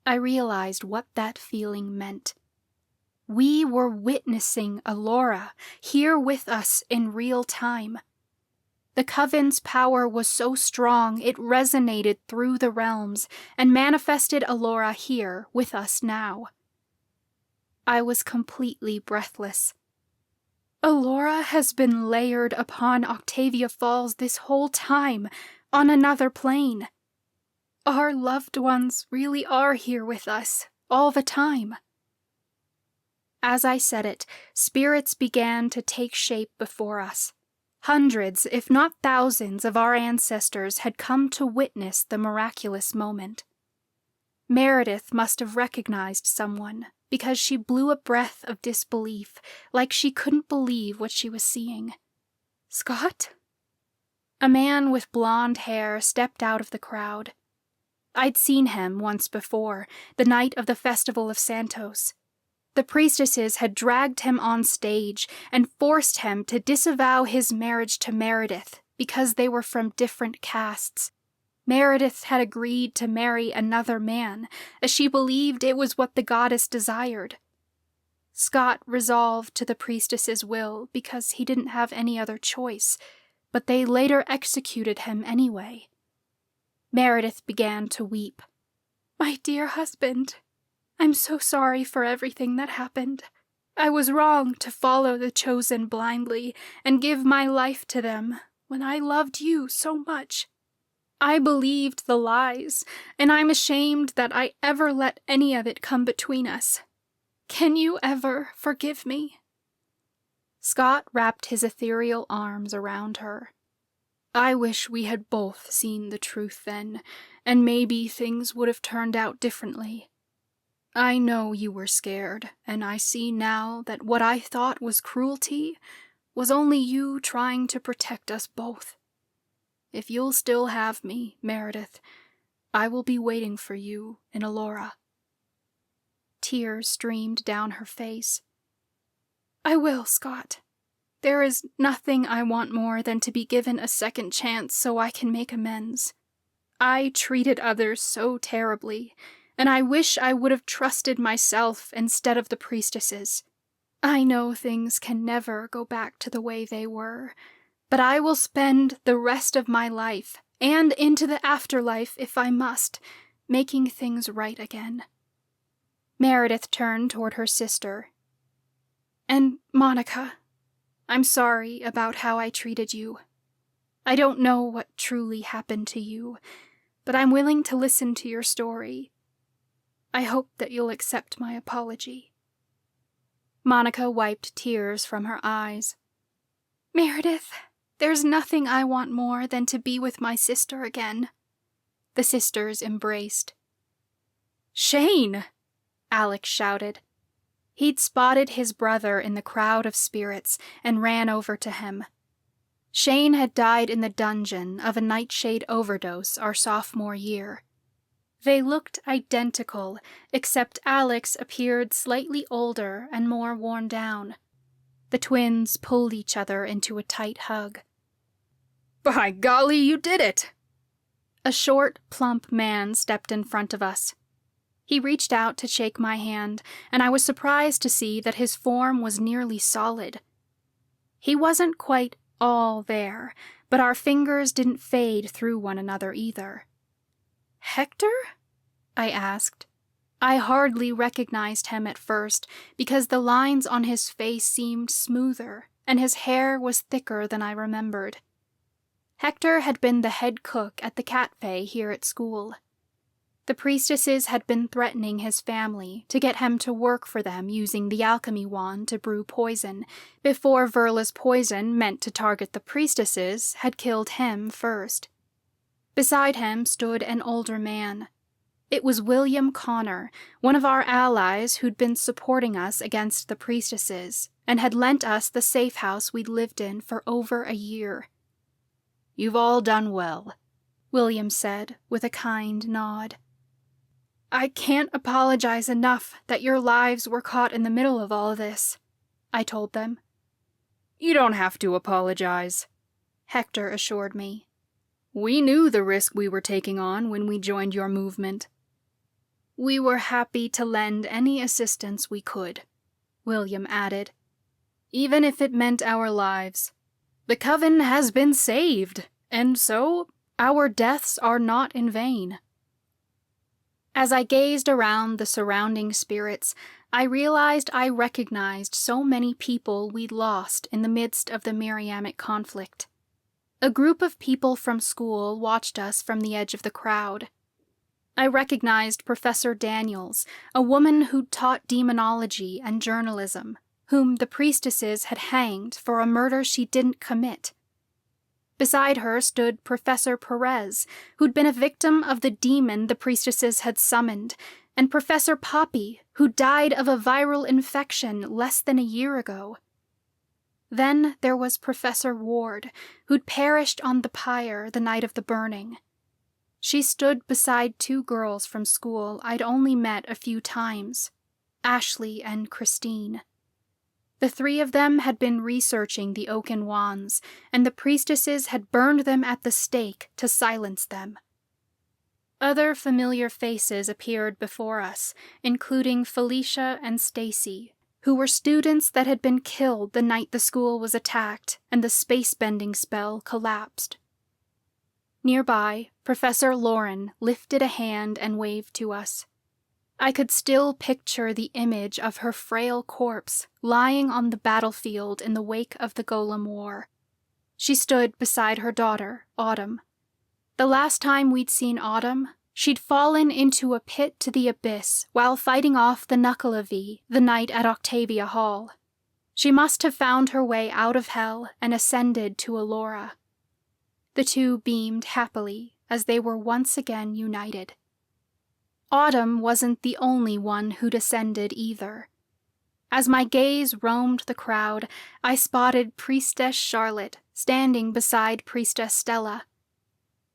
I realized what that feeling meant. We were witnessing Elora here with us in real time. The Coven's power was so strong it resonated through the realms and manifested Elora here with us now. I was completely breathless. Elora has been layered upon Octavia Falls this whole time, on another plane. Our loved ones really are here with us, all the time. As I said it, spirits began to take shape before us. Hundreds, if not thousands, of our ancestors had come to witness the miraculous moment. Meredith must have recognized someone, because she blew a breath of disbelief, like she couldn't believe what she was seeing. "Scott?" A man with blonde hair stepped out of the crowd. I'd seen him once before, the night of the Festival of Santos. The priestesses had dragged him on stage and forced him to disavow his marriage to Meredith because they were from different castes. Meredith had agreed to marry another man, as she believed it was what the goddess desired. Scott resolved to the priestess's will because he didn't have any other choice, but they later executed him anyway. Meredith began to weep. "My dear husband, I'm so sorry for everything that happened. I was wrong to follow the chosen blindly and give my life to them when I loved you so much. I believed the lies, and I'm ashamed that I ever let any of it come between us. Can you ever forgive me?" Scott wrapped his ethereal arms around her. "I wish we had both seen the truth then, and maybe things would have turned out differently. I know you were scared, and I see now that what I thought was cruelty was only you trying to protect us both. If you'll still have me, Meredith, I will be waiting for you in Elora." Tears streamed down her face. "I will, Scott. There is nothing I want more than to be given a second chance so I can make amends. I treated others so terribly, and I wish I would have trusted myself instead of the priestesses. I know things can never go back to the way they were, but I will spend the rest of my life, and into the afterlife if I must, making things right again." Meredith turned toward her sister. "And Monica, I'm sorry about how I treated you. I don't know what truly happened to you, but I'm willing to listen to your story. I hope that you'll accept my apology." Monica wiped tears from her eyes. "Meredith, there's nothing I want more than to be with my sister again." The sisters embraced. "Shane!" Alex shouted. He'd spotted his brother in the crowd of spirits and ran over to him. Shane had died in the dungeon of a nightshade overdose our sophomore year. They looked identical, except Alex appeared slightly older and more worn down. The twins pulled each other into a tight hug. "By golly, you did it!" A short, plump man stepped in front of us. He reached out to shake my hand, and I was surprised to see that his form was nearly solid. He wasn't quite all there, but our fingers didn't fade through one another either. "Hector?" I asked. I hardly recognized him at first because the lines on his face seemed smoother and his hair was thicker than I remembered. Hector had been the head cook at the cafe here at school. The priestesses had been threatening his family to get him to work for them using the alchemy wand to brew poison, before Verla's poison meant to target the priestesses had killed him first. Beside him stood an older man. It was William Connor, one of our allies who'd been supporting us against the priestesses, and had lent us the safe house we'd lived in for over a year. "You've all done well," William said with a kind nod. "I can't apologize enough that your lives were caught in the middle of all this," I told them. "You don't have to apologize," Hector assured me. "We knew the risk we were taking on when we joined your movement." "We were happy to lend any assistance we could," William added, "even if it meant our lives. The Coven has been saved, and so our deaths are not in vain." As I gazed around the surrounding spirits, I realized I recognized so many people we'd lost in the midst of the Miriamic conflict. A group of people from school watched us from the edge of the crowd. I recognized Professor Daniels, a woman who'd taught demonology and journalism, whom the priestesses had hanged for a murder she didn't commit. Beside her stood Professor Perez, who'd been a victim of the demon the priestesses had summoned, and Professor Poppy, who died of a viral infection less than a year ago. Then there was Professor Ward, who'd perished on the pyre the night of the burning. She stood beside two girls from school I'd only met a few times, Ashley and Christine. The three of them had been researching the oaken wands, and the priestesses had burned them at the stake to silence them. Other familiar faces appeared before us, including Felicia and Stacy, who were students that had been killed the night the school was attacked and the space-bending spell collapsed. Nearby, Professor Lauren lifted a hand and waved to us. I could still picture the image of her frail corpse lying on the battlefield in the wake of the Golem War. She stood beside her daughter, Autumn. The last time we'd seen Autumn, she'd fallen into a pit to the abyss while fighting off the Knuckleavee the night at Octavia Hall. She must have found her way out of hell and ascended to Allura. The two beamed happily as they were once again united. Autumn wasn't the only one who'd ascended either. As my gaze roamed the crowd, I spotted Priestess Charlotte standing beside Priestess Stella.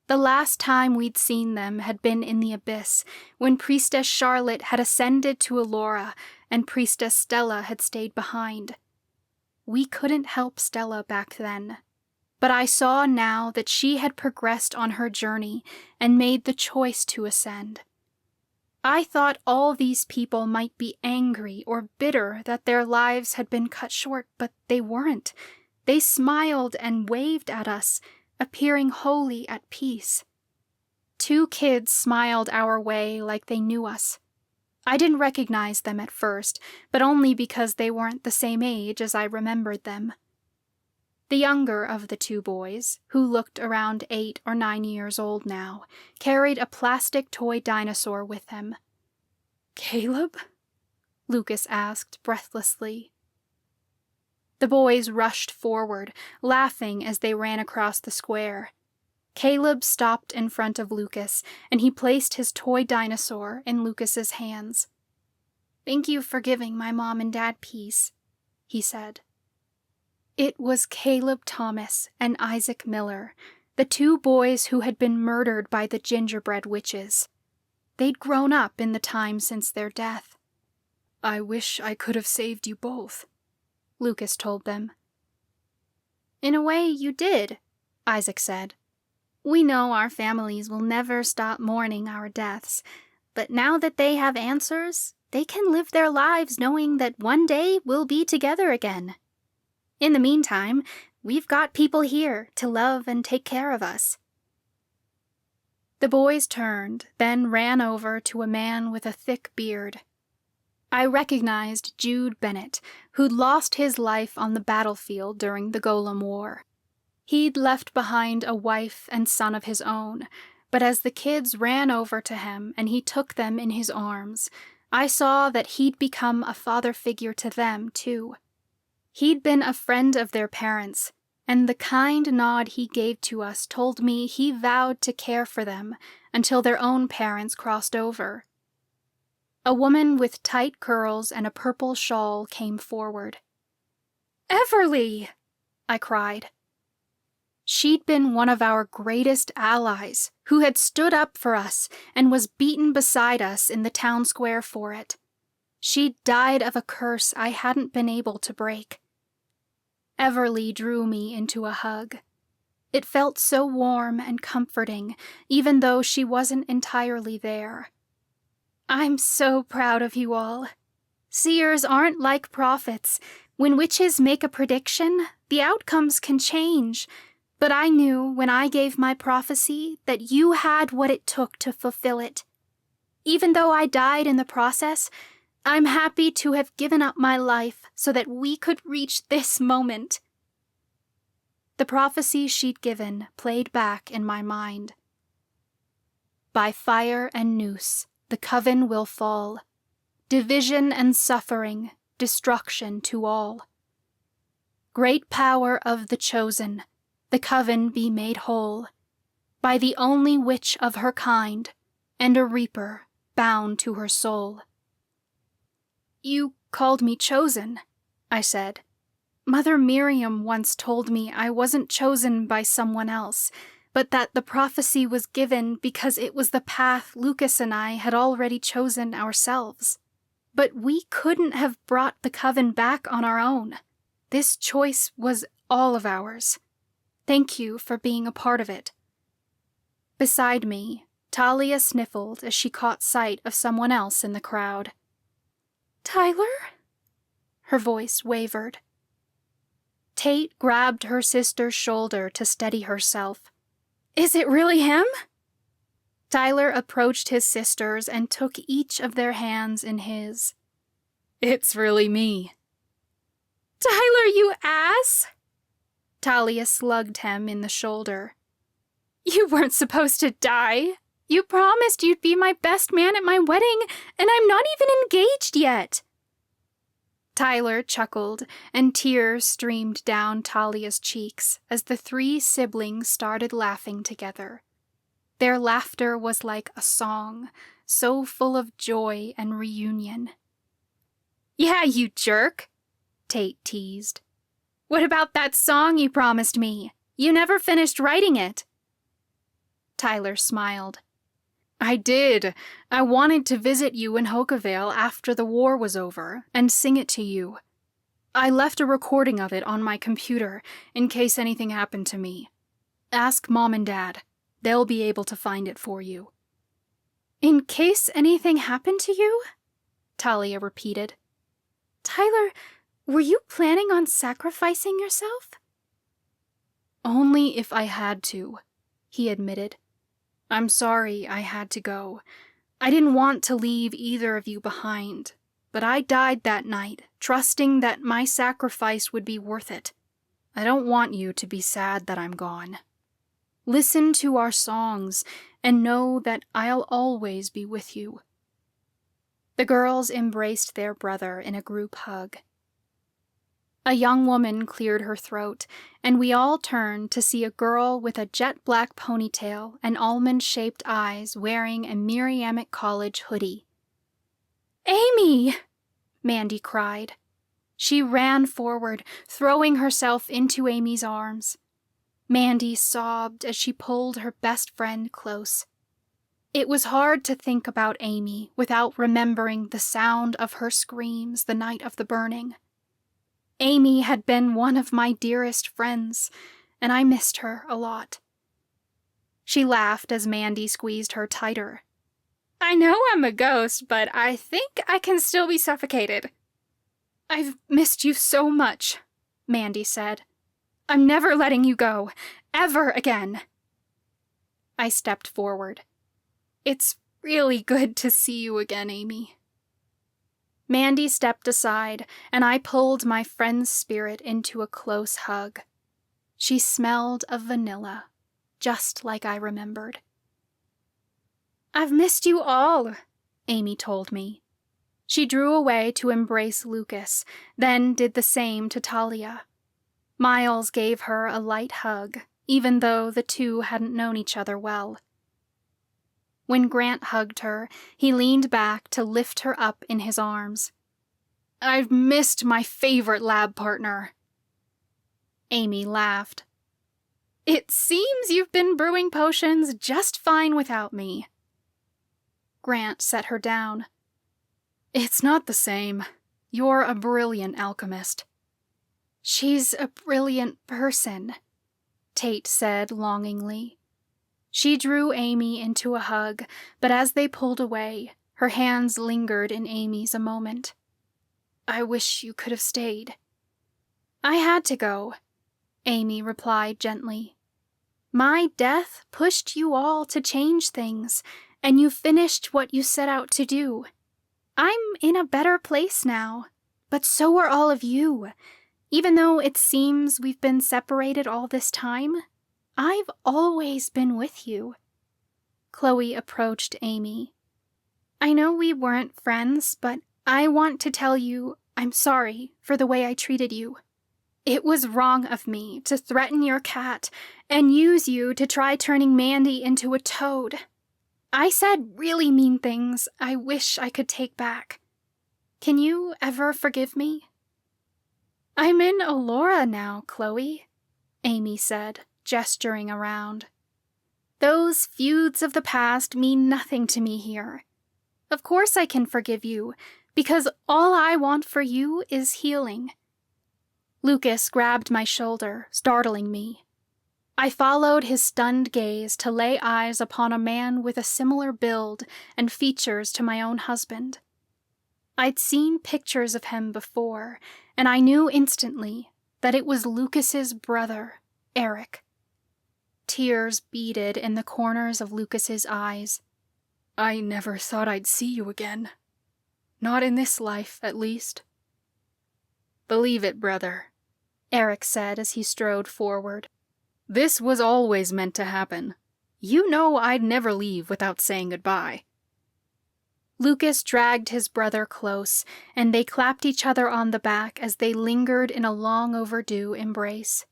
The last time we'd seen them had been in the abyss, when Priestess Charlotte had ascended to Elora and Priestess Stella had stayed behind. We couldn't help Stella back then, but I saw now that she had progressed on her journey and made the choice to ascend. I thought all these people might be angry or bitter that their lives had been cut short, but they weren't. They smiled and waved at us, appearing wholly at peace. 2 kids smiled our way like they knew us. I didn't recognize them at first, but only because they weren't the same age as I remembered them. The younger of the 2 boys, who looked around 8 or 9 years old now, carried a plastic toy dinosaur with him. "Caleb?" Lucas asked breathlessly. The boys rushed forward, laughing as they ran across the square. Caleb stopped in front of Lucas, and he placed his toy dinosaur in Lucas's hands. "Thank you for giving my mom and dad peace," he said. It was Caleb Thomas and Isaac Miller, the 2 boys who had been murdered by the gingerbread witches. They'd grown up in the time since their death. "I wish I could have saved you both," Lucas told them. "In a way, you did," Isaac said. "We know our families will never stop mourning our deaths, but now that they have answers, they can live their lives knowing that one day we'll be together again. In the meantime, we've got people here to love and take care of us." The boys turned, then ran over to a man with a thick beard. I recognized Jude Bennett, who'd lost his life on the battlefield during the Golem War. He'd left behind a wife and son of his own, but as the kids ran over to him and he took them in his arms, I saw that he'd become a father figure to them, too. He'd been a friend of their parents, and the kind nod he gave to us told me he vowed to care for them until their own parents crossed over. A woman with tight curls and a purple shawl came forward. "Everly!" I cried. She'd been one of our greatest allies, who had stood up for us and was beaten beside us in the town square for it. She'd died of a curse I hadn't been able to break. Everly drew me into a hug. It felt so warm and comforting, even though she wasn't entirely there. "I'm so proud of you all. Seers aren't like prophets. When witches make a prediction, the outcomes can change. But I knew when I gave my prophecy that you had what it took to fulfill it. Even though I died in the process, I'm happy to have given up my life so that we could reach this moment." The prophecy she'd given played back in my mind. "By fire and noose, the coven will fall. Division and suffering, destruction to all. Great power of the chosen, the coven be made whole. By the only witch of her kind, and a reaper bound to her soul." "You called me chosen," I said. "Mother Miriam once told me I wasn't chosen by someone else, but that the prophecy was given because it was the path Lucas and I had already chosen ourselves. But we couldn't have brought the coven back on our own. This choice was all of ours. Thank you for being a part of it." Beside me, Talia sniffled as she caught sight of someone else in the crowd. "Tyler?" Her voice wavered. Tate grabbed her sister's shoulder to steady herself. "Is it really him?" Tyler approached his sisters and took each of their hands in his. "It's really me." "Tyler, you ass!" Talia slugged him in the shoulder. "You weren't supposed to die. You promised you'd be my best man at my wedding, and I'm not even engaged yet." Tyler chuckled, and tears streamed down Talia's cheeks as the 3 siblings started laughing together. Their laughter was like a song, so full of joy and reunion. "Yeah, you jerk," Tate teased. "What about that song you promised me? You never finished writing it." Tyler smiled. I did. I wanted to visit you in Hokavale after the war was over and sing it to you. I left a recording of it on my computer in case anything happened to me. Ask Mom and Dad. They'll be able to find it for you. In case anything happened to you? Talia repeated. Tyler, were you planning on sacrificing yourself? Only if I had to, he admitted. I'm sorry I had to go. I didn't want to leave either of you behind, but I died that night, trusting that my sacrifice would be worth it. I don't want you to be sad that I'm gone. Listen to our songs and know that I'll always be with you. The girls embraced their brother in a group hug. A young woman cleared her throat, and we all turned to see a girl with a jet-black ponytail and almond-shaped eyes wearing a Miriamic College hoodie. Amy! Mandy cried. She ran forward, throwing herself into Amy's arms. Mandy sobbed as she pulled her best friend close. It was hard to think about Amy without remembering the sound of her screams the night of the burning. Amy had been one of my dearest friends, and I missed her a lot. She laughed as Mandy squeezed her tighter. I know I'm a ghost, but I think I can still be suffocated. I've missed you so much, Mandy said. I'm never letting you go, ever again. I stepped forward. It's really good to see you again, Amy. Mandy stepped aside, and I pulled my friend's spirit into a close hug. She smelled of vanilla, just like I remembered. I've missed you all, Amy told me. She drew away to embrace Lucas, then did the same to Talia. Miles gave her a light hug, even though the two hadn't known each other well. When Grant hugged her, he leaned back to lift her up in his arms. I've missed my favorite lab partner. Amy laughed. It seems you've been brewing potions just fine without me. Grant set her down. It's not the same. You're a brilliant alchemist. She's a brilliant person, Tate said longingly. She drew Amy into a hug, but as they pulled away, her hands lingered in Amy's a moment. I wish you could have stayed. I had to go, Amy replied gently. My death pushed you all to change things, and you finished what you set out to do. I'm in a better place now, but so are all of you. Even though it seems we've been separated all this time, I've always been with you. Chloe approached Amy. I know we weren't friends, but I want to tell you I'm sorry for the way I treated you. It was wrong of me to threaten your cat and use you to try turning Mandy into a toad. I said really mean things I wish I could take back. Can you ever forgive me? I'm in Allura now, Chloe, Amy said, gesturing around. Those feuds of the past mean nothing to me here. Of course I can forgive you, because all I want for you is healing. Lucas grabbed my shoulder, startling me. I followed his stunned gaze to lay eyes upon a man with a similar build and features to my own husband. I'd seen pictures of him before, and I knew instantly that it was Lucas's brother, Eric. Tears beaded in the corners of Lucas's eyes. I never thought I'd see you again. Not in this life, at least. Believe it, brother, Eric said as he strode forward. This was always meant to happen. You know I'd never leave without saying goodbye. Lucas dragged his brother close, and they clapped each other on the back as they lingered in a long overdue embrace.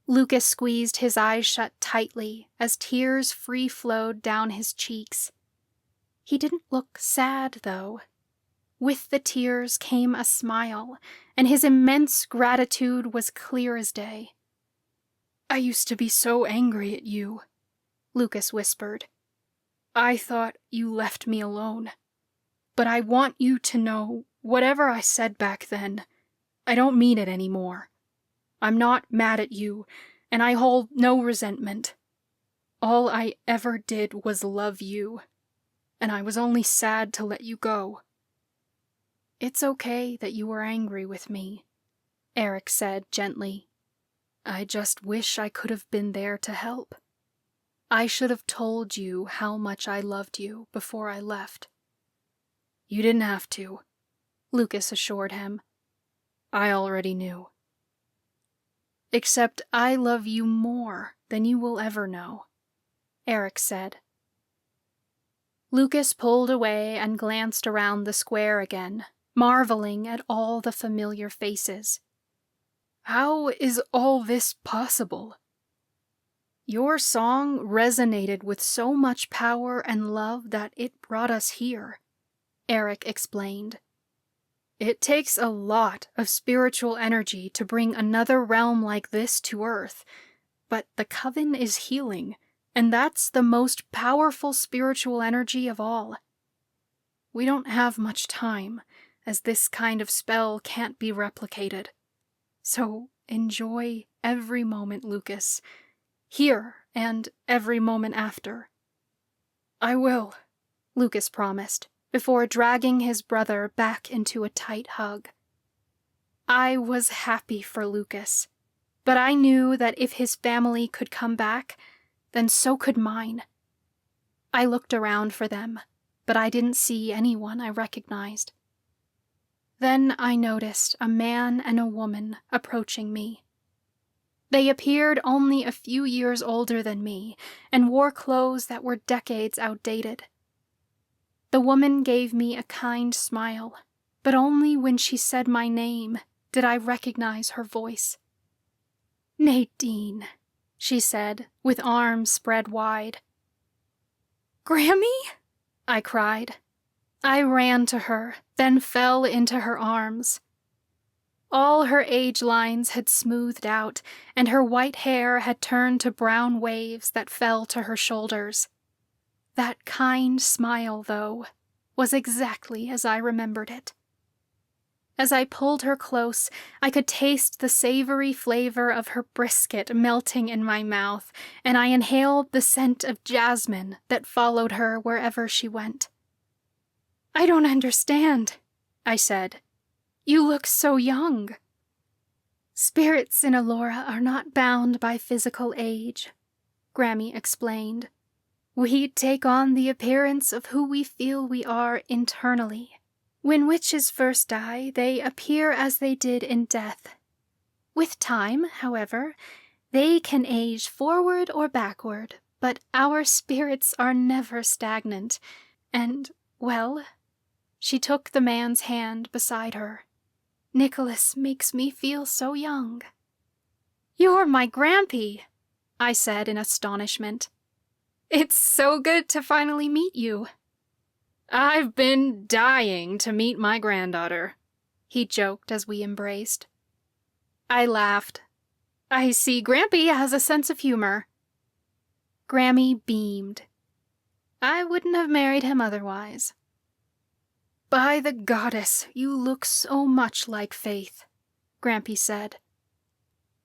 Lucas squeezed his eyes shut tightly as tears free-flowed down his cheeks. He didn't look sad, though. With the tears came a smile, and his immense gratitude was clear as day. I used to be so angry at you, Lucas whispered. I thought you left me alone. But I want you to know, whatever I said back then, I don't mean it anymore. I'm not mad at you, and I hold no resentment. All I ever did was love you, and I was only sad to let you go. It's okay that you were angry with me, Eric said gently. I just wish I could have been there to help. I should have told you how much I loved you before I left. You didn't have to, Lucas assured him. I already knew. Except I love you more than you will ever know, Eric said. Lucas pulled away and glanced around the square again, marveling at all the familiar faces. How is all this possible? Your song resonated with so much power and love that it brought us here, Eric explained. It takes a lot of spiritual energy to bring another realm like this to Earth, but the Coven is healing, and that's the most powerful spiritual energy of all. We don't have much time, as this kind of spell can't be replicated. So enjoy every moment, Lucas, here and every moment after. I will, Lucas promised, before dragging his brother back into a tight hug. I was happy for Lucas, but I knew that if his family could come back, then so could mine. I looked around for them, but I didn't see anyone I recognized. Then I noticed a man and a woman approaching me. They appeared only a few years older than me and wore clothes that were decades outdated. The woman gave me a kind smile, but only when she said my name did I recognize her voice. Nadine, she said, with arms spread wide. Grammy? I cried. I ran to her, then fell into her arms. All her age lines had smoothed out, and her white hair had turned to brown waves that fell to her shoulders. That kind smile, though, was exactly as I remembered it. As I pulled her close, I could taste the savory flavor of her brisket melting in my mouth, and I inhaled the scent of jasmine that followed her wherever she went. I don't understand, I said. You look so young. Spirits in Elora are not bound by physical age, Grammy explained. We take on the appearance of who we feel we are internally. When witches first die, they appear as they did in death. With time, however, they can age forward or backward, but our spirits are never stagnant, and, well, she took the man's hand beside her. Nicholas makes me feel so young. You're my Grampy, I said in astonishment. It's so good to finally meet you. I've been dying to meet my granddaughter, he joked as we embraced. I laughed. I see Grampy has a sense of humor. Grammy beamed. I wouldn't have married him otherwise. By the goddess, you look so much like Faith, Grampy said.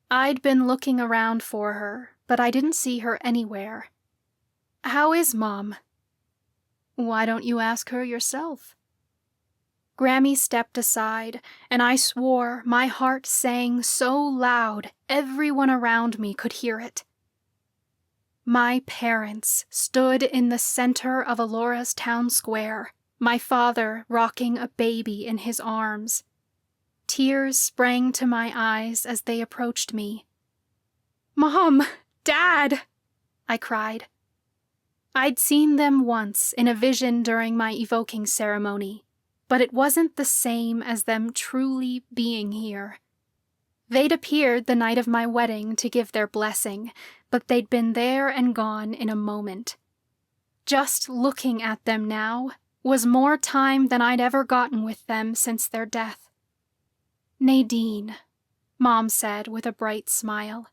I'd been looking around for her, but I didn't see her anywhere. How is Mom? Why don't you ask her yourself? Grammy stepped aside, and I swore my heart sang so loud everyone around me could hear it. My parents stood in the center of Elora's town square, my father rocking a baby in his arms. Tears sprang to my eyes as they approached me. Mom! Dad! I cried. I'd seen them once in a vision during my evoking ceremony, but it wasn't the same as them truly being here. They'd appeared the night of my wedding to give their blessing, but they'd been there and gone in a moment. Just looking at them now was more time than I'd ever gotten with them since their death. Nadine, Mom said with a bright smile.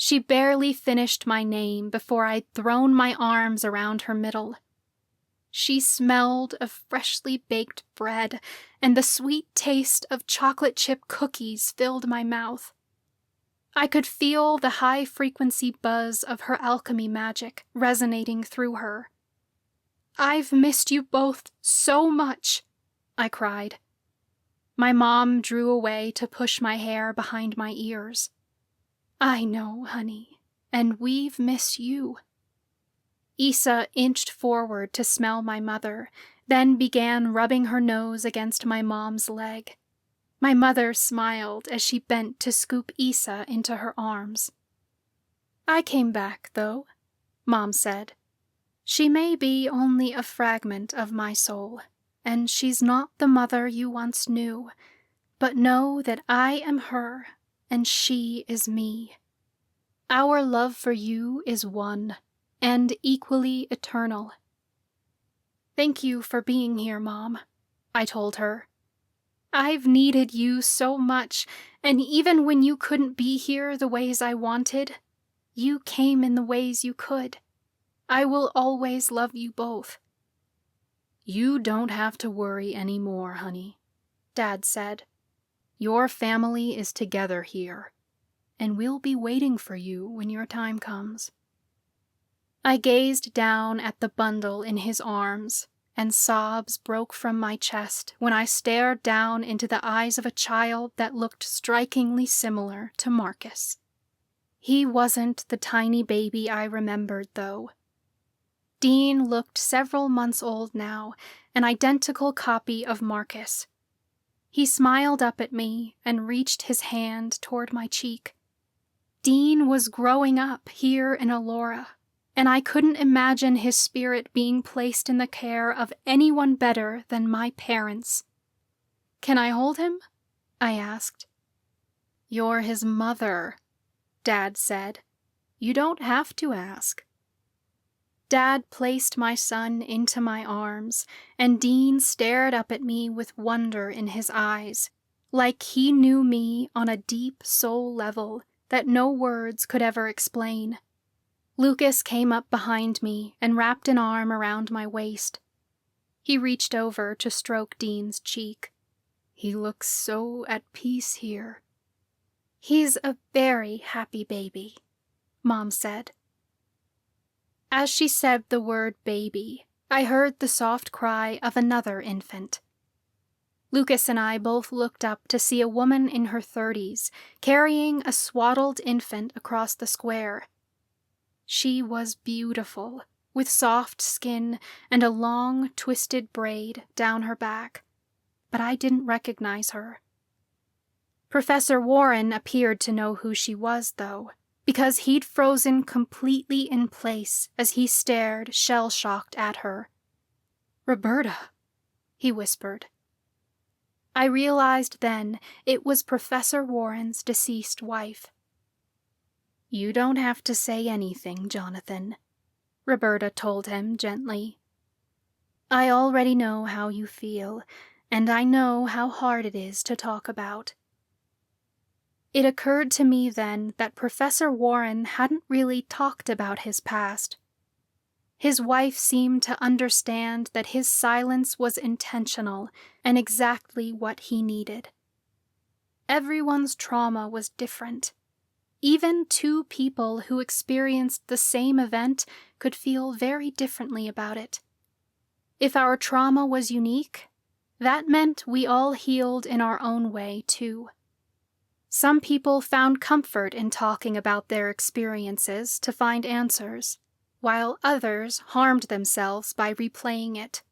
She barely finished my name before I'd thrown my arms around her middle. She smelled of freshly baked bread, and the sweet taste of chocolate chip cookies filled my mouth. I could feel the high-frequency buzz of her alchemy magic resonating through her. "I've missed you both so much," I cried. My mom drew away to push my hair behind my ears. "I know, honey, and we've missed you." Issa inched forward to smell my mother, then began rubbing her nose against my mom's leg. My mother smiled as she bent to scoop Issa into her arms. "I came back, though," Mom said. "She may be only a fragment of my soul, and she's not the mother you once knew, but know that I am her, and she is me. Our love for you is one, and equally eternal." "Thank you for being here, Mom," I told her. "I've needed you so much, and even when you couldn't be here the ways I wanted, you came in the ways you could. I will always love you both." "You don't have to worry any more, honey," Dad said. "Your family is together here, and we'll be waiting for you when your time comes." I gazed down at the bundle in his arms, and sobs broke from my chest when I stared down into the eyes of a child that looked strikingly similar to Marcus. He wasn't the tiny baby I remembered, though. Dean looked several months old now, an identical copy of Marcus. He smiled up at me and reached his hand toward my cheek. Dean was growing up here in Allura, and I couldn't imagine his spirit being placed in the care of anyone better than my parents. "Can I hold him?" I asked. "You're his mother," Dad said. "You don't have to ask." Dad placed my son into my arms, and Dean stared up at me with wonder in his eyes, like he knew me on a deep soul level that no words could ever explain. Lucas came up behind me and wrapped an arm around my waist. He reached over to stroke Dean's cheek. "He looks so at peace here." "He's a very happy baby," Mom said. As she said the word baby, I heard the soft cry of another infant. Lucas and I both looked up to see a woman in her 30s carrying a swaddled infant across the square. She was beautiful, with soft skin and a long, twisted braid down her back, but I didn't recognize her. Professor Warren appeared to know who she was, though, because he'd frozen completely in place as he stared shell-shocked at her. "Roberta," he whispered. I realized then it was Professor Warren's deceased wife. "You don't have to say anything, Jonathan," Roberta told him gently. "I already know how you feel, and I know how hard it is to talk about." It occurred to me then that Professor Warren hadn't really talked about his past. His wife seemed to understand that his silence was intentional and exactly what he needed. Everyone's trauma was different. Even two people who experienced the same event could feel very differently about it. If our trauma was unique, that meant we all healed in our own way, too. Some people found comfort in talking about their experiences to find answers, while others harmed themselves by replaying it.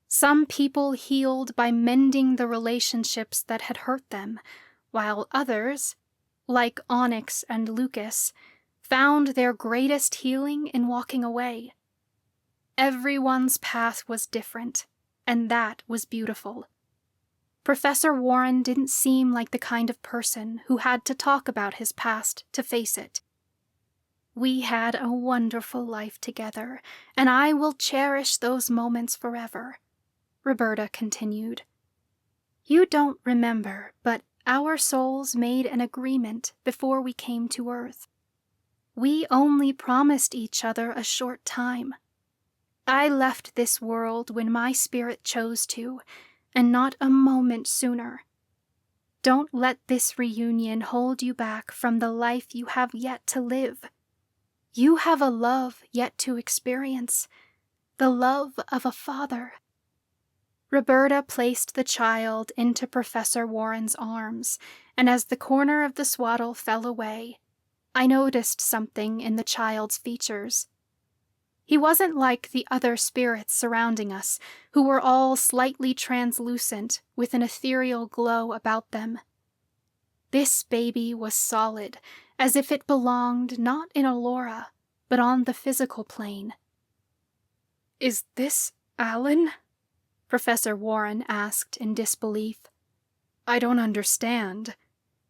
Some people healed by mending the relationships that had hurt them, while others, like Onyx and Lucas, found their greatest healing in walking away. Everyone's path was different, and that was beautiful. Professor Warren didn't seem like the kind of person who had to talk about his past to face it. "We had a wonderful life together, and I will cherish those moments forever," Roberta continued. "You don't remember, but our souls made an agreement before we came to Earth. We only promised each other a short time. I left this world when my spirit chose to, and not a moment sooner. Don't let this reunion hold you back from the life you have yet to live. You have a love yet to experience, the love of a father. Roberta placed the child into Professor Warren's arms, and as the corner of the swaddle fell away, I noticed something in the child's features. He wasn't like the other spirits surrounding us, who were all slightly translucent with an ethereal glow about them. This baby was solid, as if it belonged not in Allura, but on the physical plane. Is this Alan? Professor Warren asked in disbelief. I don't understand.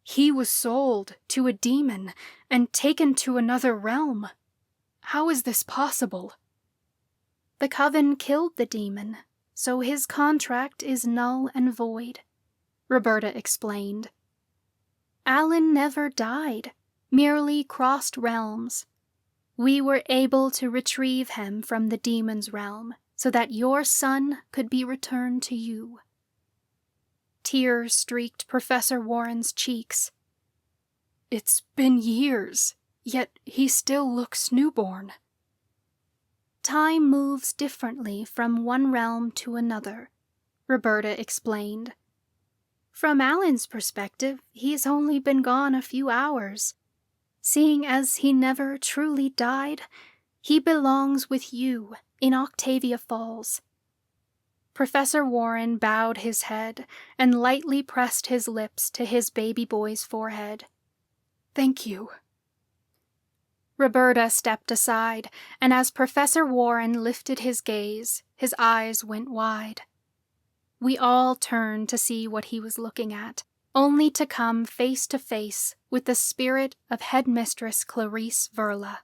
He was sold to a demon and taken to another realm. How is this possible? The Coven killed the demon, so his contract is null and void, Roberta explained. Alan never died, merely crossed realms. We were able to retrieve him from the demon's realm so that your son could be returned to you. Tears streaked Professor Warren's cheeks. It's been years, yet he still looks newborn. Time moves differently from one realm to another, Roberta explained. From Alan's perspective, he's only been gone a few hours. Seeing as he never truly died, he belongs with you in Octavia Falls. Professor Warren bowed his head and lightly pressed his lips to his baby boy's forehead. Thank you. Roberta stepped aside, and as Professor Warren lifted his gaze, his eyes went wide. We all turned to see what he was looking at, only to come face to face with the spirit of Headmistress Clarice Verla.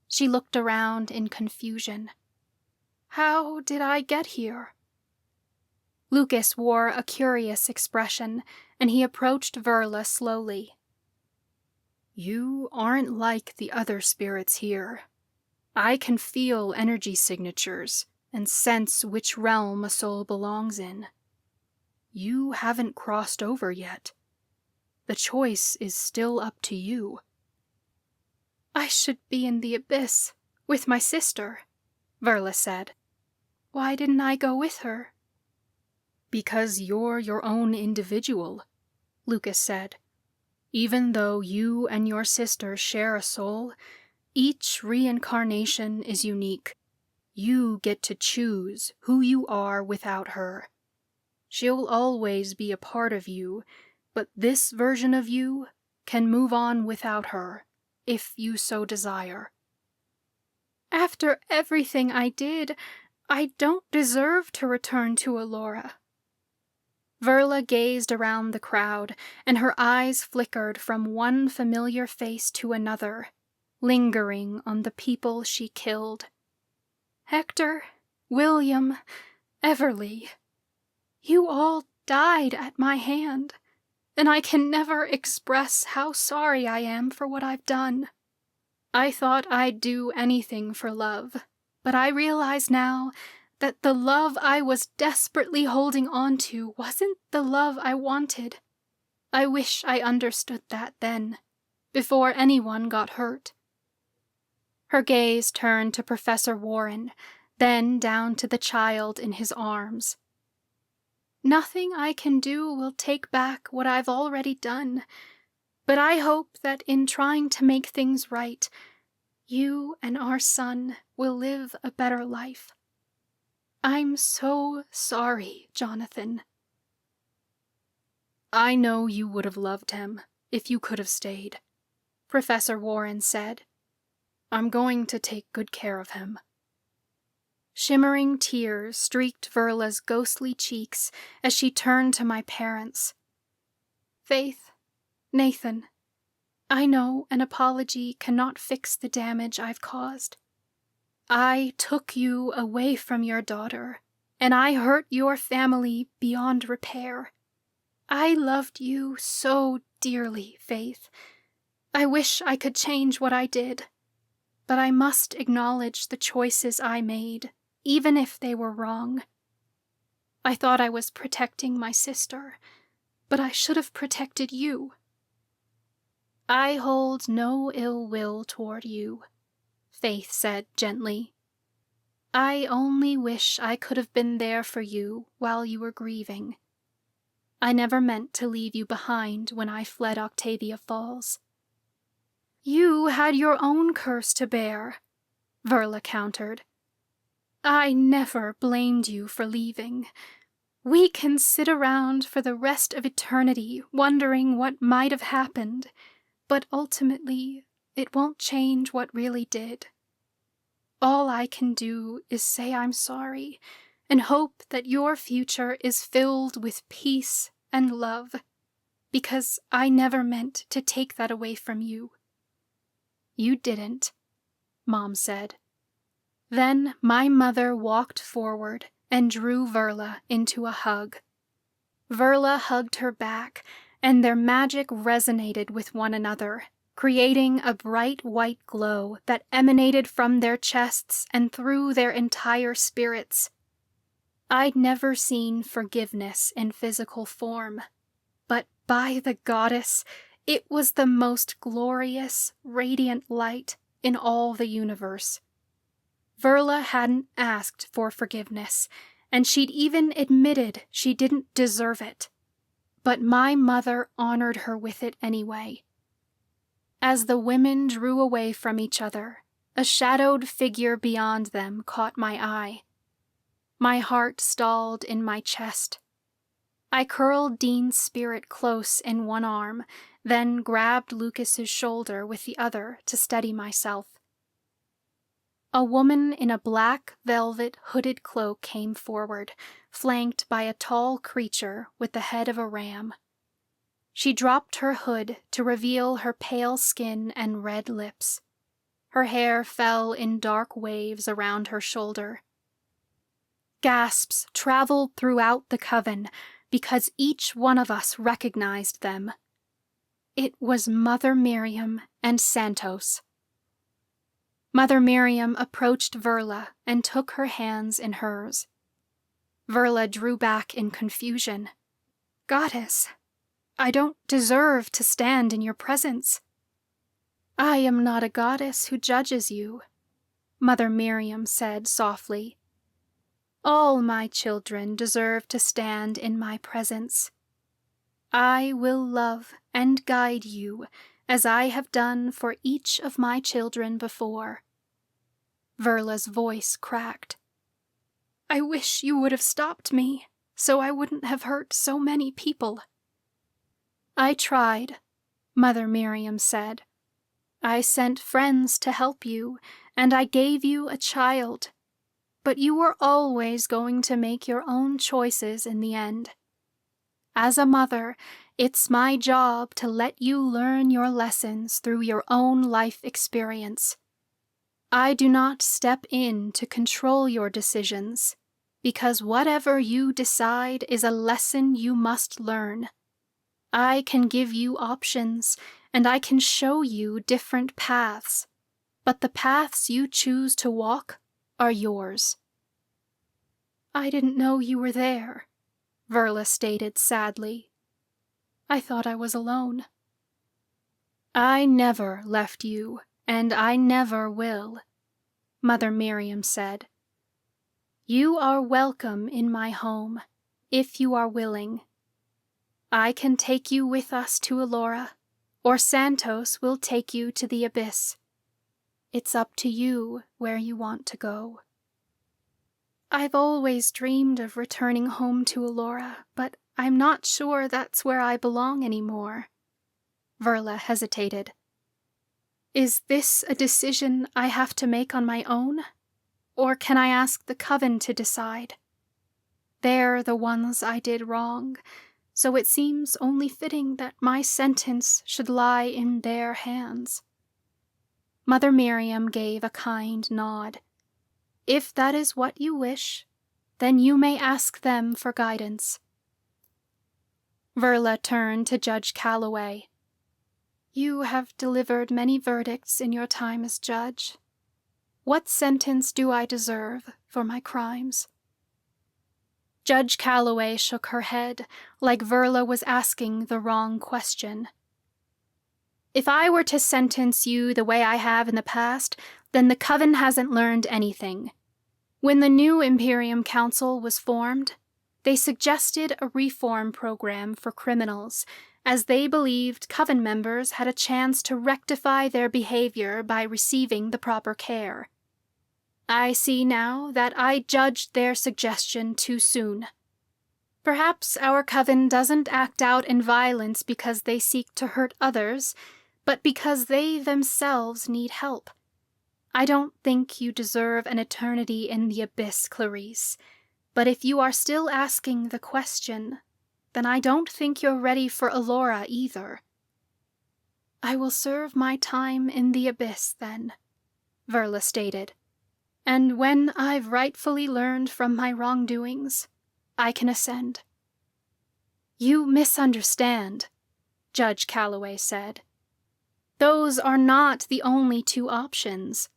She looked around in confusion. How did I get here? Lucas wore a curious expression, and he approached Verla slowly. You aren't like the other spirits here. I can feel energy signatures and sense which realm a soul belongs in. You haven't crossed over yet. The choice is still up to you. I should be in the abyss, with my sister, Verla said. Why didn't I go with her? Because you're your own individual, Lucas said. Even though you and your sister share a soul, each reincarnation is unique. You get to choose who you are without her. She'll always be a part of you, but this version of you can move on without her, if you so desire. After everything I did, I don't deserve to return to Allura. Verla gazed around the crowd, and her eyes flickered from one familiar face to another, lingering on the people she killed. Hector, William, Everly, you all died at my hand, and I can never express how sorry I am for what I've done. I thought I'd do anything for love, but I realize now that the love I was desperately holding on to wasn't the love I wanted. I wish I understood that then, before anyone got hurt. Her gaze turned to Professor Warren, then down to the child in his arms. Nothing I can do will take back what I've already done, but I hope that in trying to make things right, you and our son will live a better life. I'm so sorry, Jonathan. I know you would have loved him if you could have stayed, Professor Warren said. I'm going to take good care of him. Shimmering tears streaked Verla's ghostly cheeks as she turned to my parents. Faith, Nathan, I know an apology cannot fix the damage I've caused. I took you away from your daughter, and I hurt your family beyond repair. I loved you so dearly, Faith, I wish I could change what I did, but I must acknowledge the choices I made, even if they were wrong. I thought I was protecting my sister, but I should have protected you. I hold no ill will toward you, Faith said gently. I only wish I could have been there for you while you were grieving. I never meant to leave you behind when I fled Octavia Falls. You had your own curse to bear, Verla countered. I never blamed you for leaving. We can sit around for the rest of eternity wondering what might have happened, but ultimately it won't change what really did. All I can do is say I'm sorry and hope that your future is filled with peace and love, because I never meant to take that away from you. You didn't, Mom said. Then my mother walked forward and drew Verla into a hug. Verla hugged her back, and their magic resonated with one another, creating a bright white glow that emanated from their chests and through their entire spirits. I'd never seen forgiveness in physical form, but by the goddess, it was the most glorious, radiant light in all the universe. Verla hadn't asked for forgiveness, and she'd even admitted she didn't deserve it. But my mother honored her with it anyway. As the women drew away from each other, a shadowed figure beyond them caught my eye. My heart stalled in my chest. I curled Dean's spirit close in one arm, then grabbed Lucas's shoulder with the other to steady myself. A woman in a black velvet hooded cloak came forward, flanked by a tall creature with the head of a ram. She dropped her hood to reveal her pale skin and red lips. Her hair fell in dark waves around her shoulder. Gasps traveled throughout the coven because each one of us recognized them. It was Mother Miriam and Santos. Mother Miriam approached Verla and took her hands in hers. Verla drew back in confusion. Goddess, I don't deserve to stand in your presence. I am not a goddess who judges you, Mother Miriam said softly. All my children deserve to stand in my presence. I will love and guide you as I have done for each of my children before. Verla's voice cracked. I wish you would have stopped me, so I wouldn't have hurt so many people. I tried, Mother Miriam said. I sent friends to help you, and I gave you a child. But you were always going to make your own choices in the end. As a mother, it's my job to let you learn your lessons through your own life experience. I do not step in to control your decisions, because whatever you decide is a lesson you must learn. I can give you options, and I can show you different paths, but the paths you choose to walk are yours. I didn't know you were there, Verla stated sadly. I thought I was alone. I never left you, and I never will, Mother Miriam said. You are welcome in my home, if you are willing. I can take you with us to Elora, or Santos will take you to the abyss. It's up to you where you want to go. I've always dreamed of returning home to Elora, but I'm not sure that's where I belong anymore. Verla hesitated. Is this a decision I have to make on my own? Or can I ask the Coven to decide? They're the ones I did wrong, so it seems only fitting that my sentence should lie in their hands. Mother Miriam gave a kind nod. If that is what you wish, then you may ask them for guidance. Verla turned to Judge Calloway. You have delivered many verdicts in your time as judge. What sentence do I deserve for my crimes? Judge Calloway shook her head, like Verla was asking the wrong question. If I were to sentence you the way I have in the past, then the Coven hasn't learned anything. When the new Imperium Council was formed, they suggested a reform program for criminals, as they believed Coven members had a chance to rectify their behavior by receiving the proper care. I see now that I judged their suggestion too soon. Perhaps our Coven doesn't act out in violence because they seek to hurt others, but because they themselves need help. I don't think you deserve an eternity in the abyss, Clarice, but if you are still asking the question, then I don't think you're ready for Alora either. I will serve my time in the abyss, then, Verla stated. And when I've rightfully learned from my wrongdoings, I can ascend. You misunderstand, Judge Calloway said. Those are not the only two options.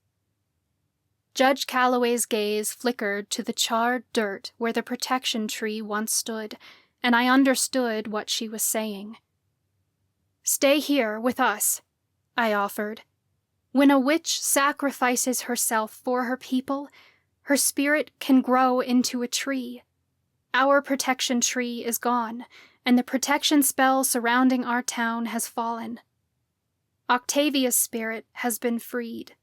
Judge Calloway's gaze flickered to the charred dirt where the protection tree once stood, and I understood what she was saying. Stay here with us, I offered. When a witch sacrifices herself for her people, her spirit can grow into a tree. Our protection tree is gone, and the protection spell surrounding our town has fallen. Octavia's spirit has been freed,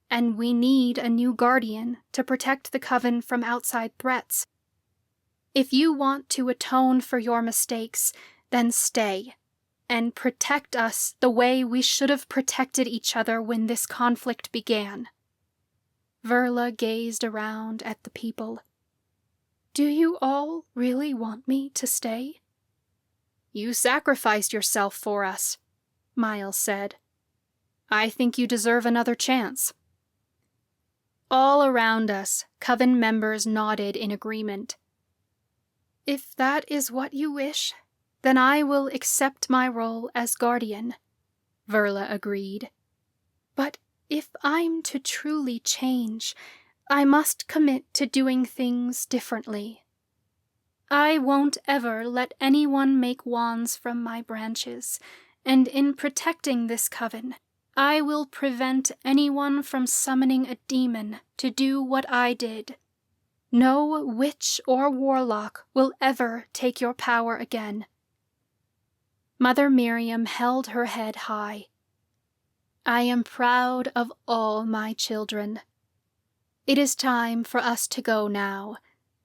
and we need a new guardian to protect the Coven from outside threats. If you want to atone for your mistakes, then stay, and protect us the way we should have protected each other when this conflict began. Verla gazed around at the people. Do you all really want me to stay? You sacrificed yourself for us, Miles said. I think you deserve another chance. All around us, Coven members nodded in agreement. If that is what you wish, then I will accept my role as guardian, Verla agreed. But if I'm to truly change, I must commit to doing things differently. I won't ever let anyone make wands from my branches, and in protecting this Coven, I will prevent anyone from summoning a demon to do what I did. No witch or warlock will ever take your power again. Mother Miriam held her head high. I am proud of all my children. It is time for us to go now,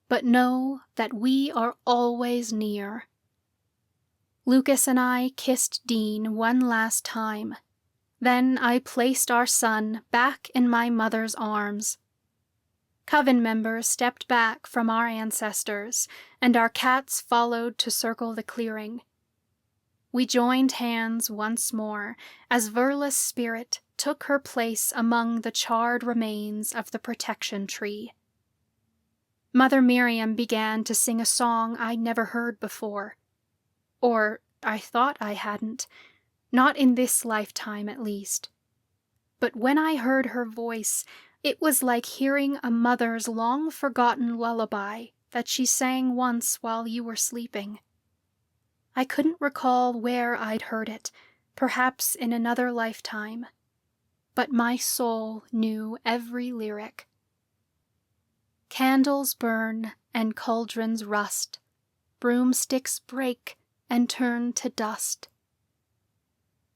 but know that we are always near. Lucas and I kissed Dean one last time. Then I placed our son back in my mother's arms. Coven members stepped back from our ancestors, and our cats followed to circle the clearing. We joined hands once more as Verla's spirit took her place among the charred remains of the protection tree. Mother Miriam began to sing a song I'd never heard before. Or I thought I hadn't, not in this lifetime at least. But when I heard her voice, it was like hearing a mother's long-forgotten lullaby that she sang once while you were sleeping. I couldn't recall where I'd heard it, perhaps in another lifetime, but my soul knew every lyric. Candles burn and cauldrons rust, broomsticks break and turn to dust.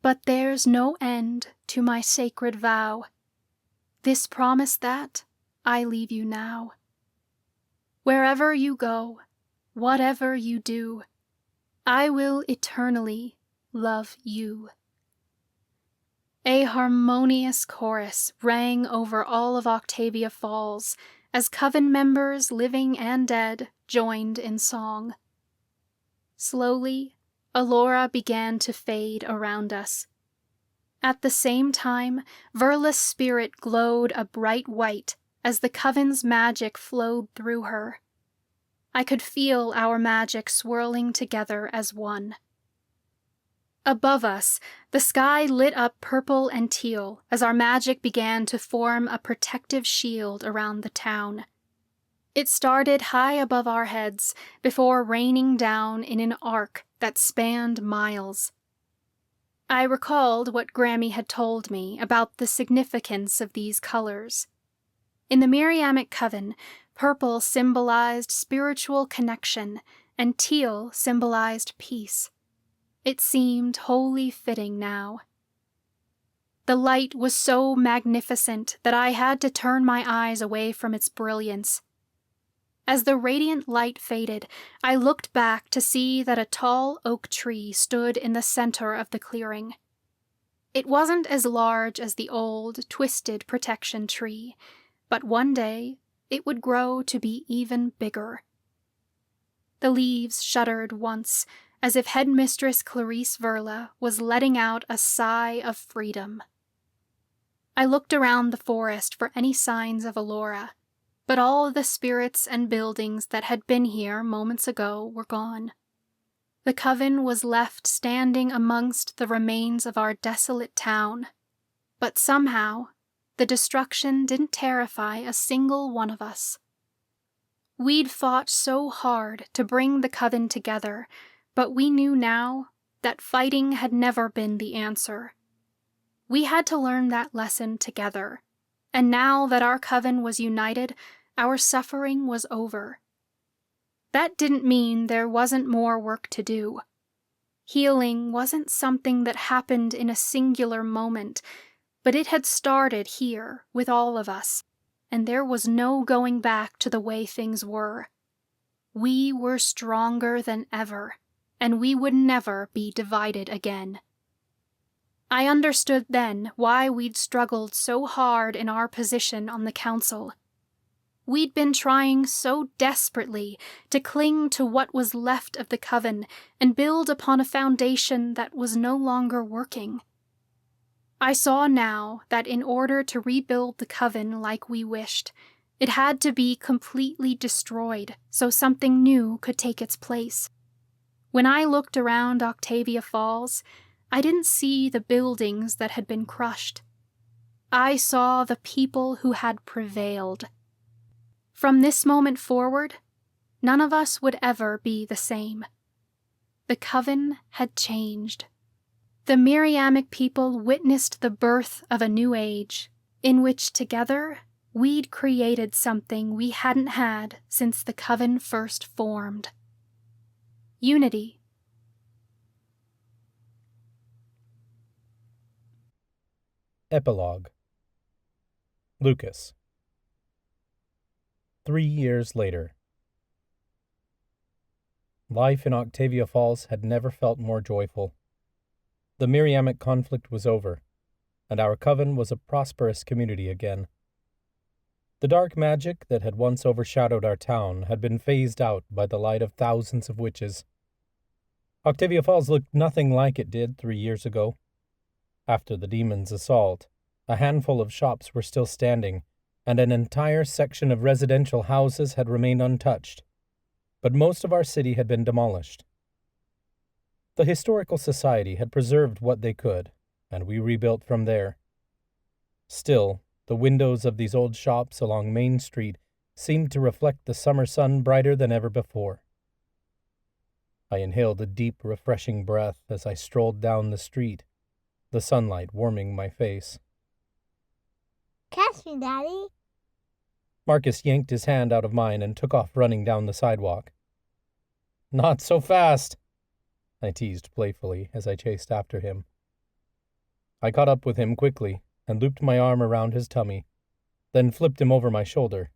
But there's no end to my sacred vow. This promise that I leave you now. Wherever you go, whatever you do, I will eternally love you. A harmonious chorus rang over all of Octavia Falls as Coven members, living and dead, joined in song. Slowly, Alora began to fade around us. At the same time, Verla's spirit glowed a bright white as the Coven's magic flowed through her. I could feel our magic swirling together as one. Above us, the sky lit up purple and teal as our magic began to form a protective shield around the town. It started high above our heads before raining down in an arc that spanned miles. I recalled what Grammy had told me about the significance of these colors. In the Miriamic Coven, purple symbolized spiritual connection and teal symbolized peace. It seemed wholly fitting now. The light was so magnificent that I had to turn my eyes away from its brilliance. As the radiant light faded, I looked back to see that a tall oak tree stood in the center of the clearing. It wasn't as large as the old, twisted protection tree, but one day it would grow to be even bigger. The leaves shuddered once, as if Headmistress Clarice Verla was letting out a sigh of freedom. I looked around the forest for any signs of Allura, but all the spirits and buildings that had been here moments ago were gone. The coven was left standing amongst the remains of our desolate town, but somehow the destruction didn't terrify a single one of us. We'd fought so hard to bring the coven together, but we knew now that fighting had never been the answer. We had to learn that lesson together, and now that our coven was united, our suffering was over. That didn't mean there wasn't more work to do. Healing wasn't something that happened in a singular moment, but it had started here with all of us, and there was no going back to the way things were. We were stronger than ever, and we would never be divided again. I understood then why we'd struggled so hard in our position on the council. We'd been trying so desperately to cling to what was left of the coven and build upon a foundation that was no longer working. I saw now that in order to rebuild the coven like we wished, it had to be completely destroyed so something new could take its place. When I looked around Octavia Falls, I didn't see the buildings that had been crushed. I saw the people who had prevailed. From this moment forward, none of us would ever be the same. The coven had changed. The Miriamic people witnessed the birth of a new age, in which together we'd created something we hadn't had since the coven first formed. Unity. Epilogue. Lucas. 3 years later. Life in Octavia Falls had never felt more joyful. The Miriamic conflict was over, and our coven was a prosperous community again. The dark magic that had once overshadowed our town had been phased out by the light of thousands of witches. Octavia Falls looked nothing like it did 3 years ago. After the demon's assault, a handful of shops were still standing, and an entire section of residential houses had remained untouched, but most of our city had been demolished. The Historical Society had preserved what they could, and we rebuilt from there. Still, the windows of these old shops along Main Street seemed to reflect the summer sun brighter than ever before. I inhaled a deep, refreshing breath as I strolled down the street, the sunlight warming my face. Catch me, Daddy. Marcus yanked his hand out of mine and took off running down the sidewalk. Not so fast, I teased playfully as I chased after him. I caught up with him quickly and looped my arm around his tummy, then flipped him over my shoulder.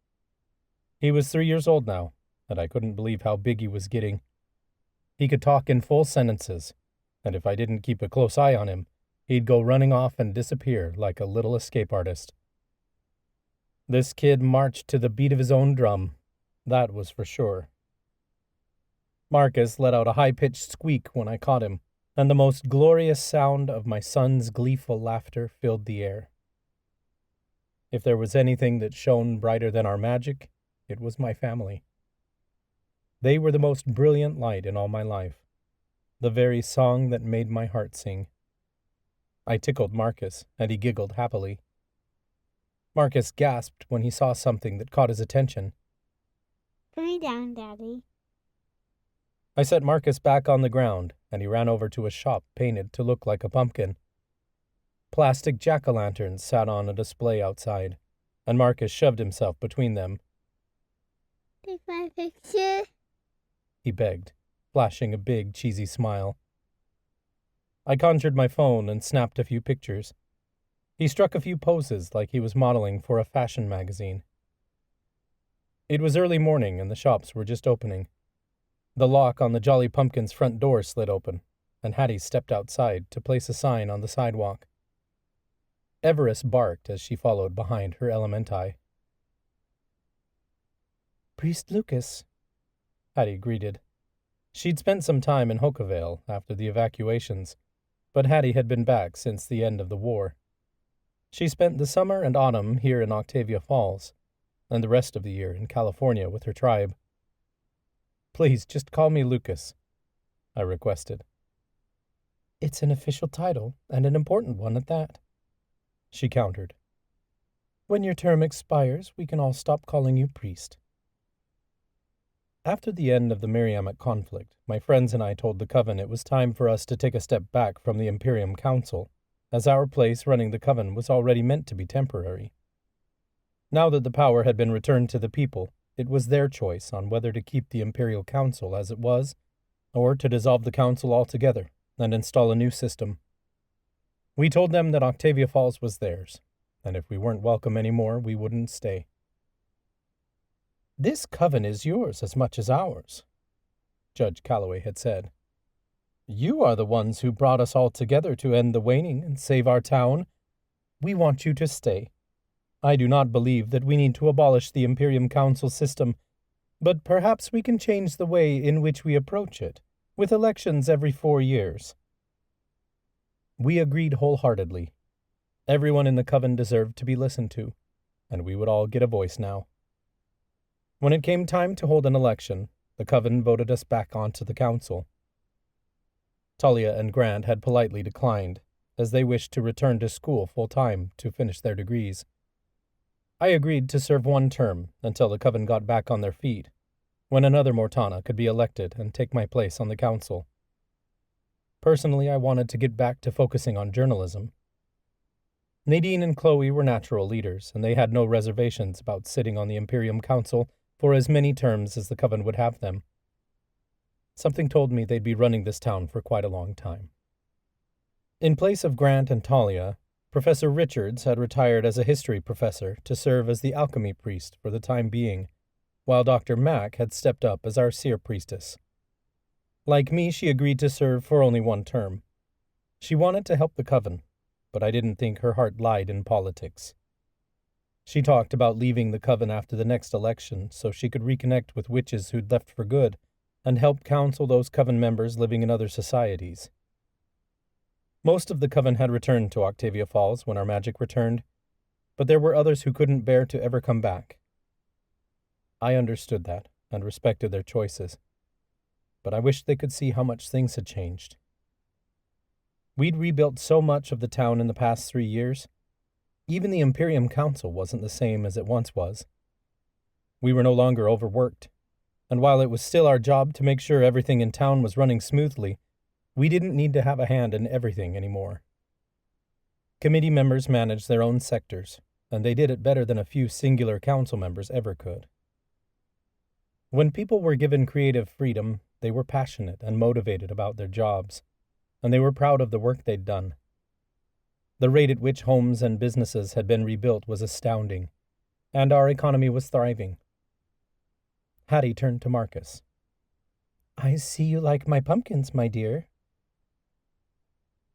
He was 3 years old now, and I couldn't believe how big he was getting. He could talk in full sentences, and if I didn't keep a close eye on him, he'd go running off and disappear like a little escape artist. This kid marched to the beat of his own drum, that was for sure. Marcus let out a high-pitched squeak when I caught him, and the most glorious sound of my son's gleeful laughter filled the air. If there was anything that shone brighter than our magic, it was my family. They were the most brilliant light in all my life. the very song that made my heart sing. I tickled Marcus, and he giggled happily. Marcus gasped when he saw something that caught his attention. Put me down, Daddy. I set Marcus back on the ground, and he ran over to a shop painted to look like a pumpkin. Plastic jack-o'-lanterns sat on a display outside, and Marcus shoved himself between them. Take my picture. He begged, flashing a big, cheesy smile. I conjured my phone and snapped a few pictures. He struck a few poses like he was modeling for a fashion magazine. It was early morning and the shops were just opening. The lock on the Jolly Pumpkin's front door slid open, and Hattie stepped outside to place a sign on the sidewalk. Everest barked as she followed behind her elementi. Priest Lucas, Hattie greeted. She'd spent some time in Hokavale after the evacuations, but Hattie had been back since the end of the war. She spent the summer and autumn here in Octavia Falls, and the rest of the year in California with her tribe. Please, just call me Lucas, I requested. It's an official title, and an important one at that, she countered. When your term expires, we can all stop calling you priest. After the end of the Miriamic conflict, my friends and I told the Coven it was time for us to take a step back from the Imperium Council, as our place running the Coven was already meant to be temporary. Now that the power had been returned to the people, it was their choice on whether to keep the Imperial Council as it was, or to dissolve the Council altogether and install a new system. We told them that Octavia Falls was theirs, and if we weren't welcome anymore, we wouldn't stay. This coven is yours as much as ours, Judge Calloway had said. You are the ones who brought us all together to end the waning and save our town. We want you to stay. I do not believe that we need to abolish the Imperium Council system, but perhaps we can change the way in which we approach it, with elections every 4 years. We agreed wholeheartedly. Everyone in the Coven deserved to be listened to, and we would all get a voice now. When it came time to hold an election, the Coven voted us back onto the council. Talia and Grant had politely declined, as they wished to return to school full-time to finish their degrees. I agreed to serve 1 term until the Coven got back on their feet, when another Mortana could be elected and take my place on the council. Personally, I wanted to get back to focusing on journalism. Nadine and Chloe were natural leaders, and they had no reservations about sitting on the Imperium Council for as many terms as the Coven would have them. Something told me they'd be running this town for quite a long time. In place of Grant and Talia, Professor Richards had retired as a history professor to serve as the alchemy priest for the time being, while Dr. Mack had stepped up as our seer priestess. Like me, she agreed to serve for only 1 term. She wanted to help the Coven, but I didn't think her heart lied in politics. She talked about leaving the Coven after the next election so she could reconnect with witches who'd left for good and help counsel those Coven members living in other societies. Most of the Coven had returned to Octavia Falls when our magic returned, but there were others who couldn't bear to ever come back. I understood that and respected their choices, but I wished they could see how much things had changed. We'd rebuilt so much of the town in the past 3 years. Even the Imperium Council wasn't the same as it once was. We were no longer overworked, and while it was still our job to make sure everything in town was running smoothly, we didn't need to have a hand in everything anymore. Committee members managed their own sectors, and they did it better than a few singular council members ever could. When people were given creative freedom, they were passionate and motivated about their jobs, and they were proud of the work they'd done. The rate at which homes and businesses had been rebuilt was astounding, and our economy was thriving. Hattie turned to Marcus. I see you like my pumpkins, my dear.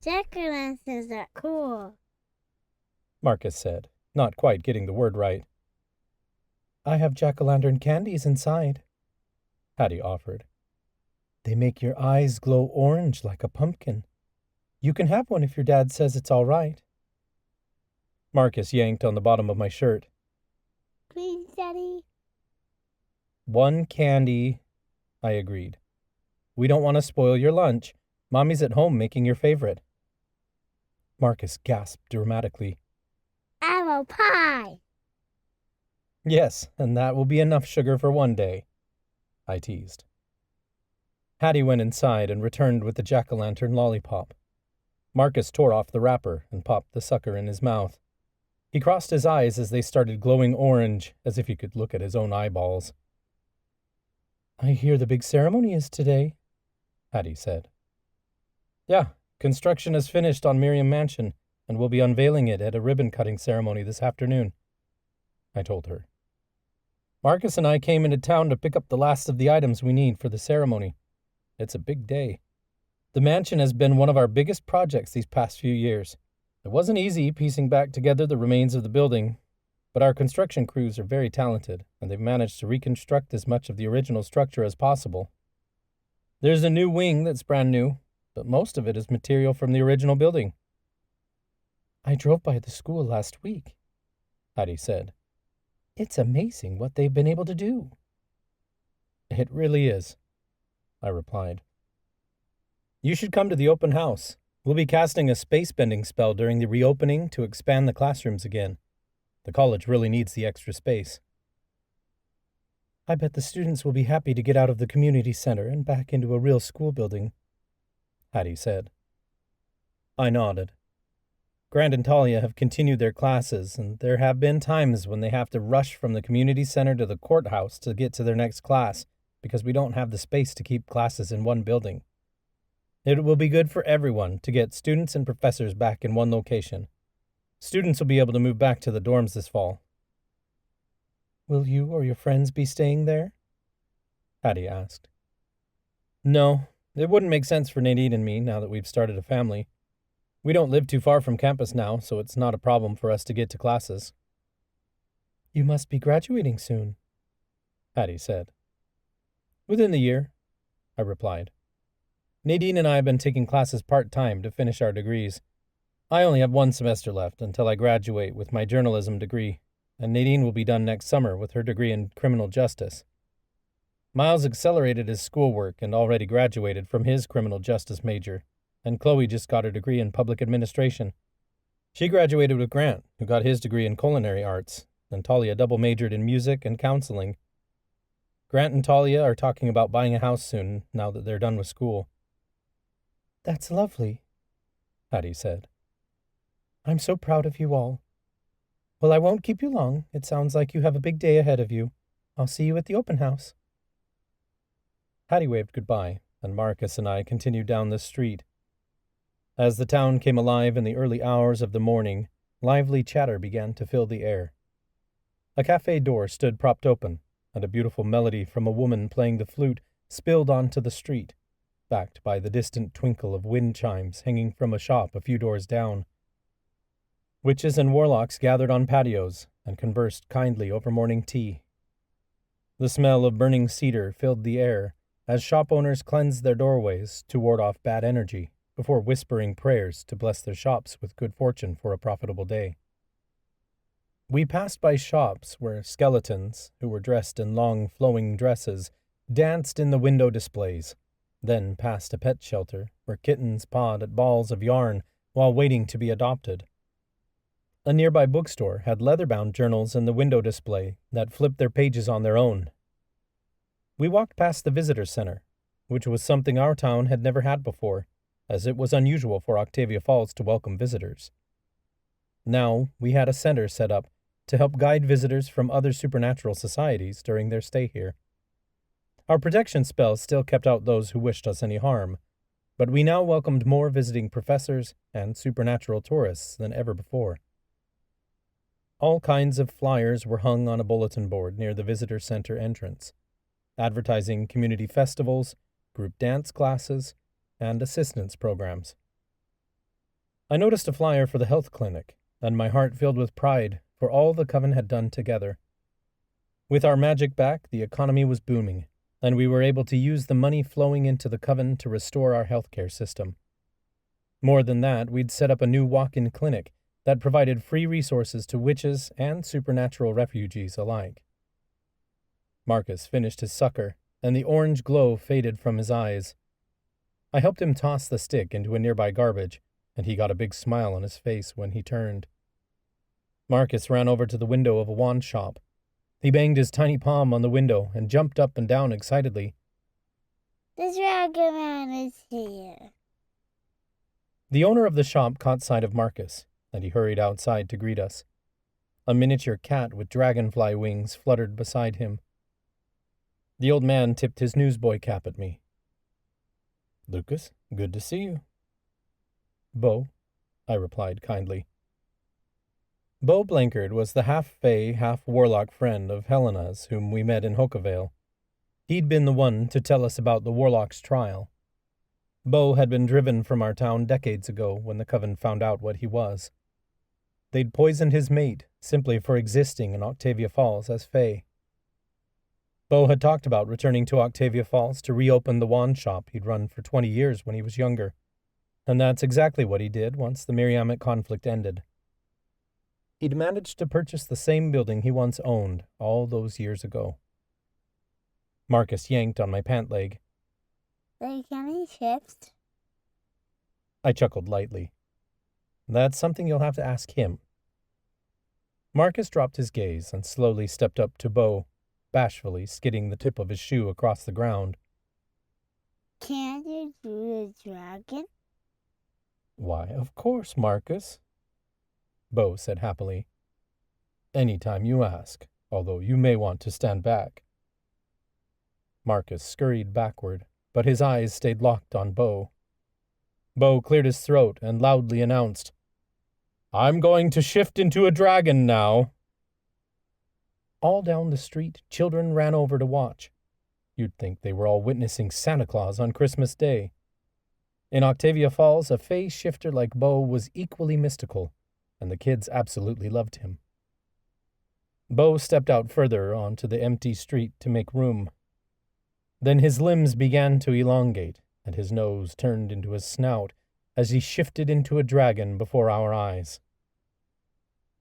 Jack-o'-lanterns are cool, Marcus said, not quite getting the word right. I have jack-o'-lantern candies inside, Hattie offered. They make your eyes glow orange like a pumpkin. You can have one if your dad says it's all right. Marcus yanked on the bottom of my shirt. Please, Daddy. 1 candy, I agreed. We don't want to spoil your lunch, Mommy's at home making your favorite. Marcus gasped dramatically. Apple pie. Yes, and that will be enough sugar for one day, I teased. Hattie went inside and returned with the jack-o'-lantern lollipop. Marcus tore off the wrapper and popped the sucker in his mouth. He crossed his eyes as they started glowing orange, as if he could look at his own eyeballs. I hear the big ceremony is today, Hattie said. Yeah, construction is finished on Miriam Mansion, and we'll be unveiling it at a ribbon-cutting ceremony this afternoon, I told her. Marcus and I came into town to pick up the last of the items we need for the ceremony. It's a big day. The mansion has been one of our biggest projects these past few years. It wasn't easy piecing back together the remains of the building, but our construction crews are very talented, and they've managed to reconstruct as much of the original structure as possible. There's a new wing that's brand new, but most of it is material from the original building. I drove by the school last week, Hattie said. It's amazing what they've been able to do. It really is, I replied. You should come to the open house. We'll be casting a space-bending spell during the reopening to expand the classrooms again. The college really needs the extra space. I bet the students will be happy to get out of the community center and back into a real school building, Hattie said. I nodded. Grant and Talia have continued their classes, and there have been times when they have to rush from the community center to the courthouse to get to their next class because we don't have the space to keep classes in one building. It will be good for everyone to get students and professors back in one location. Students will be able to move back to the dorms this fall. Will you or your friends be staying there? Hattie asked. No, it wouldn't make sense for Nadine and me now that we've started a family. We don't live too far from campus now, so it's not a problem for us to get to classes. You must be graduating soon, Hattie said. Within the year, I replied. Nadine and I have been taking classes part-time to finish our degrees. I only have one semester left until I graduate with my journalism degree, and Nadine will be done next summer with her degree in criminal justice. Miles accelerated his schoolwork and already graduated from his criminal justice major, and Chloe just got her degree in public administration. She graduated with Grant, who got his degree in culinary arts, and Talia double majored in music and counseling. Grant and Talia are talking about buying a house soon, now that they're done with school. That's lovely, Hattie said. I'm so proud of you all. Well, I won't keep you long. It sounds like you have a big day ahead of you. I'll see you at the open house. Hattie waved goodbye, and Marcus and I continued down the street. As the town came alive in the early hours of the morning, lively chatter began to fill the air. A cafe door stood propped open, and a beautiful melody from a woman playing the flute spilled onto the street, backed by the distant twinkle of wind chimes hanging from a shop a few doors down. Witches and warlocks gathered on patios and conversed kindly over morning tea. The smell of burning cedar filled the air as shop owners cleansed their doorways to ward off bad energy before whispering prayers to bless their shops with good fortune for a profitable day. We passed by shops where skeletons, who were dressed in long flowing dresses, danced in the window displays, then past a pet shelter where kittens pawed at balls of yarn while waiting to be adopted. A nearby bookstore had leather-bound journals in the window display that flipped their pages on their own. We walked past the visitor center, which was something our town had never had before, as it was unusual for Octavia Falls to welcome visitors. Now we had a center set up to help guide visitors from other supernatural societies during their stay here. Our protection spells still kept out those who wished us any harm, but we now welcomed more visiting professors and supernatural tourists than ever before. All kinds of flyers were hung on a bulletin board near the visitor center entrance, advertising community festivals, group dance classes, and assistance programs. I noticed a flyer for the health clinic, and my heart filled with pride for all the Coven had done together. With our magic back, the economy was booming, and we were able to use the money flowing into the Coven to restore our healthcare system. More than that, we'd set up a new walk-in clinic that provided free resources to witches and supernatural refugees alike. Marcus finished his sucker, and the orange glow faded from his eyes. I helped him toss the stick into a nearby garbage, and he got a big smile on his face when he turned. Marcus ran over to the window of a wand shop. He banged his tiny palm on the window and jumped up and down excitedly. The Dragon Man is here. The owner of the shop caught sight of Marcus, and he hurried outside to greet us. A miniature cat with dragonfly wings fluttered beside him. The old man tipped his newsboy cap at me. "Lucas, good to see you." "Bo," I replied kindly. Bo Blankard was the half-fae, half-warlock friend of Helena's whom we met in Hokavale. He'd been the one to tell us about the warlock's trial. Bo had been driven from our town decades ago when the coven found out what he was. They'd poisoned his mate simply for existing in Octavia Falls as fae. Bo had talked about returning to Octavia Falls to reopen the wand shop he'd run for 20 years when he was younger, and that's exactly what he did once the Miriamic conflict ended. He'd managed to purchase the same building he once owned all those years ago. Marcus yanked on my pant leg. Like any shift? I chuckled lightly. That's something you'll have to ask him. Marcus dropped his gaze and slowly stepped up to Bo, bashfully skidding the tip of his shoe across the ground. Can't you do the dragon? Why, of course, Marcus, Bo said happily. Anytime you ask, although you may want to stand back. Marcus scurried backward, but his eyes stayed locked on Bo. Bo cleared his throat and loudly announced, "I'm going to shift into a dragon now." All down the street, children ran over to watch. You'd think they were all witnessing Santa Claus on Christmas Day. In Octavia Falls, a fae shifter like Bo was equally mystical, and the kids absolutely loved him. Bo stepped out further onto the empty street to make room. Then his limbs began to elongate, and his nose turned into a snout as he shifted into a dragon before our eyes.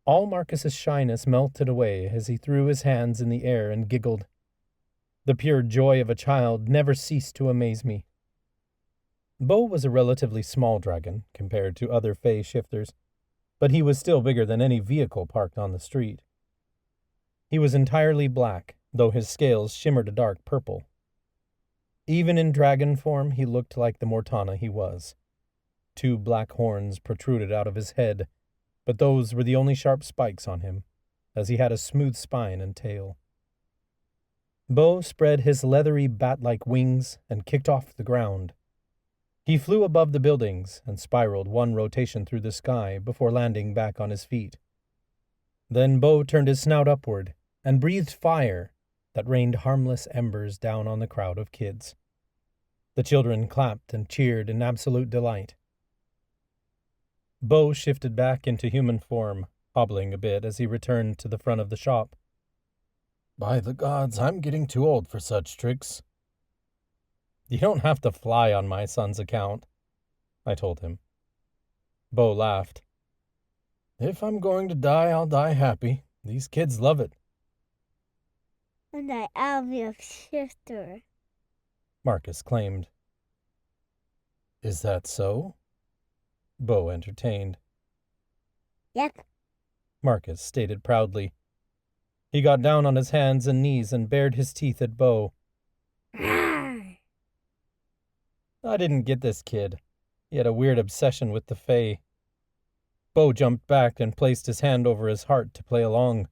All Marcus's shyness melted away as he threw his hands in the air and giggled. The pure joy of a child never ceased to amaze me. Bo was a relatively small dragon compared to other fae shifters, but he was still bigger than any vehicle parked on the street. He was entirely black, though his scales shimmered a dark purple. Even in dragon form, he looked like the Mortana he was. 2 black horns protruded out of his head, but those were the only sharp spikes on him, as he had a smooth spine and tail. Bo spread his leathery bat-like wings and kicked off the ground. He flew above the buildings and spiraled 1 rotation through the sky before landing back on his feet. Then Bo turned his snout upward and breathed fire that rained harmless embers down on the crowd of kids. The children clapped and cheered in absolute delight. Bo shifted back into human form, hobbling a bit as he returned to the front of the shop. "By the gods, I'm getting too old for such tricks." "You don't have to fly on my son's account," I told him. Bo laughed. "If I'm going to die, I'll die happy. These kids love it." And I'll be a shifter. Marcus claimed. "Is that so?" Bo entertained. Yep. Marcus stated proudly. He got down on his hands and knees and bared his teeth at Bo. "I didn't get this kid. He had a weird obsession with the fae." Bo jumped back and placed his hand over his heart to play along.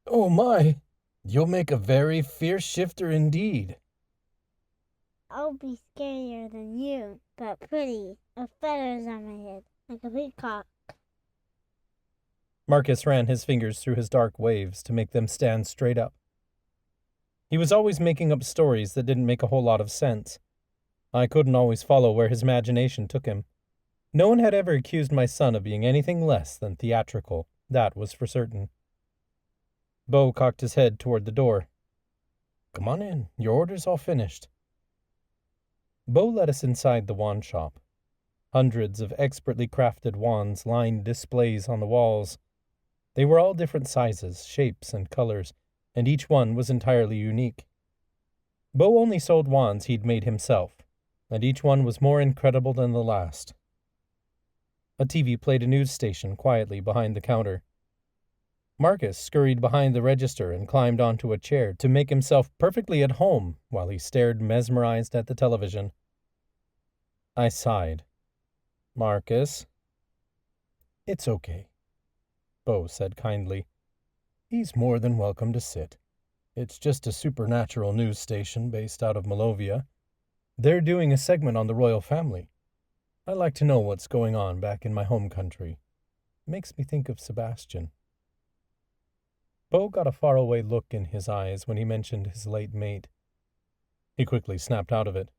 "Oh my, you'll make a very fierce shifter indeed." I'll be scarier than you, but pretty, with feathers on my head, like a peacock. Marcus ran his fingers through his dark waves to make them stand straight up. He was always making up stories that didn't make a whole lot of sense. I couldn't always follow where his imagination took him. No one had ever accused my son of being anything less than theatrical, that was for certain. Bo cocked his head toward the door. "Come on in, your order's all finished." Bo led us inside the wand shop. Hundreds of expertly crafted wands lined displays on the walls. They were all different sizes, shapes, and colors, and each one was entirely unique. Bo only sold wands he'd made himself. and each one was more incredible than the last. A TV played a news station quietly behind the counter. Marcus scurried behind the register and climbed onto a chair to make himself perfectly at home while he stared mesmerized at the television. I sighed. "Marcus?" "It's okay," Bo said kindly. "He's more than welcome to sit. It's just a supernatural news station based out of Malovia. They're doing a segment on the royal family. I like to know what's going on back in my home country. Makes me think of Sebastian." Bo got a faraway look in his eyes when he mentioned his late mate. He quickly snapped out of it.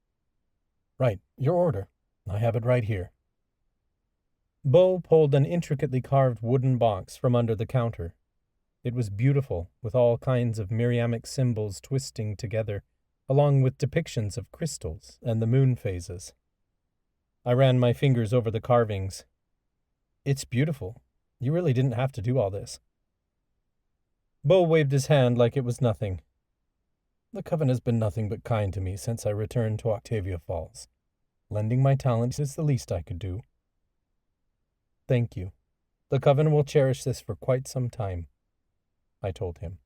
"Right, your order. I have it right here." Bo pulled an intricately carved wooden box from under the counter. It was beautiful, with all kinds of Miriamic symbols twisting together, along with depictions of crystals and the moon phases. I ran my fingers over the carvings. "It's beautiful. You really didn't have to do all this." Bo waved his hand like it was nothing. "The Coven has been nothing but kind to me since I returned to Octavia Falls. Lending my talents is the least I could do." "Thank you. The Coven will cherish this for quite some time," I told him.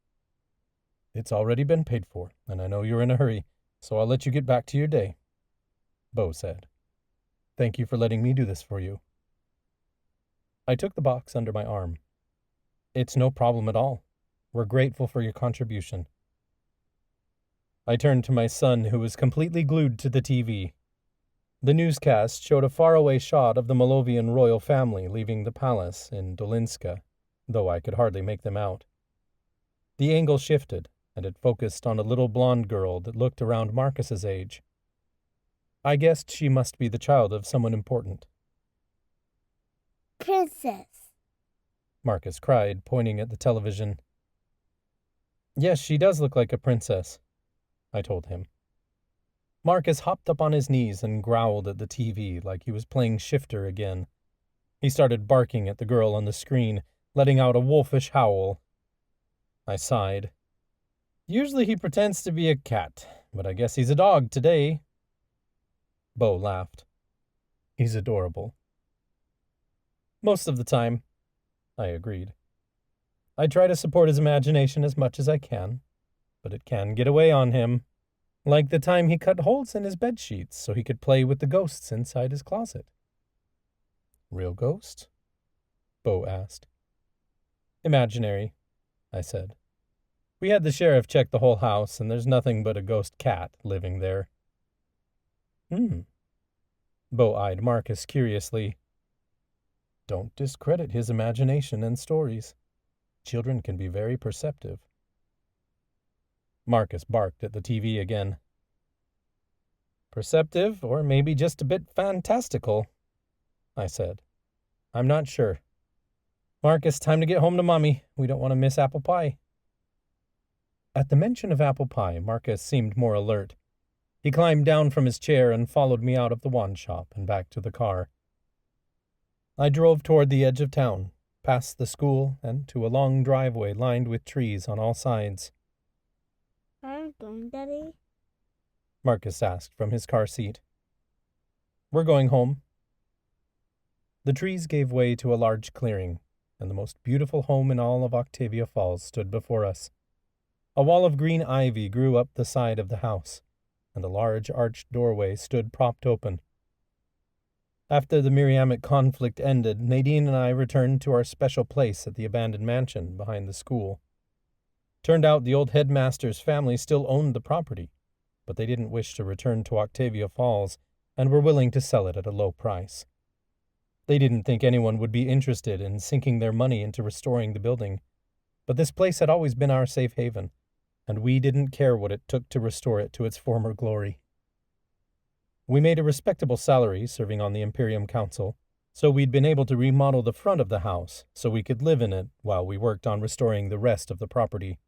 "It's already been paid for, and I know you're in a hurry, so I'll let you get back to your day," Bo said. "Thank you for letting me do this for you." I took the box under my arm. "It's no problem at all. We're grateful for your contribution." I turned to my son, who was completely glued to the TV. The newscast showed a faraway shot of the Malovian royal family leaving the palace in Dolinska, though I could hardly make them out. The angle shifted, and it focused on a little blonde girl that looked around Marcus's age. I guessed she must be the child of someone important. "Princess," Marcus cried, pointing at the television. "Yes, she does look like a princess," I told him. Marcus hopped up on his knees and growled at the TV like he was playing shifter again. He started barking at the girl on the screen, letting out a wolfish howl. I sighed. "Usually he pretends to be a cat, but I guess he's a dog today." Bo laughed. "He's adorable." "Most of the time," I agreed. I try to support his imagination as much as I can, but it can get away on him. Like the time he cut holes in his bed sheets so he could play with the ghosts inside his closet. "Real ghosts?" Bo asked. "Imaginary," I said. "We had the sheriff check the whole house, and there's nothing but a ghost cat living there." Bo eyed Marcus curiously. "Don't discredit his imagination and stories. Children can be very perceptive." Marcus barked at the TV again. "Perceptive, or maybe just a bit fantastical," I said. "I'm not sure. Marcus, time to get home to Mommy. We don't want to miss apple pie." At the mention of apple pie, Marcus seemed more alert. He climbed down from his chair and followed me out of the wand shop and back to the car. I drove toward the edge of town, past the school, and to a long driveway lined with trees on all sides. "Are you going, Daddy?" Marcus asked from his car seat. "We're going home." The trees gave way to a large clearing, and the most beautiful home in all of Octavia Falls stood before us. A wall of green ivy grew up the side of the house, and a large arched doorway stood propped open. After the Miriamic conflict ended, Nadine and I returned to our special place at the abandoned mansion behind the school. Turned out the old headmaster's family still owned the property, but they didn't wish to return to Octavia Falls and were willing to sell it at a low price. They didn't think anyone would be interested in sinking their money into restoring the building, but this place had always been our safe haven, and we didn't care what it took to restore it to its former glory. We made a respectable salary serving on the Imperium Council, so we'd been able to remodel the front of the house so we could live in it while we worked on restoring the rest of the property.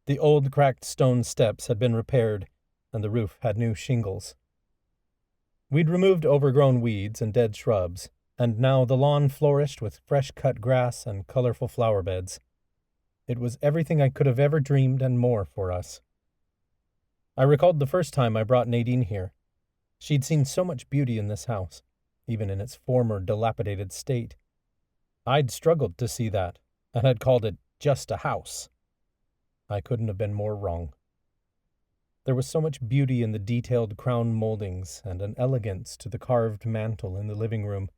The old cracked stone steps had been repaired, and the roof had new shingles. We'd removed overgrown weeds and dead shrubs, and now the lawn flourished with fresh-cut grass and colorful flower beds. It was everything I could have ever dreamed and more for us. I recalled the first time I brought Nadine here. She'd seen so much beauty in this house, even in its former dilapidated state. I'd struggled to see that, and had called it just a house. I couldn't have been more wrong. There was so much beauty in the detailed crown moldings and an elegance to the carved mantel in the living room.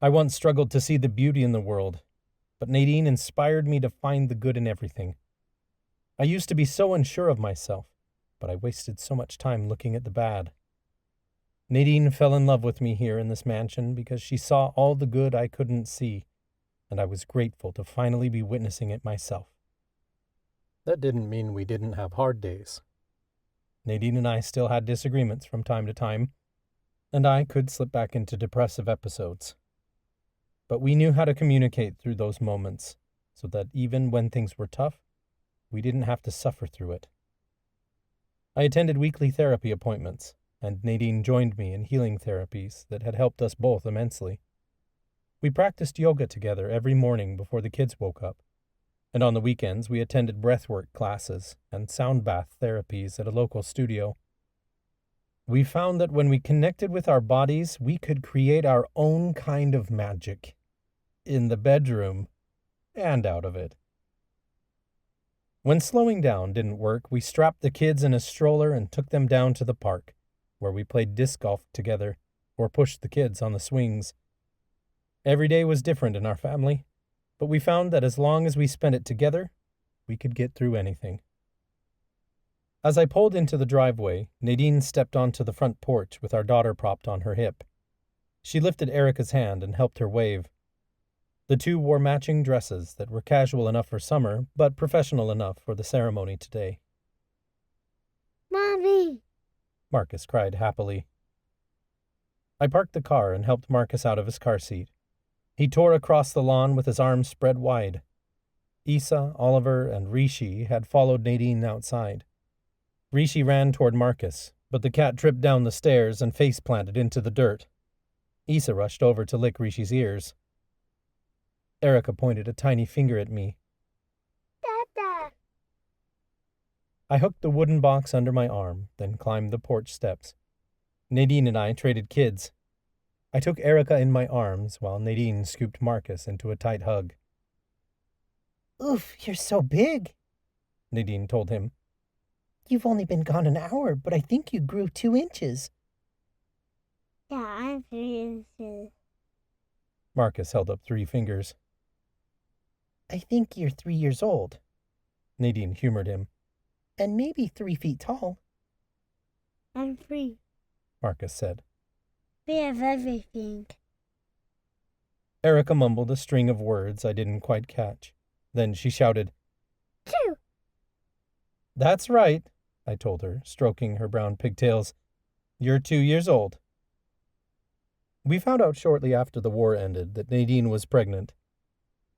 I once struggled to see the beauty in the world, but Nadine inspired me to find the good in everything. I used to be so unsure of myself, but I wasted so much time looking at the bad. Nadine fell in love with me here in this mansion because she saw all the good I couldn't see, and I was grateful to finally be witnessing it myself. That didn't mean we didn't have hard days. Nadine and I still had disagreements from time to time, and I could slip back into depressive episodes. But we knew how to communicate through those moments, so that even when things were tough, we didn't have to suffer through it. I attended weekly therapy appointments, and Nadine joined me in healing therapies that had helped us both immensely. We practiced yoga together every morning before the kids woke up, and on the weekends we attended breathwork classes and sound bath therapies at a local studio. We found that when we connected with our bodies, we could create our own kind of magic, in the bedroom and out of it. When slowing down didn't work, we strapped the kids in a stroller and took them down to the park, where we played disc golf together or pushed the kids on the swings. Every day was different in our family, but we found that as long as we spent it together, we could get through anything. As I pulled into the driveway, Nadine stepped onto the front porch with our daughter propped on her hip. She lifted Erica's hand and helped her wave. The two wore matching dresses that were casual enough for summer, but professional enough for the ceremony today. Mommy! Marcus cried happily. I parked the car and helped Marcus out of his car seat. He tore across the lawn with his arms spread wide. Isa, Oliver, and Rishi had followed Nadine outside. Rishi ran toward Marcus, but the cat tripped down the stairs and face-planted into the dirt. Isa rushed over to lick Rishi's ears. Erica pointed a tiny finger at me. Dada! I hooked the wooden box under my arm, then climbed the porch steps. Nadine and I traded kids. I took Erica in my arms while Nadine scooped Marcus into a tight hug. Oof, you're so big, Nadine told him. You've only been gone an hour, but I think you grew 2 inches. Yeah, I'm 3 inches. Marcus held up 3 fingers. I think you're 3 years old. Nadine humored him. And maybe 3 feet tall. I'm 3. Marcus said. We have everything. Erica mumbled a string of words I didn't quite catch. Then she shouted, 2. That's right, I told her, stroking her brown pigtails. You're 2 years old. We found out shortly after the war ended that Nadine was pregnant.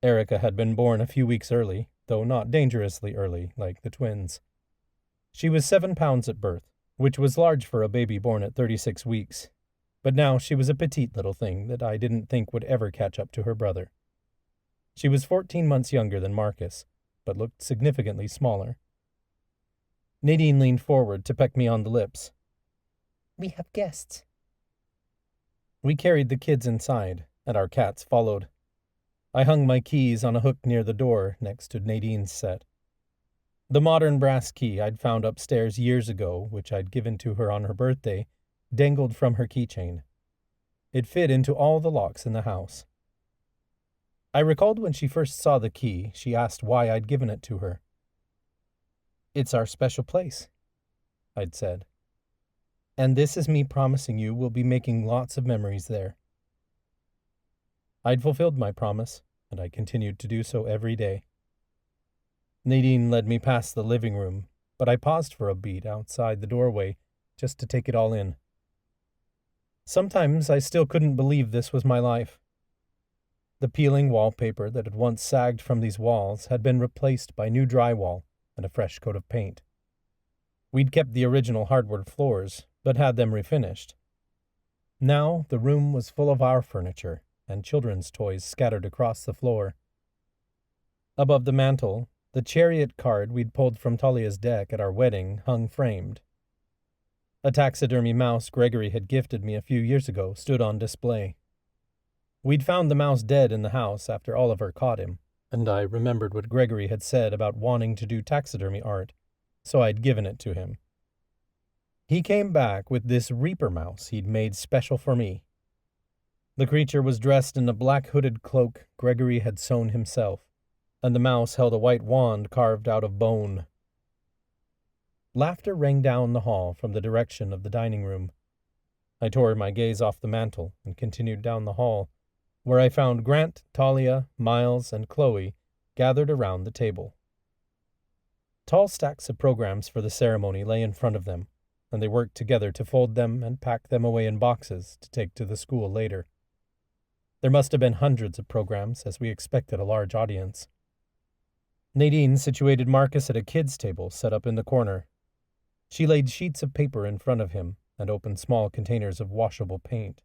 Erica had been born a few weeks early, though not dangerously early, like the twins. She was 7 pounds at birth, which was large for a baby born at 36 weeks. But now she was a petite little thing that I didn't think would ever catch up to her brother. She was 14 months younger than Marcus, but looked significantly smaller. Nadine leaned forward to peck me on the lips. We have guests. We carried the kids inside, and our cats followed. I hung my keys on a hook near the door next to Nadine's set. The modern brass key I'd found upstairs years ago, which I'd given to her on her birthday, dangled from her keychain. It fit into all the locks in the house. I recalled when she first saw the key, she asked why I'd given it to her. It's our special place, I'd said. And this is me promising you we'll be making lots of memories there. I'd fulfilled my promise, and I continued to do so every day. Nadine led me past the living room, but I paused for a beat outside the doorway just to take it all in. Sometimes I still couldn't believe this was my life. The peeling wallpaper that had once sagged from these walls had been replaced by new drywall and a fresh coat of paint. We'd kept the original hardwood floors, but had them refinished. Now the room was full of our furniture and children's toys scattered across the floor. Above the mantel, the chariot card we'd pulled from Talia's deck at our wedding hung framed. A taxidermy mouse Gregory had gifted me a few years ago stood on display. We'd found the mouse dead in the house after Oliver caught him, and I remembered what Gregory had said about wanting to do taxidermy art, so I'd given it to him. He came back with this reaper mouse he'd made special for me. The creature was dressed in a black hooded cloak Gregory had sewn himself, and the mouse held a white wand carved out of bone. Laughter rang down the hall from the direction of the dining room. I tore my gaze off the mantel and continued down the hall, where I found Grant, Talia, Miles, and Chloe gathered around the table. Tall stacks of programs for the ceremony lay in front of them, and they worked together to fold them and pack them away in boxes to take to the school later. There must have been hundreds of programs, as we expected a large audience. Nadine situated Marcus at a kid's table set up in the corner. She laid sheets of paper in front of him and opened small containers of washable paint.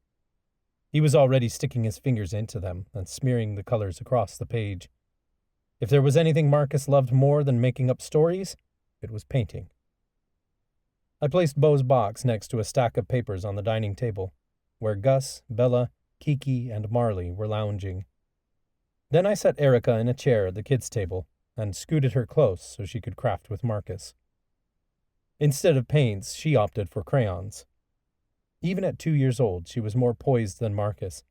He was already sticking his fingers into them and smearing the colors across the page. If there was anything Marcus loved more than making up stories, it was painting. I placed Beau's box next to a stack of papers on the dining table, where Gus, Bella, Kiki, and Marley were lounging. Then I set Erica in a chair at the kids' table and scooted her close so she could craft with Marcus. Instead of paints, she opted for crayons. Even at 2 years old, she was more poised than Marcus,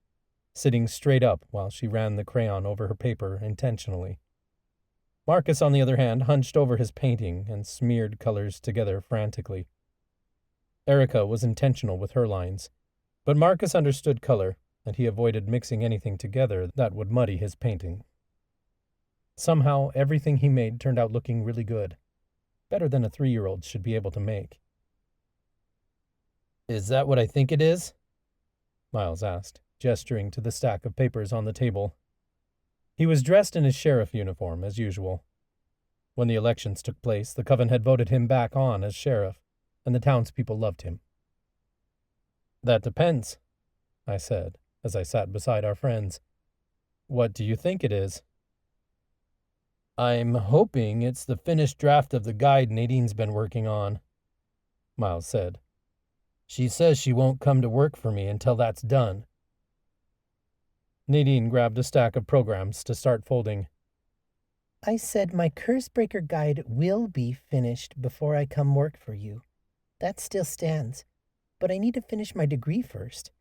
sitting straight up while she ran the crayon over her paper intentionally. Marcus, on the other hand, hunched over his painting and smeared colors together frantically. Erica was intentional with her lines, but Marcus understood color, and he avoided mixing anything together that would muddy his painting. Somehow, everything he made turned out looking really good. Better than a 3-year-old should be able to make. "Is that what I think it is?" Miles asked, gesturing to the stack of papers on the table. He was dressed in his sheriff uniform, as usual. When the elections took place, the Coven had voted him back on as sheriff, and the townspeople loved him. "That depends," I said, as I sat beside our friends. "What do you think it is?" "I'm hoping it's the finished draft of the guide Nadine's been working on," Miles said. "She says she won't come to work for me until that's done." Nadine grabbed a stack of programs to start folding. "I said my Cursebreaker guide will be finished before I come work for you. That still stands, but I need to finish my degree first.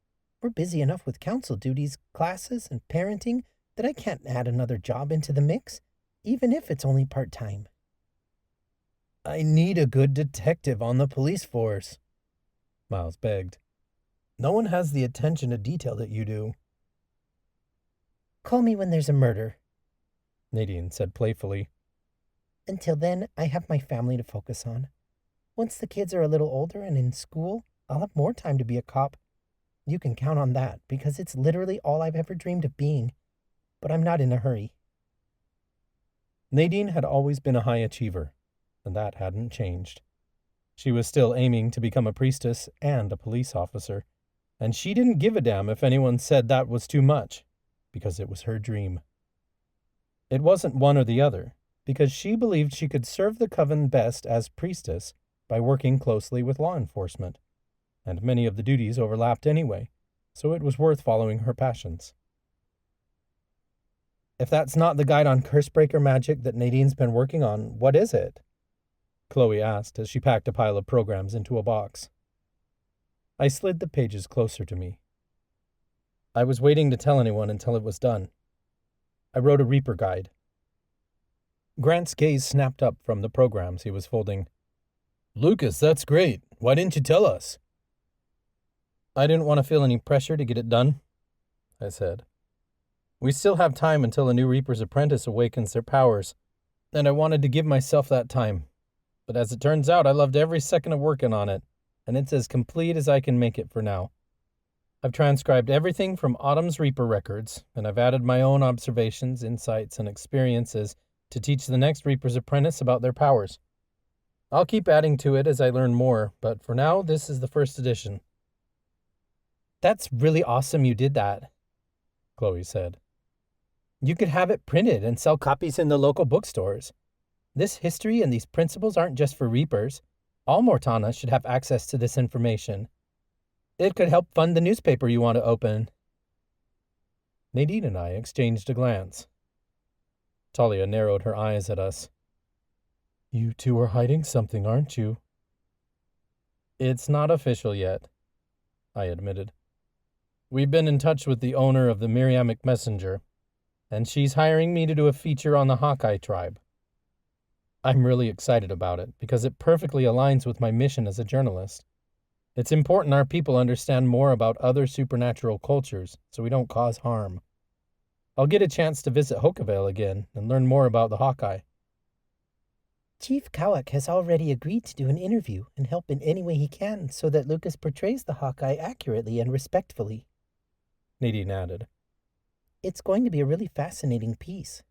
We're busy enough with council duties, classes, and parenting that I can't add another job into the mix, even if it's only part-time." "I need a good detective on the police force," Miles begged. "No one has the attention to detail that you do." "Call me when there's a murder," Nadine said playfully. "Until then, I have my family to focus on. Once the kids are a little older and in school, I'll have more time to be a cop. You can count on that, because it's literally all I've ever dreamed of being. But I'm not in a hurry." Nadine had always been a high achiever, and that hadn't changed. She was still aiming to become a priestess and a police officer, and she didn't give a damn if anyone said that was too much, because it was her dream. It wasn't one or the other, because she believed she could serve the Coven best as priestess by working closely with law enforcement, and many of the duties overlapped anyway, so it was worth following her passions. "If that's not the guide on Cursebreaker magic that Nadine's been working on, what is it?" Chloe asked as she packed a pile of programs into a box. I slid the pages closer to me. I was waiting to tell anyone until it was done. I wrote a Reaper guide. Grant's gaze snapped up from the programs he was folding. "Lucas, that's great. Why didn't you tell us?" "I didn't want to feel any pressure to get it done," I said. "We still have time until a new Reaper's apprentice awakens their powers, and I wanted to give myself that time. But as it turns out, I loved every second of working on it, and it's as complete as I can make it for now. I've transcribed everything from Autumn's Reaper records, and I've added my own observations, insights, and experiences to teach the next Reaper's apprentice about their powers. I'll keep adding to it as I learn more, but for now, this is the first edition." "That's really awesome you did that," Chloe said. "You could have it printed and sell copies in the local bookstores. This history and these principles aren't just for Reapers. All Mortana should have access to this information. It could help fund the newspaper you want to open. Nadine and I exchanged a glance. Talia narrowed her eyes at us. You two are hiding something, aren't you? It's not official yet, I admitted. We've been in touch with the owner of the Miriamic Messenger, and she's hiring me to do a feature on the Hawkeye tribe. I'm really excited about it because it perfectly aligns with my mission as a journalist. It's important our people understand more about other supernatural cultures so we don't cause harm. I'll get a chance to visit Hokavale again and learn more about the Hawkeye. Chief Kawak has already agreed to do an interview and help in any way he can so that Lucas portrays the Hawkeye accurately and respectfully, Nadine added. It's going to be a really fascinating piece.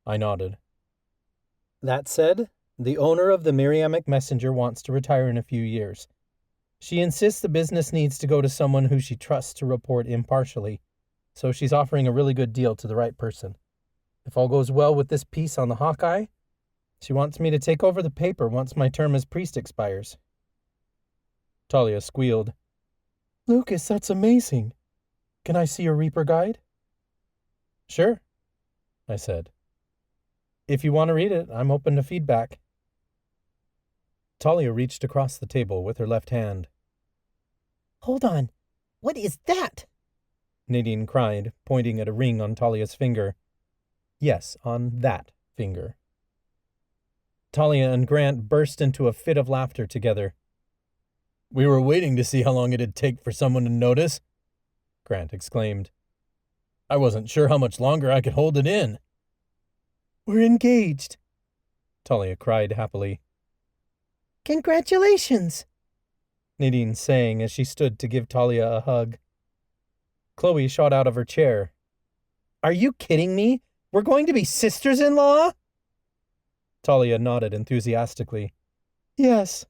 I nodded. That said, the owner of the Miriamic Messenger wants to retire in a few years. She insists the business needs to go to someone who she trusts to report impartially, so she's offering a really good deal to the right person. If all goes well with this piece on the Hawkeye, she wants me to take over the paper once my term as priest expires. Talia squealed. Lucas, that's amazing. Can I see your Reaper guide? Sure, I said. If you want to read it, I'm open to feedback. Talia reached across the table with her left hand. Hold on. What is that? Nadine cried, pointing at a ring on Talia's finger. Yes, on that finger. Talia and Grant burst into a fit of laughter together. We were waiting to see how long it'd take for someone to notice, Grant exclaimed. I wasn't sure how much longer I could hold it in. We're engaged, Talia cried happily. Congratulations, Nadine sang as she stood to give Talia a hug. Chloe shot out of her chair. Are you kidding me? We're going to be sisters-in-law? Talia nodded enthusiastically. Yes.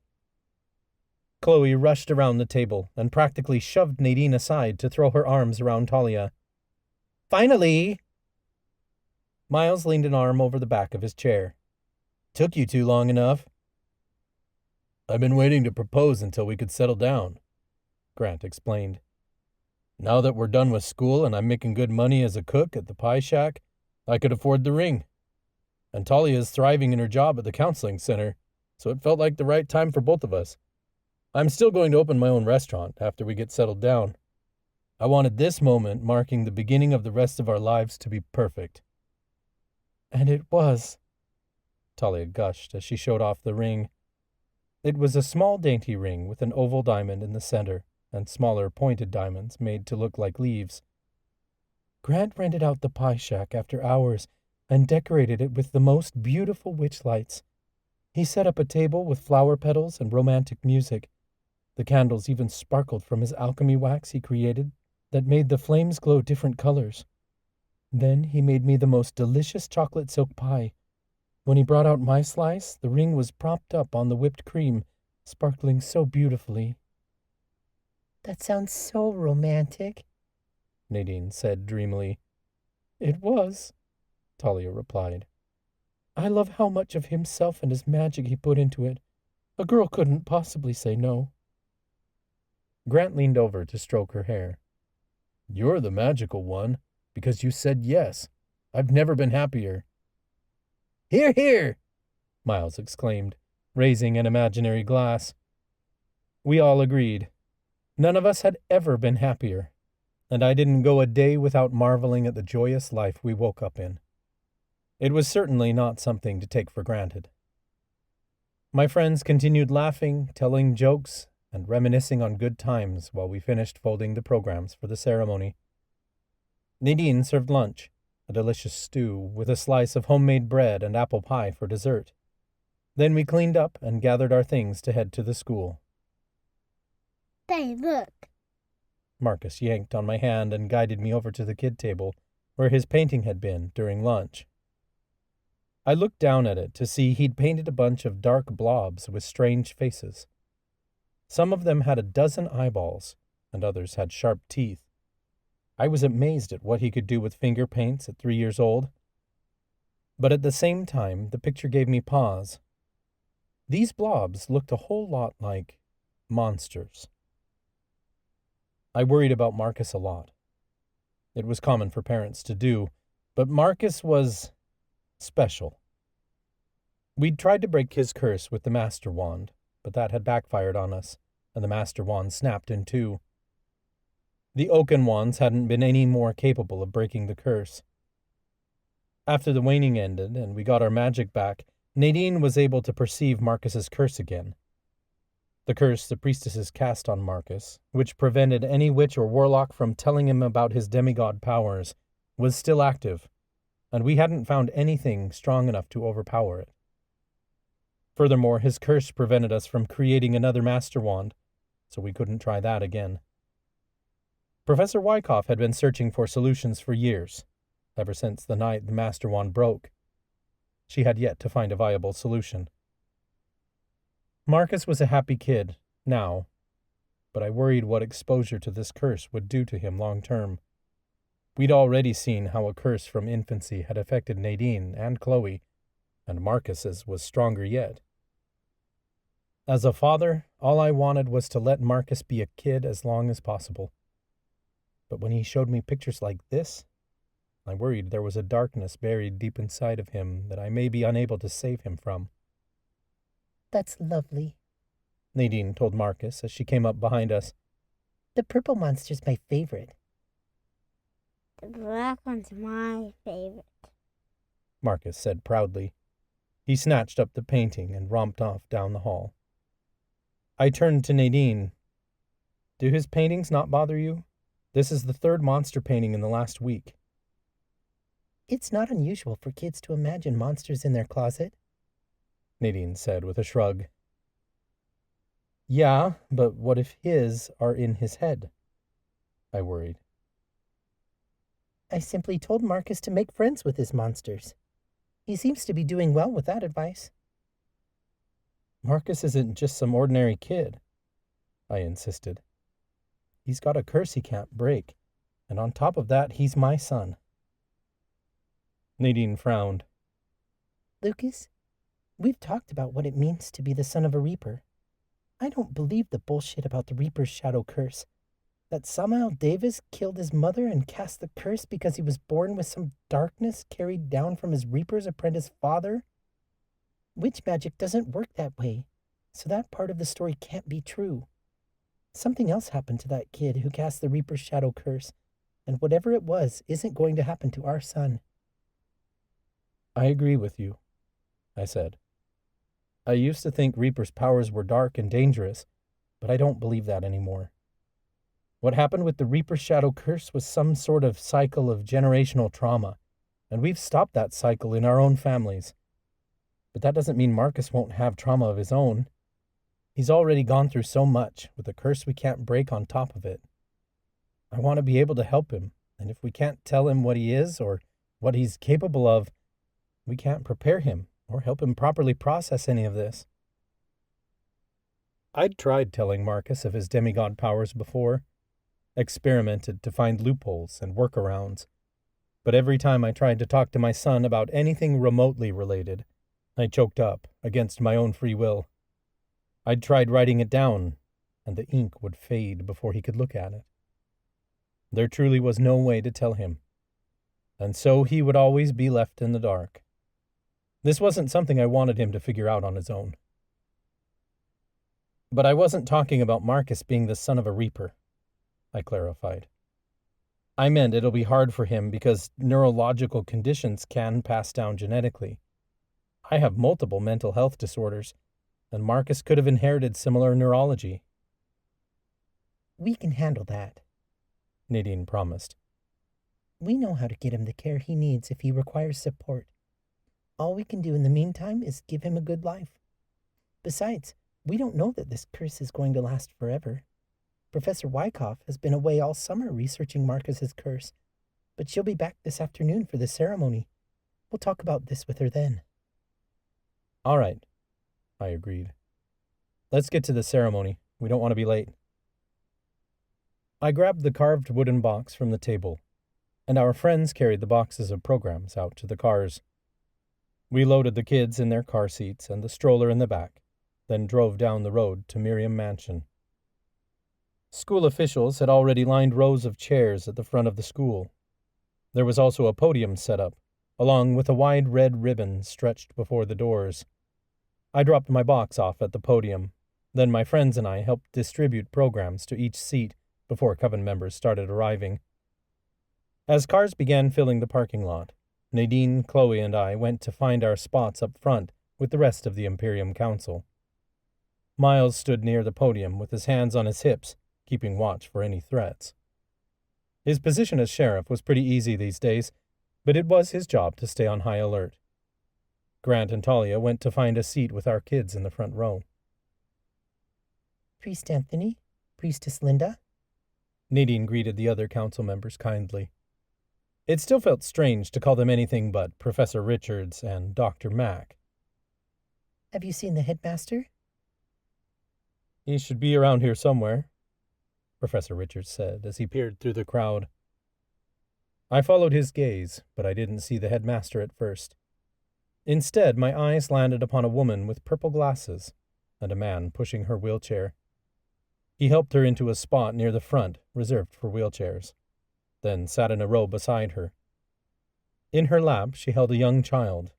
Chloe rushed around the table and practically shoved Nadine aside to throw her arms around Talia. Finally! Miles leaned an arm over the back of his chair. Took you too long enough. I've been waiting to propose until we could settle down, Grant explained. Now that we're done with school and I'm making good money as a cook at the pie shack, I could afford the ring. And Talia is thriving in her job at the counseling center, so it felt like the right time for both of us. I'm still going to open my own restaurant after we get settled down. I wanted this moment marking the beginning of the rest of our lives to be perfect. And it was, Talia gushed as she showed off the ring. It was a small dainty ring with an oval diamond in the center and smaller pointed diamonds made to look like leaves. Grant rented out the pie shack after hours and decorated it with the most beautiful witch lights. He set up a table with flower petals and romantic music. The candles even sparkled from his alchemy wax he created that made the flames glow different colors. Then he made me the most delicious chocolate silk pie. When he brought out my slice, the ring was propped up on the whipped cream, sparkling so beautifully. That sounds so romantic, Nadine said dreamily. It was, Talia replied. I love how much of himself and his magic he put into it. A girl couldn't possibly say no. Grant leaned over to stroke her hair. You're the magical one, because you said yes. I've never been happier. Hear, hear! Miles exclaimed, raising an imaginary glass. We all agreed. None of us had ever been happier, and I didn't go a day without marveling at the joyous life we woke up in. It was certainly not something to take for granted. My friends continued laughing, telling jokes, and reminiscing on good times while we finished folding the programs for the ceremony. Nadine served lunch, a delicious stew with a slice of homemade bread and apple pie for dessert. Then we cleaned up and gathered our things to head to the school. Hey, look. Marcus yanked on my hand and guided me over to the kid table, where his painting had been during lunch. I looked down at it to see he'd painted a bunch of dark blobs with strange faces. Some of them had 12 eyeballs, and others had sharp teeth. I was amazed at what he could do with finger paints at 3 years old. But at the same time, the picture gave me pause. These blobs looked a whole lot like monsters. I worried about Marcus a lot. It was common for parents to do, but Marcus was special. We'd tried to break his curse with the Master Wand, but that had backfired on us, and the Master Wand snapped in two. The oaken wands hadn't been any more capable of breaking the curse. After the waning ended and we got our magic back, Nadine was able to perceive Marcus's curse again. The curse the priestesses cast on Marcus, which prevented any witch or warlock from telling him about his demigod powers, was still active, and we hadn't found anything strong enough to overpower it. Furthermore, his curse prevented us from creating another Master Wand, so we couldn't try that again. Professor Wyckoff had been searching for solutions for years, ever since the night the Master Wand broke. She had yet to find a viable solution. Marcus was a happy kid, now, but I worried what exposure to this curse would do to him long term. We'd already seen how a curse from infancy had affected Nadine and Chloe, and Marcus's was stronger yet. As a father, all I wanted was to let Marcus be a kid as long as possible. But when he showed me pictures like this, I worried there was a darkness buried deep inside of him that I may be unable to save him from. That's lovely, Nadine told Marcus as she came up behind us. The purple monster's my favorite. The black one's my favorite, Marcus said proudly. He snatched up the painting and romped off down the hall. I turned to Nadine. Do his paintings not bother you? This is the third monster painting in the last week. It's not unusual for kids to imagine monsters in their closet, Nadine said with a shrug. Yeah, but what if his are in his head? I worried. I simply told Marcus to make friends with his monsters. He seems to be doing well with that advice. Marcus isn't just some ordinary kid, I insisted. He's got a curse he can't break, and on top of that, he's my son. Nadine frowned. Lucas, we've talked about what it means to be the son of a Reaper. I don't believe the bullshit about the Reaper's shadow curse. That Samael Davis killed his mother and cast the curse because he was born with some darkness carried down from his Reaper's apprentice father. Witch magic doesn't work that way, so that part of the story can't be true. Something else happened to that kid who cast the Reaper's shadow curse, and whatever it was isn't going to happen to our son. I agree with you, I said. I used to think Reaper's powers were dark and dangerous, but I don't believe that anymore. What happened with the Reaper's shadow curse was some sort of cycle of generational trauma, and we've stopped that cycle in our own families. But that doesn't mean Marcus won't have trauma of his own. He's already gone through so much, with a curse we can't break on top of it. I want to be able to help him, and if we can't tell him what he is or what he's capable of, we can't prepare him or help him properly process any of this. I'd tried telling Marcus of his demigod powers before, experimented to find loopholes and workarounds, but every time I tried to talk to my son about anything remotely related, I choked up against my own free will. I'd tried writing it down, and the ink would fade before he could look at it. There truly was no way to tell him, and so he would always be left in the dark. This wasn't something I wanted him to figure out on his own. But I wasn't talking about Marcus being the son of a Reaper, I clarified. I meant it'll be hard for him because neurological conditions can pass down genetically. I have multiple mental health disorders, and Marcus could have inherited similar neurology. We can handle that, Nadine promised. We know how to get him the care he needs if he requires support. All we can do in the meantime is give him a good life. Besides, we don't know that this curse is going to last forever. Professor Wyckoff has been away all summer researching Marcus's curse, but she'll be back this afternoon for the ceremony. We'll talk about this with her then. All right, I agreed. Let's get to the ceremony. We don't want to be late. I grabbed the carved wooden box from the table, and our friends carried the boxes of programs out to the cars. We loaded the kids in their car seats and the stroller in the back, then drove down the road to Miriam Mansion. School officials had already lined rows of chairs at the front of the school. There was also a podium set up, along with a wide red ribbon stretched before the doors. I dropped my box off at the podium. Then my friends and I helped distribute programs to each seat before Coven members started arriving. As cars began filling the parking lot, Nadine, Chloe, and I went to find our spots up front with the rest of the Imperium Council. Miles stood near the podium with his hands on his hips, keeping watch for any threats. His position as sheriff was pretty easy these days, but it was his job to stay on high alert. Grant and Talia went to find a seat with our kids in the front row. Priest Anthony, Priestess Linda. Nadine greeted the other council members kindly. It still felt strange to call them anything but Professor Richards and Dr. Mack. Have you seen the headmaster? He should be around here somewhere, Professor Richards said as he peered through the crowd. I followed his gaze, but I didn't see the headmaster at first. Instead, my eyes landed upon a woman with purple glasses and a man pushing her wheelchair. He helped her into a spot near the front, reserved for wheelchairs, then sat in a row beside her. In her lap, she held a young child.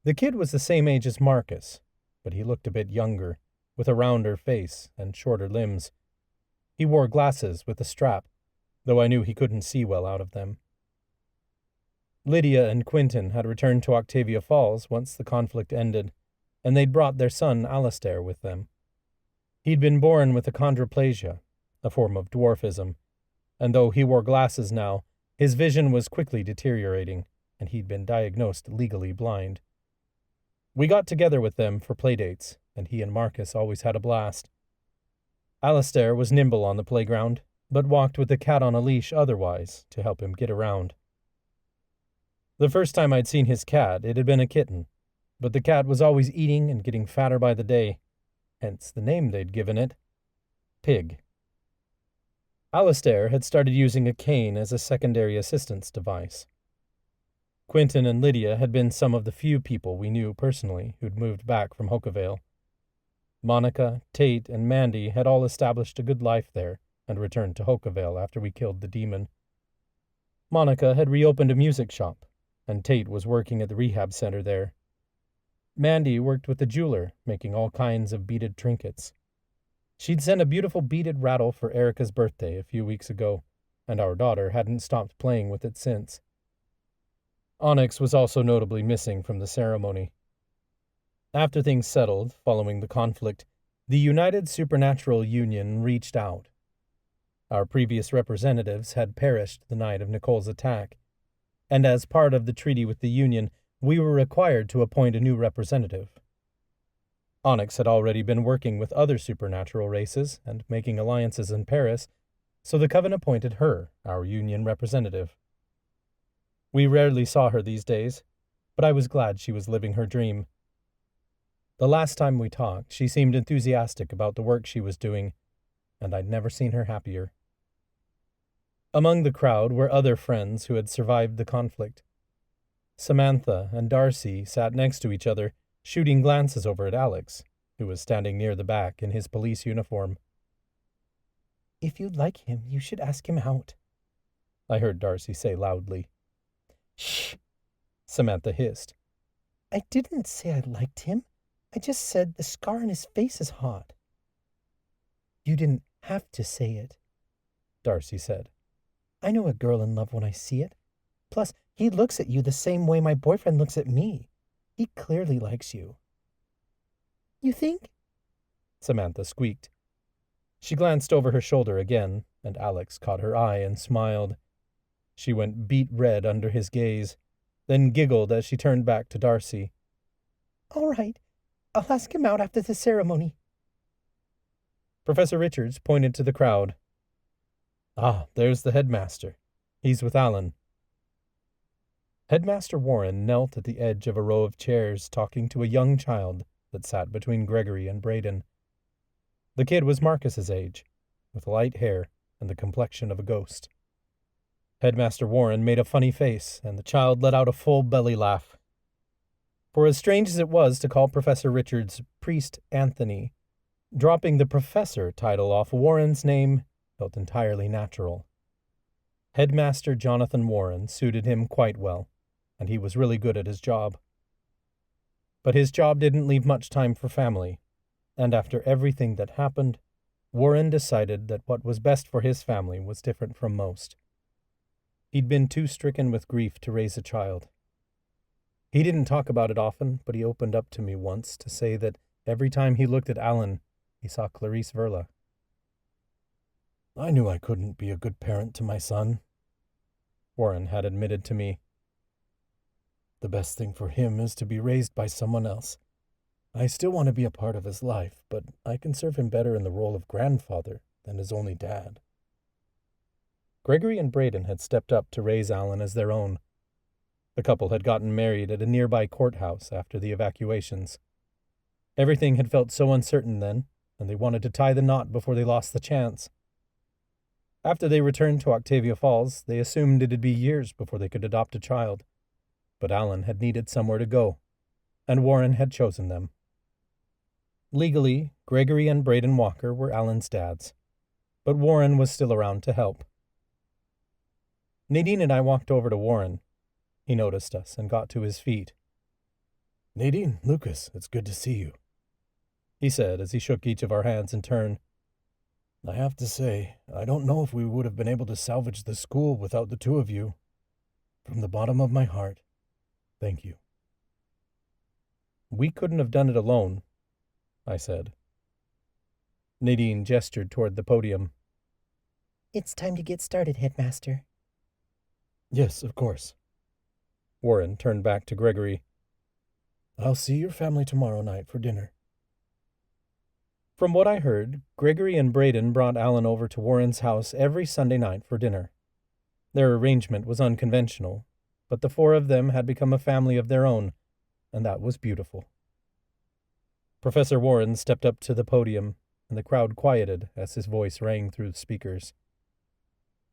The kid was the same age as Marcus, but he looked a bit younger, with a rounder face and shorter limbs. He wore glasses with a strap, though I knew he couldn't see well out of them. Lydia and Quentin had returned to Octavia Falls once the conflict ended, and they'd brought their son Alastair with them. He'd been born with achondroplasia, a form of dwarfism, and though he wore glasses now, his vision was quickly deteriorating, and he'd been diagnosed legally blind. We got together with them for playdates, and he and Marcus always had a blast. Alastair was nimble on the playground, but walked with the cat on a leash otherwise to help him get around. The first time I'd seen his cat, it had been a kitten, but the cat was always eating and getting fatter by the day, hence the name they'd given it, Pig. Alastair had started using a cane as a secondary assistance device. Quentin and Lydia had been some of the few people we knew personally who'd moved back from Hookavale. Monica, Tate, and Mandy had all established a good life there and returned to Hookavale after we killed the demon. Monica had reopened a music shop, and Tate was working at the rehab center there. Mandy worked with the jeweler, making all kinds of beaded trinkets. She'd sent a beautiful beaded rattle for Erica's birthday a few weeks ago, and our daughter hadn't stopped playing with it since. Onyx was also notably missing from the ceremony. After things settled, following the conflict, the United Supernatural Union reached out. Our previous representatives had perished the night of Nicole's attack, and as part of the treaty with the Union, we were required to appoint a new representative. Onyx had already been working with other supernatural races and making alliances in Paris, so the Coven appointed her our Union representative. We rarely saw her these days, but I was glad she was living her dream. The last time we talked, she seemed enthusiastic about the work she was doing, and I'd never seen her happier. Among the crowd were other friends who had survived the conflict. Samantha and Darcy sat next to each other, shooting glances over at Alex, who was standing near the back in his police uniform. If you like him, you should ask him out, I heard Darcy say loudly. Shh, Samantha hissed. I didn't say I liked him. I just said the scar on his face is hot. You didn't have to say it, Darcy said. I know a girl in love when I see it. Plus, he looks at you the same way my boyfriend looks at me. He clearly likes you. You think? Samantha squeaked. She glanced over her shoulder again, and Alex caught her eye and smiled. She went beet red under his gaze, then giggled as she turned back to Darcy. All right, I'll ask him out after the ceremony. Professor Richards pointed to the crowd. Ah, there's the headmaster. He's with Alan. Headmaster Warren knelt at the edge of a row of chairs talking to a young child that sat between Gregory and Braden. The kid was Marcus's age, with light hair and the complexion of a ghost. Headmaster Warren made a funny face, and the child let out a full belly laugh. For as strange as it was to call Professor Richards Priest Anthony, dropping the professor title off Warren's name felt entirely natural. Headmaster Jonathan Warren suited him quite well, and he was really good at his job. But his job didn't leave much time for family, and after everything that happened, Warren decided that what was best for his family was different from most. He'd been too stricken with grief to raise a child. He didn't talk about it often, but he opened up to me once to say that every time he looked at Alan, he saw Clarice Verla. I knew I couldn't be a good parent to my son, Warren had admitted to me. The best thing for him is to be raised by someone else. I still want to be a part of his life, but I can serve him better in the role of grandfather than his only dad. Gregory and Braden had stepped up to raise Alan as their own. The couple had gotten married at a nearby courthouse after the evacuations. Everything had felt so uncertain then, and they wanted to tie the knot before they lost the chance. After they returned to Octavia Falls, they assumed it'd be years before they could adopt a child. But Alan had needed somewhere to go, and Warren had chosen them. Legally, Gregory and Braden Walker were Alan's dads, but Warren was still around to help. Nadine and I walked over to Warren. He noticed us and got to his feet. Nadine, Lucas, it's good to see you, he said as he shook each of our hands in turn. I have to say, I don't know if we would have been able to salvage the school without the two of you. From the bottom of my heart, thank you. We couldn't have done it alone, I said. Nadine gestured toward the podium. It's time to get started, Headmaster. Yes, of course. Warren turned back to Gregory. I'll see your family tomorrow night for dinner. From what I heard, Gregory and Braden brought Alan over to Warren's house every Sunday night for dinner. Their arrangement was unconventional, but the four of them had become a family of their own, and that was beautiful. Professor Warren stepped up to the podium, and the crowd quieted as his voice rang through the speakers.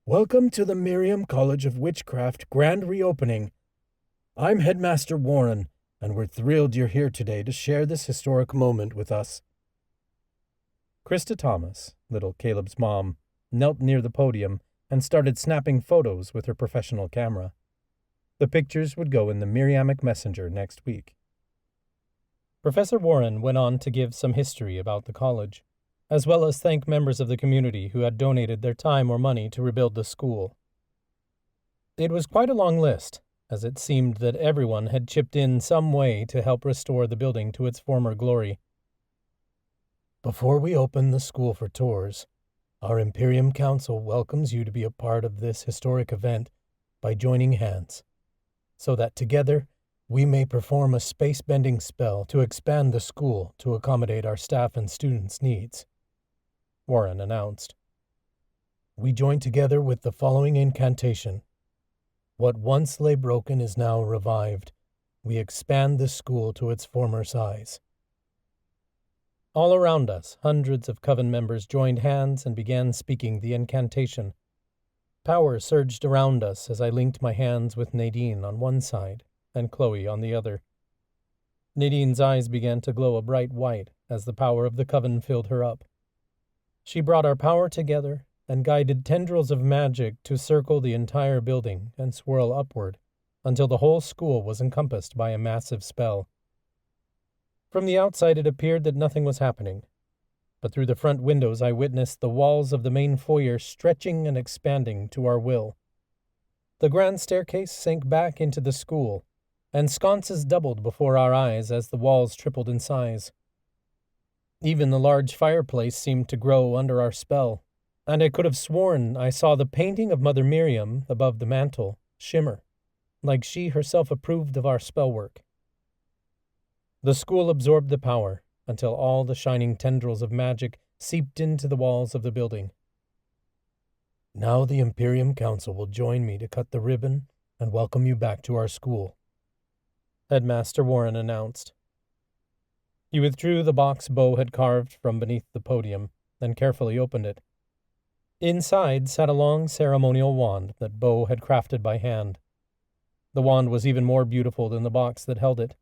Welcome to the Miriam College of Witchcraft grand reopening. I'm Headmaster Warren, and we're thrilled you're here today to share this historic moment with us. Krista Thomas, little Caleb's mom, knelt near the podium and started snapping photos with her professional camera. The pictures would go in the Miriamic Messenger next week. Professor Warren went on to give some history about the college, as well as thank members of the community who had donated their time or money to rebuild the school. It was quite a long list, as it seemed that everyone had chipped in some way to help restore the building to its former glory. Before we open the school for tours, our Imperium Council welcomes you to be a part of this historic event by joining hands, so that together we may perform a space-bending spell to expand the school to accommodate our staff and students' needs, Warren announced. We join together with the following incantation. What once lay broken is now revived. We expand the school to its former size. All around us, hundreds of coven members joined hands and began speaking the incantation. Power surged around us as I linked my hands with Nadine on one side and Chloe on the other. Nadine's eyes began to glow a bright white as the power of the coven filled her up. She brought our power together and guided tendrils of magic to circle the entire building and swirl upward until the whole school was encompassed by a massive spell. From the outside it appeared that nothing was happening, but through the front windows I witnessed the walls of the main foyer stretching and expanding to our will. The grand staircase sank back into the school, and sconces doubled before our eyes as the walls tripled in size. Even the large fireplace seemed to grow under our spell, and I could have sworn I saw the painting of Mother Miriam above the mantel shimmer, like she herself approved of our spell work. The school absorbed the power until all the shining tendrils of magic seeped into the walls of the building. Now the Imperium Council will join me to cut the ribbon and welcome you back to our school, Headmaster Warren announced. He withdrew the box Bo had carved from beneath the podium, then carefully opened it. Inside sat a long ceremonial wand that Bo had crafted by hand. The wand was even more beautiful than the box that held it.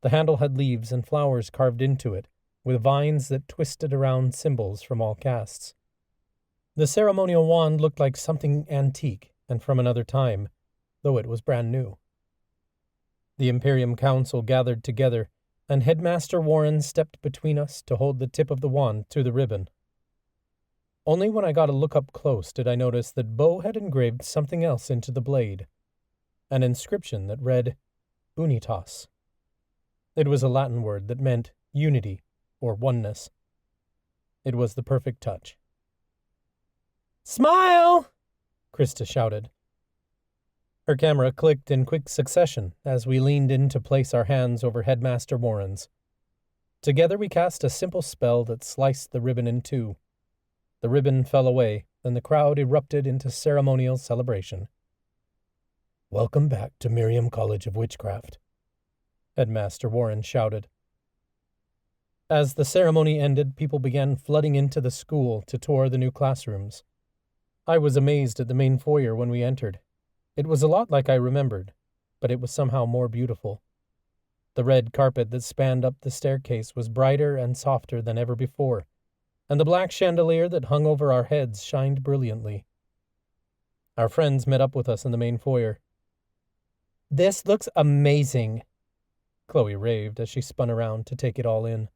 The handle had leaves and flowers carved into it, with vines that twisted around symbols from all castes. The ceremonial wand looked like something antique and from another time, though it was brand new. The Imperium Council gathered together, and Headmaster Warren stepped between us to hold the tip of the wand to the ribbon. Only when I got a look up close did I notice that Bo had engraved something else into the blade, an inscription that read, Unitas. It was a Latin word that meant unity or oneness. It was the perfect touch. "Smile!" Krista shouted. Her camera clicked in quick succession as we leaned in to place our hands over Headmaster Warren's. Together we cast a simple spell that sliced the ribbon in two. The ribbon fell away, and the crowd erupted into ceremonial celebration. "Welcome back to Miriam College of Witchcraft," Headmaster Warren shouted. As the ceremony ended, people began flooding into the school to tour the new classrooms. I was amazed at the main foyer when we entered. It was a lot like I remembered, but it was somehow more beautiful. The red carpet that spanned up the staircase was brighter and softer than ever before, and the black chandelier that hung over our heads shined brilliantly. Our friends met up with us in the main foyer. "This looks amazing," Chloe raved as she spun around to take it all in.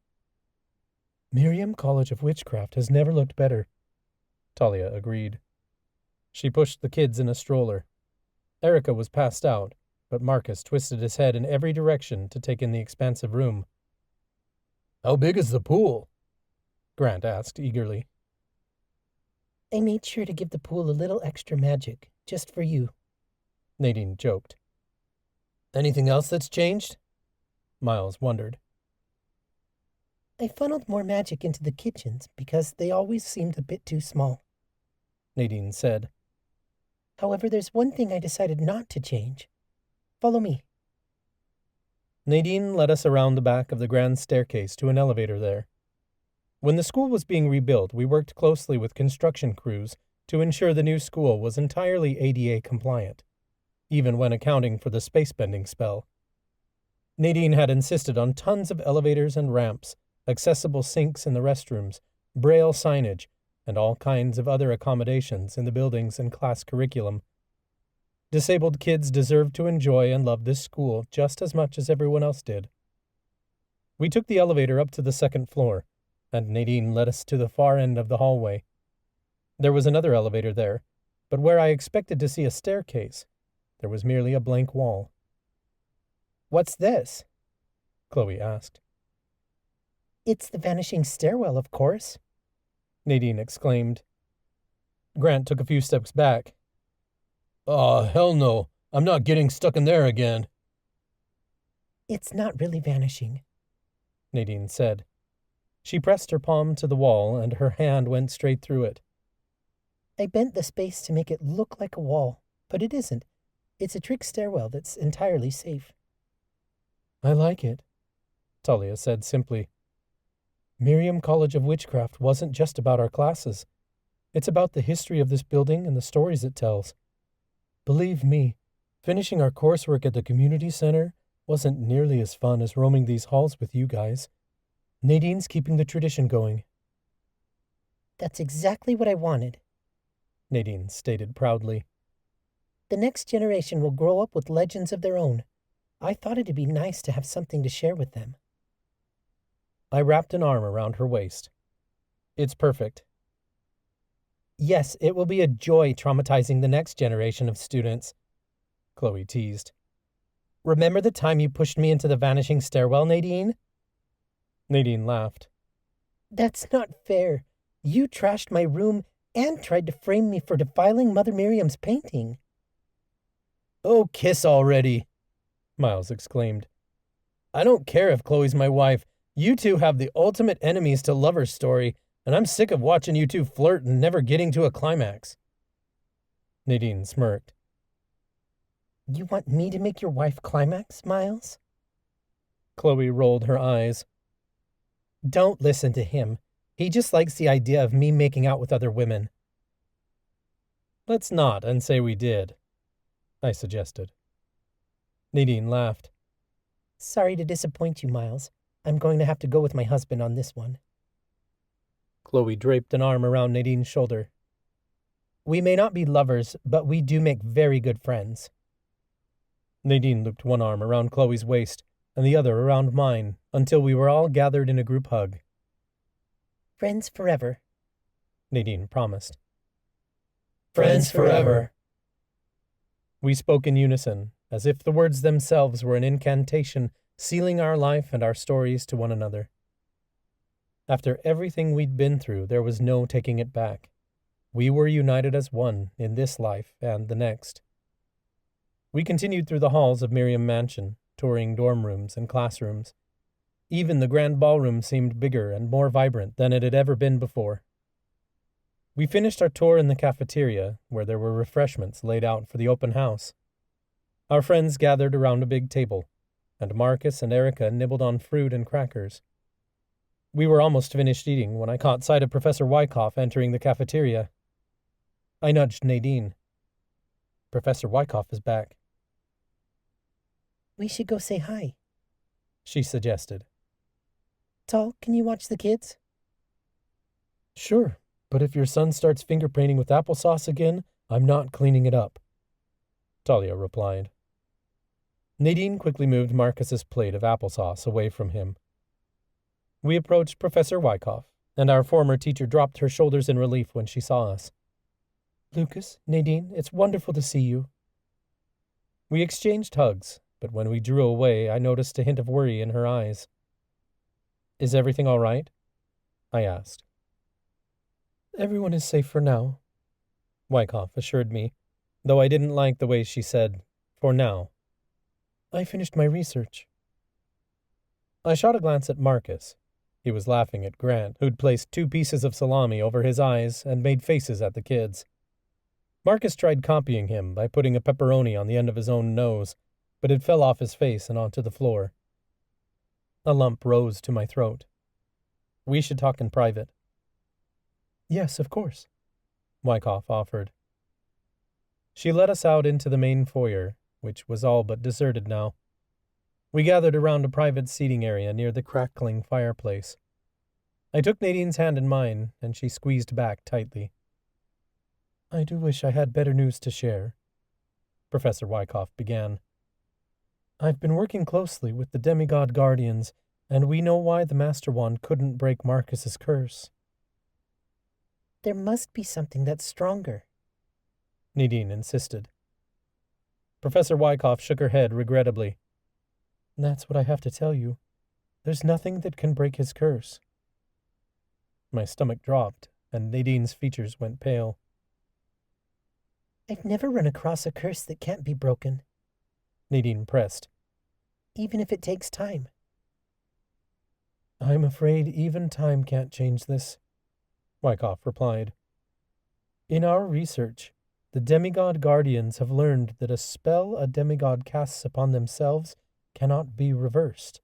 "Miriam College of Witchcraft has never looked better," Talia agreed. She pushed the kids in a stroller. Erica was passed out, but Marcus twisted his head in every direction to take in the expansive room. "How big is the pool?" Grant asked eagerly. "I made sure to give the pool a little extra magic, just for you," Nadine joked. "Anything else that's changed?" Miles wondered. "I funneled more magic into the kitchens because they always seemed a bit too small," Nadine said. "However, there's one thing I decided not to change. Follow me." Nadine led us around the back of the grand staircase to an elevator there. When the school was being rebuilt, we worked closely with construction crews to ensure the new school was entirely ADA compliant, even when accounting for the space-bending spell. Nadine had insisted on tons of elevators and ramps, accessible sinks in the restrooms, braille signage, and all kinds of other accommodations in the buildings and class curriculum. Disabled kids deserved to enjoy and love this school just as much as everyone else did. We took the elevator up to the second floor, and Nadine led us to the far end of the hallway. There was another elevator there, but where I expected to see a staircase, there was merely a blank wall. "What's this?" Chloe asked. "It's the vanishing stairwell, of course," Nadine exclaimed. Grant took a few steps back. "Aw, hell no. I'm not getting stuck in there again." "It's not really vanishing," Nadine said. She pressed her palm to the wall, and her hand went straight through it. "I bent the space to make it look like a wall, but it isn't. It's a trick stairwell that's entirely safe." "I like it," Talia said simply. "Miriam College of Witchcraft wasn't just about our classes. It's about the history of this building and the stories it tells. Believe me, finishing our coursework at the community center wasn't nearly as fun as roaming these halls with you guys. Nadine's keeping the tradition going." "That's exactly what I wanted," Nadine stated proudly. "The next generation will grow up with legends of their own. I thought it'd be nice to have something to share with them." I wrapped an arm around her waist. "It's perfect." "Yes, it will be a joy traumatizing the next generation of students," Chloe teased. "Remember the time you pushed me into the vanishing stairwell, Nadine?" Nadine laughed. "That's not fair. You trashed my room and tried to frame me for defiling Mother Miriam's painting." "Oh, kiss already," Miles exclaimed. "I don't care if Chloe's my wife. You two have the ultimate enemies to lovers story, and I'm sick of watching you two flirt and never getting to a climax." Nadine smirked. "You want me to make your wife climax, Miles?" Chloe rolled her eyes. "Don't listen to him. He just likes the idea of me making out with other women." "Let's not and say we did," I suggested. Nadine laughed. Sorry to disappoint you, Miles. I'm going to have to go with my husband on this one. Chloe draped an arm around Nadine's shoulder. We may not be lovers, but we do make very good friends. Nadine looped one arm around Chloe's waist and the other around mine until we were all gathered in a group hug. Friends forever, Nadine promised. Friends forever. We spoke in unison, as if the words themselves were an incantation sealing our life and our stories to one another. After everything we'd been through, there was no taking it back. We were united as one in this life and the next. We continued through the halls of Miriam Mansion, touring dorm rooms and classrooms. Even the grand ballroom seemed bigger and more vibrant than it had ever been before. We finished our tour in the cafeteria, where there were refreshments laid out for the open house. Our friends gathered around a big table, and Marcus and Erica nibbled on fruit and crackers. We were almost finished eating when I caught sight of Professor Wyckoff entering the cafeteria. I nudged Nadine. Professor Wyckoff is back. We should go say hi, she suggested. Tall, can you watch the kids? Sure, but if your son starts finger painting with applesauce again, I'm not cleaning it up, Talia replied. Nadine quickly moved Marcus's plate of applesauce away from him. We approached Professor Wyckoff, and our former teacher dropped her shoulders in relief when she saw us. Lucas, Nadine, it's wonderful to see you. We exchanged hugs, but when we drew away, I noticed a hint of worry in her eyes. Is everything all right? I asked. Everyone is safe for now, Wyckoff assured me, though I didn't like the way she said, for now. I finished my research. I shot a glance at Marcus. He was laughing at Grant, who'd placed 2 pieces of salami over his eyes and made faces at the kids. Marcus tried copying him by putting a pepperoni on the end of his own nose, but it fell off his face and onto the floor. A lump rose to my throat. We should talk in private. Yes, of course, Wyckoff offered. She led us out into the main foyer, which was all but deserted now. We gathered around a private seating area near the crackling fireplace. I took Nadine's hand in mine, and she squeezed back tightly. I do wish I had better news to share, Professor Wyckoff began. I've been working closely with the demigod guardians, and we know why the Master Wand couldn't break Marcus's curse. There must be something that's stronger, Nadine insisted. Professor Wyckoff shook her head regrettably. That's what I have to tell you. There's nothing that can break his curse. My stomach dropped, and Nadine's features went pale. I've never run across a curse that can't be broken, Nadine pressed. Even if it takes time. I'm afraid even time can't change this, Wyckoff replied. In our research, the demigod guardians have learned that a spell a demigod casts upon themselves cannot be reversed.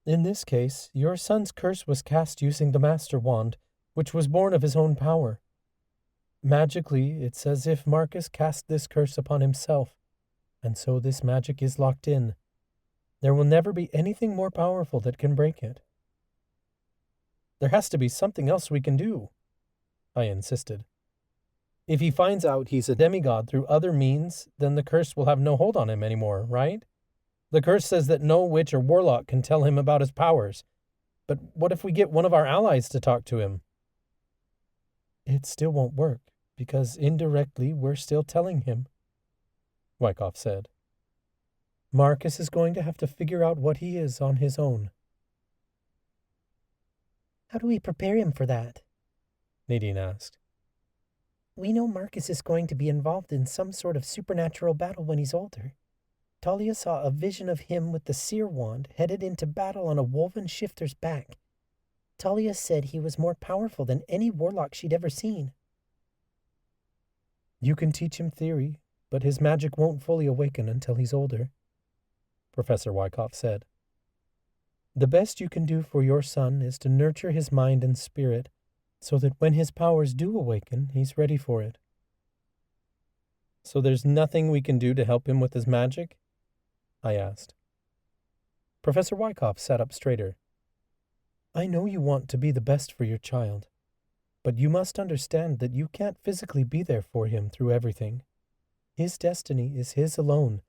In this case, your son's curse was cast using the Master Wand, which was born of his own power. Magically, it's as if Marcus cast this curse upon himself, and so this magic is locked in. There will never be anything more powerful that can break it. There has to be something else we can do, I insisted. If he finds out he's a demigod through other means, then the curse will have no hold on him anymore, right? The curse says that no witch or warlock can tell him about his powers. But what if we get one of our allies to talk to him? It still won't work, because indirectly we're still telling him, Wyckoff said. Marcus is going to have to figure out what he is on his own. How do we prepare him for that? Nadine asked. We know Marcus is going to be involved in some sort of supernatural battle when he's older. Talia saw a vision of him with the seer wand headed into battle on a woven shifter's back. Talia said he was more powerful than any warlock she'd ever seen. You can teach him theory, but his magic won't fully awaken until he's older, Professor Wyckoff said. The best you can do for your son is to nurture his mind and spirit, so that when his powers do awaken, he's ready for it. So there's nothing we can do to help him with his magic? I asked. Professor Wyckoff sat up straighter. I know you want to be the best for your child, but you must understand that you can't physically be there for him through everything. His destiny is his alone,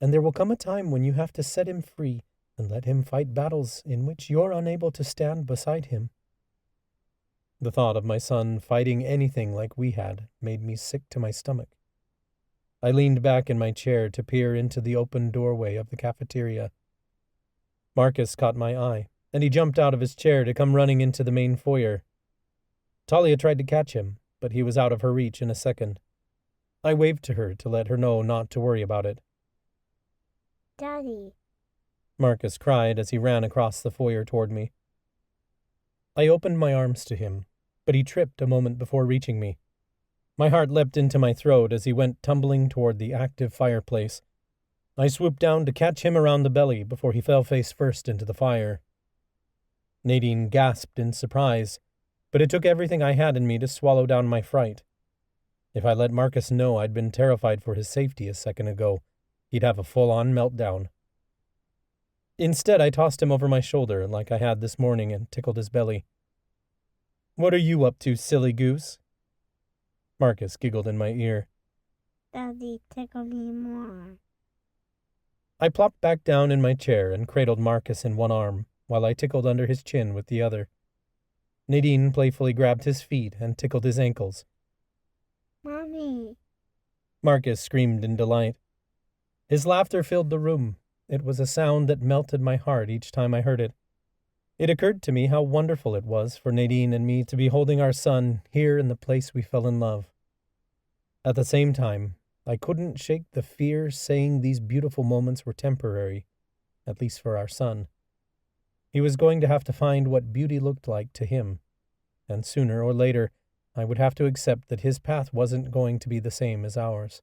and there will come a time when you have to set him free and let him fight battles in which you're unable to stand beside him. The thought of my son fighting anything like we had made me sick to my stomach. I leaned back in my chair to peer into the open doorway of the cafeteria. Marcus caught my eye, and he jumped out of his chair to come running into the main foyer. Talia tried to catch him, but he was out of her reach in a second. I waved to her to let her know not to worry about it. Daddy, Marcus cried as he ran across the foyer toward me. I opened my arms to him, but he tripped a moment before reaching me. My heart leapt into my throat as he went tumbling toward the active fireplace. I swooped down to catch him around the belly before he fell face first into the fire. Nadine gasped in surprise, but it took everything I had in me to swallow down my fright. If I let Marcus know I'd been terrified for his safety a second ago, he'd have a full-on meltdown. Instead, I tossed him over my shoulder like I had this morning and tickled his belly. "What are you up to, silly goose?" Marcus giggled in my ear. Daddy, tickle me more. I plopped back down in my chair and cradled Marcus in one arm, while I tickled under his chin with the other. Nadine playfully grabbed his feet and tickled his ankles. Mommy! Marcus screamed in delight. His laughter filled the room. It was a sound that melted my heart each time I heard it. It occurred to me how wonderful it was for Nadine and me to be holding our son here in the place we fell in love. At the same time, I couldn't shake the fear saying these beautiful moments were temporary, at least for our son. He was going to have to find what beauty looked like to him, and sooner or later I would have to accept that his path wasn't going to be the same as ours.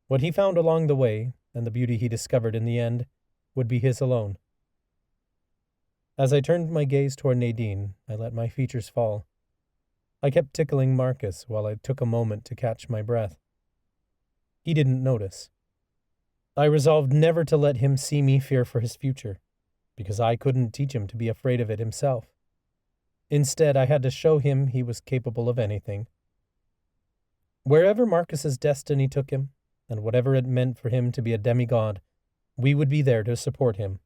What he found along the way, and the beauty he discovered in the end, would be his alone. As I turned my gaze toward Nadine, I let my features fall. I kept tickling Marcus while I took a moment to catch my breath. He didn't notice. I resolved never to let him see me fear for his future, because I couldn't teach him to be afraid of it himself. Instead, I had to show him he was capable of anything. Wherever Marcus's destiny took him, and whatever it meant for him to be a demigod, we would be there to support him.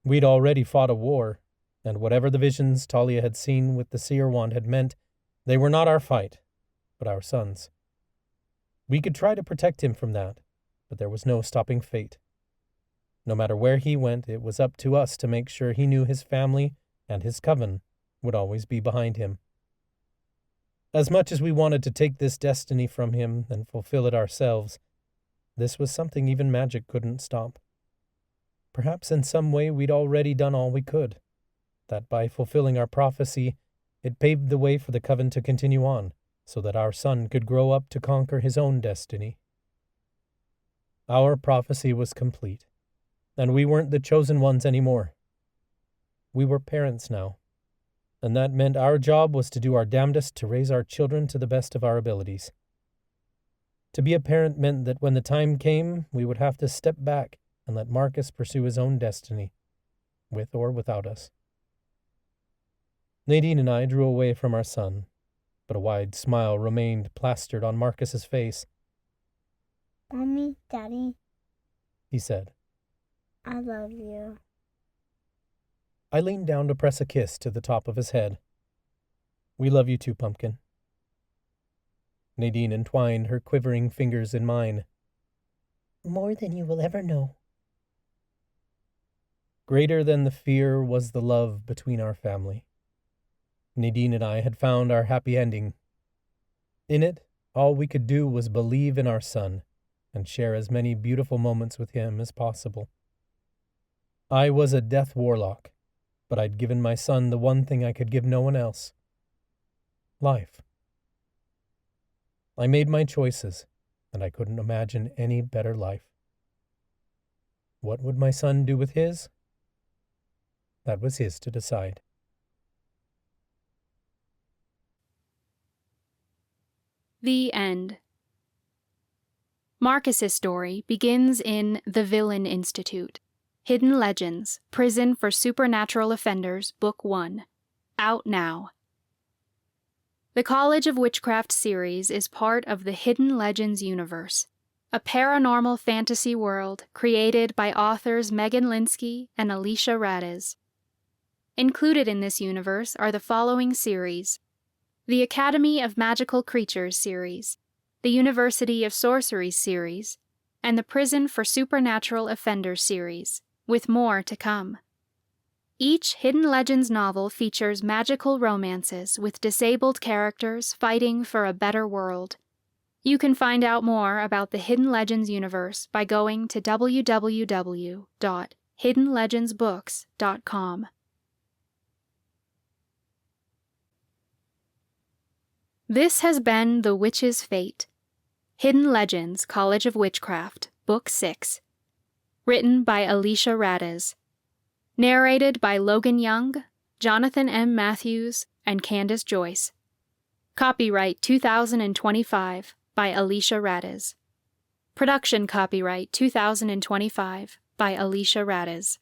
We'd already fought a war, and whatever the visions Talia had seen with the seer wand had meant, they were not our fight, but our son's. We could try to protect him from that, but there was no stopping fate. No matter where he went, it was up to us to make sure he knew his family and his coven would always be behind him. As much as we wanted to take this destiny from him and fulfill it ourselves, this was something even magic couldn't stop. Perhaps in some way we'd already done all we could, that by fulfilling our prophecy, it paved the way for the coven to continue on, so that our son could grow up to conquer his own destiny. Our prophecy was complete, and we weren't the chosen ones anymore. We were parents now, and that meant our job was to do our damnedest to raise our children to the best of our abilities. To be a parent meant that when the time came, we would have to step back and let Marcus pursue his own destiny, with or without us. Nadine and I drew away from our son, but a wide smile remained plastered on Marcus's face. Mommy, Daddy, He said. I love you. I leaned down to press a kiss to the top of his head. We love you too, Pumpkin. Nadine entwined her quivering fingers in mine. More than you will ever know. Greater than the fear was the love between our family. Nadine and I had found our happy ending. In it, all we could do was believe in our son and share as many beautiful moments with him as possible. I was a death warlock, but I'd given my son the one thing I could give no one else: life. I made my choices, and I couldn't imagine any better life. What would my son do with his? That was his to decide. The end. Marcus's story begins in The Villain Institute. Hidden Legends, Prison for Supernatural Offenders, Book 1. Out now. The College of Witchcraft series is part of the Hidden Legends universe, a paranormal fantasy world created by authors Megan Linsky and Alicia Rades. Included in this universe are the following series: the Academy of Magical Creatures series, the University of Sorcery series, and the Prison for Supernatural Offenders series, with more to come. Each Hidden Legends novel features magical romances with disabled characters fighting for a better world. You can find out more about the Hidden Legends universe by going to www.hiddenlegendsbooks.com. This has been The Witch's Fate, Hidden Legends, College of Witchcraft, Book 6, written by Alicia Rades. Narrated by Logan Young, Jonathan M. Matthews, and Candace Joyce. Copyright 2025 by Alicia Rades. Production copyright 2025 by Alicia Rades.